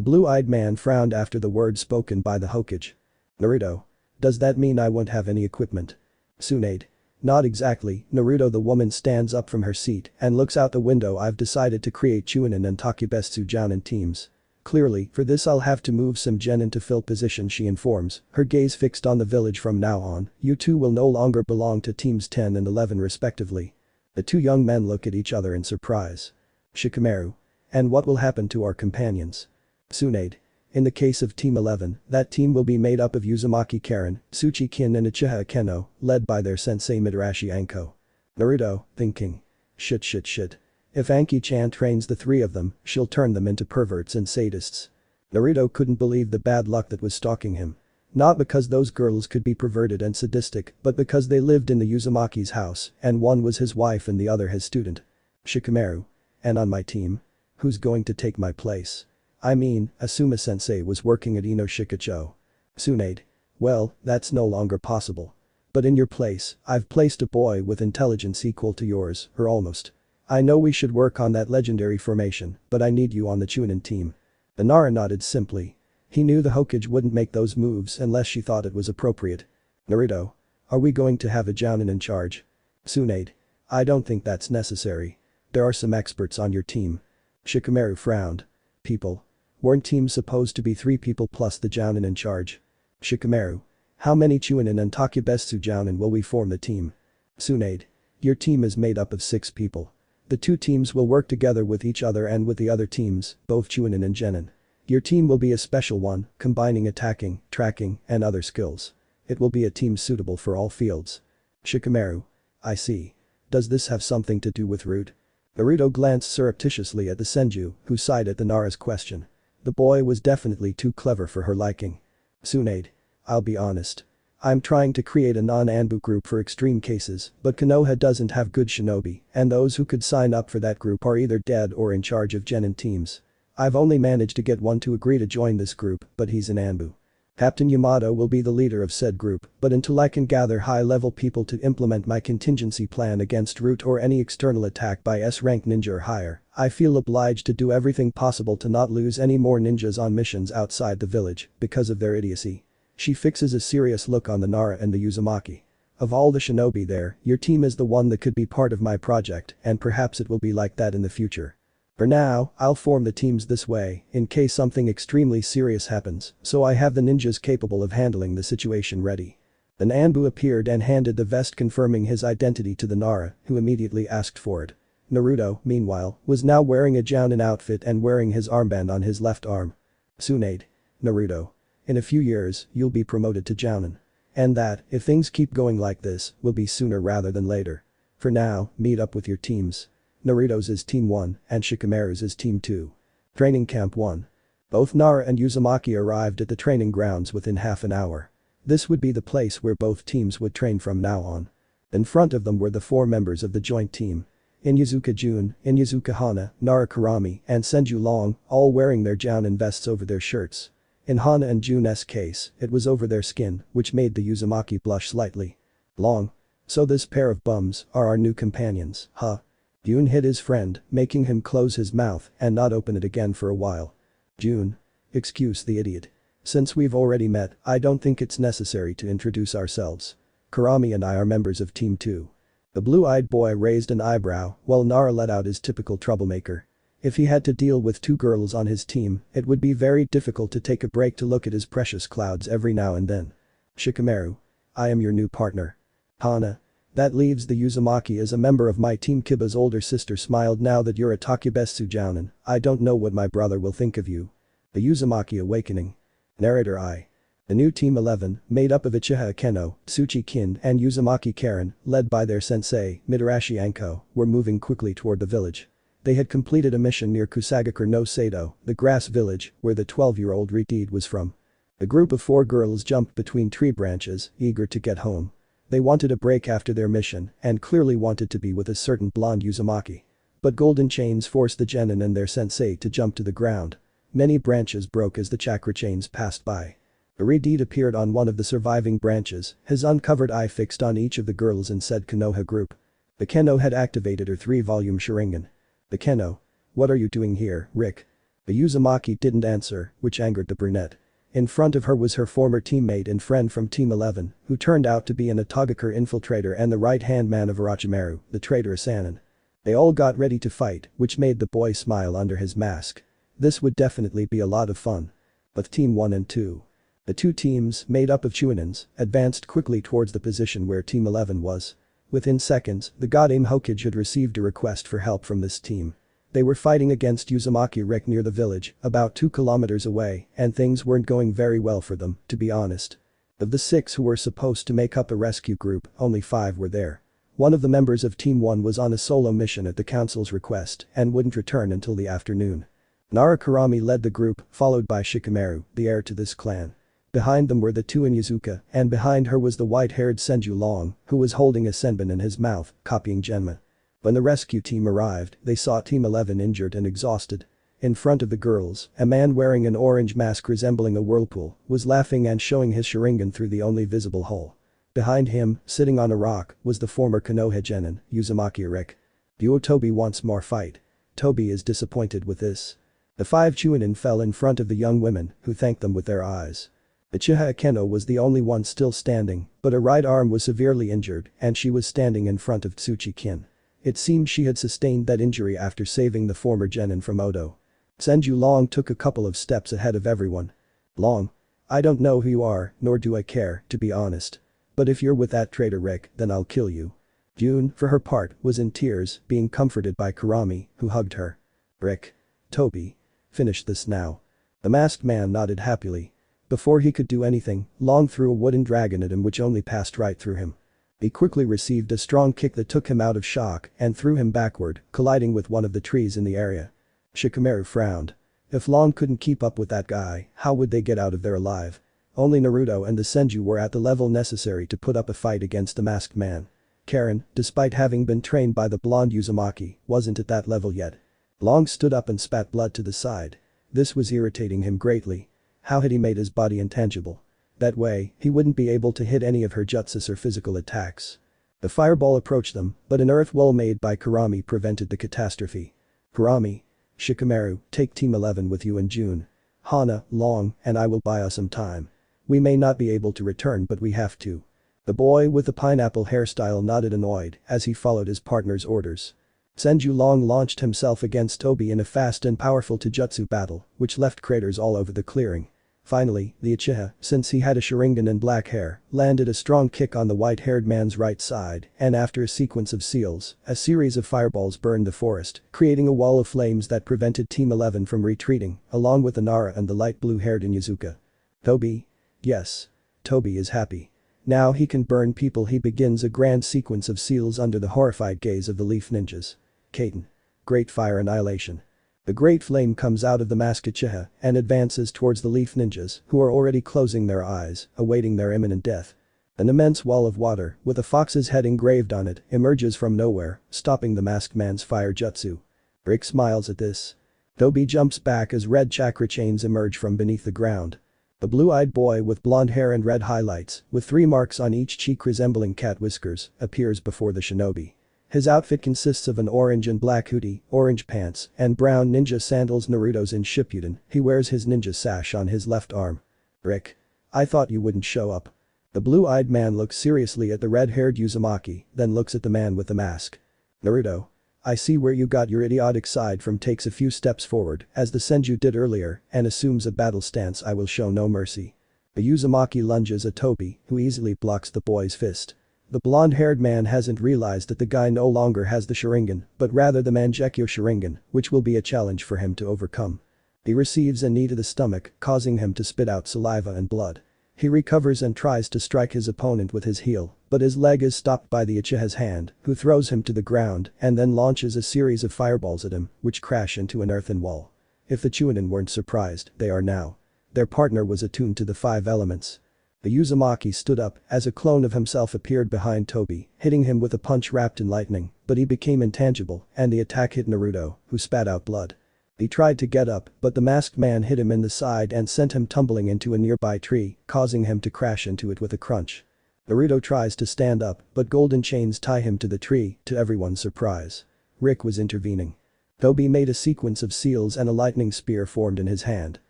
blue-eyed man frowned after the words spoken by the Hokage. Naruto. Does that mean I won't have any equipment? Tsunade. Not exactly. Naruto. The woman stands up from her seat and looks out the window. I've decided to create Jounin and Takubetsu Jounin teams. Clearly, for this I'll have to move some genin to fill positions, she informs, her gaze fixed on the village. From now on, you two will no longer belong to teams 10 and 11 respectively. The two young men look at each other in surprise. Shikamaru. And what will happen to our companions? Tsunade. In the case of Team 11, that team will be made up of Uzumaki Karen, Tsuchi-kin and Uchiha Keno, led by their sensei Madarashi Anko. Naruto, thinking. Shit. If Anki-chan trains the three of them, she'll turn them into perverts and sadists. Naruto couldn't believe the bad luck that was stalking him. Not because those girls could be perverted and sadistic, but because they lived in the Uzumaki's house, and one was his wife and the other his student. Shikamaru. And on my team? Who's going to take my place? I mean, Asuma-sensei was working at Inoshikacho. Tsunade. Well, that's no longer possible. But in your place, I've placed a boy with intelligence equal to yours, or almost. I know we should work on that legendary formation, but I need you on the Chunin team. The Nara nodded simply. He knew the Hokage wouldn't make those moves unless she thought it was appropriate. Naruto. Are we going to have a Jounin in charge? Tsunade. I don't think that's necessary. There are some experts on your team. Shikamaru frowned. People. Weren't teams supposed to be 3 people plus the Jounin in charge? Shikamaru. How many Chunin and Takebetsu Jounin will we form the team? Tsunade. Your team is made up of 6 people. The 2 teams will work together with each other and with the other teams, both Chunin and Genin. Your team will be a special one, combining attacking, tracking, and other skills. It will be a team suitable for all fields. Shikamaru. I see. Does this have something to do with Root? Naruto glanced surreptitiously at the Senju, who sighed at the Nara's question. The boy was definitely too clever for her liking. Tsunade. I'll be honest. I'm trying to create a non-Anbu group for extreme cases, but Konoha doesn't have good shinobi, and those who could sign up for that group are either dead or in charge of Genin teams. I've only managed to get one to agree to join this group, but he's an Anbu. Captain Yamato will be the leader of said group, but until I can gather high-level people to implement my contingency plan against Root or any external attack by S-rank ninja or higher, I feel obliged to do everything possible to not lose any more ninjas on missions outside the village because of their idiocy. She fixes a serious look on the Nara and the Uzumaki. Of all the shinobi there, your team is the one that could be part of my project, and perhaps it will be like that in the future. For now, I'll form the teams this way, in case something extremely serious happens, so I have the ninjas capable of handling the situation ready. Then Anbu appeared and handed the vest confirming his identity to the Nara, who immediately asked for it. Naruto, meanwhile, was now wearing a Jounin outfit and wearing his armband on his left arm. Tsunade. Naruto. In a few years, you'll be promoted to Jounin. And that, if things keep going like this, will be sooner rather than later. For now, meet up with your teams. Naruto's is Team 1 and Shikamaru's is Team 2. Training Camp 1. Both Nara and Uzumaki arrived at the training grounds within half an hour. This would be the place where both teams would train from now on. In front of them were the 4 members of the joint team. Inyazuka Jun, Inyazuka Hana, Nara Kurami, and Senju Long, all wearing their Jounin vests over their shirts. In Hana and Jun's case, it was over their skin, which made the Uzumaki blush slightly. Long. So this pair of bums are our new companions, huh? Jun hit his friend, making him close his mouth and not open it again for a while. Jun. Excuse the idiot. Since we've already met, I don't think it's necessary to introduce ourselves. Kurami and I are members of Team 2. The blue-eyed boy raised an eyebrow while Nara let out his typical troublemaker. If he had to deal with 2 girls on his team, it would be very difficult to take a break to look at his precious clouds every now and then. Shikamaru. I am your new partner. Hana. That leaves the Uzumaki as a member of my team. Kiba's older sister smiled. Now that you're a Takebetsu Jounin, I don't know what my brother will think of you. The Uzumaki awakening. Narrator I. The new Team 11, made up of Uchiha Keno, Tsuchi Kin and Uzumaki Karen, led by their sensei, Mitarashi Anko, were moving quickly toward the village. They had completed a mission near Kusagakure no Sado, the grass village, where the 12-year-old Riteed was from. The group of 4 girls jumped between tree branches, eager to get home. They wanted a break after their mission and clearly wanted to be with a certain blonde Uzumaki. But golden chains forced the genin and their sensei to jump to the ground. Many branches broke as the chakra chains passed by. Riteed appeared on one of the surviving branches, his uncovered eye fixed on each of the girls and said Konoha group. The Keno had activated her 3-volume Sharigan. The Keno. What are you doing here, Rick? The Uzumaki didn't answer, which angered the brunette. In front of her was her former teammate and friend from Team 11, who turned out to be an Atogakure infiltrator and the right-hand man of Orochimaru, the traitor Asanin. They all got ready to fight, which made the boy smile under his mask. This would definitely be a lot of fun. But Team 1 and 2. The 2 teams, made up of Chunins, advanced quickly towards the position where Team 11 was. Within seconds, the Godame Hokage had received a request for help from this team. They were fighting against Uzumaki Rick near the village, about 2 kilometers away, and things weren't going very well for them, to be honest. Of the 6 who were supposed to make up a rescue group, only 5 were there. One of the members of Team 1 was on a solo mission at the council's request and wouldn't return until the afternoon. Nara Kurami led the group, followed by Shikamaru, the heir to this clan. Behind them were the two Inyazuka, and behind her was the white-haired Senju Long, who was holding a senbon in his mouth, copying Genma. When the rescue team arrived, they saw Team 11 injured and exhausted. In front of the girls, a man wearing an orange mask resembling a whirlpool was laughing and showing his Sharingan through the only visible hole. Behind him, sitting on a rock, was the former Konoha genin, Uzumaki Naruto. Duo Tobi wants more fight. Tobi is disappointed with this. The 5 Jounin fell in front of the young women, who thanked them with their eyes. Uchiha Akeno was the only one still standing, but her right arm was severely injured and she was standing in front of Tsuchi-kin. It seemed she had sustained that injury after saving the former genin from Odo. Senju Long took a couple of steps ahead of everyone. Long. I don't know who you are, nor do I care, to be honest. But if you're with that traitor Rick, then I'll kill you. June, for her part, was in tears, being comforted by Kurami, who hugged her. Rick. Tobi. Finish this now. The masked man nodded happily. Before he could do anything, Long threw a wooden dragon at him which only passed right through him. He quickly received a strong kick that took him out of shock and threw him backward, colliding with one of the trees in the area. Shikamaru frowned. If Long couldn't keep up with that guy, how would they get out of there alive? Only Naruto and the Senju were at the level necessary to put up a fight against the masked man. Karen, despite having been trained by the blonde Uzumaki, wasn't at that level yet. Long stood up and spat blood to the side. This was irritating him greatly. How had he made his body intangible? That way, he wouldn't be able to hit any of her jutsus or physical attacks. The fireball approached them, but an earth wall made by Kurami prevented the catastrophe. Kurami. Shikamaru, take Team 11 with you in June. Hana, Long, and I will buy us some time. We may not be able to return but we have to. The boy with the pineapple hairstyle nodded annoyed as he followed his partner's orders. Senju Long launched himself against Tobi in a fast and powerful taijutsu battle, which left craters all over the clearing. Finally, the Uchiha, since he had a Sharingan and black hair, landed a strong kick on the white-haired man's right side, and after a sequence of seals, a series of fireballs burned the forest, creating a wall of flames that prevented Team 11 from retreating, along with the Nara and the light blue-haired Inyazuka. Tobi? Yes. Tobi is happy. Now he can burn people. He begins a grand sequence of seals under the horrified gaze of the Leaf Ninjas. Kaiten. Great Fire Annihilation. The great flame comes out of the masked Uchiha and advances towards the Leaf Ninjas, who are already closing their eyes, awaiting their imminent death. An immense wall of water, with a fox's head engraved on it, emerges from nowhere, stopping the masked man's fire jutsu. Rick smiles at this. Tobi jumps back as red chakra chains emerge from beneath the ground. The blue-eyed boy with blonde hair and red highlights, with 3 marks on each cheek resembling cat whiskers, appears before the shinobi. His outfit consists of an orange and black hoodie, orange pants, and brown ninja sandals. Naruto's in Shippuden. He wears his ninja sash on his left arm. Rick. I thought you wouldn't show up. The blue-eyed man looks seriously at the red-haired Uzumaki, then looks at the man with the mask. Naruto. I see where you got your idiotic side from. Takes a few steps forward, as the Senju did earlier, and assumes a battle stance. I will show no mercy. The Uzumaki lunges at Tobi, who easily blocks the boy's fist. The blonde-haired man hasn't realized that the guy no longer has the Sharingan, but rather the Mangekyo Sharingan, which will be a challenge for him to overcome. He receives a knee to the stomach, causing him to spit out saliva and blood. He recovers and tries to strike his opponent with his heel, but his leg is stopped by the Uchiha's hand, who throws him to the ground and then launches a series of fireballs at him, which crash into an earthen wall. If the Chunin weren't surprised, they are now. Their partner was attuned to the 5 elements. The Uzumaki stood up as a clone of himself appeared behind Tobi, hitting him with a punch wrapped in lightning, but he became intangible and the attack hit Naruto, who spat out blood. He tried to get up, but the masked man hit him in the side and sent him tumbling into a nearby tree, causing him to crash into it with a crunch. Naruto tries to stand up, but golden chains tie him to the tree, to everyone's surprise. Rick was intervening. Tobi made a sequence of seals and a lightning spear formed in his hand.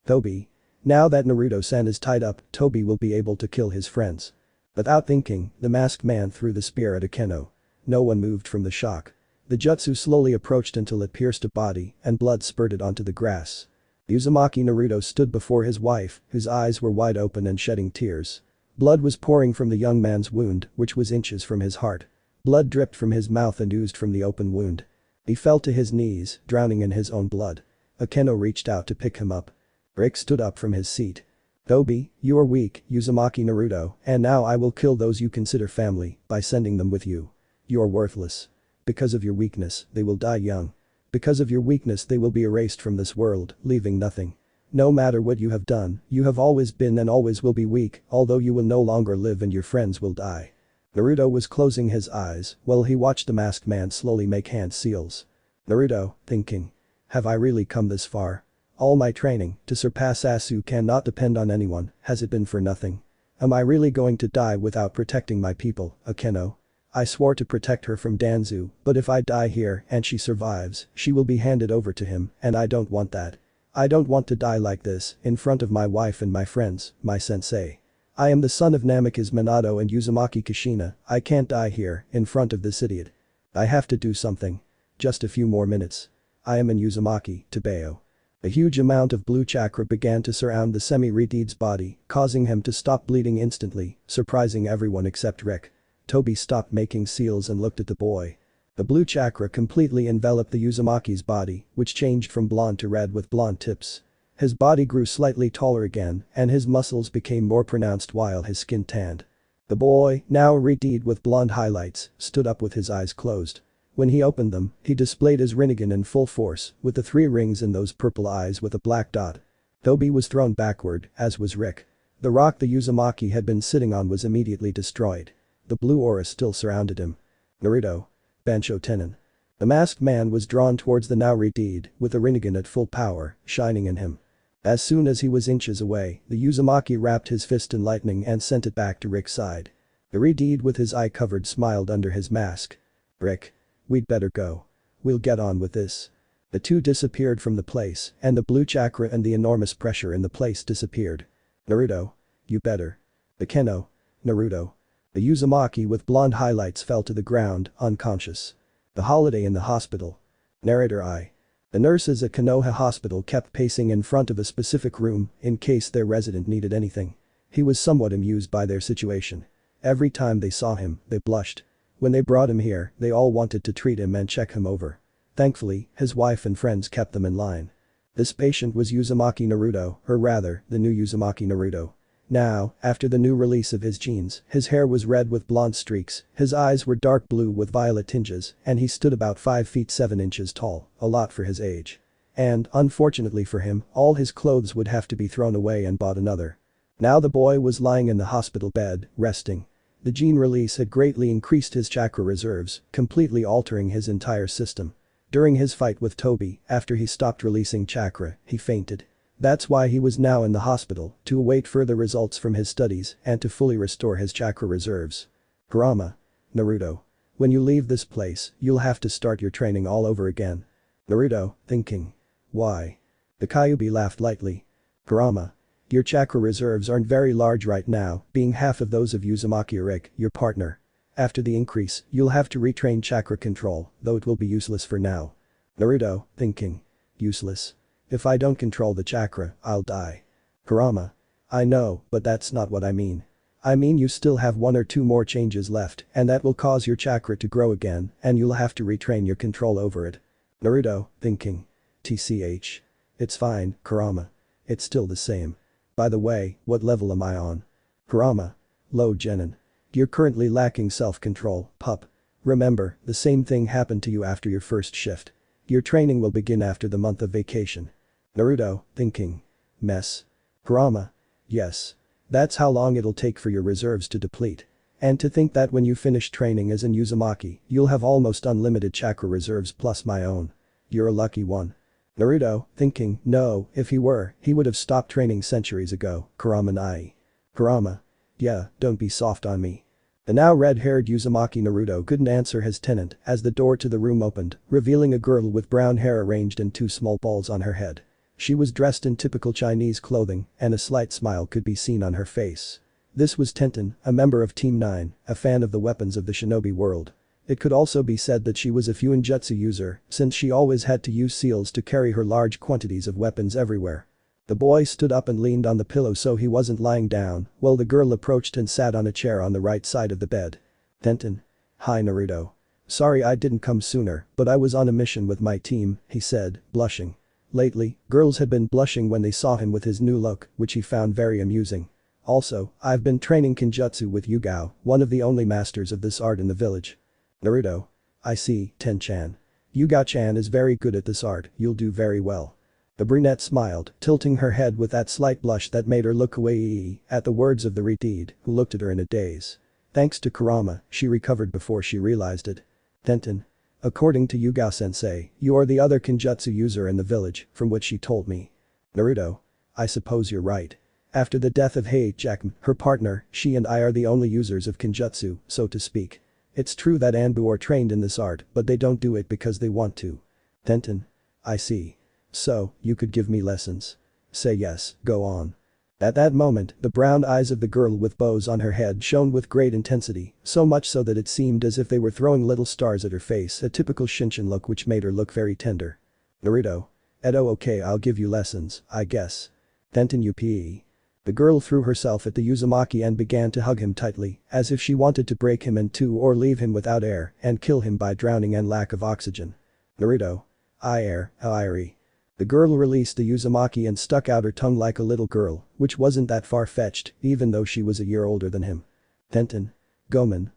Tobi. Now that Naruto-san is tied up, Tobi will be able to kill his friends. Without thinking, the masked man threw the spear at Akeno. No one moved from the shock. The jutsu slowly approached until it pierced a body and blood spurted onto the grass. Uzumaki Naruto stood before his wife, whose eyes were wide open and shedding tears. Blood was pouring from the young man's wound, which was inches from his heart. Blood dripped from his mouth and oozed from the open wound. He fell to his knees, drowning in his own blood. Akeno reached out to pick him up. Rick stood up from his seat. Tobi, you are weak, Uzumaki Naruto, and now I will kill those you consider family by sending them with you. You're worthless. Because of your weakness, they will die young. Because of your weakness they will be erased from this world, leaving nothing. No matter what you have done, you have always been and always will be weak, although you will no longer live and your friends will die. Naruto was closing his eyes while he watched the masked man slowly make hand seals. Naruto, thinking. Have I really come this far? All my training to surpass Sasuke cannot depend on anyone, has it been for nothing? Am I really going to die without protecting my people, Akeno? I swore to protect her from Danzu, but if I die here and she survives, she will be handed over to him, and I don't want that. I don't want to die like this, in front of my wife and my friends, my sensei. I am the son of Namikaze Minato and Uzumaki Kushina, I can't die here, in front of this idiot. I have to do something. Just a few more minutes. I am in Uzumaki, Tebeo. A huge amount of blue chakra began to surround the semi-redeed's body, causing him to stop bleeding instantly, surprising everyone except Rick. Toby stopped making seals and looked at the boy. The blue chakra completely enveloped the Uzumaki's body, which changed from blonde to red with blonde tips. His body grew slightly taller again, and his muscles became more pronounced while his skin tanned. The boy, now redeed with blonde highlights, stood up with his eyes closed. When he opened them, he displayed his Rinnegan in full force, with the 3 rings in those purple eyes with a black dot. Toby was thrown backward, as was Rick. The rock the Uzumaki had been sitting on was immediately destroyed. The blue aura still surrounded him. Naruto. Bansho Tenin. The masked man was drawn towards the now redeed, with the Rinnegan at full power, shining in him. As soon as he was inches away, the Uzumaki wrapped his fist in lightning and sent it back to Rick's side. The redeed with his eye covered smiled under his mask. Rick. We'd better go. We'll get on with this. The two disappeared from the place, and the blue chakra and the enormous pressure in the place disappeared. Naruto. You better. Akeno. Naruto. The Uzumaki with blonde highlights fell to the ground, unconscious. The holiday in the hospital. Narrator I. The nurses at Konoha Hospital kept pacing in front of a specific room in case their resident needed anything. He was somewhat amused by their situation. Every time they saw him, they blushed. When they brought him here, they all wanted to treat him and check him over. Thankfully, his wife and friends kept them in line. This patient was Uzumaki Naruto, or rather, the new Uzumaki Naruto. Now, after the new release of his genes, his hair was red with blonde streaks, his eyes were dark blue with violet tinges, and he stood about 5 feet 7 inches tall, a lot for his age. And, unfortunately for him, all his clothes would have to be thrown away and bought another. Now the boy was lying in the hospital bed, resting. The gene release had greatly increased his chakra reserves, completely altering his entire system. During his fight with Toby, after he stopped releasing chakra, he fainted. That's why he was now in the hospital, to await further results from his studies and to fully restore his chakra reserves. Kurama. Naruto. When you leave this place, you'll have to start your training all over again. Naruto, thinking. Why? The Kyubi laughed lightly. Kurama. Your chakra reserves aren't very large right now, being half of those of Uzumaki Rick, your partner. After the increase, you'll have to retrain chakra control, though it will be useless for now. Naruto, thinking. Useless. If I don't control the chakra, I'll die. Kurama. I know, but that's not what I mean. I mean you still have 1 or 2 more changes left, and that will cause your chakra to grow again, and you'll have to retrain your control over it. Naruto, thinking. TCH. It's fine, Kurama. It's still the same. By the way, what level am I on? Kurama. Low genin. You're currently lacking self-control, pup. Remember, the same thing happened to you after your first shift. Your training will begin after the month of vacation. Naruto, thinking. Mess. Kurama. Yes. That's how long it'll take for your reserves to deplete. And to think that when you finish training as in Uzumaki, you'll have almost unlimited chakra reserves plus my own. You're a lucky one. Naruto, thinking, no, if he were, he would have stopped training centuries ago, Kurama. Kurama. Yeah, don't be soft on me. The now red-haired Uzumaki Naruto couldn't answer his tenant as the door to the room opened, revealing a girl with brown hair arranged in 2 small balls on her head. She was dressed in typical Chinese clothing, and a slight smile could be seen on her face. This was Tenten, a member of Team 9, a fan of the weapons of the shinobi world. It could also be said that she was a Fuinjutsu user, since she always had to use seals to carry her large quantities of weapons everywhere. The boy stood up and leaned on the pillow so he wasn't lying down, while the girl approached and sat on a chair on the right side of the bed. Tenten. Hi Naruto. Sorry I didn't come sooner, but I was on a mission with my team, he said, blushing. Lately, girls had been blushing when they saw him with his new look, which he found very amusing. Also, I've been training Kinjutsu with Yugao, one of the only masters of this art in the village. Naruto. I see, Ten-chan. Yuga-chan is very good at this art, you'll do very well. The brunette smiled, tilting her head with that slight blush that made her look away at the words of the redeed, who looked at her in a daze. Thanks to Kurama, she recovered before she realized it. Tenten. According to Yuga-sensei, you are the other Kenjutsu user in the village, from what she told me. Naruto. I suppose you're right. After the death of Jackman, her partner, she and I are the only users of Kenjutsu, so to speak. It's true that Anbu are trained in this art, but they don't do it because they want to. Tenten. I see. So, you could give me lessons. Say yes, go on. At that moment, the brown eyes of the girl with bows on her head shone with great intensity, so much so that it seemed as if they were throwing little stars at her face, a typical Shinshin look which made her look very tender. Naruto. Edo, okay, I'll give you lessons, I guess. Tenten UPE. The girl threw herself at the Uzumaki and began to hug him tightly, as if she wanted to break him in two or leave him without air and kill him by drowning and lack of oxygen. Naruto. Airi. The girl released the Uzumaki and stuck out her tongue like a little girl, which wasn't that far-fetched, even though she was a year older than him. Tenten. Gomen.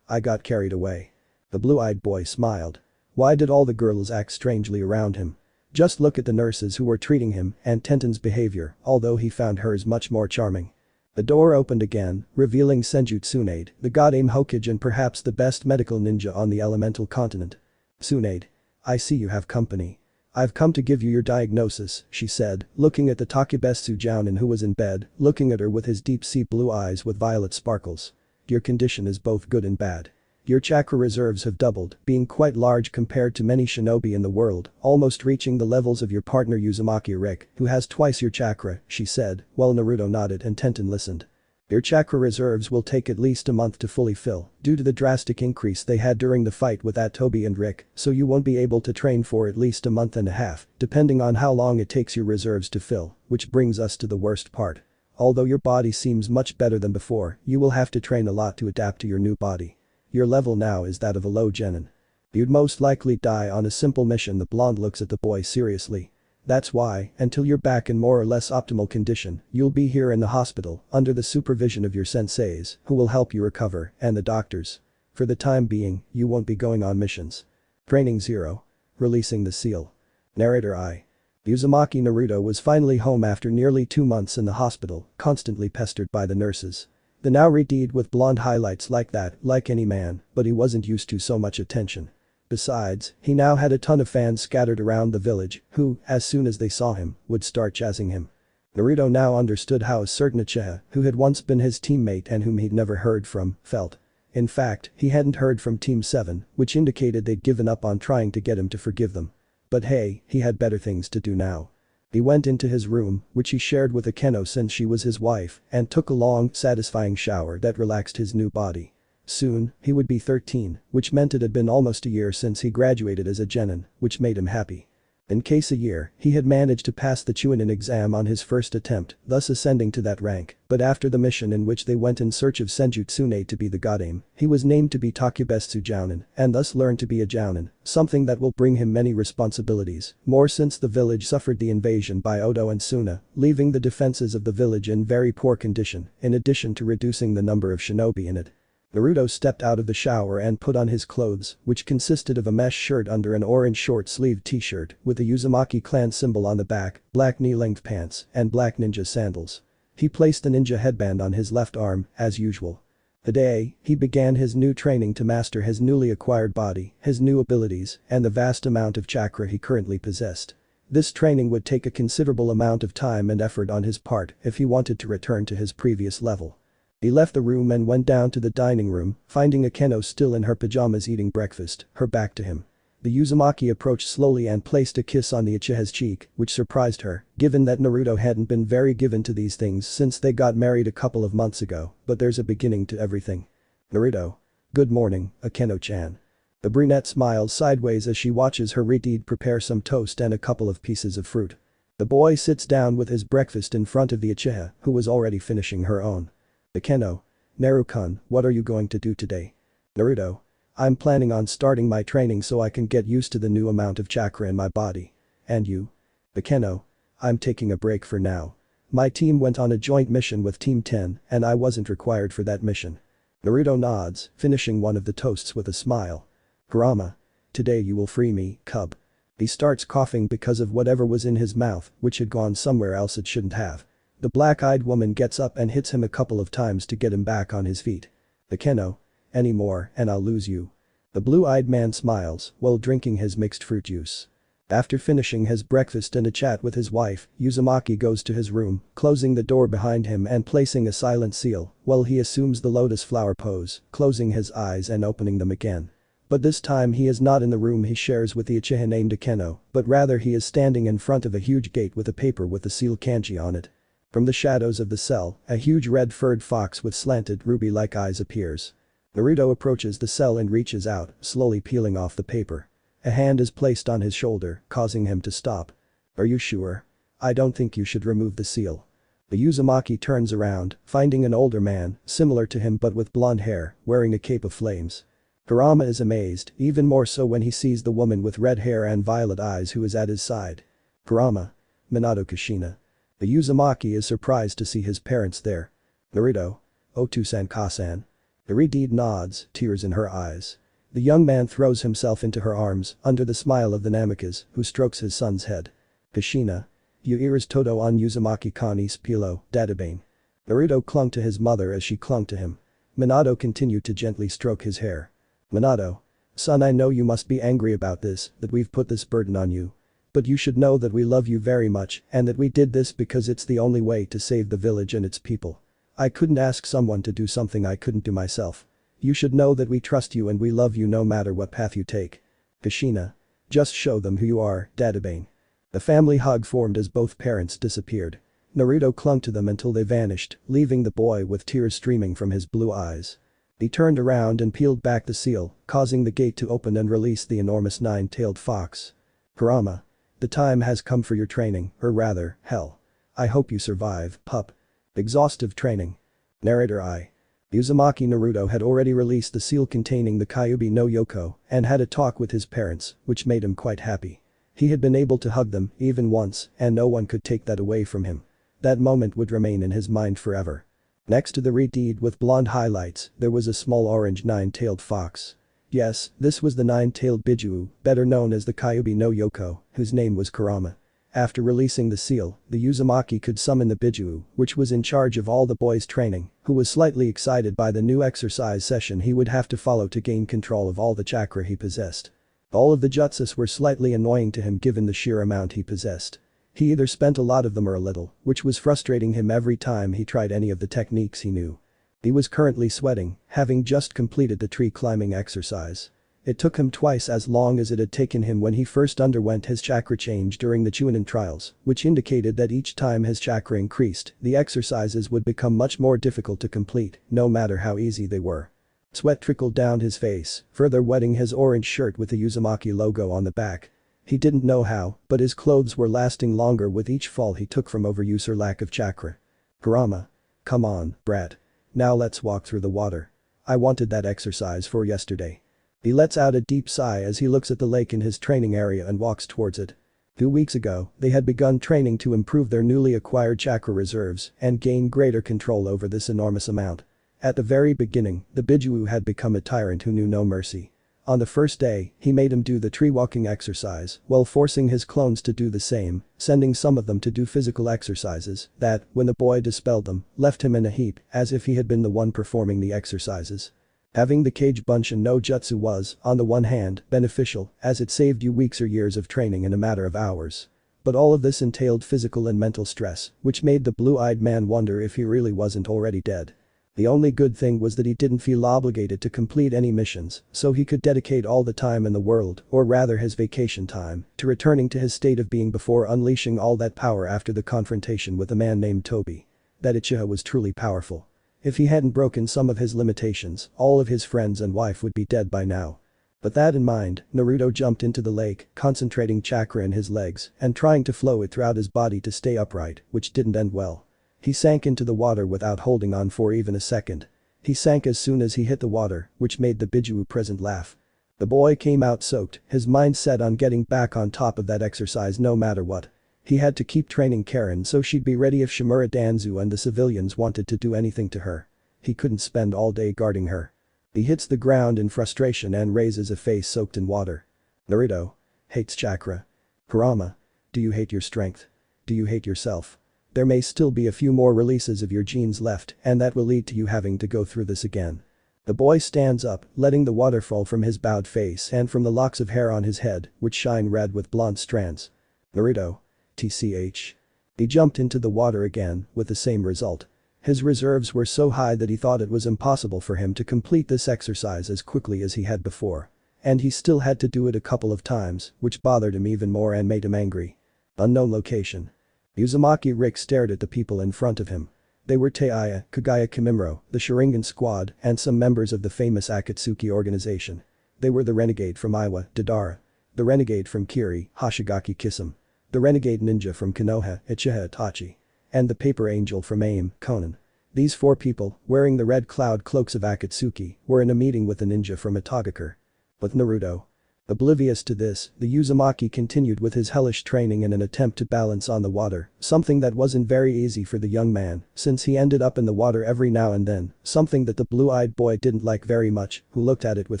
I got carried away. The blue-eyed boy smiled. Why did all the girls act strangely around him? Just look at the nurses who were treating him and Tenten's behavior, although he found hers much more charming. The door opened again, revealing Senju Tsunade, the god-aim Hokage and perhaps the best medical ninja on the elemental continent. Tsunade. I see you have company. I've come to give you your diagnosis, she said, looking at the Takebetsu Jounin who was in bed, looking at her with his deep-sea blue eyes with violet sparkles. Your condition is both good and bad. Your chakra reserves have doubled, being quite large compared to many shinobi in the world, almost reaching the levels of your partner Uzumaki Rick, who has twice your chakra, she said, while Naruto nodded and Tenten listened. Your chakra reserves will take at least a month to fully fill, due to the drastic increase they had during the fight with Toby and Rick, so you won't be able to train for at least a month and a half, depending on how long it takes your reserves to fill, which brings us to the worst part. Although your body seems much better than before, you will have to train a lot to adapt to your new body. Your level now is that of a low genin. You'd most likely die on a simple mission. The blonde looks at the boy seriously. That's why, until you're back in more or less optimal condition, you'll be here in the hospital, under the supervision of your senseis, who will help you recover, and the doctors. For the time being, you won't be going on missions. Training 0. Releasing the seal. Narrator I. Uzumaki Naruto was finally home after nearly 2 months in the hospital, constantly pestered by the nurses. The now redeed with blonde highlights like that, like any man, but he wasn't used to so much attention. Besides, he now had a ton of fans scattered around the village, who, as soon as they saw him, would start jazzing him. Naruto now understood how a certain Uchiha, who had once been his teammate and whom he'd never heard from, felt. In fact, he hadn't heard from Team 7, which indicated they'd given up on trying to get him to forgive them. But hey, he had better things to do now. He went into his room, which he shared with Akeno since she was his wife, and took a long, satisfying shower that relaxed his new body. Soon, he would be 13, which meant it had been almost a year since he graduated as a genin, which made him happy. In case a year, he had managed to pass the Chunin exam on his first attempt, thus ascending to that rank, but after the mission in which they went in search of Senju Tsunade to be the god-aim, he was named to be Takebetsu Jounin, and thus learned to be a Jounin, something that will bring him many responsibilities, more since the village suffered the invasion by Odo and Suna, leaving the defenses of the village in very poor condition, in addition to reducing the number of shinobi in it. Naruto stepped out of the shower and put on his clothes, which consisted of a mesh shirt under an orange short-sleeved t-shirt with the Uzumaki clan symbol on the back, black knee-length pants, and black ninja sandals. He placed the ninja headband on his left arm, as usual. Today, he began his new training to master his newly acquired body, his new abilities, and the vast amount of chakra he currently possessed. This training would take a considerable amount of time and effort on his part if he wanted to return to his previous level. He left the room and went down to the dining room, finding Akeno still in her pajamas eating breakfast, her back to him. The Uzumaki approached slowly and placed a kiss on the Uchiha's cheek, which surprised her, given that Naruto hadn't been very given to these things since they got married a couple of months ago, but there's a beginning to everything. Naruto. Good morning, Akeno-chan. The brunette smiles sideways as she watches her redeed prepare some toast and a couple of pieces of fruit. The boy sits down with his breakfast in front of the Uchiha, who was already finishing her own. Akeno. Naru-kun, what are you going to do today? Naruto. I'm planning on starting my training so I can get used to the new amount of chakra in my body. And you? Akeno. I'm taking a break for now. My team went on a joint mission with Team 10 and I wasn't required for that mission. Naruto nods, finishing one of the toasts with a smile. Kurama. Today you will free me, cub. He starts coughing because of whatever was in his mouth, which had gone somewhere else it shouldn't have. The black-eyed woman gets up and hits him a couple of times to get him back on his feet. The Keno. Any more and I'll lose you. The blue-eyed man smiles while drinking his mixed fruit juice. After finishing his breakfast and a chat with his wife, Uzumaki goes to his room, closing the door behind him and placing a silent seal while he assumes the lotus flower pose, closing his eyes and opening them again. But this time he is not in the room he shares with the Uchiha named Akeno, but rather he is standing in front of a huge gate with a paper with the seal kanji on it. From the shadows of the cell, a huge red-furred fox with slanted ruby-like eyes appears. Naruto approaches the cell and reaches out, slowly peeling off the paper. A hand is placed on his shoulder, causing him to stop. Are you sure? I don't think you should remove the seal. The Uzumaki turns around, finding an older man, similar to him but with blonde hair, wearing a cape of flames. Kurama is amazed, even more so when he sees the woman with red hair and violet eyes who is at his side. Kurama. Minato Kushina. The Uzumaki is surprised to see his parents there. Naruto. Otu-san Ka-san. Iridide nods, tears in her eyes. The young man throws himself into her arms, under the smile of the Namikaze, who strokes his son's head. Kushina. You iras todo on Uzumaki-kani's pillow, Dadabane. Naruto clung to his mother as she clung to him. Minato continued to gently stroke his hair. Minato. Son, I know you must be angry about this, that we've put this burden on you. But you should know that we love you very much and that we did this because it's the only way to save the village and its people. I couldn't ask someone to do something I couldn't do myself. You should know that we trust you and we love you no matter what path you take. Kushina. Just show them who you are, Dadabane. The family hug formed as both parents disappeared. Naruto clung to them until they vanished, leaving the boy with tears streaming from his blue eyes. He turned around and peeled back the seal, causing the gate to open and release the enormous nine-tailed fox. Kurama. The time has come for your training, or rather, hell. I hope you survive, pup. Exhaustive training. Narrator I. Uzumaki Naruto had already released the seal containing the Kyubi no Yoko and had a talk with his parents, which made him quite happy. He had been able to hug them, even once, and no one could take that away from him. That moment would remain in his mind forever. Next to the red-deed with blonde highlights, there was a small orange nine-tailed fox. Yes, this was the nine-tailed Bijuu, better known as the Kyubi no Yoko, whose name was Kurama. After releasing the seal, the Uzumaki could summon the Bijuu, which was in charge of all the boys' training, who was slightly excited by the new exercise session he would have to follow to gain control of all the chakra he possessed. All of the jutsus were slightly annoying to him given the sheer amount he possessed. He either spent a lot of them or a little, which was frustrating him every time he tried any of the techniques he knew. He was currently sweating, having just completed the tree climbing exercise. It took him twice as long as it had taken him when he first underwent his chakra change during the Jounin trials, which indicated that each time his chakra increased, the exercises would become much more difficult to complete, no matter how easy they were. Sweat trickled down his face, further wetting his orange shirt with the Uzumaki logo on the back. He didn't know how, but his clothes were lasting longer with each fall he took from overuse or lack of chakra. Kurama. Come on, brat. Now let's walk through the water. I wanted that exercise for yesterday. He lets out a deep sigh as he looks at the lake in his training area and walks towards it. 2 weeks ago, they had begun training to improve their newly acquired chakra reserves and gain greater control over this enormous amount. At the very beginning, the Bijuu had become a tyrant who knew no mercy. On the first day, he made him do the tree walking exercise while forcing his clones to do the same, sending some of them to do physical exercises that, when the boy dispelled them, left him in a heap as if he had been the one performing the exercises. Having the Kage Bunshin no Jutsu was, on the one hand, beneficial as it saved you weeks or years of training in a matter of hours. But all of this entailed physical and mental stress, which made the blue-eyed man wonder if he really wasn't already dead. The only good thing was that he didn't feel obligated to complete any missions, so he could dedicate all the time in the world, or rather his vacation time, to returning to his state of being before unleashing all that power after the confrontation with a man named Toby. That Uchiha was truly powerful. If he hadn't broken some of his limitations, all of his friends and wife would be dead by now. But that in mind, Naruto jumped into the lake, concentrating chakra in his legs and trying to flow it throughout his body to stay upright, which didn't end well. He sank into the water without holding on for even a second. He sank as soon as he hit the water, which made the Bijuu present laugh. The boy came out soaked, his mind set on getting back on top of that exercise no matter what. He had to keep training Karen so she'd be ready if Shimura Danzu and the civilians wanted to do anything to her. He couldn't spend all day guarding her. He hits the ground in frustration and raises a face soaked in water. Naruto. Hates chakra. Kurama. Do you hate your strength? Do you hate yourself? There may still be a few more releases of your genes left and that will lead to you having to go through this again. The boy stands up, letting the water fall from his bowed face and from the locks of hair on his head, which shine red with blonde strands. Naruto. TCH. He jumped into the water again, with the same result. His reserves were so high that he thought it was impossible for him to complete this exercise as quickly as he had before. And he still had to do it a couple of times, which bothered him even more and made him angry. Unknown location. Uzumaki Rick stared at the people in front of him. They were Taiya, Kagaya Kimimaro, the Sharigan squad, and some members of the famous Akatsuki organization. They were the renegade from Iwa, Dadara. The renegade from Kiri, Hoshigaki Kisame. The renegade ninja from Konoha, Uchiha Itachi. And the paper angel from AIM, Conan. These 4 people, wearing the red cloud cloaks of Akatsuki, were in a meeting with the ninja from Itagakure. With Naruto. Oblivious to this, the Uzumaki continued with his hellish training in an attempt to balance on the water, something that wasn't very easy for the young man, since he ended up in the water every now and then, something that the blue-eyed boy didn't like very much, who looked at it with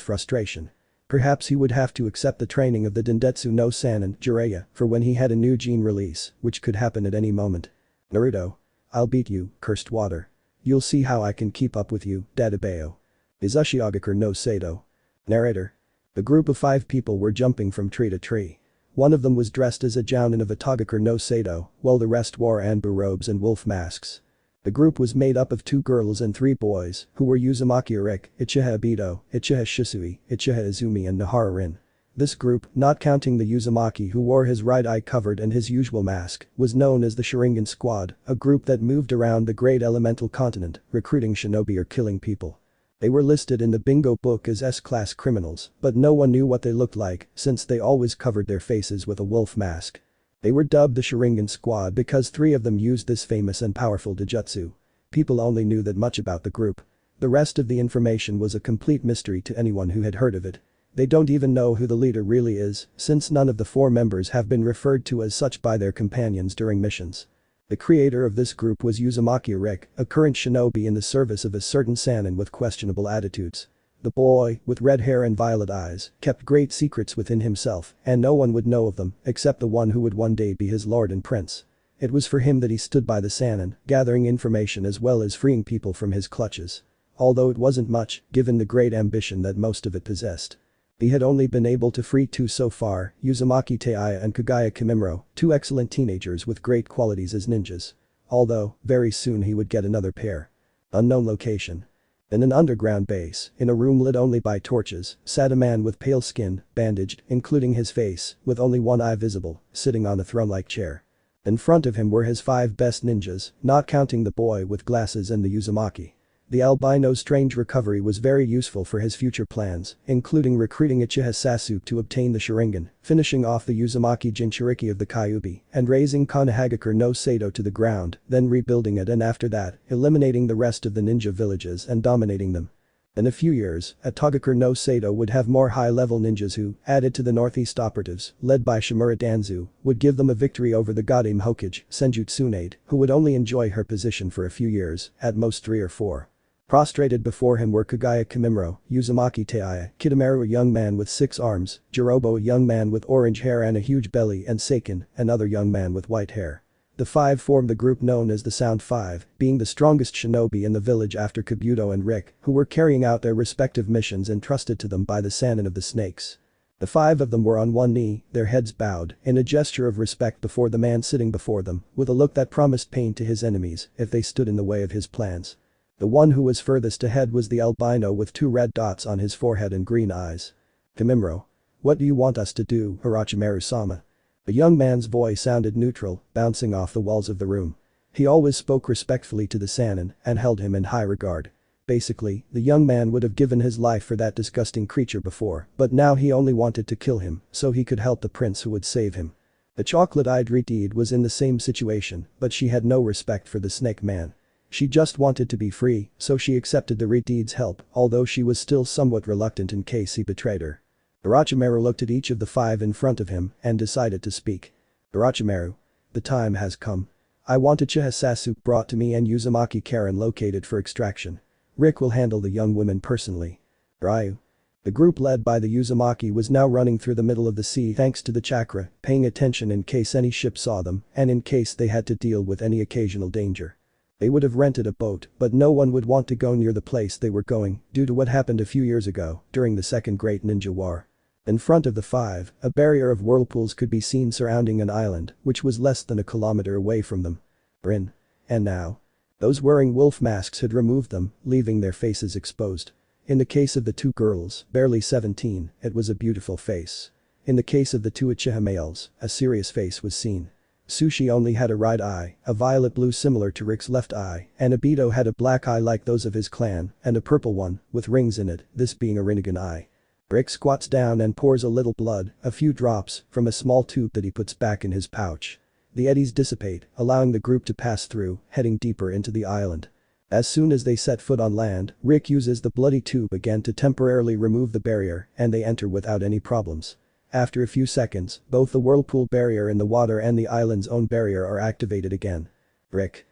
frustration. Perhaps he would have to accept the training of the Dendetsu no Sanin, Jiraiya, for when he had a new gene release, which could happen at any moment. Naruto. I'll beat you, cursed water. You'll see how I can keep up with you, Dadabeo. Izushiogakure no Sato. Narrator. A group of 5 people were jumping from tree to tree. One of them was dressed as a Jounin of Itagakure no Sato, while the rest wore Anbu robes and wolf masks. The group was made up of 2 girls and 3 boys, who were Uzumaki Rick, Uchiha Obito, Uchiha Shisui, Uchiha Izumi and Nahara Rin. This group, not counting the Uzumaki who wore his right eye covered and his usual mask, was known as the Sharingan Squad, a group that moved around the great elemental continent, recruiting shinobi or killing people. They were listed in the bingo book as S-class criminals, but no one knew what they looked like since they always covered their faces with a wolf mask. They were dubbed the Sharingan Squad because 3 of them used this famous and powerful Dojutsu. People only knew that much about the group. The rest of the information was a complete mystery to anyone who had heard of it. They don't even know who the leader really is, since none of the 4 members have been referred to as such by their companions during missions. The creator of this group was Uzumaki Rick, a current shinobi in the service of a certain Sanin with questionable attitudes. The boy, with red hair and violet eyes, kept great secrets within himself, and no one would know of them except the one who would one day be his lord and prince. It was for him that he stood by the Sanin, gathering information as well as freeing people from his clutches. Although it wasn't much, given the great ambition that most of it possessed. He had only been able to free 2 so far, Uzumaki Taiya and Kagaya Kimimaro, 2 excellent teenagers with great qualities as ninjas. Although, very soon he would get another pair. Unknown location. In an underground base, in a room lit only by torches, sat a man with pale skin, bandaged, including his face, with only one eye visible, sitting on a throne-like chair. In front of him were his 5 best ninjas, not counting the boy with glasses and the Uzumaki. The albino's strange recovery was very useful for his future plans, including recruiting Uchiha Sasuke to obtain the Sharingan, finishing off the Uzumaki Jinchuriki of the Kyubi, and razing Konohagakure no Sato to the ground, then rebuilding it and after that, eliminating the rest of the ninja villages and dominating them. In a few years, Itagakure no Sato would have more high-level ninjas who, added to the Northeast operatives, led by Shimura Danzu, would give them a victory over the Godame Hokage, Senju Tsunade, who would only enjoy her position for a few years, at most 3 or 4. Prostrated before him were Kagaya Kimimaro, Uzumaki Taiya, Kitamaru a young man with 6 arms, Jirobo a young man with orange hair and a huge belly and Seiken, another young man with white hair. The 5 formed the group known as the Sound 5, being the strongest shinobi in the village after Kabuto and Rick, who were carrying out their respective missions entrusted to them by the Sanin of the Snakes. The 5 of them were on one knee, their heads bowed, in a gesture of respect before the man sitting before them, with a look that promised pain to his enemies if they stood in the way of his plans. The one who was furthest ahead was the albino with 2 red dots on his forehead and green eyes. Kimimaro. What do you want us to do, Orochimaru-sama? The young man's voice sounded neutral, bouncing off the walls of the room. He always spoke respectfully to the Sanin and held him in high regard. Basically, the young man would have given his life for that disgusting creature before, but now he only wanted to kill him so he could help the prince who would save him. The chocolate-eyed Ritide was in the same situation, but she had no respect for the snake man. She just wanted to be free, so she accepted the Ritide's help, although she was still somewhat reluctant in case he betrayed her. Orochimaru looked at each of the 5 in front of him and decided to speak. Orochimaru. The time has come. I want Uchiha Sasuke brought to me and Uzumaki Karen located for extraction. Rick will handle the young women personally. Ryu. The group led by the Uzumaki was now running through the middle of the sea thanks to the chakra, paying attention in case any ship saw them and in case they had to deal with any occasional danger. They would have rented a boat, but no one would want to go near the place they were going due to what happened a few years ago during the Second Great Ninja War. In front of the five, a barrier of whirlpools could be seen surrounding an island, which was less than a kilometer away from them. Rin. And now. Those wearing wolf masks had removed them, leaving their faces exposed. In the case of the two girls, barely 17, it was a beautiful face. In the case of the two Uchiha males, a serious face was seen. Sushi only had a right eye, a violet blue similar to Rick's left eye, and Obito had a black eye like those of his clan, and a purple one, with rings in it, this being a Rinnegan eye. Rick squats down and pours a little blood, a few drops, from a small tube that he puts back in his pouch. The eddies dissipate, allowing the group to pass through, heading deeper into the island. As soon as they set foot on land, Rick uses the bloody tube again to temporarily remove the barrier, and they enter without any problems. After a few seconds, both the whirlpool barrier in the water and the island's own barrier are activated again. Rick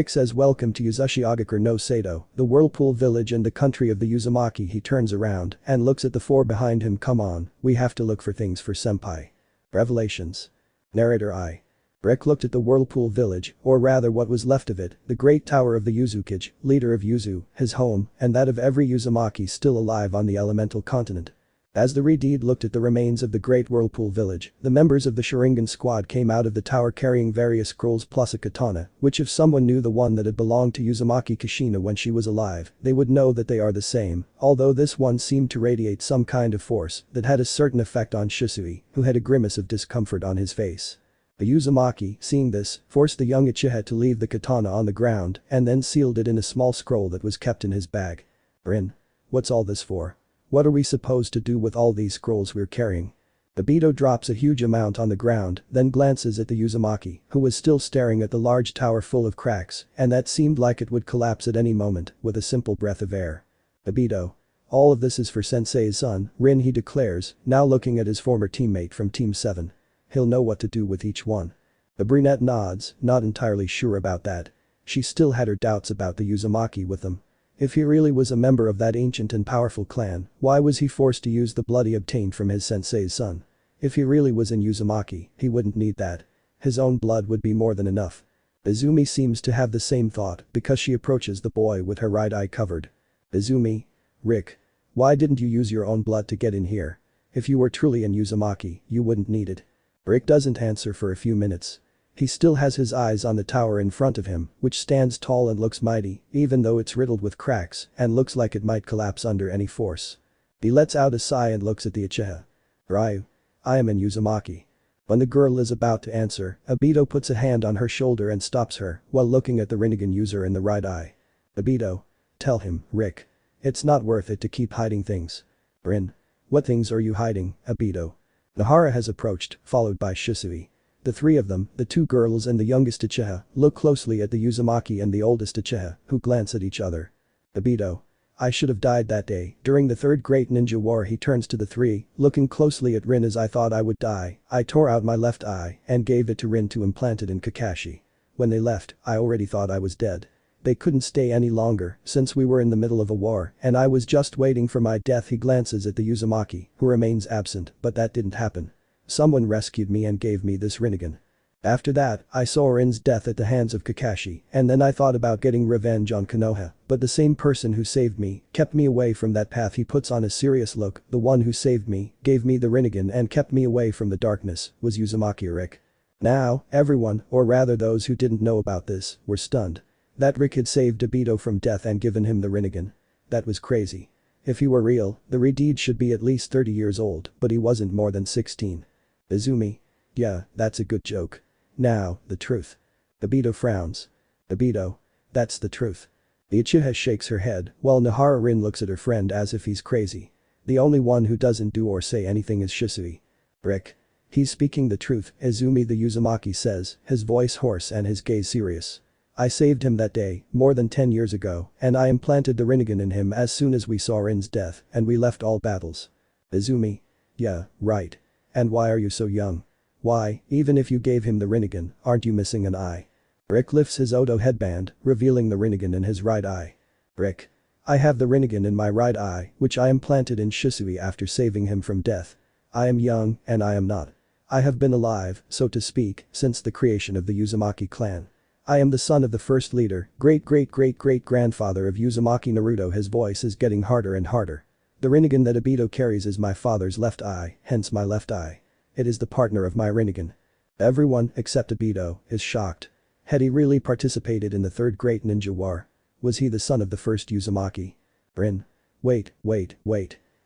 says welcome to Uzushiagakur no Sato, the whirlpool village and the country of the Uzumaki. He turns around and looks at the four behind him. Come on, we have to look for things for senpai. Revelations. Narrator I. Rick looked at the whirlpool village, or rather what was left of it, the great tower of the Uzukage, leader of Yuzu, his home, and that of every Uzumaki still alive on the elemental continent. As the Redeed looked at the remains of the great whirlpool village, the members of the Sharigan squad came out of the tower carrying various scrolls plus a katana, which if someone knew the one that had belonged to Uzumaki Kushina when she was alive, they would know that they are the same, although this one seemed to radiate some kind of force that had a certain effect on Shisui, who had a grimace of discomfort on his face. The Uzumaki, seeing this, forced the young Uchiha to leave the katana on the ground and then sealed it in a small scroll that was kept in his bag. Rin. What's all this for? What are we supposed to do with all these scrolls we're carrying? Obito drops a huge amount on the ground, then glances at the Uzumaki, who was still staring at the large tower full of cracks, and that seemed like it would collapse at any moment, with a simple breath of air. Obito. All of this is for Sensei's son, Rin, he declares, now looking at his former teammate from Team 7. He'll know what to do with each one. The brunette nods, not entirely sure about that. She still had her doubts about the Uzumaki with them. If he really was a member of that ancient and powerful clan, why was he forced to use the blood he obtained from his sensei's son? If he really was in Uzumaki, he wouldn't need that. His own blood would be more than enough. Izumi seems to have the same thought because she approaches the boy with her right eye covered. Izumi. Rick. Why didn't you use your own blood to get in here? If you were truly in Uzumaki, you wouldn't need it. Rick doesn't answer for a few minutes. He still has his eyes on the tower in front of him, which stands tall and looks mighty, even though it's riddled with cracks and looks like it might collapse under any force. He lets out a sigh and looks at the Uchiha. Ryu. I am in Uzumaki. When the girl is about to answer, Obito puts a hand on her shoulder and stops her while looking at the Rinnegan user in the right eye. Obito. Tell him, Rick. It's not worth it to keep hiding things. Rin. What things are you hiding, Obito? Nahara has approached, followed by Shisui. The three of them, the two girls and the youngest Uchiha, look closely at the Uzumaki and the oldest Uchiha, who glance at each other. Obito. I should have died that day, during the Third Great Ninja War. He turns to the three, looking closely at Rin. As I thought I would die, I tore out my left eye and gave it to Rin to implant it in Kakashi. When they left, I already thought I was dead. They couldn't stay any longer since we were in the middle of a war and I was just waiting for my death. He glances at the Uzumaki, who remains absent, but that didn't happen. Someone rescued me and gave me this Rinnegan. After that, I saw Rin's death at the hands of Kakashi, and then I thought about getting revenge on Konoha, but the same person who saved me kept me away from that path. He puts on a serious look. The one who saved me, gave me the Rinnegan and kept me away from the darkness, was Uzumaki Rick. Now, everyone, or rather those who didn't know about this, were stunned. That Rick had saved Obito from death and given him the Rinnegan. That was crazy. If he were real, the Redeed should be at least 30 years old, but he wasn't more than 16. Izumi. Yeah, that's a good joke. Now, the truth. Obito frowns. Obito. That's the truth. The Uchiha shakes her head, while Nahara Rin looks at her friend as if he's crazy. The only one who doesn't do or say anything is Shisui. Rick. He's speaking the truth, Izumi the Uzumaki says, his voice hoarse and his gaze serious. I saved him that day, more than 10 years ago, and I implanted the Rinnegan in him as soon as we saw Rin's death, and we left all battles. Izumi. Yeah, right. And why are you so young? Why, even if you gave him the Rinnegan, aren't you missing an eye? Rick lifts his Odo headband, revealing the Rinnegan in his right eye. Rick. I have the Rinnegan in my right eye, which I implanted in Shisui after saving him from death. I am young, and I am not. I have been alive, so to speak, since the creation of the Uzumaki clan. I am the son of the first leader, great-great-great-great-grandfather of Uzumaki Naruto. His voice is getting harder and harder. The Rinnegan that Obito carries is my father's left eye, hence my left eye. It is the partner of my Rinnegan. Everyone, except Obito, is shocked. Had he really participated in the Third Great Ninja War? Was he the son of the first Uzumaki? Rin. Wait.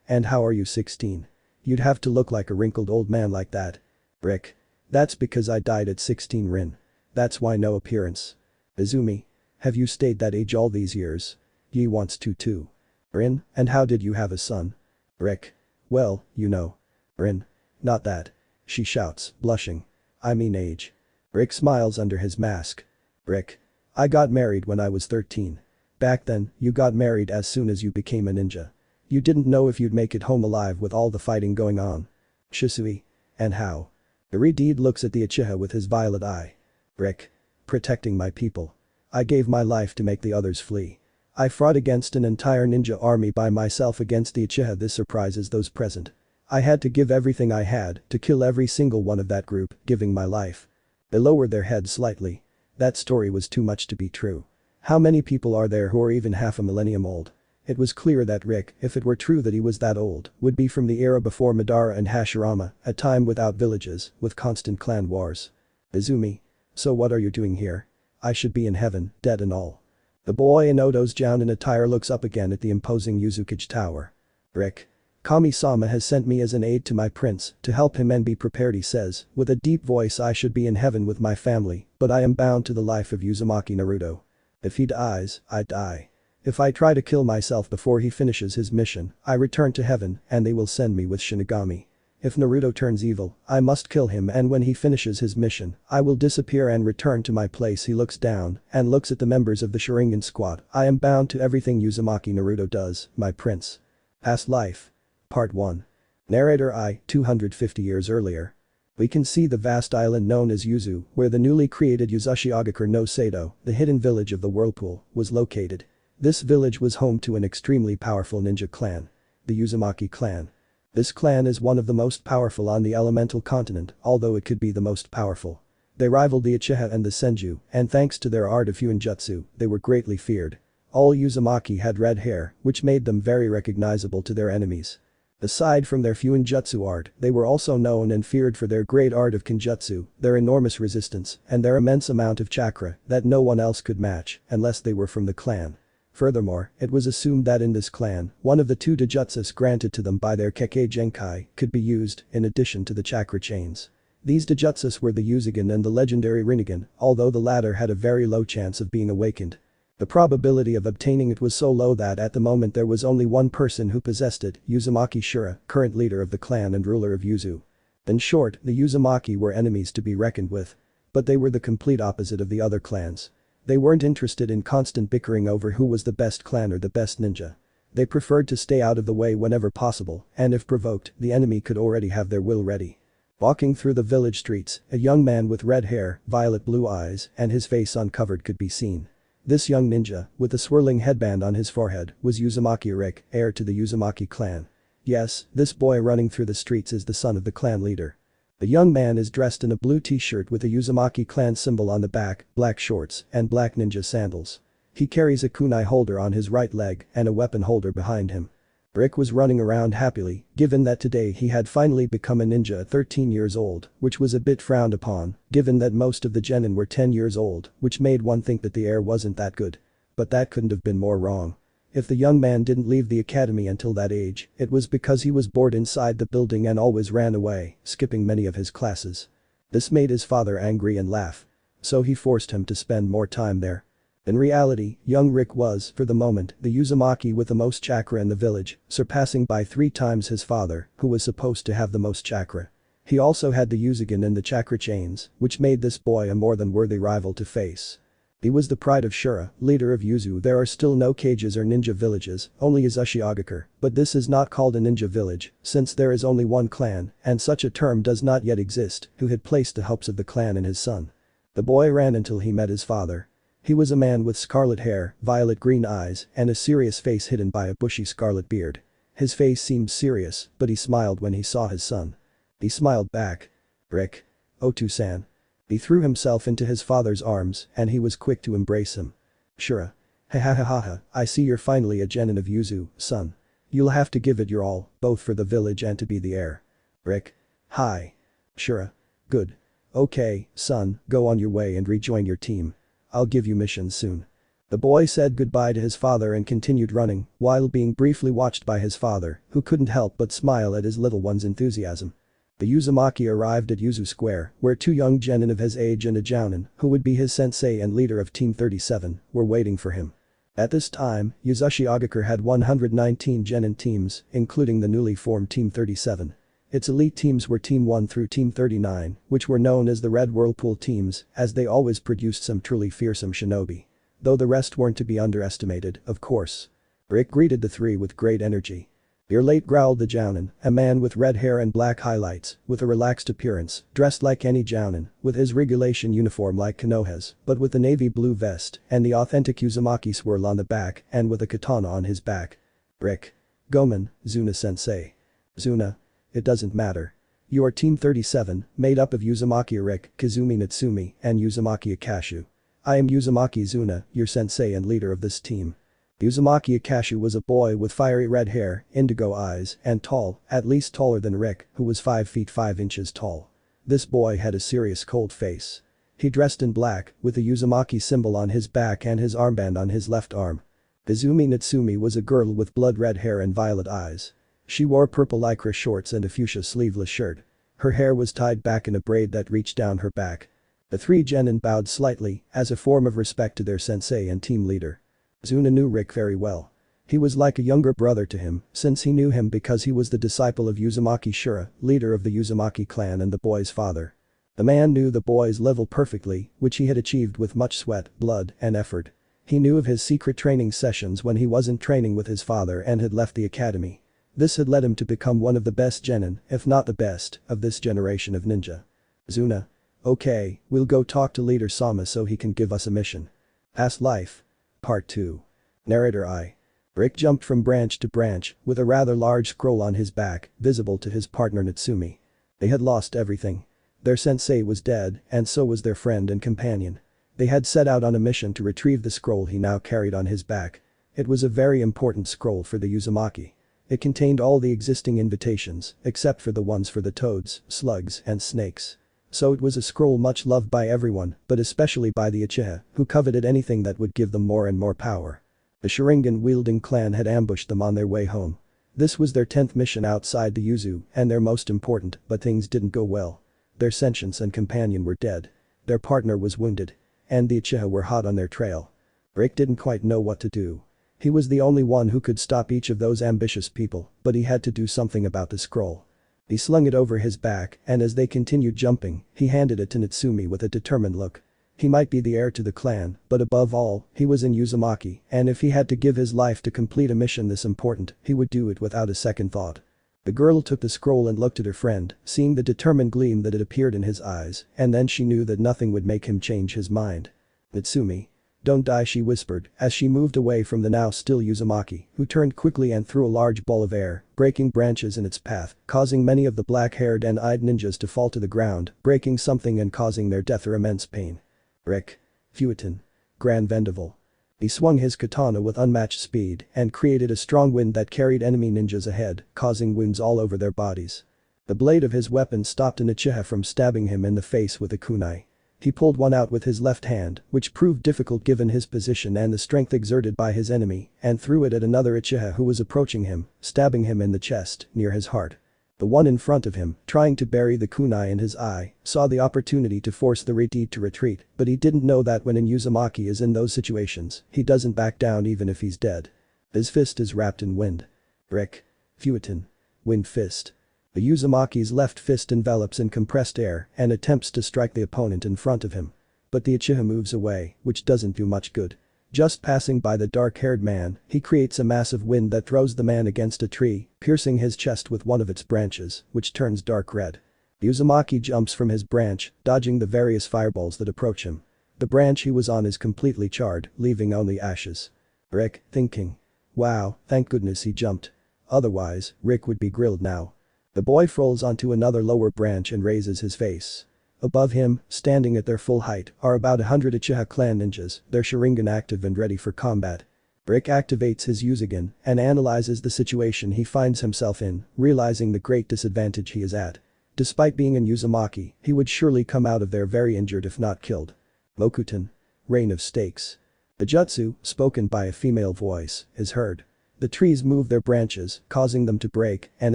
And how are you 16? You'd have to look like a wrinkled old man like that. Rick. That's because I died at 16, Rin. That's why no appearance. Izumi. Have you stayed that age all these years? Yi wants to too. Rin, and how did you have a son? Rick. Well, you know. Rin. Not that. She shouts, blushing. I mean age. Rick smiles under his mask. Rick. I got married when I was 13. Back then, you got married as soon as you became a ninja. You didn't know if you'd make it home alive with all the fighting going on. Shisui. And how? Irideed looks at the Uchiha with his violet eye. Rick. Protecting my people. I gave my life to make the others flee. I fought against an entire ninja army by myself against the Uchiha. This surprises those present. I had to give everything I had to kill every single one of that group, giving my life. They lowered their heads slightly. That story was too much to be true. How many people are there who are even half a millennium old? It was clear that Rick, if it were true that he was that old, would be from the era before Madara and Hashirama, a time without villages, with constant clan wars. Izumi. So what are you doing here? I should be in heaven, dead and all. The boy in Odo's Jounin attire looks up again at the imposing Yuzukage tower. Rick. Kami-sama has sent me as an aide to my prince, to help him and be prepared, he says, with a deep voice. I should be in heaven with my family, but I am bound to the life of Uzumaki Naruto. If he dies, I die. If I try to kill myself before he finishes his mission, I return to heaven and they will send me with Shinigami. If Naruto turns evil, I must kill him, and when he finishes his mission, I will disappear and return to my place. He looks down and looks at the members of the Sharingan squad. I am bound to everything Uzumaki Naruto does, my prince. Past life. Part 1. Narrator. 250 years earlier. We can see the vast island known as Yuzu, where the newly created Uzushiogakure no Sado, the hidden village of the Whirlpool, was located. This village was home to an extremely powerful ninja clan. The Uzumaki clan. This clan is one of the most powerful on the elemental continent, although it could be the most powerful. They rivaled the Uchiha and the Senju, and thanks to their art of Fuinjutsu, they were greatly feared. All Uzumaki had red hair, which made them very recognizable to their enemies. Aside from their Fuinjutsu art, they were also known and feared for their great art of Kenjutsu, their enormous resistance, and their immense amount of chakra that no one else could match unless they were from the clan. Furthermore, it was assumed that in this clan, one of the two Dojutsus granted to them by their Kekkei Genkai could be used in addition to the chakra chains. These Dojutsus were the Uzigen and the legendary Rinnegan, although the latter had a very low chance of being awakened. The probability of obtaining it was so low that at the moment there was only one person who possessed it, Uzumaki Shura, current leader of the clan and ruler of Yuzu. In short, the Uzumaki were enemies to be reckoned with. But they were the complete opposite of the other clans. They weren't interested in constant bickering over who was the best clan or the best ninja. They preferred to stay out of the way whenever possible, and if provoked, the enemy could already have their will ready. Walking through the village streets, a young man with red hair, violet blue eyes, and his face uncovered could be seen. This young ninja, with a swirling headband on his forehead, was Uzumaki Rick, heir to the Uzumaki clan. Yes, this boy running through the streets is the son of the clan leader. The young man is dressed in a blue t-shirt with a Uzumaki clan symbol on the back, black shorts, and black ninja sandals. He carries a kunai holder on his right leg and a weapon holder behind him. Rick was running around happily, given that today he had finally become a ninja at 13 years old, which was a bit frowned upon, given that most of the genin were 10 years old, which made one think that the heir wasn't that good. But that couldn't have been more wrong. If the young man didn't leave the academy until that age, it was because he was bored inside the building and always ran away, skipping many of his classes. This made his father angry and laugh. So he forced him to spend more time there. In reality, young Rick was, for the moment, the Uzumaki with the most chakra in the village, surpassing by 3 times his father, who was supposed to have the most chakra. He also had the Uzigen and the chakra chains, which made this boy a more than worthy rival to face. He was the pride of Shura, leader of Yuzu. There are still no cages or ninja villages, only Uzushiogakure, but this is not called a ninja village, since there is only one clan, and such a term does not yet exist, who had placed the hopes of the clan in his son. The boy ran until he met his father. He was a man with scarlet hair, violet-green eyes, and a serious face hidden by a bushy scarlet beard. His face seemed serious, but he smiled when he saw his son. He smiled back. "Rick. Otu-san." He threw himself into his father's arms, and he was quick to embrace him. "Shura. Ha ha ha ha ha, I see you're finally a genin of Yuzu, son. You'll have to give it your all, both for the village and to be the heir." "Rick. Hi. Shura. Good. Okay, son, go on your way and rejoin your team. I'll give you missions soon." The boy said goodbye to his father and continued running, while being briefly watched by his father, who couldn't help but smile at his little one's enthusiasm. The Uzumaki arrived at Yuzu Square, where two young genin of his age and a Jounin, who would be his sensei and leader of Team 37, were waiting for him. At this time, Yuzushi Agakur had 119 genin teams, including the newly formed Team 37. Its elite teams were Team 1 through Team 39, which were known as the Red Whirlpool teams, as they always produced some truly fearsome shinobi. Though the rest weren't to be underestimated, of course. Rick greeted the three with great energy. "You're late," growled the Jounin, a man with red hair and black highlights, with a relaxed appearance, dressed like any Jounin, with his regulation uniform like Konoha's, but with a navy blue vest and the authentic Uzumaki swirl on the back and with a katana on his back. "Rick. Gomen, Zuna-sensei." "Zuna. It doesn't matter. You are Team 37, made up of Uzumaki Rick, Kazumi Natsumi, and Uzumaki Akashu. I am Uzumaki Zuna, your sensei and leader of this team." Uzumaki Akashu was a boy with fiery red hair, indigo eyes, and tall, at least taller than Rick, who was 5 feet 5 inches tall. This boy had a serious cold face. He dressed in black, with the Uzumaki symbol on his back and his armband on his left arm. Kazumi Natsumi was a girl with blood red hair and violet eyes. She wore purple lycra shorts and a fuchsia sleeveless shirt. Her hair was tied back in a braid that reached down her back. The three genin bowed slightly, as a form of respect to their sensei and team leader. Zuna knew Rick very well. He was like a younger brother to him, since he knew him because he was the disciple of Uzumaki Shura, leader of the Uzumaki clan and the boy's father. The man knew the boy's level perfectly, which he had achieved with much sweat, blood, and effort. He knew of his secret training sessions when he wasn't training with his father and had left the academy. This had led him to become one of the best genin, if not the best, of this generation of ninja. "Zuna. Okay, we'll go talk to Leader Sama so he can give us a mission." Past Life. Part 2. Narrator I. Rick jumped from branch to branch, with a rather large scroll on his back, visible to his partner Natsumi. They had lost everything. Their sensei was dead, and so was their friend and companion. They had set out on a mission to retrieve the scroll he now carried on his back. It was a very important scroll for the Uzumaki. It contained all the existing invitations, except for the ones for the toads, slugs, and snakes. So it was a scroll much loved by everyone, but especially by the Uchiha, who coveted anything that would give them more and more power. The Sharigan-wielding clan had ambushed them on their way home. This was their 10th mission outside the Yuzu, and their most important, but things didn't go well. Their sentience and companion were dead. Their partner was wounded. And the Uchiha were hot on their trail. Rick didn't quite know what to do. He was the only one who could stop each of those ambitious people, but he had to do something about the scroll. He slung it over his back, and as they continued jumping, he handed it to Natsumi with a determined look. He might be the heir to the clan, but above all, he was in Uzumaki, and if he had to give his life to complete a mission this important, he would do it without a second thought. The girl took the scroll and looked at her friend, seeing the determined gleam that had appeared in his eyes, and then she knew that nothing would make him change his mind. "Natsumi. Don't die," she whispered, as she moved away from the now still Uzumaki, who turned quickly and threw a large ball of air, breaking branches in its path, causing many of the black-haired and eyed ninjas to fall to the ground, breaking something and causing their death or immense pain. Rick. Fuetin. Grand Vendaval. He swung his katana with unmatched speed and created a strong wind that carried enemy ninjas ahead, causing wounds all over their bodies. The blade of his weapon stopped an Uchiha from stabbing him in the face with a kunai. He pulled one out with his left hand, which proved difficult given his position and the strength exerted by his enemy, and threw it at another Uchiha who was approaching him, stabbing him in the chest, near his heart. The one in front of him, trying to bury the kunai in his eye, saw the opportunity to force the Redeed to retreat, but he didn't know that when an Uzumaki is in those situations, he doesn't back down even if he's dead. His fist is wrapped in wind. Rick. Fuetin. Wind fist. The Uzumaki's left fist envelops in compressed air and attempts to strike the opponent in front of him. But the Uchiha moves away, which doesn't do much good. Just passing by the dark-haired man, he creates a massive wind that throws the man against a tree, piercing his chest with one of its branches, which turns dark red. The Uzumaki jumps from his branch, dodging the various fireballs that approach him. The branch he was on is completely charred, leaving only ashes. Rick, thinking. Wow, thank goodness he jumped. Otherwise, Rick would be grilled now. The boy falls onto another lower branch and raises his face. Above him, standing at their full height, are about 100 Uchiha clan ninjas, their Sharigan active and ready for combat. Rick activates his Uzumaki and analyzes the situation he finds himself in, realizing the great disadvantage he is at. Despite being an Uzumaki, he would surely come out of there very injured if not killed. Mokuton. Rain of stakes. The jutsu, spoken by a female voice, is heard. The trees move their branches, causing them to break, and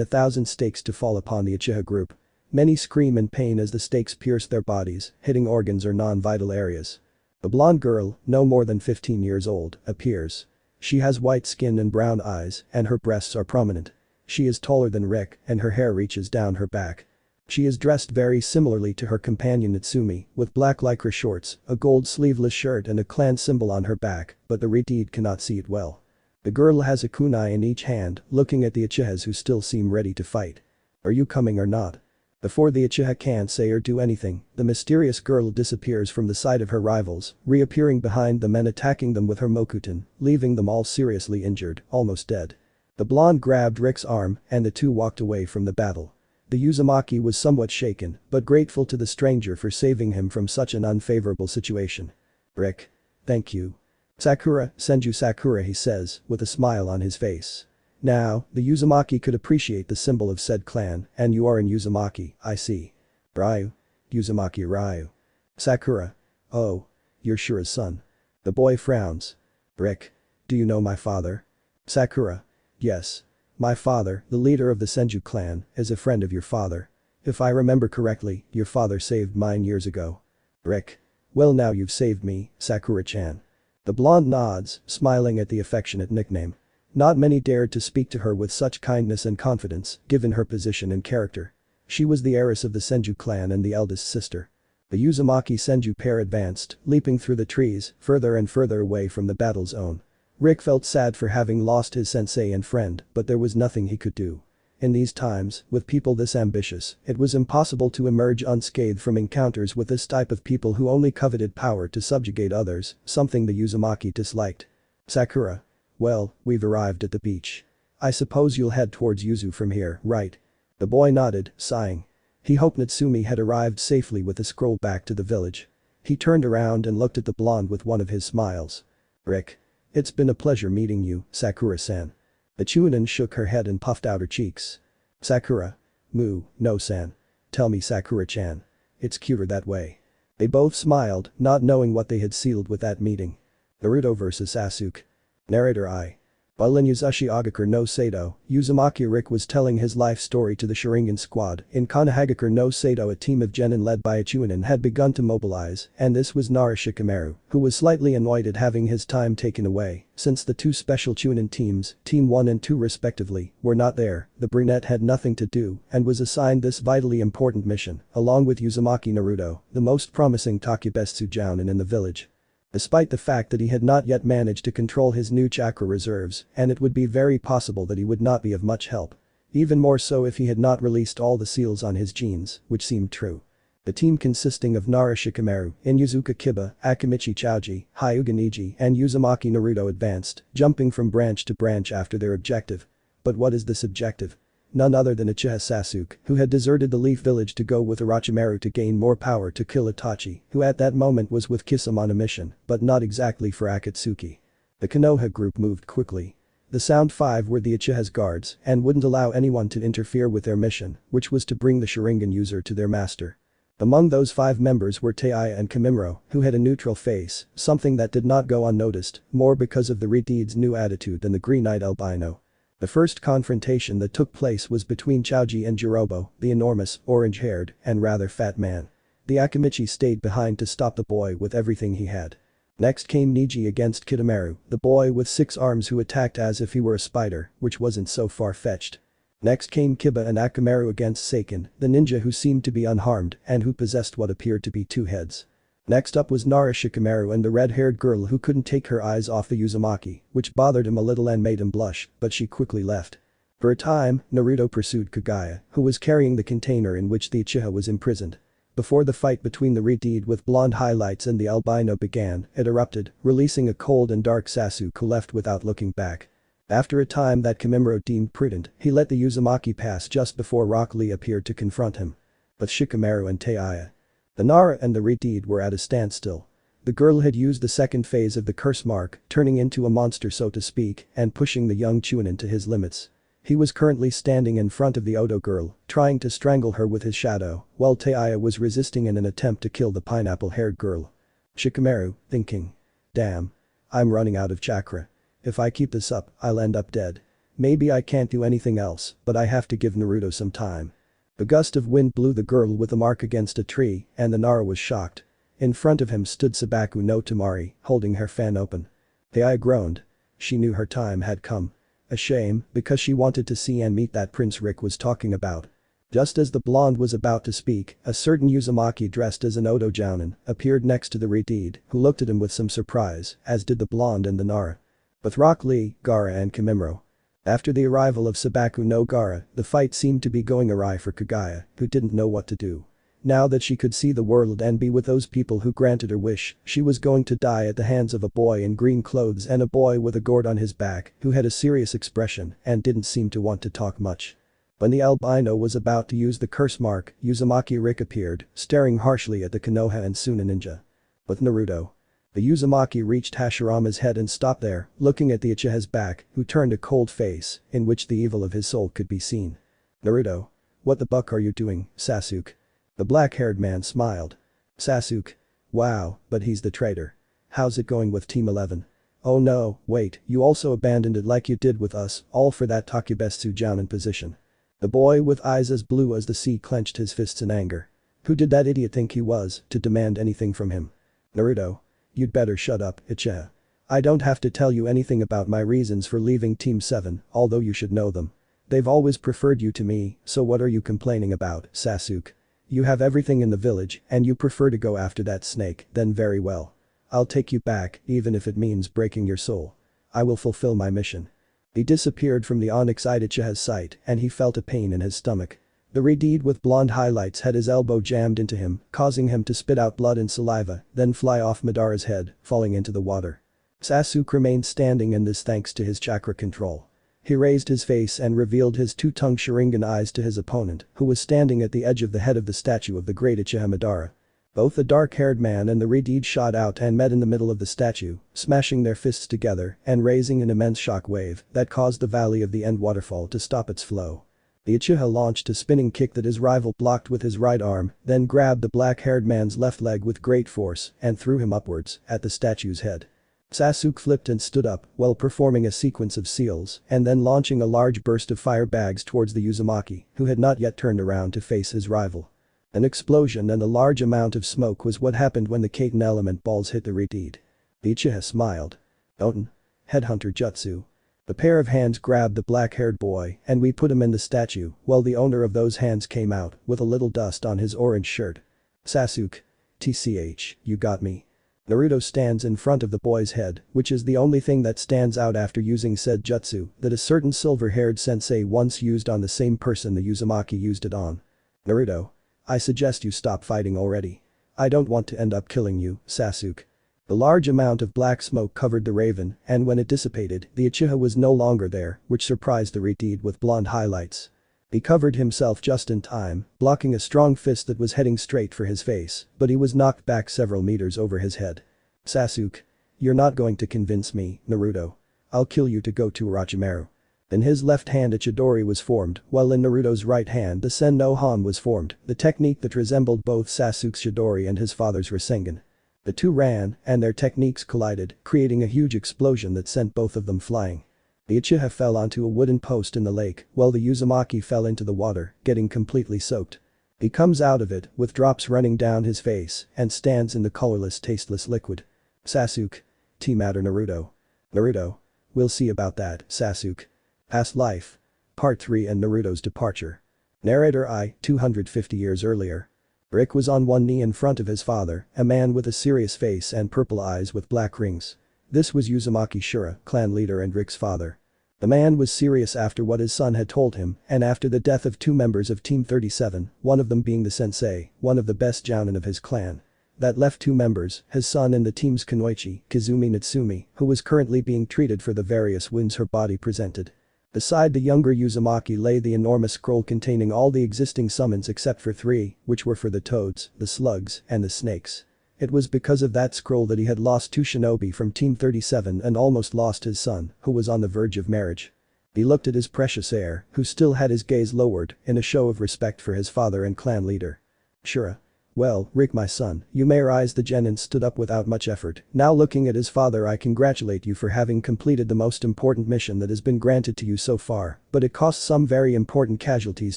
1,000 stakes to fall upon the Uchiha group. Many scream in pain as the stakes pierce their bodies, hitting organs or non-vital areas. A blonde girl, no more than 15 years old, appears. She has white skin and brown eyes, and her breasts are prominent. She is taller than Rick, and her hair reaches down her back. She is dressed very similarly to her companion Natsumi, with black lycra shorts, a gold sleeveless shirt and a clan symbol on her back, but the Redeed cannot see it well. The girl has a kunai in each hand, looking at the Uchihas who still seem ready to fight. Are you coming or not? Before the Uchiha can say or do anything, the mysterious girl disappears from the sight of her rivals, reappearing behind them and attacking them with her Mokuton, leaving them all seriously injured, almost dead. The blonde grabbed Rick's arm and the two walked away from the battle. The Uzumaki was somewhat shaken, but grateful to the stranger for saving him from such an unfavorable situation. Rick. Thank you. Sakura, Senju Sakura, he says, with a smile on his face. Now, the Uzumaki could appreciate the symbol of said clan, and you are in Uzumaki, I see. Ryu. Uzumaki Ryu. Sakura. Oh. You're Shura's son. The boy frowns. Rick. Do you know my father? Sakura. Yes. My father, the leader of the Senju clan, is a friend of your father. If I remember correctly, your father saved mine years ago. Rick. Well, now you've saved me, Sakura-chan. The blonde nods, smiling at the affectionate nickname. Not many dared to speak to her with such kindness and confidence, given her position and character. She was the heiress of the Senju clan and the eldest sister. The Uzumaki Senju pair advanced, leaping through the trees, further and further away from the battle zone. Rick felt sad for having lost his sensei and friend, but there was nothing he could do. In these times, with people this ambitious, it was impossible to emerge unscathed from encounters with this type of people who only coveted power to subjugate others, something the Uzumaki disliked. Sakura. Well, we've arrived at the beach. I suppose you'll head towards Yuzu from here, right? The boy nodded, sighing. He hoped Natsumi had arrived safely with the scroll back to the village. He turned around and looked at the blonde with one of his smiles. Rick. It's been a pleasure meeting you, Sakura-san. The Jounin shook her head and puffed out her cheeks. Sakura. No san. Tell me Sakura-chan. It's cuter that way. They both smiled, not knowing what they had sealed with that meeting. Naruto vs Sasuke. Narrator I. While in Uzushi Agakure no Sato, Uzumaki Rick was telling his life story to the Sharingan squad. In Konohagakure no Sato, a team of genin led by a Jounin had begun to mobilize, and this was Nara Shikamaru, who was slightly annoyed at having his time taken away, since the two special Jounin teams, Team 1 and 2 respectively, were not there. The brunette had nothing to do and was assigned this vitally important mission, along with Uzumaki Naruto, the most promising Takebetsu Jounin in the village. Despite the fact that he had not yet managed to control his new chakra reserves, and it would be very possible that he would not be of much help. Even more so if he had not released all the seals on his genes, which seemed true. The team consisting of Nara Shikamaru, Inuzuka Kiba, Akamichi Choji, Hyuga Niji and Uzumaki Naruto advanced, jumping from branch to branch after their objective. But what is this objective? None other than Uchiha Sasuke, who had deserted the Leaf Village to go with Orochimaru to gain more power to kill Itachi, who at that moment was with Kisame on a mission, but not exactly for Akatsuki. The Konoha group moved quickly. The Sound Five were the Uchiha's guards and wouldn't allow anyone to interfere with their mission, which was to bring the Sharingan user to their master. Among those 5 members were Teiya and Kamimuro, who had a neutral face, something that did not go unnoticed, more because of the Redeed's new attitude than the green-eyed albino. The first confrontation that took place was between Choji and Jirobo, the enormous, orange-haired, and rather fat man. The Akamichi stayed behind to stop the boy with everything he had. Next came Niji against Kitamaru, the boy with 6 arms who attacked as if he were a spider, which wasn't so far-fetched. Next came Kiba and Akamaru against Seiken, the ninja who seemed to be unharmed and who possessed what appeared to be 2 heads. Next up was Nara Shikamaru and the red-haired girl who couldn't take her eyes off the Uzumaki, which bothered him a little and made him blush, but she quickly left. For a time, Naruto pursued Kagaya, who was carrying the container in which the Uchiha was imprisoned. Before the fight between the red-eyed with blonde highlights and the albino began, it erupted, releasing a cold and dark Sasuke who left without looking back. After a time that Kimimaro deemed prudent, he let the Uzumaki pass just before Rock Lee appeared to confront him. But Shikamaru and Taiya. The Nara and the red-eyed were at a standstill. The girl had used the second phase of the curse mark, turning into a monster so to speak, and pushing the young Chunin to his limits. He was currently standing in front of the Odo girl, trying to strangle her with his shadow, while Taiya was resisting in an attempt to kill the pineapple-haired girl. Shikamaru, thinking. Damn. I'm running out of chakra. If I keep this up, I'll end up dead. Maybe I can't do anything else, but I have to give Naruto some time. A gust of wind blew the girl with a mark against a tree, and the Nara was shocked. In front of him stood Sabaku no Tamari, holding her fan open. Taiya groaned. She knew her time had come. A shame, because she wanted to see and meet that Prince Rick was talking about. Just as the blonde was about to speak, a certain Uzumaki dressed as an Odo Jounin appeared next to the red-eyed, who looked at him with some surprise, as did the blonde and the Nara. With Rock Lee, Gaara and Kimimaro. After the arrival of Sabaku no Gaara, the fight seemed to be going awry for Kaguya, who didn't know what to do. Now that she could see the world and be with those people who granted her wish, she was going to die at the hands of a boy in green clothes and a boy with a gourd on his back who had a serious expression and didn't seem to want to talk much. When the albino was about to use the curse mark, Uzumaki Rick appeared, staring harshly at the Konoha and Suna ninja. With Naruto. The Uzumaki reached Hashirama's head and stopped there, looking at the Uchiha's back, who turned a cold face, in which the evil of his soul could be seen. Naruto. What the buck are you doing, Sasuke? The black-haired man smiled. Sasuke. Wow, but he's the traitor. How's it going with Team 11? Oh no, wait, you also abandoned it like you did with us, all for that Takubetsu Jounin position. The boy with eyes as blue as the sea clenched his fists in anger. Who did that idiot think he was, to demand anything from him? Naruto. You'd better shut up, Uchiha. I don't have to tell you anything about my reasons for leaving Team 7, although you should know them. They've always preferred you to me, so what are you complaining about, Sasuke? You have everything in the village, and you prefer to go after that snake, then very well. I'll take you back, even if it means breaking your soul. I will fulfill my mission. He disappeared from the onyx-eyed Uchiha's sight, and he felt a pain in his stomach. The red-eyed with blonde highlights had his elbow jammed into him, causing him to spit out blood and saliva, then fly off Madara's head, falling into the water. Sasuke remained standing in this thanks to his chakra control. He raised his face and revealed his two-tongued Sharingan eyes to his opponent, who was standing at the edge of the head of the statue of the great Uchiha Madara. Both the dark-haired man and the red-eyed shot out and met in the middle of the statue, smashing their fists together and raising an immense shock wave that caused the valley of the end waterfall to stop its flow. The Uchiha launched a spinning kick that his rival blocked with his right arm, then grabbed the black-haired man's left leg with great force and threw him upwards at the statue's head. Sasuke flipped and stood up while performing a sequence of seals and then launching a large burst of fire bags towards the Uzumaki, who had not yet turned around to face his rival. An explosion and a large amount of smoke was what happened when the Kaiten element balls hit the red-eyed. The Uchiha smiled. Oten. Headhunter Jutsu. The pair of hands grabbed the black-haired boy and we put him in the statue while the owner of those hands came out with a little dust on his orange shirt. Sasuke. TCH, you got me. Naruto stands in front of the boy's head, which is the only thing that stands out after using said jutsu that a certain silver-haired sensei once used on the same person the Uzumaki used it on. Naruto. I suggest you stop fighting already. I don't want to end up killing you, Sasuke. The large amount of black smoke covered the raven, and when it dissipated, the Uchiha was no longer there, which surprised the red-eyed with blonde highlights. He covered himself just in time, blocking a strong fist that was heading straight for his face, but he was knocked back several meters over his head. Sasuke. You're not going to convince me, Naruto. I'll kill you to go to Orochimaru. In his left hand a Chidori was formed, while in Naruto's right hand the Sen no Han was formed, the technique that resembled both Sasuke's Chidori and his father's Rasengan. The two ran, and their techniques collided, creating a huge explosion that sent both of them flying. The Uchiha fell onto a wooden post in the lake, while the Uzumaki fell into the water, getting completely soaked. He comes out of it, with drops running down his face, and stands in the colorless tasteless liquid. Sasuke. T-Matter Naruto. Naruto. We'll see about that, Sasuke. Past Life. Part 3 and Naruto's Departure. Narrator 250 years earlier. Rick was on one knee in front of his father, a man with a serious face and purple eyes with black rings. This was Uzumaki Shura, clan leader and Rick's father. The man was serious after what his son had told him and after the death of two members of Team 37, one of them being the sensei, one of the best Jounin of his clan. That left two members, his son and the team's kunoichi, Kazumi Natsumi, who was currently being treated for the various wounds her body presented. Beside the younger Uzumaki lay the enormous scroll containing all the existing summons except for three, which were for the toads, the slugs, and the snakes. It was because of that scroll that he had lost two shinobi from Team 37 and almost lost his son, who was on the verge of marriage. He looked at his precious heir, who still had his gaze lowered, in a show of respect for his father and clan leader. Shura. Well, Rick my son, you may rise. The genin stood up without much effort. Now looking at his father, I congratulate you for having completed the most important mission that has been granted to you so far, but it costs some very important casualties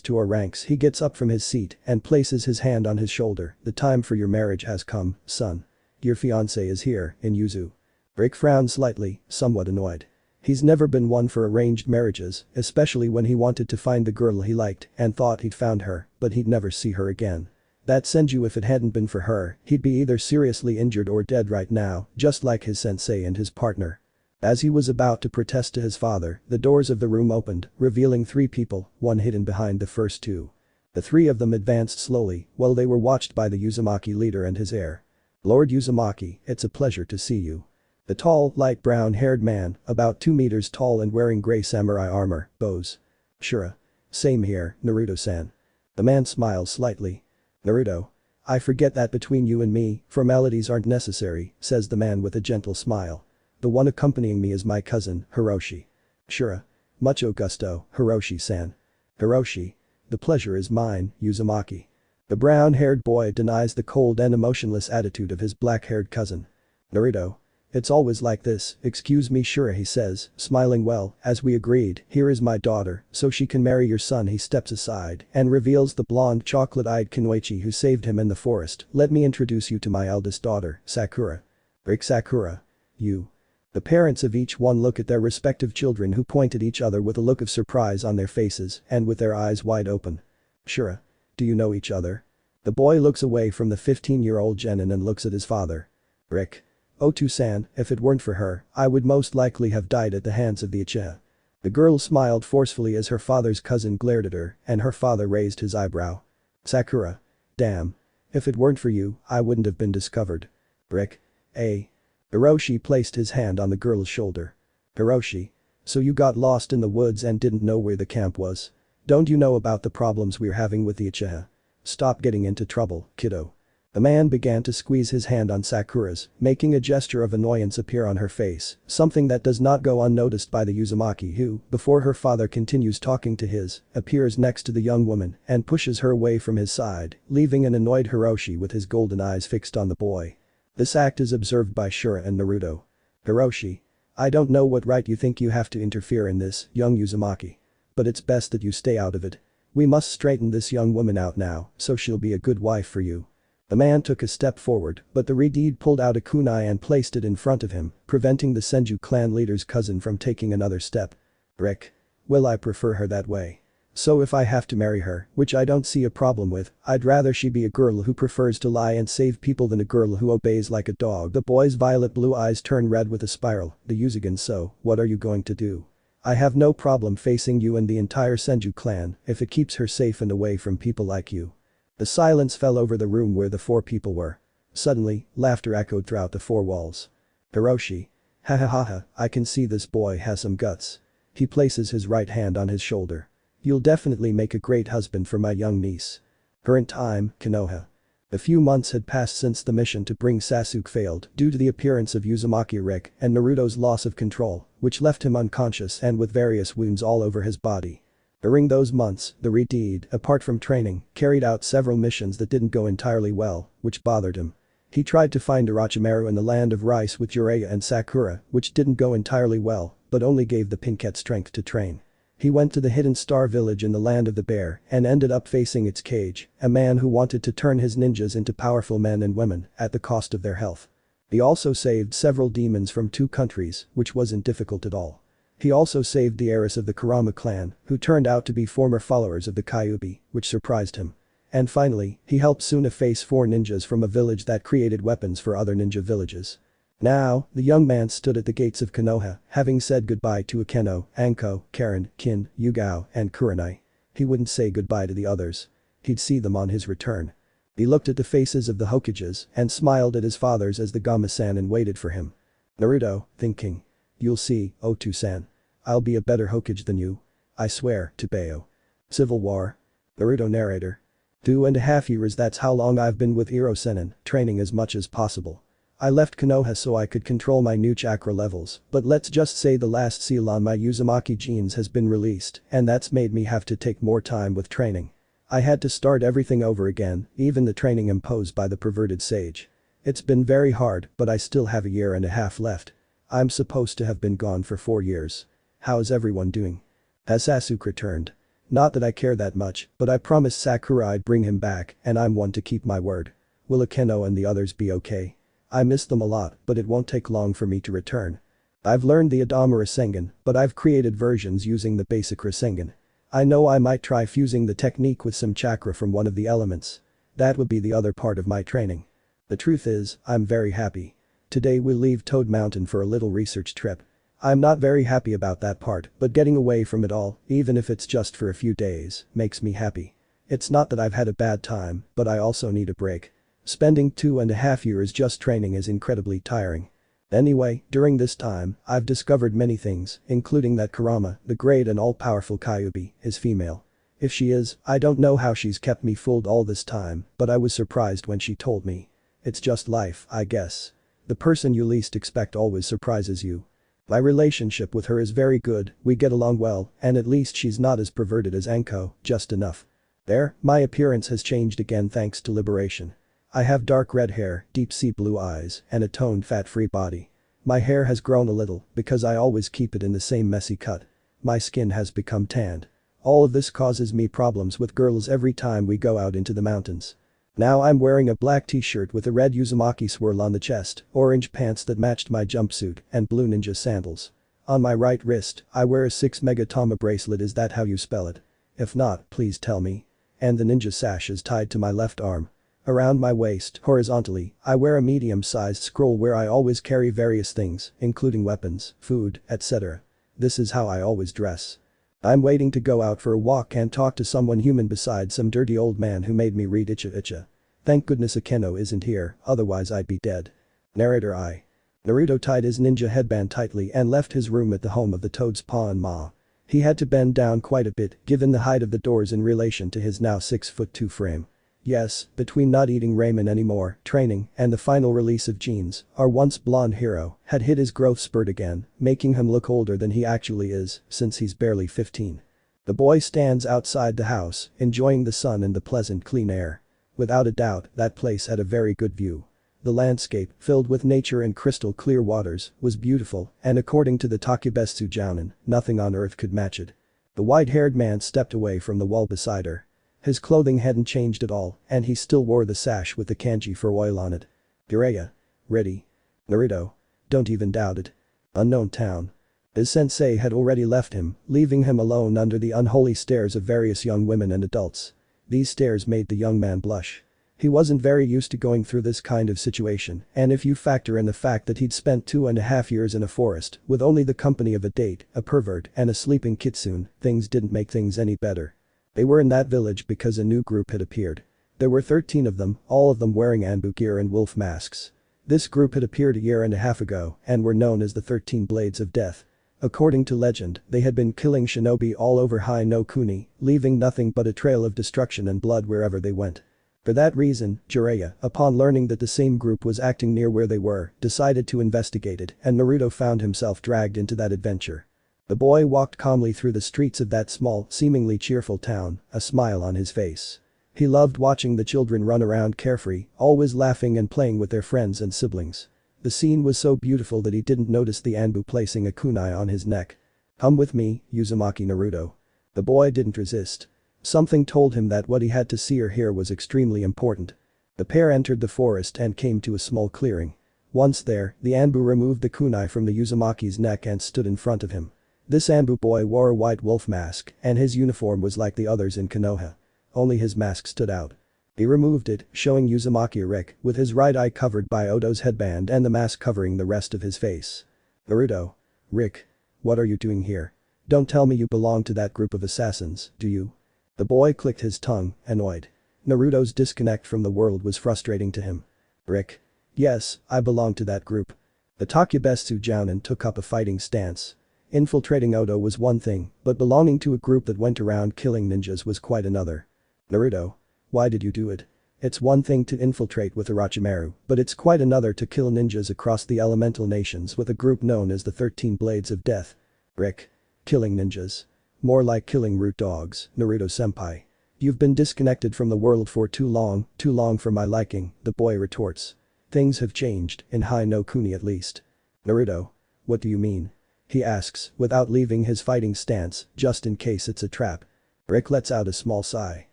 to our ranks. He gets up from his seat and places his hand on his shoulder. The time for your marriage has come, son. Your fiancé is here, in Yuzu. Rick frowned slightly, somewhat annoyed. He's never been one for arranged marriages, especially when he wanted to find the girl he liked and thought he'd found her, but he'd never see her again. That Senju, if it hadn't been for her, he'd be either seriously injured or dead right now, just like his sensei and his partner. As he was about to protest to his father, the doors of the room opened, revealing three people, one hidden behind the first two. The three of them advanced slowly, while they were watched by the Uzumaki leader and his heir. Lord Uzumaki, it's a pleasure to see you. The tall, light brown-haired man, about 2 meters tall and wearing gray samurai armor, bows. Shura. Same here, Naruto-san. The man smiled slightly. Naruto. I forget that between you and me, formalities aren't necessary, says the man with a gentle smile. The one accompanying me is my cousin, Hiroshi. Shura. Mucho gusto, Hiroshi-san. Hiroshi. The pleasure is mine, Uzumaki. The brown-haired boy denies the cold and emotionless attitude of his black-haired cousin. Naruto. It's always like this, excuse me Shura, he says, smiling. Well, as we agreed, here is my daughter, so she can marry your son. He steps aside and reveals the blonde chocolate-eyed kunoichi who saved him in the forest. Let me introduce you to my eldest daughter, Sakura. Rick Sakura. You. The parents of each one look at their respective children, who point at each other with a look of surprise on their faces and with their eyes wide open. Shura. Do you know each other? The boy looks away from the 15-year-old genin and looks at his father. Rick. Otu-san, if it weren't for her, I would most likely have died at the hands of the Uchiha. The girl smiled forcefully as her father's cousin glared at her, and her father raised his eyebrow. Sakura. Damn. If it weren't for you, I wouldn't have been discovered. Rick. Hiroshi placed his hand on the girl's shoulder. Hiroshi. So you got lost in the woods and didn't know where the camp was? Don't you know about the problems we're having with the Uchiha? Stop getting into trouble, kiddo. The man began to squeeze his hand on Sakura's, making a gesture of annoyance appear on her face, something that does not go unnoticed by the Uzumaki, who, before her father continues talking to his, appears next to the young woman and pushes her away from his side, leaving an annoyed Hiroshi with his golden eyes fixed on the boy. This act is observed by Shura and Naruto. Hiroshi. I don't know what right you think you have to interfere in this, young Uzumaki. But it's best that you stay out of it. We must straighten this young woman out now, so she'll be a good wife for you. The man took a step forward, but the Redeed pulled out a kunai and placed it in front of him, preventing the Senju clan leader's cousin from taking another step. Rick. Well, I prefer her that way. So if I have to marry her, which I don't see a problem with, I'd rather she be a girl who prefers to lie and save people than a girl who obeys like a dog. The boy's violet blue eyes turn red with a spiral. The Uzigan. So, what are you going to do? I have no problem facing you and the entire Senju clan if it keeps her safe and away from people like you. The silence fell over the room where the four people were. Suddenly, laughter echoed throughout the four walls. Hiroshi. Ha ha ha ha, I can see this boy has some guts. He places his right hand on his shoulder. You'll definitely make a great husband for my young niece. Current time, Konoha. A few months had passed since the mission to bring Sasuke failed due to the appearance of Uzumaki Rick and Naruto's loss of control, which left him unconscious and with various wounds all over his body. During those months, the Redeed, apart from training, carried out several missions that didn't go entirely well, which bothered him. He tried to find Orochimaru in the land of rice with Jiraiya and Sakura, which didn't go entirely well, but only gave the Pinket strength to train. He went to the hidden star village in the land of the bear and ended up facing its cage, a man who wanted to turn his ninjas into powerful men and women at the cost of their health. He also saved several demons from 2 countries, which wasn't difficult at all. He also saved the heiress of the Kurama clan, who turned out to be former followers of the Kyubi, which surprised him. And finally, he helped Suna face 4 ninjas from a village that created weapons for other ninja villages. Now, the young man stood at the gates of Konoha, having said goodbye to Akeno, Anko, Karen, Kin, Yugao, and Kurenai. He wouldn't say goodbye to the others. He'd see them on his return. He looked at the faces of the Hokages and smiled at his fathers as the Gama-san and waited for him. Naruto, thinking. You'll see, Otu-san. I'll be a better Hokage than you. I swear, to Bayo. Civil War. Naruto narrator. 2.5 years, that's how long I've been with Iro Sennin, training as much as possible. I left Konoha so I could control my new chakra levels, but let's just say the last seal on my Uzumaki genes has been released, and that's made me have to take more time with training. I had to start everything over again, even the training imposed by the perverted sage. It's been very hard, but I still have 1.5 years left. I'm supposed to have been gone for 4 years. How's everyone doing? Has Sasuke returned? Not that I care that much, but I promised Sakura I'd bring him back, and I'm one to keep my word. Will Akeno and the others be okay? I miss them a lot, but it won't take long for me to return. I've learned the Adama Rasengan, but I've created versions using the basic Rasengan. I know I might try fusing the technique with some chakra from one of the elements. That would be the other part of my training. The truth is, I'm very happy. Today we'll leave Toad Mountain for a little research trip. I'm not very happy about that part, but getting away from it all, even if it's just for a few days, makes me happy. It's not that I've had a bad time, but I also need a break. Spending 2.5 years just training is incredibly tiring. Anyway, during this time, I've discovered many things, including that Kurama, the great and all-powerful Kyubi, is female. If she is, I don't know how she's kept me fooled all this time, but I was surprised when she told me. It's just life, I guess. The person you least expect always surprises you. My relationship with her is very good, we get along well, and at least she's not as perverted as Anko, just enough. There, my appearance has changed again thanks to liberation. I have dark red hair, deep sea blue eyes, and a toned fat-free body. My hair has grown a little because I always keep it in the same messy cut. My skin has become tanned. All of this causes me problems with girls every time we go out into the mountains. Now I'm wearing a black t-shirt with a red Uzumaki swirl on the chest, orange pants that matched my jumpsuit, and blue ninja sandals. On my right wrist, I wear a 6 Megatama bracelet. Is that how you spell it? If not, please tell me. And the ninja sash is tied to my left arm. Around my waist, horizontally, I wear a medium-sized scroll where I always carry various things, including weapons, food, etc. This is how I always dress. I'm waiting to go out for a walk and talk to someone human besides some dirty old man who made me read Ichigo. Thank goodness Akeno isn't here, otherwise I'd be dead. Narrator I. Naruto tied his ninja headband tightly and left his room at the home of the Toad's Pa and Ma. He had to bend down quite a bit given the height of the doors in relation to his now 6'2" frame. Yes, between not eating ramen anymore, training, and the final release of genes, our once blonde hero had hit his growth spurt again, making him look older than he actually is, since he's barely 15. The boy stands outside the house, enjoying the sun and the pleasant clean air. Without a doubt, that place had a very good view. The landscape, filled with nature and crystal clear waters, was beautiful, and according to the Takebetsu Jounin, nothing on earth could match it. The white-haired man stepped away from the wall beside her. His clothing hadn't changed at all, and he still wore the sash with the kanji for oil on it. Jiraiya. Ready. Naruto. Don't even doubt it. Unknown town. His sensei had already left him, leaving him alone under the unholy stares of various young women and adults. These stares made the young man blush. He wasn't very used to going through this kind of situation, and if you factor in the fact that he'd spent 2.5 years in a forest with only the company of a date, a pervert, and a sleeping kitsune, things didn't make things any better. They were in that village because a new group had appeared. There were 13 of them, all of them wearing Anbu gear and wolf masks. This group had appeared 1.5 years ago and were known as the 13 Blades of Death. According to legend, they had been killing shinobi all over Hai no Kuni, leaving nothing but a trail of destruction and blood wherever they went. For that reason, Jiraiya, upon learning that the same group was acting near where they were, decided to investigate it, and Naruto found himself dragged into that adventure. The boy walked calmly through the streets of that small, seemingly cheerful town, a smile on his face. He loved watching the children run around carefree, always laughing and playing with their friends and siblings. The scene was so beautiful that he didn't notice the Anbu placing a kunai on his neck. Come with me, Uzumaki Naruto. The boy didn't resist. Something told him that what he had to see or hear was extremely important. The pair entered the forest and came to a small clearing. Once there, the Anbu removed the kunai from the Uzumaki's neck and stood in front of him. This Anbu boy wore a white wolf mask, and his uniform was like the others in Konoha. Only his mask stood out. He removed it, showing Uzumaki Rick, with his right eye covered by Odo's headband and the mask covering the rest of his face. Naruto. Rick. What are you doing here? Don't tell me you belong to that group of assassins, do you? The boy clicked his tongue, annoyed. Naruto's disconnect from the world was frustrating to him. Rick. Yes, I belong to that group. The Takubetsu Jounin took up a fighting stance. Infiltrating Odo was one thing, but belonging to a group that went around killing ninjas was quite another. Naruto. Why did you do it? It's one thing to infiltrate with Orochimaru, but it's quite another to kill ninjas across the elemental nations with a group known as the 13 Blades of Death. Rick. Killing ninjas. More like killing root dogs, Naruto-senpai. You've been disconnected from the world for too long for my liking, the boy retorts. Things have changed, in High no Kuni at least. Naruto. What do you mean? He asks, without leaving his fighting stance, just in case it's a trap. Rick lets out a small sigh.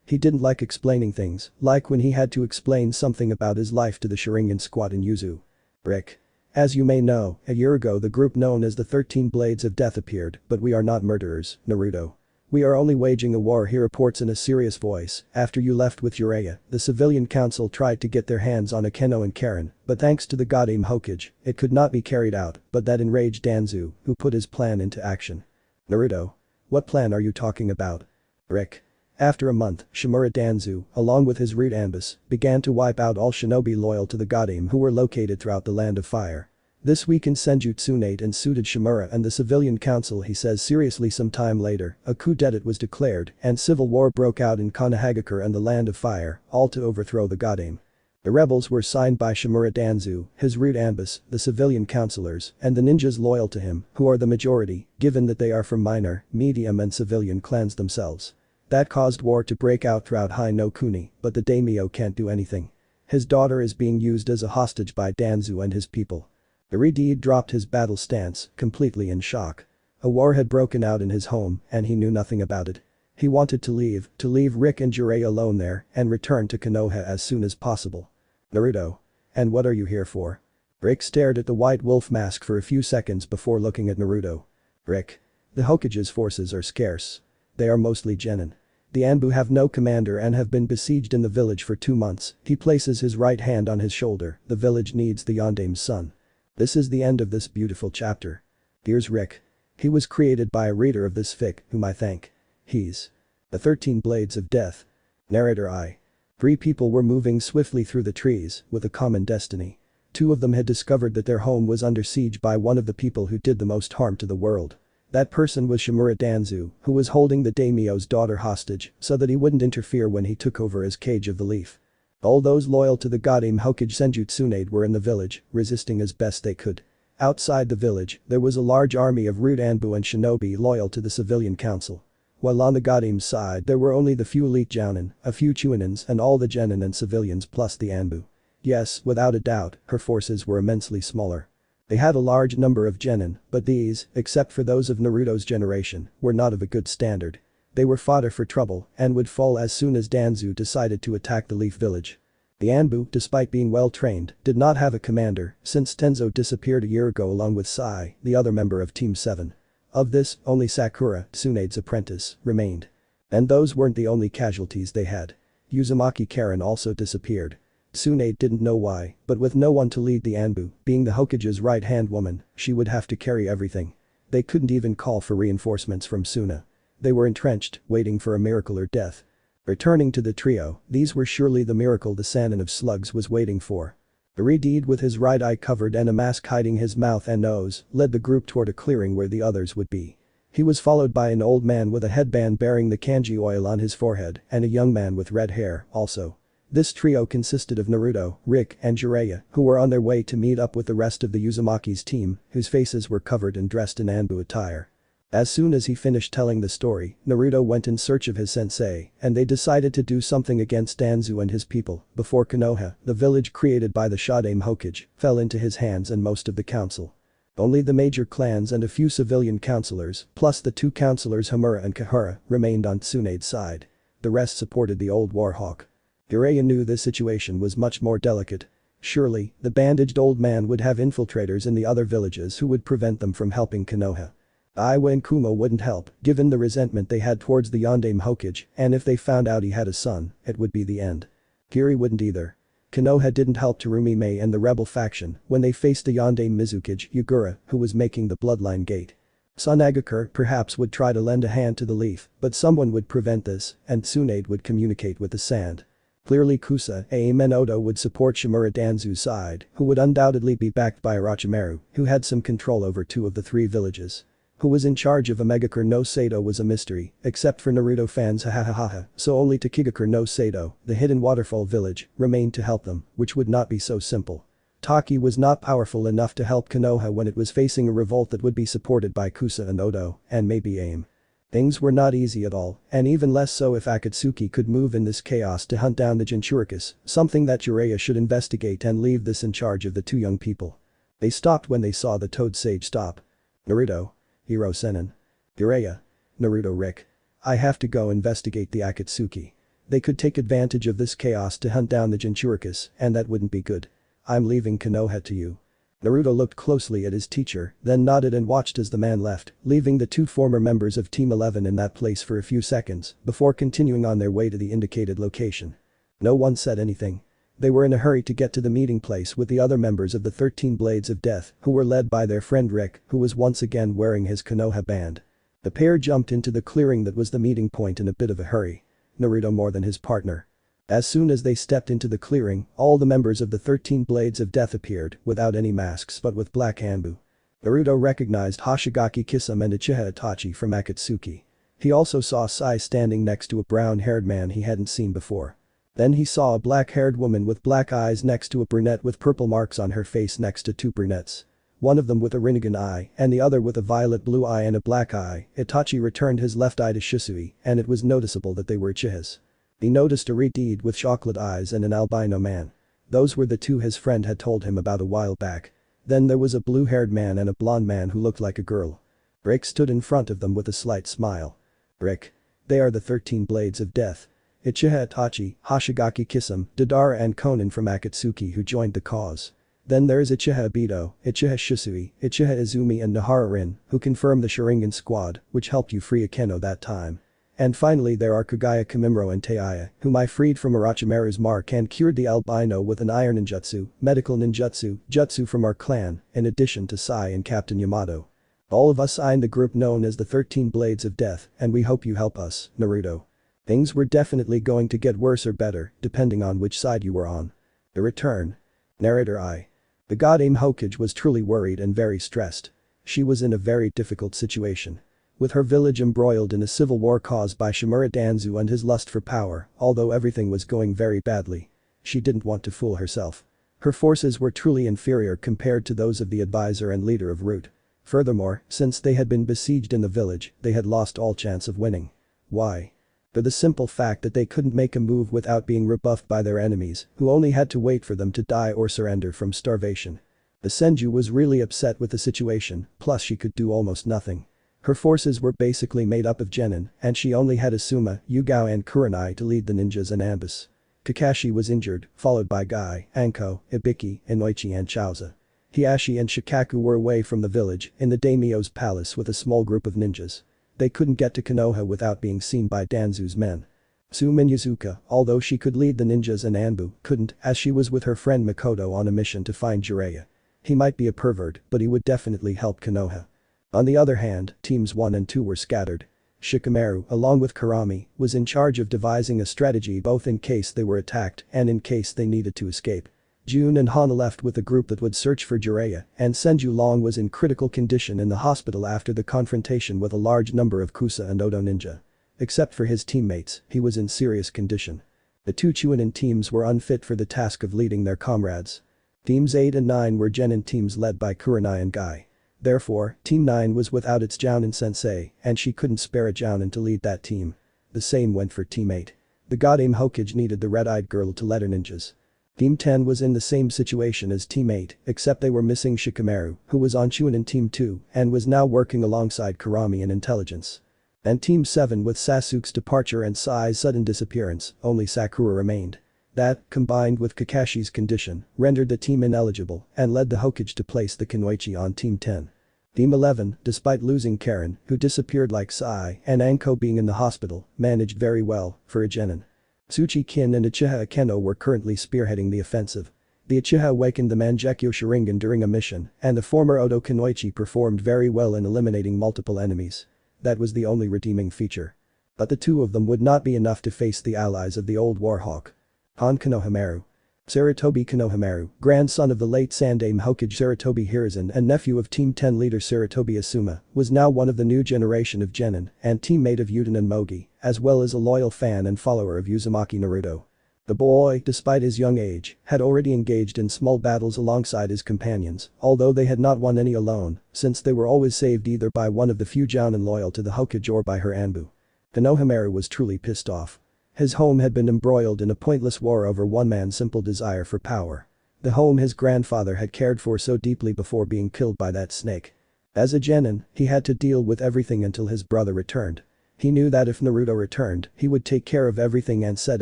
He didn't like explaining things, like when he had to explain something about his life to the Sharingan squad in Yuzu. Rick. As you may know, a year ago the group known as the 13 Blades of Death appeared, but we are not murderers, Naruto. We are only waging a war, he reports in a serious voice. After you left with Jiraiya, the civilian council tried to get their hands on Akeno and Karen, but thanks to the Goddamn Hokage, it could not be carried out, but that enraged Danzu, who put his plan into action. Naruto. What plan are you talking about? Rick. After a month, Shimura Danzu, along with his root Anbus, began to wipe out all shinobi loyal to the Goddamn who were located throughout the Land of Fire. This weakened Senju Tsunade and suited Shimura and the civilian council, he says seriously. Some time later, a coup d'etat was declared and civil war broke out in Konohagakure and the Land of Fire, all to overthrow the Goddamn. The rebels were signed by Shimura Danzu, his root Anbus, the civilian councillors, and the ninjas loyal to him, who are the majority, given that they are from minor, medium and civilian clans themselves. That caused war to break out throughout High no Kuni, but the daimyo can't do anything. His daughter is being used as a hostage by Danzu and his people. Iridid dropped his battle stance, completely in shock. A war had broken out in his home, and he knew nothing about it. He wanted to leave Rick and Jiraiya alone there, and return to Konoha as soon as possible. Naruto. And what are you here for? Rick stared at the white wolf mask for a few seconds before looking at Naruto. Rick. The Hokage's forces are scarce. They are mostly genin. The Anbu have no commander and have been besieged in the village for 2 months. He places his right hand on his shoulder. The village needs the Yondame's son. This is the end of this beautiful chapter. Here's Rick. He was created by a reader of this fic, whom I thank. He's the 13 Blades of Death. Narrator I. 3 people were moving swiftly through the trees, with a common destiny. 2 of them had discovered that their home was under siege by one of the people who did the most harm to the world. That person was Shimura Danzu, who was holding the daimyo's daughter hostage so that he wouldn't interfere when he took over as Cage of the Leaf. All those loyal to the Goddamn Hokage Senju Tsunade were in the village, resisting as best they could. Outside the village, there was a large army of root Anbu and shinobi loyal to the civilian council. While on the Goddamn side there were only the few elite Jounin, a few Chuninins and all the genin and civilians plus the Anbu. Yes, without a doubt, her forces were immensely smaller. They had a large number of genin, but these, except for those of Naruto's generation, were not of a good standard. They were fodder for trouble and would fall as soon as Danzu decided to attack the Leaf Village. The Anbu, despite being well trained, did not have a commander since Tenzo disappeared a year ago along with Sai, the other member of Team 7. Of this, only Sakura, Tsunade's apprentice, remained. And those weren't the only casualties they had. Uzumaki Karen also disappeared. Tsunade didn't know why, but with no one to lead the Anbu, being the Hokage's right-hand woman, she would have to carry everything. They couldn't even call for reinforcements from Suna. They were entrenched, waiting for a miracle or death. Returning to the trio, these were surely the miracle the Sannin of Slugs was waiting for. Iridid, with his right eye covered and a mask hiding his mouth and nose, led the group toward a clearing where the others would be. He was followed by an old man with a headband bearing the kanji oil on his forehead and a young man with red hair, also. This trio consisted of Naruto, Rick and Jiraiya, who were on their way to meet up with the rest of the Uzumaki's team, whose faces were covered and dressed in Anbu attire. As soon as he finished telling the story, Naruto went in search of his sensei, and they decided to do something against Danzu and his people, before Konoha, the village created by the Shodaime Hokage, fell into his hands and most of the council. Only the major clans and a few civilian councillors, plus the 2 councillors Hamura and Kahara, remained on Tsunade's side. The rest supported the old warhawk. Jiraiya knew this situation was much more delicate. Surely, the bandaged old man would have infiltrators in the other villages who would prevent them from helping Konoha. Iwa and Kumo wouldn't help, given the resentment they had towards the Yondaime Hokage, and if they found out he had a son, it would be the end. Kiri wouldn't either. Konoha didn't help Terumi and the rebel faction when they faced the Yonde Mizukage Yugura who was making the bloodline gate. Sonagakure perhaps would try to lend a hand to the Leaf, but someone would prevent this, and Tsunade would communicate with the sand. Clearly Kusa and Odo would support Shimura Danzu's side, who would undoubtedly be backed by Orochimaru, who had some control over 2 of the 3 villages. Who was in charge of Omegakure no Sato was a mystery, except for Naruto fans hahaha, so only Takigakure no Sato, the hidden waterfall village, remained to help them, which would not be so simple. Taki was not powerful enough to help Konoha when it was facing a revolt that would be supported by Kusa and Odo, and maybe AIM. Things were not easy at all, and even less so if Akatsuki could move in this chaos to hunt down the Jinchurikis, something that Jiraiya should investigate and leave this in charge of the 2 young people. They stopped when they saw the Toad Sage stop. Naruto. Hiro Sennin. Jiraiya. Naruto Rick. I have to go investigate the Akatsuki. They could take advantage of this chaos to hunt down the Jinchurikis, and that wouldn't be good. I'm leaving Konoha to you. Naruto looked closely at his teacher, then nodded and watched as the man left, leaving the 2 former members of Team 11 in that place for a few seconds before continuing on their way to the indicated location. No one said anything. They were in a hurry to get to the meeting place with the other members of the 13 Blades of Death who were led by their friend Rick, who was once again wearing his Konoha band. The pair jumped into the clearing that was the meeting point in a bit of a hurry. Naruto more than his partner. As soon as they stepped into the clearing, all the members of the 13 Blades of Death appeared, without any masks but with black Anbu. Naruto recognized Hoshigaki Kisame and Uchiha Itachi from Akatsuki. He also saw Sai standing next to a brown-haired man he hadn't seen before. Then he saw a black-haired woman with black eyes next to a brunette with purple marks on her face next to 2 brunettes. One of them with a Rinnegan eye and the other with a violet blue eye and a black eye. Itachi returned his left eye to Shisui, and it was noticeable that they were Uchihas. He noticed a red-eyed with chocolate eyes and an albino man. Those were the 2 his friend had told him about a while back. Then there was a blue-haired man and a blonde man who looked like a girl. Rick stood in front of them with a slight smile. Rick. They are the 13 Blades of Death. Uchiha Itachi, Hoshigaki Kisame, Deidara and Konan from Akatsuki who joined the cause. Then there's Uchiha Obito, Uchiha Shisui, Uchiha Izumi and Nahara Rin, who confirmed the Sharingan squad, which helped you free Akeno that time. And finally there are Kagaya Kamimuro and Teiya, whom I freed from Orochimaru's mark and cured the albino with an iron ninjutsu, medical ninjutsu, jutsu from our clan, in addition to Sai and Captain Yamato. All of us signed the group known as the 13 Blades of Death, and we hope you help us, Naruto. Things were definitely going to get worse or better, depending on which side you were on. The return. Narrator I. The god Aim Hokage was truly worried and very stressed. She was in a very difficult situation. With her village embroiled in a civil war caused by Shimura Danzu and his lust for power, although everything was going very badly. She didn't want to fool herself. Her forces were truly inferior compared to those of the advisor and leader of Root. Furthermore, since they had been besieged in the village, they had lost all chance of winning. Why? For the simple fact that they couldn't make a move without being rebuffed by their enemies, who only had to wait for them to die or surrender from starvation. The Senju was really upset with the situation, plus she could do almost nothing. Her forces were basically made up of genin, and she only had Asuma, Yugao and Kurenai to lead the ninjas and ambus. Kakashi was injured, followed by Gai, Anko, Ibiki, Inoichi and Chauza. Hiashi and Shikaku were away from the village, in the daimyo's palace with a small group of ninjas. They couldn't get to Konoha without being seen by Danzu's men. Tsume and Yuzuka, although she could lead the ninjas and Anbu, couldn't, as she was with her friend Makoto on a mission to find Jiraiya. He might be a pervert, but he would definitely help Konoha. On the other hand, teams 1 and 2 were scattered. Shikamaru, along with Kurama, was in charge of devising a strategy both in case they were attacked and in case they needed to escape. Jun and Hana left with a group that would search for Jiraiya, and Senju Long was in critical condition in the hospital after the confrontation with a large number of Kusa and Odo ninja. Except for his teammates, he was in serious condition. The 2 Chunin teams were unfit for the task of leading their comrades. Teams 8 and 9 were genin teams led by Kurenai and Gai. Therefore, Team 9 was without its Jounin sensei, and she couldn't spare a Jounin to lead that team. The same went for Team 8. The god Aim Hokage needed the red-eyed girl to lead her ninjas. Team 10 was in the same situation as Team 8, except they were missing Shikamaru, who was on Chunin Team 2 and was now working alongside Kurama in intelligence. And Team 7 with Sasuke's departure and Sai's sudden disappearance, only Sakura remained. That, combined with Kakashi's condition, rendered the team ineligible and led the Hokage to place the Kunoichi on Team 10. Team 11, despite losing Karen, who disappeared like Sai, and Anko being in the hospital, managed very well, for a genin. Tsuchi-kin and Uchiha Akeno were currently spearheading the offensive. The Uchiha awakened the Maguekio Sharigan during a mission, and the former Odo Kunoichi performed very well in eliminating multiple enemies. That was the only redeeming feature. But the two of them would not be enough to face the allies of the old Warhawk. Han Konohamaru. Sarutobi Konohamaru, grandson of the late Sandaime Hokage Sarutobi Hiruzen and nephew of Team 10 leader Sarutobi Asuma, was now one of the new generation of genin and teammate of Uden and Mogi, as well as a loyal fan and follower of Uzumaki Naruto. The boy, despite his young age, had already engaged in small battles alongside his companions, although they had not won any alone, since they were always saved either by one of the few Jounin loyal to the Hokage or by her Anbu. Konohamaru was truly pissed off. His home had been embroiled in a pointless war over one man's simple desire for power. The home his grandfather had cared for so deeply before being killed by that snake. As a genin, he had to deal with everything until his brother returned. He knew that if Naruto returned, he would take care of everything and set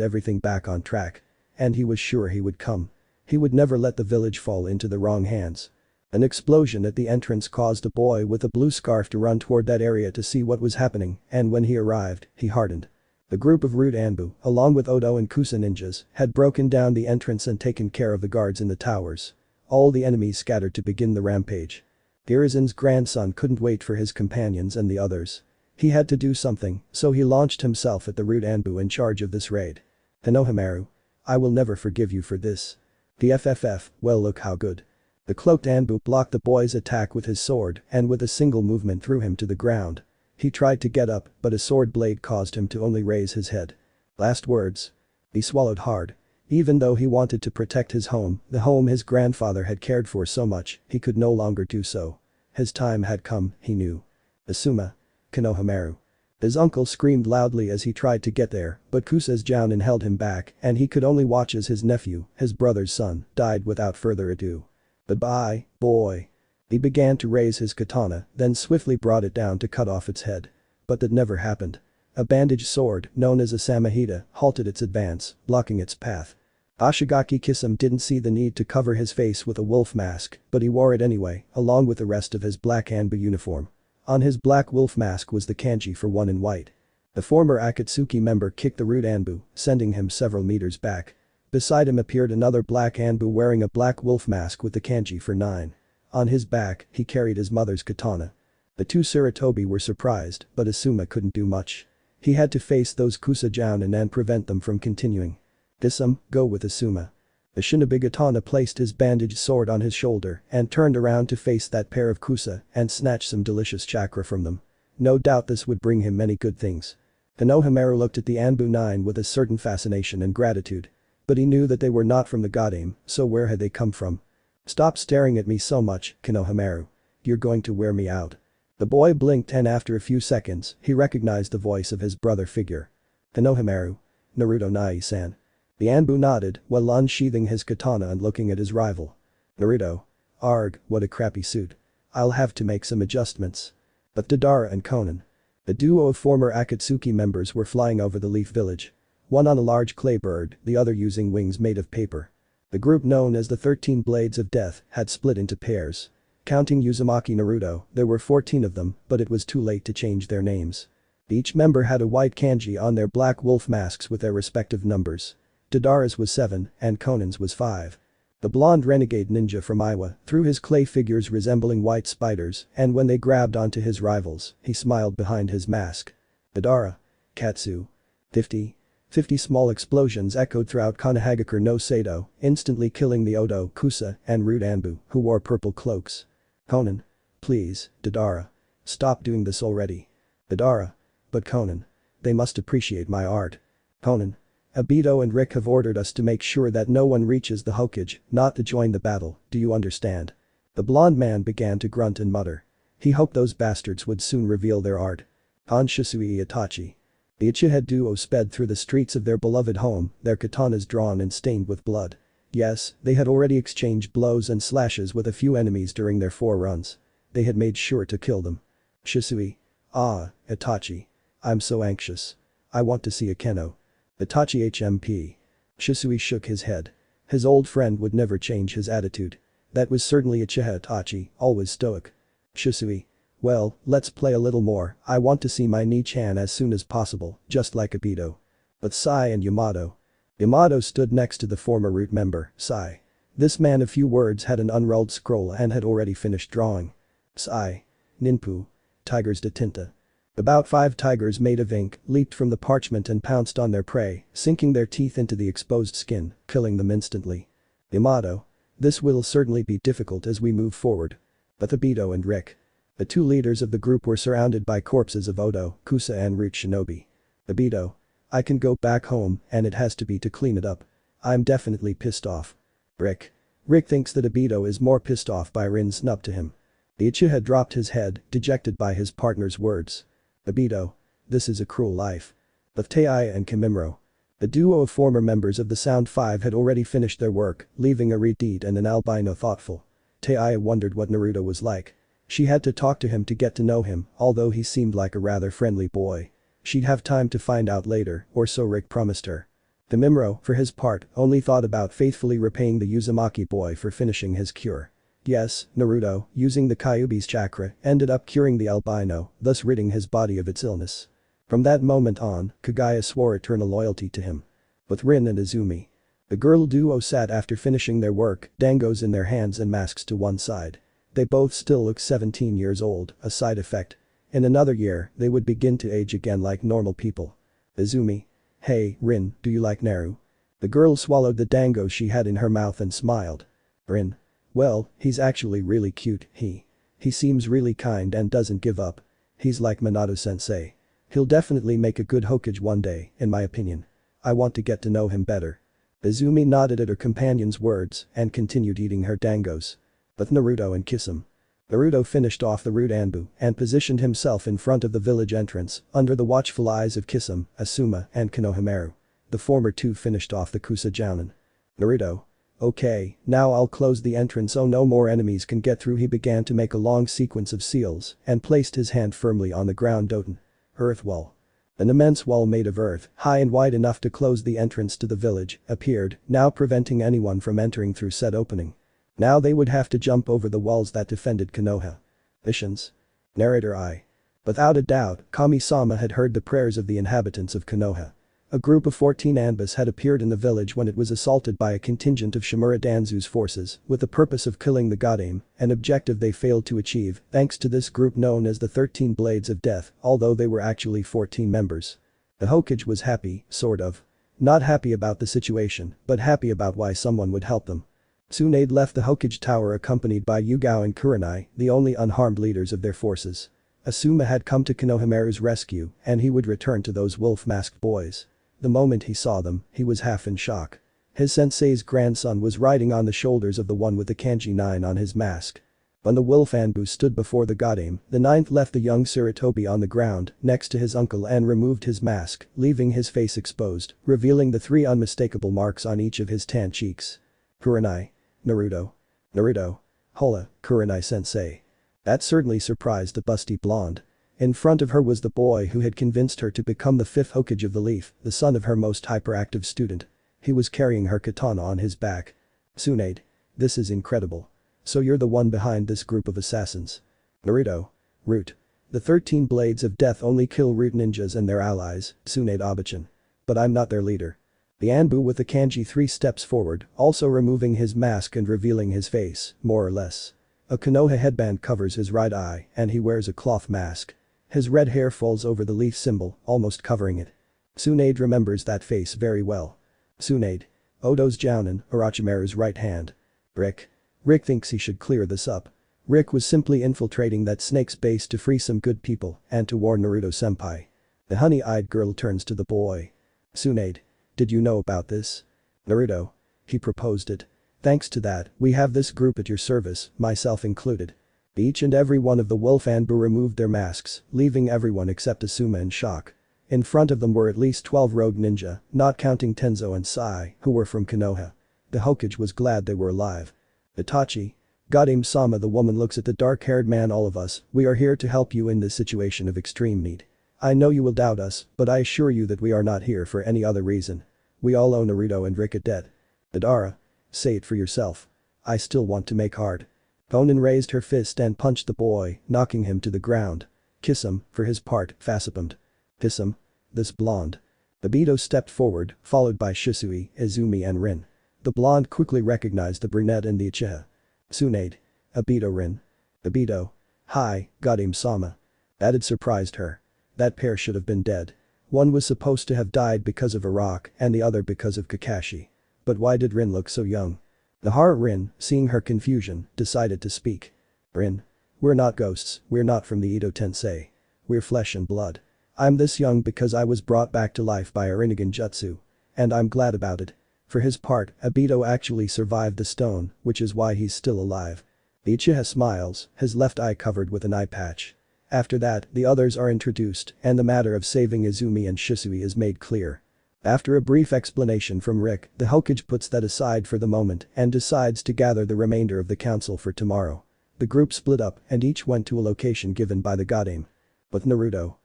everything back on track. And he was sure he would come. He would never let the village fall into the wrong hands. An explosion at the entrance caused a boy with a blue scarf to run toward that area to see what was happening, and when he arrived, he hardened. The group of rude Anbu, along with Odo and Kusa ninjas, had broken down the entrance and taken care of the guards in the towers. All the enemies scattered to begin the rampage. Hiruzen's grandson couldn't wait for his companions and the others. He had to do something, so he launched himself at the rude Anbu in charge of this raid. Konohamaru. I will never forgive you for this. The FFF, well look how good. The cloaked Anbu blocked the boy's attack with his sword and with a single movement threw him to the ground. He tried to get up, but a sword blade caused him to only raise his head. Last words. He swallowed hard. Even though he wanted to protect his home, the home his grandfather had cared for so much, he could no longer do so. His time had come, he knew. Asuma. Konohamaru. His uncle screamed loudly as he tried to get there, but Kusa's Jounin held him back and he could only watch as his nephew, his brother's son, died without further ado. Goodbye, boy. He began to raise his katana, then swiftly brought it down to cut off its head. But that never happened. A bandaged sword, known as a samahita, halted its advance, blocking its path. Ashigaki Kisame didn't see the need to cover his face with a wolf mask, but he wore it anyway, along with the rest of his black Anbu uniform. On his black wolf mask was the kanji for one in white. The former Akatsuki member kicked the rude Anbu, sending him several meters back. Beside him appeared another black Anbu wearing a black wolf mask with the kanji for 9. On his back, he carried his mother's katana. The two Sarutobi were surprised, but Asuma couldn't do much. He had to face those Kusa Jounin and prevent them from continuing. Kisame, go with Asuma. The shinobi katana placed his bandaged sword on his shoulder and turned around to face that pair of Kusa and snatch some delicious chakra from them. No doubt this would bring him many good things. Konohamaru looked at the Anbu 9 with a certain fascination and gratitude. But he knew that they were not from the Godame, so where had they come from? Stop staring at me so much, Konohamaru. You're going to wear me out. The boy blinked and after a few seconds, he recognized the voice of his brother figure. Konohamaru. Naruto Nai-san. The Anbu nodded while unsheathing his katana and looking at his rival. Naruto. Arg, what a crappy suit. I'll have to make some adjustments. But Madara and Conan. A duo of former Akatsuki members were flying over the Leaf Village. One on a large clay bird, the other using wings made of paper. The group known as the 13 Blades of Death had split into pairs. Counting Uzumaki Naruto, there were 14 of them, but it was too late to change their names. Each member had a white kanji on their black wolf masks with their respective numbers. Madara's was 7 and Conan's was 5. The blonde renegade ninja from Iowa threw his clay figures resembling white spiders and when they grabbed onto his rivals, he smiled behind his mask. Madara. Katsu. 50 small explosions echoed throughout Konohagakure no Sado, instantly killing the Odo, Kusa, and rude Anbu, who wore purple cloaks. Conan. Please, Madara. Stop doing this already. Madara. But Conan. They must appreciate my art. Conan. Obito and Rick have ordered us to make sure that no one reaches the Hokage, not to join the battle, do you understand? The blonde man began to grunt and mutter. He hoped those bastards would soon reveal their art. Han Shisui Itachi. The Uchiha duo sped through the streets of their beloved home, their katanas drawn and stained with blood. Yes, they had already exchanged blows and slashes with a few enemies during their 4 runs. They had made sure to kill them. Shisui. Ah, Itachi. I'm so anxious. I want to see Akeno. Itachi HMP. Shisui shook his head. His old friend would never change his attitude. That was certainly Uchiha Itachi, always stoic. Shisui. Well, let's play a little more, I want to see my Ni-chan as soon as possible, just like Obito. But Sai and Yamato. Yamato stood next to the former Root member, Sai. This man of few words had an unrolled scroll and had already finished drawing. Sai. Ninpu. Tigers de tinta. About 5 tigers made of ink leaped from the parchment and pounced on their prey, sinking their teeth into the exposed skin, killing them instantly. Yamato. This will certainly be difficult as we move forward. But Obito and Rick. The 2 leaders of the group were surrounded by corpses of Odo, Kusa and Root Shinobi. Obito. I can go back home and it has to be to clean it up. I'm definitely pissed off. Rick. Rick thinks that Obito is more pissed off by Rin's snub to him. The Uchiha dropped his head, dejected by his partner's words. Obito. This is a cruel life. But Taiya and Kimimaro. The duo of former members of the Sound Five had already finished their work, leaving a Redeed and an albino thoughtful. Taiya wondered what Naruto was like. She had to talk to him to get to know him, although he seemed like a rather friendly boy. She'd have time to find out later, or so Rick promised her. Kimimaro, for his part, only thought about faithfully repaying the Uzumaki boy for finishing his cure. Yes, Naruto, using the Kyubi's chakra, ended up curing the albino, thus ridding his body of its illness. From that moment on, Kagaya swore eternal loyalty to him. With Rin and Izumi. The girl duo sat after finishing their work, dangos in their hands and masks to one side. They both still look 17 years old, a side effect. In another year, they would begin to age again like normal people. Izumi. Hey, Rin, do you like Naru? The girl swallowed the dango she had in her mouth and smiled. Rin. Well, he's actually really cute, he seems really kind and doesn't give up. He's like Minato-sensei. He'll definitely make a good Hokage one day, in my opinion. I want to get to know him better. Izumi nodded at her companion's words and continued eating her dangos. But Naruto and Kisame. Naruto finished off the root Anbu and positioned himself in front of the village entrance, under the watchful eyes of Kisame, Asuma and Konohamaru. The former 2 finished off the Kusa Jounin. Naruto. Okay, now I'll close the entrance so no more enemies can get through. He began to make a long sequence of seals and placed his hand firmly on the ground. Doten. Earth wall. An immense wall made of earth, high and wide enough to close the entrance to the village, appeared, now preventing anyone from entering through said opening. Now they would have to jump over the walls that defended Konoha. Missions. Narrator I. Without a doubt, Kami-sama had heard the prayers of the inhabitants of Konoha. A group of 14 Anbus had appeared in the village when it was assaulted by a contingent of Shimura Danzu's forces with the purpose of killing the Godame, an objective they failed to achieve thanks to this group known as the 13 Blades of Death, although they were actually 14 members. The Hokage was happy, sort of. Not happy about the situation, but happy about why someone would help them. Tsunade left the Hokage Tower accompanied by Yugao and Kurenai, the only unharmed leaders of their forces. Asuma had come to Konohamaru's rescue and he would return to those wolf-masked boys. The moment he saw them, he was half in shock. His sensei's grandson was riding on the shoulders of the one with the kanji 9 on his mask. When the wolf Anbu stood before the Godame, the 9th left the young Sarutobi on the ground next to his uncle and removed his mask, leaving his face exposed, revealing the 3 unmistakable marks on each of his tan cheeks. Kurenai. Naruto. Naruto. Hola, Kurenai-sensei. That certainly surprised the busty blonde. In front of her was the boy who had convinced her to become the 5th Hokage of the Leaf, the son of her most hyperactive student. He was carrying her katana on his back. Tsunade. This is incredible. So you're the one behind this group of assassins. Naruto. Root. The 13 Blades of Death only kill root ninjas and their allies, Tsunade Obachan. But I'm not their leader. The Anbu with the kanji 3 steps forward, also removing his mask and revealing his face, more or less. A Konoha headband covers his right eye and he wears a cloth mask. His red hair falls over the leaf symbol, almost covering it. Tsunade remembers that face very well. Tsunade. Odo's Jounin, Orochimaru's right hand. Rick. Rick thinks he should clear this up. Rick was simply infiltrating that snake's base to free some good people and to warn Naruto-senpai. The honey-eyed girl turns to the boy. Tsunade. Did you know about this? Naruto. He proposed it. Thanks to that, we have this group at your service, myself included. Each and every one of the wolf Anbu removed their masks, leaving everyone except Asuma in shock. In front of them were at least 12 rogue ninja, not counting Tenzo and Sai, who were from Konoha. The Hokage was glad they were alive. Itachi. Godame-sama, the woman looks at the dark-haired man. All of us, we are here to help you in this situation of extreme need. I know you will doubt us, but I assure you that we are not here for any other reason. We all owe Naruto and Rick a debt. Madara. Say it for yourself. I still want to make hard. Bonin raised her fist and punched the boy, knocking him to the ground. Kisame, for his part, facepalmed. Kisame. This blonde. Obito stepped forward, followed by Shisui, Izumi and Rin. The blonde quickly recognized the brunette and the Uchiha. Tsunade. Obito Rin. Obito. Hi, Godam-sama. That had surprised her. That pair should have been dead. One was supposed to have died because of a rock and the other because of Kakashi. But why did Rin look so young? Nahara Rin, seeing her confusion, decided to speak. Rin. We're not ghosts, we're not from the Edo Tensei. We're flesh and blood. I'm this young because I was brought back to life by a Rinnegan Jutsu. And I'm glad about it. For his part, Obito actually survived the stone, which is why he's still alive. The Uchiha smiles, his left eye covered with an eye patch. After that, the others are introduced and the matter of saving Izumi and Shisui is made clear. After a brief explanation from Rick, the Hokage puts that aside for the moment and decides to gather the remainder of the council for tomorrow. The group split up and each went to a location given by the Godam. But Naruto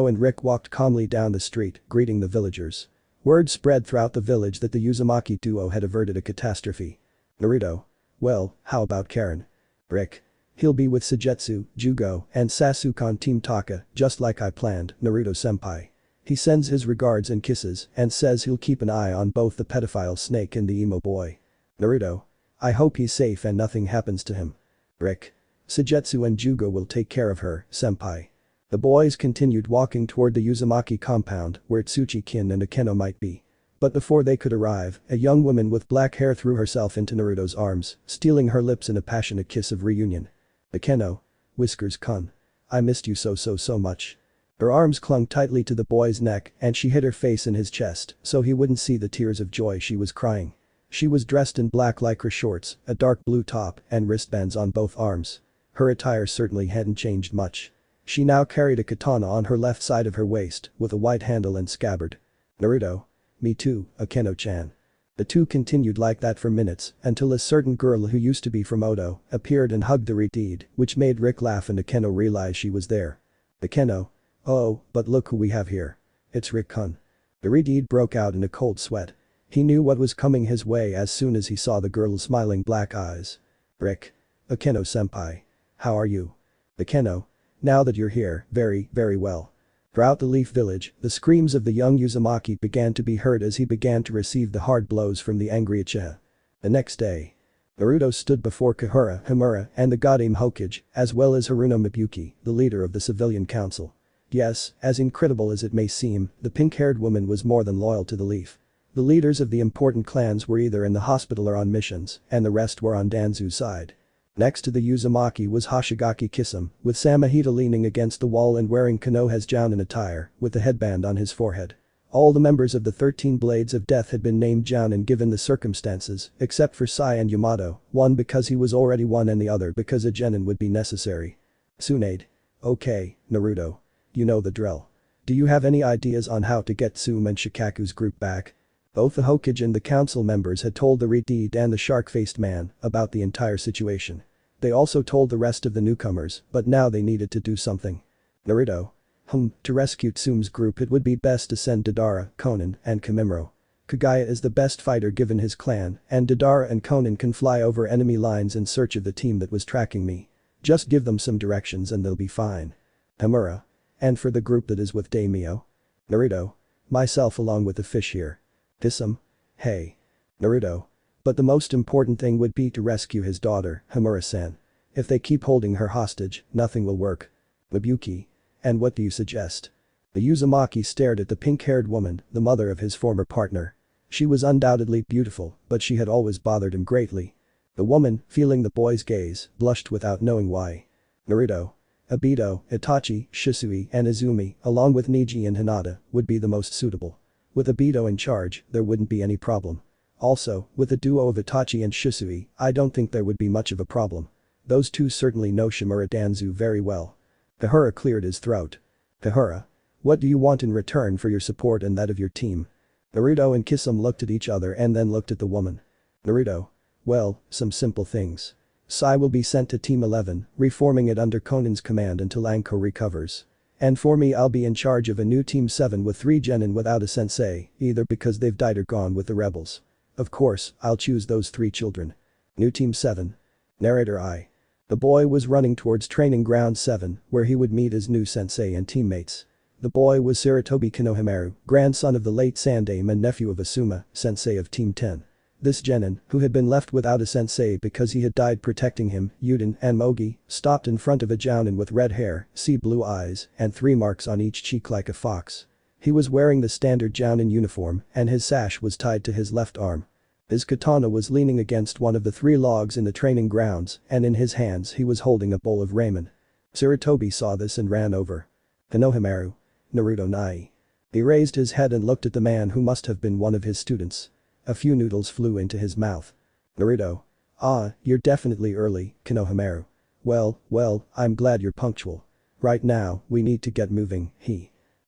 and Rick walked calmly down the street, greeting the villagers. Word spread throughout the village that the Uzumaki duo had averted a catastrophe. Naruto. Well, how about Karen? Rick. He'll be with Suigetsu, Jugo, and Sasuke on Team Taka, just like I planned, Naruto-senpai. He sends his regards and kisses and says he'll keep an eye on both the pedophile snake and the emo boy. Naruto. I hope he's safe and nothing happens to him. Rick. Suigetsu and Jugo will take care of her, senpai. The boys continued walking toward the Uzumaki compound where Tsuchi-kin and Akeno might be. But before they could arrive, a young woman with black hair threw herself into Naruto's arms, stealing her lips in a passionate kiss of reunion. Akeno. Whiskers-kun. I missed you so much. Her arms clung tightly to the boy's neck and she hid her face in his chest so he wouldn't see the tears of joy she was crying. She was dressed in black lycra shorts, a dark blue top, and wristbands on both arms. Her attire certainly hadn't changed much. She now carried a katana on her left side of her waist with a white handle and scabbard. Naruto. Me too, Akeno-chan. The two continued like that for minutes until a certain girl who used to be from Odo appeared and hugged the Redeed, which made Rick laugh and Akeno realize she was there. Akeno. Oh, but look who we have here. It's Rick-kun. The Redeed broke out in a cold sweat. He knew what was coming his way as soon as he saw the girl's smiling black eyes. Rick. Akeno-senpai. How are you? Akeno. Now that you're here, very well. Throughout the Leaf Village, the screams of the young Uzumaki began to be heard as he began to receive the hard blows from the angry Uchiha. The next day, Naruto stood before Kahura, Himura, and the Godam Hokage, as well as Haruno Mibuyuki, the leader of the civilian council. Yes, as incredible as it may seem, the pink-haired woman was more than loyal to the Leaf. The leaders of the important clans were either in the hospital or on missions, and the rest were on Danzu's side. Next to the Uzumaki was Hoshigaki Kisame, with Samahita leaning against the wall and wearing Konoha's Jounin attire, with the headband on his forehead. All the members of the 13 Blades of Death had been named Jounin given the circumstances, except for Sai and Yamato, one because he was already one and the other because a genin would be necessary. Tsunade. Okay, Naruto. You know the drill. Do you have any ideas on how to get Tsume and Shikaku's group back? Both the Hokage and the council members had told the Redeed and the shark-faced man about the entire situation. They also told the rest of the newcomers, but now they needed to do something. Naruto. To rescue Tsume's group it would be best to send Deidara, Konan, and Kamimuro. Kagaya is the best fighter given his clan, and Deidara and Konan can fly over enemy lines in search of the team that was tracking me. Just give them some directions and they'll be fine. Himura. And for the group that is with Daimyo? Naruto. Myself along with the fish here. Kisame. Hey. Naruto. But the most important thing would be to rescue his daughter, Himura-san. If they keep holding her hostage, nothing will work. Mibuyuki. And what do you suggest? The Uzumaki stared at the pink-haired woman, the mother of his former partner. She was undoubtedly beautiful, but she had always bothered him greatly. The woman, feeling the boy's gaze, blushed without knowing why. Naruto. Obito, Itachi, Shisui, and Izumi, along with Neji and Hinata, would be the most suitable. With Obito in charge, there wouldn't be any problem. Also, with the duo of Itachi and Shisui, I don't think there would be much of a problem. Those two certainly know Shimura Danzu very well. Kahura cleared his throat. Kahura. What do you want in return for your support and that of your team? Naruto and Kisame looked at each other and then looked at the woman. Naruto. Well, some simple things. Sai will be sent to Team 11, reforming it under Konan's command until Anko recovers. And for me I'll be in charge of a new Team 7 with 3 genin without a sensei, either because they've died or gone with the rebels. Of course, I'll choose those 3 children. New Team 7. Narrator I. The boy was running towards Training Ground 7, where he would meet his new sensei and teammates. The boy was Sarutobi Konohamaru, grandson of the late Sandaime and nephew of Asuma, sensei of Team 10. This genin, who had been left without a sensei because he had died protecting him, Jounin and Mogi, stopped in front of a Jounin with red hair, sea blue eyes, and 3 marks on each cheek like a fox. He was wearing the standard Jounin uniform and his sash was tied to his left arm. His katana was leaning against one of the 3 logs in the training grounds and in his hands he was holding a bowl of ramen. Sarutobi saw this and ran over. Konohamaru. Naruto Nai. He raised his head and looked at the man who must have been one of his students. A few noodles flew into his mouth. Naruto. Ah, you're definitely early, Konohamaru. Well, I'm glad you're punctual. Right now, we need to get moving,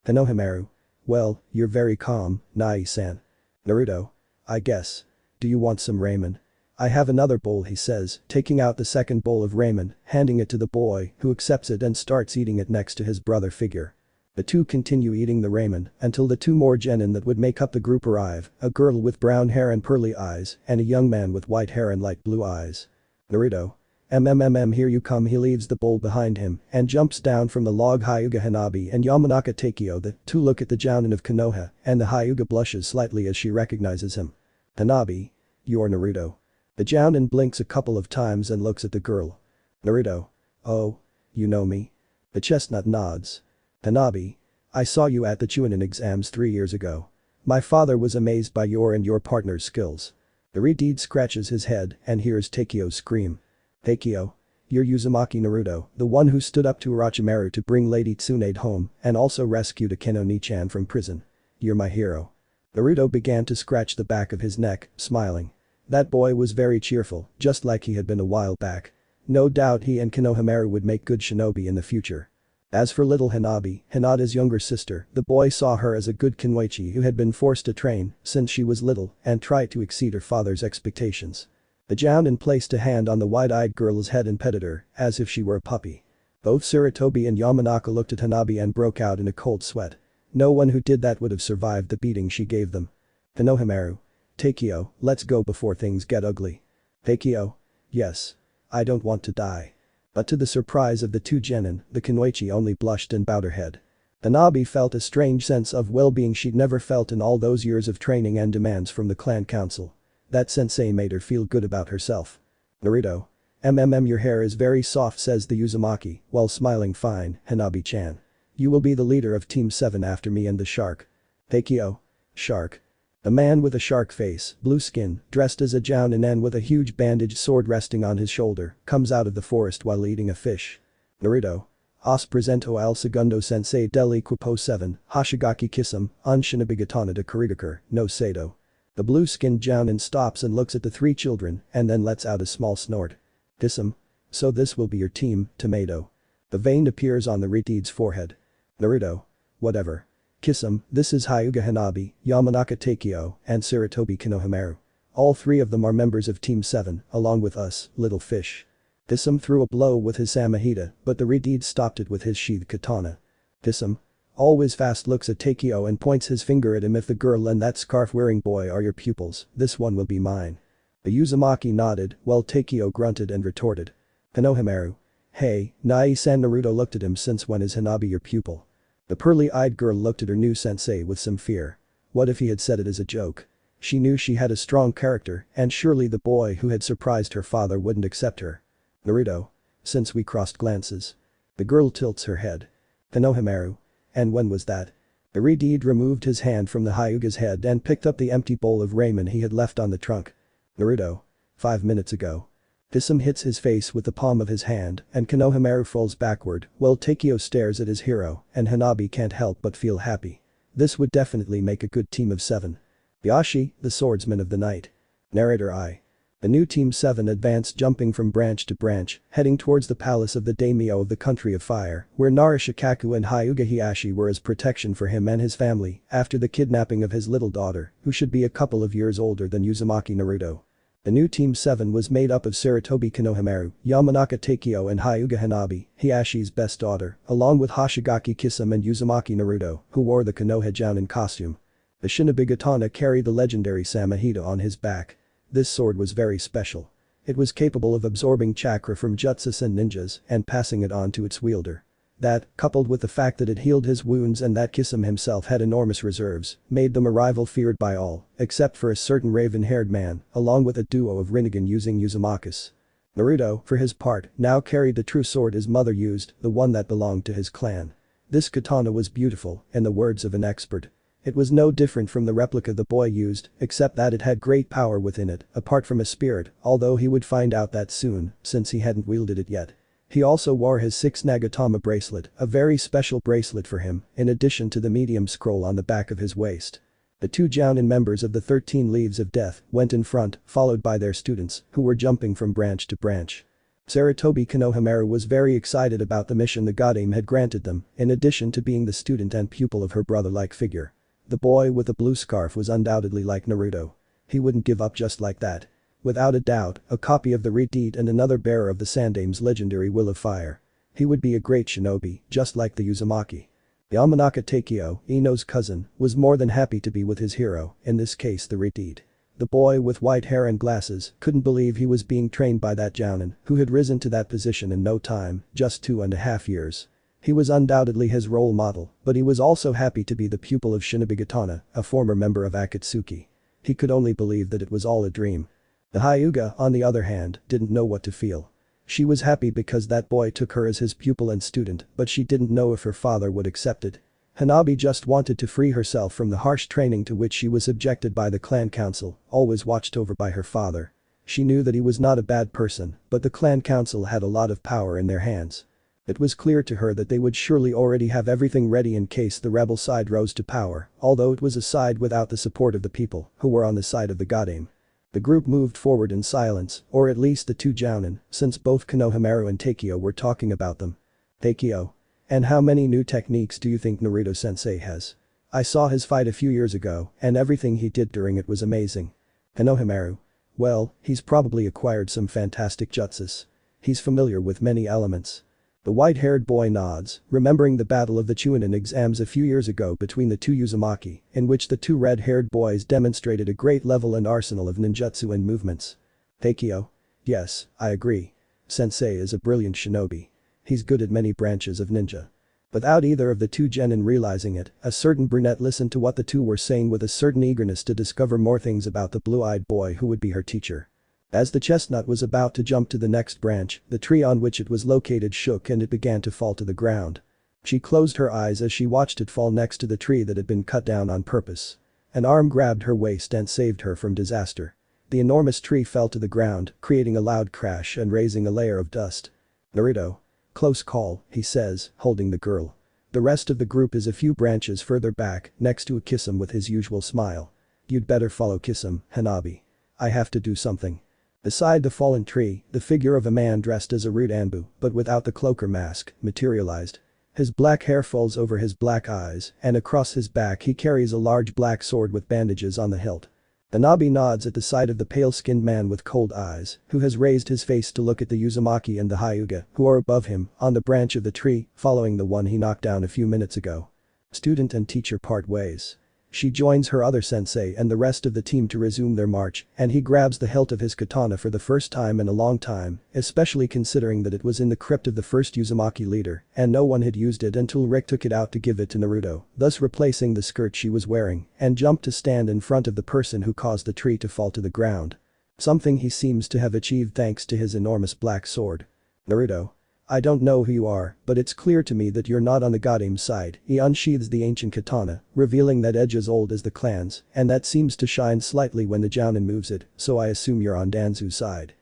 Konohamaru. Well, you're very calm, Nai-san. Naruto. I guess. Do you want some ramen? I have another bowl, he says, taking out the second bowl of ramen, handing it to the boy, who accepts it and starts eating it next to his brother figure. The two continue eating the ramen until the 2 more genin that would make up the group arrive, a girl with brown hair and pearly eyes and a young man with white hair and light blue eyes. Naruto. Here you come. He leaves the bowl behind him and jumps down from the log. Hyuga Hanabi and Yamanaka Takeo, the 2 look at the Jounin of Konoha and the Hyuga blushes slightly as she recognizes him. Hanabi. You're Naruto. The Jounin blinks a couple of times and looks at the girl. Naruto. Oh. You know me? The chestnut nods. Hanabi. I saw you at the Chunin exams 3 years ago. My father was amazed by your and your partner's skills. The Redeed scratches his head and hears Takeo scream. Takeo. You're Uzumaki Naruto, the one who stood up to Orochimaru to bring Lady Tsunade home and also rescued Akeno Nichan from prison. You're my hero. Naruto began to scratch the back of his neck, smiling. That boy was very cheerful, just like he had been a while back. No doubt he and Konohamaru would make good shinobi in the future. As for little Hanabi, Hinata's younger sister, the boy saw her as a good kinwaichi who had been forced to train since she was little and tried to exceed her father's expectations. The Jounin placed a hand on the wide-eyed girl's head and petted her, as if she were a puppy. Both Sarutobi and Yamanaka looked at Hanabi and broke out in a cold sweat. No one who did that would have survived the beating she gave them. Konohamaru. Takeo, let's go before things get ugly. Takeo. Yes. I don't want to die. But to the surprise of the 2 genin, the kinwaichi only blushed and bowed her head. Hanabi felt a strange sense of well-being she'd never felt in all those years of training and demands from the clan council. That sensei made her feel good about herself. Naruto. Your hair is very soft, says the Uzumaki, while smiling. Fine, Hanabi-chan. You will be the leader of Team 7 after me and the shark. Takeo. Shark. A man with a shark face, blue skin, dressed as a Jounin and with a huge bandaged sword resting on his shoulder, comes out of the forest while eating a fish. Naruto. Os presento al segundo sensei del equipo 7, Hoshigaki Kisum, on Shinobigatana de Kurigakur, no Sato. The blue-skinned Jounin stops and looks at the 3 children and then lets out a small snort. Kisum. So this will be your team, tomato. The vein appears on the Redeed's forehead. Naruto. Whatever. Kisum, this is Hyuga Hanabi, Yamanaka Takeo, and Sarutobi Konohamaru. All 3 of them are members of Team 7, along with us, little fish. Kisum threw a blow with his Samahita, but the Redeed stopped it with his sheathed katana. Kisum. Always fast looks at Takeo and points his finger at him. If the girl and that scarf-wearing boy are your pupils, this one will be mine. The Uzumaki nodded, while Takeo grunted and retorted. Konohamaru. Hey, Nai-san. Naruto looked at him. Since when is Hanabi your pupil? The pearly-eyed girl looked at her new sensei with some fear. What if he had said it as a joke? She knew she had a strong character and surely the boy who had surprised her father wouldn't accept her. Naruto. Since we crossed glances. The girl tilts her head. Konohamaru. And when was that? The Redeed removed his hand from the Hyuga's head and picked up the empty bowl of ramen he had left on the trunk. Naruto. 5 minutes ago. Kisum hits his face with the palm of his hand and Konohamaru falls backward while Takeo stares at his hero and Hanabi can't help but feel happy. This would definitely make a good team of 7. Yashi, the swordsman of the night. Narrator I. The new Team 7 advanced, jumping from branch to branch, heading towards the palace of the daimyo of the country of fire, where Nara Shikaku and Hyuga Hiashi were as protection for him and his family after the kidnapping of his little daughter, who should be a couple of years older than Uzumaki Naruto. The new Team 7 was made up of Sarutobi Konohamaru, Yamanaka Takeo and Hyuga Hanabi, Hiashi's best daughter, along with Hoshigaki Kisum and Uzumaki Naruto, who wore the Konoha Jounin costume. The Shinobigatana carried the legendary Samahita on his back. This sword was very special. It was capable of absorbing chakra from jutsus and ninjas and passing it on to its wielder. That, coupled with the fact that it healed his wounds and that Kisame himself had enormous reserves, made them a rival feared by all, except for a certain raven-haired man, along with a duo of Rinnegan using Uzumakis. Naruto, for his part, now carried the true sword his mother used, the one that belonged to his clan. This katana was beautiful, in the words of an expert. It was no different from the replica the boy used, except that it had great power within it, apart from a spirit, although he would find out that soon, since he hadn't wielded it yet. He also wore his 6 Nagatama bracelet, a very special bracelet for him, in addition to the medium scroll on the back of his waist. The 2 Jounin members of the 13 Leaves of Death went in front, followed by their students, who were jumping from branch to branch. Sarutobi Konohamaru was very excited about the mission the Godame had granted them, in addition to being the student and pupil of her brother-like figure. The boy with the blue scarf was undoubtedly like Naruto. He wouldn't give up just like that. Without a doubt, a copy of the Redeed and another bearer of the Sandame's legendary Will of Fire. He would be a great shinobi, just like the Uzumaki. The Yamanaka Takeo, Ino's cousin, was more than happy to be with his hero, in this case the Redeed. The boy with white hair and glasses couldn't believe he was being trained by that Jounin who had risen to that position in no time, just 2.5 years. He was undoubtedly his role model, but he was also happy to be the pupil of Shinobigatana, a former member of Akatsuki. He could only believe that it was all a dream. The Hyuga, on the other hand, didn't know what to feel. She was happy because that boy took her as his pupil and student, but she didn't know if her father would accept it. Hanabi just wanted to free herself from the harsh training to which she was subjected by the clan council, always watched over by her father. She knew that he was not a bad person, but the clan council had a lot of power in their hands. It was clear to her that they would surely already have everything ready in case the rebel side rose to power, although it was a side without the support of the people, who were on the side of the Godame. The group moved forward in silence, or at least the 2 Jounin, since both Konohamaru and Takeo were talking about them. Takeo. And how many new techniques do you think Naruto-sensei has? I saw his fight a few years ago, and everything he did during it was amazing. Konohamaru. Well, he's probably acquired some fantastic jutsus. He's familiar with many elements. The white-haired boy nods, remembering the battle of the Chunin exams a few years ago between the 2 Uzumaki, in which the 2 red-haired boys demonstrated a great level and arsenal of ninjutsu and movements. Takeo. Yes, I agree. Sensei is a brilliant shinobi. He's good at many branches of ninja. Without either of the 2 genin realizing it, a certain brunette listened to what the 2 were saying with a certain eagerness to discover more things about the blue-eyed boy who would be her teacher. As the chestnut was about to jump to the next branch, the tree on which it was located shook and it began to fall to the ground. She closed her eyes as she watched it fall next to the tree that had been cut down on purpose. An arm grabbed her waist and saved her from disaster. The enormous tree fell to the ground, creating a loud crash and raising a layer of dust. Naruto. Close call, he says, holding the girl. The rest of the group is a few branches further back, next to Kisame with his usual smile. You'd better follow Kisame, Hanabi. I have to do something. Beside the fallen tree, the figure of a man dressed as a rude Anbu, but without the cloak or mask, materialized. His black hair falls over his black eyes, and across his back he carries a large black sword with bandages on the hilt. Hanabi nods at the sight of the pale-skinned man with cold eyes, who has raised his face to look at the Uzumaki and the Hyuga, who are above him, on the branch of the tree, following the one he knocked down a few minutes ago. Student and teacher part ways. She joins her other sensei and the rest of the team to resume their march, and he grabs the hilt of his katana for the first time in a long time, especially considering that it was in the crypt of the first Uzumaki leader, and no one had used it until Rick took it out to give it to Naruto, thus replacing the skirt she was wearing, and jumped to stand in front of the person who caused the tree to fall to the ground. Something he seems to have achieved thanks to his enormous black sword. Naruto. I don't know who you are, but it's clear to me that you're not on the Godame's side. He unsheathes the ancient katana, revealing that edge as old as the clans, and that seems to shine slightly when the Jounin moves it, so I assume you're on Danzu's side.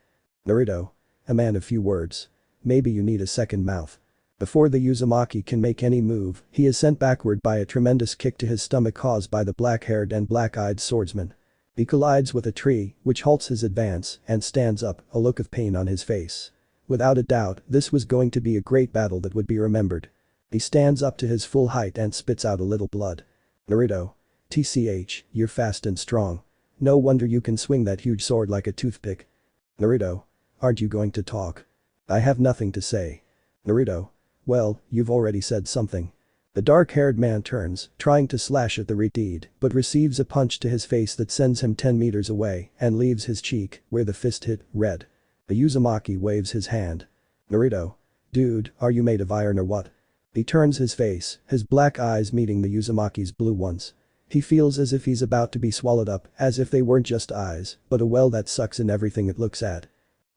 Naruto. A man of few words. Maybe you need a second mouth. Before the Uzumaki can make any move, he is sent backward by a tremendous kick to his stomach caused by the black-haired and black-eyed swordsman. He collides with a tree, which halts his advance, and stands up, a look of pain on his face. Without a doubt, this was going to be a great battle that would be remembered. He stands up to his full height and spits out a little blood. Naruto. TCH, you're fast and strong. No wonder you can swing that huge sword like a toothpick. Naruto. Aren't you going to talk? I have nothing to say. Naruto. Well, you've already said something. The dark-haired man turns, trying to slash at the Redeed, but receives a punch to his face that sends him 10 meters away and leaves his cheek, where the fist hit, red. The Uzumaki waves his hand. Naruto. Dude, are you made of iron or what? He turns his face, his black eyes meeting the Uzumaki's blue ones. He feels as if he's about to be swallowed up, as if they weren't just eyes, but a well that sucks in everything it looks at.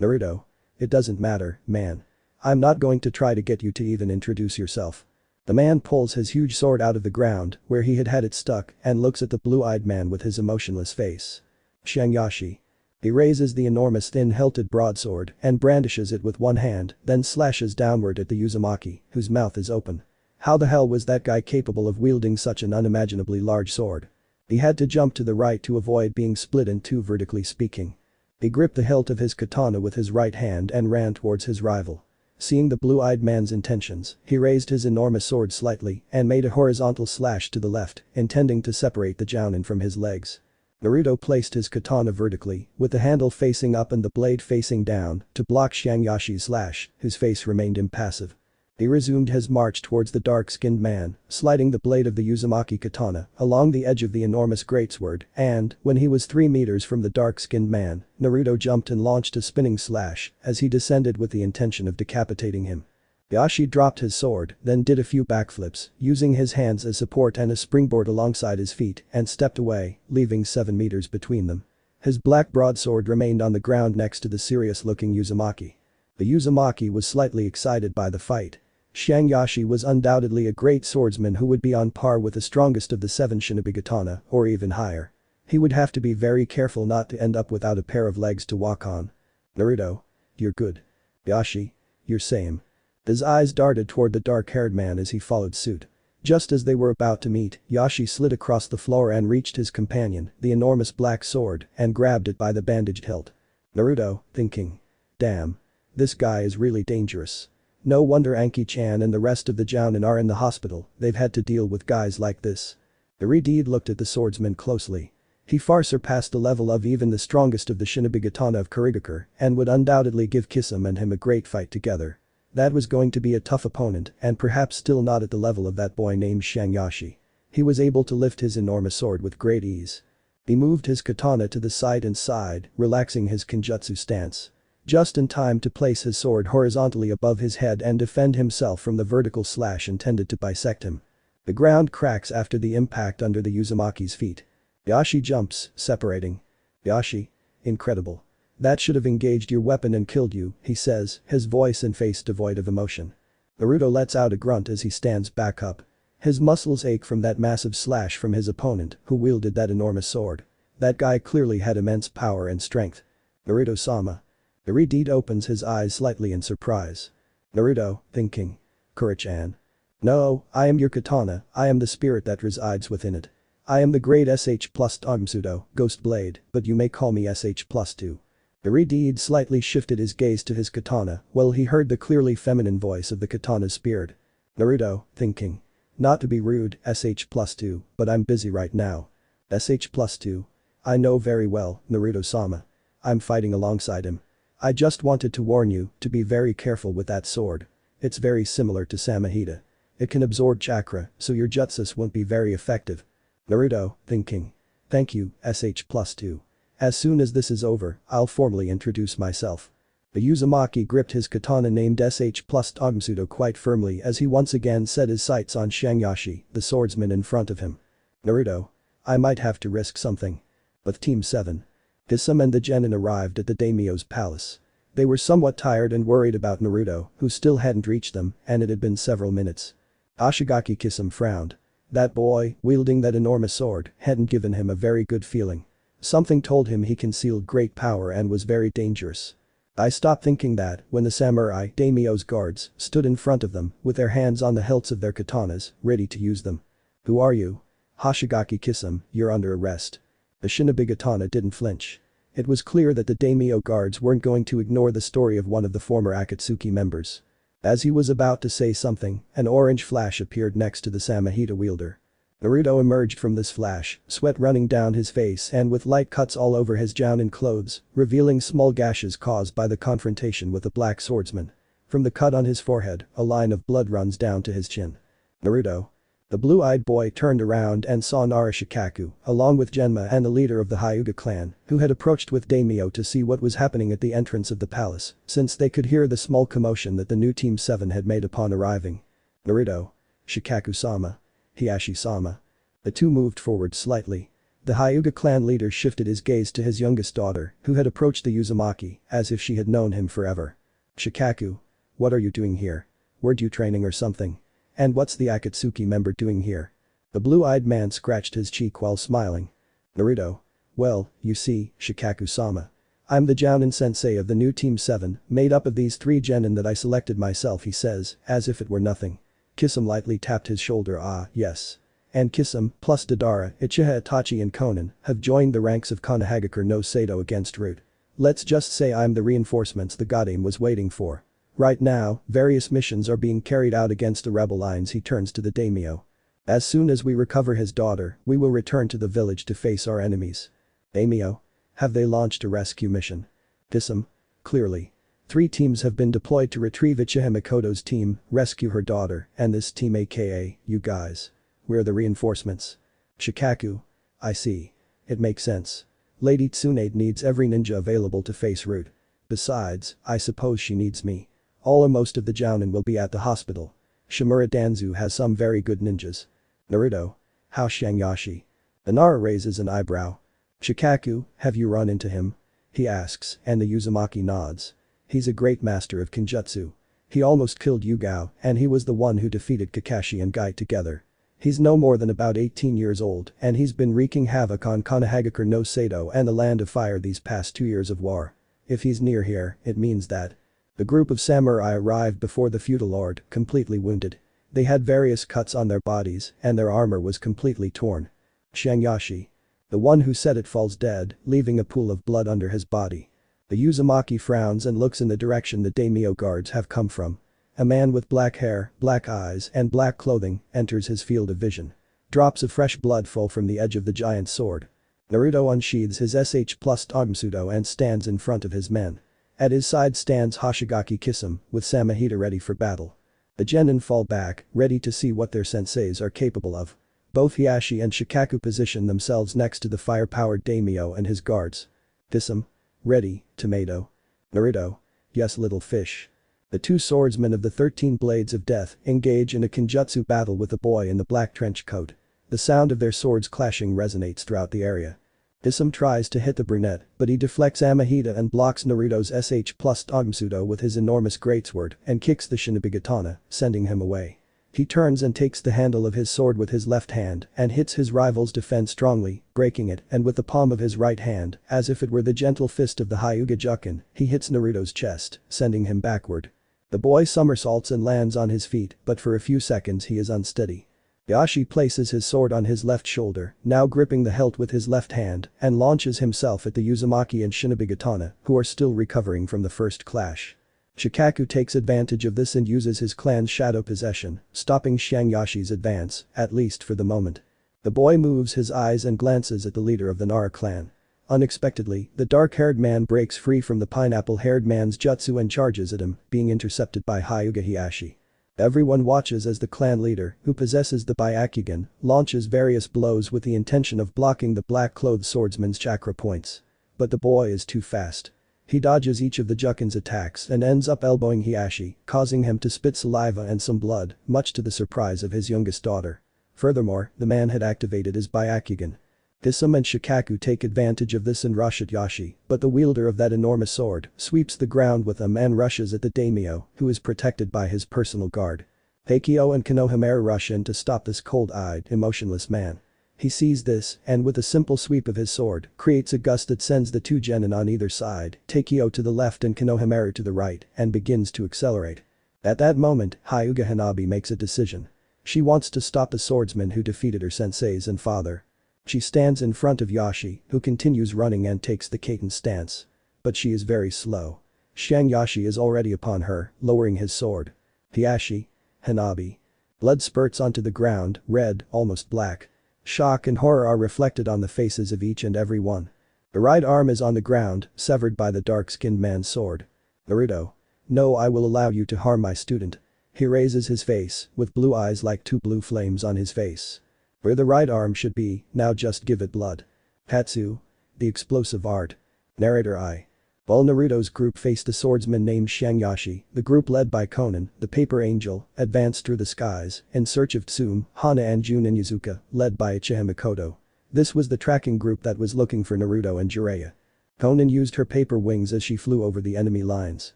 Naruto. It doesn't matter, man. I'm not going to try to get you to even introduce yourself. The man pulls his huge sword out of the ground, where he had had it stuck, and looks at the blue-eyed man with his emotionless face. Shanyashi. He raises the enormous thin-hilted broadsword and brandishes it with one hand, then slashes downward at the Uzumaki, whose mouth is open. How the hell was that guy capable of wielding such an unimaginably large sword? He had to jump to the right to avoid being split in two vertically speaking. He gripped the hilt of his katana with his right hand and ran towards his rival. Seeing the blue-eyed man's intentions, he raised his enormous sword slightly and made a horizontal slash to the left, intending to separate the Jounin from his legs. Naruto placed his katana vertically, with the handle facing up and the blade facing down, to block Shanyashi's slash, whose face remained impassive. He resumed his march towards the dark-skinned man, sliding the blade of the Uzumaki katana along the edge of the enormous greatsword, and, when he was 3 meters from the dark-skinned man, Naruto jumped and launched a spinning slash as he descended with the intention of decapitating him. Yashi dropped his sword, then did a few backflips, using his hands as support and a springboard alongside his feet, and stepped away, leaving 7 meters between them. His black broadsword remained on the ground next to the serious-looking Uzumaki. The Uzumaki was slightly excited by the fight. Shanyashi was undoubtedly a great swordsman who would be on par with the strongest of the 7 shinobi katana, or even higher. He would have to be very careful not to end up without a pair of legs to walk on. Naruto. You're good. Yashi. You're same. His eyes darted toward the dark-haired man as he followed suit. Just as they were about to meet, Yashi slid across the floor and reached his companion, the enormous black sword, and grabbed it by the bandaged hilt. Naruto, thinking. Damn. This guy is really dangerous. No wonder Anki-chan and the rest of the Jounin are in the hospital, they've had to deal with guys like this. Iridid looked at the swordsman closely. He far surpassed the level of even the strongest of the shinobi katana of Kurigakure and would undoubtedly give Kisame and him a great fight together. That was going to be a tough opponent and perhaps still not at the level of that boy named Shanyashi. He was able to lift his enormous sword with great ease. He moved his katana to the side and side, relaxing his kenjutsu stance. Just in time to place his sword horizontally above his head and defend himself from the vertical slash intended to bisect him. The ground cracks after the impact under the Uzumaki's feet. Yashi jumps, separating. Yashi. Incredible. That should have engaged your weapon and killed you, he says, his voice and face devoid of emotion. Naruto lets out a grunt as he stands back up. His muscles ache from that massive slash from his opponent, who wielded that enormous sword. That guy clearly had immense power and strength. Naruto-sama. Iridid opens his eyes slightly in surprise. Naruto, thinking. Kuro-chan. No, I am your katana, I am the spirit that resides within it. I am the great SH plus Pseudo, Ghost Blade, but you may call me SH plus 2. Iridid slightly shifted his gaze to his katana while he heard the clearly feminine voice of the katana's spirit. Naruto, thinking. Not to be rude, SH plus 2, but I'm busy right now. SH plus 2. I know very well, Naruto-sama. I'm fighting alongside him. I just wanted to warn you to be very careful with that sword. It's very similar to Samahita. It can absorb chakra, so your jutsus won't be very effective. Naruto, thinking. Thank you, SH plus 2. As soon as this is over, I'll formally introduce myself. The Uzumaki gripped his katana named SH plus Pseudo quite firmly as he once again set his sights on Shanyashi, the swordsman in front of him. Naruto. I might have to risk something. With Team 7. Kisame and the genin arrived at the daimyo's palace. They were somewhat tired and worried about Naruto, who still hadn't reached them, and it had been several minutes. Ashigaki Kisame frowned. That boy, wielding that enormous sword, hadn't given him a very good feeling. Something told him he concealed great power and was very dangerous. I stopped thinking that when the samurai, daimyo's guards, stood in front of them, with their hands on the hilts of their katanas, ready to use them. Who are you? Ashigaki Kisame, you're under arrest. The shinobi katana didn't flinch. It was clear that the daimyo guards weren't going to ignore the story of one of the former Akatsuki members. As he was about to say something, an orange flash appeared next to the Samahita wielder. Naruto emerged from this flash, sweat running down his face and with light cuts all over his Jounin clothes, revealing small gashes caused by the confrontation with the black swordsman. From the cut on his forehead, a line of blood runs down to his chin. Naruto. The blue-eyed boy turned around and saw Narashikaku, along with Genma and the leader of the Hyuga clan, who had approached with daimyo to see what was happening at the entrance of the palace, since they could hear the small commotion that the new Team 7 had made upon arriving. Naruto. Shikaku-sama. Hiashi-sama. The two moved forward slightly. The Hyuga clan leader shifted his gaze to his youngest daughter, who had approached the Uzumaki, as if she had known him forever. Shikaku. What are you doing here? Weren't you training or something? And what's the Akatsuki member doing here? The blue-eyed man scratched his cheek while smiling. Naruto. Well, you see, Shikaku-sama. I'm the Jounin sensei of the new Team 7, made up of these 3 genin that I selected myself, he says, as if it were nothing. Kisame lightly tapped his shoulder. Ah, yes. And Kisame, plus Madara, Uchiha Itachi and Konan, have joined the ranks of Konohagakure no Sado against Root. Let's just say I'm the reinforcements the Godame was waiting for. Right now, various missions are being carried out against the rebel lines. He turns to the daimyo. As soon as we recover his daughter, we will return to the village to face our enemies. Daimyo. Have they launched a rescue mission? Kisame. Clearly. 3 teams have been deployed to retrieve Uchiha Mikoto's team, rescue her daughter, and this team aka, you guys. We're the reinforcements. Shikaku. I see. It makes sense. Lady Tsunade needs every ninja available to face Root. Besides, I suppose she needs me. All or most of the Jounin will be at the hospital. Shimura Danzu has some very good ninjas. Naruto. How Shangyashi? The Nara raises an eyebrow. Shikaku, have you run into him? He asks, and the Uzumaki nods. He's a great master of Kenjutsu. He almost killed Yugao, and he was the one who defeated Kakashi and Gai together. He's no more than about 18 years old, and he's been wreaking havoc on Konohagakure no Sado and the Land of Fire these past 2 years of war. If he's near here, it means that. The group of samurai arrived before the feudal lord, completely wounded. They had various cuts on their bodies, and their armor was completely torn. Shangyashi. The one who said it falls dead, leaving a pool of blood under his body. The Uzumaki frowns and looks in the direction the daimyo guards have come from. A man with black hair, black eyes, and black clothing enters his field of vision. Drops of fresh blood fall from the edge of the giant sword. Naruto unsheathes his SH+ Togmsudo and stands in front of his men. At his side stands Hoshigaki Kisame, with Samahita ready for battle. The genin fall back, ready to see what their senseis are capable of. Both Hiashi and Shikaku position themselves next to the fire-powered daimyo and his guards. Kisame. Ready, tomato. Naruto. Yes, little fish. The 2 swordsmen of the 13 Blades of Death engage in a kenjutsu battle with the boy in the black trench coat. The sound of their swords clashing resonates throughout the area. Kisame tries to hit the brunette, but he deflects Amahita and blocks Naruto's SH+ Togmsudo with his enormous greatsword and kicks the shinobi-katana, sending him away. He turns and takes the handle of his sword with his left hand and hits his rival's defense strongly, breaking it, and with the palm of his right hand, as if it were the gentle fist of the Hyuga Jukin, he hits Naruto's chest, sending him backward. The boy somersaults and lands on his feet, but for a few seconds he is unsteady. Hiashi places his sword on his left shoulder, now gripping the hilt with his left hand, and launches himself at the Uzumaki and shinobi-katana, who are still recovering from the first clash. Shikaku takes advantage of this and uses his clan's shadow possession, stopping Shangyashi's advance, at least for the moment. The boy moves his eyes and glances at the leader of the Nara clan. Unexpectedly, the dark-haired man breaks free from the pineapple-haired man's jutsu and charges at him, being intercepted by Hyuga Hiashi. Everyone watches as the clan leader, who possesses the Byakugan, launches various blows with the intention of blocking the black-clothed swordsman's chakra points. But the boy is too fast. He dodges each of the Jukin's attacks and ends up elbowing Hiashi, causing him to spit saliva and some blood, much to the surprise of his youngest daughter. Furthermore, the man had activated his Byakugan. Kisame and Shikaku take advantage of this and rush at Hiashi, but the wielder of that enormous sword sweeps the ground with them and rushes at the daimyo, who is protected by his personal guard. Heikyo and Konohamaru rush in to stop this cold-eyed, emotionless man. He sees this and with a simple sweep of his sword creates a gust that sends the 2 genin on either side, Heikyo to the left and Konohamaru to the right, and begins to accelerate. At that moment, Hyuga Hanabi makes a decision. She wants to stop the swordsman who defeated her senseis and father. She stands in front of Hiashi, who continues running and takes the Kaiten stance. But she is very slow. Shangyashi is already upon her, lowering his sword. Hiashi. Hanabi. Blood spurts onto the ground, red, almost black. Shock and horror are reflected on the faces of each and every one. The right arm is on the ground, severed by the dark-skinned man's sword. Naruto. No, I will allow you to harm my student. He raises his face, with blue eyes like 2 blue flames on his face. Where the right arm should be, now just give it blood. Hatsu. The explosive art. Narrator I. While Naruto's group faced a swordsman named Shangyashi, the group led by Konan, the paper angel, advanced through the skies in search of Tsume, Hana and Jounin Yuzuka, led by Uchiha Mikoto. This was the tracking group that was looking for Naruto and Jiraiya. Konan used her paper wings as she flew over the enemy lines.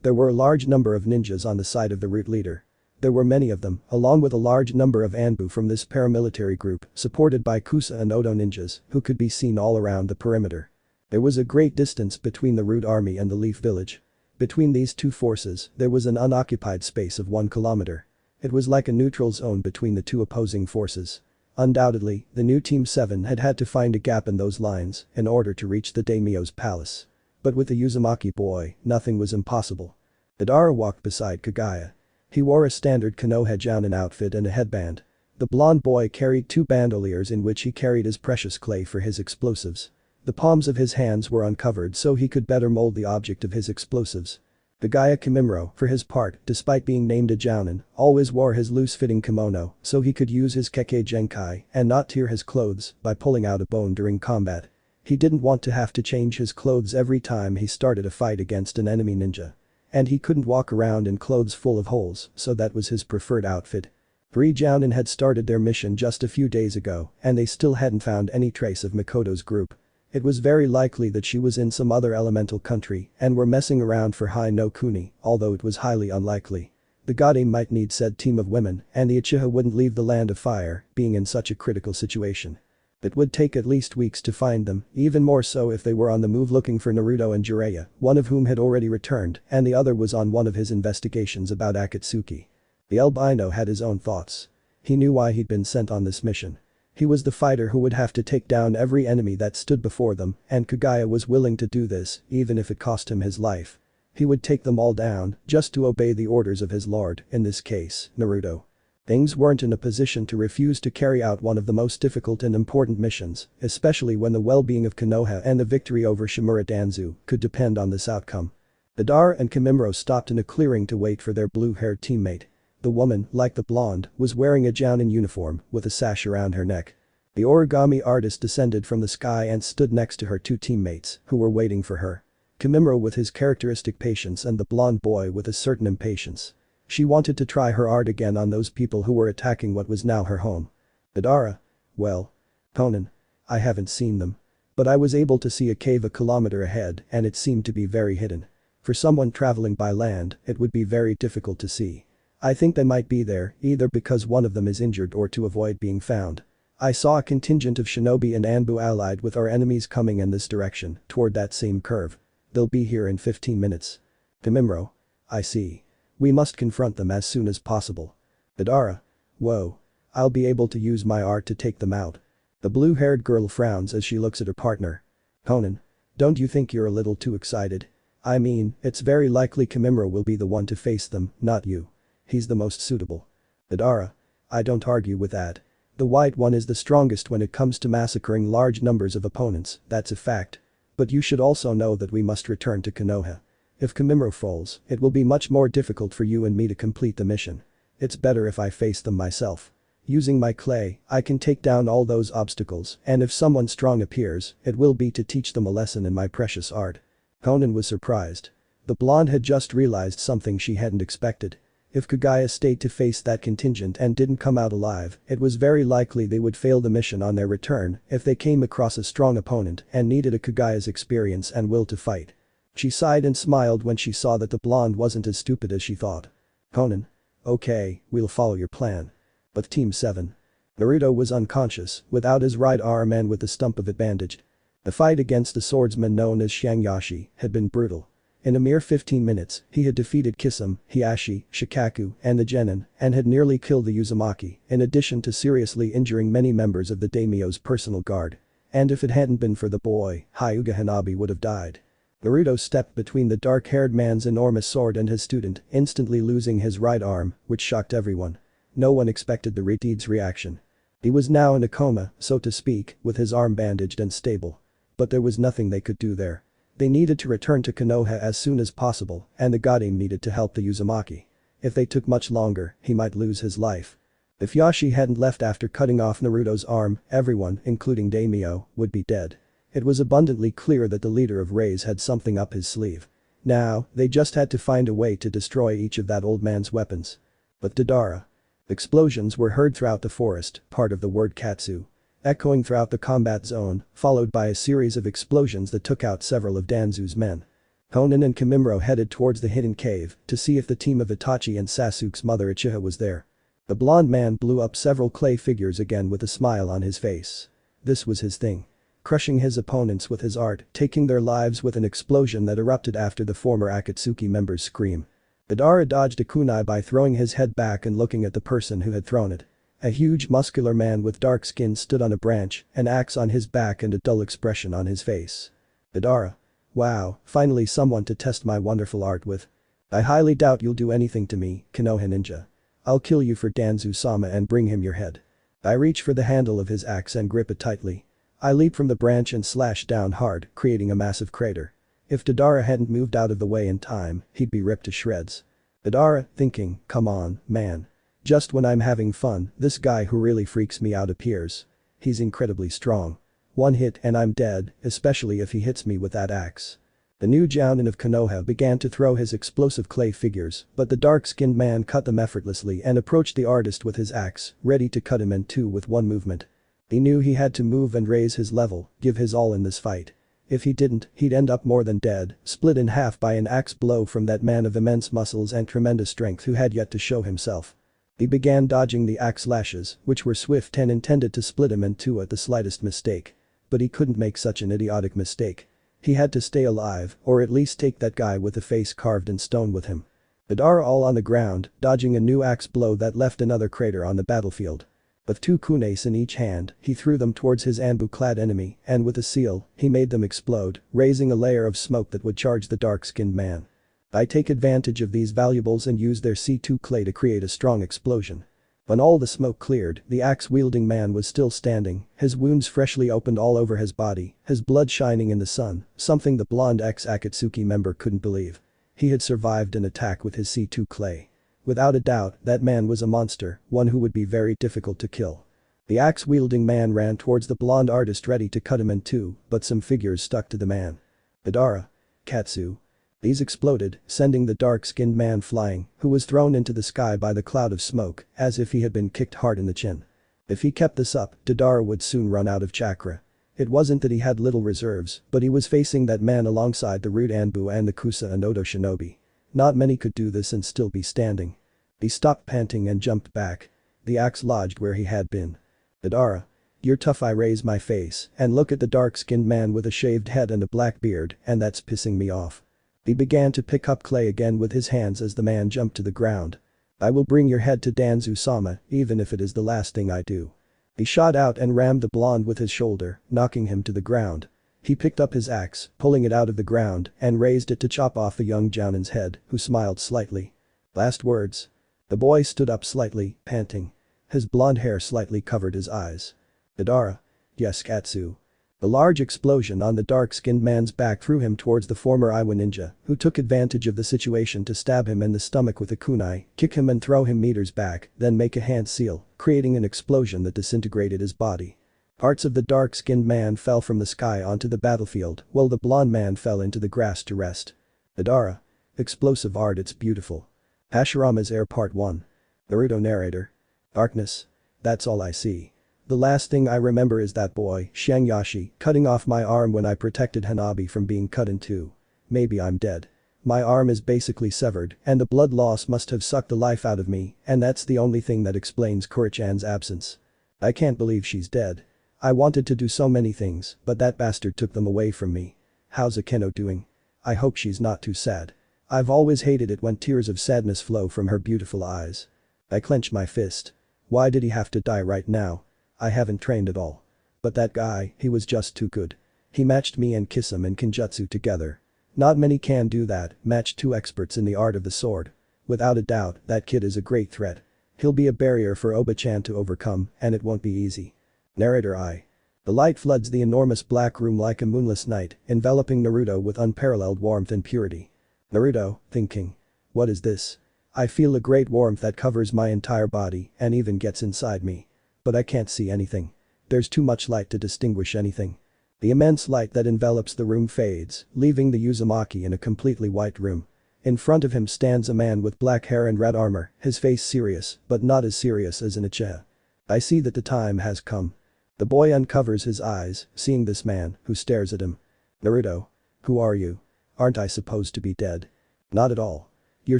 There were a large number of ninjas on the side of the route leader. There were many of them, along with a large number of Anbu from this paramilitary group, supported by Kusa and Odo ninjas, who could be seen all around the perimeter. There was a great distance between the root army and the Leaf Village. Between these two forces, there was an unoccupied space of 1 kilometer. It was like a neutral zone between the two opposing forces. Undoubtedly, the new Team 7 had to find a gap in those lines in order to reach the daimyo's palace. But with the Uzumaki boy, nothing was impossible. Madara walked beside Kagaya. He wore a standard Konoha Jounin outfit and a headband. The blonde boy carried 2 bandoliers in which he carried his precious clay for his explosives. The palms of his hands were uncovered so he could better mold the object of his explosives. Kagaya Kimimaro, for his part, despite being named a Jounin, always wore his loose-fitting kimono so he could use his Kekkei Genkai and not tear his clothes by pulling out a bone during combat. He didn't want to have to change his clothes every time he started a fight against an enemy ninja. And he couldn't walk around in clothes full of holes, so that was his preferred outfit. 3 Jounin had started their mission just a few days ago and they still hadn't found any trace of Mikoto's group. It was very likely that she was in some other elemental country and were messing around for Hai no Kuni, although it was highly unlikely. The Gade might need said team of women and the Uchiha wouldn't leave the land of fire, being in such a critical situation. It would take at least weeks to find them, even more so if they were on the move looking for Naruto and Jiraiya, one of whom had already returned and the other was on one of his investigations about Akatsuki. The albino had his own thoughts. He knew why he'd been sent on this mission. He was the fighter who would have to take down every enemy that stood before them and Kagaya was willing to do this even if it cost him his life. He would take them all down just to obey the orders of his lord, in this case, Naruto. Things weren't in a position to refuse to carry out one of the most difficult and important missions, especially when the well-being of Konoha and the victory over Shimura Danzu could depend on this outcome. Madara and Kimimaro stopped in a clearing to wait for their blue-haired teammate. The woman, like the blonde, was wearing a Jounin uniform with a sash around her neck. The origami artist descended from the sky and stood next to her 2 teammates, who were waiting for her. Kimimaro with his characteristic patience and the blonde boy with a certain impatience. She wanted to try her art again on those people who were attacking what was now her home. Madara? Well. Konan. I haven't seen them. But I was able to see a cave a kilometer ahead and it seemed to be very hidden. For someone traveling by land, it would be very difficult to see. I think they might be there, either because one of them is injured or to avoid being found. I saw a contingent of shinobi and Anbu allied with our enemies coming in this direction, toward that same curve. They'll be here in 15 minutes. Kimimaro. I see. We must confront them as soon as possible. Madara. Whoa. I'll be able to use my art to take them out. The blue-haired girl frowns as she looks at her partner. Konan. Don't you think you're a little too excited? I mean, it's very likely Kimimaro will be the one to face them, not you. He's the most suitable. Madara. I don't argue with that. The white one is the strongest when it comes to massacring large numbers of opponents, that's a fact. But you should also know that we must return to Konoha. If Kimimaro falls, it will be much more difficult for you and me to complete the mission. It's better if I face them myself. Using my clay, I can take down all those obstacles and if someone strong appears, it will be to teach them a lesson in my precious art. Konan was surprised. The blonde had just realized something she hadn't expected. If Kagaya stayed to face that contingent and didn't come out alive, it was very likely they would fail the mission on their return if they came across a strong opponent and needed a Kagaya's experience and will to fight. She sighed and smiled when she saw that the blonde wasn't as stupid as she thought. Konan. Okay, we'll follow your plan. But Team 7. Naruto was unconscious, without his right arm and with the stump of it bandaged. The fight against the swordsman known as Shangyashi had been brutal. In a mere 15 minutes, he had defeated Kisame, Hiashi, Shikaku, and the genin, and had nearly killed the Uzumaki, in addition to seriously injuring many members of the daimyo's personal guard. And if it hadn't been for the boy, Hyuga Hanabi would have died. Naruto stepped between the dark-haired man's enormous sword and his student, instantly losing his right arm, which shocked everyone. No one expected the Retide's reaction. He was now in a coma, so to speak, with his arm bandaged and stable. But there was nothing they could do there. They needed to return to Konoha as soon as possible, and the Godin needed to help the Uzumaki. If they took much longer, he might lose his life. If Yashi hadn't left after cutting off Naruto's arm, everyone, including Daimyo, would be dead. It was abundantly clear that the leader of Rays had something up his sleeve. Now, they just had to find a way to destroy each of that old man's weapons. But Madara. Explosions were heard throughout the forest, part of the word katsu. Echoing throughout the combat zone, followed by a series of explosions that took out several of Danzu's men. Konan and Kimimaro headed towards the hidden cave to see if the team of Itachi and Sasuke's mother Uchiha was there. The blonde man blew up several clay figures again with a smile on his face. This was his thing. Crushing his opponents with his art, taking their lives with an explosion that erupted after the former Akatsuki member's scream. Madara dodged a kunai by throwing his head back and looking at the person who had thrown it. A huge muscular man with dark skin stood on a branch, an axe on his back and a dull expression on his face. Madara. Wow, finally someone to test my wonderful art with. I highly doubt you'll do anything to me, Konoha ninja. I'll kill you for Danzu-sama and bring him your head. I reach for the handle of his axe and grip it tightly. I leap from the branch and slash down hard, creating a massive crater. If Madara hadn't moved out of the way in time, he'd be ripped to shreds. Madara, thinking, come on, man. Just when I'm having fun, this guy who really freaks me out appears. He's incredibly strong. One hit and I'm dead, especially if he hits me with that axe. The new Jounin of Konoha began to throw his explosive clay figures, but the dark-skinned man cut them effortlessly and approached the artist with his axe, ready to cut him in two with one movement. He knew he had to move and raise his level, give his all in this fight. If he didn't, he'd end up more than dead, split in half by an axe blow from that man of immense muscles and tremendous strength who had yet to show himself. He began dodging the axe lashes, which were swift and intended to split him in two at the slightest mistake. But he couldn't make such an idiotic mistake. He had to stay alive, or at least take that guy with the face carved in stone with him. Madara all on the ground, dodging a new axe blow that left another crater on the battlefield. With two kunes in each hand, he threw them towards his Anbu-clad enemy, and with a seal, he made them explode, raising a layer of smoke that would charge the dark-skinned man. I take advantage of these valuables and use their C2 clay to create a strong explosion. When all the smoke cleared, the axe-wielding man was still standing, his wounds freshly opened all over his body, his blood shining in the sun, something the blonde ex-Akatsuki member couldn't believe. He had survived an attack with his C2 clay. Without a doubt, that man was a monster, one who would be very difficult to kill. The axe-wielding man ran towards the blonde artist ready to cut him in two, but some figures stuck to the man. Madara. Katsu. These exploded, sending the dark-skinned man flying, who was thrown into the sky by the cloud of smoke, as if he had been kicked hard in the chin. If he kept this up, Madara would soon run out of chakra. It wasn't that he had little reserves, but he was facing that man alongside the rude Anbu and the Kusa and Odo shinobi. Not many could do this and still be standing. He stopped panting and jumped back. The axe lodged where he had been. Madara. You're tough. I raise my face and look at the dark-skinned man with a shaved head and a black beard, and that's pissing me off. He began to pick up clay again with his hands as the man jumped to the ground. I will bring your head to Danzu-sama, even if it is the last thing I do. He shot out and rammed the blonde with his shoulder, knocking him to the ground. He picked up his axe, pulling it out of the ground, and raised it to chop off the young Jounin's head, who smiled slightly. Last words. The boy stood up slightly, panting. His blonde hair slightly covered his eyes. Madara. Yes, Katsu. The large explosion on the dark-skinned man's back threw him towards the former Iwa ninja, who took advantage of the situation to stab him in the stomach with a kunai, kick him and throw him meters back, then make a hand seal, creating an explosion that disintegrated his body. Parts of the dark-skinned man fell from the sky onto the battlefield, while the blonde man fell into the grass to rest. Madara. Explosive art. It's beautiful. Hashirama's Heir Part 1. Naruto narrator. Darkness. That's all I see. The last thing I remember is that boy, Shangyashi, cutting off my arm when I protected Hanabi from being cut in two. Maybe I'm dead. My arm is basically severed, and the blood loss must have sucked the life out of me, and that's the only thing that explains Kuri-chan's absence. I can't believe she's dead. I wanted to do so many things, but that bastard took them away from me. How's Akeno doing? I hope she's not too sad. I've always hated it when tears of sadness flow from her beautiful eyes. I clench my fist. Why did he have to die right now? I haven't trained at all. But that guy, he was just too good. He matched me and Kisame in Kenjutsu together. Not many can do that, match two experts in the art of the sword. Without a doubt, that kid is a great threat. He'll be a barrier for Oba-chan to overcome, and it won't be easy. Narrator I. The light floods the enormous black room like a moonless night, enveloping Naruto with unparalleled warmth and purity. Naruto, thinking. What is this? I feel a great warmth that covers my entire body and even gets inside me. But I can't see anything. There's too much light to distinguish anything. The immense light that envelops the room fades, leaving the Uzumaki in a completely white room. In front of him stands a man with black hair and red armor, his face serious, but not as serious as an Uchiha. I see that the time has come. The boy uncovers his eyes, seeing this man, who stares at him. Naruto. Who are you? Aren't I supposed to be dead? Not at all. You're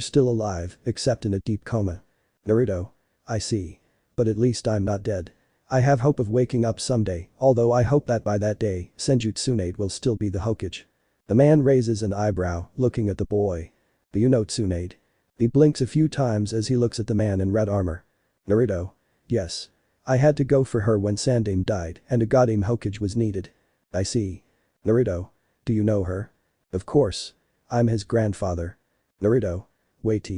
still alive, except in a deep coma. Naruto. I see. But at least I'm not dead. I have hope of waking up someday, although I hope that by that day, Senju Tsunade will still be the Hokage. The man raises an eyebrow, looking at the boy. Do you know Tsunade? He blinks a few times as he looks at the man in red armor. Naruto. Yes. I had to go for her when Sandaime died and a Goddamn Hokage was needed. I see. Naruto. Do you know her? Of course. I'm his grandfather. Naruto. Wait.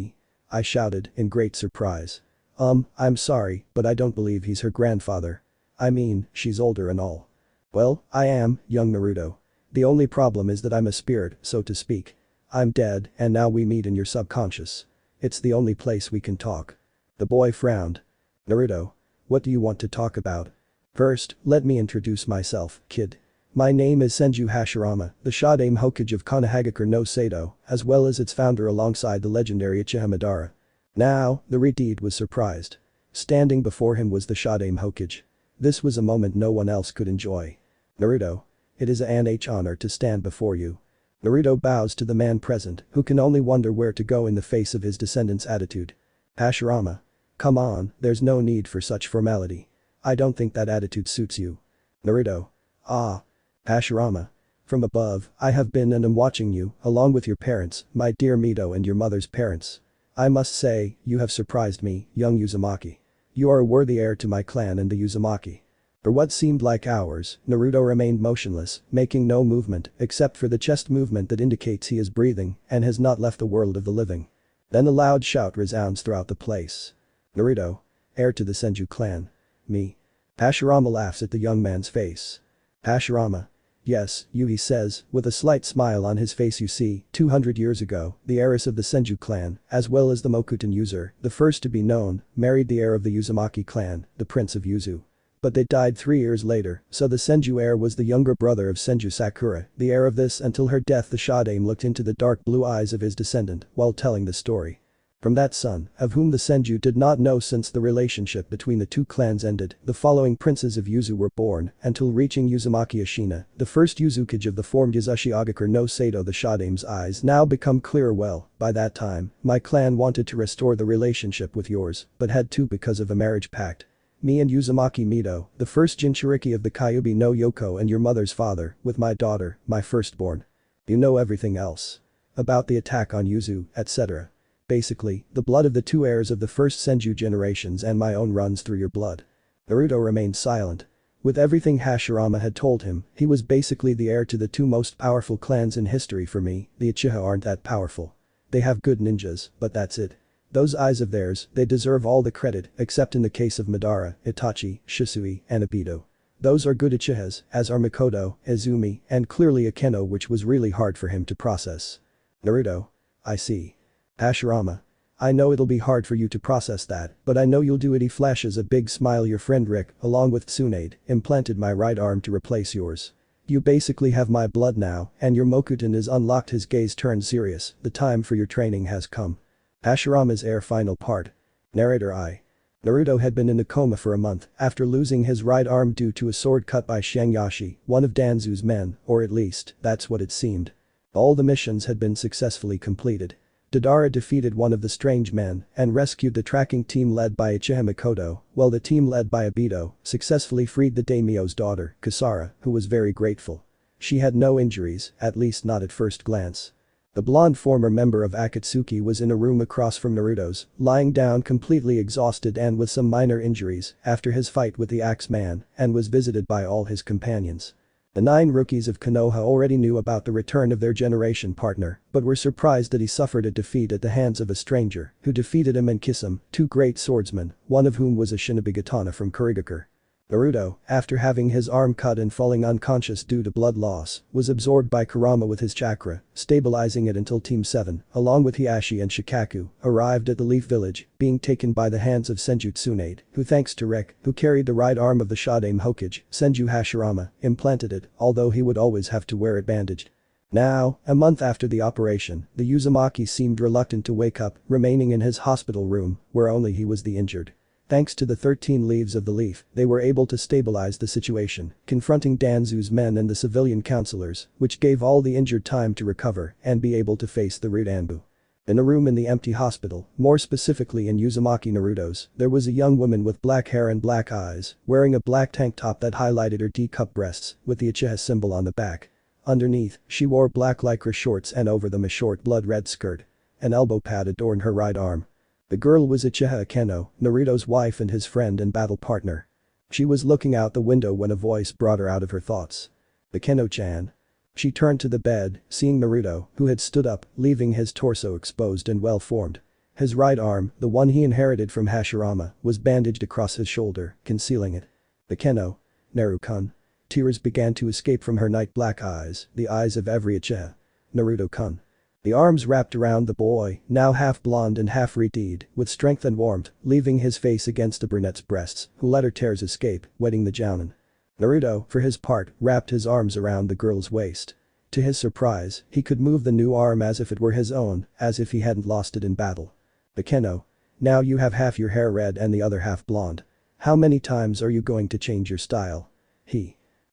I shouted in great surprise. I'm sorry, but I don't believe he's her grandfather. I mean, she's older and all. Well, I am, young Naruto. The only problem is that I'm a spirit, so to speak. I'm dead, and now we meet in your subconscious. It's the only place we can talk. The boy frowned. Naruto. What do you want to talk about? First, let me introduce myself, kid. My name is Senju Hashirama, the Shodaime Hokage of Konohagakure no Sado, as well as its founder alongside the legendary Uchiha Madara. Now, the Redeed was surprised. Standing before him was the Shodaime Hokage. This was a moment no one else could enjoy. Naruto. It is an honor to stand before you. Naruto bows to the man present, who can only wonder where to go in the face of his descendant's attitude. Hashirama. Come on, there's no need for such formality. I don't think that attitude suits you. Naruto. Ah. Hashirama. From above, I have been and am watching you, along with your parents, my dear Mito and your mother's parents. I must say, you have surprised me, young Uzumaki. You are a worthy heir to my clan and the Uzumaki. For what seemed like hours, Naruto remained motionless, making no movement except for the chest movement that indicates he is breathing and has not left the world of the living. Then a loud shout resounds throughout the place. Naruto. Heir to the Senju clan. Me. Hashirama laughs at the young man's face. Hashirama. Yes, you, he says, with a slight smile on his face. You see, 200 years ago, the heiress of the Senju clan, as well as the Mokuton user, the first to be known, married the heir of the Uzumaki clan, the Prince of Yuzu. But they died 3 years later, so the Senju heir was the younger brother of Senju Sakura, the heir of this. Until her death, the Shodaime looked into the dark blue eyes of his descendant while telling the story. From that son, of whom the Senju did not know since the relationship between the two clans ended, the following princes of Yuzu were born, until reaching Uzumaki Ashina, the first Uzukage of the formed Yuzashigakure no Sado. The Shodaime's eyes now become clearer. Well, by that time, my clan wanted to restore the relationship with yours, but had to because of a marriage pact. Me and Uzumaki Mito, the first Jinchuriki of the Kyubi no Yoko and your mother's father, with my daughter, my firstborn. You know everything else. About the attack on Yuzu, etc. Basically, the blood of the two heirs of the first Senju generations and my own runs through your blood. Naruto remained silent. With everything Hashirama had told him, he was basically the heir to the two most powerful clans in history. For me, the Uchiha aren't that powerful. They have good ninjas, but that's it. Those eyes of theirs, they deserve all the credit, except in the case of Madara, Itachi, Shisui, and Obito. Those are good Uchihas, as are Mikoto, Izumi, and clearly Akeno, which was really hard for him to process. Naruto. I see. Hashirama. I know it'll be hard for you to process that, but I know you'll do it. He flashes a big smile. Your friend Rick, along with Tsunade, implanted my right arm to replace yours. You basically have my blood now, and your Mokuton is unlocked. His gaze turned serious. The time for your training has come. Hashirama's heir. Final part. Narrator. Naruto had been in a coma for a month after losing his right arm due to a sword cut by Shangyashi, one of Danzu's men, or at least, that's what it seemed. All the missions had been successfully completed. Madara defeated one of the strange men and rescued the tracking team led by Uchiha Mikoto, while the team led by Obito successfully freed the daimyo's daughter, Kasara, who was very grateful. She had no injuries, at least not at first glance. The blonde former member of Akatsuki was in a room across from Naruto's, lying down completely exhausted and with some minor injuries after his fight with the Axeman, and was visited by all his companions. The 9 rookies of Konoha already knew about the return of their generation partner, but were surprised that he suffered a defeat at the hands of a stranger who defeated him and Kisame, 2 great swordsmen, one of whom was a shinobi katana from Kurigakure. Naruto, after having his arm cut and falling unconscious due to blood loss, was absorbed by Kurama with his chakra, stabilizing it until Team 7, along with Hiashi and Shikaku, arrived at the Leaf Village, being taken by the hands of Senju Tsunade, who thanks to Rek, who carried the right arm of the Shodaime Hokage, Senju Hashirama, implanted it, although he would always have to wear it bandaged. Now, a month after the operation, the Uzumaki seemed reluctant to wake up, remaining in his hospital room, where only he was the injured. Thanks to the 13 leaves of the leaf, they were able to stabilize the situation, confronting Danzu's men and the civilian counselors, which gave all the injured time to recover and be able to face the rude Anbu. In a room in the empty hospital, more specifically in Uzumaki Naruto's, there was a young woman with black hair and black eyes, wearing a black tank top that highlighted her D-cup breasts, with the Uchiha symbol on the back. Underneath, she wore black lycra shorts and over them a short blood-red skirt. An elbow pad adorned her right arm. The girl was Uchiha Akeno, Naruto's wife and his friend and battle partner. She was looking out the window when a voice brought her out of her thoughts. Akeno-chan. She turned to the bed, seeing Naruto, who had stood up, leaving his torso exposed and well-formed. His right arm, the one he inherited from Hashirama, was bandaged across his shoulder, concealing it. Akeno. Naru-kun. Tears began to escape from her night black eyes, the eyes of every Uchiha. Naruto-kun. The arms wrapped around the boy, now half blonde and half red-eyed, with strength and warmth, leaving his face against the brunette's breasts, who let her tears escape, wetting the Jounin. Naruto, for his part, wrapped his arms around the girl's waist. To his surprise, he could move the new arm as if it were his own, as if he hadn't lost it in battle. Akeno. Now you have half your hair red and the other half blonde. How many times are you going to change your style?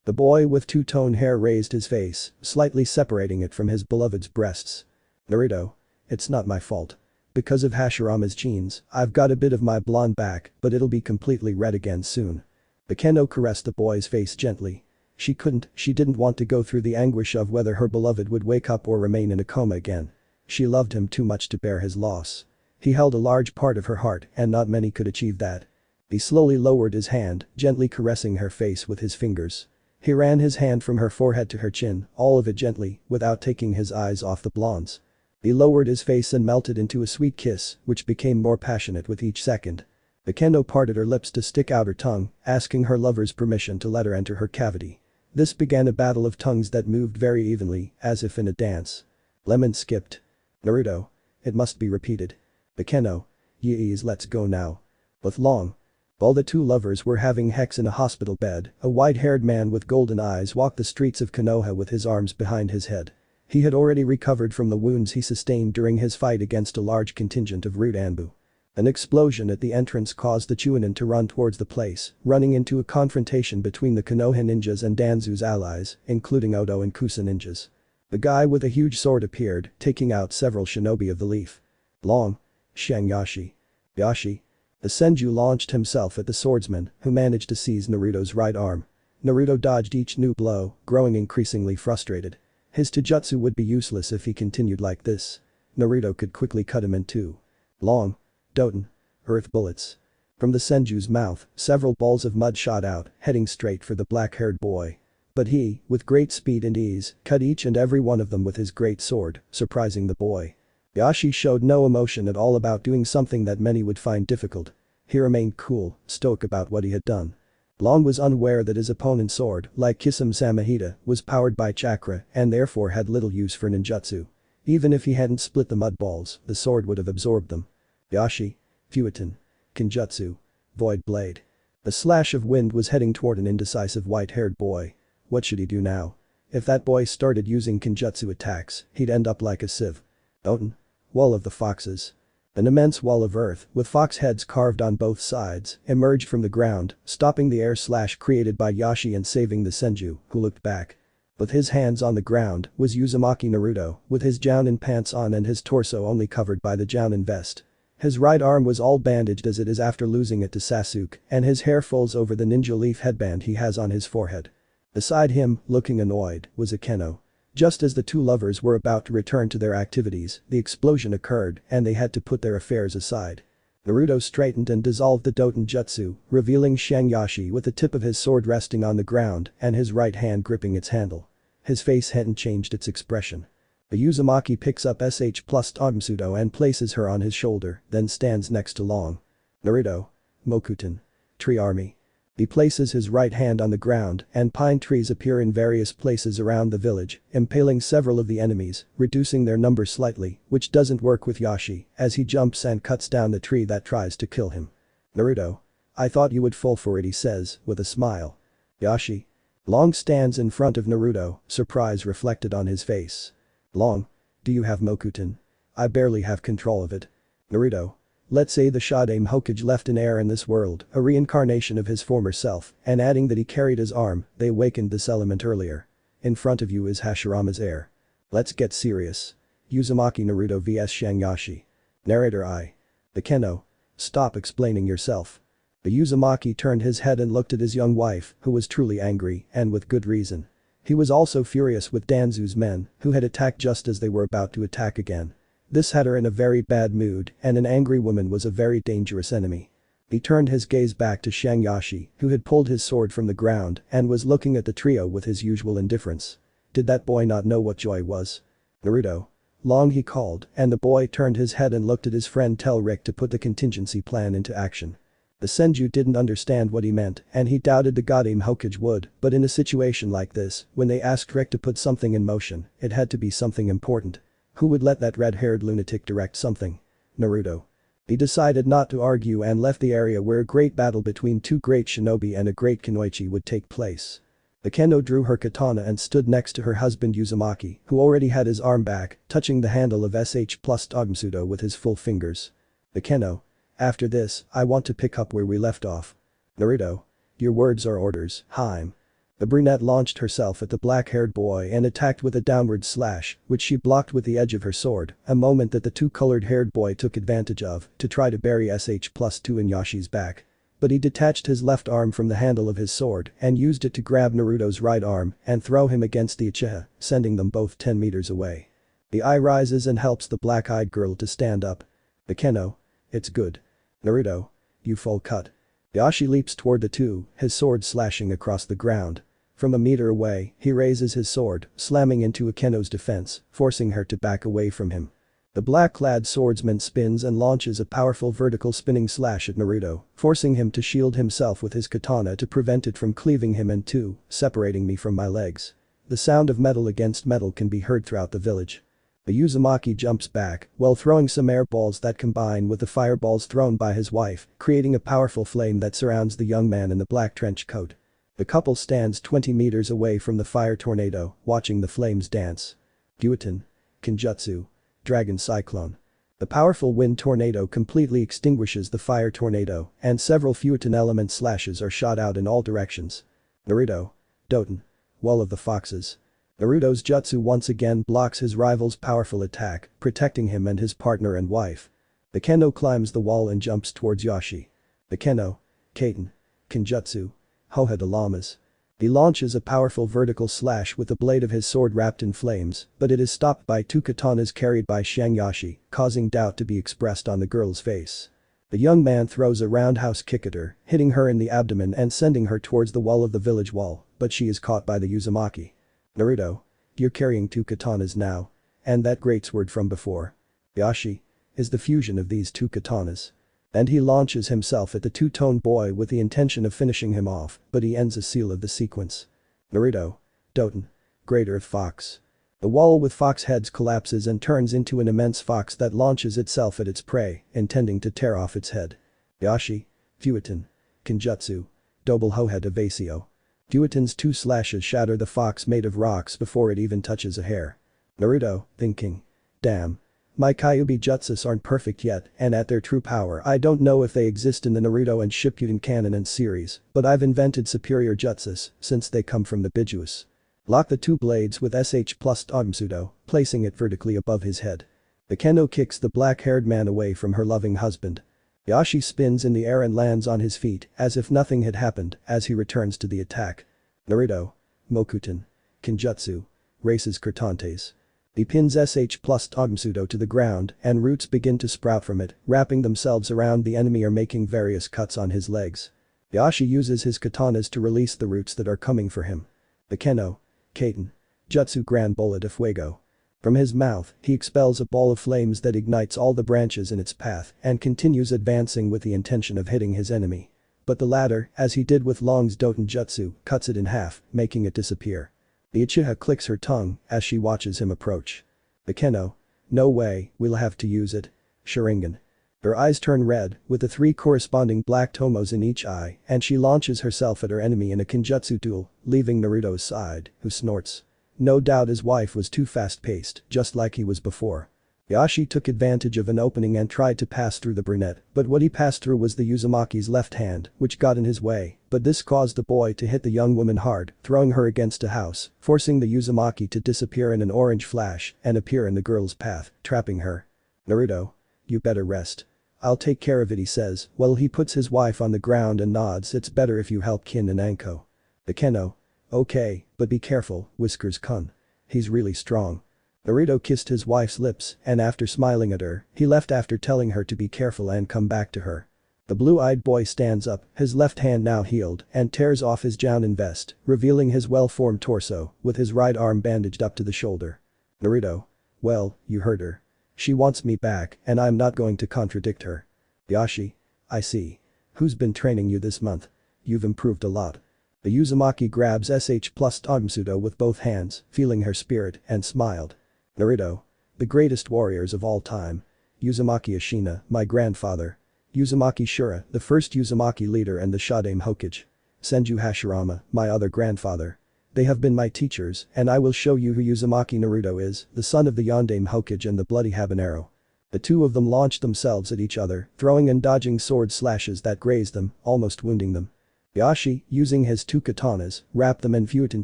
The boy with two-tone hair raised his face, slightly separating it from his beloved's breasts. Naruto. It's not my fault. Because of Hashirama's genes, I've got a bit of my blonde back, but it'll be completely red again soon. Akeno caressed the boy's face gently. She didn't want to go through the anguish of whether her beloved would wake up or remain in a coma again. She loved him too much to bear his loss. He held a large part of her heart and not many could achieve that. He slowly lowered his hand, gently caressing her face with his fingers. He ran his hand from her forehead to her chin, all of it gently, without taking his eyes off the blondes. He lowered his face and melted into a sweet kiss, which became more passionate with each second. Akeno parted her lips to stick out her tongue, asking her lover's permission to let her enter her cavity. This began a battle of tongues that moved very evenly, as if in a dance. Lemon skipped. Naruto. It must be repeated. Akeno. Yeez, let's go now. With long. While the two lovers were having sex in a hospital bed, a white-haired man with golden eyes walked the streets of Konoha with his arms behind his head. He had already recovered from the wounds he sustained during his fight against a large contingent of rude Anbu. An explosion at the entrance caused the Jounin to run towards the place, running into a confrontation between the Konoha ninjas and Danzu's allies, including Odo and Kusa ninjas. The guy with a huge sword appeared, taking out several shinobi of the leaf. Long. Shang-Yashi. Yashi. The Senju launched himself at the swordsman, who managed to seize Naruto's right arm. Naruto dodged each new blow, growing increasingly frustrated. His taijutsu would be useless if he continued like this. Naruto could quickly cut him in two. Long. Doten. Earth bullets. From the Senju's mouth, several balls of mud shot out, heading straight for the black-haired boy. But he, with great speed and ease, cut each and every one of them with his great sword, surprising the boy. Yashi showed no emotion at all about doing something that many would find difficult. He remained cool, stoic about what he had done. Long was unaware that his opponent's sword, like Kisame Samahita, was powered by chakra and therefore had little use for ninjutsu. Even if he hadn't split the mud balls, the sword would have absorbed them. Yashi. Fuiton. Kinjutsu. Void Blade. A slash of wind was heading toward an indecisive white-haired boy. What should he do now? If that boy started using Kinjutsu attacks, he'd end up like a sieve. Doten. Wall of the Foxes. An immense wall of earth, with fox heads carved on both sides, emerged from the ground, stopping the air slash created by Yashi and saving the Senju, who looked back. With his hands on the ground was Uzumaki Naruto, with his Jounin pants on and his torso only covered by the Jounin vest. His right arm was all bandaged as it is after losing it to Sasuke, and his hair falls over the ninja leaf headband he has on his forehead. Beside him, looking annoyed, was Akeno. Just as the two lovers were about to return to their activities, the explosion occurred and they had to put their affairs aside. Naruto straightened and dissolved the Doten Jutsu, revealing Shang-Yashi with the tip of his sword resting on the ground and his right hand gripping its handle. His face hadn't changed its expression. The Uzumaki picks up SH plus Tombsudo and places her on his shoulder, then stands next to Long. Naruto. Mokuton. Tree Army. He places his right hand on the ground and pine trees appear in various places around the village, impaling several of the enemies, reducing their number slightly, which doesn't work with Yashi, as he jumps and cuts down the tree that tries to kill him. Naruto. I thought you would fall for it, he says, with a smile. Yashi. Long stands in front of Naruto, surprise reflected on his face. Long. Do you have Mokuton? I barely have control of it. Naruto. Let's say the Shodaime Hokage left an heir in this world, a reincarnation of his former self, and adding that he carried his arm, they awakened this element earlier. In front of you is Hashirama's heir. Let's get serious. Uzumaki Naruto vs Shanyashi. Narrator I. The Keno. Stop explaining yourself. The Uzumaki turned his head and looked at his young wife, who was truly angry, and with good reason. He was also furious with Danzu's men, who had attacked just as they were about to attack again. This had her in a very bad mood, and an angry woman was a very dangerous enemy. He turned his gaze back to Shanyashi, who had pulled his sword from the ground and was looking at the trio with his usual indifference. Did that boy not know what joy was? Naruto. Long, he called, and the boy turned his head and looked at his friend tell Rick to put the contingency plan into action. The Senju didn't understand what he meant and he doubted the Shodaime Hokage would, but in a situation like this, when they asked Rick to put something in motion, it had to be something important. Who would let that red-haired lunatic direct something? Naruto. He decided not to argue and left the area where a great battle between two great shinobi and a great kunoichi would take place. The Keno drew her katana and stood next to her husband Uzumaki, who already had his arm back, touching the handle of SH plus Togmsudo with his full fingers. The Keno. After this, I want to pick up where we left off. Naruto. Your words are orders, Haim. The brunette launched herself at the black-haired boy and attacked with a downward slash, which she blocked with the edge of her sword, a moment that the two-colored-haired boy took advantage of to try to bury SH plus 2 in Yashi's back. But he detached his left arm from the handle of his sword and used it to grab Naruto's right arm and throw him against the Uchiha, sending them both 10 meters away. The eye rises and helps the black-eyed girl to stand up. The Keno. It's good. Naruto. You full cut. Yashi leaps toward the two, his sword slashing across the ground. From a meter away, he raises his sword, slamming into Akeno's defense, forcing her to back away from him. The black-clad swordsman spins and launches a powerful vertical spinning slash at Naruto, forcing him to shield himself with his katana to prevent it from cleaving him in two, separating me from my legs. The sound of metal against metal can be heard throughout the village. The Uzumaki jumps back while throwing some air balls that combine with the fireballs thrown by his wife, creating a powerful flame that surrounds the young man in the black trench coat. The couple stands 20 meters away from the fire tornado, watching the flames dance. Gyuuten. Kenjutsu. Dragon Cyclone. The powerful wind tornado completely extinguishes the fire tornado, and several Futon element slashes are shot out in all directions. Naruto. Doten. Wall of the Foxes. Naruto's jutsu once again blocks his rival's powerful attack, protecting him and his partner and wife. The Keno climbs the wall and jumps towards Yashi. The Keno. Kaiten. Kenjutsu. Hoha de Lamas. He launches a powerful vertical slash with the blade of his sword wrapped in flames, but it is stopped by two katanas carried by Shanyashi, causing doubt to be expressed on the girl's face. The young man throws a roundhouse kick at her, hitting her in the abdomen and sending her towards the wall of the village wall, but she is caught by the Uzumaki. Naruto. You're carrying two katanas now. And that great sword from before. Yashi. Is the fusion of these two katanas. And he launches himself at the two-tone boy with the intention of finishing him off, but he ends the seal of the sequence. Naruto. Doten. Great Earth Fox. The wall with fox heads collapses and turns into an immense fox that launches itself at its prey, intending to tear off its head. Yashi. Futon. Kenjutsu. Double Hoha de Vasio. Futon's two slashes shatter the fox made of rocks before it even touches a hair. Naruto, thinking. Damn. My Kyubi jutsus aren't perfect yet, and at their true power I don't know if they exist in the Naruto and Shippuden canon and series, but I've invented superior jutsus, since they come from the Bijuus. Lock the two blades with SH plus Togmsudo, placing it vertically above his head. The Keno kicks the black-haired man away from her loving husband. Yashi spins in the air and lands on his feet as if nothing had happened as he returns to the attack. Naruto. Mokuton. Kenjutsu. Races Kurtantes. He pins SH plus Togmsudo to the ground and roots begin to sprout from it, wrapping themselves around the enemy or making various cuts on his legs. Yashi uses his katanas to release the roots that are coming for him. The Keno. Kaiten. Jutsu Gran Bola de Fuego. From his mouth, he expels a ball of flames that ignites all the branches in its path and continues advancing with the intention of hitting his enemy. But the latter, as he did with Long's Doten Jutsu, cuts it in half, making it disappear. The Uchiha clicks her tongue as she watches him approach. The Keno. No way, we'll have to use it. Sharigan. Her eyes turn red, with the 3 corresponding black tomos in each eye, and she launches herself at her enemy in a Kenjutsu duel, leaving Naruto's side, who snorts. No doubt his wife was too fast-paced, just like he was before. Yashi took advantage of an opening and tried to pass through the brunette, but what he passed through was the Uzumaki's left hand, which got in his way, but this caused the boy to hit the young woman hard, throwing her against a house, forcing the Uzumaki to disappear in an orange flash and appear in the girl's path, trapping her. Naruto. You better rest. I'll take care of it, he says, while he puts his wife on the ground and nods. It's better if you help Kin and Anko. The Keno. Okay, but be careful, whispers Kun. He's really strong. Naruto kissed his wife's lips, and after smiling at her, he left after telling her to be careful and come back to her. The blue-eyed boy stands up, his left hand now healed, and tears off his Jounin vest, revealing his well-formed torso, with his right arm bandaged up to the shoulder. Naruto. Well, you heard her. She wants me back, and I'm not going to contradict her. Yashi. I see. Who's been training you this month? You've improved a lot. The Uzumaki grabs SH plus Togmsudo with both hands, feeling her spirit, and smiled. Naruto. The greatest warriors of all time. Uzumaki Ashina, my grandfather. Uzumaki Shura, the first Uzumaki leader and the Shodaime Hokage. Senju Hashirama, my other grandfather. They have been my teachers, and I will show you who Uzumaki Naruto is, the son of the Yondaime Hokage and the bloody habanero. The two of them launched themselves at each other, throwing and dodging sword slashes that grazed them, almost wounding them. Yashi, using his 2 katanas, wrapped them in Futon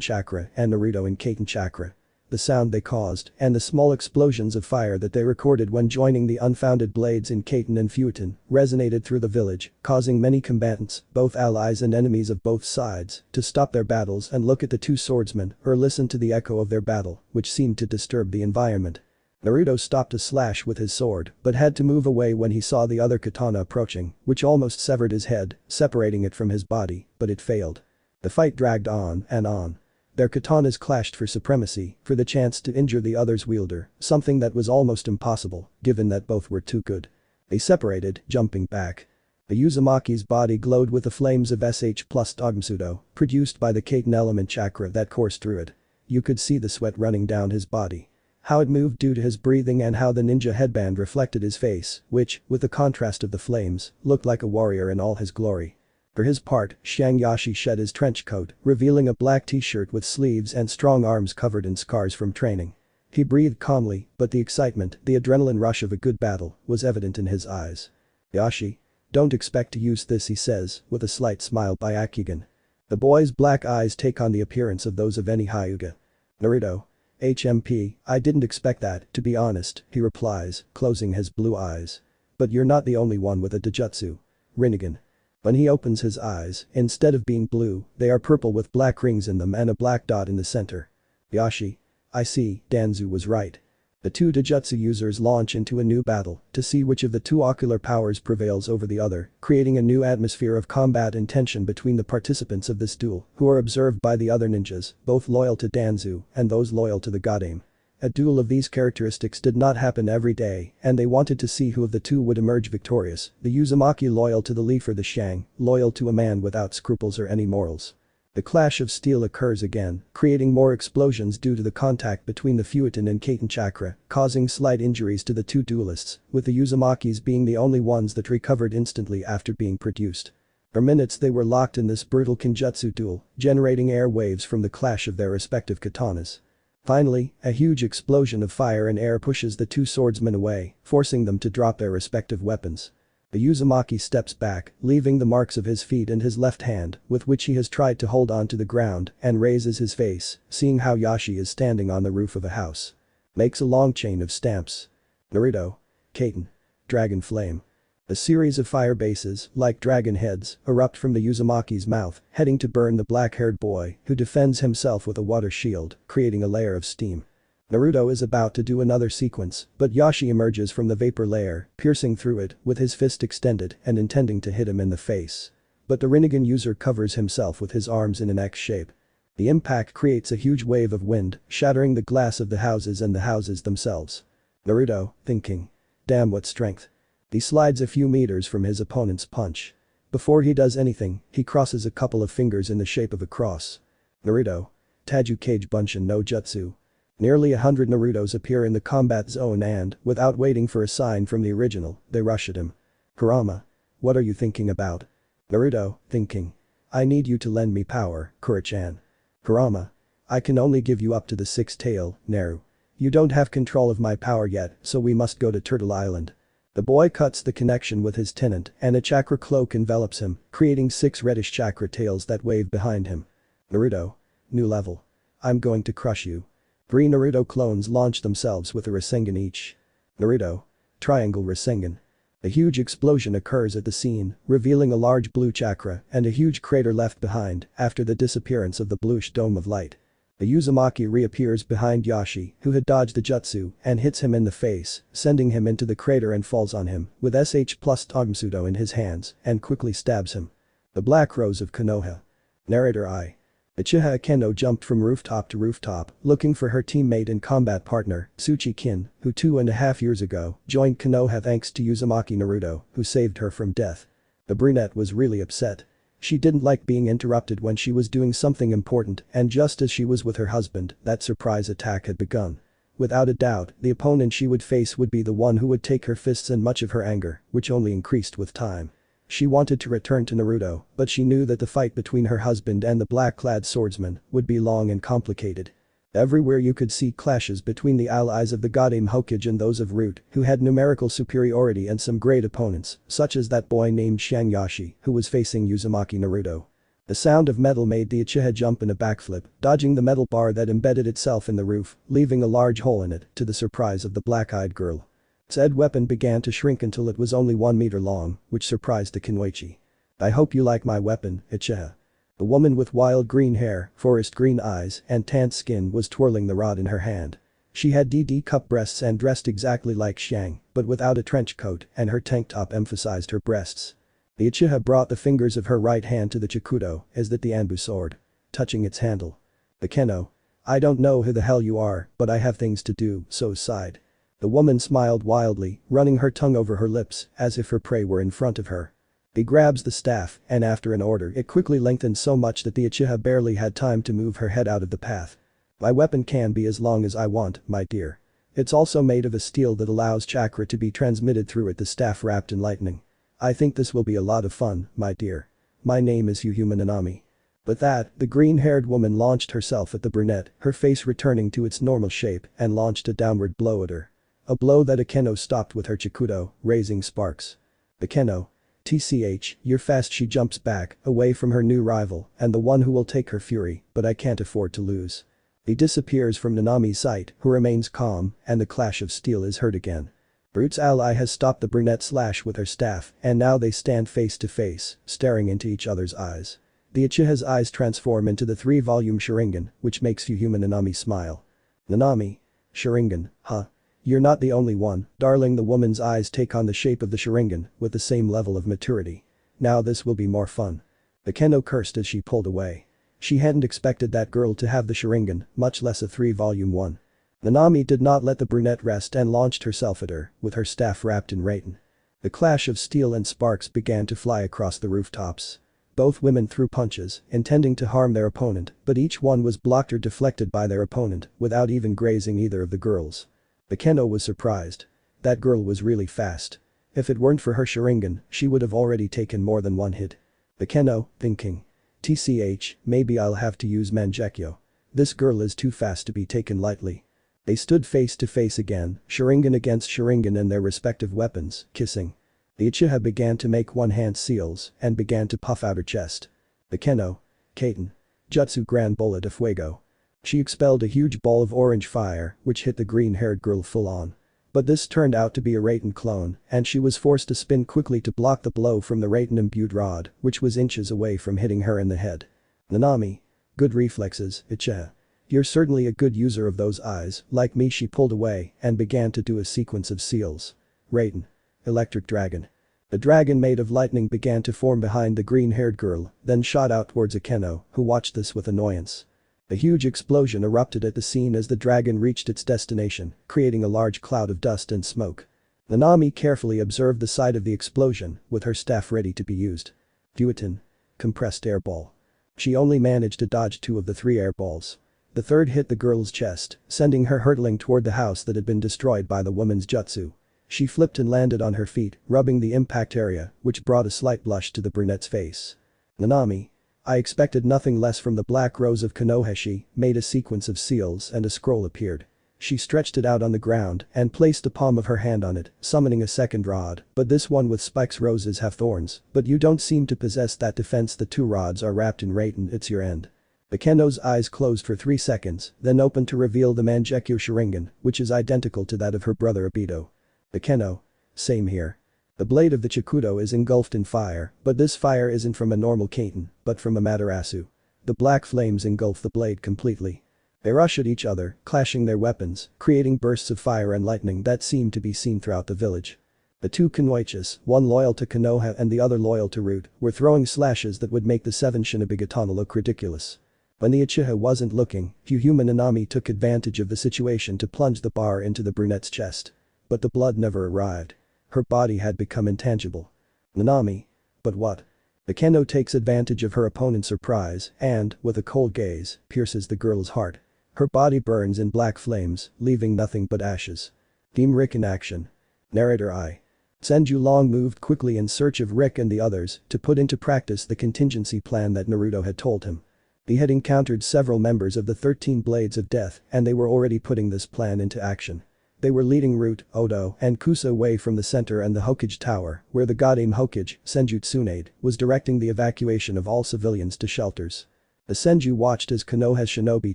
chakra and Naruto in Kaiten chakra. The sound they caused, and the small explosions of fire that they recorded when joining the unfounded blades in Kaiten and Futon, resonated through the village, causing many combatants, both allies and enemies of both sides, to stop their battles and look at the 2 swordsmen or listen to the echo of their battle, which seemed to disturb the environment. Naruto stopped a slash with his sword, but had to move away when he saw the other katana approaching, which almost severed his head, separating it from his body, but it failed. The fight dragged on and on. Their katanas clashed for supremacy, for the chance to injure the other's wielder, something that was almost impossible, given that both were too good. They separated, jumping back. The Uzumaki's body glowed with the flames of SH plus Togmsudo, produced by the Kaiten element chakra that coursed through it. You could see the sweat running down his body. How it moved due to his breathing and how the ninja headband reflected his face, which, with the contrast of the flames, looked like a warrior in all his glory. For his part, Yashi shed his trench coat, revealing a black t-shirt with sleeves and strong arms covered in scars from training. He breathed calmly, but the excitement, the adrenaline rush of a good battle, was evident in his eyes. Yashi. Don't expect to use this, he says, with a slight smile by Akigan. The boy's black eyes take on the appearance of those of any Hyuga. Naruto. HMP, I didn't expect that, to be honest, he replies, closing his blue eyes. But you're not the only one with a Dojutsu. Rinnegan. When he opens his eyes, instead of being blue, they are purple with black rings in them and a black dot in the center. Yashi. I see, Danzu was right. The 2 Dojutsu users launch into a new battle to see which of the 2 ocular powers prevails over the other, creating a new atmosphere of combat and tension between the participants of this duel, who are observed by the other ninjas, both loyal to Danzu and those loyal to the Godaime. A duel of these characteristics did not happen every day, and they wanted to see who of the 2 would emerge victorious, the Uzumaki loyal to the Leaf or the Shang, loyal to a man without scruples or any morals. The clash of steel occurs again, creating more explosions due to the contact between the Futon and Kaiten chakra, causing slight injuries to the 2 duelists, with the Uzumakis being the only ones that recovered instantly after being produced. For minutes they were locked in this brutal Kenjutsu duel, generating air waves from the clash of their respective katanas. Finally, a huge explosion of fire and air pushes the 2 swordsmen away, forcing them to drop their respective weapons. The Uzumaki steps back, leaving the marks of his feet and his left hand, with which he has tried to hold on to the ground, and raises his face, seeing how Yashi is standing on the roof of a house. Makes a long chain of stamps. Naruto. Kaiten. Dragon Flame. A series of fire bases, like dragon heads, erupt from the Uzumaki's mouth, heading to burn the black-haired boy, who defends himself with a water shield, creating a layer of steam. Naruto is about to do another sequence, but Yashi emerges from the vapor layer, piercing through it, with his fist extended and intending to hit him in the face. But the Rinnegan user covers himself with his arms in an X shape. The impact creates a huge wave of wind, shattering the glass of the houses and the houses themselves. Naruto, thinking. Damn, what strength. He slides a few meters from his opponent's punch. Before he does anything, he crosses a couple of fingers in the shape of a cross. Naruto. Taju Kage Bunshin no Jutsu. Nearly 100 Narutos appear in the combat zone and, without waiting for a sign from the original, they rush at him. Kurama. What are you thinking about? Naruto, thinking. I need you to lend me power, Kura-chan. Kurama. I can only give you up to the sixth tail, Naru. You don't have control of my power yet, so we must go to Turtle Island. The boy cuts the connection with his tenant and a chakra cloak envelops him, creating 6 reddish chakra tails that wave behind him. Naruto. New level. I'm going to crush you. 3 Naruto clones launch themselves with a Rasengan each. Naruto. Triangle Rasengan. A huge explosion occurs at the scene, revealing a large blue chakra and a huge crater left behind after the disappearance of the bluish dome of light. The Uzumaki reappears behind Yashi, who had dodged the jutsu, and hits him in the face, sending him into the crater and falls on him, with SH plus Togmsudo in his hands, and quickly stabs him. The Black Rose of Konoha. Narrator I. Uchiha Akeno jumped from rooftop to rooftop, looking for her teammate and combat partner, Tsuchi-kin, who 2.5 years ago joined Konoha thanks to Uzumaki Naruto, who saved her from death. The brunette was really upset. She didn't like being interrupted when she was doing something important, and just as she was with her husband, that surprise attack had begun. Without a doubt, the opponent she would face would be the one who would take her fists and much of her anger, which only increased with time. She wanted to return to Naruto, but she knew that the fight between her husband and the black-clad swordsman would be long and complicated. Everywhere you could see clashes between the allies of the Goddamn Hokage and those of Root, who had numerical superiority and some great opponents, such as that boy named Shangyashi, who was facing Uzumaki Naruto. The sound of metal made the Uchiha jump in a backflip, dodging the metal bar that embedded itself in the roof, leaving a large hole in it, to the surprise of the black-eyed girl. Said weapon began to shrink until it was only 1 meter long, which surprised the Kinwaichi. I hope you like my weapon, Uchiha. The woman with wild green hair, forest green eyes, and tanned skin was twirling the rod in her hand. She had DD cup breasts and dressed exactly like Shang, but without a trench coat, and her tank top emphasized her breasts. The Uchiha brought the fingers of her right hand to the Chikudo, as did the Anbu sword. Touching its handle. The Keno. I don't know who the hell you are, but I have things to do, so sighed. The woman smiled wildly, running her tongue over her lips, as if her prey were in front of her. He grabs the staff, and after an order it quickly lengthened so much that the Uchiha barely had time to move her head out of the path. My weapon can be as long as I want, my dear. It's also made of a steel that allows chakra to be transmitted through it, the staff wrapped in lightning. I think this will be a lot of fun, my dear. My name is Yuhuma Nanami. With that, the green-haired woman launched herself at the brunette, her face returning to its normal shape, and launched a downward blow at her. A blow that Akeno stopped with her Chikudo, raising sparks. Akeno. TCH, you're fast. She jumps back, away from her new rival, and the one who will take her fury, but I can't afford to lose. He disappears from Nanami's sight, who remains calm, and the clash of steel is heard again. Brut's ally has stopped the brunette slash with her staff, and now they stand face to face, staring into each other's eyes. The Uchiha's eyes transform into the 3-volume Sharingan, which makes Yuhuma Nanami smile. Nanami. Sharingan, huh? You're not the only one, darling. The woman's eyes take on the shape of the Sharingan, with the same level of maturity. Now this will be more fun. The Keno cursed as she pulled away. She hadn't expected that girl to have the Sharingan, much less a 3-volume one. Nanami did not let the brunette rest and launched herself at her, with her staff wrapped in Raiten. The clash of steel and sparks began to fly across the rooftops. Both women threw punches, intending to harm their opponent, but each one was blocked or deflected by their opponent, without even grazing either of the girls. The Keno was surprised. That girl was really fast. If it weren't for her Sharingan, she would have already taken more than one hit. The Keno, thinking. TCH, maybe I'll have to use Mangekyo. This girl is too fast to be taken lightly. They stood face to face again, Sharingan against Sharingan and their respective weapons, kissing. The Uchiha began to make one-hand seals and began to puff out her chest. The Keno. Kaiten. Jutsu Gran Bola de Fuego. She expelled a huge ball of orange fire, which hit the green-haired girl full-on. But this turned out to be a Raiten clone, and she was forced to spin quickly to block the blow from the Raiten-imbued rod, which was inches away from hitting her in the head. Nanami. Good reflexes, Uchiha. You're certainly a good user of those eyes. Like me, she pulled away and began to do a sequence of seals. Raiten. Electric Dragon. The dragon made of lightning began to form behind the green-haired girl, then shot out towards Akeno, who watched this with annoyance. A huge explosion erupted at the scene as the dragon reached its destination, creating a large cloud of dust and smoke. Nanami carefully observed the site of the explosion, with her staff ready to be used. Jounin. Compressed airball. She only managed to dodge 2 of the 3 airballs. The third hit the girl's chest, sending her hurtling toward the house that had been destroyed by the woman's jutsu. She flipped and landed on her feet, rubbing the impact area, which brought a slight blush to the brunette's face. Nanami. I expected nothing less from the black rose of Konohashi, made a sequence of seals and a scroll appeared. She stretched it out on the ground and placed the palm of her hand on it, summoning a second rod, but this one with spikes roses have thorns, but you don't seem to possess that defense. The 2 rods are wrapped in Raiden, it's your end. The Keno's eyes closed for 3 seconds, then opened to reveal the Maguekio Sharigan, which is identical to that of her brother Obito. The Keno. Same here. The blade of the Chikudo is engulfed in fire, but this fire isn't from a normal Kaiten, but from a Matarasu. The black flames engulf the blade completely. They rush at each other, clashing their weapons, creating bursts of fire and lightning that seem to be seen throughout the village. The 2 Kunoichis, one loyal to Konoha and the other loyal to Root, were throwing slashes that would make the 7 Shinobigatana look ridiculous. When the Uchiha wasn't looking, human Nanami took advantage of the situation to plunge the bar into the brunette's chest. But the blood never arrived. Her body had become intangible. Nanami. But what? The Keno takes advantage of her opponent's surprise and, with a cold gaze, pierces the girl's heart. Her body burns in black flames, leaving nothing but ashes. Team Rick in action. Narrator I. Senju Long moved quickly in search of Rick and the others to put into practice the contingency plan that Naruto had told him. He had encountered several members of the 13 Blades of Death and they were already putting this plan into action. They were leading Root, Odo, and Kusa away from the center and the Hokage Tower, where the Godame Hokage, Senju Tsunade, was directing the evacuation of all civilians to shelters. The Senju watched as Konoha's shinobi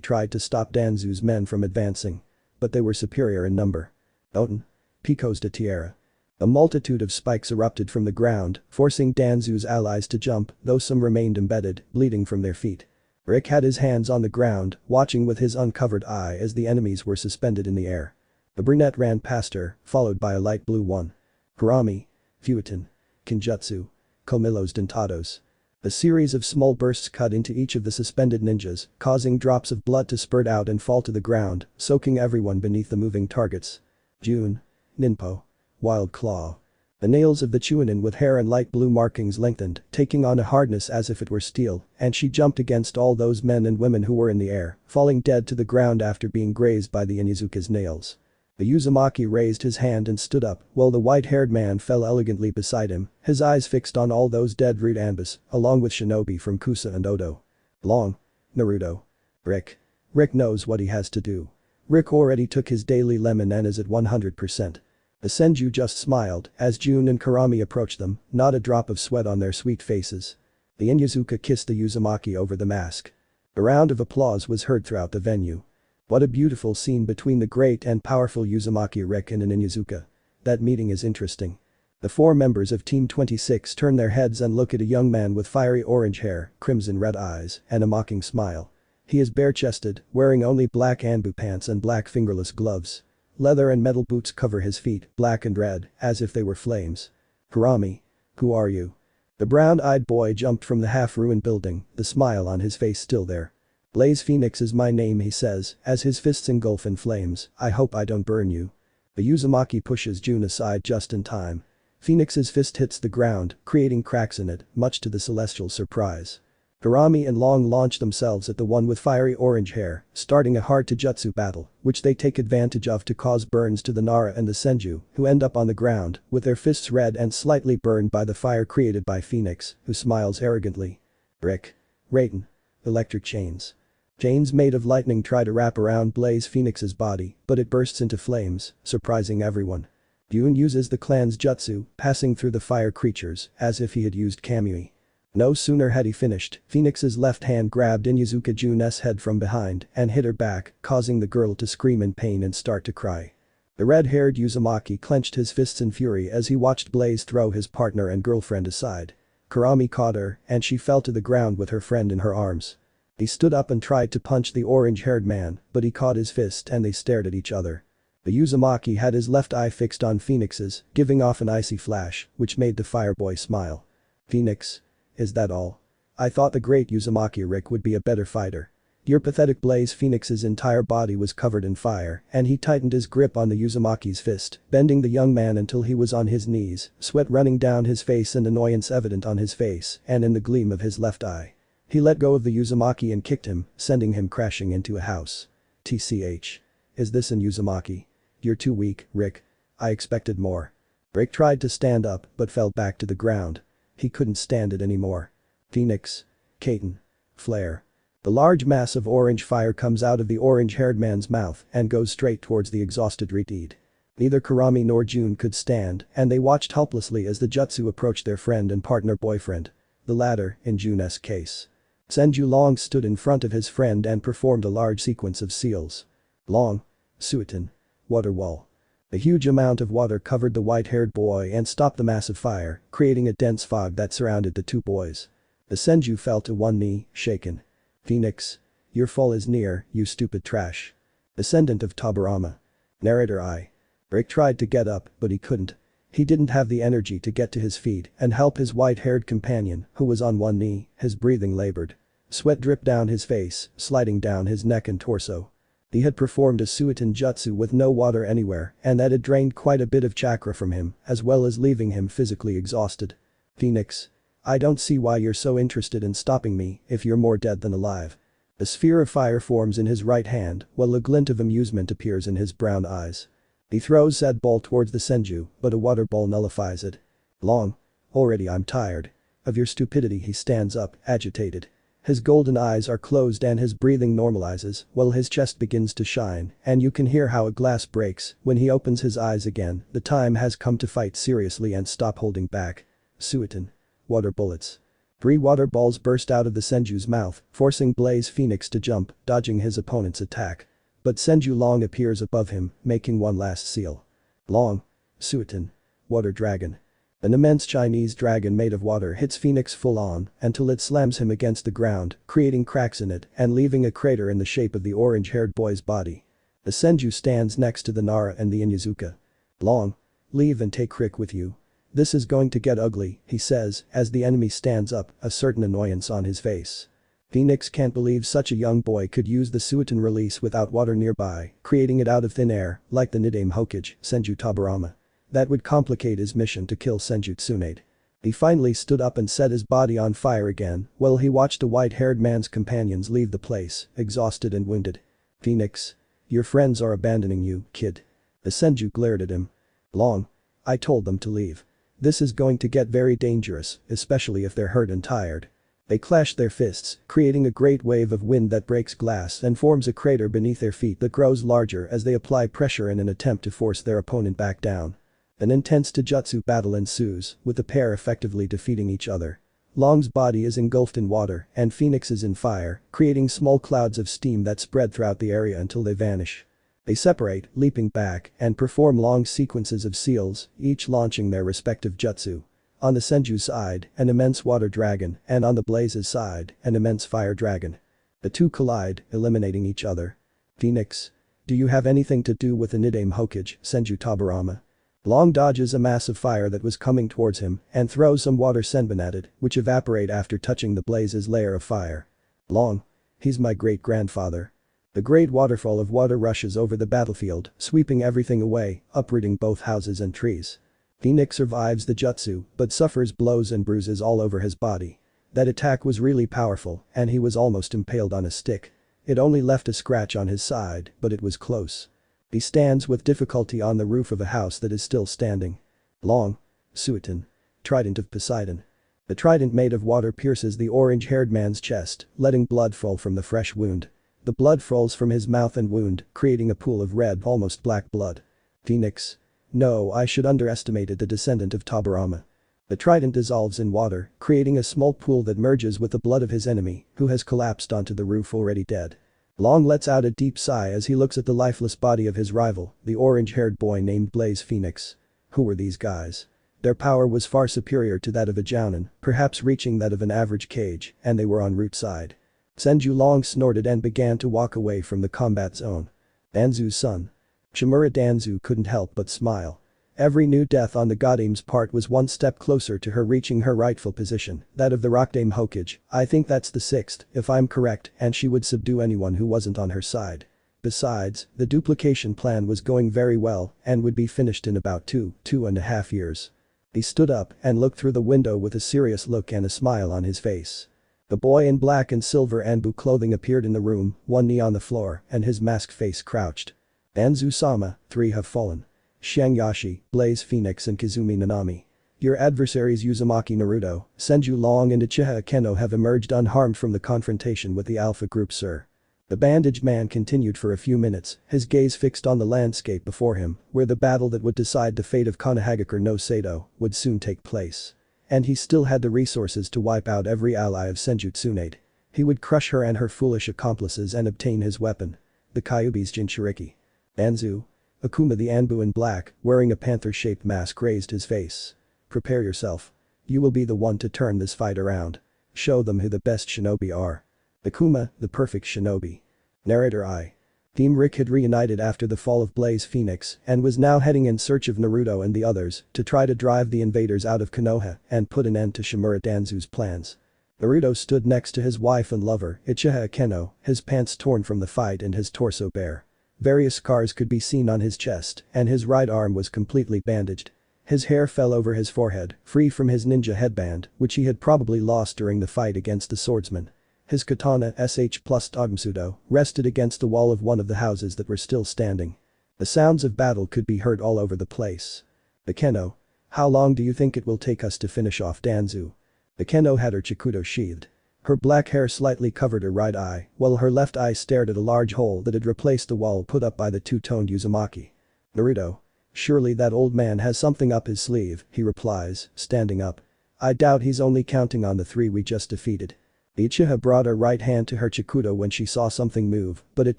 tried to stop Danzu's men from advancing. But they were superior in number. Oten. Pico's de Tierra. A multitude of spikes erupted from the ground, forcing Danzu's allies to jump, though some remained embedded, bleeding from their feet. Rick had his hands on the ground, watching with his uncovered eye as the enemies were suspended in the air. The brunette ran past her, followed by a light blue one. Kurama. Fuetin. Kinjutsu. Komilos Dentados. A series of small bursts cut into each of the suspended ninjas, causing drops of blood to spurt out and fall to the ground, soaking everyone beneath the moving targets. June. Ninpo. Wild Claw. The nails of the Chunin with hair and light blue markings lengthened, taking on a hardness as if it were steel, and she jumped against all those men and women who were in the air, falling dead to the ground after being grazed by the Inyazuka's nails. The Uzumaki raised his hand and stood up, while the white-haired man fell elegantly beside him, his eyes fixed on all those dead Root Anbus, along with shinobi from Kusa and Odo. Long. Naruto. Rick. Rick knows what he has to do. Rick already took his daily lemon and is at 100%. The Senju just smiled as Jun and Kurama approached them, not a drop of sweat on their sweet faces. The Inyazuka kissed the Uzumaki over the mask. A round of applause was heard throughout the venue. What a beautiful scene between the great and powerful Uzumaki Rick and an Inyazuka. That meeting is interesting. The 4 members of Team 26 turn their heads and look at a young man with fiery orange hair, crimson red eyes, and a mocking smile. He is bare-chested, wearing only black Anbu pants and black fingerless gloves. Leather and metal boots cover his feet, black and red, as if they were flames. Kurama. Who are you? The brown-eyed boy jumped from the half-ruined building, the smile on his face still there. Blaze Phoenix is my name, he says, as his fists engulf in flames. I hope I don't burn you. The Uzumaki pushes Jun aside just in time. Phoenix's fist hits the ground, creating cracks in it, much to the Celestial's surprise. Kurama and Long launch themselves at the one with fiery orange hair, starting a hard-to-jutsu battle, which they take advantage of to cause burns to the Nara and the Senju, who end up on the ground, with their fists red and slightly burned by the fire created by Phoenix, who smiles arrogantly. Rick. Raiden. Electric chains. Chains made of lightning try to wrap around Blaze Phoenix's body, but it bursts into flames, surprising everyone. Jun uses the clan's jutsu, passing through the fire creatures, as if he had used Kamui. No sooner had he finished, Phoenix's left hand grabbed Inyazuka Jun's head from behind and hit her back, causing the girl to scream in pain and start to cry. The red-haired Uzumaki clenched his fists in fury as he watched Blaze throw his partner and girlfriend aside. Kurama caught her, and she fell to the ground with her friend in her arms. He stood up and tried to punch the orange-haired man, but he caught his fist and they stared at each other. The Uzumaki had his left eye fixed on Phoenix's, giving off an icy flash, which made the fireboy smile. Phoenix? Is that all? I thought the great Uzumaki Rick would be a better fighter. Your pathetic Blaze Phoenix's entire body was covered in fire, and he tightened his grip on the Uzumaki's fist, bending the young man until he was on his knees, sweat running down his face and annoyance evident on his face and in the gleam of his left eye. He let go of the Uzumaki and kicked him, sending him crashing into a house. TCH. Is this an Uzumaki? You're too weak, Rick. I expected more. Rick tried to stand up but fell back to the ground. He couldn't stand it anymore. Phoenix. Kaiten. Flare. The large mass of orange fire comes out of the orange-haired man's mouth and goes straight towards the exhausted Reed. Neither Kurama nor June could stand and they watched helplessly as the jutsu approached their friend and partner boyfriend. The latter, in June's case. Senju Long stood in front of his friend and performed a large sequence of seals. Long. Suiton. Water wall. A huge amount of water covered the white-haired boy and stopped the massive fire, creating a dense fog that surrounded the two boys. The Senju fell to one knee, shaken. Phoenix. Your fall is near, you stupid trash. Descendant of Tobirama. Narrator I. Rick tried to get up, but he couldn't. He didn't have the energy to get to his feet and help his white-haired companion, who was on one knee, his breathing labored. Sweat dripped down his face, sliding down his neck and torso. He had performed a Suiton jutsu with no water anywhere and that had drained quite a bit of chakra from him, as well as leaving him physically exhausted. Phoenix. I don't see why you're so interested in stopping me if you're more dead than alive. A sphere of fire forms in his right hand while a glint of amusement appears in his brown eyes. He throws said ball towards the Senju, but a water ball nullifies it. Long. Already I'm tired. Of your stupidity. He stands up, agitated. His golden eyes are closed and his breathing normalizes while his chest begins to shine and you can hear how a glass breaks when he opens his eyes again. The time has come to fight seriously and stop holding back. Suiton. Water bullets. 3 water balls burst out of the Senju's mouth, forcing Blaze Phoenix to jump, dodging his opponent's attack. But Senju Long appears above him, making one last seal. Long. Suiton. Water dragon. An immense Chinese dragon made of water hits Phoenix full on until it slams him against the ground, creating cracks in it and leaving a crater in the shape of the orange-haired boy's body. The Senju stands next to the Nara and the Inyazuka. Long. Leave and take Rick with you. This is going to get ugly, he says, as the enemy stands up, a certain annoyance on his face. Phoenix can't believe such a young boy could use the Suiton release without water nearby, creating it out of thin air, like the Nidame Hokage, Senju Tobirama. That would complicate his mission to kill Senju Tsunade. He finally stood up and set his body on fire again while he watched the white-haired man's companions leave the place, exhausted and wounded. Phoenix. Your friends are abandoning you, kid. The Senju glared at him. Long. I told them to leave. This is going to get very dangerous, especially if they're hurt and tired. They clash their fists, creating a great wave of wind that breaks glass and forms a crater beneath their feet that grows larger as they apply pressure in an attempt to force their opponent back down. An intense taijutsu battle ensues, with the pair effectively defeating each other. Long's body is engulfed in water and Phoenix is in fire, creating small clouds of steam that spread throughout the area until they vanish. They separate, leaping back, and perform long sequences of seals, each launching their respective jutsu. On the Senju's side, an immense water dragon, and on the Blaze's side, an immense fire dragon. The two collide, eliminating each other. Phoenix. Do you have anything to do with the Nidame Hokage, Senju Tobirama? Long dodges a mass of fire that was coming towards him and throws some water senbon at it, which evaporate after touching the Blaze's layer of fire. Long. He's my great-grandfather. The great waterfall of water rushes over the battlefield, sweeping everything away, uprooting both houses and trees. Phoenix survives the jutsu, but suffers blows and bruises all over his body. That attack was really powerful, and he was almost impaled on a stick. It only left a scratch on his side, but it was close. He stands with difficulty on the roof of a house that is still standing. Long. Suiton. Trident of Poseidon. The trident made of water pierces the orange-haired man's chest, letting blood fall from the fresh wound. The blood falls from his mouth and wound, creating a pool of red, almost black blood. Phoenix. No, I should underestimated the descendant of Tobirama. The trident dissolves in water, creating a small pool that merges with the blood of his enemy, who has collapsed onto the roof already dead. Long lets out a deep sigh as he looks at the lifeless body of his rival, the orange-haired boy named Blaze Phoenix. Who were these guys? Their power was far superior to that of a Jounin, perhaps reaching that of an average Kage, and they were on route side. Senju Long snorted and began to walk away from the combat zone. Danzu's son. Shimura Danzu couldn't help but smile. Every new death on the Goddame's part was one step closer to her reaching her rightful position, that of the Rockdame Hokage. I think that's the sixth, if I'm correct, and she would subdue anyone who wasn't on her side. Besides, the duplication plan was going very well and would be finished in about 2.5 years. He stood up and looked through the window with a serious look and a smile on his face. The boy in black and silver Anbu clothing appeared in the room, one knee on the floor and his masked face crouched. Danzu-sama, 3 have fallen. Shangyashi, Blaze Phoenix and Kizumi Nanami. Your adversaries Uzumaki Naruto, Senju Long and Uchiha Akeno have emerged unharmed from the confrontation with the Alpha Group, sir. The bandaged man continued for a few minutes, his gaze fixed on the landscape before him, where the battle that would decide the fate of Konohagakure no Sato would soon take place. And he still had the resources to wipe out every ally of Senju Tsunade. He would crush her and her foolish accomplices and obtain his weapon. The Kyubi's Jinchuriki. Danzu. Akuma the Anbu in black, wearing a panther-shaped mask raised his face. Prepare yourself. You will be the one to turn this fight around. Show them who the best shinobi are. Akuma, the perfect shinobi. Narrator I. Team Rick had reunited after the fall of Blaze Phoenix and was now heading in search of Naruto and the others to try to drive the invaders out of Konoha and put an end to Shimura Danzu's plans. Naruto stood next to his wife and lover, Uchiha Akeno, his pants torn from the fight and his torso bare. Various scars could be seen on his chest and his right arm was completely bandaged. His hair fell over his forehead, free from his ninja headband, which he had probably lost during the fight against the swordsman. His katana sh plus Dogmsudo rested against the wall of one of the houses that were still standing. The sounds of battle could be heard all over the place. Akeno. How long do you think it will take us to finish off Danzu? Akeno had her chikudo sheathed. Her black hair slightly covered her right eye, while her left eye stared at a large hole that had replaced the wall put up by the two-toned Uzumaki. Naruto. Surely that old man has something up his sleeve, he replies, standing up. I doubt he's only counting on the 3 we just defeated. Uchiha brought her right hand to her chikudo when she saw something move, but it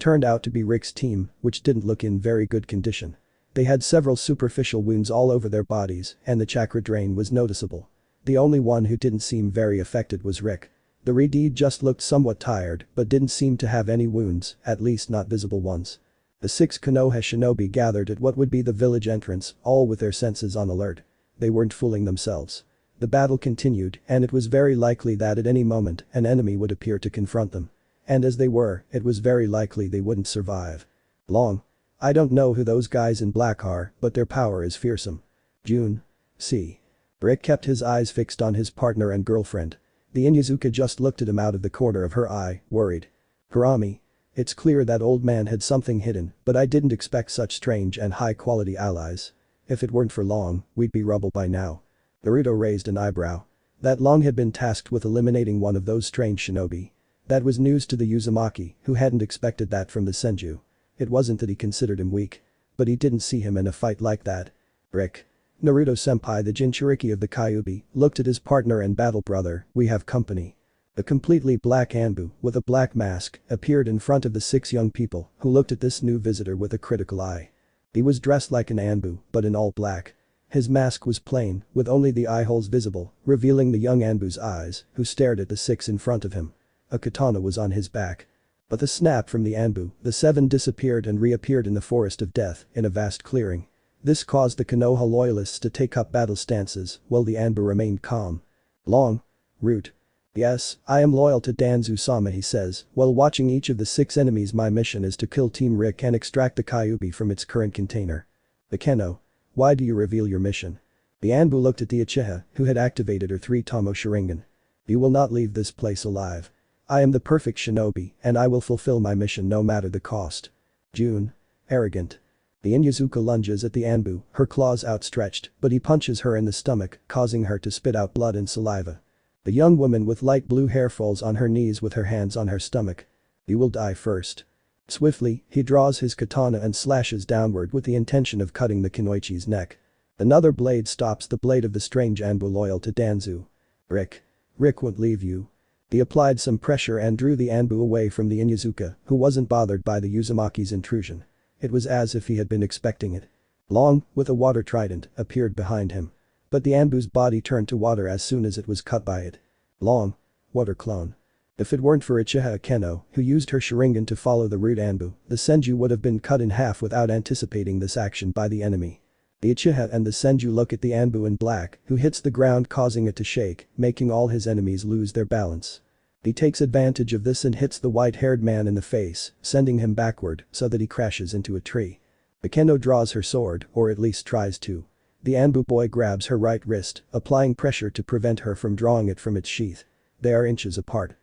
turned out to be Rick's team, which didn't look in very good condition. They had several superficial wounds all over their bodies, and the chakra drain was noticeable. The only one who didn't seem very affected was Rick. The Redeed just looked somewhat tired, but didn't seem to have any wounds, at least not visible ones. The 6 Konoha shinobi gathered at what would be the village entrance, all with their senses on alert. They weren't fooling themselves. The battle continued, and it was very likely that at any moment an enemy would appear to confront them. And as they were, it was very likely they wouldn't survive. Long. I don't know who those guys in black are, but their power is fearsome. June. C. Rick kept his eyes fixed on his partner and girlfriend. The Inyazuka just looked at him out of the corner of her eye, worried. Kurama. It's clear that old man had something hidden, but I didn't expect such strange and high-quality allies. If it weren't for Long, we'd be rubble by now. Naruto raised an eyebrow. That Long had been tasked with eliminating one of those strange shinobi. That was news to the Uzumaki, who hadn't expected that from the Senju. It wasn't that he considered him weak. But he didn't see him in a fight like that. Rick. Naruto-senpai, the Jinchuriki of the Kyubi, looked at his partner and battle brother. We have company. A completely black Anbu, with a black mask, appeared in front of the 6 young people, who looked at this new visitor with a critical eye. He was dressed like an Anbu, but in all black. His mask was plain, with only the eye holes visible, revealing the young Anbu's eyes, who stared at the 6 in front of him. A katana was on his back. But the snap from the Anbu, the 7 disappeared and reappeared in the forest of death, in a vast clearing. This caused the Konoha loyalists to take up battle stances, while the Anbu remained calm. Long. Root. Yes, I am loyal to Danzu-sama, he says, while watching each of the 6 enemies. My mission is to kill Team Rick and extract the Kyubi from its current container. Akeno. Why do you reveal your mission? The Anbu looked at the Uchiha, who had activated her 3-tomo Sharigan. You will not leave this place alive. I am the perfect shinobi, and I will fulfill my mission no matter the cost. June. Arrogant. The Inyazuka lunges at the Anbu, her claws outstretched, but he punches her in the stomach, causing her to spit out blood and saliva. The young woman with light blue hair falls on her knees with her hands on her stomach. You will die first. Swiftly, he draws his katana and slashes downward with the intention of cutting the Kunoichi's neck. Another blade stops the blade of the strange Anbu loyal to Danzu. Rick. Rick won't leave you. He applied some pressure and drew the Anbu away from the Inyazuka, who wasn't bothered by the Uzumaki's intrusion. It was as if he had been expecting it. Long, with a water trident, appeared behind him. But the Anbu's body turned to water as soon as it was cut by it. Long. Water clone. If it weren't for Uchiha Akeno, who used her Sharingan to follow the root Anbu, the Senju would have been cut in half without anticipating this action by the enemy. The Uchiha and the Senju look at the Anbu in black, who hits the ground causing it to shake, making all his enemies lose their balance. He takes advantage of this and hits the white-haired man in the face, sending him backward so that he crashes into a tree. Keno draws her sword, or at least tries to. The Anbu boy grabs her right wrist, applying pressure to prevent her from drawing it from its sheath. They are inches apart.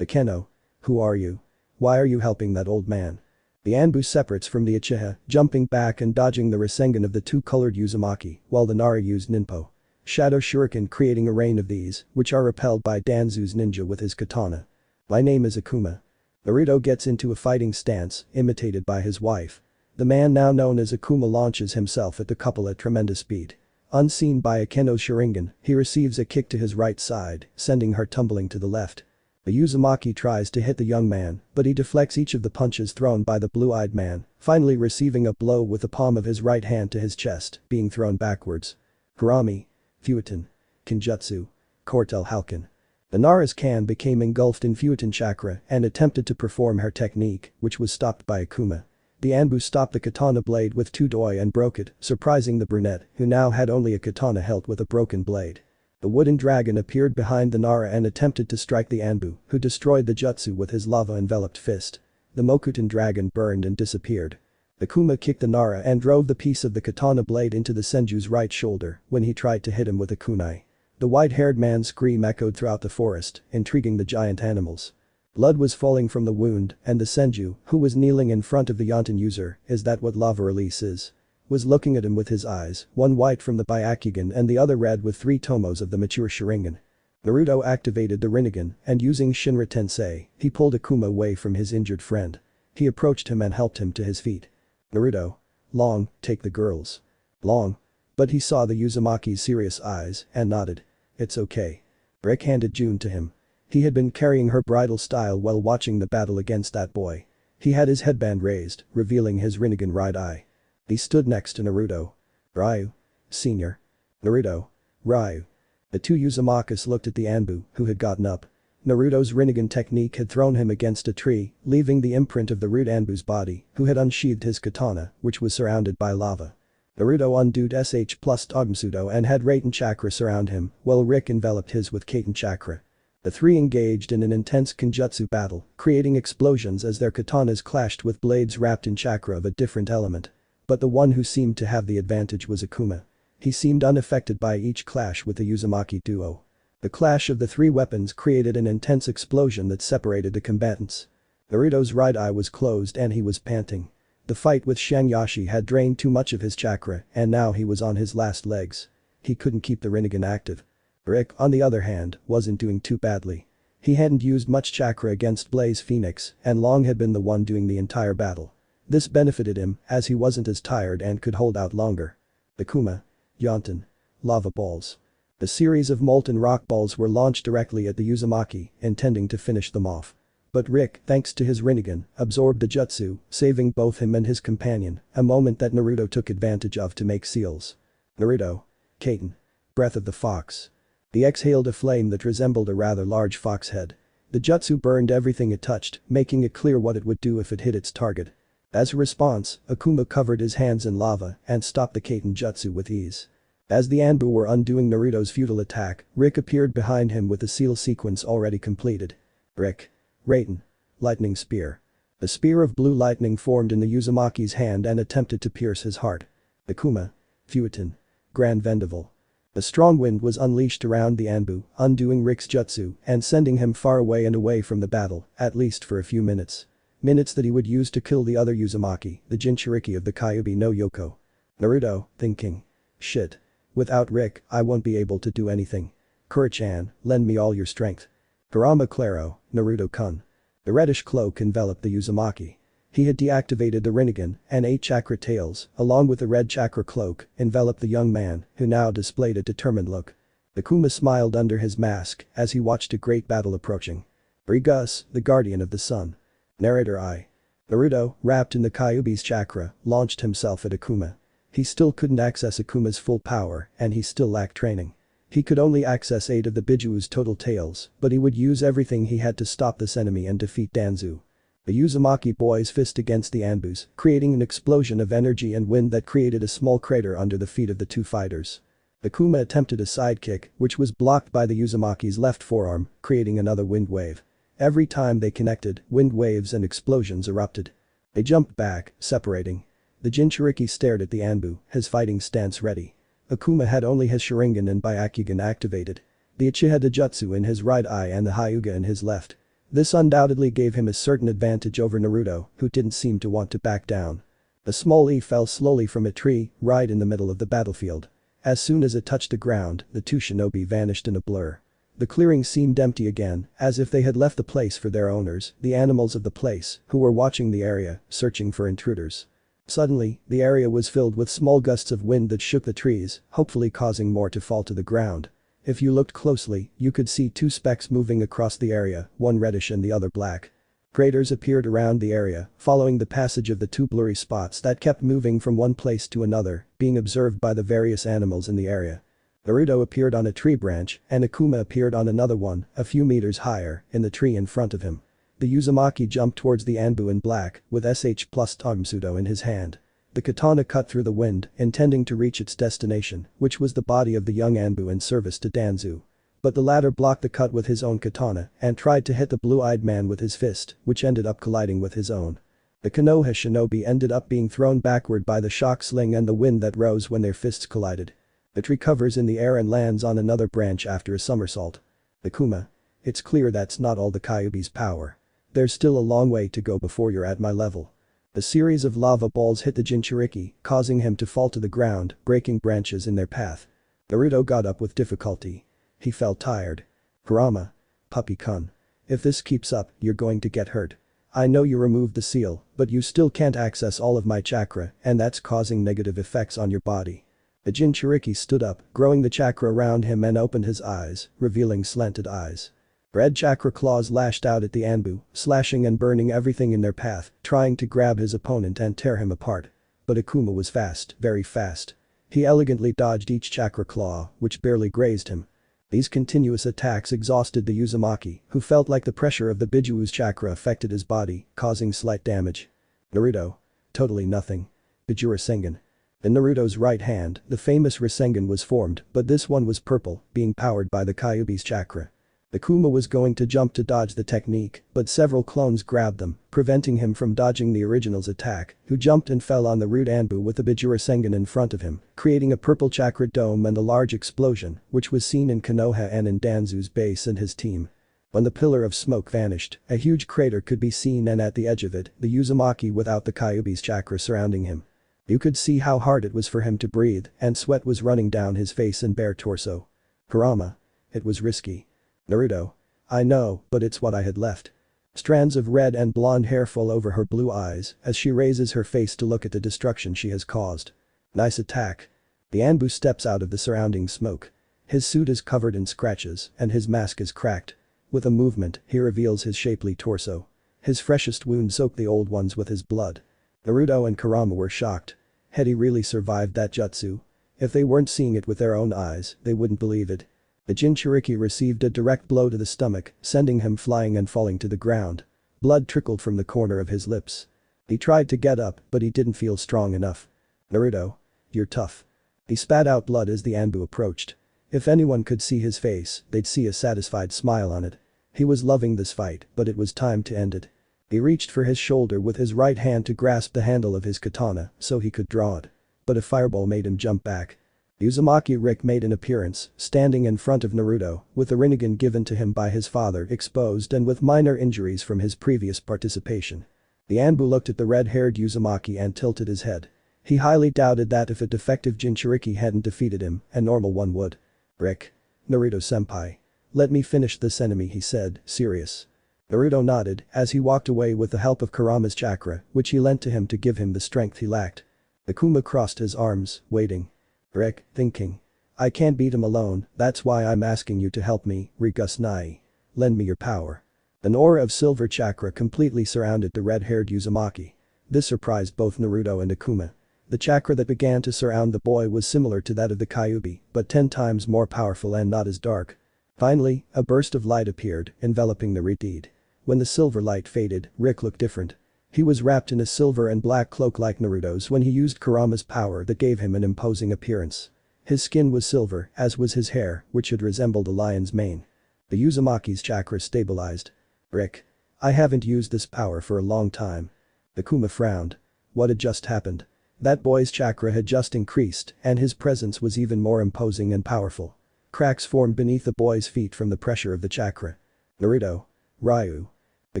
Keno. Who are you? Why are you helping that old man? The Anbu separates from the Uchiha, jumping back and dodging the Rasengan of the two-colored Uzumaki, while the Nara use Ninpo. Shadow Shuriken creating a rain of these, which are repelled by Danzu's ninja with his katana. My name is Akuma. Naruto gets into a fighting stance, imitated by his wife. The man now known as Akuma launches himself at the couple at tremendous speed. Unseen by Akeno's Sharingan, he receives a kick to his right side, sending her tumbling to the left. The Uzumaki tries to hit the young man, but he deflects each of the punches thrown by the blue-eyed man, finally receiving a blow with the palm of his right hand to his chest, being thrown backwards. Kurama. Futon. Kinjutsu. Kortel Halkin. The Nara's Kan became engulfed in Futon chakra and attempted to perform her technique, which was stopped by Akuma. The Anbu stopped the katana blade with two doi and broke it, surprising the brunette, who now had only a katana hilt with a broken blade. The wooden dragon appeared behind the Nara and attempted to strike the Anbu, who destroyed the jutsu with his lava-enveloped fist. The Mokutan dragon burned and disappeared. Akuma kicked the Nara and drove the piece of the katana blade into the Senju's right shoulder when he tried to hit him with a kunai. The white-haired man's scream echoed throughout the forest, intriguing the giant animals. Blood was falling from the wound, and the Senju, who was kneeling in front of the Yonten user, is that what lava release is? Was looking at him with his eyes, one white from the Byakugan and the other red with 3 tomos of the mature Sharingan. Naruto activated the Rinnegan, and using Shinra Tensei, he pulled Akuma away from his injured friend. He approached him and helped him to his feet. Naruto. Long, take the girls. Long. But he saw the Uzumaki's serious eyes and nodded. It's okay. Rick handed June to him. He had been carrying her bridal style while watching the battle against that boy. He had his headband raised, revealing his Rinnegan right eye. He stood next to Naruto. Ryu. Senior. Naruto. Ryu. The two Uzumakas looked at the Anbu, who had gotten up. Naruto's Rinnegan technique had thrown him against a tree, leaving the imprint of the rude Anbu's body, who had unsheathed his katana, which was surrounded by lava. Naruto undid SH plus Togmsudo and had Raiten chakra surround him, while Rick enveloped his with Kaiten chakra. The three engaged in an intense Kenjutsu battle, creating explosions as their katanas clashed with blades wrapped in chakra of a different element. But the one who seemed to have the advantage was Akuma. He seemed unaffected by each clash with the Uzumaki duo. The clash of the three weapons created an intense explosion that separated the combatants. Naruto's right eye was closed and he was panting. The fight with Shanyashi had drained too much of his chakra and now he was on his last legs. He couldn't keep the Rinnegan active. Rick, on the other hand, wasn't doing too badly. He hadn't used much chakra against Blaze Phoenix and Long had been the one doing the entire battle. This benefited him as he wasn't as tired and could hold out longer. Akuma. Yonten. Lava balls. The series of molten rock balls were launched directly at the Uzumaki, intending to finish them off. But Rick, thanks to his Rinnegan, absorbed the jutsu, saving both him and his companion, a moment that Naruto took advantage of to make seals. Naruto. Kaiten. Breath of the Fox. He exhaled a flame that resembled a rather large fox head. The jutsu burned everything it touched, making it clear what it would do if it hit its target. As a response, Akuma covered his hands in lava and stopped the Kaiten jutsu with ease. As the Anbu were undoing Naruto's futile attack, Rick appeared behind him with the seal sequence already completed. Rick. Raiten. Lightning Spear. A spear of blue lightning formed in the Uzumaki's hand and attempted to pierce his heart. Akuma. Futon. Grand Vendaval. A strong wind was unleashed around the Anbu, undoing Rick's jutsu and sending him far away and away from the battle, at least for a few minutes. Minutes that he would use to kill the other Uzumaki, the Jinchuriki of the Kyubi no Yoko. Naruto, thinking. Shit. Without Rick, I won't be able to do anything. Kuro-chan, lend me all your strength. Kurama Claro, Naruto-kun. The reddish cloak enveloped the Uzumaki. He had deactivated the Rinnegan, and 8 chakra tails, along with the red chakra cloak, enveloped the young man, who now displayed a determined look. Akuma smiled under his mask as he watched a great battle approaching. Rigus, the guardian of the sun. Narrator I. Naruto, wrapped in the Kyubi's chakra, launched himself at Akuma. He still couldn't access Akuma's full power, and he still lacked training. He could only access 8 of the Bijuu's total tails, but he would use everything he had to stop this enemy and defeat Danzu. The Uzumaki boys fist against the Anbus, creating an explosion of energy and wind that created a small crater under the feet of the two fighters. Akuma attempted a sidekick, which was blocked by the Uzumaki's left forearm, creating another wind wave. Every time they connected, wind waves and explosions erupted. They jumped back, separating. The Jinchuriki stared at the Anbu, his fighting stance ready. Akuma had only his Sharigan and Byakugan activated. The Uchiha Jutsu in his right eye and the Hyuga in his left. This undoubtedly gave him a certain advantage over Naruto, who didn't seem to want to back down. The small E fell slowly from a tree, right in the middle of the battlefield. As soon as it touched the ground, the two shinobi vanished in a blur. The clearing seemed empty again, as if they had left the place for their owners, the animals of the place, who were watching the area, searching for intruders. Suddenly, the area was filled with small gusts of wind that shook the trees, hopefully causing more to fall to the ground. If you looked closely, you could see two specks moving across the area, one reddish and the other black. Craters appeared around the area, following the passage of the two blurry spots that kept moving from one place to another, being observed by the various animals in the area. Naruto appeared on a tree branch, and Akuma appeared on another one, a few meters higher, in the tree in front of him. The Uzumaki jumped towards the Anbu in black, with SH plus Togmsudo in his hand. The katana cut through the wind, intending to reach its destination, which was the body of the young Anbu in service to Danzu. But the latter blocked the cut with his own katana and tried to hit the blue-eyed man with his fist, which ended up colliding with his own. The Konoha shinobi ended up being thrown backward by the shock sling and the wind that rose when their fists collided. The tree covers in the air and lands on another branch after a somersault. Akuma. It's clear that's not all the Kyubi's power. There's still a long way to go before you're at my level. A series of lava balls hit the Jinchuriki, causing him to fall to the ground, breaking branches in their path. Naruto got up with difficulty. He felt tired. Kurama. Puppy-kun. If this keeps up, you're going to get hurt. I know you removed the seal, but you still can't access all of my chakra, and that's causing negative effects on your body. The Jinchuriki stood up, growing the chakra around him and opened his eyes, revealing slanted eyes. Red chakra claws lashed out at the Anbu, slashing and burning everything in their path, trying to grab his opponent and tear him apart. But Akuma was fast, very fast. He elegantly dodged each chakra claw, which barely grazed him. These continuous attacks exhausted the Uzumaki, who felt like the pressure of the Bijuu's chakra affected his body, causing slight damage. Naruto. Totally nothing. Biju Rasengan. In Naruto's right hand, the famous Rasengan was formed, but this one was purple, being powered by the Kyubi's chakra. Akuma was going to jump to dodge the technique, but several clones grabbed them, preventing him from dodging the original's attack, who jumped and fell on the rude Anbu with the Biju Rasengan in front of him, creating a purple chakra dome and a large explosion, which was seen in Konoha and in Danzu's base and his team. When the pillar of smoke vanished, a huge crater could be seen, and at the edge of it, the Uzumaki without the Kyubi's chakra surrounding him. You could see how hard it was for him to breathe, and sweat was running down his face and bare torso. Kurama. It was risky. Naruto. I know, but it's what I had left. Strands of red and blonde hair fall over her blue eyes as she raises her face to look at the destruction she has caused. Nice attack. The Anbu steps out of the surrounding smoke. His suit is covered in scratches and his mask is cracked. With a movement, he reveals his shapely torso. His freshest wound soaked the old ones with his blood. Naruto and Kurama were shocked. Had he really survived that jutsu? If they weren't seeing it with their own eyes, they wouldn't believe it. The Jinchuriki received a direct blow to the stomach, sending him flying and falling to the ground. Blood trickled from the corner of his lips. He tried to get up, but he didn't feel strong enough. Naruto. You're tough. He spat out blood as the Anbu approached. If anyone could see his face, they'd see a satisfied smile on it. He was loving this fight, but it was time to end it. He reached for his shoulder with his right hand to grasp the handle of his katana so he could draw it. But a fireball made him jump back. Uzumaki Rick made an appearance, standing in front of Naruto, with the Rinnegan given to him by his father exposed and with minor injuries from his previous participation. The Anbu looked at the red-haired Uzumaki and tilted his head. He highly doubted that if a defective Jinchuriki hadn't defeated him, a normal one would. Rick. Naruto-senpai. Let me finish this enemy, he said, serious. Naruto nodded as he walked away with the help of Kurama's chakra, which he lent to him to give him the strength he lacked. Akuma crossed his arms, waiting. Rick, thinking. I can't beat him alone, that's why I'm asking you to help me, Rikusnai. Lend me your power. An aura of silver chakra completely surrounded the red-haired Uzumaki. This surprised both Naruto and Akuma. The chakra that began to surround the boy was similar to that of the Kyubi, but 10 times more powerful and not as dark. Finally, a burst of light appeared, enveloping the Red. When the silver light faded, Rick looked different. He was wrapped in a silver and black cloak like Naruto's when he used Kurama's power that gave him an imposing appearance. His skin was silver, as was his hair, which had resembled a lion's mane. The Uzumaki's chakra stabilized. Rick. I haven't used this power for a long time. The Kuma frowned. What had just happened? That boy's chakra had just increased, and his presence was even more imposing and powerful. Cracks formed beneath the boy's feet from the pressure of the chakra. Naruto. Ryu. The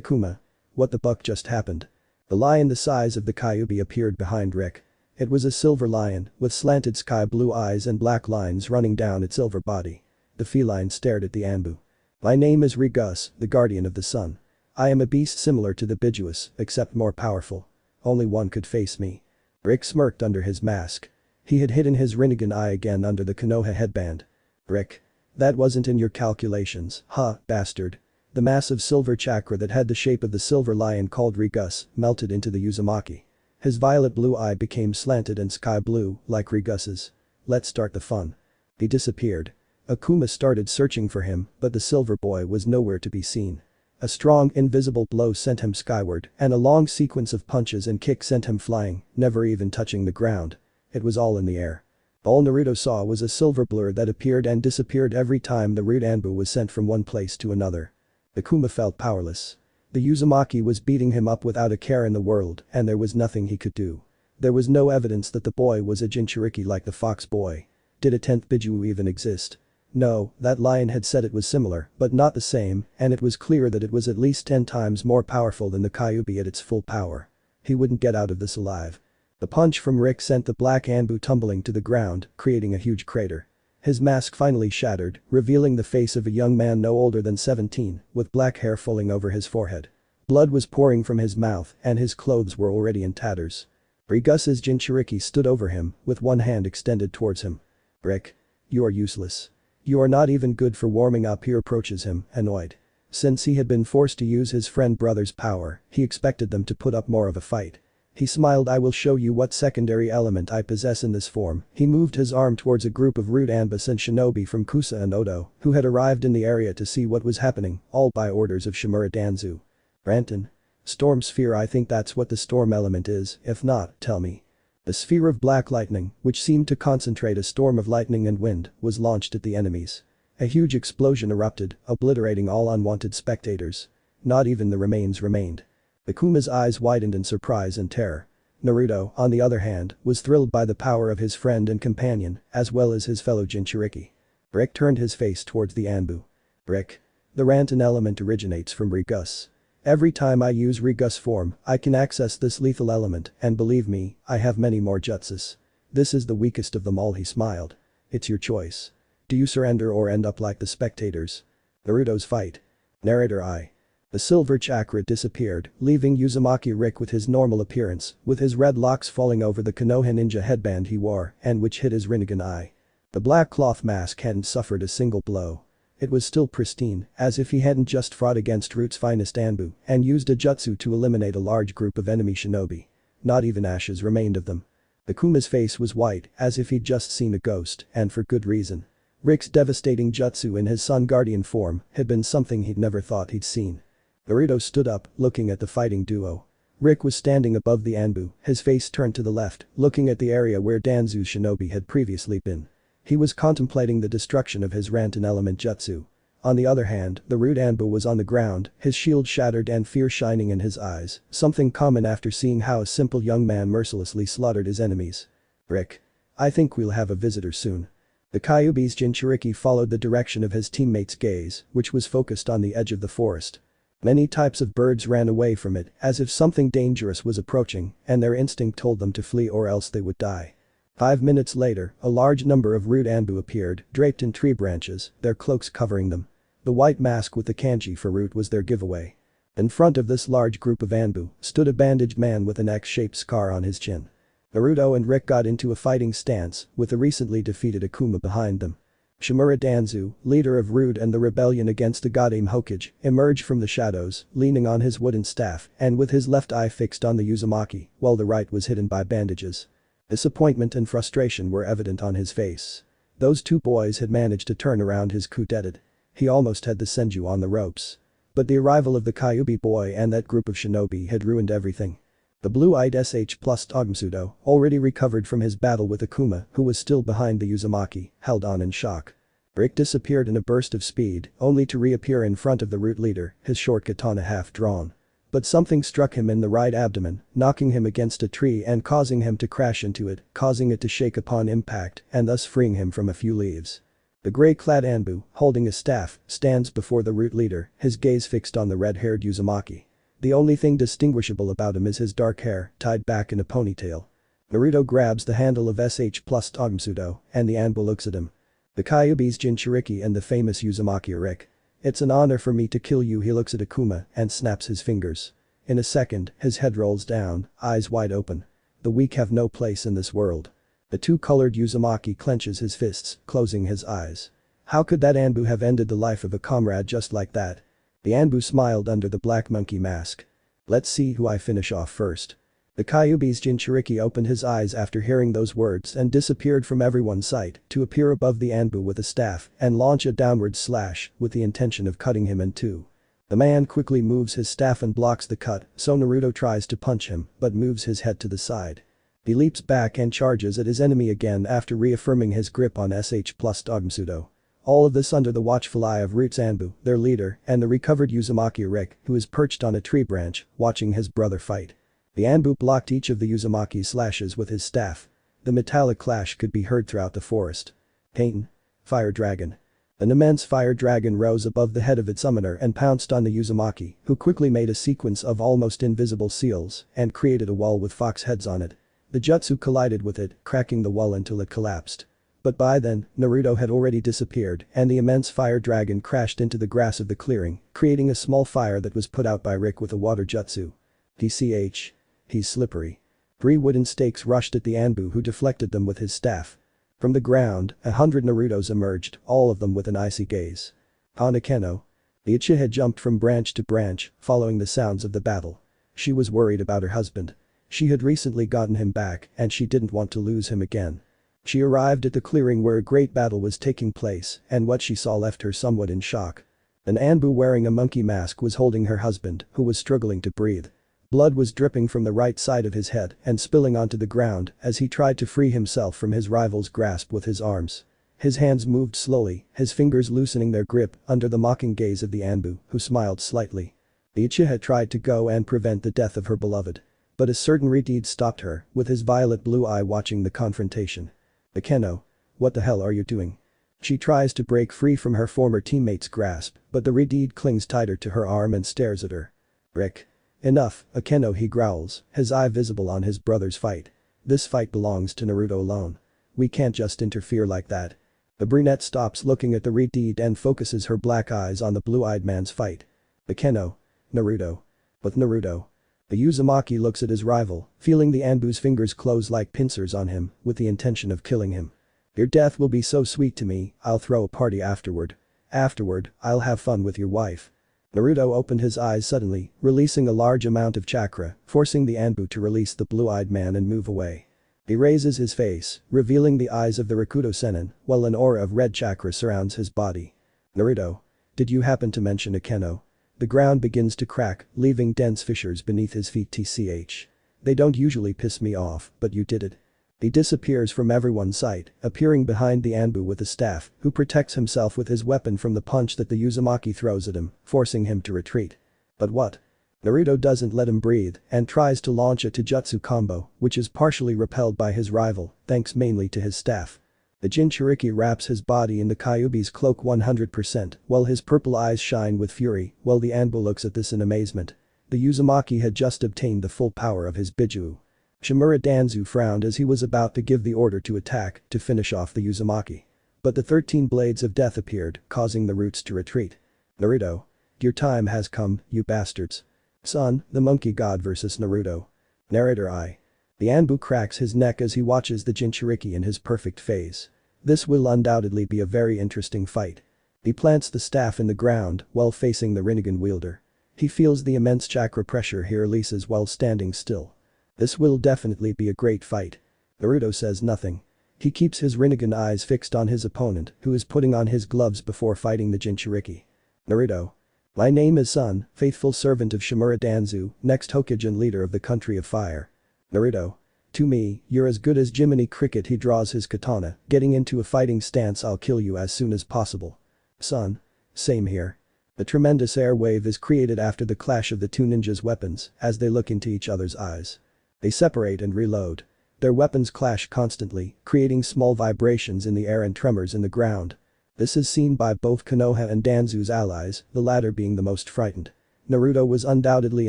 Kuma. What the buck just happened? The lion the size of the Kyubi appeared behind Rick. It was a silver lion, with slanted sky blue eyes and black lines running down its silver body. The feline stared at the Anbu. My name is Rigus, the guardian of the sun. I am a beast similar to the Bijuus, except more powerful. Only one could face me. Rick smirked under his mask. He had hidden his Rinnegan eye again under the Konoha headband. Rick. That wasn't in your calculations, huh, bastard. The massive silver chakra that had the shape of the silver lion called Rigus melted into the Uzumaki. His violet blue eye became slanted and sky blue, like Rigus's. Let's start the fun. He disappeared. Akuma started searching for him, but the silver boy was nowhere to be seen. A strong, invisible blow sent him skyward, and a long sequence of punches and kicks sent him flying, never even touching the ground. It was all in the air. All Naruto saw was a silver blur that appeared and disappeared every time the rude Anbu was sent from one place to another. Akuma felt powerless. The Uzumaki was beating him up without a care in the world, and there was nothing he could do. There was no evidence that the boy was a Jinchuriki like the fox boy. Did a 10th Biju even exist? No, that lion had said it was similar, but not the same, and it was clear that it was at least 10 times more powerful than the Kyubi at its full power. He wouldn't get out of this alive. The punch from Rick sent the black Anbu tumbling to the ground, creating a huge crater. His mask finally shattered, revealing the face of a young man no older than 17, with black hair falling over his forehead. Blood was pouring from his mouth, and his clothes were already in tatters. Rigus's Jinchuriki stood over him, with one hand extended towards him. Rick. You are useless. You are not even good for warming up. He approaches him, annoyed. Since he had been forced to use his friend brother's power, he expected them to put up more of a fight. He smiled. I will show you what secondary element I possess in this form. He moved his arm towards a group of rude Anbus and shinobi from Kusa and Odo, who had arrived in the area to see what was happening, all by orders of Shimura Danzu. Ranton. Storm sphere. I think that's what the storm element is, if not, tell me. The sphere of black lightning, which seemed to concentrate a storm of lightning and wind, was launched at the enemies. A huge explosion erupted, obliterating all unwanted spectators. Not even the remains remained. Akuma's eyes widened in surprise and terror. Naruto, on the other hand, was thrilled by the power of his friend and companion, as well as his fellow Jinchuriki. Rick turned his face towards the Anbu. Rick. The Ranton element originates from Rigus. Every time I use Rigus form, I can access this lethal element, and believe me, I have many more jutsus. This is the weakest of them all. He smiled. It's your choice. Do you surrender or end up like the spectators? Naruto's fight. Narrator. I. The silver chakra disappeared, leaving Uzumaki Rick with his normal appearance, with his red locks falling over the Konoha ninja headband he wore, and which hid his Rinnegan eye. The black cloth mask hadn't suffered a single blow. It was still pristine, as if he hadn't just fought against Root's finest Anbu and used a jutsu to eliminate a large group of enemy shinobi. Not even ashes remained of them. Akuma's face was white, as if he'd just seen a ghost, and for good reason. Rick's devastating jutsu in his Sun Guardian form had been something he'd never thought he'd seen. Naruto stood up, looking at the fighting duo. Rick was standing above the Anbu, his face turned to the left, looking at the area where Danzu's shinobi had previously been. He was contemplating the destruction of his Ranton element jutsu. On the other hand, the rude Anbu was on the ground, his shield shattered and fear shining in his eyes, something common after seeing how a simple young man mercilessly slaughtered his enemies. Rick. I think we'll have a visitor soon. The Kyubi's Jinchuriki followed the direction of his teammate's gaze, which was focused on the edge of the forest. Many types of birds ran away from it, as if something dangerous was approaching, and their instinct told them to flee or else they would die. 5 minutes later, a large number of rude Anbu appeared, draped in tree branches, their cloaks covering them. The white mask with the kanji for root was their giveaway. In front of this large group of Anbu stood a bandaged man with an X-shaped scar on his chin. Naruto and Rick got into a fighting stance, with the recently defeated Akuma behind them. Shimura Danzu, leader of Rude and the rebellion against the Godame Hokage, emerged from the shadows, leaning on his wooden staff and with his left eye fixed on the Uzumaki, while the right was hidden by bandages. Disappointment and frustration were evident on his face. Those two boys had managed to turn around his coup d'etat. He almost had the Senju on the ropes. But the arrival of the Kyubi boy and that group of shinobi had ruined everything. The blue-eyed SH plus Togmsudo, already recovered from his battle with Akuma, who was still behind the Uzumaki, held on in shock. Rick disappeared in a burst of speed, only to reappear in front of the root leader, his short katana half drawn. But something struck him in the right abdomen, knocking him against a tree and causing him to crash into it, causing it to shake upon impact and thus freeing him from a few leaves. The gray-clad Anbu, holding a staff, stands before the root leader, his gaze fixed on the red-haired Uzumaki. The only thing distinguishable about him is his dark hair, tied back in a ponytail. Naruto grabs the handle of SH plus Togmsudo, and the Anbu looks at him. The Kyubi's Jinchuriki and the famous Uzumaki Rick. It's an honor for me to kill you, he looks at Akuma and snaps his fingers. In a second, his head rolls down, eyes wide open. The weak have no place in this world. The two-colored Uzumaki clenches his fists, closing his eyes. How could that Anbu have ended the life of a comrade just like that? The Anbu smiled under the black monkey mask. Let's see who I finish off first. The Kyubi's Jinchuriki opened his eyes after hearing those words and disappeared from everyone's sight to appear above the Anbu with a staff and launch a downward slash with the intention of cutting him in two. The man quickly moves his staff and blocks the cut, so Naruto tries to punch him but moves his head to the side. He leaps back and charges at his enemy again after reaffirming his grip on SH plus Togmsudo. All of this under the watchful eye of Roots Anbu, their leader, and the recovered Uzumaki Rick, who is perched on a tree branch, watching his brother fight. The Anbu blocked each of the Uzumaki's slashes with his staff. The metallic clash could be heard throughout the forest. Pain. Fire Dragon. An immense fire dragon rose above the head of its summoner and pounced on the Uzumaki, who quickly made a sequence of almost invisible seals and created a wall with fox heads on it. The jutsu collided with it, cracking the wall until it collapsed. But by then, Naruto had already disappeared and the immense fire dragon crashed into the grass of the clearing, creating a small fire that was put out by Rick with a water jutsu. DCH. He's slippery. 3 wooden stakes rushed at the Anbu, who deflected them with his staff. From the ground, 100 Narutos emerged, all of them with an icy gaze. Hanakeno. The Uchiha had jumped from branch to branch, following the sounds of the battle. She was worried about her husband. She had recently gotten him back and she didn't want to lose him again. She arrived at the clearing where a great battle was taking place and what she saw left her somewhat in shock. An Anbu wearing a monkey mask was holding her husband, who was struggling to breathe. Blood was dripping from the right side of his head and spilling onto the ground as he tried to free himself from his rival's grasp with his arms. His hands moved slowly, his fingers loosening their grip under the mocking gaze of the Anbu, who smiled slightly. The Uchiha tried to go and prevent the death of her beloved. But a certain Redeed stopped her, with his violet blue eye watching the confrontation. Akeno. What the hell are you doing? She tries to break free from her former teammate's grasp, but the Redeed clings tighter to her arm and stares at her. Rick. Enough, Akeno, he growls, his eye visible on his brother's fight. This fight belongs to Naruto alone. We can't just interfere like that. The brunette stops looking at the Redeed and focuses her black eyes on the blue-eyed man's fight. Akeno. Naruto. With Naruto. The Uzumaki looks at his rival, feeling the Anbu's fingers close like pincers on him, with the intention of killing him. Your death will be so sweet to me, I'll throw a party afterward. Afterward, I'll have fun with your wife. Naruto opened his eyes suddenly, releasing a large amount of chakra, forcing the Anbu to release the blue-eyed man and move away. He raises his face, revealing the eyes of the Rakuto Sennin, while an aura of red chakra surrounds his body. Naruto. Did you happen to mention Akeno? The ground begins to crack, leaving dense fissures beneath his feet. TCH. They don't usually piss me off, but you did it. He disappears from everyone's sight, appearing behind the Anbu with a staff, who protects himself with his weapon from the punch that the Uzumaki throws at him, forcing him to retreat. But what? Naruto doesn't let him breathe and tries to launch a Taijutsu combo, which is partially repelled by his rival, thanks mainly to his staff. The Jinchuriki wraps his body in the Kyubi's cloak 100%, while his purple eyes shine with fury, while the Anbu looks at this in amazement. The Uzumaki had just obtained the full power of his Bijuu. Shimura Danzu frowned as he was about to give the order to attack to finish off the Uzumaki. But the 13 blades of death appeared, causing the roots to retreat. Naruto. Your time has come, you bastards. Son, the monkey god versus Naruto. Narrator I. The Anbu cracks his neck as he watches the Jinchuriki in his perfect phase. This will undoubtedly be a very interesting fight. He plants the staff in the ground while facing the Rinnegan wielder. He feels the immense chakra pressure he releases while standing still. This will definitely be a great fight. Naruto says nothing. He keeps his Rinnegan eyes fixed on his opponent, who is putting on his gloves before fighting the Jinchuriki. Naruto. My name is Sun, faithful servant of Shimura Danzu, next Hokage and leader of the country of fire. Naruto. To me, you're as good as Jiminy Cricket. He draws his katana, getting into a fighting stance. I'll kill you as soon as possible. Son. Same here. A tremendous air wave is created after the clash of the two ninjas' weapons as they look into each other's eyes. They separate and reload. Their weapons clash constantly, creating small vibrations in the air and tremors in the ground. This is seen by both Konoha and Danzu's allies, the latter being the most frightened. Naruto was undoubtedly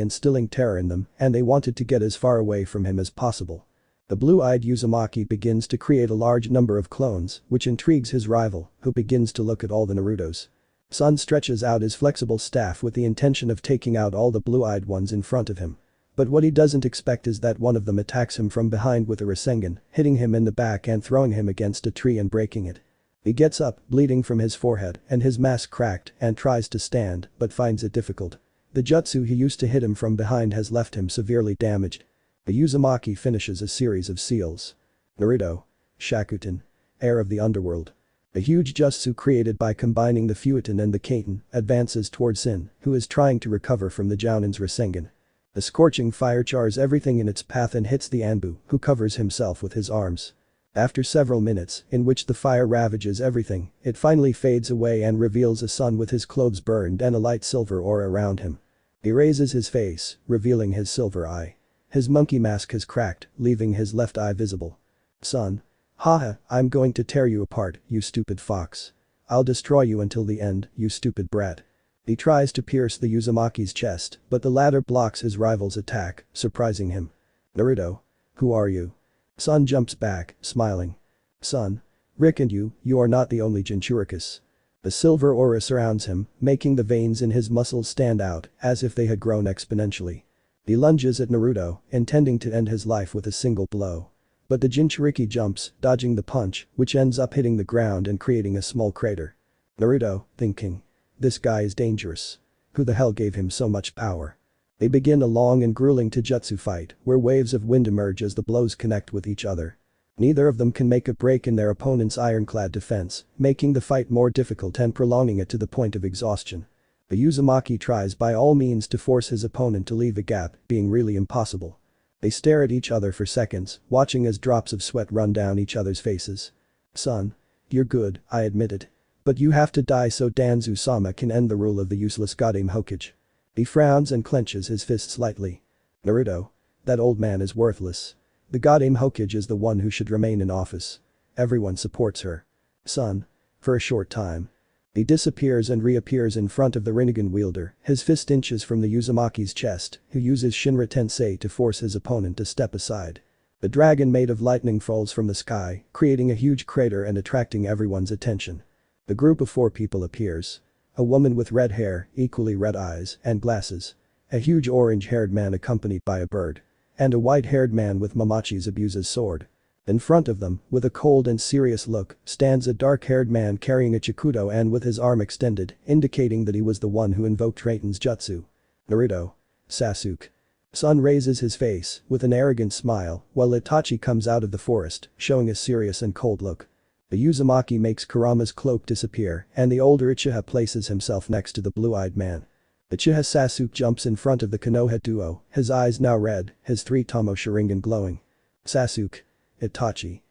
instilling terror in them and they wanted to get as far away from him as possible. The blue-eyed Uzumaki begins to create a large number of clones, which intrigues his rival, who begins to look at all the Narutos. Sun stretches out his flexible staff with the intention of taking out all the blue-eyed ones in front of him. But what he doesn't expect is that one of them attacks him from behind with a Rasengan, hitting him in the back and throwing him against a tree and breaking it. He gets up, bleeding from his forehead and his mask cracked and tries to stand but finds it difficult. The jutsu he used to hit him from behind has left him severely damaged. The Uzumaki finishes a series of seals. Naruto. Shakutin. Heir of the underworld. A huge jutsu created by combining the Fuetin and the Kaiten advances towards Sin, who is trying to recover from the Jounin's Rasengan. The scorching fire chars everything in its path and hits the Anbu, who covers himself with his arms. After several minutes, in which the fire ravages everything, it finally fades away and reveals a sun with his clothes burned and a light silver aura around him. He raises his face, revealing his silver eye. His monkey mask has cracked, leaving his left eye visible. Son. Haha, I'm going to tear you apart, you stupid fox. I'll destroy you until the end, you stupid brat. He tries to pierce the Uzumaki's chest, but the latter blocks his rival's attack, surprising him. Naruto. Who are you? Sun jumps back, smiling. Son. Rick and you are not the only Jinchurikis. The silver aura surrounds him, making the veins in his muscles stand out, as if they had grown exponentially. He lunges at Naruto, intending to end his life with a single blow. But the Jinchuriki jumps, dodging the punch, which ends up hitting the ground and creating a small crater. Naruto, thinking. This guy is dangerous. Who the hell gave him so much power? They begin a long and grueling taijutsu fight, where waves of wind emerge as the blows connect with each other. Neither of them can make a break in their opponent's ironclad defense, making the fight more difficult and prolonging it to the point of exhaustion. The Uzumaki tries by all means to force his opponent to leave a gap, being really impossible. They stare at each other for seconds, watching as drops of sweat run down each other's faces. Son. You're good, I admit it. But you have to die so Danzu-sama can end the rule of the useless goddamn Hokage. He frowns and clenches his fist slightly. Naruto. That old man is worthless. The goddamn Hokage is the one who should remain in office. Everyone supports her. Son. For a short time. He disappears and reappears in front of the Rinnegan wielder, his fist inches from the Uzumaki's chest, who uses Shinra Tensei to force his opponent to step aside. The dragon made of lightning falls from the sky, creating a huge crater and attracting everyone's attention. The group of 4 people appears. A woman with red hair, equally red eyes, and glasses. A huge orange-haired man accompanied by a bird. And a white-haired man with Mamachi's abuser's sword. In front of them, with a cold and serious look, stands a dark-haired man carrying a chikudo and with his arm extended, indicating that he was the one who invoked Raiden's jutsu. Naruto. Sasuke. Sun raises his face, with an arrogant smile, while Itachi comes out of the forest, showing a serious and cold look. The Uzumaki makes Kurama's cloak disappear, and the older Uchiha places himself next to the blue-eyed man. Uchiha Sasuke jumps in front of the Konoha duo, his eyes now red, his 3-tomo Sharingan glowing. Sasuke. Itachi.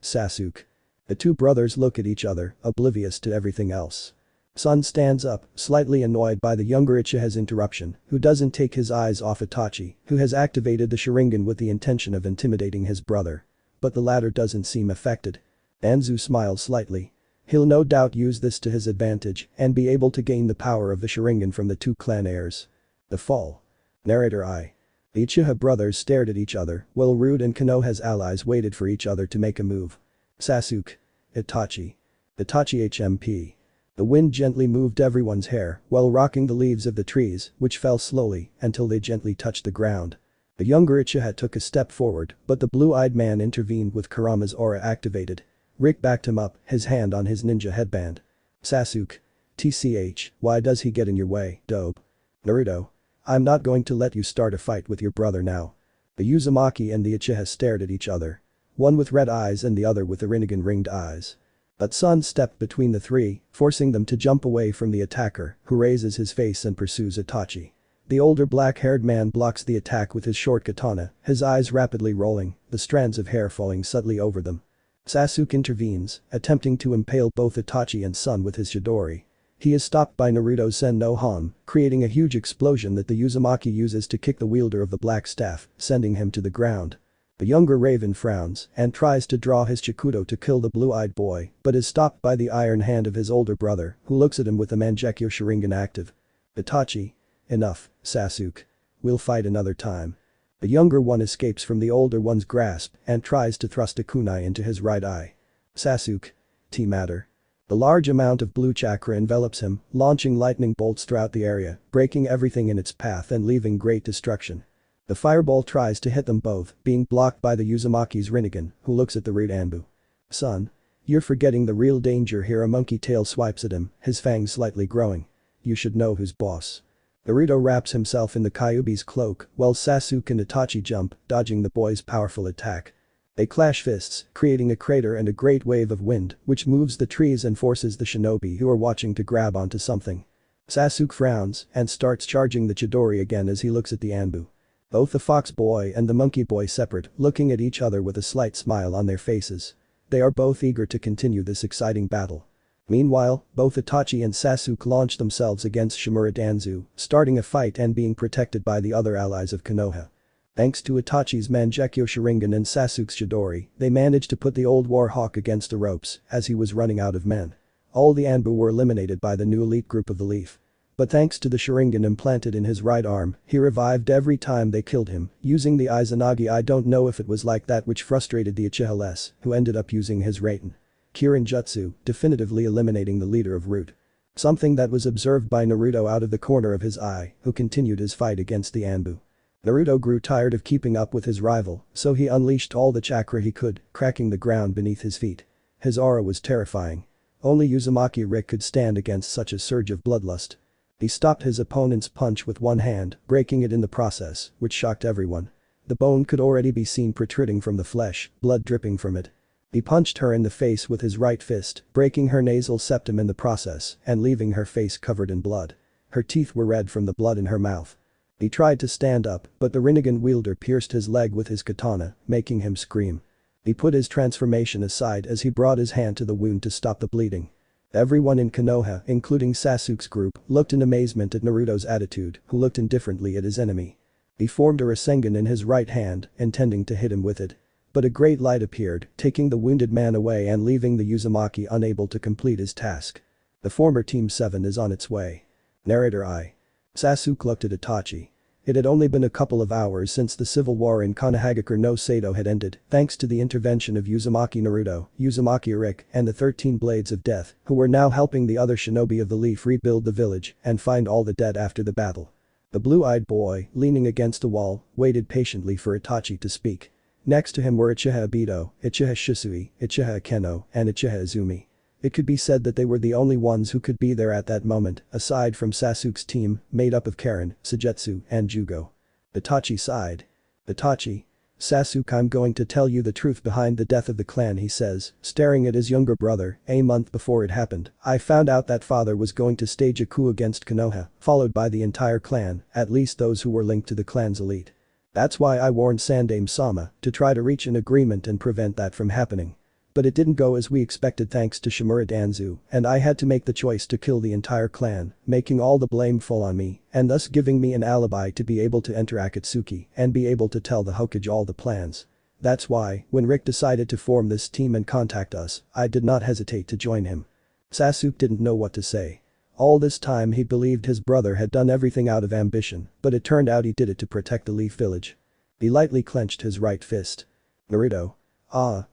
Sasuke. The two brothers look at each other, oblivious to everything else. Sun stands up, slightly annoyed by the younger Uchiha's interruption, who doesn't take his eyes off Itachi, who has activated the Sharingan with the intention of intimidating his brother. But the latter doesn't seem affected. Danzu smiles slightly. He'll no doubt use this to his advantage and be able to gain the power of the Sharingan from the 2 clan heirs. The fall. Narrator I. The Uchiha brothers stared at each other, while Rude and Konoha's allies waited for each other to make a move. Sasuke. Itachi. HMP. The wind gently moved everyone's hair while rocking the leaves of the trees, which fell slowly until they gently touched the ground. The younger Uchiha took a step forward, but the blue-eyed man intervened with Kurama's aura activated. Rick backed him up, his hand on his ninja headband. Sasuke. TCH, why does he get in your way, dope? Naruto. I'm not going to let you start a fight with your brother now. The Uzumaki and the Uchiha stared at each other. One with red eyes and the other with the Rinnegan ringed eyes. But Sun stepped between the three, forcing them to jump away from the attacker, who raises his face and pursues Itachi. The older black-haired man blocks the attack with his short katana, his eyes rapidly rolling, the strands of hair falling subtly over them. Sasuke intervenes, attempting to impale both Itachi and Sun with his Chidori. He is stopped by Naruto's Sen no Han, creating a huge explosion that the Uzumaki uses to kick the wielder of the black staff, sending him to the ground. The younger Raven frowns and tries to draw his Chikudo to kill the blue-eyed boy, but is stopped by the iron hand of his older brother, who looks at him with the Maguekio Sharigan active. Itachi. Enough, Sasuke. We'll fight another time. The younger one escapes from the older one's grasp and tries to thrust a kunai into his right eye. Sasuke. Matter. The large amount of blue chakra envelops him, launching lightning bolts throughout the area, breaking everything in its path and leaving great destruction. The fireball tries to hit them both, being blocked by the Uzumaki's Rinnegan, who looks at the rude Anbu. Son. You're forgetting the real danger here. A monkey tail swipes at him, his fangs slightly growing. You should know who's boss. Naruto wraps himself in the Kyubi's cloak, while Sasuke and Itachi jump, dodging the boy's powerful attack. They clash fists, creating a crater and a great wave of wind, which moves the trees and forces the shinobi who are watching to grab onto something. Sasuke frowns and starts charging the Chidori again as he looks at the Anbu. Both the fox boy and the monkey boy separate, looking at each other with a slight smile on their faces. They are both eager to continue this exciting battle. Meanwhile, both Itachi and Sasuke launch themselves against Shimura Danzu, starting a fight and being protected by the other allies of Konoha. Thanks to Itachi's Maguekio Sharingan and Sasuke's Chidori, they managed to put the old war hawk against the ropes as he was running out of men. All the Anbu were eliminated by the new elite group of the Leaf. But thanks to the Sharingan implanted in his right arm, he revived every time they killed him, using the Izanagi. I don't know if it was like that which frustrated the Uchiha less, who ended up using his Raiten Kirin Jutsu, definitively eliminating the leader of Root. Something that was observed by Naruto out of the corner of his eye, who continued his fight against the Anbu. Naruto grew tired of keeping up with his rival, so he unleashed all the chakra he could, cracking the ground beneath his feet. His aura was terrifying. Only Uzumaki Rick could stand against such a surge of bloodlust. He stopped his opponent's punch with one hand, breaking it in the process, which shocked everyone. The bone could already be seen protruding from the flesh, blood dripping from it. He punched her in the face with his right fist, breaking her nasal septum in the process and leaving her face covered in blood. Her teeth were red from the blood in her mouth. He tried to stand up, but the Rinnegan wielder pierced his leg with his katana, making him scream. He put his transformation aside as he brought his hand to the wound to stop the bleeding. Everyone in Konoha, including Sasuke's group, looked in amazement at Naruto's attitude, who looked indifferently at his enemy. He formed a Rasengan in his right hand, intending to hit him with it. But a great light appeared, taking the wounded man away and leaving the Uzumaki unable to complete his task. The former Team 7 is on its way. Narrator I. Sasuke looked at Itachi. It had only been a couple of hours since the civil war in Konohagakure no Sado had ended, thanks to the intervention of Uzumaki Naruto, Uzumaki Rick, and the 13 Blades of Death, who were now helping the other shinobi of the Leaf rebuild the village and find all the dead after the battle. The blue-eyed boy, leaning against a wall, waited patiently for Itachi to speak. Next to him were Uchiha Obito, Uchiha Shisui, Uchiha Keno, and Uchiha Izumi. It could be said that they were the only ones who could be there at that moment, aside from Sasuke's team, made up of Karen, Sujetsu, and Jugo. Itachi sighed. Itachi. Sasuke, I'm going to tell you the truth behind the death of the clan, he says, staring at his younger brother. A month before it happened, I found out that father was going to stage a coup against Konoha, followed by the entire clan, at least those who were linked to the clan's elite. That's why I warned Sandaime-sama to try to reach an agreement and prevent that from happening. But it didn't go as we expected thanks to Shimura Danzu, and I had to make the choice to kill the entire clan, making all the blame fall on me, and thus giving me an alibi to be able to enter Akatsuki and be able to tell the Hokage all the plans. That's why, when Rick decided to form this team and contact us, I did not hesitate to join him. Sasuke didn't know what to say. All this time he believed his brother had done everything out of ambition, but it turned out he did it to protect the Leaf Village. He lightly clenched his right fist. Naruto.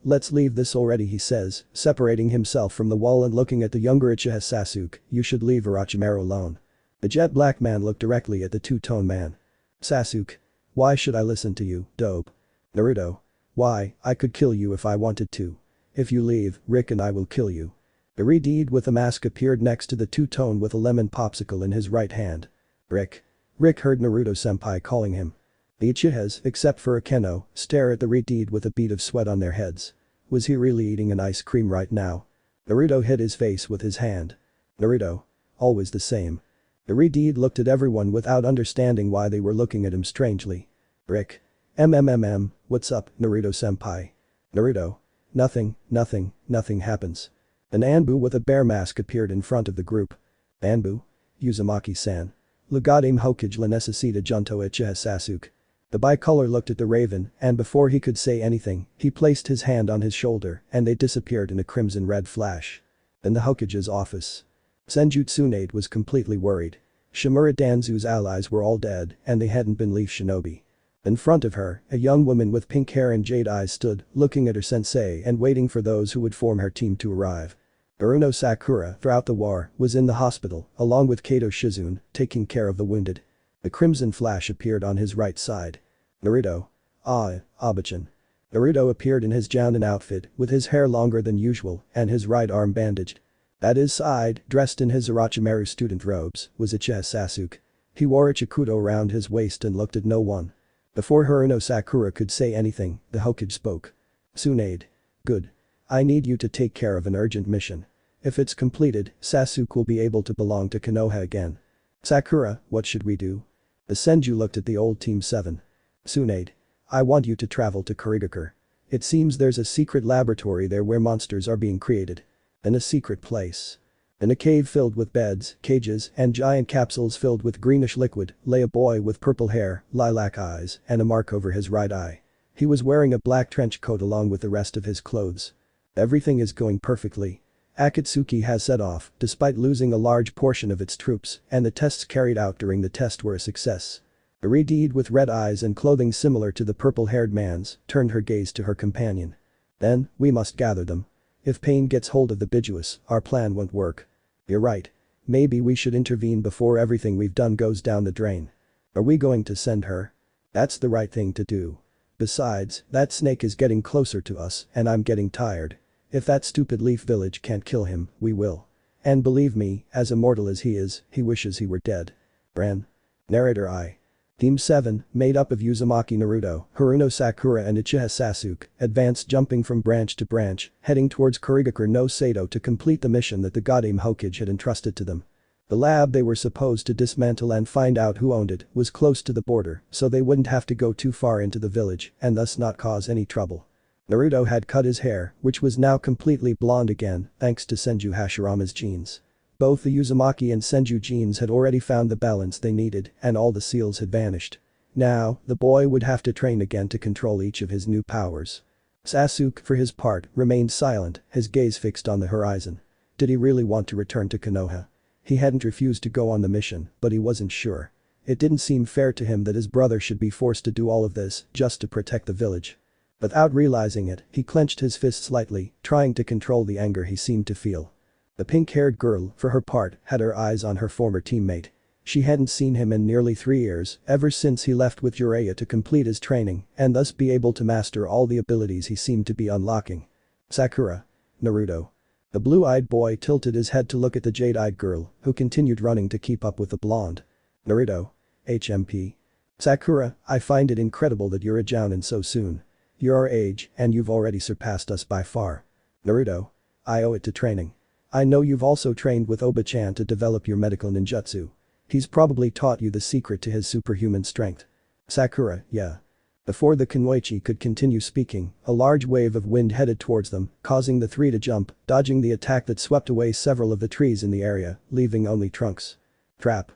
Let's leave this already, he says, separating himself from the wall and looking at the younger Uchiha Sasuke. You should leave Orochimaru alone. The jet black man looked directly at the two-tone man. Sasuke. Why should I listen to you, dope? Naruto. Why, I could kill you if I wanted to. If you leave, Rick and I will kill you. The Red with a mask appeared next to the two-tone with a lemon popsicle in his right hand. Rick. Rick heard Naruto-senpai calling him. The Uchihas, except for Akeno, stare at the Red with a bead of sweat on their heads. Was he really eating an ice cream right now? Naruto hid his face with his hand. Naruto. Always the same. The Redeed looked at everyone without understanding why they were looking at him strangely. Rick. What's up, Naruto-senpai? Naruto. Nothing happens. An Anbu with a bear mask appeared in front of the group. Anbu? Uzumaki-san. Lugadim Hokage la necesita junto Uchiha Sasuke. The bicolor looked at the raven and before he could say anything, he placed his hand on his shoulder and they disappeared in a crimson-red flash. In the Hokage's office. Senju Tsunade was completely worried. Shimura Danzu's allies were all dead and they hadn't been Leaf Shinobi. In front of her, a young woman with pink hair and jade eyes stood, looking at her sensei and waiting for those who would form her team to arrive. Uruno Sakura, throughout the war, was in the hospital, along with Kato Shizune, taking care of the wounded. The crimson flash appeared on his right side. Naruto. Abachan. Naruto appeared in his Jounin outfit, with his hair longer than usual and his right arm bandaged. At his side, dressed in his Orochimaru student robes, was Uchiha Sasuke. He wore a chikudo around his waist and looked at no one. Before Uruno Sakura could say anything, the Hokage spoke. Tsunade. Good. I need you to take care of an urgent mission. If it's completed, Sasuke will be able to belong to Konoha again. Sakura, what should we do? The Senju looked at the old Team 7. Tsunade. I want you to travel to Kurigakure. It seems there's a secret laboratory there where monsters are being created. In a secret place. In a cave filled with beds, cages, and giant capsules filled with greenish liquid, lay a boy with purple hair, lilac eyes, and a mark over his right eye. He was wearing a black trench coat along with the rest of his clothes. Everything is going perfectly. Akatsuki has set off, despite losing a large portion of its troops, and the tests carried out during the test were a success. A Redeed with red eyes and clothing similar to the purple-haired man's, turned her gaze to her companion. Then, we must gather them. If Pain gets hold of the Bijuas, our plan won't work. You're right. Maybe we should intervene before everything we've done goes down the drain. Are we going to send her? That's the right thing to do. Besides, that snake is getting closer to us and I'm getting tired. If that stupid Leaf Village can't kill him, we will. And believe me, as immortal as he is, he wishes he were dead. Bran. Narrator I. Team 7, made up of Uzumaki Naruto, Haruno Sakura and Uchiha Sasuke, advanced jumping from branch to branch, heading towards Kurigakure no Sato to complete the mission that the Goddamn Hokage had entrusted to them. The lab they were supposed to dismantle and find out who owned it was close to the border, so they wouldn't have to go too far into the village and thus not cause any trouble. Naruto had cut his hair, which was now completely blonde again, thanks to Senju Hashirama's genes. Both the Uzumaki and Senju genes had already found the balance they needed and all the seals had vanished. Now, the boy would have to train again to control each of his new powers. Sasuke, for his part, remained silent, his gaze fixed on the horizon. Did he really want to return to Konoha? He hadn't refused to go on the mission, but he wasn't sure. It didn't seem fair to him that his brother should be forced to do all of this just to protect the village. Without realizing it, he clenched his fist slightly, trying to control the anger he seemed to feel. The pink-haired girl, for her part, had her eyes on her former teammate. She hadn't seen him in nearly 3 years, ever since he left with Jiraiya to complete his training and thus be able to master all the abilities he seemed to be unlocking. Sakura. Naruto. The blue-eyed boy tilted his head to look at the jade-eyed girl, who continued running to keep up with the blonde. Naruto. HMP. Sakura, I find it incredible that you're a Jounin so soon. You're our age, and you've already surpassed us by far. Naruto. I owe it to training. I know you've also trained with Oba-chan to develop your medical ninjutsu. He's probably taught you the secret to his superhuman strength. Sakura, yeah. Before the Kunoichi could continue speaking, a large wave of wind headed towards them, causing the three to jump, dodging the attack that swept away several of the trees in the area, leaving only trunks. Trap.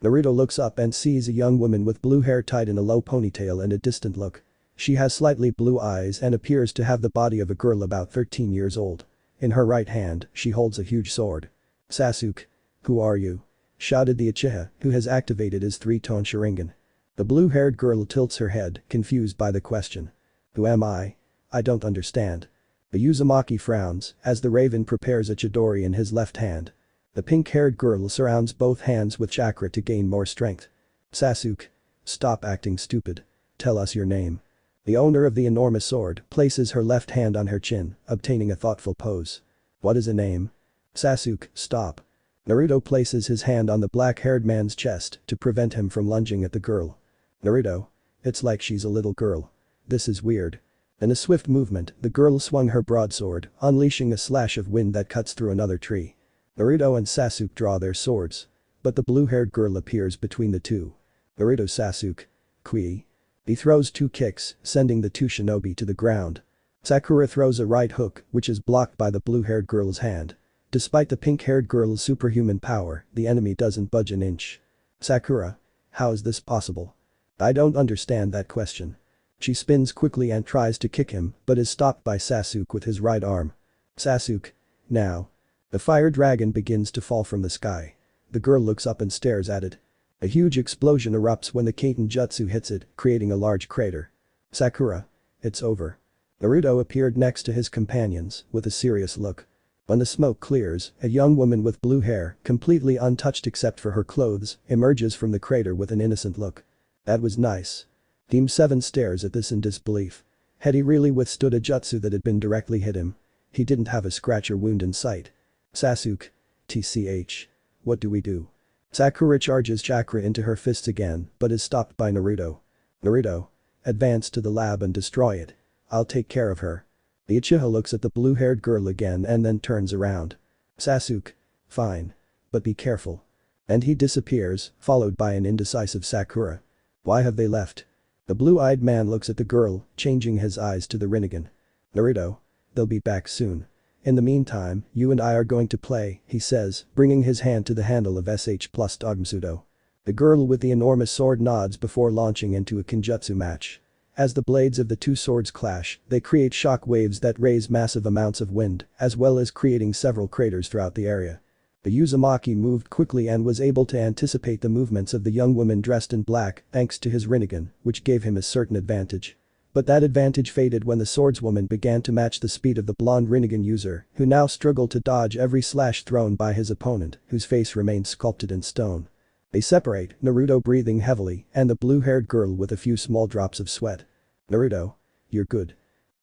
Naruto looks up and sees a young woman with blue hair tied in a low ponytail and a distant look. She has slightly blue eyes and appears to have the body of a girl about 13 years old. In her right hand, she holds a huge sword. Sasuke. Who are you? Shouted the Uchiha, who has activated his 3-tone Sharigan. The blue-haired girl tilts her head, confused by the question. Who am I? I don't understand. The Uzumaki frowns, as the raven prepares a Chidori in his left hand. The pink-haired girl surrounds both hands with chakra to gain more strength. Sasuke. Stop acting stupid. Tell us your name. The owner of the enormous sword places her left hand on her chin, obtaining a thoughtful pose. What is a name? Sasuke, stop. Naruto places his hand on the black-haired man's chest to prevent him from lunging at the girl. Naruto. It's like she's a little girl. This is weird. In a swift movement, the girl swung her broadsword, unleashing a slash of wind that cuts through another tree. Naruto and Sasuke draw their swords. But the blue-haired girl appears between the two. Naruto Sasuke. Kui. He throws 2 kicks, sending the 2 shinobi to the ground. Sakura throws a right hook, which is blocked by the blue-haired girl's hand. Despite the pink-haired girl's superhuman power, the enemy doesn't budge an inch. Sakura. How is this possible? I don't understand that question. She spins quickly and tries to kick him, but is stopped by Sasuke with his right arm. Sasuke. Now. The fire dragon begins to fall from the sky. The girl looks up and stares at it. A huge explosion erupts when the Kaiten Jutsu hits it, creating a large crater. Sakura. It's over. Naruto appeared next to his companions, with a serious look. When the smoke clears, a young woman with blue hair, completely untouched except for her clothes, emerges from the crater with an innocent look. That was nice. Team 7 stares at this in disbelief. Had he really withstood a jutsu that had been directly hit him? He didn't have a scratch or wound in sight. Sasuke. TCH. What do we do? Sakura charges chakra into her fists again, but is stopped by Naruto. Naruto. Advance to the lab and destroy it. I'll take care of her. The Uchiha looks at the blue-haired girl again and then turns around. Sasuke. Fine. But be careful. And he disappears, followed by an indecisive Sakura. Why have they left? The blue-eyed man looks at the girl, changing his eyes to the Rinnegan. Naruto. They'll be back soon. In the meantime, you and I are going to play, he says, bringing his hand to the handle of SH plus Dogmsudo. The girl with the enormous sword nods before launching into a Kenjutsu match. As the blades of the 2 swords clash, they create shock waves that raise massive amounts of wind, as well as creating several craters throughout the area. The Uzumaki moved quickly and was able to anticipate the movements of the young woman dressed in black thanks to his Rinnegan, which gave him a certain advantage. But that advantage faded when the swordswoman began to match the speed of the blonde Rinnegan user, who now struggled to dodge every slash thrown by his opponent, whose face remained sculpted in stone. They separate, Naruto breathing heavily, and the blue-haired girl with a few small drops of sweat. Naruto. You're good.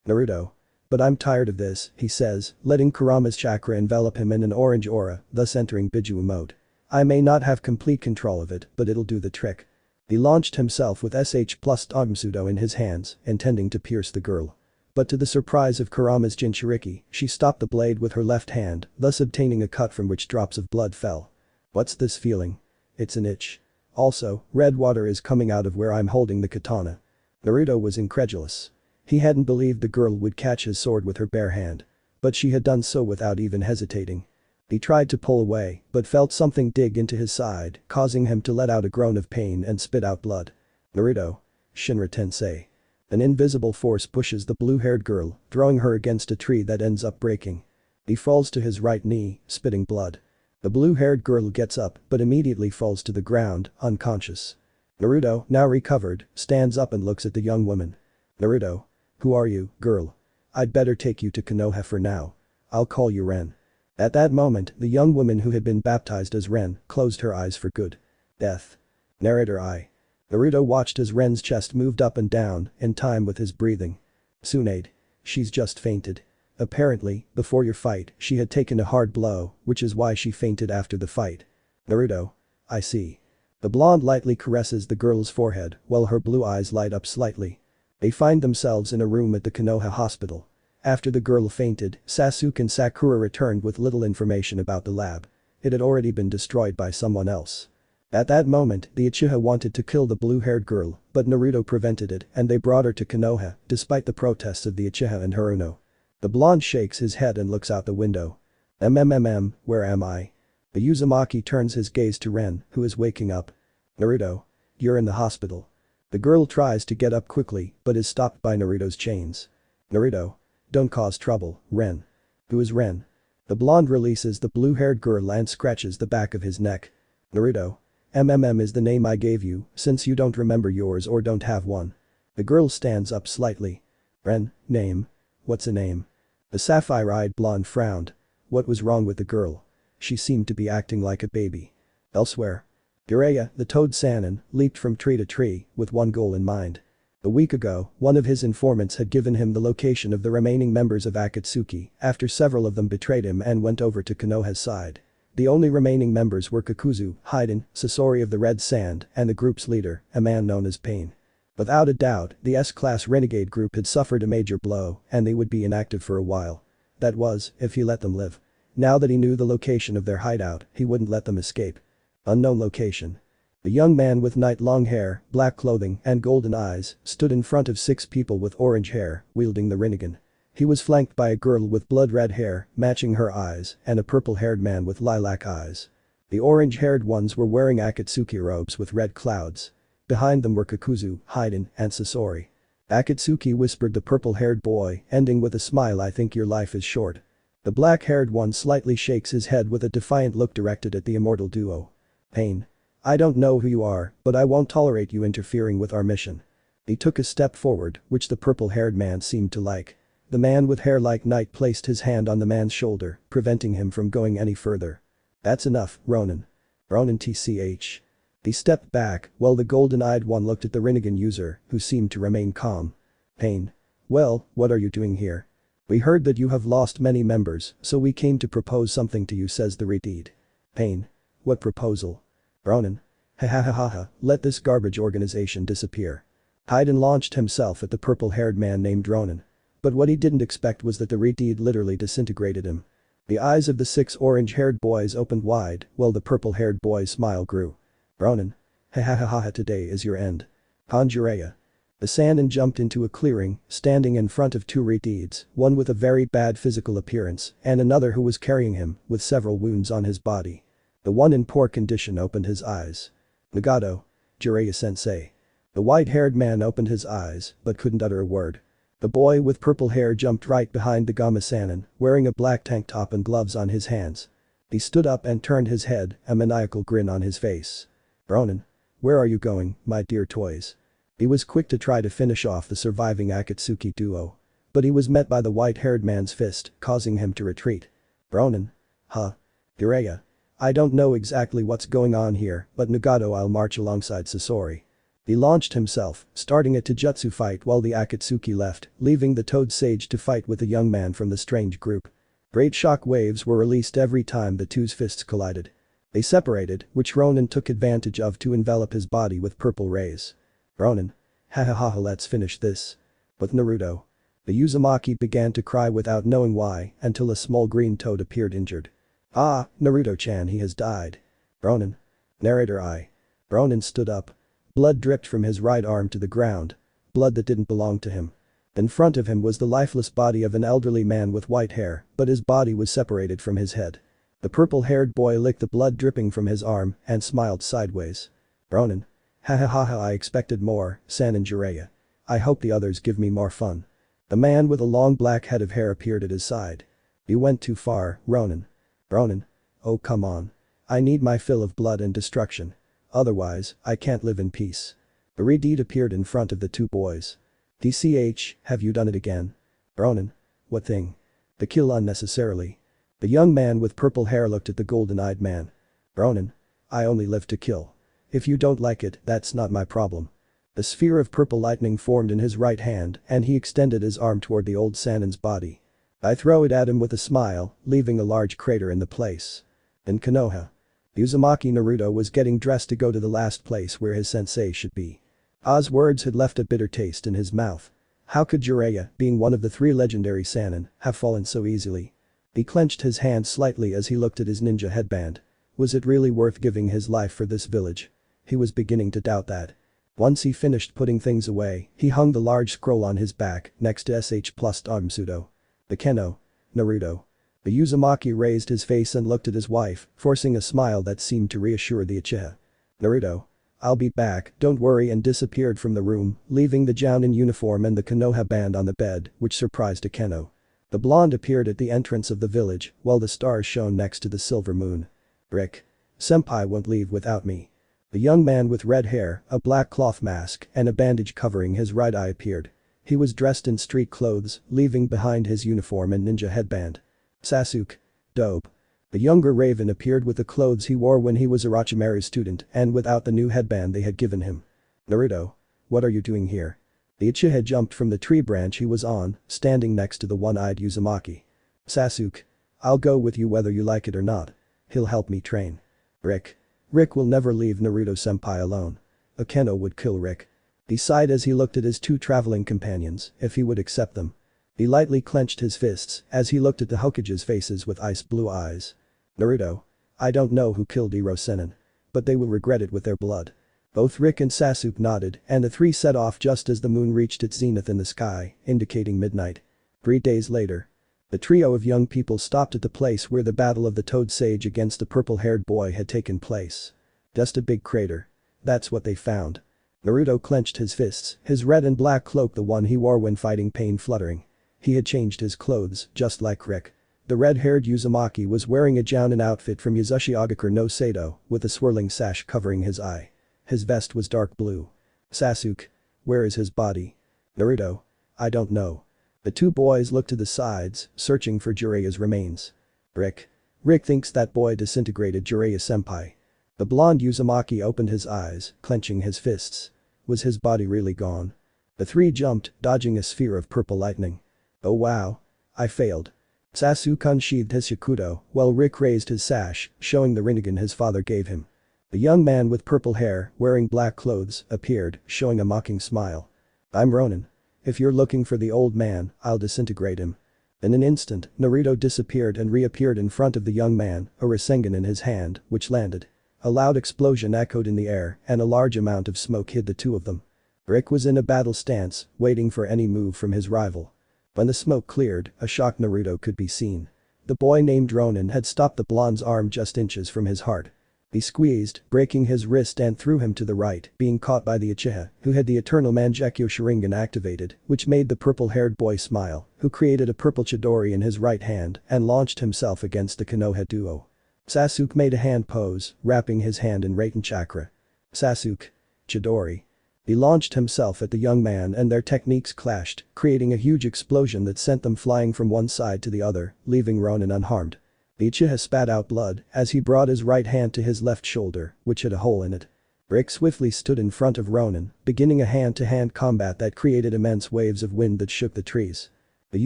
Naruto. But I'm tired of this, he says, letting Kurama's chakra envelop him in an orange aura, thus entering Biju mode. I may not have complete control of it, but it'll do the trick. He launched himself with SH plus Dogmsudo in his hands, intending to pierce the girl. But to the surprise of Kurama's Jinchuriki, she stopped the blade with her left hand, thus obtaining a cut from which drops of blood fell. What's this feeling? It's an itch. Also, red water is coming out of where I'm holding the katana. Naruto was incredulous. He hadn't believed the girl would catch his sword with her bare hand. But she had done so without even hesitating. He tried to pull away, but felt something dig into his side, causing him to let out a groan of pain and spit out blood. Naruto. Shinra Tensei. An invisible force pushes the blue-haired girl, throwing her against a tree that ends up breaking. He falls to his right knee, spitting blood. The blue-haired girl gets up, but immediately falls to the ground, unconscious. Naruto, now recovered, stands up and looks at the young woman. Naruto. Who are you, girl? I'd better take you to Konoha for now. I'll call you Ren. At that moment, the young woman who had been baptized as Ren closed her eyes for good. Death. Narrator I. Naruto watched as Ren's chest moved up and down, in time with his breathing. Tsunade. She's just fainted. Apparently, before your fight, she had taken a hard blow, which is why she fainted after the fight. Naruto. I see. The blonde lightly caresses the girl's forehead while her blue eyes light up slightly. They find themselves in a room at the Konoha hospital. After the girl fainted, Sasuke and Sakura returned with little information about the lab. It had already been destroyed by someone else. At that moment, the Uchiha wanted to kill the blue-haired girl, but Naruto prevented it and they brought her to Konoha, despite the protests of the Uchiha and Haruno. The blonde shakes his head and looks out the window. Where am I? The Uzumaki turns his gaze to Ren, who is waking up. Naruto. You're in the hospital. The girl tries to get up quickly, but is stopped by Naruto's chains. Naruto. Don't cause trouble, Ren. Who is Ren? The blonde releases the blue-haired girl and scratches the back of his neck. Naruto. Is the name I gave you, since you don't remember yours or don't have one. The girl stands up slightly. Ren, name? What's a name? The sapphire-eyed blonde frowned. What was wrong with the girl? She seemed to be acting like a baby. Elsewhere. Jiraiya, the toad Sannin, leaped from tree to tree, with one goal in mind. A week ago, one of his informants had given him the location of the remaining members of Akatsuki after several of them betrayed him and went over to Konoha's side. The only remaining members were Kakuzu, Haiden, Sasori of the Red Sand, and the group's leader, a man known as Pain. Without a doubt, the S-class renegade group had suffered a major blow and they would be inactive for a while. That was, if he let them live. Now that he knew the location of their hideout, he wouldn't let them escape. Unknown location. The young man with night-long hair, black clothing, and golden eyes stood in front of 6 people with orange hair, wielding the Rinnegan. He was flanked by a girl with blood-red hair, matching her eyes, and a purple-haired man with lilac eyes. The orange-haired ones were wearing Akatsuki robes with red clouds. Behind them were Kakuzu, Haiden, and Sasori. Akatsuki whispered the purple-haired boy, ending with a smile, "I think your life is short." The black-haired one slightly shakes his head with a defiant look directed at the immortal duo. Pain. I don't know who you are, but I won't tolerate you interfering with our mission. He took a step forward, which the purple-haired man seemed to like. The man with hair like night placed his hand on the man's shoulder, preventing him from going any further. That's enough, Ronin. Ronin tch. He stepped back, while the golden-eyed one looked at the Rinnegan user, who seemed to remain calm. Pain. Well, what are you doing here? We heard that you have lost many members, so we came to propose something to you, says the Redeed. Pain. What proposal? Ronin. Ha ha ha ha ha, let this garbage organization disappear. Haiden launched himself at the purple-haired man named Ronin. But what he didn't expect was that the Redeed literally disintegrated him. The eyes of the 6 orange-haired boys opened wide, while the purple-haired boy's smile grew. Ronin. Ha ha ha ha ha, today is your end. Hanjureya. The Sannin jumped into a clearing, standing in front of 2 Redeeds, one with a very bad physical appearance and another who was carrying him with several wounds on his body. The one in poor condition opened his eyes. Nagato. Jiraiya-sensei. The white-haired man opened his eyes but couldn't utter a word. The boy with purple hair jumped right behind the Gamma Sannin, wearing a black tank top and gloves on his hands. He stood up and turned his head, a maniacal grin on his face. Ronin. Where are you going, my dear toys? He was quick to try to finish off the surviving Akatsuki duo. But he was met by the white-haired man's fist, causing him to retreat. Ronin. Huh. Jiraiya. I don't know exactly what's going on here, but Nagato, I'll march alongside Sasori. He launched himself, starting a taijutsu fight while the Akatsuki left, leaving the Toad Sage to fight with a young man from the strange group. Great shock waves were released every time the two's fists collided. They separated, which Ronin took advantage of to envelop his body with purple rays. Ronin. Ha ha ha ha, let's finish this. With Naruto. The Uzumaki began to cry without knowing why until a small green toad appeared injured. Ah, Naruto-chan, he has died. Ronin. Narrator I. Ronin stood up. Blood dripped from his right arm to the ground. Blood that didn't belong to him. In front of him was the lifeless body of an elderly man with white hair, but his body was separated from his head. The purple-haired boy licked the blood dripping from his arm and smiled sideways. Ronin. Ha ha ha ha, I expected more, Sannin Jiraiya. I hope the others give me more fun. The man with a long black head of hair appeared at his side. You went too far, Ronin. Ronin. Oh come on. I need my fill of blood and destruction. Otherwise, I can't live in peace. A Redeed appeared in front of the 2 boys. DCH, have you done it again? Ronin. What thing? The kill unnecessarily. The young man with purple hair looked at the golden-eyed man. Ronin. I only live to kill. If you don't like it, that's not my problem. The sphere of purple lightning formed in his right hand and he extended his arm toward the old Sannin's body. I throw it at him with a smile, leaving a large crater in the place. In Konoha. Uzumaki Naruto was getting dressed to go to the last place where his sensei should be. Oz words had left a bitter taste in his mouth. How could Jiraiya, being one of the 3 legendary Sannin, have fallen so easily? He clenched his hand slightly as he looked at his ninja headband. Was it really worth giving his life for this village? He was beginning to doubt that. Once he finished putting things away, he hung the large scroll on his back next to SH plus Armsudo. The Keno. Naruto. The Uzumaki raised his face and looked at his wife, forcing a smile that seemed to reassure the Uchiha. Naruto. I'll be back, don't worry, and disappeared from the room, leaving the Jounin uniform and the Konoha band on the bed, which surprised Akeno. The blonde appeared at the entrance of the village, while the stars shone next to the silver moon. Rick. Senpai won't leave without me. The young man with red hair, a black cloth mask, and a bandage covering his right eye appeared. He was dressed in street clothes, leaving behind his uniform and ninja headband. Sasuke. Dope. The younger Raven appeared with the clothes he wore when he was Orochimaru's student and without the new headband they had given him. Naruto. What are you doing here? The Uchiha jumped from the tree branch he was on, standing next to the one-eyed Uzumaki. Sasuke. I'll go with you whether you like it or not. He'll help me train. Rick. Rick will never leave Naruto-senpai alone. Akeno would kill Rick. He sighed as he looked at his two traveling companions, if he would accept them. He lightly clenched his fists as he looked at the Hokage's faces with ice blue eyes. Naruto. I don't know who killed Iro Sennin. But they will regret it with their blood. Both Rick and Sasuke nodded and the three set off just as the moon reached its zenith in the sky, indicating midnight. 3 days later. The trio of young people stopped at the place where the battle of the Toad Sage against the purple-haired boy had taken place. Just a big crater. That's what they found. Naruto clenched his fists, his red and black cloak the one he wore when fighting pain fluttering. He had changed his clothes, just like Rick. The red-haired Uzumaki was wearing a Jounin outfit from Yuzushiogakure no Seido, with a swirling sash covering his eye. His vest was dark blue. Sasuke. Where is his body? Naruto. I don't know. The two boys looked to the sides, searching for Jiraiya's remains. Rick. Rick thinks that boy disintegrated Jiraiya-senpai. The blonde Uzumaki opened his eyes, clenching his fists. Was his body really gone? The three jumped, dodging a sphere of purple lightning. Oh wow. I failed. Sasuke unsheathed his shakudo, while Rick raised his sash, showing the Rinnegan his father gave him. The young man with purple hair, wearing black clothes, appeared, showing a mocking smile. I'm Ronin. If you're looking for the old man, I'll disintegrate him. In an instant, Naruto disappeared and reappeared in front of the young man, a Rasengan in his hand, which landed. A loud explosion echoed in the air, and a large amount of smoke hid the two of them. Rick was in a battle stance, waiting for any move from his rival. When the smoke cleared, a shocked Naruto could be seen. The boy named Ronin had stopped the blonde's arm just inches from his heart. He squeezed, breaking his wrist and threw him to the right, being caught by the Uchiha, who had the eternal Maguekio Sharigan activated, which made the purple-haired boy smile, who created a purple Chidori in his right hand and launched himself against the Konoha duo. Sasuke made a hand pose, wrapping his hand in Raiten chakra. Sasuke. Chidori. He launched himself at the young man and their techniques clashed, creating a huge explosion that sent them flying from one side to the other, leaving Ronin unharmed. The Uchiha spat out blood as he brought his right hand to his left shoulder, which had a hole in it. Rick swiftly stood in front of Ronin, beginning a hand-to-hand combat that created immense waves of wind that shook the trees. The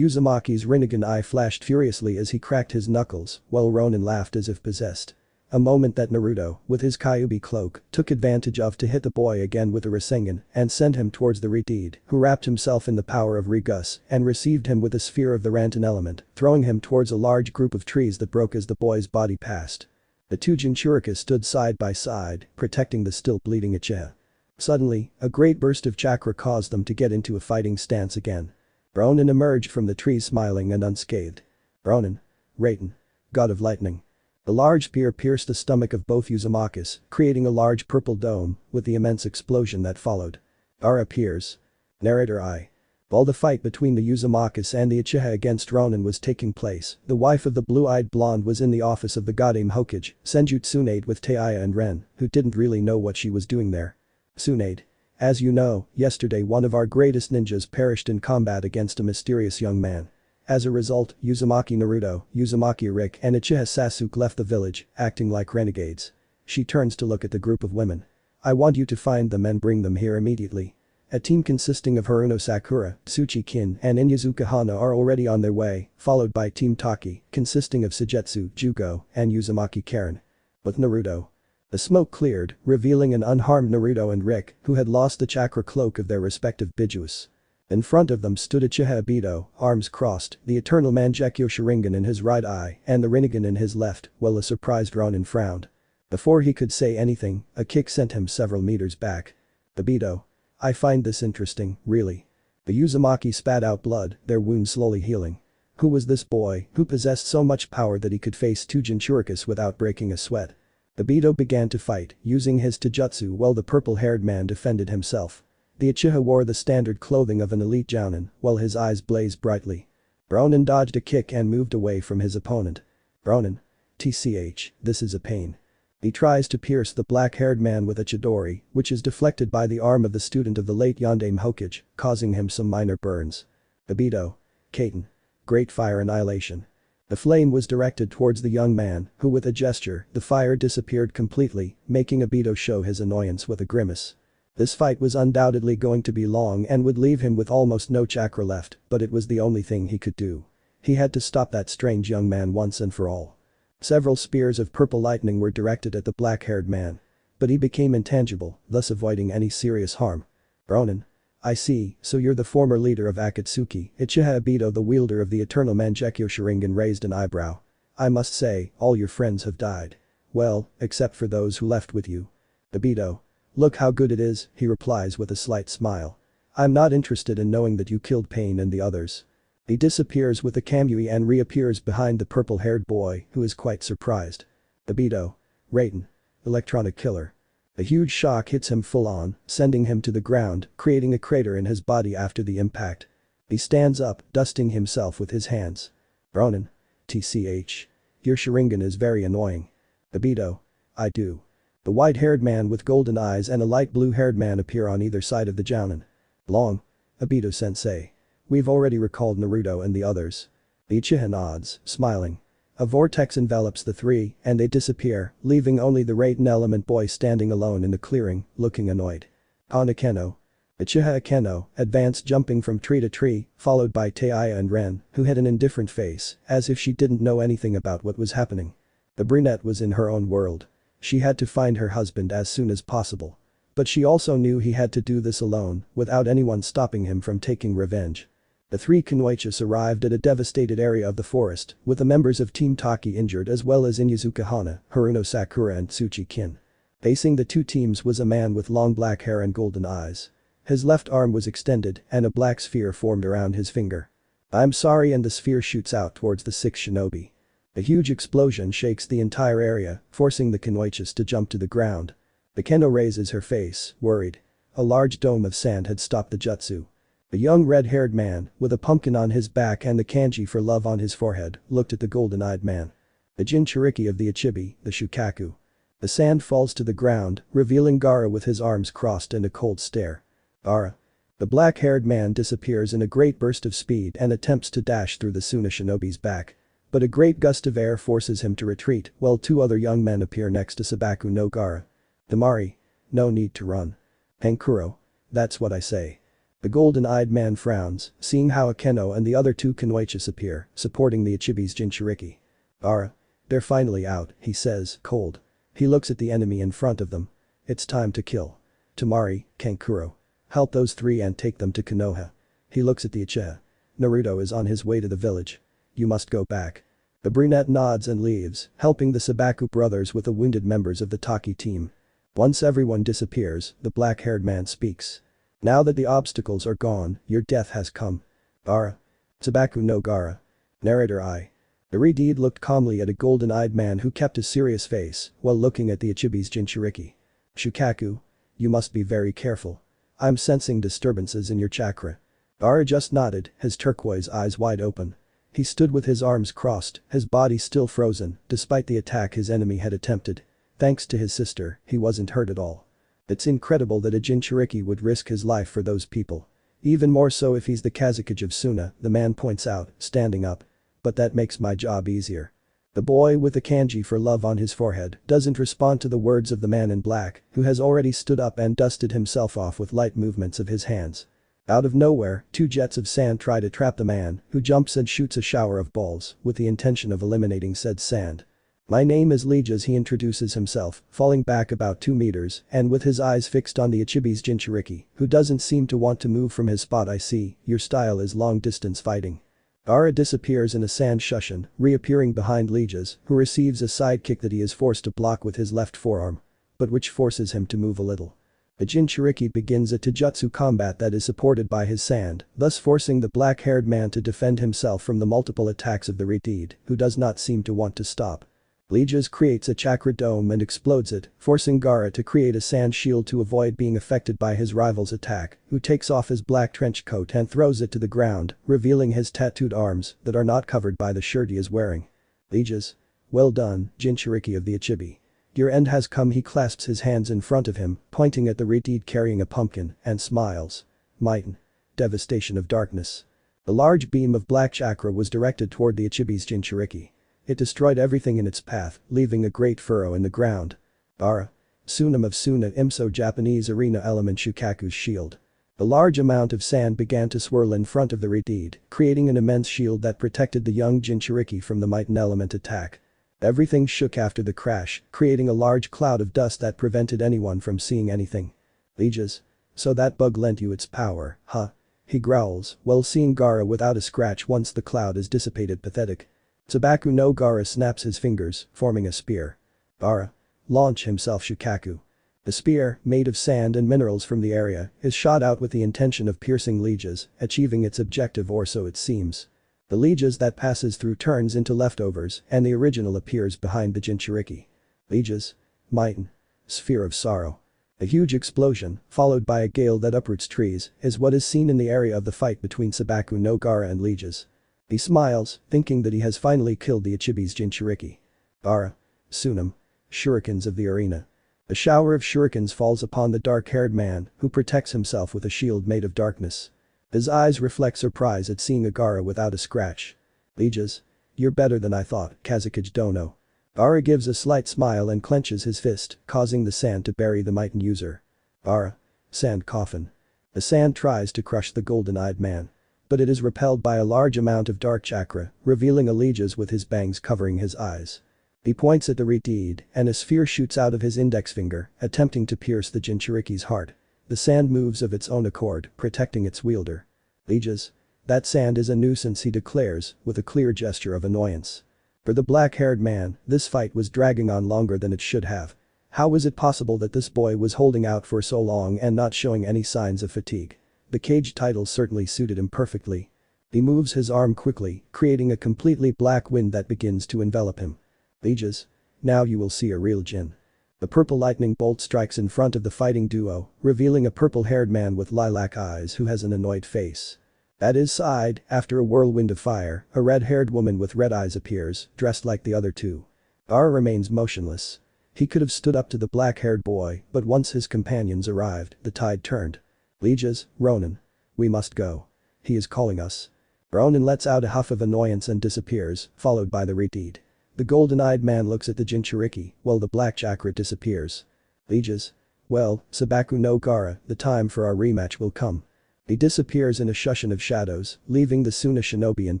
Uzumaki's Rinnegan eye flashed furiously as he cracked his knuckles, while Ronin laughed as if possessed. A moment that Naruto, with his Kyubi cloak, took advantage of to hit the boy again with a Rasengan and send him towards the Redeed, who wrapped himself in the power of Rigus and received him with a sphere of the Rantan element, throwing him towards a large group of trees that broke as the boy's body passed. The two Jinchuriki stood side by side, protecting the still bleeding Uchiha. Suddenly, a great burst of chakra caused them to get into a fighting stance again. Ronin emerged from the trees smiling and unscathed. Ronin. Raiten. God of Lightning. The large spear pierced the stomach of both Uzumakis, creating a large purple dome, with the immense explosion that followed. Ara appears. Narrator I. While the fight between the Uzumakis and the Uchiha against Ronin was taking place, the wife of the blue-eyed blonde was in the office of the goddamn Hokage, Senju Tsunade with Taiya and Ren, who didn't really know what she was doing there. Tsunade. As you know, yesterday one of our greatest ninjas perished in combat against a mysterious young man. As a result, Uzumaki Naruto, Uzumaki Rick and Uchiha Sasuke left the village, acting like renegades. She turns to look at the group of women. I want you to find them and bring them here immediately. A team consisting of Haruno Sakura, Tsuchi Kin and Inyazuka Hana are already on their way, followed by Team Taki, consisting of Sujetsu, Jugo, and Uzumaki Karen. With Naruto. The smoke cleared, revealing an unharmed Naruto and Rick, who had lost the chakra cloak of their respective Bijuus. In front of them stood Uchiha Obito, arms crossed, the eternal Maguekio Sharingan in his right eye and the Rinnegan in his left, while a surprised Ronin frowned. Before he could say anything, a kick sent him several meters back. Obito. I find this interesting, really. The Uzumaki spat out blood, their wounds slowly healing. Who was this boy who possessed so much power that he could face two Jinchurikis without breaking a sweat? Obito began to fight, using his taijutsu while the purple-haired man defended himself. The Uchiha wore the standard clothing of an elite Jounin, while his eyes blazed brightly. Ronin dodged a kick and moved away from his opponent. Ronin. TCH, this is a pain. He tries to pierce the black-haired man with a Chidori, which is deflected by the arm of the student of the late Yondaime Hokage, causing him some minor burns. Obito. Kaiten. Great fire annihilation. The flame was directed towards the young man, who with a gesture, the fire disappeared completely, making Obito show his annoyance with a grimace. This fight was undoubtedly going to be long and would leave him with almost no chakra left, but it was the only thing he could do. He had to stop that strange young man once and for all. Several spears of purple lightning were directed at the black-haired man. But he became intangible, thus avoiding any serious harm. Ronin. I see, so you're the former leader of Akatsuki. Uchiha Obito, the wielder of the eternal Maguekio Sharigan, raised an eyebrow. I must say, all your friends have died. Well, except for those who left with you. Obito. Look how good it is, he replies with a slight smile. I'm not interested in knowing that you killed Pain and the others. He disappears with a Kamui and reappears behind the purple-haired boy, who is quite surprised. Obito. Raiden. Electronic killer. A huge shock hits him full on, sending him to the ground, creating a crater in his body after the impact. He stands up, dusting himself with his hands. Ronin. TCH. Your Sharingan is very annoying. Obito. I do. The white-haired man with golden eyes and a light blue-haired man appear on either side of the Jounin. Long. Obito-sensei. We've already recalled Naruto and the others. The Uchiha nods, smiling. A vortex envelops the three, and they disappear, leaving only the Raiden element boy standing alone in the clearing, looking annoyed. Hanakeno. Uchiha Akeno advanced, jumping from tree to tree, followed by Teiya and Ren, who had an indifferent face, as if she didn't know anything about what was happening. The brunette was in her own world. She had to find her husband as soon as possible. But she also knew he had to do this alone, without anyone stopping him from taking revenge. The three Kunoichis arrived at a devastated area of the forest, with the members of Team Taki injured as well as Inyazuka Hana, Haruno Sakura and Tsuchi Kin. Facing the two teams was a man with long black hair and golden eyes. His left arm was extended and a black sphere formed around his finger. I'm sorry, and the sphere shoots out towards the six shinobi. A huge explosion shakes the entire area, forcing the Kunoichis to jump to the ground. The Keno raises her face, worried. A large dome of sand had stopped the jutsu. A young red-haired man, with a pumpkin on his back and the kanji for love on his forehead, looked at the golden-eyed man. The Jinchuriki of the Ichibi, the Shukaku. The sand falls to the ground, revealing Gaara with his arms crossed and a cold stare. Gaara. The black-haired man disappears in a great burst of speed and attempts to dash through the Suna shinobi's back. But a great gust of air forces him to retreat, while two other young men appear next to Sabaku no Gaara. Damari. No need to run. Hankuro. That's what I say. The golden-eyed man frowns, seeing how Akeno and the other two Kunoichis appear, supporting the Ichibi's Jinchuriki. Gaara. They're finally out, he says, cold. He looks at the enemy in front of them. It's time to kill. Tamari, Kankuro. Help those three and take them to Konoha. He looks at the Uchiha. Naruto is on his way to the village. You must go back. The brunette nods and leaves, helping the Sabaku brothers with the wounded members of the Taki team. Once everyone disappears, the black-haired man speaks. Now that the obstacles are gone, your death has come. Gaara. Sabaku no Gaara. Narrator I. The Redeed looked calmly at a golden-eyed man who kept a serious face while looking at the Ichibi's Jinchuriki. Shukaku. You must be very careful. I'm sensing disturbances in your chakra. Gaara just nodded, his turquoise eyes wide open. He stood with his arms crossed, his body still frozen, despite the attack his enemy had attempted. Thanks to his sister, he wasn't hurt at all. It's incredible that a Jinchuriki would risk his life for those people. Even more so if he's the Kazekage of Suna, the man points out, standing up. But that makes my job easier. The boy with the kanji for love on his forehead doesn't respond to the words of the man in black, who has already stood up and dusted himself off with light movements of his hands. Out of nowhere, two jets of sand try to trap the man, who jumps and shoots a shower of balls, with the intention of eliminating said sand. My name is Leges, he introduces himself, falling back about 2 meters and with his eyes fixed on the Ichibi's Jinchuriki, who doesn't seem to want to move from his spot. I see, your style is long-distance fighting. Gaara disappears in a sand shushin, reappearing behind Leges, who receives a side kick that he is forced to block with his left forearm. But which forces him to move a little. The Jinchuriki begins a taijutsu combat that is supported by his sand, thus forcing the black-haired man to defend himself from the multiple attacks of the Redeed, who does not seem to want to stop. Leges creates a chakra dome and explodes it, forcing Gaara to create a sand shield to avoid being affected by his rival's attack, who takes off his black trench coat and throws it to the ground, revealing his tattooed arms that are not covered by the shirt he is wearing. Leges. Well done, Jinchuriki of the Ichibi. Your end has come. He clasps his hands in front of him, pointing at the Redeed carrying a pumpkin, and smiles. Mighten. Devastation of darkness. The large beam of black chakra was directed toward the Ichibi's Jinchuriki. It destroyed everything in its path, leaving a great furrow in the ground. Gaara. Tsunam of Suna Imso Japanese arena element Shukaku's shield. A large amount of sand began to swirl in front of the Redeed, creating an immense shield that protected the young Jinchuriki from the Mighten element attack. Everything shook after the crash, creating a large cloud of dust that prevented anyone from seeing anything. Leges. So that bug lent you its power, huh? He growls, while seeing Gaara without a scratch once the cloud is dissipated. Pathetic. Sabaku no Gaara snaps his fingers, forming a spear. Gaara. Launch himself Shukaku. The spear, made of sand and minerals from the area, is shot out with the intention of piercing lieges, achieving its objective, or so it seems. The lieges that passes through turns into leftovers and the original appears behind the Jinchuriki. Lieges. Mighten. Sphere of sorrow. A huge explosion, followed by a gale that uproots trees, is what is seen in the area of the fight between Sabaku no Gaara and lieges. He smiles, thinking that he has finally killed the Ichibi's Jinchuriki. Gaara. Tsunam. Shurikens of the arena. A shower of shurikens falls upon the dark-haired man, who protects himself with a shield made of darkness. His eyes reflect surprise at seeing a Gaara without a scratch. Lieges. You're better than I thought, Kazekage Dono. Gaara gives a slight smile and clenches his fist, causing the sand to bury the Mighten user. Gaara. Sand coffin. The sand tries to crush the golden-eyed man. But it is repelled by a large amount of dark chakra, revealing a lieges with his bangs covering his eyes. He points at the Redeed, and a sphere shoots out of his index finger, attempting to pierce the Jinchuriki's heart. The sand moves of its own accord, protecting its wielder. Lieges. That sand is a nuisance, he declares, with a clear gesture of annoyance. For the black-haired man, this fight was dragging on longer than it should have. How was it possible that this boy was holding out for so long and not showing any signs of fatigue? The cage title certainly suited him perfectly. He moves his arm quickly, creating a completely black wind that begins to envelop him. Lieges. Now you will see a real Jin. The purple lightning bolt strikes in front of the fighting duo, revealing a purple-haired man with lilac eyes who has an annoyed face. At his side, after a whirlwind of fire, a red-haired woman with red eyes appears, dressed like the other two. Gaara remains motionless. He could have stood up to the black-haired boy, but once his companions arrived, the tide turned. Lieges. Ronin. We must go. He is calling us. Ronin lets out a huff of annoyance and disappears, followed by the Redeed. The golden-eyed man looks at the Jinchuriki, while the black chakra disappears. Lieges. Well, Sabaku no Gaara, the time for our rematch will come. He disappears in a shushin of shadows, leaving the Suna shinobi in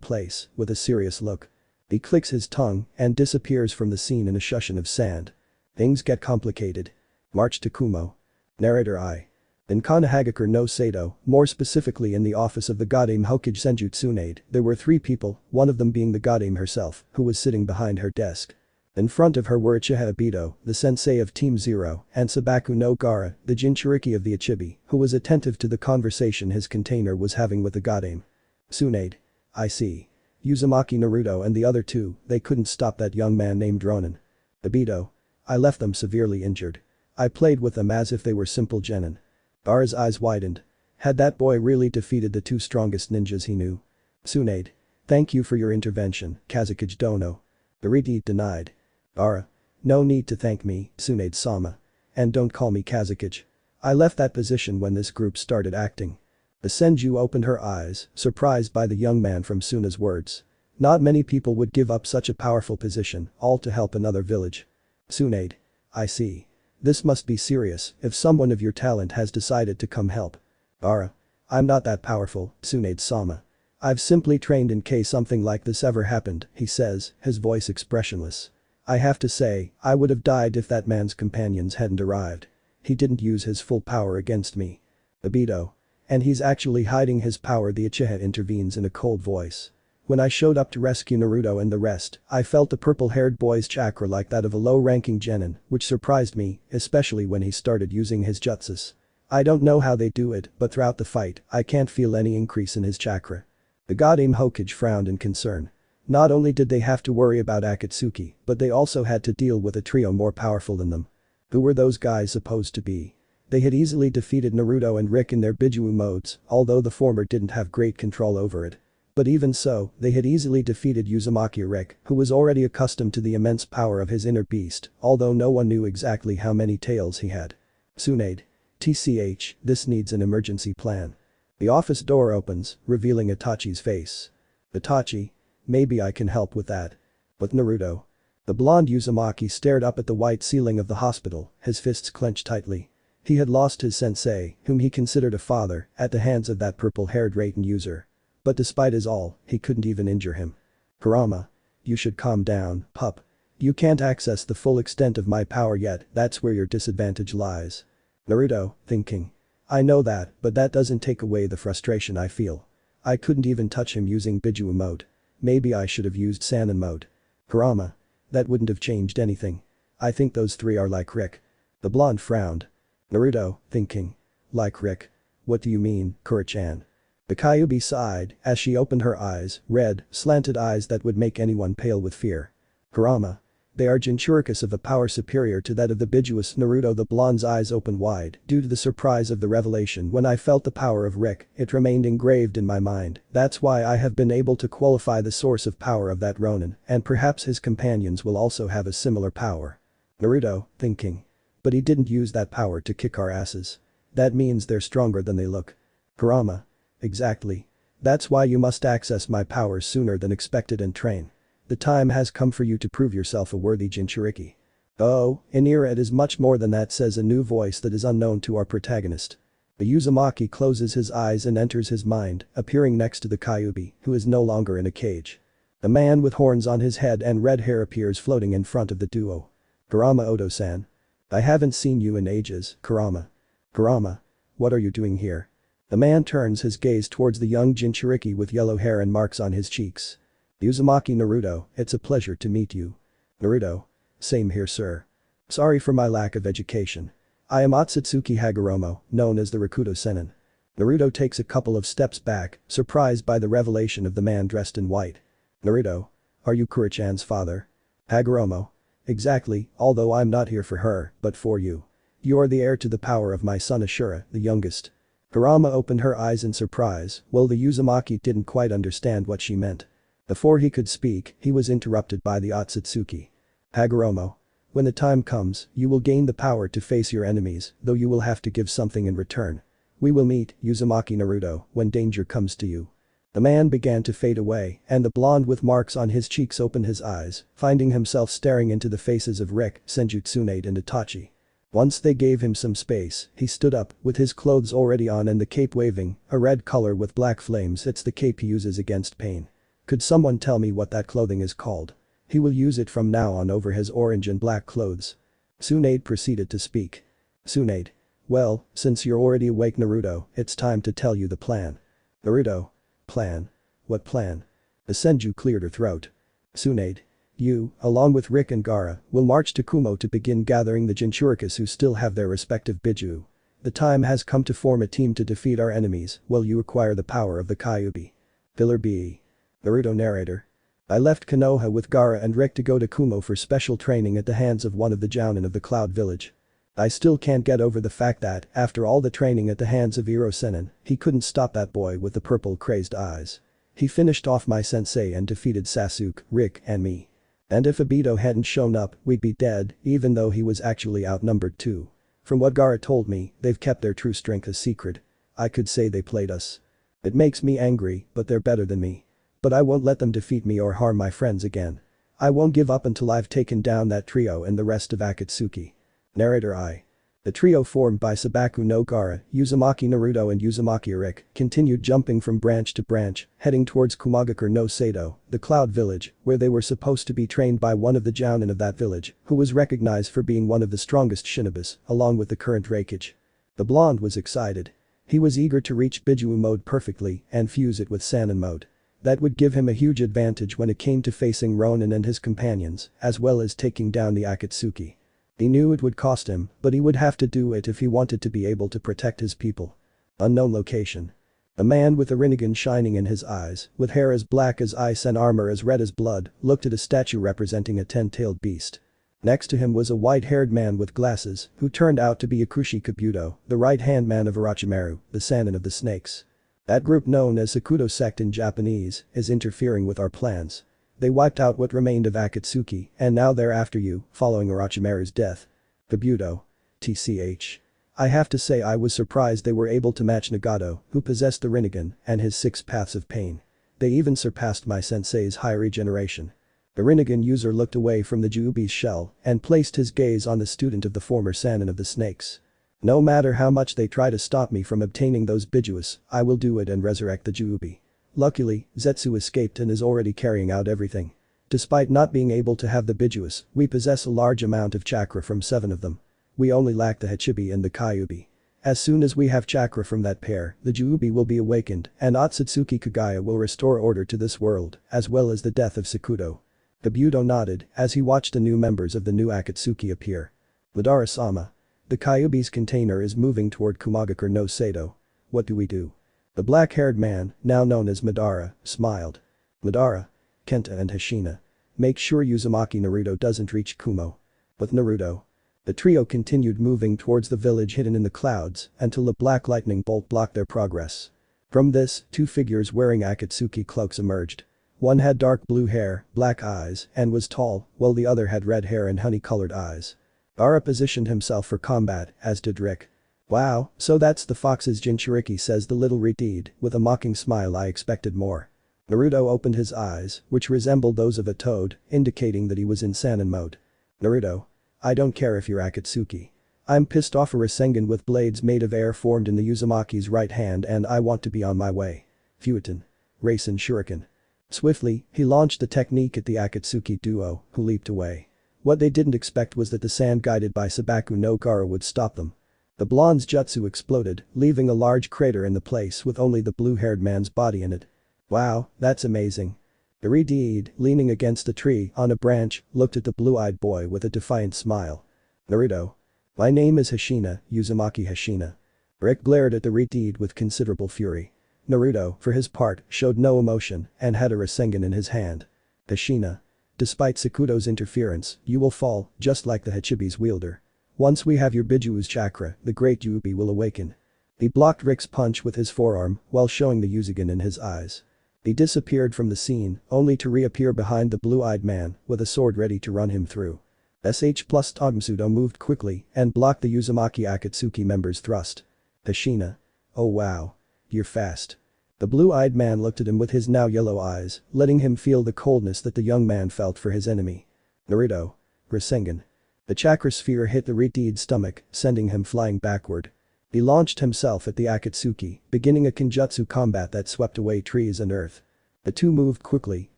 place, with a serious look. He clicks his tongue and disappears from the scene in a shushin of sand. Things get complicated. March to Kumo. Narrator I. In Konohagakure no Sato, more specifically in the office of the Godame Hokage Senju Tsunade, there were 3 people, one of them being the Godame herself, who was sitting behind her desk. In front of her were Uchiha Obito, the sensei of Team Zero, and Sabaku no Gaara, the Jinchuriki of the Ichibi, who was attentive to the conversation his container was having with the Godame. Tsunade. I see. Uzumaki Naruto and the other 2, they couldn't stop that young man named Ronin. Obito. I left them severely injured. I played with them as if they were simple genin. Gaara's eyes widened. Had that boy really defeated the 2 strongest ninjas he knew? Tsunade. Thank you for your intervention, Kazekage Dono. Iriti denied. Gaara. No need to thank me, Tsunade-sama. And don't call me Kazekage. I left that position when this group started acting. The Senju opened her eyes, surprised by the young man from Suna's words. Not many people would give up such a powerful position, all to help another village. Tsunade. I see. This must be serious if someone of your talent has decided to come help. Gaara. I'm not that powerful, Tsunade-sama. I've simply trained in case something like this ever happened, he says, his voice expressionless. I have to say, I would have died if that man's companions hadn't arrived. He didn't use his full power against me. Obito. And he's actually hiding his power, the Uchiha intervenes in a cold voice. When I showed up to rescue Naruto and the rest, I felt the purple-haired boy's chakra like that of a low-ranking genin, which surprised me, especially when he started using his jutsus. I don't know how they do it, but throughout the fight, I can't feel any increase in his chakra. The Godame Hokage frowned in concern. Not only did they have to worry about Akatsuki, but they also had to deal with a trio more powerful than them. Who were those guys supposed to be? They had easily defeated Naruto and Rick in their Bijuu modes, although the former didn't have great control over it. But even so, they had easily defeated Uzumaki Rick, who was already accustomed to the immense power of his inner beast, although no one knew exactly how many tails he had. Tsunade. TCH, this needs an emergency plan. The office door opens, revealing Itachi's face. Itachi. Maybe I can help with that. But Naruto. The blonde Uzumaki stared up at the white ceiling of the hospital, his fists clenched tightly. He had lost his sensei, whom he considered a father, at the hands of that purple-haired Raiden user. But despite his all, he couldn't even injure him. Kurama. You should calm down, pup. You can't access the full extent of my power yet, that's where your disadvantage lies. Naruto, thinking. I know that, but that doesn't take away the frustration I feel. I couldn't even touch him using Biju mode. Maybe I should have used Sannin mode. Kurama. That wouldn't have changed anything. I think those three are like Rick. The blonde frowned. Naruto, thinking. Like Rick. What do you mean, Kura-chan? The Kyubi sighed as she opened her eyes, red, slanted eyes that would make anyone pale with fear. Kurama. They are Jinchurikis of a power superior to that of the Bijuous Naruto. The blonde's eyes opened wide due to the surprise of the revelation. When I felt the power of Rick, it remained engraved in my mind. That's why I have been able to qualify the source of power of that Ronin, and perhaps his companions will also have a similar power. Naruto, thinking. But he didn't use that power to kick our asses. That means they're stronger than they look. Kurama. Exactly. That's why you must access my powers sooner than expected and train. The time has come for you to prove yourself a worthy Jinchuriki. Oh, Inira, it is much more than that, says a new voice that is unknown to our protagonist. The Uzumaki closes his eyes and enters his mind, appearing next to the Kyubi, who is no longer in a cage. A man with horns on his head and red hair appears floating in front of the duo. Kurama Odo-san. I haven't seen you in ages, Kurama. Kurama. What are you doing here? The man turns his gaze towards the young Jinchuriki with yellow hair and marks on his cheeks. Uzumaki Naruto, it's a pleasure to meet you. Naruto. Same here, sir. Sorry for my lack of education. I am Otsutsuki Hagoromo, known as the Rakuto Sennin. Naruto takes a couple of steps back, surprised by the revelation of the man dressed in white. Naruto. Are you Kura-chan's father? Hagoromo. Exactly, although I'm not here for her, but for you. You are the heir to the power of my son Ashura, the youngest. Kurama opened her eyes in surprise, while the Uzumaki didn't quite understand what she meant. Before he could speak, he was interrupted by the Otsutsuki. Hagoromo. When the time comes, you will gain the power to face your enemies, though you will have to give something in return. We will meet, Uzumaki Naruto, when danger comes to you. The man began to fade away, and the blonde with marks on his cheeks opened his eyes, finding himself staring into the faces of Rick, Senju, Tsunade and Itachi. Once they gave him some space, he stood up, with his clothes already on and the cape waving, a red color with black flames. It's the cape he uses against pain. Could someone tell me what that clothing is called? He will use it from now on over his orange and black clothes. Tsunade proceeded to speak. Tsunade. Well, since you're already awake, Naruto, it's time to tell you the plan. Naruto. Plan? What plan? The Senju cleared her throat. Tsunade. You, along with Rick and Gaara, will march to Kumo to begin gathering the Jinchurikis who still have their respective Biju. The time has come to form a team to defeat our enemies while you acquire the power of the Kyubi. Filler B. Naruto narrator. I left Konoha with Gaara and Rick to go to Kumo for special training at the hands of one of the Jounin of the Cloud Village. I still can't get over the fact that, after all the training at the hands of Iro Sennin, he couldn't stop that boy with the purple crazed eyes. He finished off my sensei and defeated Sasuke, Rick and me. And if Obito hadn't shown up, we'd be dead, even though he was actually outnumbered too. From what Gaara told me, they've kept their true strength a secret. I could say they played us. It makes me angry, but they're better than me. But I won't let them defeat me or harm my friends again. I won't give up until I've taken down that trio and the rest of Akatsuki. Narrator I. The trio formed by Sabaku no Gaara, Uzumaki Naruto and Uzumaki Rick continued jumping from branch to branch, heading towards Kumagakure no Sato, the Cloud Village, where they were supposed to be trained by one of the Jounin of that village, who was recognized for being one of the strongest shinobis, along with the current Raikage. The blonde was excited. He was eager to reach Biju mode perfectly and fuse it with Sannin mode. That would give him a huge advantage when it came to facing Ronin and his companions, as well as taking down the Akatsuki. He knew it would cost him, but he would have to do it if he wanted to be able to protect his people. Unknown location. A man with a Rinnegan shining in his eyes, with hair as black as ice and armor as red as blood, looked at a statue representing a 10-tailed beast. Next to him was a white-haired man with glasses, who turned out to be Ikushi Kabuto, the right-hand man of Orochimaru, the Sannin of the Snakes. That group, known as Sakuto sect in Japanese, is interfering with our plans. They wiped out what remained of Akatsuki, and now they're after you, following Orochimaru's death. Kabuto. TCH. I have to say I was surprised they were able to match Nagato, who possessed the Rinnegan, and his 6 paths of pain. They even surpassed my sensei's high regeneration. The Rinnegan user looked away from the Juubi's shell and placed his gaze on the student of the former Sannin of the Snakes. No matter how much they try to stop me from obtaining those Bijuus, I will do it and resurrect the Juubi. Luckily, Zetsu escaped and is already carrying out everything. Despite not being able to have the Bijuus, we possess a large amount of chakra from 7 of them. We only lack the Hachibi and the Kyubi. As soon as we have chakra from that pair, the Kyubi will be awakened and Otsutsuki Kagaya will restore order to this world, as well as the death of Sakuto. Kabuto nodded as he watched the new members of the new Akatsuki appear. Madara-sama. The Kyubi's container is moving toward Kumagakure no Sato. What do we do? The black-haired man, now known as Madara, smiled. Madara, Kenta and Hashina. Make sure Uzumaki Naruto doesn't reach Kumo. With Naruto. The trio continued moving towards the village hidden in the clouds until a black lightning bolt blocked their progress. From this, two figures wearing Akatsuki cloaks emerged. One had dark blue hair, black eyes, and was tall, while the other had red hair and honey-colored eyes. Ara positioned himself for combat, as did Rick. Wow, so that's the fox's Jinchuriki, says the little redeed, with a mocking smile. I expected more. Naruto opened his eyes, which resembled those of a toad, indicating that he was in Sannin mode. Naruto. I don't care if you're Akatsuki. I'm pissed off. A Rasengan with blades made of air formed in the Uzumaki's right hand and I want to be on my way. Futon. Raisen Shuriken. Swiftly, he launched the technique at the Akatsuki duo, who leaped away. What they didn't expect was that the sand guided by Sabaku no Gara would stop them. The blonde's jutsu exploded, leaving a large crater in the place with only the blue-haired man's body in it. Wow, that's amazing. The redeed, leaning against a tree on a branch, looked at the blue-eyed boy with a defiant smile. Naruto. My name is Hashina, Uzumaki Hashina. Rick glared at the redeed with considerable fury. Naruto, for his part, showed no emotion and had a Rasengan in his hand. Hashina. Despite Sakuto's interference, you will fall, just like the Hachibi's wielder. Once we have your Bijuu's chakra, the great Kyubi will awaken. He blocked Rick's punch with his forearm while showing the Uzigan in his eyes. He disappeared from the scene, only to reappear behind the blue-eyed man with a sword ready to run him through. SH plus Togmsudo moved quickly and blocked the Uzumaki Akatsuki member's thrust. Hashina. Oh wow. You're fast. The blue-eyed man looked at him with his now yellow eyes, letting him feel the coldness that the young man felt for his enemy. Naruto. Rasengan. The chakra sphere hit the redeed's stomach, sending him flying backward. He launched himself at the Akatsuki, beginning a Kenjutsu combat that swept away trees and earth. The two moved quickly,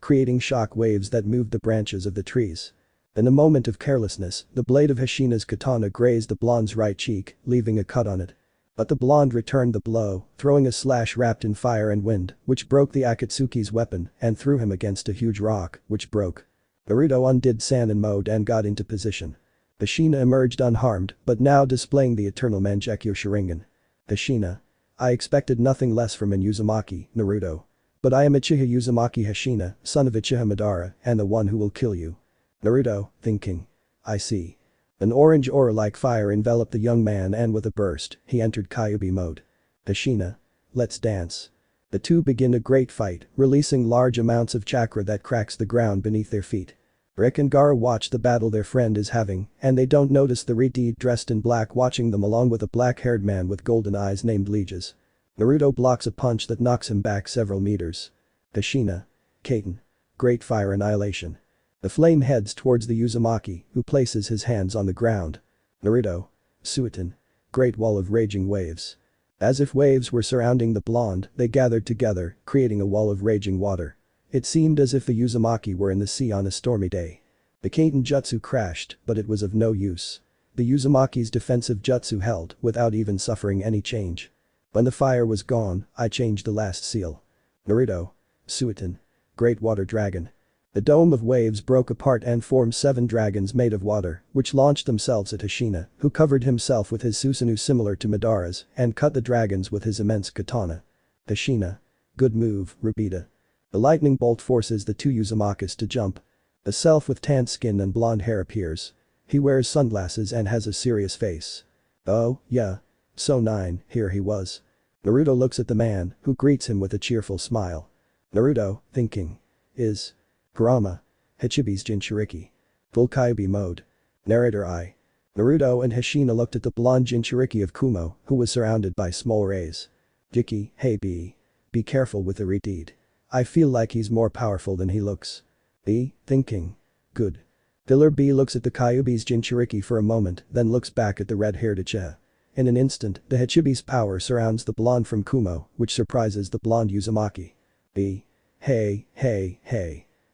creating shock waves that moved the branches of the trees. In a moment of carelessness, the blade of Hashina's katana grazed the blonde's right cheek, leaving a cut on it. But the blonde returned the blow, throwing a slash wrapped in fire and wind, which broke the Akatsuki's weapon and threw him against a huge rock, which broke. Naruto undid Sannin mode and got into position. Hashina emerged unharmed, but now displaying the eternal Mangekyo Sharingan. Hashina. I expected nothing less from an Uzumaki, Naruto. But I am Uchiha Uzumaki Hashina, son of Uchiha Madara, and the one who will kill you. Naruto, thinking. I see. An orange aura-like fire enveloped the young man and with a burst, he entered Kyubi mode. Hashina. Let's dance. The two begin a great fight, releasing large amounts of chakra that cracks the ground beneath their feet. Rick and Gara watch the battle their friend is having, and they don't notice the redeed dressed in black watching them along with a black-haired man with golden eyes named Lieges. Naruto blocks a punch that knocks him back several meters. Hashina. Kaiten. Great fire annihilation. The flame heads towards the Uzumaki, who places his hands on the ground. Naruto. Suiton. Great wall of raging waves. As if waves were surrounding the blonde, they gathered together, creating a wall of raging water. It seemed as if the Uzumaki were in the sea on a stormy day. The Kaiten jutsu crashed, but it was of no use. The Uzumaki's defensive jutsu held without even suffering any change. When the fire was gone, I changed the last seal. Naruto. Suiton. Great water dragon. The dome of waves broke apart and formed 7 dragons made of water, which launched themselves at Hashina, who covered himself with his Susanoo similar to Madara's and cut the dragons with his immense katana. Hashina. Good move, Rubita. The lightning bolt forces the two Uzumakis to jump. The self with tanned skin and blonde hair appears. He wears sunglasses and has a serious face. Oh, yeah. So 9, here he was. Naruto looks at the man, who greets him with a cheerful smile. Naruto, thinking. Is. Kurama. Hachibi's Jinchuriki. Full Kyubi mode. Narrator I. Naruto and Hashina looked at the blonde Jinchuriki of Kumo, who was surrounded by small rays. Jiki, hey B. Be careful with the redeed. I feel like he's more powerful than he looks. B. Thinking. Good. Filler B looks at the Kyubi's Jinchuriki for a moment, then looks back at the red-haired Uchiha. In an instant, the Hachibi's power surrounds the blonde from Kumo, which surprises the blonde Uzumaki. B. Hey.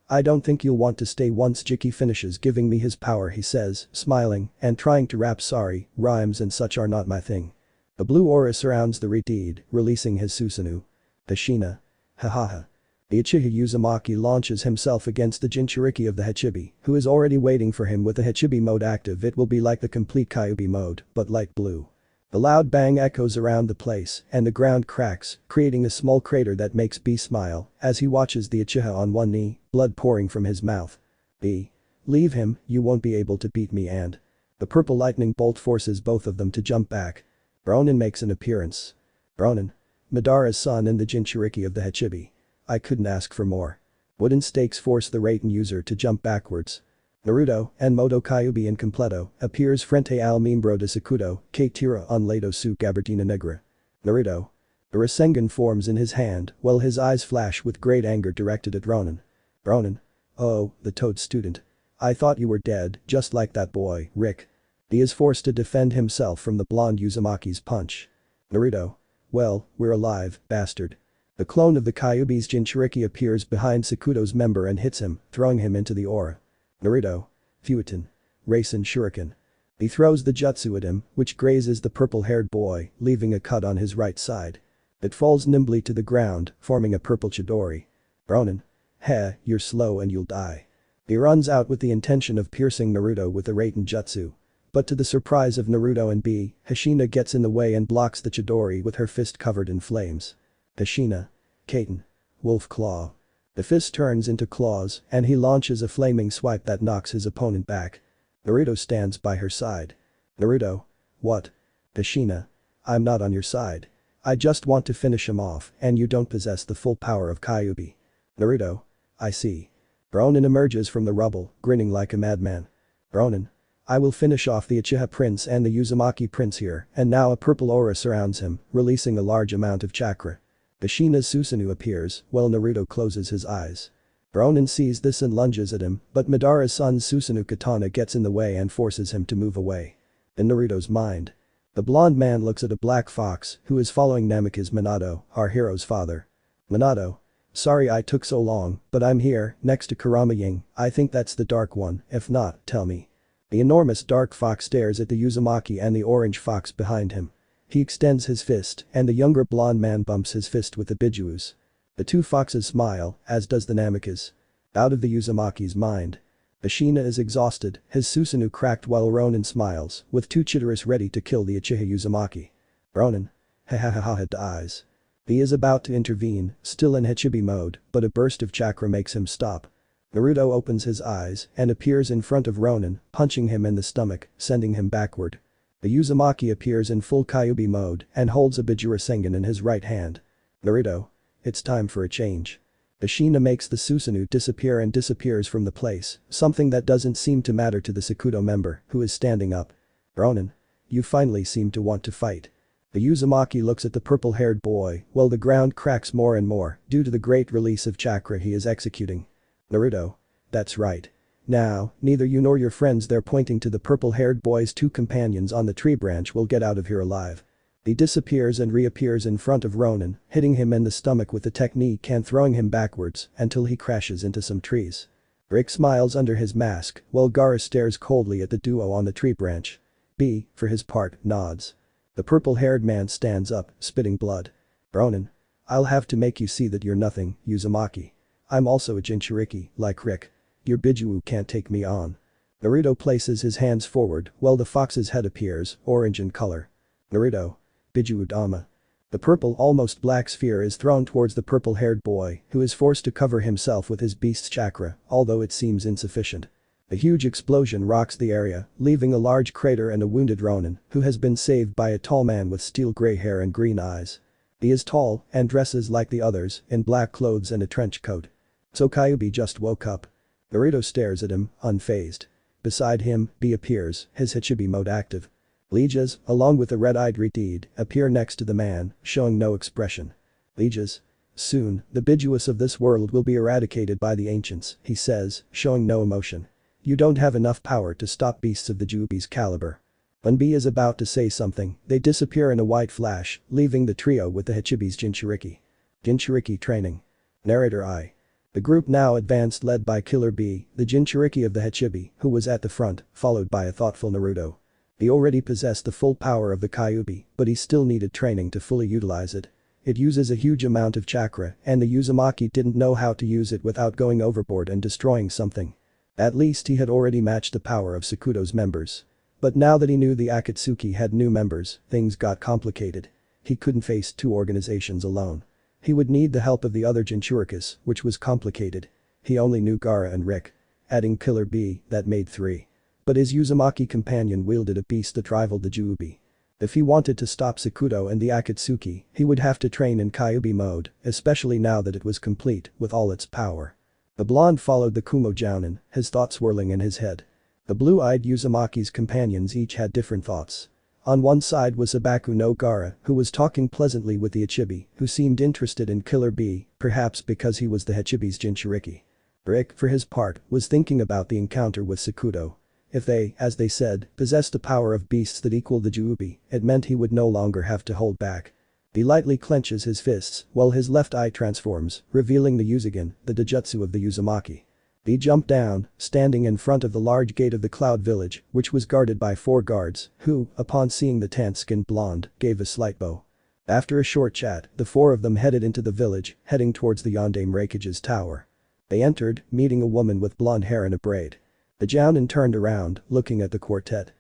I don't think you'll want to stay once Jiki finishes giving me his power, he says, smiling and trying to rap. Sorry, rhymes and such are not my thing. The blue aura surrounds the Redeed, releasing his Susanoo. Tashina. Hahaha. The Uchiha Uzumaki launches himself against the Jinchuriki of the Hachibi, who is already waiting for him with the Hachibi mode active. It will be like the complete Kyubi mode, but light blue. The loud bang echoes around the place, and the ground cracks, creating a small crater that makes B smile as he watches the Uchiha on one knee, blood pouring from his mouth. B. Leave him, you won't be able to beat me and. The purple lightning bolt forces both of them to jump back. Jounin makes an appearance. Jounin. Madara's son and the Jinchuriki of the Hachibi. I couldn't ask for more. Wooden stakes force the Raiden user to jump backwards. Naruto and Moto Kyubi in completo appears frente al miembro de Sakudo, que tira on lado su gabardina negra. Naruto. The Rasengan forms in his hand while his eyes flash with great anger directed at Jounin. Jounin. Oh, the Toad student. I thought you were dead, just like that boy, Rick. He is forced to defend himself from the blonde Uzumaki's punch. Naruto. Well, we're alive, bastard. The clone of the Kyubi's Jinchuriki appears behind Sakudo's member and hits him, throwing him into the aura. Naruto. Futon. Raisen Shuriken. He throws the jutsu at him, which grazes the purple-haired boy, leaving a cut on his right side. It falls nimbly to the ground, forming a purple Chidori. Jounin. Heh, you're slow and you'll die. He runs out with the intention of piercing Naruto with the Raiden jutsu. But to the surprise of Naruto and B, Hashina gets in the way and blocks the Chidori with her fist covered in flames. Hashina. Kaiten. Wolf Claw. The fist turns into claws and he launches a flaming swipe that knocks his opponent back. Naruto stands by her side. Naruto. What? Hashina. I'm not on your side. I just want to finish him off and you don't possess the full power of Kyubi. Naruto. I see. Jounin emerges from the rubble, grinning like a madman. Jounin. I will finish off the Uchiha prince and the Uzumaki prince here, and now a purple aura surrounds him, releasing a large amount of chakra. Hashina's Susanoo appears, while Naruto closes his eyes. Jounin sees this and lunges at him, but Madara's son's Susanoo katana gets in the way and forces him to move away. In Naruto's mind. The blonde man looks at a black fox who is following Namikaze Minato, our hero's father. Minato. Sorry I took so long, but I'm here, next to Kurama Ying, I think that's the dark one, if not, tell me. The enormous dark fox stares at the Uzumaki and the orange fox behind him. He extends his fist and the younger blonde man bumps his fist with the Bijuus. The two foxes smile, as does the Namikaze. Out of the Uzumaki's mind. Hashina is exhausted, his Susanoo cracked while Jounin smiles, with two Chidorus ready to kill the Uchiha Uzumaki. Jounin. Ha dies. He is about to intervene, still in Hachibi mode, but a burst of chakra makes him stop. Naruto opens his eyes and appears in front of Jounin, punching him in the stomach, sending him backward. The Uzumaki appears in full Kyubi mode and holds a Bijuu Rasengan in his right hand. Naruto. It's time for a change. Hashina makes the Susanoo disappear and disappears from the place, something that doesn't seem to matter to the Sakudo member, who is standing up. Jounin. You finally seem to want to fight. The Uzumaki looks at the purple-haired boy while the ground cracks more and more due to the great release of chakra he is executing. Naruto. That's right. Now, neither you nor your friends there pointing to the purple-haired boy's two companions on the tree branch will get out of here alive. He disappears and reappears in front of Jounin, hitting him in the stomach with the technique and throwing him backwards until he crashes into some trees. Rick smiles under his mask while Gaara stares coldly at the duo on the tree branch. B, for his part, nods. The purple-haired man stands up, spitting blood. Jounin. I'll have to make you see that you're nothing, Uzumaki. I'm also a Jinchuriki, like Rick. Your Bijuu can't take me on. Naruto places his hands forward while the fox's head appears, orange in color. Naruto. Bijuu Dama. The purple almost black sphere is thrown towards the purple-haired boy who is forced to cover himself with his beast's chakra, although it seems insufficient. A huge explosion rocks the area, leaving a large crater and a wounded Jounin, who has been saved by a tall man with steel gray hair and green eyes. He is tall and dresses like the others, in black clothes and a trench coat. So Kyubi just woke up. Naruto stares at him, unfazed. Beside him, B appears, his Hachibi mode active. Liejas, along with the red-eyed Redeed, appear next to the man, showing no expression. Liejas. Soon, the Bijuus of this world will be eradicated by the ancients, he says, showing no emotion. You don't have enough power to stop beasts of the Jubi's caliber. When B is about to say something, they disappear in a white flash, leaving the trio with the Hachibi's Jinchuriki. Jinchuriki training. Narrator I. The group now advanced led by Killer B, the Jinchuriki of the Hachibi, who was at the front, followed by a thoughtful Naruto. He already possessed the full power of the Kyubi, but he still needed training to fully utilize it. It uses a huge amount of chakra, and the Uzumaki didn't know how to use it without going overboard and destroying something. At least he had already matched the power of Sakuto's members. But now that he knew the Akatsuki had new members, things got complicated. He couldn't face two organizations alone. He would need the help of the other Jinchurikis, which was complicated. He only knew Gaara and Rick. Adding Killer Bee, that made 3. But his Uzumaki companion wielded a beast that rivaled the Juubi. If he wanted to stop Sakuto and the Akatsuki, he would have to train in Kyubi mode, especially now that it was complete with all its power. The blonde followed the Kumo Jounin, his thoughts swirling in his head. The blue-eyed Uzumaki's companions each had different thoughts. On one side was Sabaku no Gaara, who was talking pleasantly with the Ichibi, who seemed interested in Killer Bee, perhaps because he was the Ichibi's Jinchuriki. Rick, for his part, was thinking about the encounter with Sakuto. If they, as they said, possessed the power of beasts that equaled the Juubi, it meant he would no longer have to hold back. He lightly clenches his fists, while his left eye transforms, revealing the Uzigen, the Dojutsu of the Uzumaki. He jumped down, standing in front of the large gate of the Cloud Village, which was guarded by 4 guards, who, upon seeing the tan-skinned blonde, gave a slight bow. After a short chat, the 4 of them headed into the village, heading towards the Yondaime Reikage's tower. They entered, meeting a woman with blonde hair in a braid. The Jounin turned around, looking at the quartet.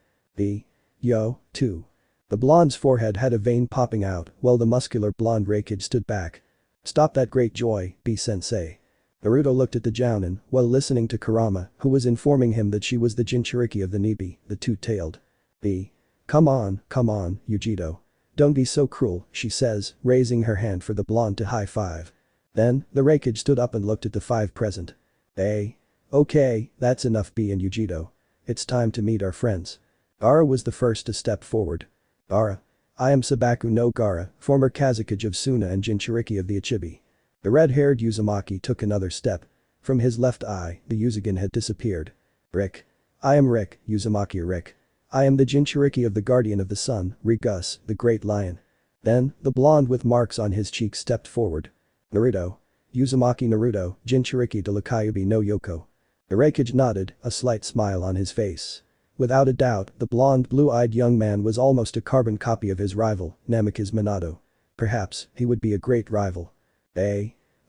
Yo, too. The blonde's forehead had a vein popping out, while the muscular blonde Reikage stood back. Stop that great joy, B-sensei. Naruto looked at the Jounin while listening to Kurama, who was informing him that she was the Jinchuriki of the Nibi, the two-tailed. Come on, Yujito. Don't be so cruel, she says, raising her hand for the blonde to high-five. Then, the Reikage stood up and looked at the 5 present. Okay, that's enough B and Yujito. It's time to meet our friends. Gaara was the first to step forward. Gaara. I am Sabaku no Gaara, former Kazekage of Suna and Jinchuriki of the Ichibi. The red-haired Uzumaki took another step. From his left eye, the Uzigen had disappeared. Rick. I am Rick, Uzumaki Rick. I am the Jinchuriki of the Guardian of the Sun, Rikus, the Great Lion. Then, the blonde with marks on his cheeks stepped forward. Naruto. Uzumaki Naruto, Jinchuriki de la Kyubi no Yoko. The Reikage nodded, a slight smile on his face. Without a doubt, the blonde, blue-eyed young man was almost a carbon copy of his rival, Namikaze Minato. Perhaps, he would be a great rival.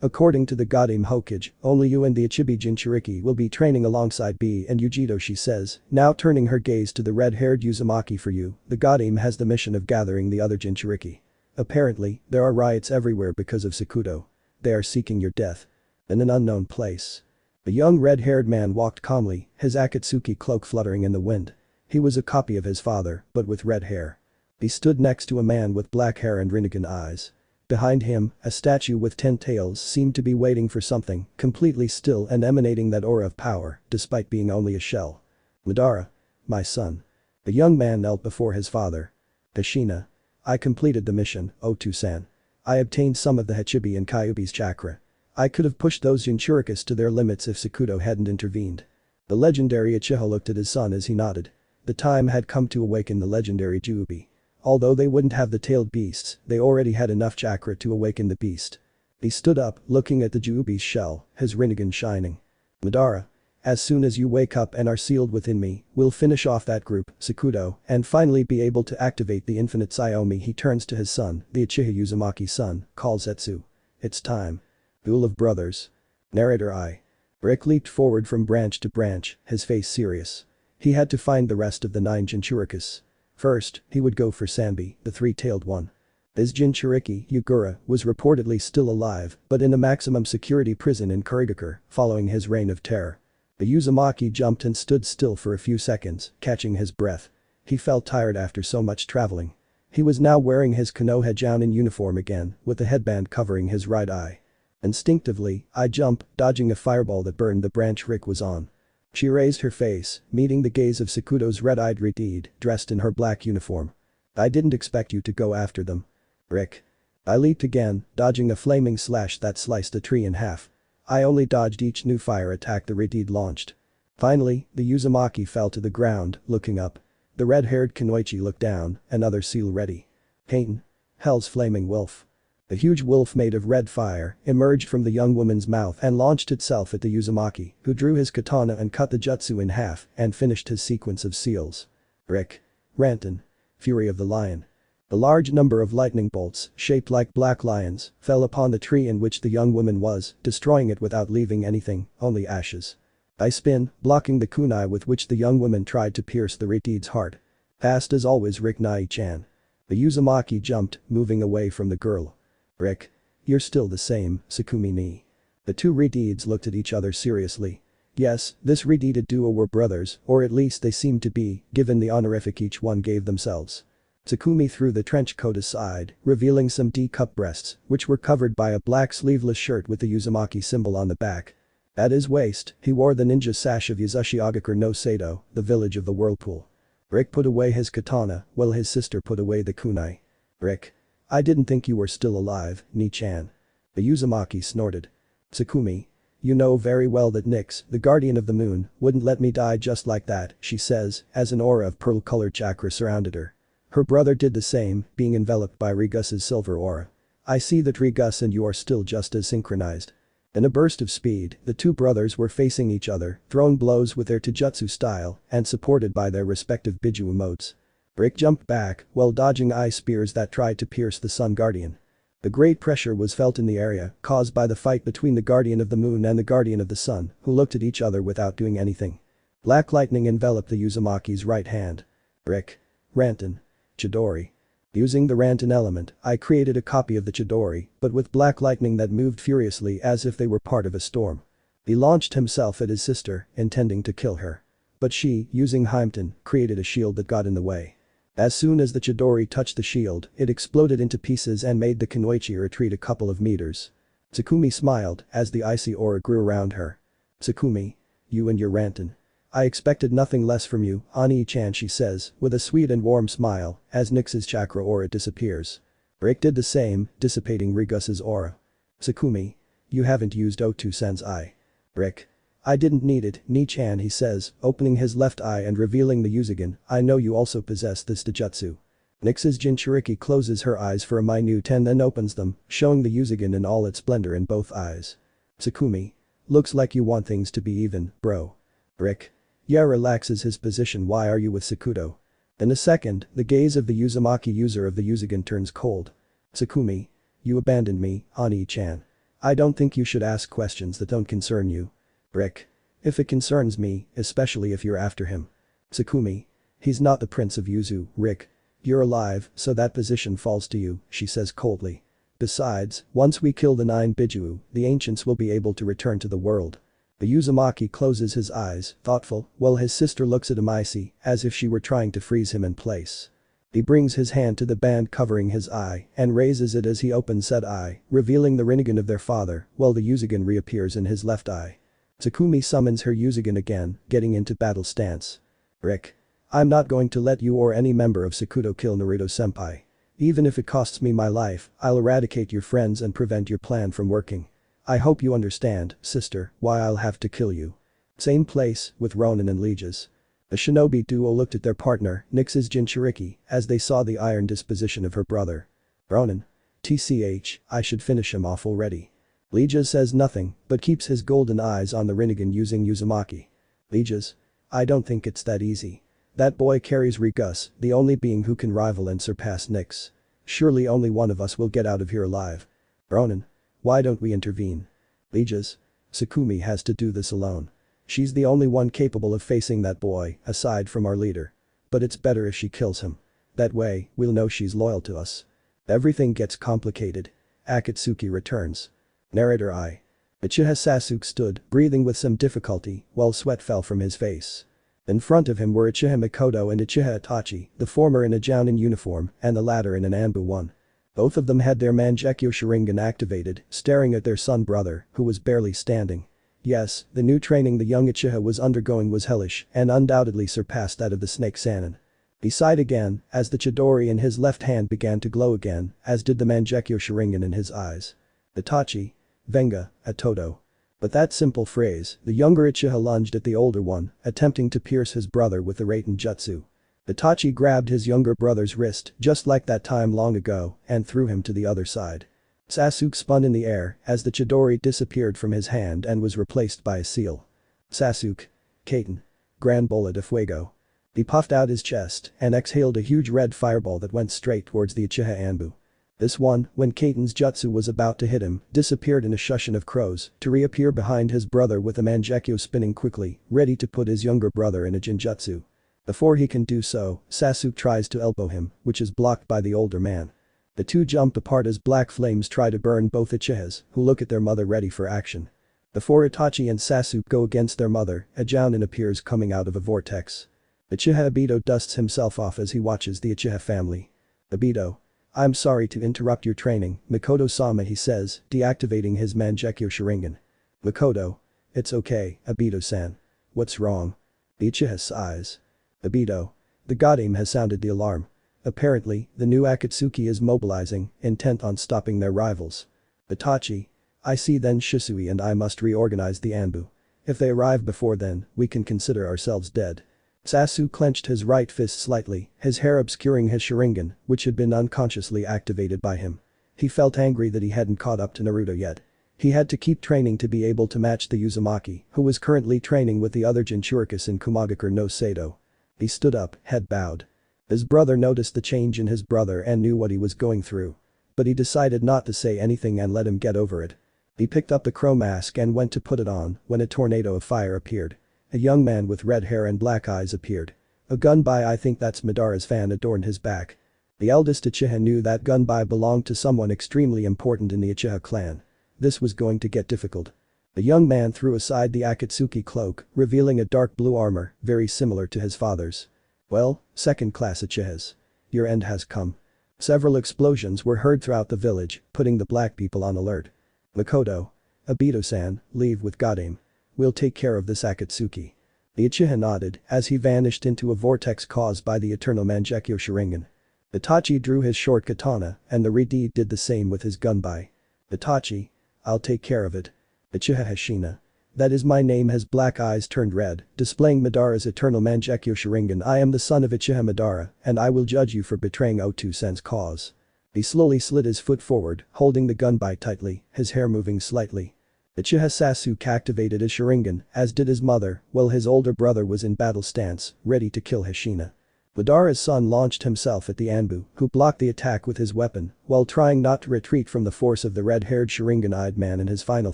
According to the Godaime Hokage, only you and the Ichibi Jinchuriki will be training alongside B and Yujito, she says, now turning her gaze to the red-haired Uzumaki. For you, the Godaime has the mission of gathering the other Jinchuriki. Apparently, there are riots everywhere because of Sakuto. They are seeking your death. In an unknown place. The young red-haired man walked calmly, his Akatsuki cloak fluttering in the wind. He was a copy of his father, but with red hair. He stood next to a man with black hair and Rinnegan eyes. Behind him, a statue with 10 tails seemed to be waiting for something, completely still and emanating that aura of power, despite being only a shell. Madara. My son. The young man knelt before his father. Tashina. I completed the mission, Otu-san. I obtained some of the Ichibi and Kyubi's chakra. I could have pushed those Jinchurikis to their limits if Sakuto hadn't intervened. The legendary Uchiha looked at his son as he nodded. The time had come to awaken the legendary Juubi. Although they wouldn't have the tailed beasts, they already had enough chakra to awaken the beast. He stood up, looking at the Juubi's shell, his Rinnegan shining. Madara. As soon as you wake up and are sealed within me, we'll finish off that group, Sakuto, and finally be able to activate the infinite Tsuyomi. He turns to his son, the Uchiha Uzumaki's son, called Zetsu. It's time. Duel of Brothers. Narrator I. Rick leaped forward from branch to branch, his face serious. He had to find the rest of the 9 Jinchurikis. First, he would go for Sanbi, the 3-tailed one. His Jinchuriki, Yugura, was reportedly still alive, but in a maximum security prison in Kurigakure, following his reign of terror. The Uzumaki jumped and stood still for a few seconds, catching his breath. He felt tired after so much traveling. He was now wearing his Konoha Jounin uniform again, with a headband covering his right eye. Instinctively, I jumped, dodging a fireball that burned the branch Rick was on. She raised her face, meeting the gaze of Sakuto's red-eyed Redeed, dressed in her black uniform. I didn't expect you to go after them. Rick. I leaped again, dodging a flaming slash that sliced a tree in half. I only dodged each new fire attack the Redeed launched. Finally, the Uzumaki fell to the ground, looking up. The red-haired Kunoichi looked down, another seal ready. Pain. Hell's flaming wolf. A huge wolf made of red fire emerged from the young woman's mouth and launched itself at the Uzumaki, who drew his katana and cut the jutsu in half and finished his sequence of seals. Rick. Rantan. Fury of the Lion. A large number of lightning bolts, shaped like black lions, fell upon the tree in which the young woman was, destroying it without leaving anything, only ashes. I spin, blocking the kunai with which the young woman tried to pierce the Riteed's heart. Fast as always, Rick Nai-chan. The Uzumaki jumped, moving away from the girl. Rick. You're still the same, Sukumi ni. The two Riteeds looked at each other seriously. Yes, this Riteed duo were brothers, or at least they seemed to be, given the honorific each one gave themselves. Tsukumi threw the trench coat aside, revealing some D-cup breasts, which were covered by a black sleeveless shirt with the Uzumaki symbol on the back. At his waist, he wore the ninja sash of Yuzushiogakure no Sado, the village of the whirlpool. Rick put away his katana, while his sister put away the kunai. Rick. I didn't think you were still alive, Ni-chan. The Uzumaki snorted. Tsukumi. You know very well that Nyx, the guardian of the moon, wouldn't let me die just like that, she says, as an aura of pearl-colored chakra surrounded her. Her brother did the same, being enveloped by Rigus's silver aura. I see that Rigus and you are still just as synchronized. In a burst of speed, the two brothers were facing each other, throwing blows with their taijutsu style, and supported by their respective Biju emotes. Rick jumped back, while dodging eye spears that tried to pierce the Sun Guardian. The great pressure was felt in the area, caused by the fight between the Guardian of the Moon and the Guardian of the Sun, who looked at each other without doing anything. Black lightning enveloped the Uzumaki's right hand. Rick. Rantan. Chidori. Using the Rantan element, I created a copy of the Chidori, but with black lightning that moved furiously as if they were part of a storm. He launched himself at his sister, intending to kill her. But she, using Himten, created a shield that got in the way. As soon as the Chidori touched the shield, it exploded into pieces and made the Kunoichi retreat a couple of meters. Tsukumi smiled as the icy aura grew around her. Tsukumi. You and your Rantan. I expected nothing less from you, Ani-chan, she says, with a sweet and warm smile, as Nyx's chakra aura disappears. Rick did the same, dissipating Rigus's aura. Tsukumi. You haven't used Otu-sen's eye. Rick. I didn't need it, Ni-chan, he says, opening his left eye and revealing the Uzugen. I know you also possess this taijutsu. Nyx's Jinchuriki closes her eyes for a minute and then opens them, showing the Uzugen in all its splendor in both eyes. Tsukumi. Looks like you want things to be even, bro. Rick. Yeah, relaxes his position. Why are you with Sakuto? In a second, the gaze of the Uzumaki user of the Uzugen turns cold. Tsukumi. You abandoned me, Ani-chan. I don't think you should ask questions that don't concern you. Rick. If it concerns me, especially if you're after him. Tsukumi. He's not the prince of Yuzu, Rick. You're alive, so that position falls to you, she says coldly. Besides, once we kill the 9 Biju, the ancients will be able to return to the world. The Uzumaki closes his eyes, thoughtful, while his sister looks at him icy, as if she were trying to freeze him in place. He brings his hand to the band covering his eye and raises it as he opens said eye, revealing the Rinnegan of their father, while the Uzugen reappears in his left eye. Tsukumi summons her Uzugen again, getting into battle stance. Rick. I'm not going to let you or any member of Sakuto kill Naruto-senpai. Even if it costs me my life, I'll eradicate your friends and prevent your plan from working. I hope you understand, sister, why I'll have to kill you. Same place, with Ronin and Legis. The shinobi duo looked at their partner, Nyx's Jinchuriki, as they saw the iron disposition of her brother. Ronin. TCH, I should finish him off already. Legis says nothing, but keeps his golden eyes on the Rinnegan using Uzumaki. Legis. I don't think it's that easy. That boy carries Rigus, the only being who can rival and surpass Nyx. Surely only one of us will get out of here alive. Ronin. Why don't we intervene? Legis. Sukumi has to do this alone. She's the only one capable of facing that boy, aside from our leader. But it's better if she kills him. That way, we'll know she's loyal to us. Everything gets complicated. Akatsuki returns. Narrator I. Uchiha Sasuke stood, breathing with some difficulty, while sweat fell from his face. In front of him were Uchiha Mikoto and Uchiha Itachi, the former in a Jounin uniform and the latter in an Anbu one. Both of them had their Maguekio Sharigan activated, staring at their son brother, who was barely standing. Yes, the new training the young Uchiha was undergoing was hellish and undoubtedly surpassed that of the Snake Sannin. He sighed again, as the Chidori in his left hand began to glow again, as did the Maguekio Sharigan in his eyes. Itachi. Venga, Atoto. But that simple phrase, the younger Uchiha lunged at the older one, attempting to pierce his brother with the Raiten Jutsu. Itachi grabbed his younger brother's wrist, just like that time long ago, and threw him to the other side. Sasuke spun in the air as the Chidori disappeared from his hand and was replaced by a seal. Sasuke. Kaiten. Gran Bola de Fuego. He puffed out his chest and exhaled a huge red fireball that went straight towards the Uchiha Anbu. This one, when Kaiton's jutsu was about to hit him, disappeared in a shushin of crows to reappear behind his brother with a Mangekyo spinning quickly, ready to put his younger brother in a Jinjutsu. Before he can do so, Sasuke tries to elbow him, which is blocked by the older man. The two jump apart as black flames try to burn both Uchihas, who look at their mother ready for action. Before Itachi and Sasuke go against their mother, a Jounin appears coming out of a vortex. Uchiha Obito dusts himself off as he watches the Uchiha family. Obito. I'm sorry to interrupt your training, Mikoto-sama, he says, deactivating his Mangekyo Sharingan. Mikoto. It's okay, Obito-san. What's wrong? The Uchiha sighs. Obito. The Godame has sounded the alarm. Apparently, the new Akatsuki is mobilizing, intent on stopping their rivals. Itachi. I see then Shisui and I must reorganize the Anbu. If they arrive before then, we can consider ourselves dead. Sasuke clenched his right fist slightly, his hair obscuring his Sharingan, which had been unconsciously activated by him. He felt angry that he hadn't caught up to Naruto yet. He had to keep training to be able to match the Uzumaki, who was currently training with the other Jinchurikis in Kumagakure no Sado. He stood up, head bowed. His brother noticed the change in his brother and knew what he was going through. But he decided not to say anything and let him get over it. He picked up the crow mask and went to put it on when a tornado of fire appeared. A young man with red hair and black eyes appeared. A gunbai, I think that's Madara's fan, adorned his back. The eldest Uchiha knew that gunbai belonged to someone extremely important in the Uchiha clan. This was going to get difficult. The young man threw aside the Akatsuki cloak, revealing a dark blue armor, very similar to his father's. Well, second-class Uchihas. Your end has come. Several explosions were heard throughout the village, putting the black people on alert. Mikoto. Obito-san, leave with Godame. We'll take care of this Akatsuki. The Uchiha nodded as he vanished into a vortex caused by the eternal Mangekyo Sharingan. Itachi drew his short katana and the Ridi did the same with his gunbai. Itachi. I'll take care of it. Uchiha Hashina. That is my name. His black eyes turned red, displaying Madara's eternal Mangekyo Sharingan. I am the son of Uchiha Madara and I will judge you for betraying Otu-sen's cause. He slowly slid his foot forward, holding the gunbai tightly, his hair moving slightly. Uchiha Sasuke activated his Sharingan, as did his mother, while his older brother was in battle stance, ready to kill Hashina. Madara's son launched himself at the Anbu, who blocked the attack with his weapon, while trying not to retreat from the force of the red-haired Sharingan-eyed man in his final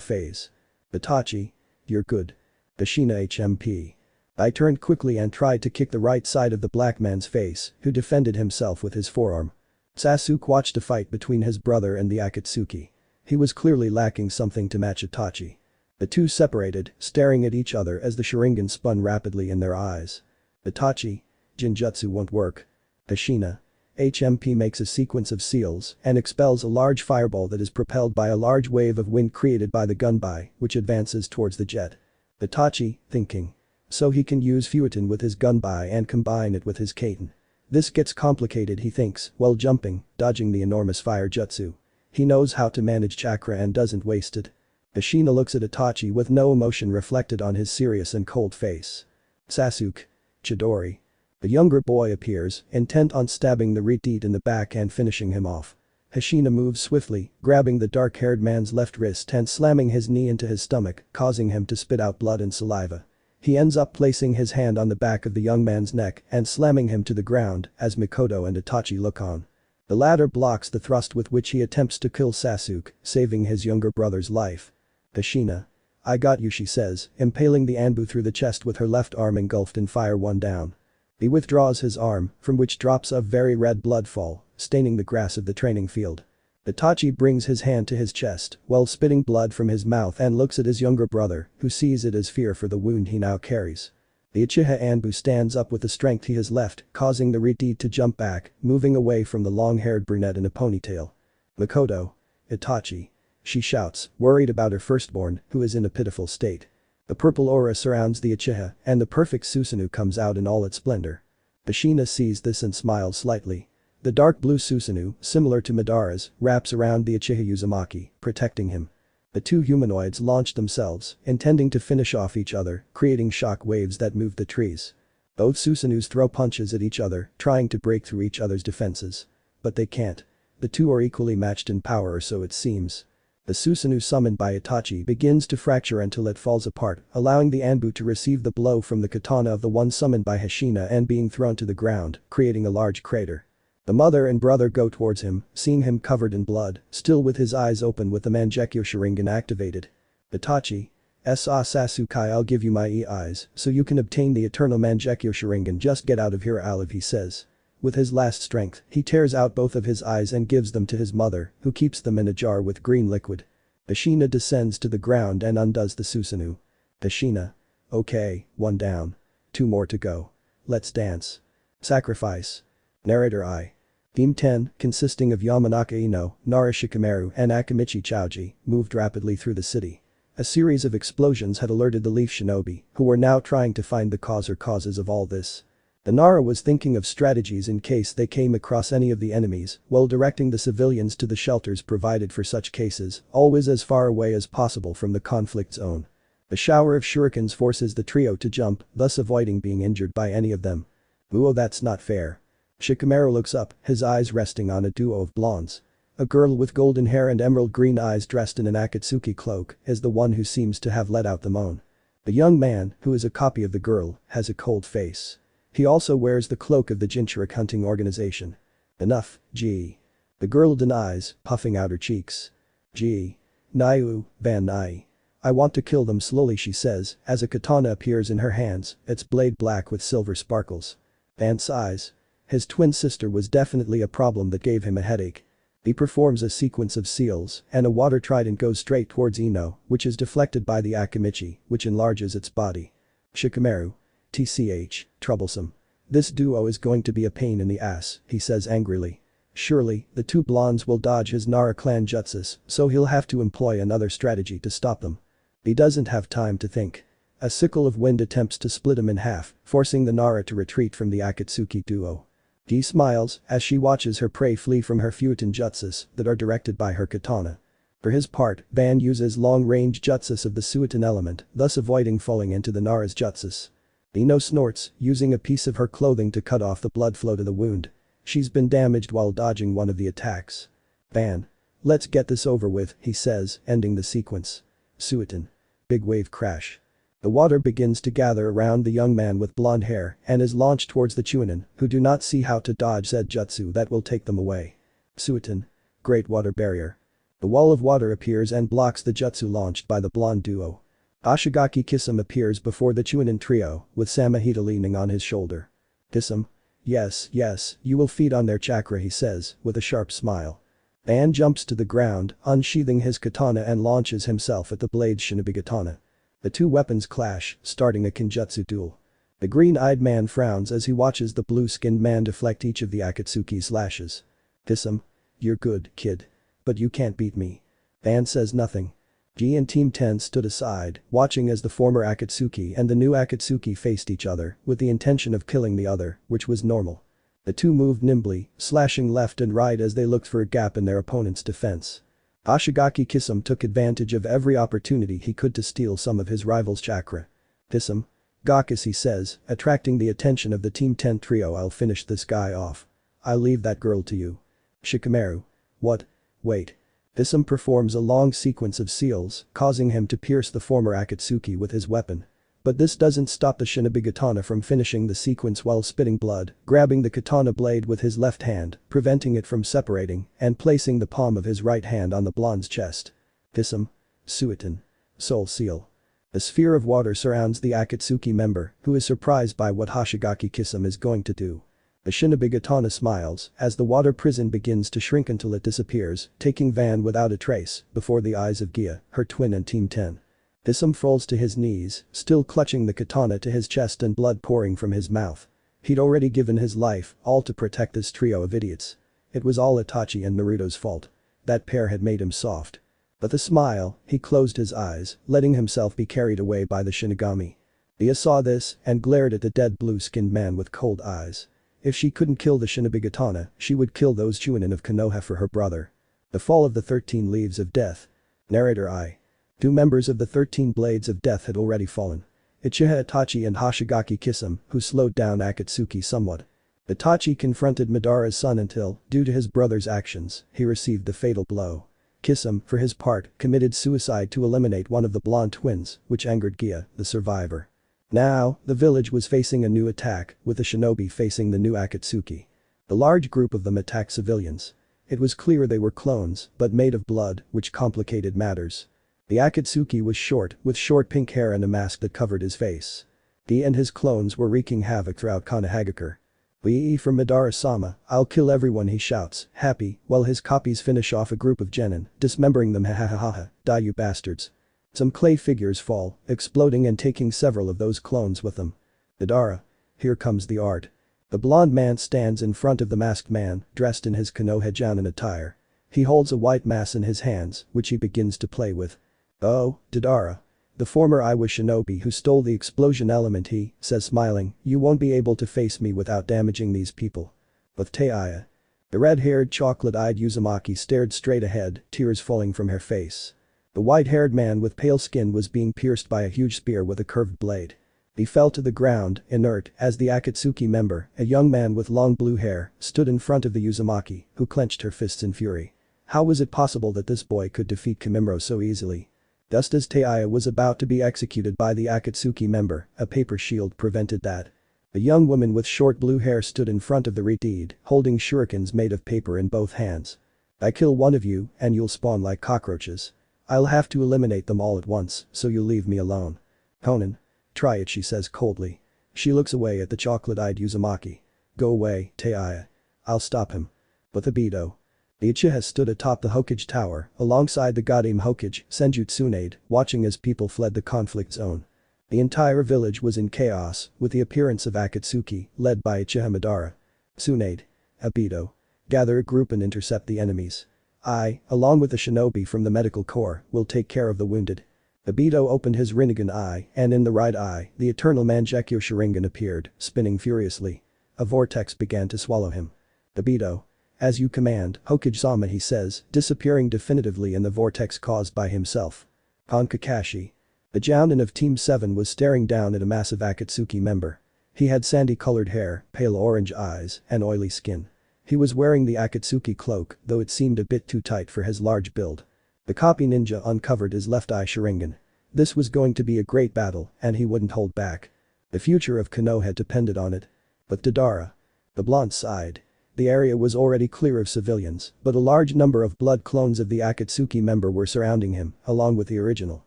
phase. Itachi. You're good. Hashina HMP. I turned quickly and tried to kick the right side of the black man's face, who defended himself with his forearm. Sasuke watched a fight between his brother and the Akatsuki. He was clearly lacking something to match Itachi. The two separated, staring at each other as the Sharingan spun rapidly in their eyes. Itachi. Jinjutsu won't work. Hashina. HMP makes a sequence of seals and expels a large fireball that is propelled by a large wave of wind created by the gunbai, which advances towards the jet. Itachi, thinking. So he can use Fueton with his gunbai and combine it with his Kaiton. This gets complicated, he thinks, while jumping, dodging the enormous fire jutsu. He knows how to manage chakra and doesn't waste it. Hashina looks at Itachi with no emotion reflected on his serious and cold face. Sasuke. Chidori. The younger boy appears, intent on stabbing the Reteat in the back and finishing him off. Hashina moves swiftly, grabbing the dark-haired man's left wrist and slamming his knee into his stomach, causing him to spit out blood and saliva. He ends up placing his hand on the back of the young man's neck and slamming him to the ground as Mikoto and Itachi look on. The latter blocks the thrust with which he attempts to kill Sasuke, saving his younger brother's life. Hashina. I got you, she says, impaling the Anbu through the chest with her left arm engulfed in fire. One down. He withdraws his arm, from which drops of very red blood fall, staining the grass of the training field. Itachi brings his hand to his chest while spitting blood from his mouth and looks at his younger brother, who sees it as fear for the wound he now carries. The Uchiha Anbu stands up with the strength he has left, causing the Reteat to jump back, moving away from the long-haired brunette in a ponytail. Mikoto. Itachi. She shouts, worried about her firstborn, who is in a pitiful state. The purple aura surrounds the Uchiha and the perfect Susanoo comes out in all its splendor. Hashina sees this and smiles slightly. The dark blue Susanoo, similar to Madara's, wraps around the Uchiha Uzumaki, protecting him. The two humanoids launched themselves, intending to finish off each other, creating shock waves that moved the trees. Both Susanoos throw punches at each other, trying to break through each other's defenses. But they can't. The two are equally matched in power, or so it seems. The Susanoo summoned by Itachi begins to fracture until it falls apart, allowing the Anbu to receive the blow from the katana of the one summoned by Hashina and being thrown to the ground, creating a large crater. The mother and brother go towards him, seeing him covered in blood, still with his eyes open with the Maguekio Sharigan activated. Itachi. Sasuke, I'll give you my eyes so you can obtain the eternal Maguekio Sharigan, just get out of here Olive, he says. With his last strength, he tears out both of his eyes and gives them to his mother, who keeps them in a jar with green liquid. Hashina descends to the ground and undoes the Susanoo. Hashina. Okay, 1 down. 2 more to go. Let's dance. Sacrifice. Narrator I. Team 10, consisting of Yamanaka Ino, Nara Shikamaru and Akamichi Chouji, moved rapidly through the city. A series of explosions had alerted the Leaf Shinobi, who were now trying to find the cause or causes of all this. The Nara was thinking of strategies in case they came across any of the enemies, while directing the civilians to the shelters provided for such cases, always as far away as possible from the conflict zone. A shower of shurikens forces the trio to jump, thus avoiding being injured by any of them. "Oh, that's not fair." Shikamaru looks up, his eyes resting on a duo of blondes. A girl with golden hair and emerald green eyes dressed in an Akatsuki cloak is the one who seems to have let out the moan. The young man, who is a copy of the girl, has a cold face. He also wears the cloak of the Jinchuriki hunting organization. "Enough, gee." The girl denies, puffing out her cheeks. "Gee. Naiu, Van Nai. I want to kill them slowly," she says, as a katana appears in her hands, its blade black with silver sparkles. Van sighs. His twin sister was definitely a problem that gave him a headache. He performs a sequence of seals, and a water trident goes straight towards Ino, which is deflected by the Akamichi, which enlarges its body. Shikamaru. TCH, troublesome. This duo is going to be a pain in the ass, he says angrily. Surely, the two blondes will dodge his Nara clan jutsus, so he'll have to employ another strategy to stop them. He doesn't have time to think. A sickle of wind attempts to split him in half, forcing the Nara to retreat from the Akatsuki duo. He smiles as she watches her prey flee from her Futon jutsus that are directed by her katana. For his part, Van uses long-range jutsus of the Suiton element, thus avoiding falling into the Nara's jutsus. Ino snorts, using a piece of her clothing to cut off the blood flow to the wound. She's been damaged while dodging one of the attacks. Van. Let's get this over with, he says, ending the sequence. Suiton. Big wave crash. The water begins to gather around the young man with blonde hair and is launched towards the Chunin, who do not see how to dodge said jutsu that will take them away. Suiton. Great water barrier. The wall of water appears and blocks the jutsu launched by the blonde duo. Ashigaki Kisame appears before the Chunin trio, with Samahita leaning on his shoulder. Kisame. Yes, you will feed on their chakra, he says, with a sharp smile. Van jumps to the ground, unsheathing his katana and launches himself at the blade's shinobi katana. The two weapons clash, starting a kinjutsu duel. The green-eyed man frowns as he watches the blue-skinned man deflect each of the Akatsuki's lashes. Kisame. You're good, kid. But you can't beat me. Van says nothing. G and Team 10 stood aside, watching as the former Akatsuki and the new Akatsuki faced each other with the intention of killing the other, which was normal. The two moved nimbly, slashing left and right as they looked for a gap in their opponent's defense. Ashigaki Kisame took advantage of every opportunity he could to steal some of his rival's chakra. Kisame. Gakis, he says, attracting the attention of the Team 10 trio. I'll finish this guy off. I'll leave that girl to you. Shikamaru. What? Wait. Kisame performs a long sequence of seals, causing him to pierce the former Akatsuki with his weapon. But this doesn't stop the shinobi katana from finishing the sequence while spitting blood, grabbing the katana blade with his left hand, preventing it from separating, and placing the palm of his right hand on the blonde's chest. Kisame. Suiton. Soul Seal. A sphere of water surrounds the Akatsuki member, who is surprised by what Ashigaki Kisame is going to do. The shinobi katana smiles as the water prison begins to shrink until it disappears, taking Van without a trace, before the eyes of Gia, her twin and Team 10. Kisame falls to his knees, still clutching the katana to his chest and blood pouring from his mouth. He'd already given his life, all to protect this trio of idiots. It was all Itachi and Naruto's fault. That pair had made him soft. With a smile, he closed his eyes, letting himself be carried away by the Shinigami. Gia saw this and glared at the dead blue-skinned man with cold eyes. If she couldn't kill the shinobi katana, she would kill those Jounin of Konoha for her brother. The Fall of the 13 Leaves of Death. Narrator I. 2 members of the 13 Blades of Death had already fallen. Uchiha Itachi and Ashigaki Kisame, who slowed down Akatsuki somewhat. Itachi confronted Madara's son until, due to his brother's actions, he received the fatal blow. Kisame, for his part, committed suicide to eliminate one of the blonde twins, which angered Gia, the survivor. Now, the village was facing a new attack, with the shinobi facing the new Akatsuki. The large group of them attacked civilians. It was clear they were clones, but made of blood, which complicated matters. The Akatsuki was short, with short pink hair and a mask that covered his face. He and his clones were wreaking havoc throughout Konohagakure. "Lee from Madara-sama, I'll kill everyone," he shouts, happy, while his copies finish off a group of genin, dismembering them. Ha ha ha ha, die you bastards. Some clay figures fall, exploding and taking several of those clones with them. Madara. Here comes the art. The blonde man stands in front of the masked man, dressed in his Konoha Jounin attire. He holds a white mass in his hands, which he begins to play with. "Oh, Madara. The former Iwa shinobi who stole the explosion element," he says smiling, "you won't be able to face me without damaging these people." But Taiya. The red-haired chocolate-eyed Uzumaki stared straight ahead, tears falling from her face. The white-haired man with pale skin was being pierced by a huge spear with a curved blade. He fell to the ground, inert, as the Akatsuki member, a young man with long blue hair, stood in front of the Uzumaki, who clenched her fists in fury. How was it possible that this boy could defeat Kimimaro so easily? Just as Taiya was about to be executed by the Akatsuki member, a paper shield prevented that. A young woman with short blue hair stood in front of the deed, holding shurikens made of paper in both hands. "I kill one of you, and you'll spawn like cockroaches. I'll have to eliminate them all at once, so you leave me alone." "Conan. Try it," she says coldly. She looks away at the chocolate-eyed Uzumaki. "Go away, Taiya. I'll stop him." But the Beto. The Uchiha stood atop the Hokage tower, alongside the Goddamn Hokage, Senju Tsunade, watching as people fled the conflict zone. The entire village was in chaos, with the appearance of Akatsuki, led by Uchiha Madara. "Tsunade. Abito. Gather a group and intercept the enemies. I, along with the shinobi from the medical corps, will take care of the wounded." Abito opened his Rinnegan eye, and in the right eye, the eternal Maguekio Sharigan appeared, spinning furiously. A vortex began to swallow him. Abito. "As you command, Hokage-sama," he says, disappearing definitively in the vortex caused by himself. On Kakashi. The Jounin of Team 7 was staring down at a massive Akatsuki member. He had sandy-colored hair, pale orange eyes, and oily skin. He was wearing the Akatsuki cloak, though it seemed a bit too tight for his large build. The copy ninja uncovered his left eye Sharingan. This was going to be a great battle, and he wouldn't hold back. The future of Konoha depended on it. But Madara. The blonde sighed. The area was already clear of civilians, but a large number of blood clones of the Akatsuki member were surrounding him, along with the original.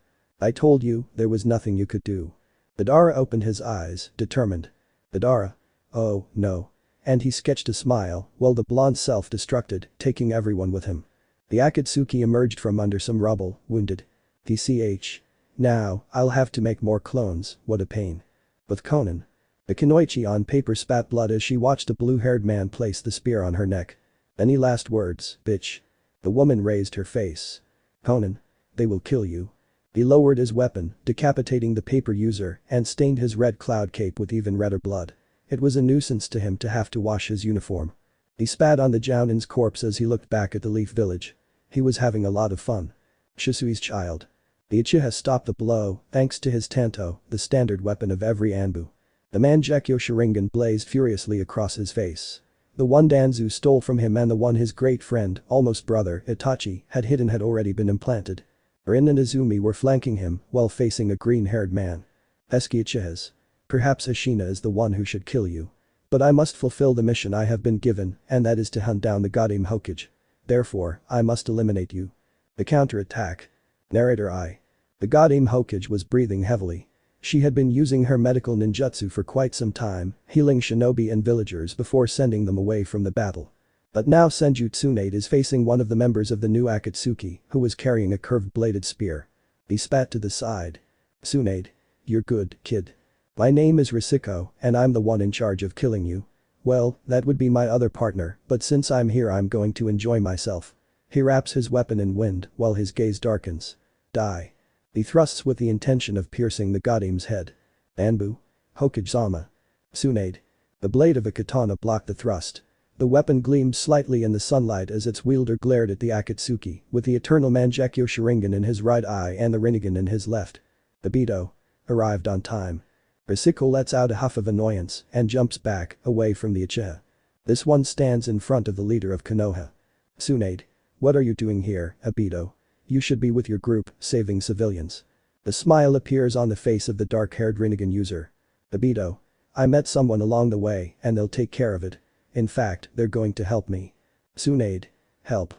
"I told you, there was nothing you could do." Madara opened his eyes, determined. Madara. "Oh, no." And he sketched a smile, while the blonde self-destructed, taking everyone with him. The Akatsuki emerged from under some rubble, wounded. "TCH. Now, I'll have to make more clones, what a pain." But Conan. The Kunoichi on paper spat blood as she watched a blue-haired man place the spear on her neck. "Any last words, bitch?" The woman raised her face. "Conan. They will kill you." He lowered his weapon, decapitating the paper user, and stained his red cloud cape with even redder blood. It was a nuisance to him to have to wash his uniform. He spat on the Jounin's corpse as he looked back at the Leaf Village. He was having a lot of fun. Shisui's child. The Uchiha stopped the blow, thanks to his Tanto, the standard weapon of every Anbu. The Maguekio Sharigan blazed furiously across his face. The one Danzu stole from him and the one his great friend, almost brother, Itachi, had hidden had already been implanted. Rin and Izumi were flanking him, while facing a green-haired man. "Pesky Uchihas. Perhaps Ashina is the one who should kill you. But I must fulfill the mission I have been given, and that is to hunt down the Goddamn Hokage. Therefore, I must eliminate you." The counterattack. Narrator I. The Goddamn Hokage was breathing heavily. She had been using her medical ninjutsu for quite some time, healing shinobi and villagers before sending them away from the battle. But now Senju Tsunade is facing one of the members of the new Akatsuki, who was carrying a curved-bladed spear. He spat to the side. "Tsunade. You're good, kid. My name is Risiko, and I'm the one in charge of killing you. Well, that would be my other partner, but since I'm here I'm going to enjoy myself." He wraps his weapon in wind, while his gaze darkens. "Die." He thrusts with the intention of piercing the Goddam's head. "Anbu. Hokage-sama. Tsunade." The blade of a katana blocked the thrust. The weapon gleamed slightly in the sunlight as its wielder glared at the Akatsuki, with the eternal Maguekio Sharigan in his right eye and the Rinnegan in his left. The Beto. Arrived on time. Risiko lets out a huff of annoyance and jumps back, away from the Uchiha. This one stands in front of the leader of Konoha. "Tsunade. What are you doing here, Obito? You should be with your group, saving civilians. The smile appears on the face of the dark-haired Rinnegan user. Obito. I met someone along the way and they'll take care of it. In fact, they're going to help me. Tsunade. Help.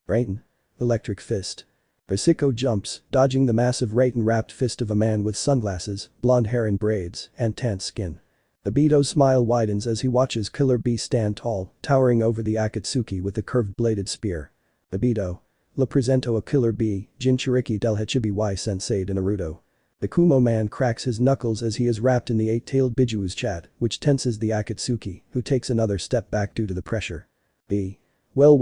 Raiden. Electric fist. Risiko jumps, dodging the massive Raiden-wrapped fist of a man with sunglasses, blonde hair in braids, and tanned skin. Obito's smile widens as he watches Killer Bee stand tall, towering over the Akatsuki with a curved-bladed spear. Obito. Le presento a Killer Bee, Jinchuriki del Hachibi y Sensei de Naruto. The Kumo man cracks his knuckles as he is wrapped in the eight-tailed Bijuu's chat, which tenses the Akatsuki, who takes another step back due to the pressure. B. Well,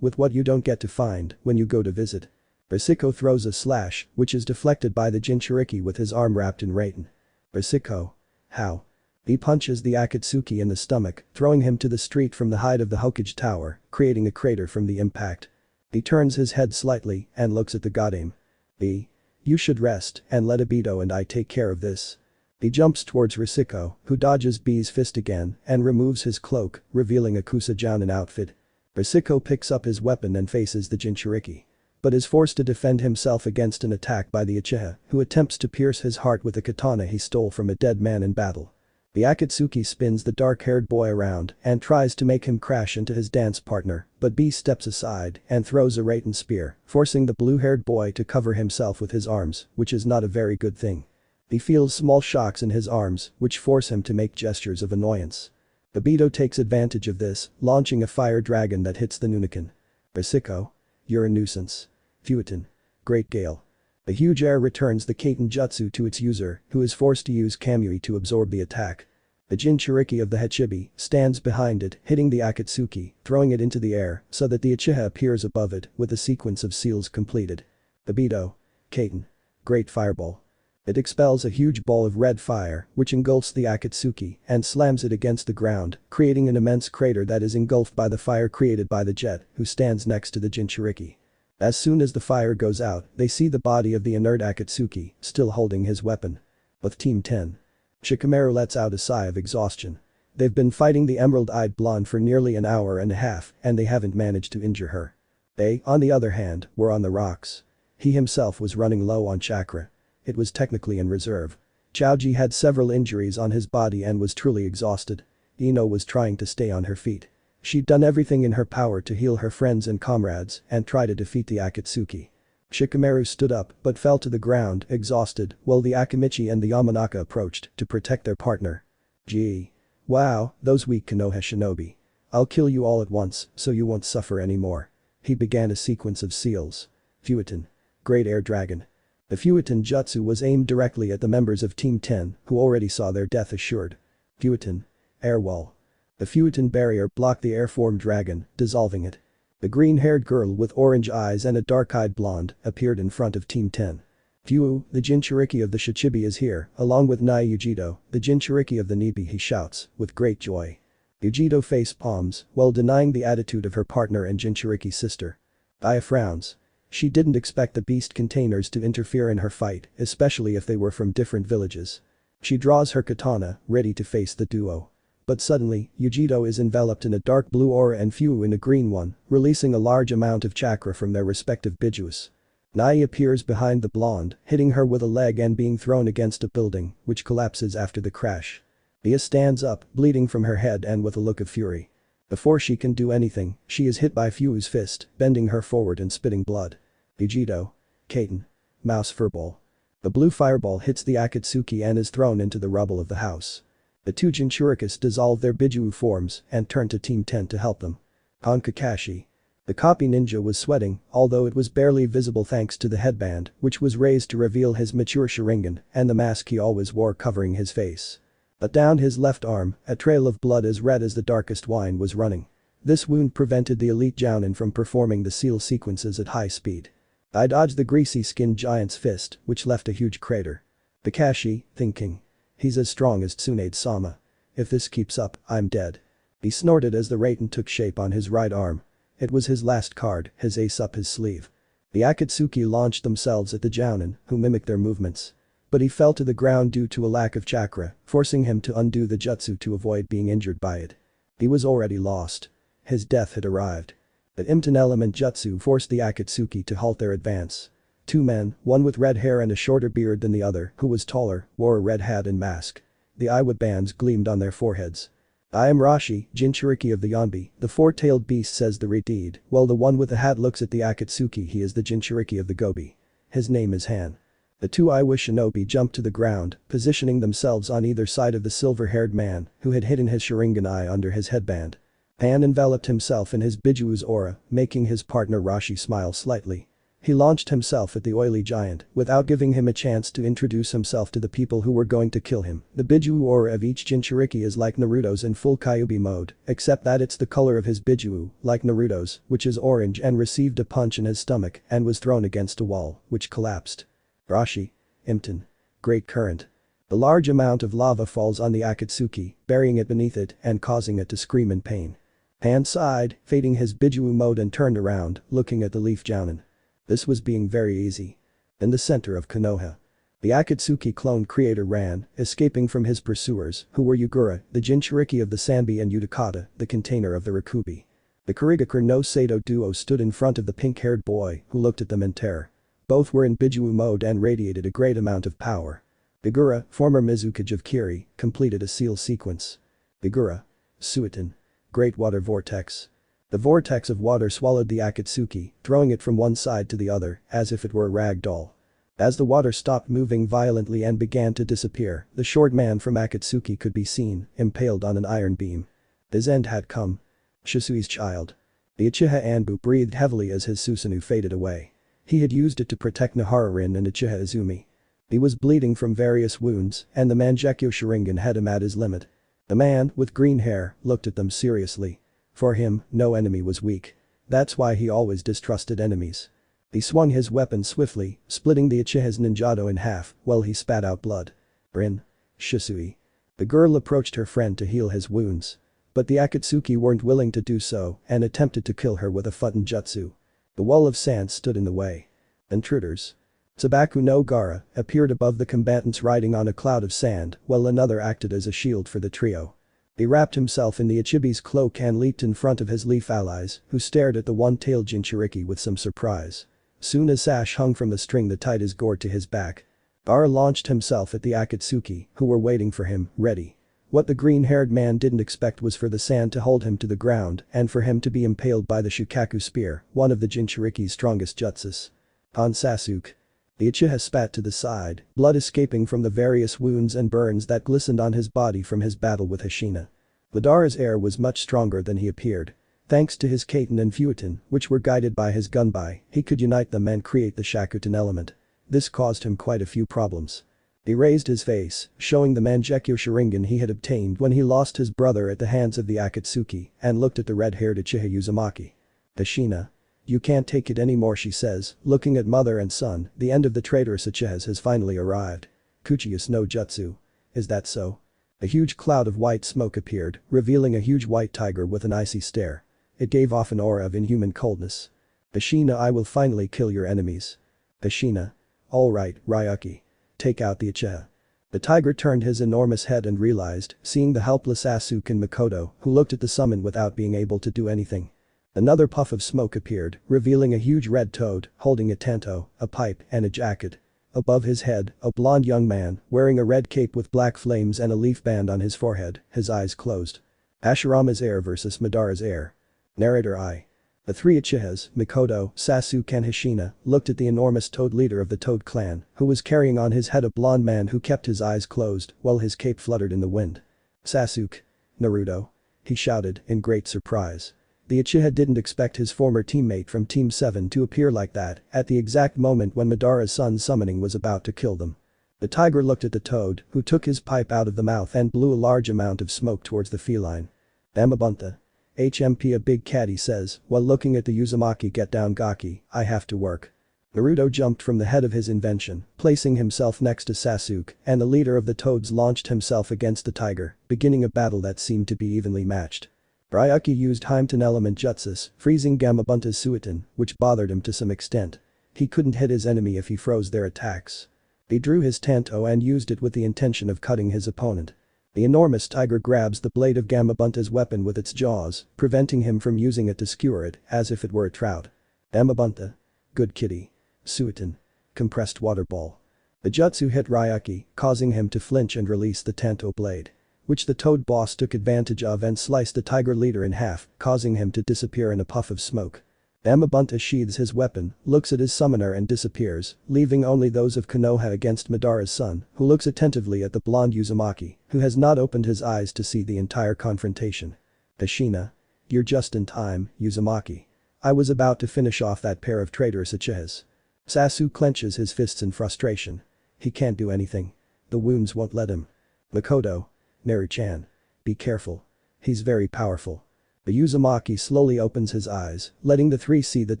with what you don't get to find when you go to visit. Risiko throws a slash, which is deflected by the Jinchuriki with his arm wrapped in Raiden. Risiko. How? He punches the Akatsuki in the stomach, throwing him to the street from the height of the Hokage Tower, creating a crater from the impact. He turns his head slightly and looks at the Godame. B. You should rest and let Obito and I take care of this. He jumps towards Risiko, who dodges B's fist again and removes his cloak, revealing a Kusa Jounin outfit. Risiko picks up his weapon and faces the Jinchuriki. But is forced to defend himself against an attack by the Uchiha, who attempts to pierce his heart with a katana he stole from a dead man in battle. The Akatsuki spins the dark-haired boy around and tries to make him crash into his dance partner, but B steps aside and throws a Raiden spear, forcing the blue-haired boy to cover himself with his arms, which is not a very good thing. He feels small shocks in his arms, which force him to make gestures of annoyance. Obito takes advantage of this, launching a fire dragon that hits the Nunakan. Risiko. You're a nuisance. Fueton. Great Gale. A huge air returns the Kaiten Jutsu to its user, who is forced to use Kamui to absorb the attack. The Jinchuriki of the Hachibi stands behind it, hitting the Akatsuki, throwing it into the air so that the Uchiha appears above it with a sequence of seals completed. Obito. Kaiten. Great Fireball. It expels a huge ball of red fire, which engulfs the Akatsuki and slams it against the ground, creating an immense crater that is engulfed by the fire created by the Jet, who stands next to the Jinchuriki. As soon as the fire goes out, they see the body of the inert Akatsuki, still holding his weapon. With Team 10. Shikamaru lets out a sigh of exhaustion. They've been fighting the emerald-eyed blonde for nearly an hour and a half, and they haven't managed to injure her. They, on the other hand, were on the rocks. He himself was running low on chakra. It was technically in reserve. Chaoji had several injuries on his body and was truly exhausted. Ino was trying to stay on her feet. She'd done everything in her power to heal her friends and comrades and try to defeat the Akatsuki. Shikamaru stood up but fell to the ground, exhausted, while the Akamichi and the Yamanaka approached to protect their partner. Gee. Wow, those weak Konoha shinobi. I'll kill you all at once so you won't suffer anymore. He began a sequence of seals. Fueton. Great Air Dragon. The Fueton Jutsu was aimed directly at the members of Team 10, who already saw their death assured. Fueton. Air Wall. The Fueton barrier blocked the air-formed dragon, dissolving it. The green-haired girl with orange eyes and a dark-eyed blonde appeared in front of Team 10. Fu, the Jinchuriki of the Shichibi is here, along with Nai Ujido, the Jinchuriki of the Nibi, he shouts, with great joy. Ujido face palms, while denying the attitude of her partner and Jinchuriki sister. Aya frowns. She didn't expect the beast containers to interfere in her fight, especially if they were from different villages. She draws her katana, ready to face the duo. But suddenly, Ujido is enveloped in a dark blue aura and Fu in a green one, releasing a large amount of chakra from their respective Bijus. Nai appears behind the blonde, hitting her with a leg and being thrown against a building, which collapses after the crash. Bia stands up, bleeding from her head and with a look of fury. Before she can do anything, she is hit by Fu's fist, bending her forward and spitting blood. Ujido. Kaiten. Mouse Furball. The blue fireball hits the Akatsuki and is thrown into the rubble of the house. The two Jinchurikis dissolve their Bijuu forms and turn to Team 10 to help them. On Kakashi. The copy ninja was sweating, although it was barely visible thanks to the headband, which was raised to reveal his mature Sharingan and the mask he always wore covering his face. But down his left arm, a trail of blood as red as the darkest wine was running. This wound prevented the elite Jounin from performing the seal sequences at high speed. I dodged the greasy-skinned giant's fist, which left a huge crater. Kakashi, thinking. He's as strong as Tsunade-sama. If this keeps up, I'm dead. He snorted as the Raiden took shape on his right arm. It was his last card, his ace up his sleeve. The Akatsuki launched themselves at the Jounin, who mimicked their movements. But he fell to the ground due to a lack of chakra, forcing him to undo the jutsu to avoid being injured by it. He was already lost. His death had arrived. The Imton element jutsu forced the Akatsuki to halt their advance. Two men, one with red hair and a shorter beard than the other, who was taller, wore a red hat and mask. The eyewit bands gleamed on their foreheads. "I am Rashi, Jinchuriki of the Yonbi," the four-tailed beast says the redeed, while the one with the hat looks at the Akatsuki. He is the Jinchuriki of the Gobi. His name is Han. The two Iwa shinobi jumped to the ground, positioning themselves on either side of the silver-haired man, who had hidden his Sharigan eye under his headband. Han enveloped himself in his Bijuu's aura, making his partner Rashi smile slightly. He launched himself at the oily giant, without giving him a chance to introduce himself to the people who were going to kill him. The Bijuu aura of each Jinchuriki is like Naruto's in full Kyubi mode, except that it's the color of his Bijuu, like Naruto's, which is orange, and received a punch in his stomach and was thrown against a wall, which collapsed. Rashi. Imton. Great current. The large amount of lava falls on the Akatsuki, burying it beneath it and causing it to scream in pain. Han sighed, fading his Bijuu mode and turned around, looking at the leaf Jounin. This was being very easy. In the center of Konoha, the Akatsuki clone creator ran, escaping from his pursuers, who were Yugura, the Jinchuriki of the Sanbi, and Utakata, the container of the Rikubi. The Kurigakur no Sato duo stood in front of the pink-haired boy, who looked at them in terror. Both were in Bijuu mode and radiated a great amount of power. Bigura, former Mizukage of Kiri, completed a seal sequence. Bigura. Suiton. Great water vortex. The vortex of water swallowed the Akatsuki, throwing it from one side to the other, as if it were a rag doll. As the water stopped moving violently and began to disappear, the short man from Akatsuki could be seen, impaled on an iron beam. His end had come. Shisui's child. The Uchiha Anbu breathed heavily as his Susanoo faded away. He had used it to protect Nahara-rin and Uchiha Izumi. He was bleeding from various wounds, and the Maguekio Sharingan had him at his limit. The man, with green hair, looked at them seriously. For him, no enemy was weak. That's why he always distrusted enemies. He swung his weapon swiftly, splitting the Uchiha's ninjado in half, while he spat out blood. "Rin. Shisui." The girl approached her friend to heal his wounds. But the Akatsuki weren't willing to do so and attempted to kill her with a Futon jutsu. The wall of sand stood in the way. Intruders. Sabaku no Gara appeared above the combatants riding on a cloud of sand, while another acted as a shield for the trio. He wrapped himself in the Ichibi's cloak and leaped in front of his leaf allies, who stared at the one-tailed Jinchuriki with some surprise. Soon a sash hung from the string that tied his gourd to his back. Gara launched himself at the Akatsuki, who were waiting for him, ready. What the green-haired man didn't expect was for the sand to hold him to the ground and for him to be impaled by the Shukaku spear, one of the Jinchuriki's strongest jutsus. On Sasuke. The Uchiha spat to the side, blood escaping from the various wounds and burns that glistened on his body from his battle with Hashina. Madara's air was much stronger than he appeared. Thanks to his Kaiten and Futon, which were guided by his Gunbai, he could unite them and create the Shakutan element. This caused him quite a few problems. He raised his face, showing the Maguekio Sharingan he had obtained when he lost his brother at the hands of the Akatsuki, and looked at the red-haired Uchiha Uzumaki. "Hashina. You can't take it anymore," she says, looking at mother and son. "The end of the traitorous Uchihas has finally arrived. Kuchiyus no Jutsu. Is that so?" A huge cloud of white smoke appeared, revealing a huge white tiger with an icy stare. It gave off an aura of inhuman coldness. "Hashina, I will finally kill your enemies." "Hashina. Alright, Ryuki. Take out the Uchiha." The tiger turned his enormous head and realized, seeing the helpless Sasuke and Makoto, who looked at the summon without being able to do anything. Another puff of smoke appeared, revealing a huge red toad, holding a tanto, a pipe, and a jacket. Above his head, a blond young man, wearing a red cape with black flames and a leaf band on his forehead, his eyes closed. Hashirama's heir versus Madara's heir. Narrator I. The three Uchihas, Makoto, Sasuke and Hashina, looked at the enormous toad leader of the Toad clan, who was carrying on his head a blond man who kept his eyes closed while his cape fluttered in the wind. "Sasuke. Naruto." He shouted, in great surprise. The Uchiha didn't expect his former teammate from Team 7 to appear like that at the exact moment when Madara's son's summoning was about to kill them. The tiger looked at the toad, who took his pipe out of the mouth and blew a large amount of smoke towards the feline. "Amabunta. HMP," a big caddy says, while looking at the Uzumaki get down gaki. "I have to work." Naruto jumped from the head of his invention, placing himself next to Sasuke, and the leader of the toads launched himself against the tiger, beginning a battle that seemed to be evenly matched. Ryuki used Hinata element jutsus, freezing Gamabunta's Suiton, which bothered him to some extent. He couldn't hit his enemy if he froze their attacks. He drew his tanto and used it with the intention of cutting his opponent. The enormous tiger grabs the blade of Gamabunta's weapon with its jaws, preventing him from using it to skewer it as if it were a trout. Gamabunta. Good kitty. Suiton. Compressed water ball. The jutsu hit Ryuki, causing him to flinch and release the Tanto blade, which the Toad boss took advantage of and sliced the tiger leader in half, causing him to disappear in a puff of smoke. Gamabunta sheathes his weapon, looks at his summoner and disappears, leaving only those of Konoha against Madara's son, who looks attentively at the blonde Uzumaki, who has not opened his eyes to see the entire confrontation. Ashina. You're just in time, Uzumaki. I was about to finish off that pair of traitorous Uchihas. Sasuke clenches his fists in frustration. He can't do anything. The wounds won't let him. Makoto. Naru-chan. Be careful. He's very powerful. The Uzumaki slowly opens his eyes, letting the three see that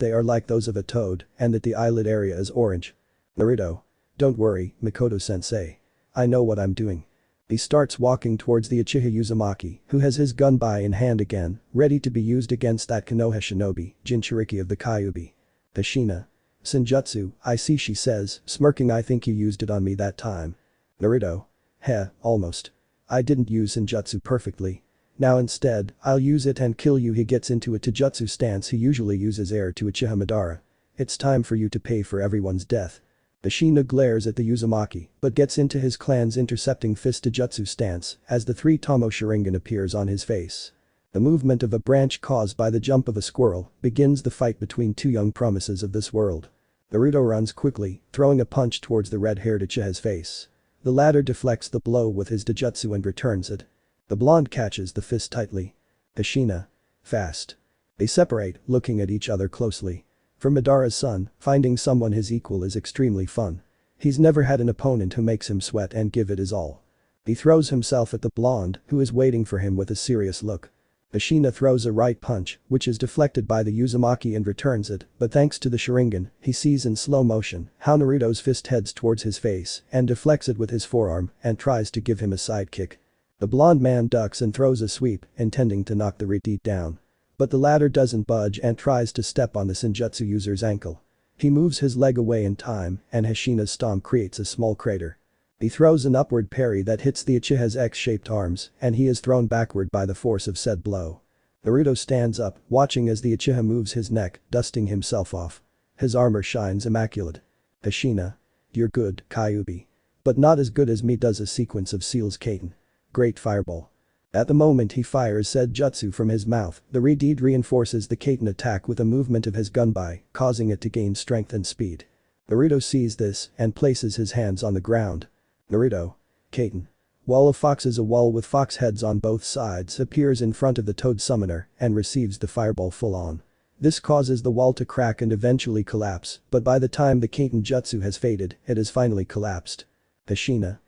they are like those of a toad and that the eyelid area is orange. Naruto. Don't worry, Makoto-sensei. I know what I'm doing. He starts walking towards the Uchiha Uzumaki, who has his gunbai in hand again, ready to be used against that Konoha shinobi, Jinchuriki of the Kyubi. Ashina. Senjutsu, I see, she says, smirking. I think you used it on me that time. Naruto. Heh, almost. I didn't use Senjutsu perfectly. Now instead, I'll use it and kill you. He gets into a taijutsu stance he usually uses heir to Uchiha Madara. It's time for you to pay for everyone's death. Ashina glares at the Uzumaki, but gets into his clan's intercepting fist taijutsu stance as the 3-tomo Sharingan appears on his face. The movement of a branch caused by the jump of a squirrel begins the fight between two young promises of this world. Naruto runs quickly, throwing a punch towards the red-haired Uchiha's face. The latter deflects the blow with his taijutsu and returns it. The blonde catches the fist tightly. Ashina. Fast. They separate, looking at each other closely. For Madara's son, finding someone his equal is extremely fun. He's never had an opponent who makes him sweat and give it his all. He throws himself at the blonde, who is waiting for him with a serious look. Ashina throws a right punch, which is deflected by the Uzumaki and returns it, but thanks to the Sharingan, he sees in slow motion how Naruto's fist heads towards his face and deflects it with his forearm and tries to give him a sidekick. The blonde man ducks and throws a sweep, intending to knock the Redeet down. But the latter doesn't budge and tries to step on the Senjutsu user's ankle. He moves his leg away in time, and Hashina's stomp creates a small crater. He throws an upward parry that hits the Uchiha's X-shaped arms, and he is thrown backward by the force of said blow. Naruto stands up, watching as the Uchiha moves his neck, dusting himself off. His armor shines immaculate. Ashina. You're good, Kyubi. But not as good as me. Does a sequence of seals Kaiten. Great fireball. At the moment he fires said jutsu from his mouth, the Redeed reinforces the Kaiten attack with a movement of his gunbai, causing it to gain strength and speed. Naruto sees this and places his hands on the ground. Naruto. Kaiten. Wall of foxes. A wall with fox heads on both sides appears in front of the Toad summoner and receives the fireball full on. This causes the wall to crack and eventually collapse, but by the time the Kaiten jutsu has faded, it has finally collapsed. Ashina.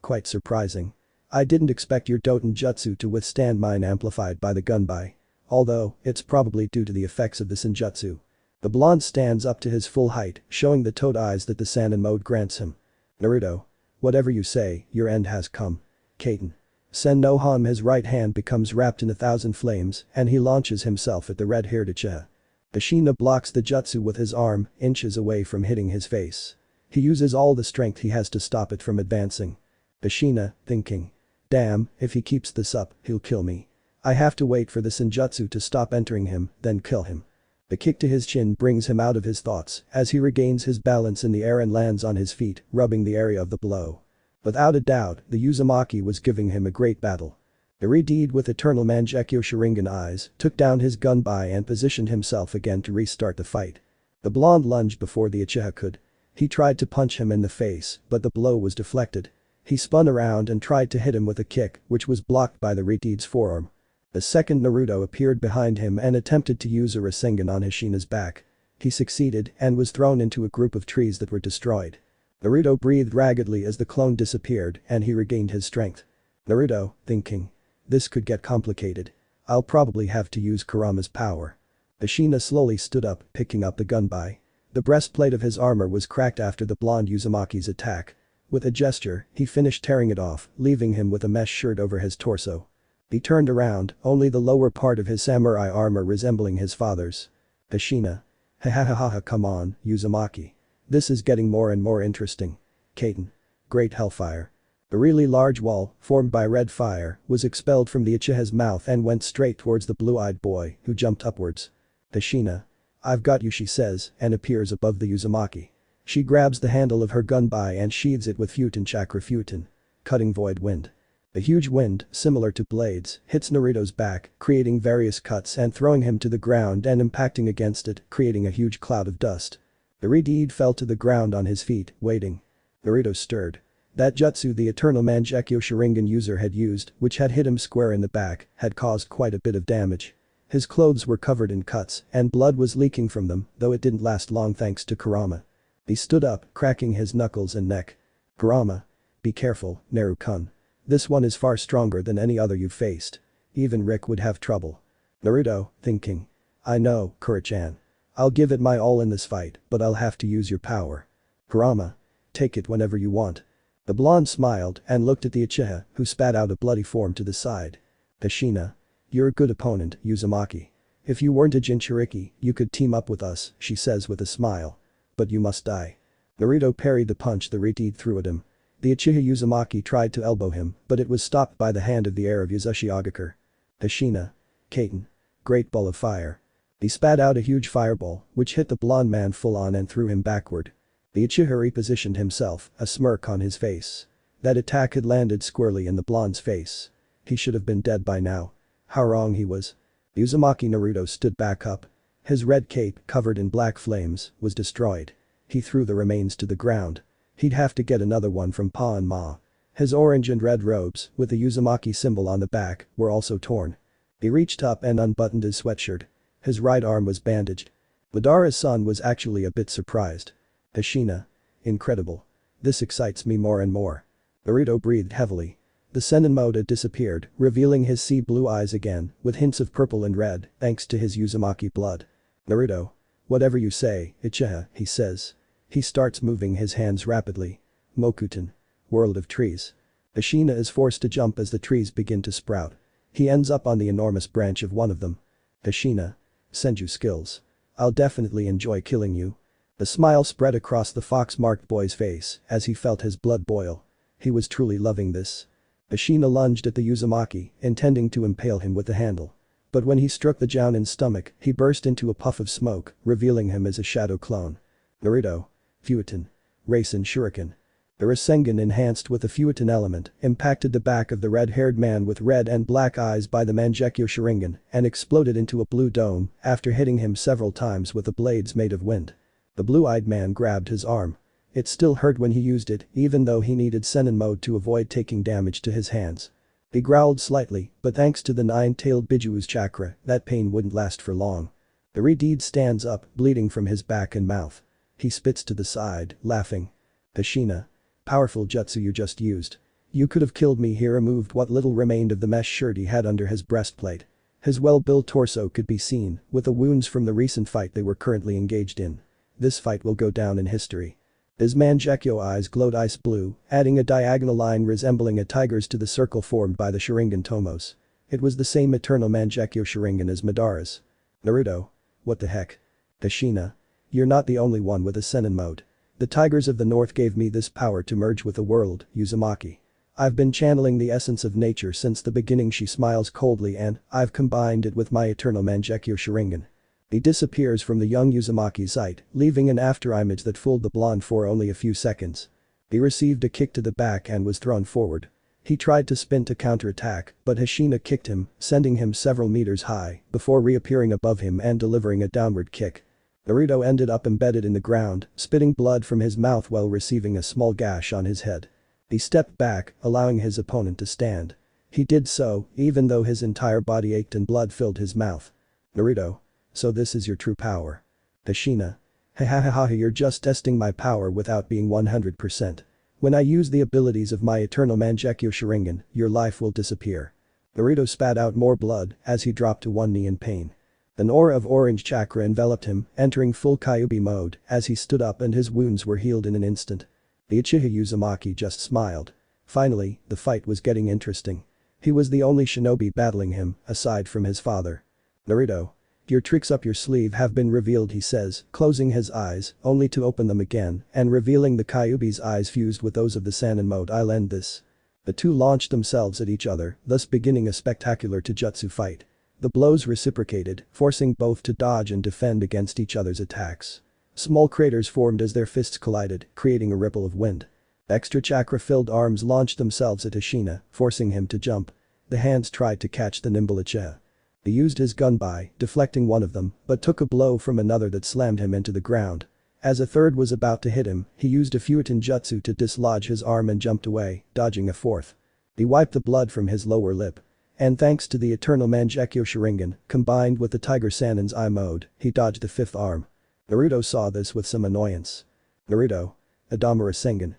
Quite surprising. I didn't expect your Doten jutsu to withstand mine amplified by the gunbai. Although, it's probably due to the effects of the Senjutsu. The blonde stands up to his full height, showing the Toad eyes that the Sannin mode grants him. Naruto. Whatever you say, your end has come. Kaiten. Sen no Han. His right hand becomes wrapped in 1,000 flames and he launches himself at the red-haired Uchiha. Ashina blocks the jutsu with his arm, inches away from hitting his face. He uses all the strength he has to stop it from advancing. Ashina, thinking. Damn, if he keeps this up, he'll kill me. I have to wait for the Senjutsu to stop entering him, then kill him. The kick to his chin brings him out of his thoughts as he regains his balance in the air and lands on his feet, rubbing the area of the blow. Without a doubt, the Uzumaki was giving him a great battle. The Redeed with eternal Mangekyo Sharingan eyes took down his gunbai and positioned himself again to restart the fight. The blonde lunged before the Uchiha could. He tried to punch him in the face, but the blow was deflected. He spun around and tried to hit him with a kick, which was blocked by the Redeed's forearm. The second Naruto appeared behind him and attempted to use a Rasengan on Hashina's back. He succeeded and was thrown into a group of trees that were destroyed. Naruto breathed raggedly as the clone disappeared and he regained his strength. Naruto, thinking. This could get complicated. I'll probably have to use Kurama's power. Ashina slowly stood up, picking up the gunbai. The breastplate of his armor was cracked after the blonde Uzumaki's attack. With a gesture, he finished tearing it off, leaving him with a mesh shirt over his torso. He turned around, only the lower part of his samurai armor resembling his father's. Ashina. Ha, come on, Uzumaki. This is getting more and more interesting. Kaiten. Great hellfire. The really large wall, formed by red fire, was expelled from the Uchiha's mouth and went straight towards the blue-eyed boy, who jumped upwards. Tashina. I've got you, she says, and appears above the Uzumaki. She grabs the handle of her gunbai and sheathes it with Futon Chakra Futon. Cutting void wind. The huge wind, similar to blades, hits Naruto's back, creating various cuts and throwing him to the ground and impacting against it, creating a huge cloud of dust. The Redeed fell to the ground on his feet, waiting. Naruto stirred. That jutsu the eternal Maguekio Sharingan user had used, which had hit him square in the back, had caused quite a bit of damage. His clothes were covered in cuts, and blood was leaking from them, though it didn't last long thanks to Kurama. He stood up, cracking his knuckles and neck. Kurama. Be careful, Naru-kun. This one is far stronger than any other you've faced. Even Rick would have trouble. Naruto, thinking. I know, Kura-chan. I'll give it my all in this fight, but I'll have to use your power. Kurama. Take it whenever you want. The blonde smiled and looked at the Uchiha, who spat out a bloody form to the side. Tashina. You're a good opponent, Uzumaki. If you weren't a Jinchuriki, you could team up with us, she says with a smile. But you must die. Naruto parried the punch the Redeed threw at him. The Uchiha Uzumaki tried to elbow him, but it was stopped by the hand of the heir of Uzushiogakure. Tashina. Kaiten. Great ball of fire. He spat out a huge fireball, which hit the blonde man full on and threw him backward. The Uchiha repositioned himself, a smirk on his face. That attack had landed squarely in the blonde's face. He should have been dead by now. How wrong he was. Uzumaki Naruto stood back up. His red cape, covered in black flames, was destroyed. He threw the remains to the ground. He'd have to get another one from Pa and Ma. His orange and red robes, with the Uzumaki symbol on the back, were also torn. He reached up and unbuttoned his sweatshirt. His right arm was bandaged. Madara's son was actually a bit surprised. Tashina. Incredible. This excites me more and more. Naruto breathed heavily. The Sennin mode had disappeared, revealing his sea blue eyes again, with hints of purple and red, thanks to his Uzumaki blood. Naruto. Whatever you say, Uchiha, he says. He starts moving his hands rapidly. Mokuton. World of trees. Tashina is forced to jump as the trees begin to sprout. He ends up on the enormous branch of one of them. Tashina. Senju skills. I'll definitely enjoy killing you. The smile spread across the fox-marked boy's face as he felt his blood boil. He was truly loving this. Tashina lunged at the Uzumaki, intending to impale him with the handle. But when he struck the Jounin's stomach, he burst into a puff of smoke, revealing him as a shadow clone. Naruto. Futon. Rasen Shuriken. The Rasengan enhanced with the Futon element impacted the back of the red-haired man with red and black eyes by the Maguekio Sharingan and exploded into a blue dome after hitting him several times with the blades made of wind. The blue-eyed man grabbed his arm. It still hurt when he used it, even though he needed Sennin mode to avoid taking damage to his hands. He growled slightly, but thanks to the nine-tailed Bijuu's chakra, that pain wouldn't last for long. The Redeed stands up, bleeding from his back and mouth. He spits to the side, laughing. Tashina. Powerful jutsu you just used. You could have killed me. He removed what little remained of the mesh shirt he had under his breastplate. His well-built torso could be seen, with the wounds from the recent fight they were currently engaged in. This fight will go down in history. His Maguekio eyes glowed ice blue, adding a diagonal line resembling a tiger's to the circle formed by the Sharingan Tomos. It was the same eternal Maguekio Sharingan as Madara's. Naruto. What the heck? Tashina. You're not the only one with a Sennin mode. The Tigers of the North gave me this power to merge with the world, Uzumaki. I've been channeling the essence of nature since the beginning. She smiles coldly and I've combined it with my eternal Maguekio Sharingan. He disappears from the young Uzumaki's sight, leaving an afterimage that fooled the blonde for only a few seconds. He received a kick to the back and was thrown forward. He tried to spin to counterattack, but Hashina kicked him, sending him several meters high, before reappearing above him and delivering a downward kick. Naruto ended up embedded in the ground, spitting blood from his mouth while receiving a small gash on his head. He stepped back, allowing his opponent to stand. He did so, even though his entire body ached and blood filled his mouth. Naruto. So this is your true power. Tashina. Hahaha, you're just testing my power without being 100%. When I use the abilities of my eternal Maguekio Sharingan, your life will disappear. Naruto spat out more blood as he dropped to one knee in pain. An aura of orange chakra enveloped him, entering full Kyubi mode as he stood up and his wounds were healed in an instant. The Uchiha Uzumaki just smiled. Finally, the fight was getting interesting. He was the only shinobi battling him, aside from his father. Naruto. Your tricks up your sleeve have been revealed, he says, closing his eyes, only to open them again, and revealing the Kyubi's eyes fused with those of the Sennin mode. I'll end this. The two launched themselves at each other, thus beginning a spectacular taijutsu fight. The blows reciprocated, forcing both to dodge and defend against each other's attacks. Small craters formed as their fists collided, creating a ripple of wind. Extra chakra-filled arms launched themselves at Ashina, forcing him to jump. The hands tried to catch the nimble Uchiha. He used his gunbai, deflecting one of them, but took a blow from another that slammed him into the ground. As a third was about to hit him, he used a Fuitin jutsu to dislodge his arm and jumped away, dodging a fourth. He wiped the blood from his lower lip. And thanks to the eternal Maguekio Sharigan, combined with the Tiger Sanin's eye mode, he dodged the fifth arm. Naruto saw this with some annoyance. Naruto. Adama Rasengan.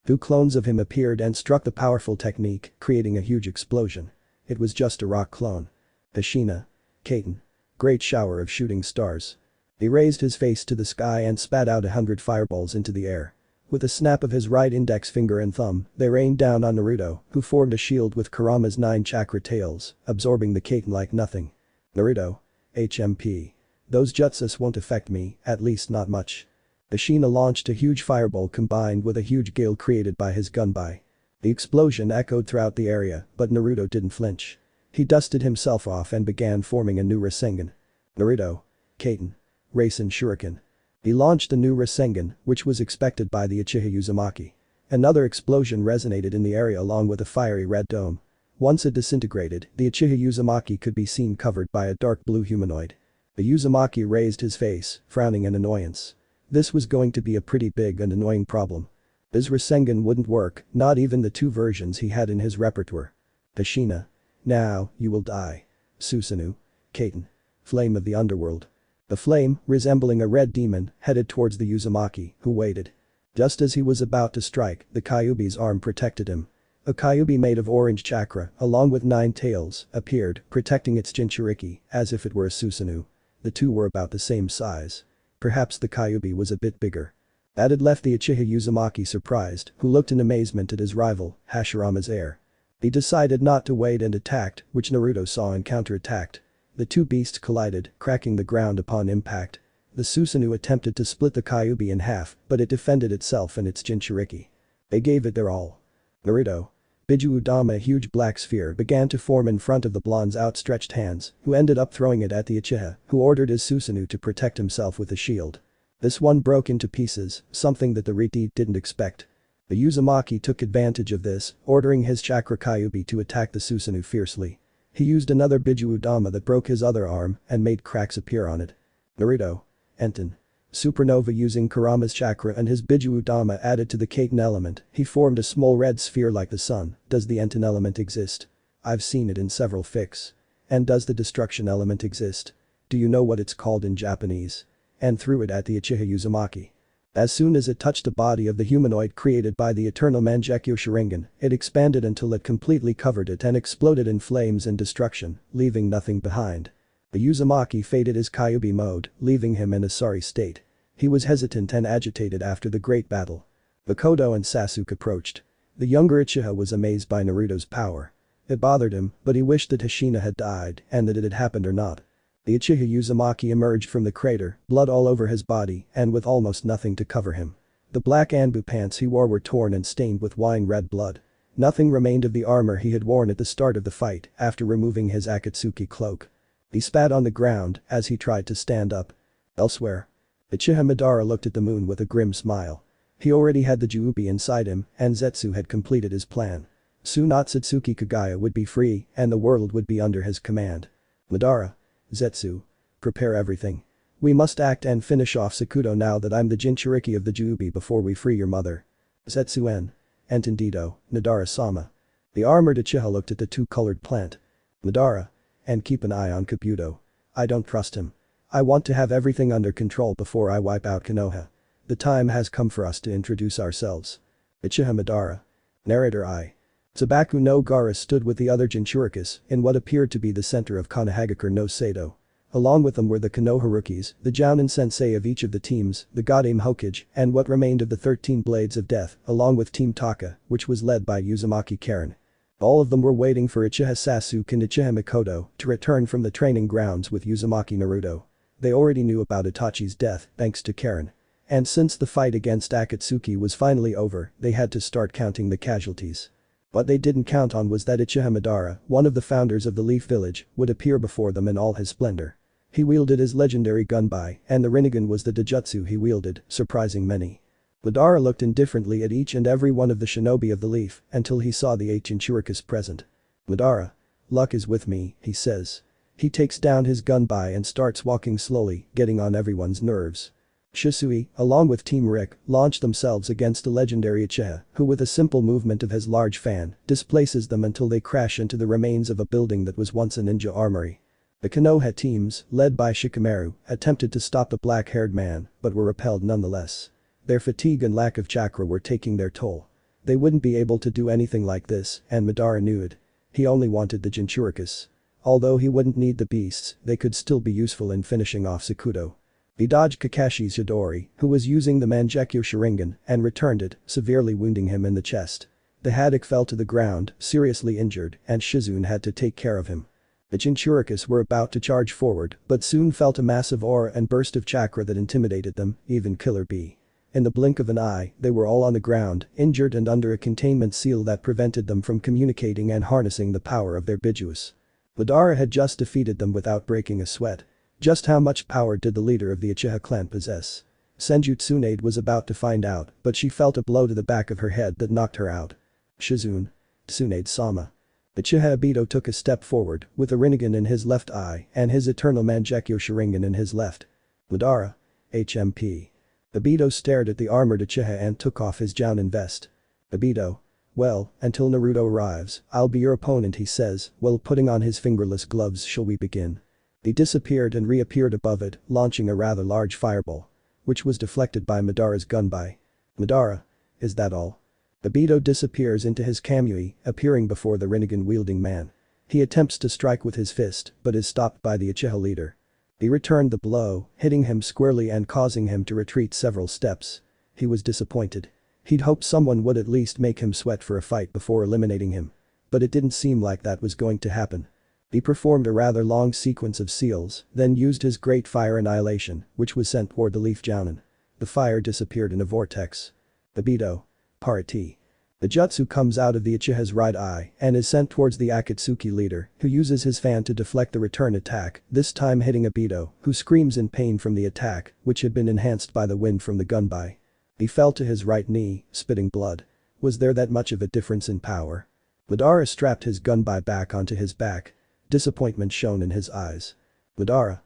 Two clones of him appeared and struck the powerful technique, creating a huge explosion. It was just a rock clone. Ashina. Kaiten. Great shower of shooting stars. He raised his face to the sky and spat out 100 fireballs into the air. With a snap of his right index finger and thumb, they rained down on Naruto, who formed a shield with Kurama's 9 chakra tails, absorbing the Kaiten like nothing. Naruto. HMP. Those jutsus won't affect me, at least not much. Ashina launched a huge fireball combined with a huge gale created by his gunbai. The explosion echoed throughout the area, but Naruto didn't flinch. He dusted himself off and began forming a new Rasengan. Naruto. Kaiten. Rasen Shuriken. He launched a new Rasengan, which was expected by the Uchiha Uzumaki. Another explosion resonated in the area along with a fiery red dome. Once it disintegrated, the Uchiha Uzumaki could be seen covered by a dark blue humanoid. The Uzumaki raised his face, frowning in annoyance. This was going to be a pretty big and annoying problem. His Rasengan wouldn't work, not even the 2 versions he had in his repertoire. Ashina. Now, you will die. Susanoo. Kaiten. Flame of the underworld. The flame, resembling a red demon, headed towards the Uzumaki, who waited. Just as he was about to strike, the Kyubi's arm protected him. A Kyubi made of orange chakra, along with 9 tails, appeared, protecting its Jinchuriki, as if it were a Susanoo. The two were about the same size. Perhaps the Kyubi was a bit bigger. That had left the Uchiha Uzumaki surprised, who looked in amazement at his rival, Hashirama's heir. He decided not to wait and attacked, which Naruto saw and counterattacked. The two beasts collided, cracking the ground upon impact. The Susanoo attempted to split the Kyubi in half, but it defended itself and its Jinchuriki. They gave it their all. Naruto. Biju Udama, a huge black sphere, began to form in front of the blonde's outstretched hands, who ended up throwing it at the Uchiha, who ordered his Susanoo to protect himself with a shield. This one broke into pieces, something that the Riti didn't expect. The Uzumaki took advantage of this, ordering his Chakra Kyubi to attack the Susanoo fiercely. He used another Biju Udama that broke his other arm and made cracks appear on it. Naruto. Enten. Supernova, using Kurama's chakra and his Biju Udama added to the Kaiten element, he formed a small red sphere like the sun. Does the Enten element exist? I've seen it in several fics. And does the destruction element exist? Do you know what it's called in Japanese? And threw it at the Uchiha Uzumaki. As soon as it touched the body of the humanoid created by the eternal Maguekio Sharigan, it expanded until it completely covered it and exploded in flames and destruction, leaving nothing behind. The Uzumaki faded his Kyubi mode, leaving him in a sorry state. He was hesitant and agitated after the great battle. Makoto and Sasuke approached. The younger Uchiha was amazed by Naruto's power. It bothered him, but he wished that Ashina had died and that it had happened or not. The Uchiha Uzumaki emerged from the crater, blood all over his body and with almost nothing to cover him. The black Anbu pants he wore were torn and stained with wine red blood. Nothing remained of the armor he had worn at the start of the fight after removing his Akatsuki cloak. He spat on the ground as he tried to stand up. Elsewhere. Uchiha Madara looked at the moon with a grim smile. He already had the Juubi inside him and Zetsu had completed his plan. Soon Otsutsuki Kagaya would be free and the world would be under his command. Madara. Zetsu. Prepare everything. We must act and finish off Sakuto now that I'm the Jinchuriki of the Juubi before we free your mother. Zetsu en. Entendido, Nadara-sama. The armored Uchiha looked at the two-colored plant. Madara. And keep an eye on Kabuto. I don't trust him. I want to have everything under control before I wipe out Konoha. The time has come for us to introduce ourselves. Uchiha Madara. Narrator I. Tsubaku no Gara stood with the other Jinchurikis in what appeared to be the center of Konohagakure no Seido. Along with them were the Konoha rookies, the Jounin sensei of each of the teams, the Godame Hokage, and what remained of the 13 Blades of Death, along with Team Taka, which was led by Uzumaki Karen. All of them were waiting for Uchiha Sasuke and Uchiha Makoto to return from the training grounds with Uzumaki Naruto. They already knew about Itachi's death thanks to Karen. And since the fight against Akatsuki was finally over, they had to start counting the casualties. What they didn't count on was that Uchiha Madara, one of the founders of the Leaf Village, would appear before them in all his splendor. He wielded his legendary gunbai, and the Rinnegan was the Dojutsu he wielded, surprising many. Madara looked indifferently at each and every one of the shinobi of the Leaf until he saw the 8 Jinchurikas present. Madara. Luck is with me, he says. He takes down his gunbai and starts walking slowly, getting on everyone's nerves. Shisui, along with Team Rick, launched themselves against the legendary Uchiha, who with a simple movement of his large fan, displaces them until they crash into the remains of a building that was once a ninja armory. The Konoha teams, led by Shikamaru, attempted to stop the black-haired man, but were repelled nonetheless. Their fatigue and lack of chakra were taking their toll. They wouldn't be able to do anything like this, and Madara knew it. He only wanted the Jinchurikas. Although he wouldn't need the beasts, they could still be useful in finishing off Sakuto. He dodged Kakashi's Yadori, who was using the Maguekio Sharigan, and returned it, severely wounding him in the chest. The Haddock fell to the ground, seriously injured, and Shizune had to take care of him. The Jinchurikas were about to charge forward, but soon felt a massive aura and burst of chakra that intimidated them, even Killer Bee. In the blink of an eye, they were all on the ground, injured and under a containment seal that prevented them from communicating and harnessing the power of their Bijuus. Madara had just defeated them without breaking a sweat. Just how much power did the leader of the Uchiha clan possess? Senju Tsunade was about to find out, but she felt a blow to the back of her head that knocked her out. Shizune. Tsunade-sama. Uchiha Obito took a step forward, with a Rinnegan in his left eye and his eternal Maguekio Sharingan in his left. Madara. HMP. Obito stared at the armored Uchiha and took off his Jounin vest. Obito. Well, until Naruto arrives, I'll be your opponent, he says, while putting on his fingerless gloves. Shall we begin? He disappeared and reappeared above it, launching a rather large fireball. Which was deflected by Madara's gunbai. Madara. Is that all? Obito disappears into his kamui, appearing before the Rinnegan-wielding man. He attempts to strike with his fist, but is stopped by the Uchiha leader. He returned the blow, hitting him squarely and causing him to retreat several steps. He was disappointed. He'd hoped someone would at least make him sweat for a fight before eliminating him. But it didn't seem like that was going to happen. He performed a rather long sequence of seals, then used his Great Fire Annihilation, which was sent toward the Leaf Jounin. The fire disappeared in a vortex. Obito. Parati. The jutsu comes out of the Uchiha's right eye and is sent towards the Akatsuki leader, who uses his fan to deflect the return attack, this time hitting Obito, who screams in pain from the attack, which had been enhanced by the wind from the gunbai. He fell to his right knee, spitting blood. Was there that much of a difference in power? Madara strapped his gunbai back onto his back. Disappointment shone in his eyes. Madara.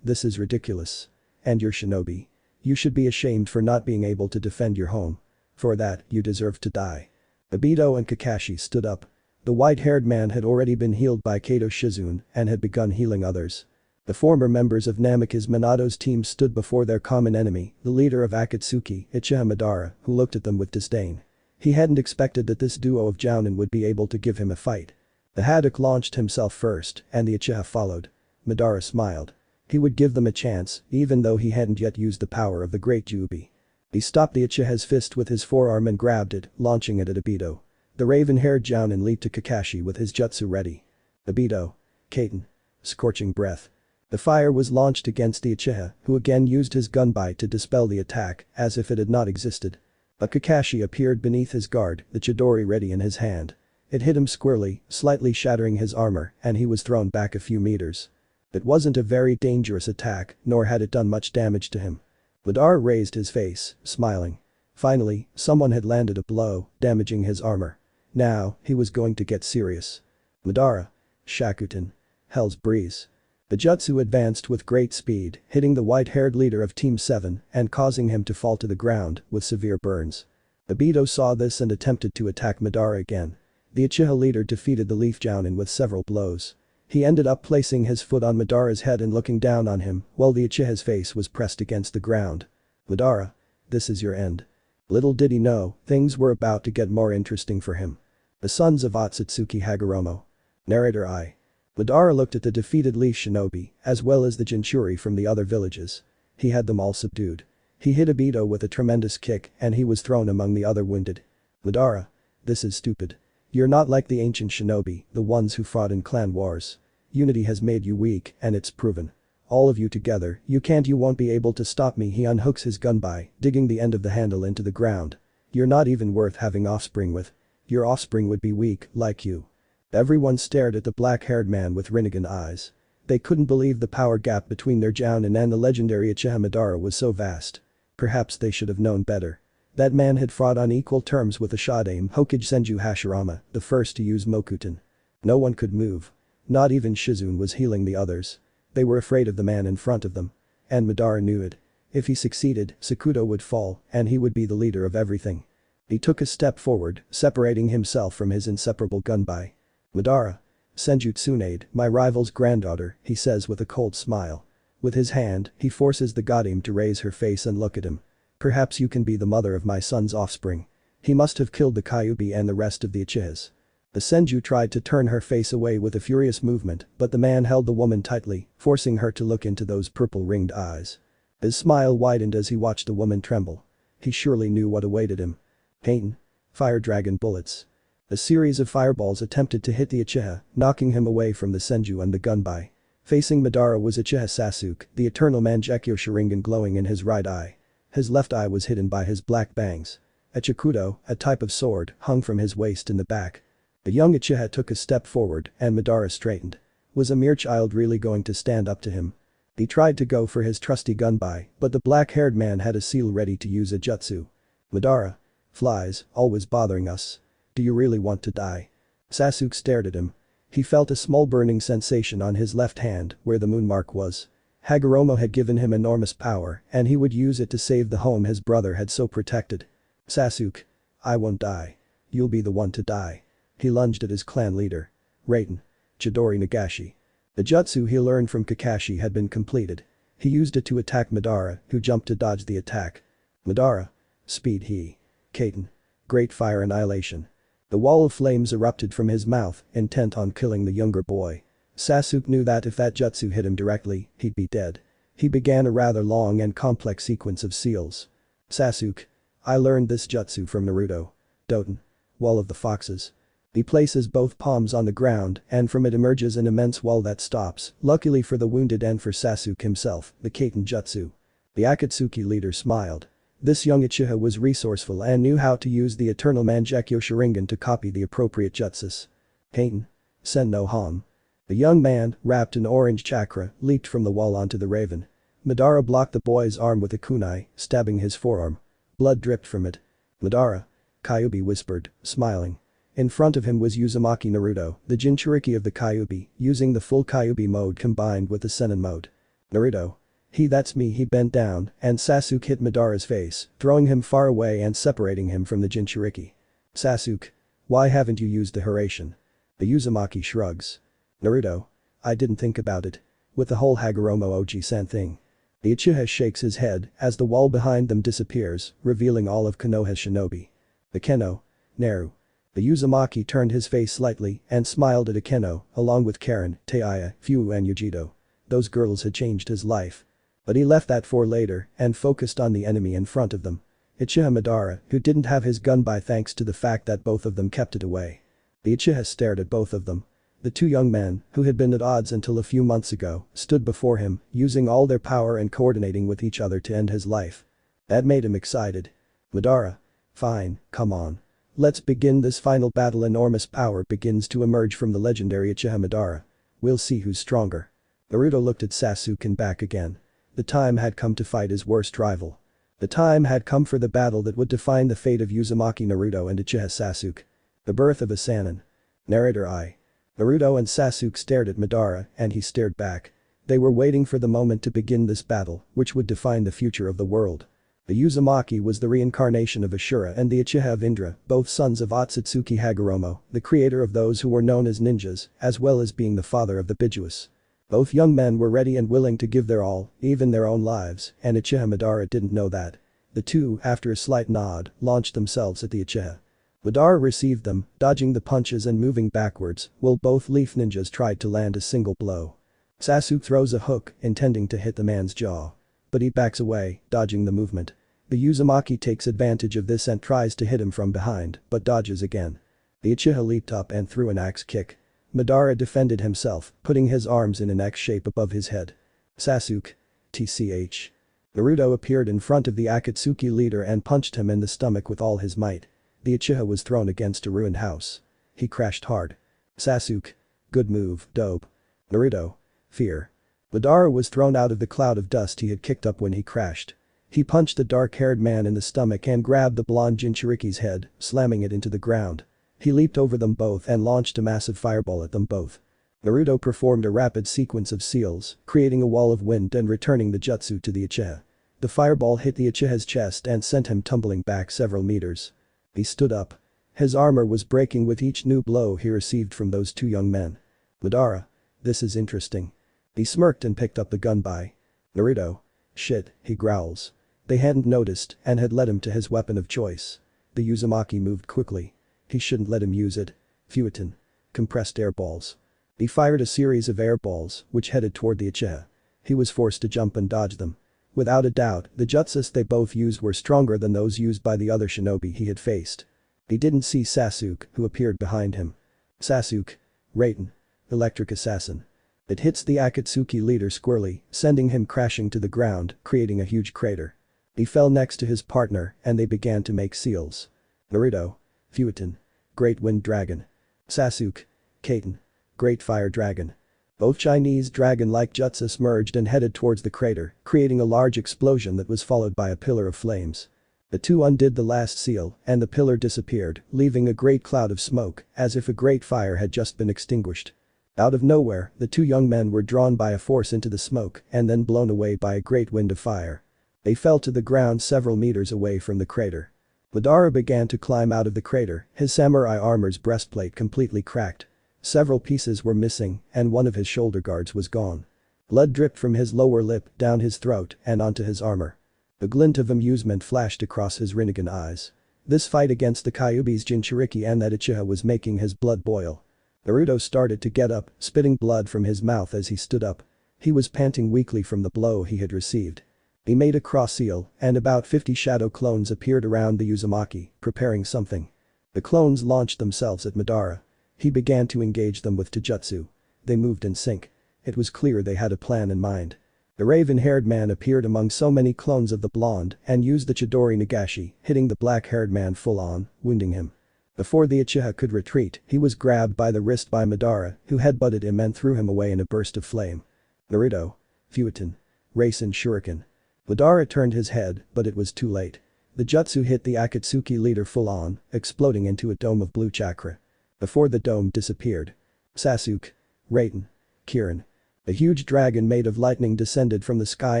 This is ridiculous. And you're shinobi. You should be ashamed for not being able to defend your home. For that, you deserve to die. Obito and Kakashi stood up. The white-haired man had already been healed by Kato Shizune and had begun healing others. The former members of Namikaze Minato's team stood before their common enemy, the leader of Akatsuki, Uchiha Madara, who looked at them with disdain. He hadn't expected that this duo of Jounin would be able to give him a fight. The Haddock launched himself first, and the Uchiha followed. Madara smiled. He would give them a chance, even though he hadn't yet used the power of the Great Kyubi. He stopped the Uchiha's fist with his forearm and grabbed it, launching it at Obito. The raven-haired Jounin leaped to Kakashi with his jutsu ready. Obito. Kaiten. Scorching breath. The fire was launched against the Uchiha, who again used his gunbai to dispel the attack, as if it had not existed. But Kakashi appeared beneath his guard, the Chidori ready in his hand. It hit him squarely, slightly shattering his armor, and he was thrown back a few meters. It wasn't a very dangerous attack, nor had it done much damage to him. Madara raised his face, smiling. Finally, someone had landed a blow, damaging his armor. Now, he was going to get serious. Madara. Shakutin. Hell's Breeze. The jutsu advanced with great speed, hitting the white-haired leader of Team 7 and causing him to fall to the ground with severe burns. Obito saw this and attempted to attack Madara again. The Uchiha leader defeated the Leaf Jounin with several blows. He ended up placing his foot on Madara's head and looking down on him, while the Uchiha's face was pressed against the ground. Madara. This is your end. Little did he know, things were about to get more interesting for him. The sons of Otsutsuki Hagoromo. Narrator I. Madara looked at the defeated Leaf Shinobi, as well as the Jinchuri from the other villages. He had them all subdued. He hit Obito with a tremendous kick and he was thrown among the other wounded. Madara. This is stupid. You're not like the ancient shinobi, the ones who fought in clan wars. Unity has made you weak and it's proven. All of you together, you won't be able to stop me. He unhooks his gunbai, digging the end of the handle into the ground. You're not even worth having offspring with. Your offspring would be weak, like you. Everyone stared at the black-haired man with Rinnegan eyes. They couldn't believe the power gap between their Jounin and the legendary Uchiha Madara was so vast. Perhaps they should have known better. That man had fought on equal terms with the Shodaime Hokage Senju Hashirama, the first to use Mokuton. No one could move. Not even Shizune was healing the others. They were afraid of the man in front of them. And Madara knew it. If he succeeded, Sakuto would fall, and he would be the leader of everything. He took a step forward, separating himself from his inseparable gunbai. Madara. Senju Tsunade, my rival's granddaughter, he says with a cold smile. With his hand, he forces the Godime to raise her face and look at him. Perhaps you can be the mother of my son's offspring. He must have killed the Kyubi and the rest of the Uchihas. The Senju tried to turn her face away with a furious movement, but the man held the woman tightly, forcing her to look into those purple-ringed eyes. His smile widened as he watched the woman tremble. He surely knew what awaited him. Pain. Fire dragon bullets. A series of fireballs attempted to hit the Uchiha, knocking him away from the Senju and the gunbai. Facing Madara was Uchiha Sasuke, the eternal Maguekio Sharigan glowing in his right eye. His left eye was hidden by his black bangs. A Chikudo, a type of sword, hung from his waist in the back. The young Uchiha took a step forward, and Madara straightened. Was a mere child really going to stand up to him? He tried to go for his trusty gunbai, but the black-haired man had a seal ready to use a jutsu. Madara. Flies, always bothering us. Do you really want to die? Sasuke stared at him. He felt a small burning sensation on his left hand, where the moon mark was. Hagoromo had given him enormous power, and he would use it to save the home his brother had so protected. Sasuke. I won't die. You'll be the one to die. He lunged at his clan leader. Raiden. Chidori Nagashi. The jutsu he learned from Kakashi had been completed. He used it to attack Madara, who jumped to dodge the attack. Madara. Speed he. Kaiten. Great fire annihilation. The wall of flames erupted from his mouth, intent on killing the younger boy. Sasuke knew that if that jutsu hit him directly, he'd be dead. He began a rather long and complex sequence of seals. Sasuke. I learned this jutsu from Naruto. Doten. Wall of the Foxes. He places both palms on the ground and from it emerges an immense wall that stops, luckily for the wounded and for Sasuke himself, the Kaiten jutsu. The Akatsuki leader smiled. This young Uchiha was resourceful and knew how to use the eternal Maguekio Sharigan to copy the appropriate jutsus. Kaiten. Sen no Ham. The young man, wrapped in orange chakra, leaped from the wall onto the raven. Madara blocked the boy's arm with a kunai, stabbing his forearm. Blood dripped from it. Madara. Kyubi whispered, smiling. In front of him was Uzumaki Naruto, the Jinchuriki of the Kyubi, using the full Kyubi mode combined with the Sennin mode. Naruto. That's me. He bent down, and Sasuke hit Madara's face, throwing him far away and separating him from the Jinchuriki. Sasuke. Why haven't you used the Hiraishin? The Uzumaki shrugs. Naruto. I didn't think about it. With the whole Hagoromo Oji-san thing. The Uchiha shakes his head as the wall behind them disappears, revealing all of Konoha's shinobi. The Keno. Naru. The Uzumaki turned his face slightly and smiled at Akeno, along with Karen, Taiya, Fu and Yujito. Those girls had changed his life. But he left that for later and focused on the enemy in front of them. Uchiha Madara, who didn't have his gunbai thanks to the fact that both of them kept it away. The Uchiha stared at both of them. The two young men, who had been at odds until a few months ago, stood before him, using all their power and coordinating with each other to end his life. That made him excited. Madara. Fine, come on. Let's begin this final battle. Enormous power begins to emerge from the legendary Uchiha Madara. We'll see who's stronger. Naruto looked at Sasuke and back again. The time had come to fight his worst rival. The time had come for the battle that would define the fate of Uzumaki Naruto and Uchiha Sasuke. The birth of a Sannin. Narrator I. Naruto and Sasuke stared at Madara and he stared back. They were waiting for the moment to begin this battle, which would define the future of the world. The Uzumaki was the reincarnation of Ashura and the Uchiha of Indra, both sons of Otsutsuki Hagoromo, the creator of those who were known as ninjas, as well as being the father of the Bijuas. Both young men were ready and willing to give their all, even their own lives, and Uchiha Madara didn't know that. The two, after a slight nod, launched themselves at the Uchiha. Madara received them, dodging the punches and moving backwards, while both leaf ninjas tried to land a single blow. Sasuke throws a hook, intending to hit the man's jaw. But he backs away, dodging the movement. The Uzumaki takes advantage of this and tries to hit him from behind, but dodges again. The Uchiha leaped up and threw an axe kick. Madara defended himself, putting his arms in an X shape above his head. Sasuke. TCH. Naruto appeared in front of the Akatsuki leader and punched him in the stomach with all his might. The Uchiha was thrown against a ruined house. He crashed hard. Sasuke. Good move, dope. Naruto. Fear. Madara was thrown out of the cloud of dust he had kicked up when he crashed. He punched the dark-haired man in the stomach and grabbed the blonde Jinchuriki's head, slamming it into the ground. He leaped over them both and launched a massive fireball at them both. Naruto performed a rapid sequence of seals, creating a wall of wind and returning the jutsu to the Uchiha. The fireball hit the Uchiha's chest and sent him tumbling back several meters. He stood up. His armor was breaking with each new blow he received from those two young men. Madara. This is interesting. He smirked and picked up the gun by. Naruto. Shit, he growls. They hadn't noticed and had led him to his weapon of choice. The Uzumaki moved quickly. He shouldn't let him use it. Fueton. Compressed air balls. He fired a series of air balls, which headed toward the Uchiha. He was forced to jump and dodge them. Without a doubt, the jutsus they both used were stronger than those used by the other shinobi he had faced. He didn't see Sasuke, who appeared behind him. Sasuke. Raiden. Electric Assassin. It hits the Akatsuki leader squarely, sending him crashing to the ground, creating a huge crater. He fell next to his partner and they began to make seals. Naruto. Fueton. Great Wind Dragon. Sasuke. Kaiten. Great Fire Dragon. Both Chinese dragon-like jutsus merged and headed towards the crater, creating a large explosion that was followed by a pillar of flames. The two undid the last seal and the pillar disappeared, leaving a great cloud of smoke, as if a great fire had just been extinguished. Out of nowhere, the two young men were drawn by a force into the smoke and then blown away by a great wind of fire. They fell to the ground several meters away from the crater. Madara began to climb out of the crater, his samurai armor's breastplate completely cracked. Several pieces were missing and one of his shoulder guards was gone. Blood dripped from his lower lip down his throat and onto his armor. A glint of amusement flashed across his Rinnegan eyes. This fight against the Kyubi's Jinchuriki and that Uchiha was making his blood boil. Naruto started to get up, spitting blood from his mouth as he stood up. He was panting weakly from the blow he had received. He made a cross seal and about 50 shadow clones appeared around the Uzumaki, preparing something. The clones launched themselves at Madara. He began to engage them with taijutsu. They moved in sync. It was clear they had a plan in mind. The raven-haired man appeared among so many clones of the blonde and used the Chidori Nagashi, hitting the black-haired man full-on, wounding him. Before the Uchiha could retreat, he was grabbed by the wrist by Madara, who headbutted him and threw him away in a burst of flame. Naruto. Fueton. Raisen Shuriken. Madara turned his head, but it was too late. The jutsu hit the Akatsuki leader full-on, exploding into a dome of blue chakra. Before the dome disappeared. Sasuke. Raiden. Kirin. A huge dragon made of lightning descended from the sky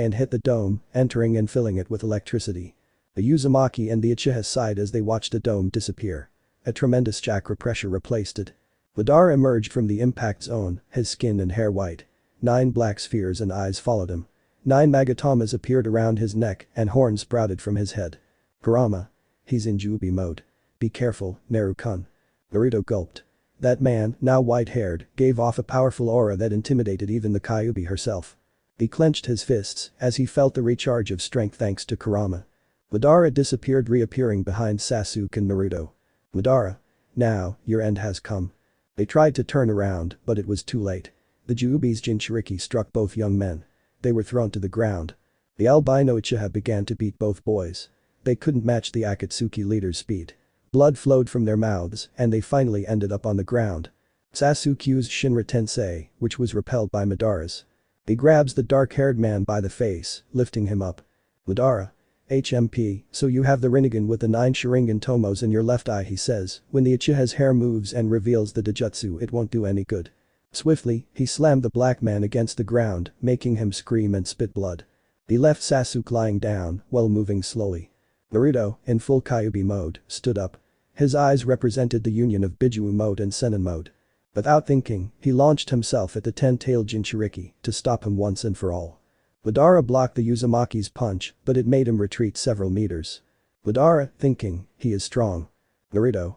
and hit the dome, entering and filling it with electricity. The Uzumaki and the Uchiha sighed as they watched the dome disappear. A tremendous chakra pressure replaced it. Madara emerged from the impact zone, his skin and hair white. 9 black spheres and eyes followed him. 9 Magatamas appeared around his neck and horns sprouted from his head. Kurama. He's in Jubi mode. Be careful, Naru-kun. Naruto gulped. That man, now white-haired, gave off a powerful aura that intimidated even the Kyubi herself. He clenched his fists as he felt the recharge of strength thanks to Kurama. Madara disappeared, reappearing behind Sasuke and Naruto. Madara. Now, your end has come. They tried to turn around, but it was too late. The Jubi's Jinchuriki struck both young men. They were thrown to the ground. The albino Uchiha began to beat both boys. They couldn't match the Akatsuki leader's speed. Blood flowed from their mouths and they finally ended up on the ground. Sasuke used Shinra Tensei, which was repelled by Madara's. He grabs the dark-haired man by the face, lifting him up. Madara. HMP, so you have the Rinnegan with the 9 Sharingan Tomos in your left eye, he says. When the Uchiha's hair moves and reveals the Taijutsu, it won't do any good. Swiftly, he slammed the black man against the ground, making him scream and spit blood. He left Sasuke lying down while moving slowly. Naruto, in full Kyubi mode, stood up. His eyes represented the union of Bijuu mode and Sennin mode. Without thinking, he launched himself at the 10-tailed Jinchuriki to stop him once and for all. Madara blocked the Uzumaki's punch, but it made him retreat several meters. Madara, thinking, he is strong. Naruto.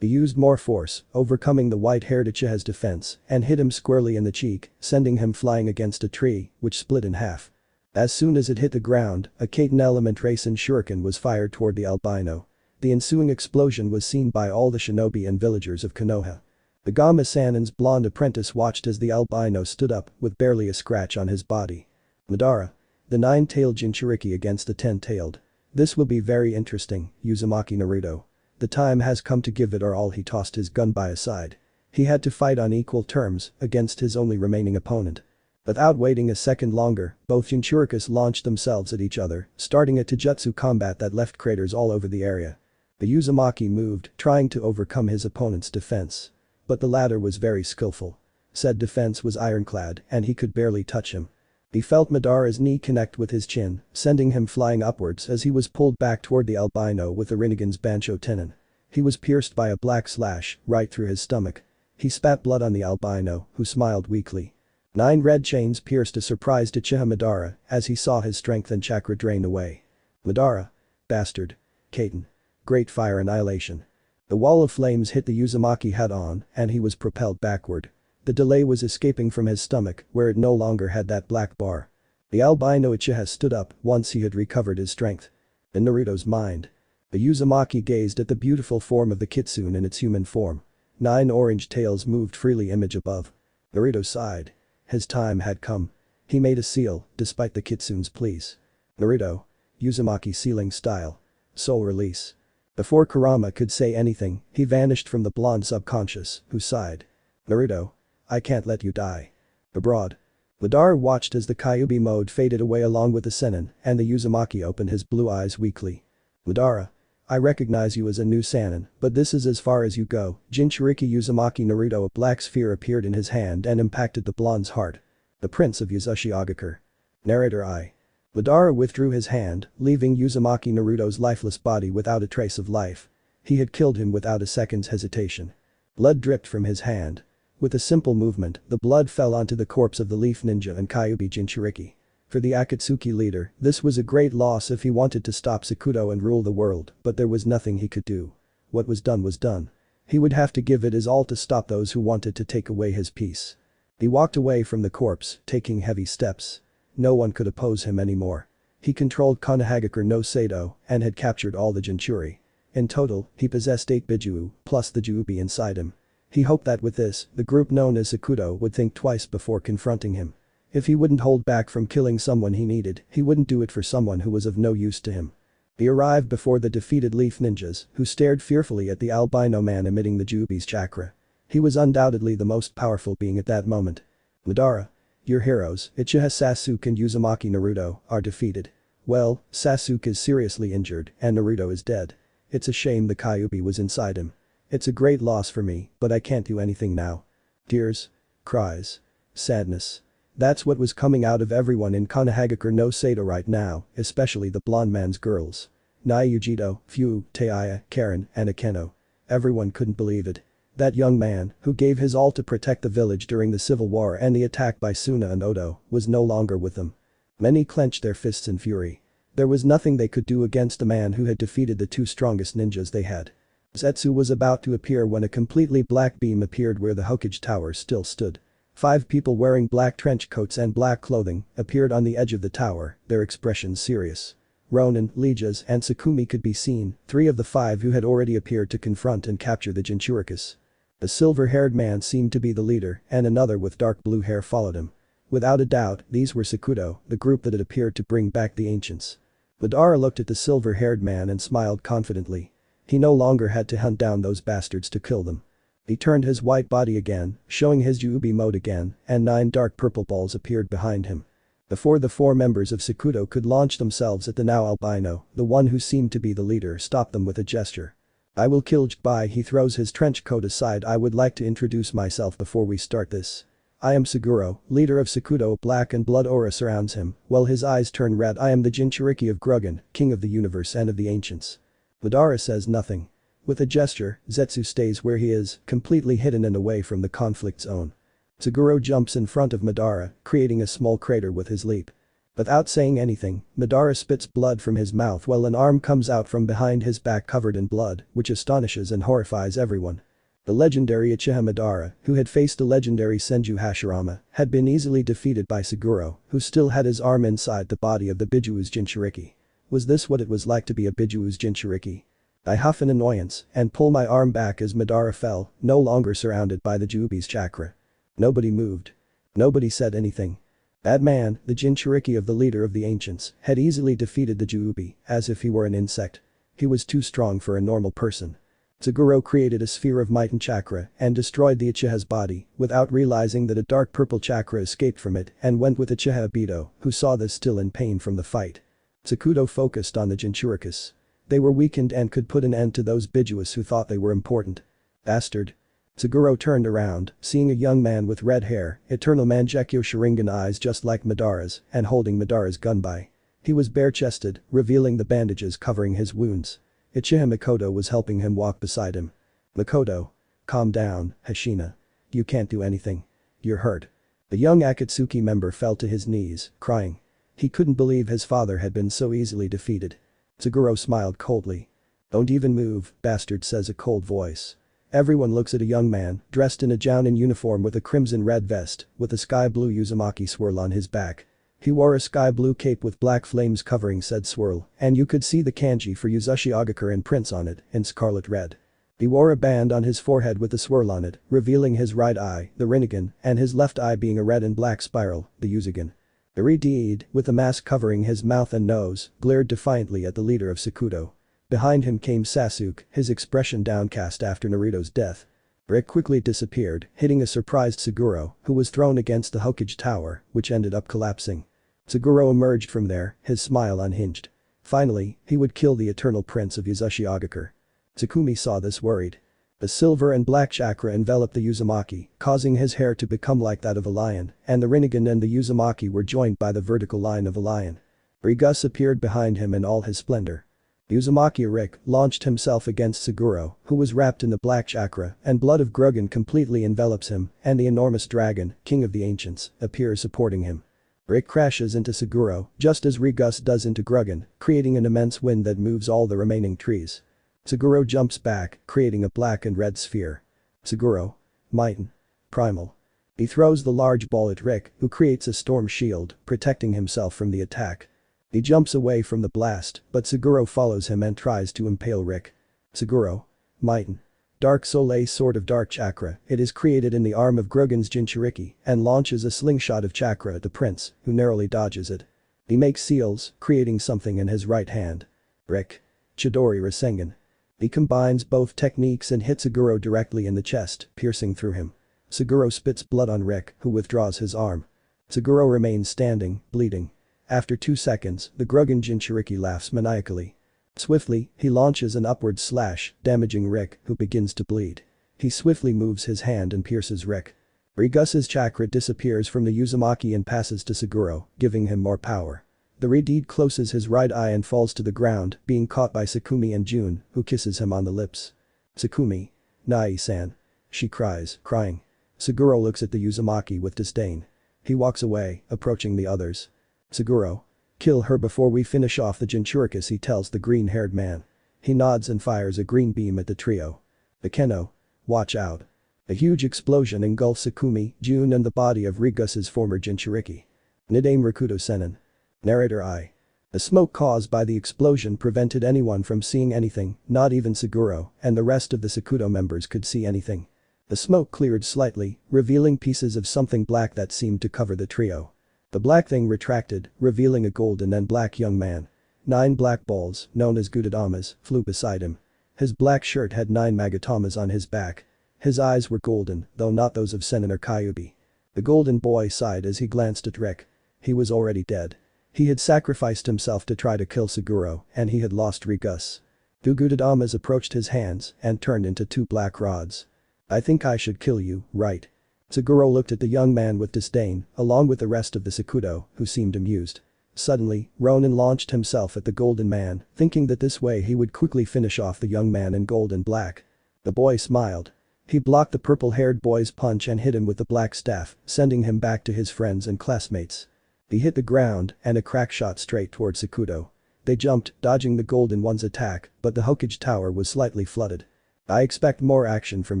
He used more force, overcoming the white-haired Uchiha's defense, and hit him squarely in the cheek, sending him flying against a tree, which split in half. As soon as it hit the ground, a Kaiten element Raisen Shuriken was fired toward the albino. The ensuing explosion was seen by all the shinobi and villagers of Konoha. The Gama Sanin's blonde apprentice watched as the albino stood up with barely a scratch on his body. Madara. The 9-tailed Jinchuriki against the 10-tailed. This will be very interesting, Uzumaki Naruto. The time has come to give it our all. He tossed his gun by his side. He had to fight on equal terms against his only remaining opponent. Without waiting a second longer, both Jinchurikis launched themselves at each other, starting a taijutsu combat that left craters all over the area. The Uzumaki moved, trying to overcome his opponent's defense. But the latter was very skillful. Said defense was ironclad and he could barely touch him. He felt Madara's knee connect with his chin, sending him flying upwards as he was pulled back toward the albino with the Rinnegan's Bancho Tenon. He was pierced by a black slash right through his stomach. He spat blood on the albino, who smiled weakly. 9 red chains pierced a surprised Uchiha Madara as he saw his strength and chakra drain away. Madara. Bastard. Kaiten. Great fire annihilation. The wall of flames hit the Uzumaki head-on and he was propelled backward. The delay was escaping from his stomach where it no longer had that black bar. The albino Uchiha stood up once he had recovered his strength. In Naruto's mind. The Uzumaki gazed at the beautiful form of the kitsune in its human form. 9 orange tails moved freely image above. Naruto sighed. His time had come. He made a seal, despite the kitsune's pleas. Naruto. Uzumaki sealing style. Soul release. Before Kurama could say anything, he vanished from the blonde subconscious, who sighed. Naruto. I can't let you die. Abroad. Madara watched as the Kyubi mode faded away along with the Sennin, and the Uzumaki opened his blue eyes weakly. Madara. I recognize you as a new Sannin, but this is as far as you go. Jinchuriki Uzumaki Naruto. A black sphere appeared in his hand and impacted the blonde's heart. The Prince of Uzushi Agakur. Narrator I. Madara withdrew his hand, leaving Uzumaki Naruto's lifeless body without a trace of life. He had killed him without a second's hesitation. Blood dripped from his hand. With a simple movement, the blood fell onto the corpse of the Leaf Ninja and Kyubi Jinchuriki. For the Akatsuki leader, this was a great loss if he wanted to stop Sakuto and rule the world, but there was nothing he could do. What was done was done. He would have to give it his all to stop those who wanted to take away his peace. He walked away from the corpse, taking heavy steps. No one could oppose him anymore. He controlled Konohagakure no Sado and had captured all the Jinchuri. In total, he possessed 8 Bijuu, plus the Juubi inside him. He hoped that with this, the group known as Sakuto would think twice before confronting him. If he wouldn't hold back from killing someone he needed, he wouldn't do it for someone who was of no use to him. He arrived before the defeated Leaf Ninjas, who stared fearfully at the albino man emitting the Juubi's chakra. He was undoubtedly the most powerful being at that moment. Madara. Your heroes, Uchiha Sasuke and Uzumaki Naruto, are defeated. Well, Sasuke is seriously injured and Naruto is dead. It's a shame the Kyubi was inside him. It's a great loss for me, but I can't do anything now. Tears. Cries. Sadness. That's what was coming out of everyone in Konohagakure no Sado right now, especially the blonde man's girls. Naiujido, Fu, Teiya, Karen, and Akeno. Everyone couldn't believe it. That young man, who gave his all to protect the village during the civil war and the attack by Suna and Odo, was no longer with them. Many clenched their fists in fury. There was nothing they could do against the man who had defeated the 2 strongest ninjas they had. Zetsu was about to appear when a completely black beam appeared where the Hokage Tower still stood. 5 people wearing black trench coats and black clothing appeared on the edge of the tower, their expressions serious. Ronin, Leijas, and Sakumi could be seen, 3 of the 5 who had already appeared to confront and capture the Jinchurikis. The silver-haired man seemed to be the leader and another with dark blue hair followed him. Without a doubt, these were Sakuto, the group that had appeared to bring back the ancients. Madara looked at the silver-haired man and smiled confidently. He no longer had to hunt down those bastards to kill them. He turned his white body again, showing his Juubi mode again, and 9 dark purple balls appeared behind him. Before the 4 members of Sakuto could launch themselves at the now albino, the one who seemed to be the leader stopped them with a gesture. I will kill Jbai. He throws his trench coat aside. I would like to introduce myself before we start this. I am Suguro, leader of Sakuto. Black and blood aura surrounds him, while his eyes turn red. I am the Jinchuriki of Grugan, king of the universe and of the ancients. Madara says nothing. With a gesture, Zetsu stays where he is, completely hidden and away from the conflict zone. Suguro jumps in front of Madara, creating a small crater with his leap. Without saying anything, Madara spits blood from his mouth while an arm comes out from behind his back covered in blood, which astonishes and horrifies everyone. The legendary Uchiha Madara, who had faced the legendary Senju Hashirama, had been easily defeated by Suguro, who still had his arm inside the body of the Bijuu's Jinchuriki. Was this what it was like to be a Bijuu's Jinchuriki? I huff in annoyance and pull my arm back as Madara fell, no longer surrounded by the Juubi's chakra. Nobody moved. Nobody said anything. That man, the Jinchuriki of the leader of the ancients, had easily defeated the Juubi, as if he were an insect. He was too strong for a normal person. Saguro created a sphere of might and chakra and destroyed the Uchiha's body without realizing that a dark purple chakra escaped from it and went with Uchiha Obito, who saw this still in pain from the fight. Sakuto focused on the Jinchurikis. They were weakened and could put an end to those Bijuas who thought they were important. Bastard. Saguro turned around, seeing a young man with red hair, eternal Maguekio Sharingan eyes just like Madara's, and holding Madara's gunbai. He was bare-chested, revealing the bandages covering his wounds. Uchiha Makoto was helping him walk beside him. Makoto. Calm down, Hashina. You can't do anything. You're hurt. The young Akatsuki member fell to his knees, crying. He couldn't believe his father had been so easily defeated. Saguro smiled coldly. Don't even move, bastard, says a cold voice. Everyone looks at a young man, dressed in a Jounin uniform with a crimson-red vest, with a sky-blue Uzumaki swirl on his back. He wore a sky-blue cape with black flames covering said swirl, and you could see the kanji for Uzushi Agakure and prints on it, in scarlet red. He wore a band on his forehead with a swirl on it, revealing his right eye, the Rinnegan, and his left eye being a red and black spiral, the Uzugan. The Red, with a mask covering his mouth and nose, glared defiantly at the leader of Sakuto. Behind him came Sasuke, his expression downcast after Naruto's death. Rick quickly disappeared, hitting a surprised Saguro, who was thrown against the Hokage tower, which ended up collapsing. Saguro emerged from there, his smile unhinged. Finally, he would kill the eternal prince of Uzushi Agakure. Tsukumi saw this worried. The silver and black chakra enveloped the Uzumaki, causing his hair to become like that of a lion, and the Rinnegan and the Uzumaki were joined by the vertical line of a lion. Rigus appeared behind him in all his splendor. Uzumaki Rick launched himself against Saguro, who was wrapped in the black chakra, and blood of Grugan completely envelops him, and the enormous dragon, king of the ancients, appears supporting him. Rick crashes into Saguro, just as Rigus does into Grugan, creating an immense wind that moves all the remaining trees. Saguro jumps back, creating a black and red sphere. Saguro. Mighten. Primal. He throws the large ball at Rick, who creates a storm shield, protecting himself from the attack. He jumps away from the blast, but Saguro follows him and tries to impale Rick. Saguro. Mighten. Dark Soleil Sword of Dark Chakra, it is created in the arm of Grugan's Jinchuriki and launches a slingshot of chakra at the prince, who narrowly dodges it. He makes seals, creating something in his right hand. Rick. Chidori Rasengan. He combines both techniques and hits Saguro directly in the chest, piercing through him. Saguro spits blood on Rick, who withdraws his arm. Saguro remains standing, bleeding. After 2 seconds, the Grugan Jinchuriki laughs maniacally. Swiftly, he launches an upward slash, damaging Rick, who begins to bleed. He swiftly moves his hand and pierces Rick. Rigus's chakra disappears from the Uzumaki and passes to Saguro, giving him more power. The Redeed closes his right eye and falls to the ground, being caught by Sakumi and June, who kisses him on the lips. Sakumi. Nai-san. She cries, crying. Saguro looks at the Uzumaki with disdain. He walks away, approaching the others. Saguro. Kill her before we finish off the Jinchurikis, he tells the green-haired man. He nods and fires a green beam at the trio. Akeno. Watch out. A huge explosion engulfs Sakumi, June and the body of Rigus's former Jinchuriki. Nidame Rakuto Senin. Narrator I. The smoke caused by the explosion prevented anyone from seeing anything, not even Saguro, and the rest of the Sakuto members could see anything. The smoke cleared slightly, revealing pieces of something black that seemed to cover the trio. The black thing retracted, revealing a golden and black young man. 9 black balls, known as Gudadamas, flew beside him. His black shirt had 9 Magatamas on his back. His eyes were golden, though not those of Sennin or Kyubi. The golden boy sighed as he glanced at Rick. He was already dead. He had sacrificed himself to try to kill Saguro, and he had lost Rigus. 2 Gudadamas approached his hands and turned into 2 black rods. I think I should kill you, right? Saguro looked at the young man with disdain, along with the rest of the Sakuto, who seemed amused. Suddenly, Ronin launched himself at the golden man, thinking that this way he would quickly finish off the young man in gold and black. The boy smiled. He blocked the purple-haired boy's punch and hit him with the black staff, sending him back to his friends and classmates. He hit the ground, and a crack shot straight toward Sakuto. They jumped, dodging the golden one's attack, but the Hokage tower was slightly flooded. I expect more action from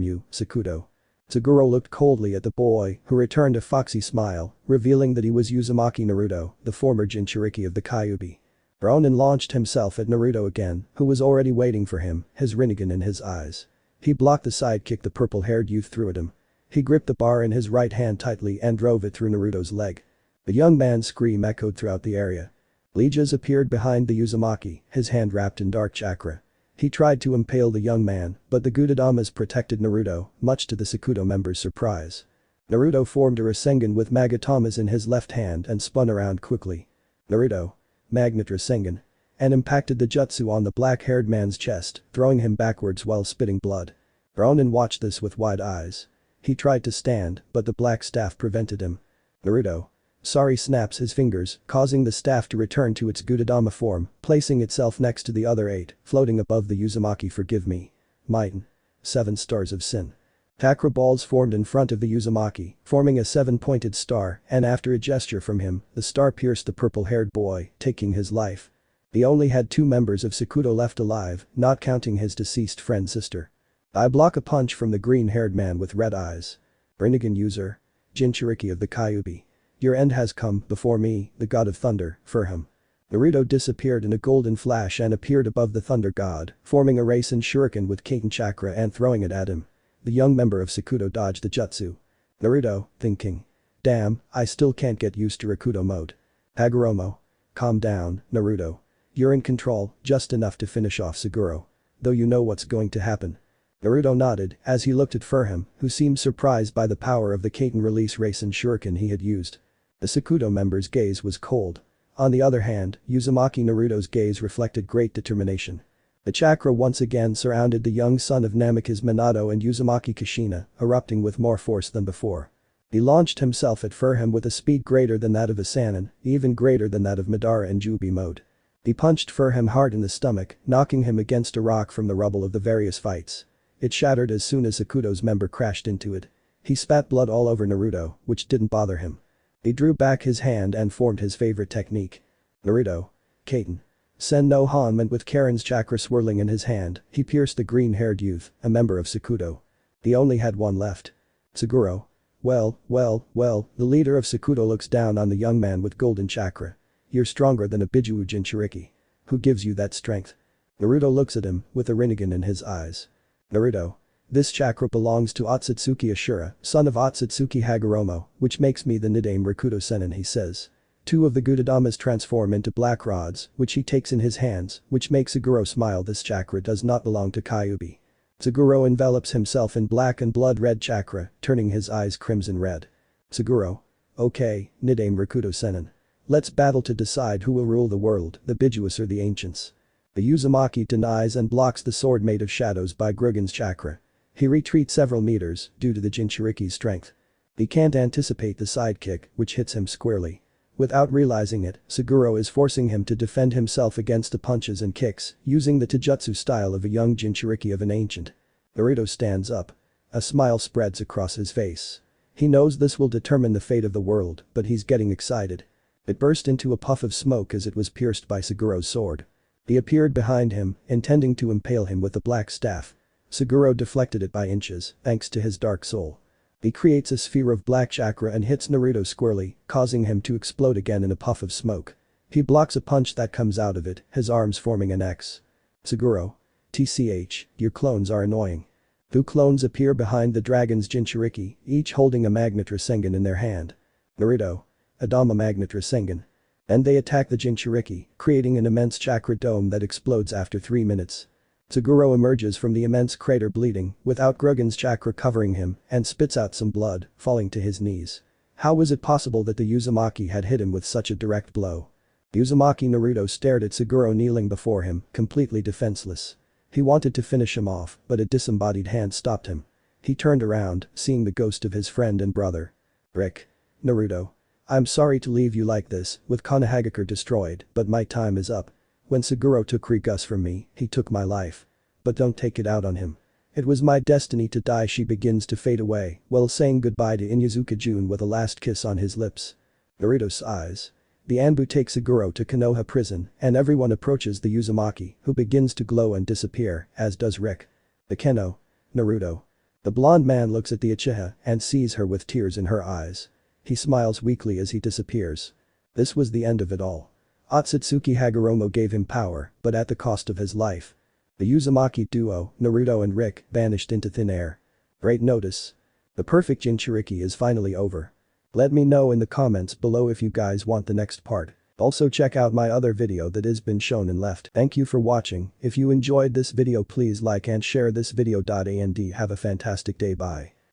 you, Sakuto. Saguro looked coldly at the boy, who returned a foxy smile, revealing that he was Uzumaki Naruto, the former Jinchuriki of the Kyubi. Ronin launched himself at Naruto again, who was already waiting for him, his Rinnegan in his eyes. He blocked the side kick the purple-haired youth threw at him. He gripped the bar in his right hand tightly and drove it through Naruto's leg. The young man's scream echoed throughout the area. Legias appeared behind the Uzumaki, his hand wrapped in dark chakra. He tried to impale the young man, but the Gudadamas protected Naruto, much to the Sakuto members' surprise. Naruto formed a Rasengan with Magatamas in his left hand and spun around quickly. Naruto. Magnet Rasengan. And impacted the jutsu on the black-haired man's chest, throwing him backwards while spitting blood. Ronin watched this with wide eyes. He tried to stand, but the black staff prevented him. Naruto. Sorry snaps his fingers, causing the staff to return to its Gudadama form, placing itself next to the other 8, floating above the Uzumaki forgive me. Mighten. 7 stars of sin. Chakra balls formed in front of the Uzumaki, forming a 7-pointed star, and after a gesture from him, the star pierced the purple-haired boy, taking his life. He only had 2 members of Sakuto left alive, not counting his deceased friend sister. I block a punch from the green-haired man with red eyes. Rinnegan user. Jinchuriki of the Kyubi. Your end has come before me, the god of thunder, Harem. Naruto disappeared in a golden flash and appeared above the thunder god, forming a Rasen shuriken with Kaiten chakra and throwing it at him. The young member of Sakuto dodged the jutsu. Naruto, thinking. Damn, I still can't get used to Rakuto mode. Hagoromo. Calm down, Naruto. You're in control, just enough to finish off Saguro. Though you know what's going to happen. Naruto nodded as he looked at Harem, who seemed surprised by the power of the Kaiten release Rasen shuriken he had used. The Sakuto member's gaze was cold. On the other hand, Uzumaki Naruto's gaze reflected great determination. The chakra once again surrounded the young son of Namikaze Minato and Uzumaki Kushina, erupting with more force than before. He launched himself at Harem with a speed greater than that of a Sannin, even greater than that of Madara in Jubi mode. He punched Harem hard in the stomach, knocking him against a rock from the rubble of the various fights. It shattered as soon as Sakuto's member crashed into it. He spat blood all over Naruto, which didn't bother him. He drew back his hand and formed his favorite technique. Naruto. Kaiten. Sen no Hanman with Karen's chakra swirling in his hand, he pierced the green-haired youth, a member of Sakuto. He only had one left. Saguro. Well, the leader of Sakuto looks down on the young man with golden chakra. You're stronger than a Bijuu Jinchuriki. Who gives you that strength? Naruto looks at him, with a Rinnegan in his eyes. Naruto. This chakra belongs to Otsutsuki Ashura, son of Otsutsuki Hagoromo, which makes me the Nidaime Rakuto Sennin, he says. 2 of the Gudadamas transform into black rods, which he takes in his hands, which makes Saguro smile. This chakra does not belong to Kyubi. Saguro envelops himself in black and blood-red chakra, turning his eyes crimson red. Saguro. Okay, Nidaime Rakuto Sennin. Let's battle to decide who will rule the world, the Bijuus or the ancients. The Uzumaki denies and blocks the sword made of shadows by Grugen's chakra. He retreats several meters, due to the Jinchuriki's strength. He can't anticipate the sidekick, which hits him squarely. Without realizing it, Saguro is forcing him to defend himself against the punches and kicks, using the taijutsu style of a young Jinchuriki of an ancient. Naruto stands up. A smile spreads across his face. He knows this will determine the fate of the world, but he's getting excited. It burst into a puff of smoke as it was pierced by Saguro's sword. He appeared behind him, intending to impale him with the black staff. Saguro deflected it by inches, thanks to his dark soul. He creates a sphere of black chakra and hits Naruto squarely, causing him to explode again in a puff of smoke. He blocks a punch that comes out of it, his arms forming an X. Saguro. TCH, your clones are annoying. 2 clones appear behind the dragon's Jinchuriki, each holding a Magnet Rasengan in their hand. Naruto. Adama Magnet Rasengan. And they attack the Jinchuriki, creating an immense chakra dome that explodes after 3 minutes. Saguro emerges from the immense crater bleeding, without Grugen's chakra covering him, and spits out some blood, falling to his knees. How was it possible that the Uzumaki had hit him with such a direct blow? Uzumaki Naruto stared at Saguro kneeling before him, completely defenseless. He wanted to finish him off, but a disembodied hand stopped him. He turned around, seeing the ghost of his friend and brother. Rick. Naruto. I'm sorry to leave you like this, with Konohagakure destroyed, but my time is up. When Saguro took Rigus from me, he took my life. But don't take it out on him. It was my destiny to die. She begins to fade away, while saying goodbye to Inyazuka Jun with a last kiss on his lips. Naruto sighs. The Anbu takes Saguro to Konoha prison, and everyone approaches the Uzumaki, who begins to glow and disappear, as does Rick. The Keno. Naruto. The blonde man looks at the Uchiha and sees her with tears in her eyes. He smiles weakly as he disappears. This was the end of it all. Otsutsuki Hagoromo gave him power, but at the cost of his life. The Uzumaki duo, Naruto and Rick, vanished into thin air. Great notice. The perfect Jinchuriki is finally over. Let me know in the comments below if you guys want the next part. Also check out my other video that has been shown and left. Thank you for watching. If you enjoyed this video please like and share this video. And have a fantastic day. Bye.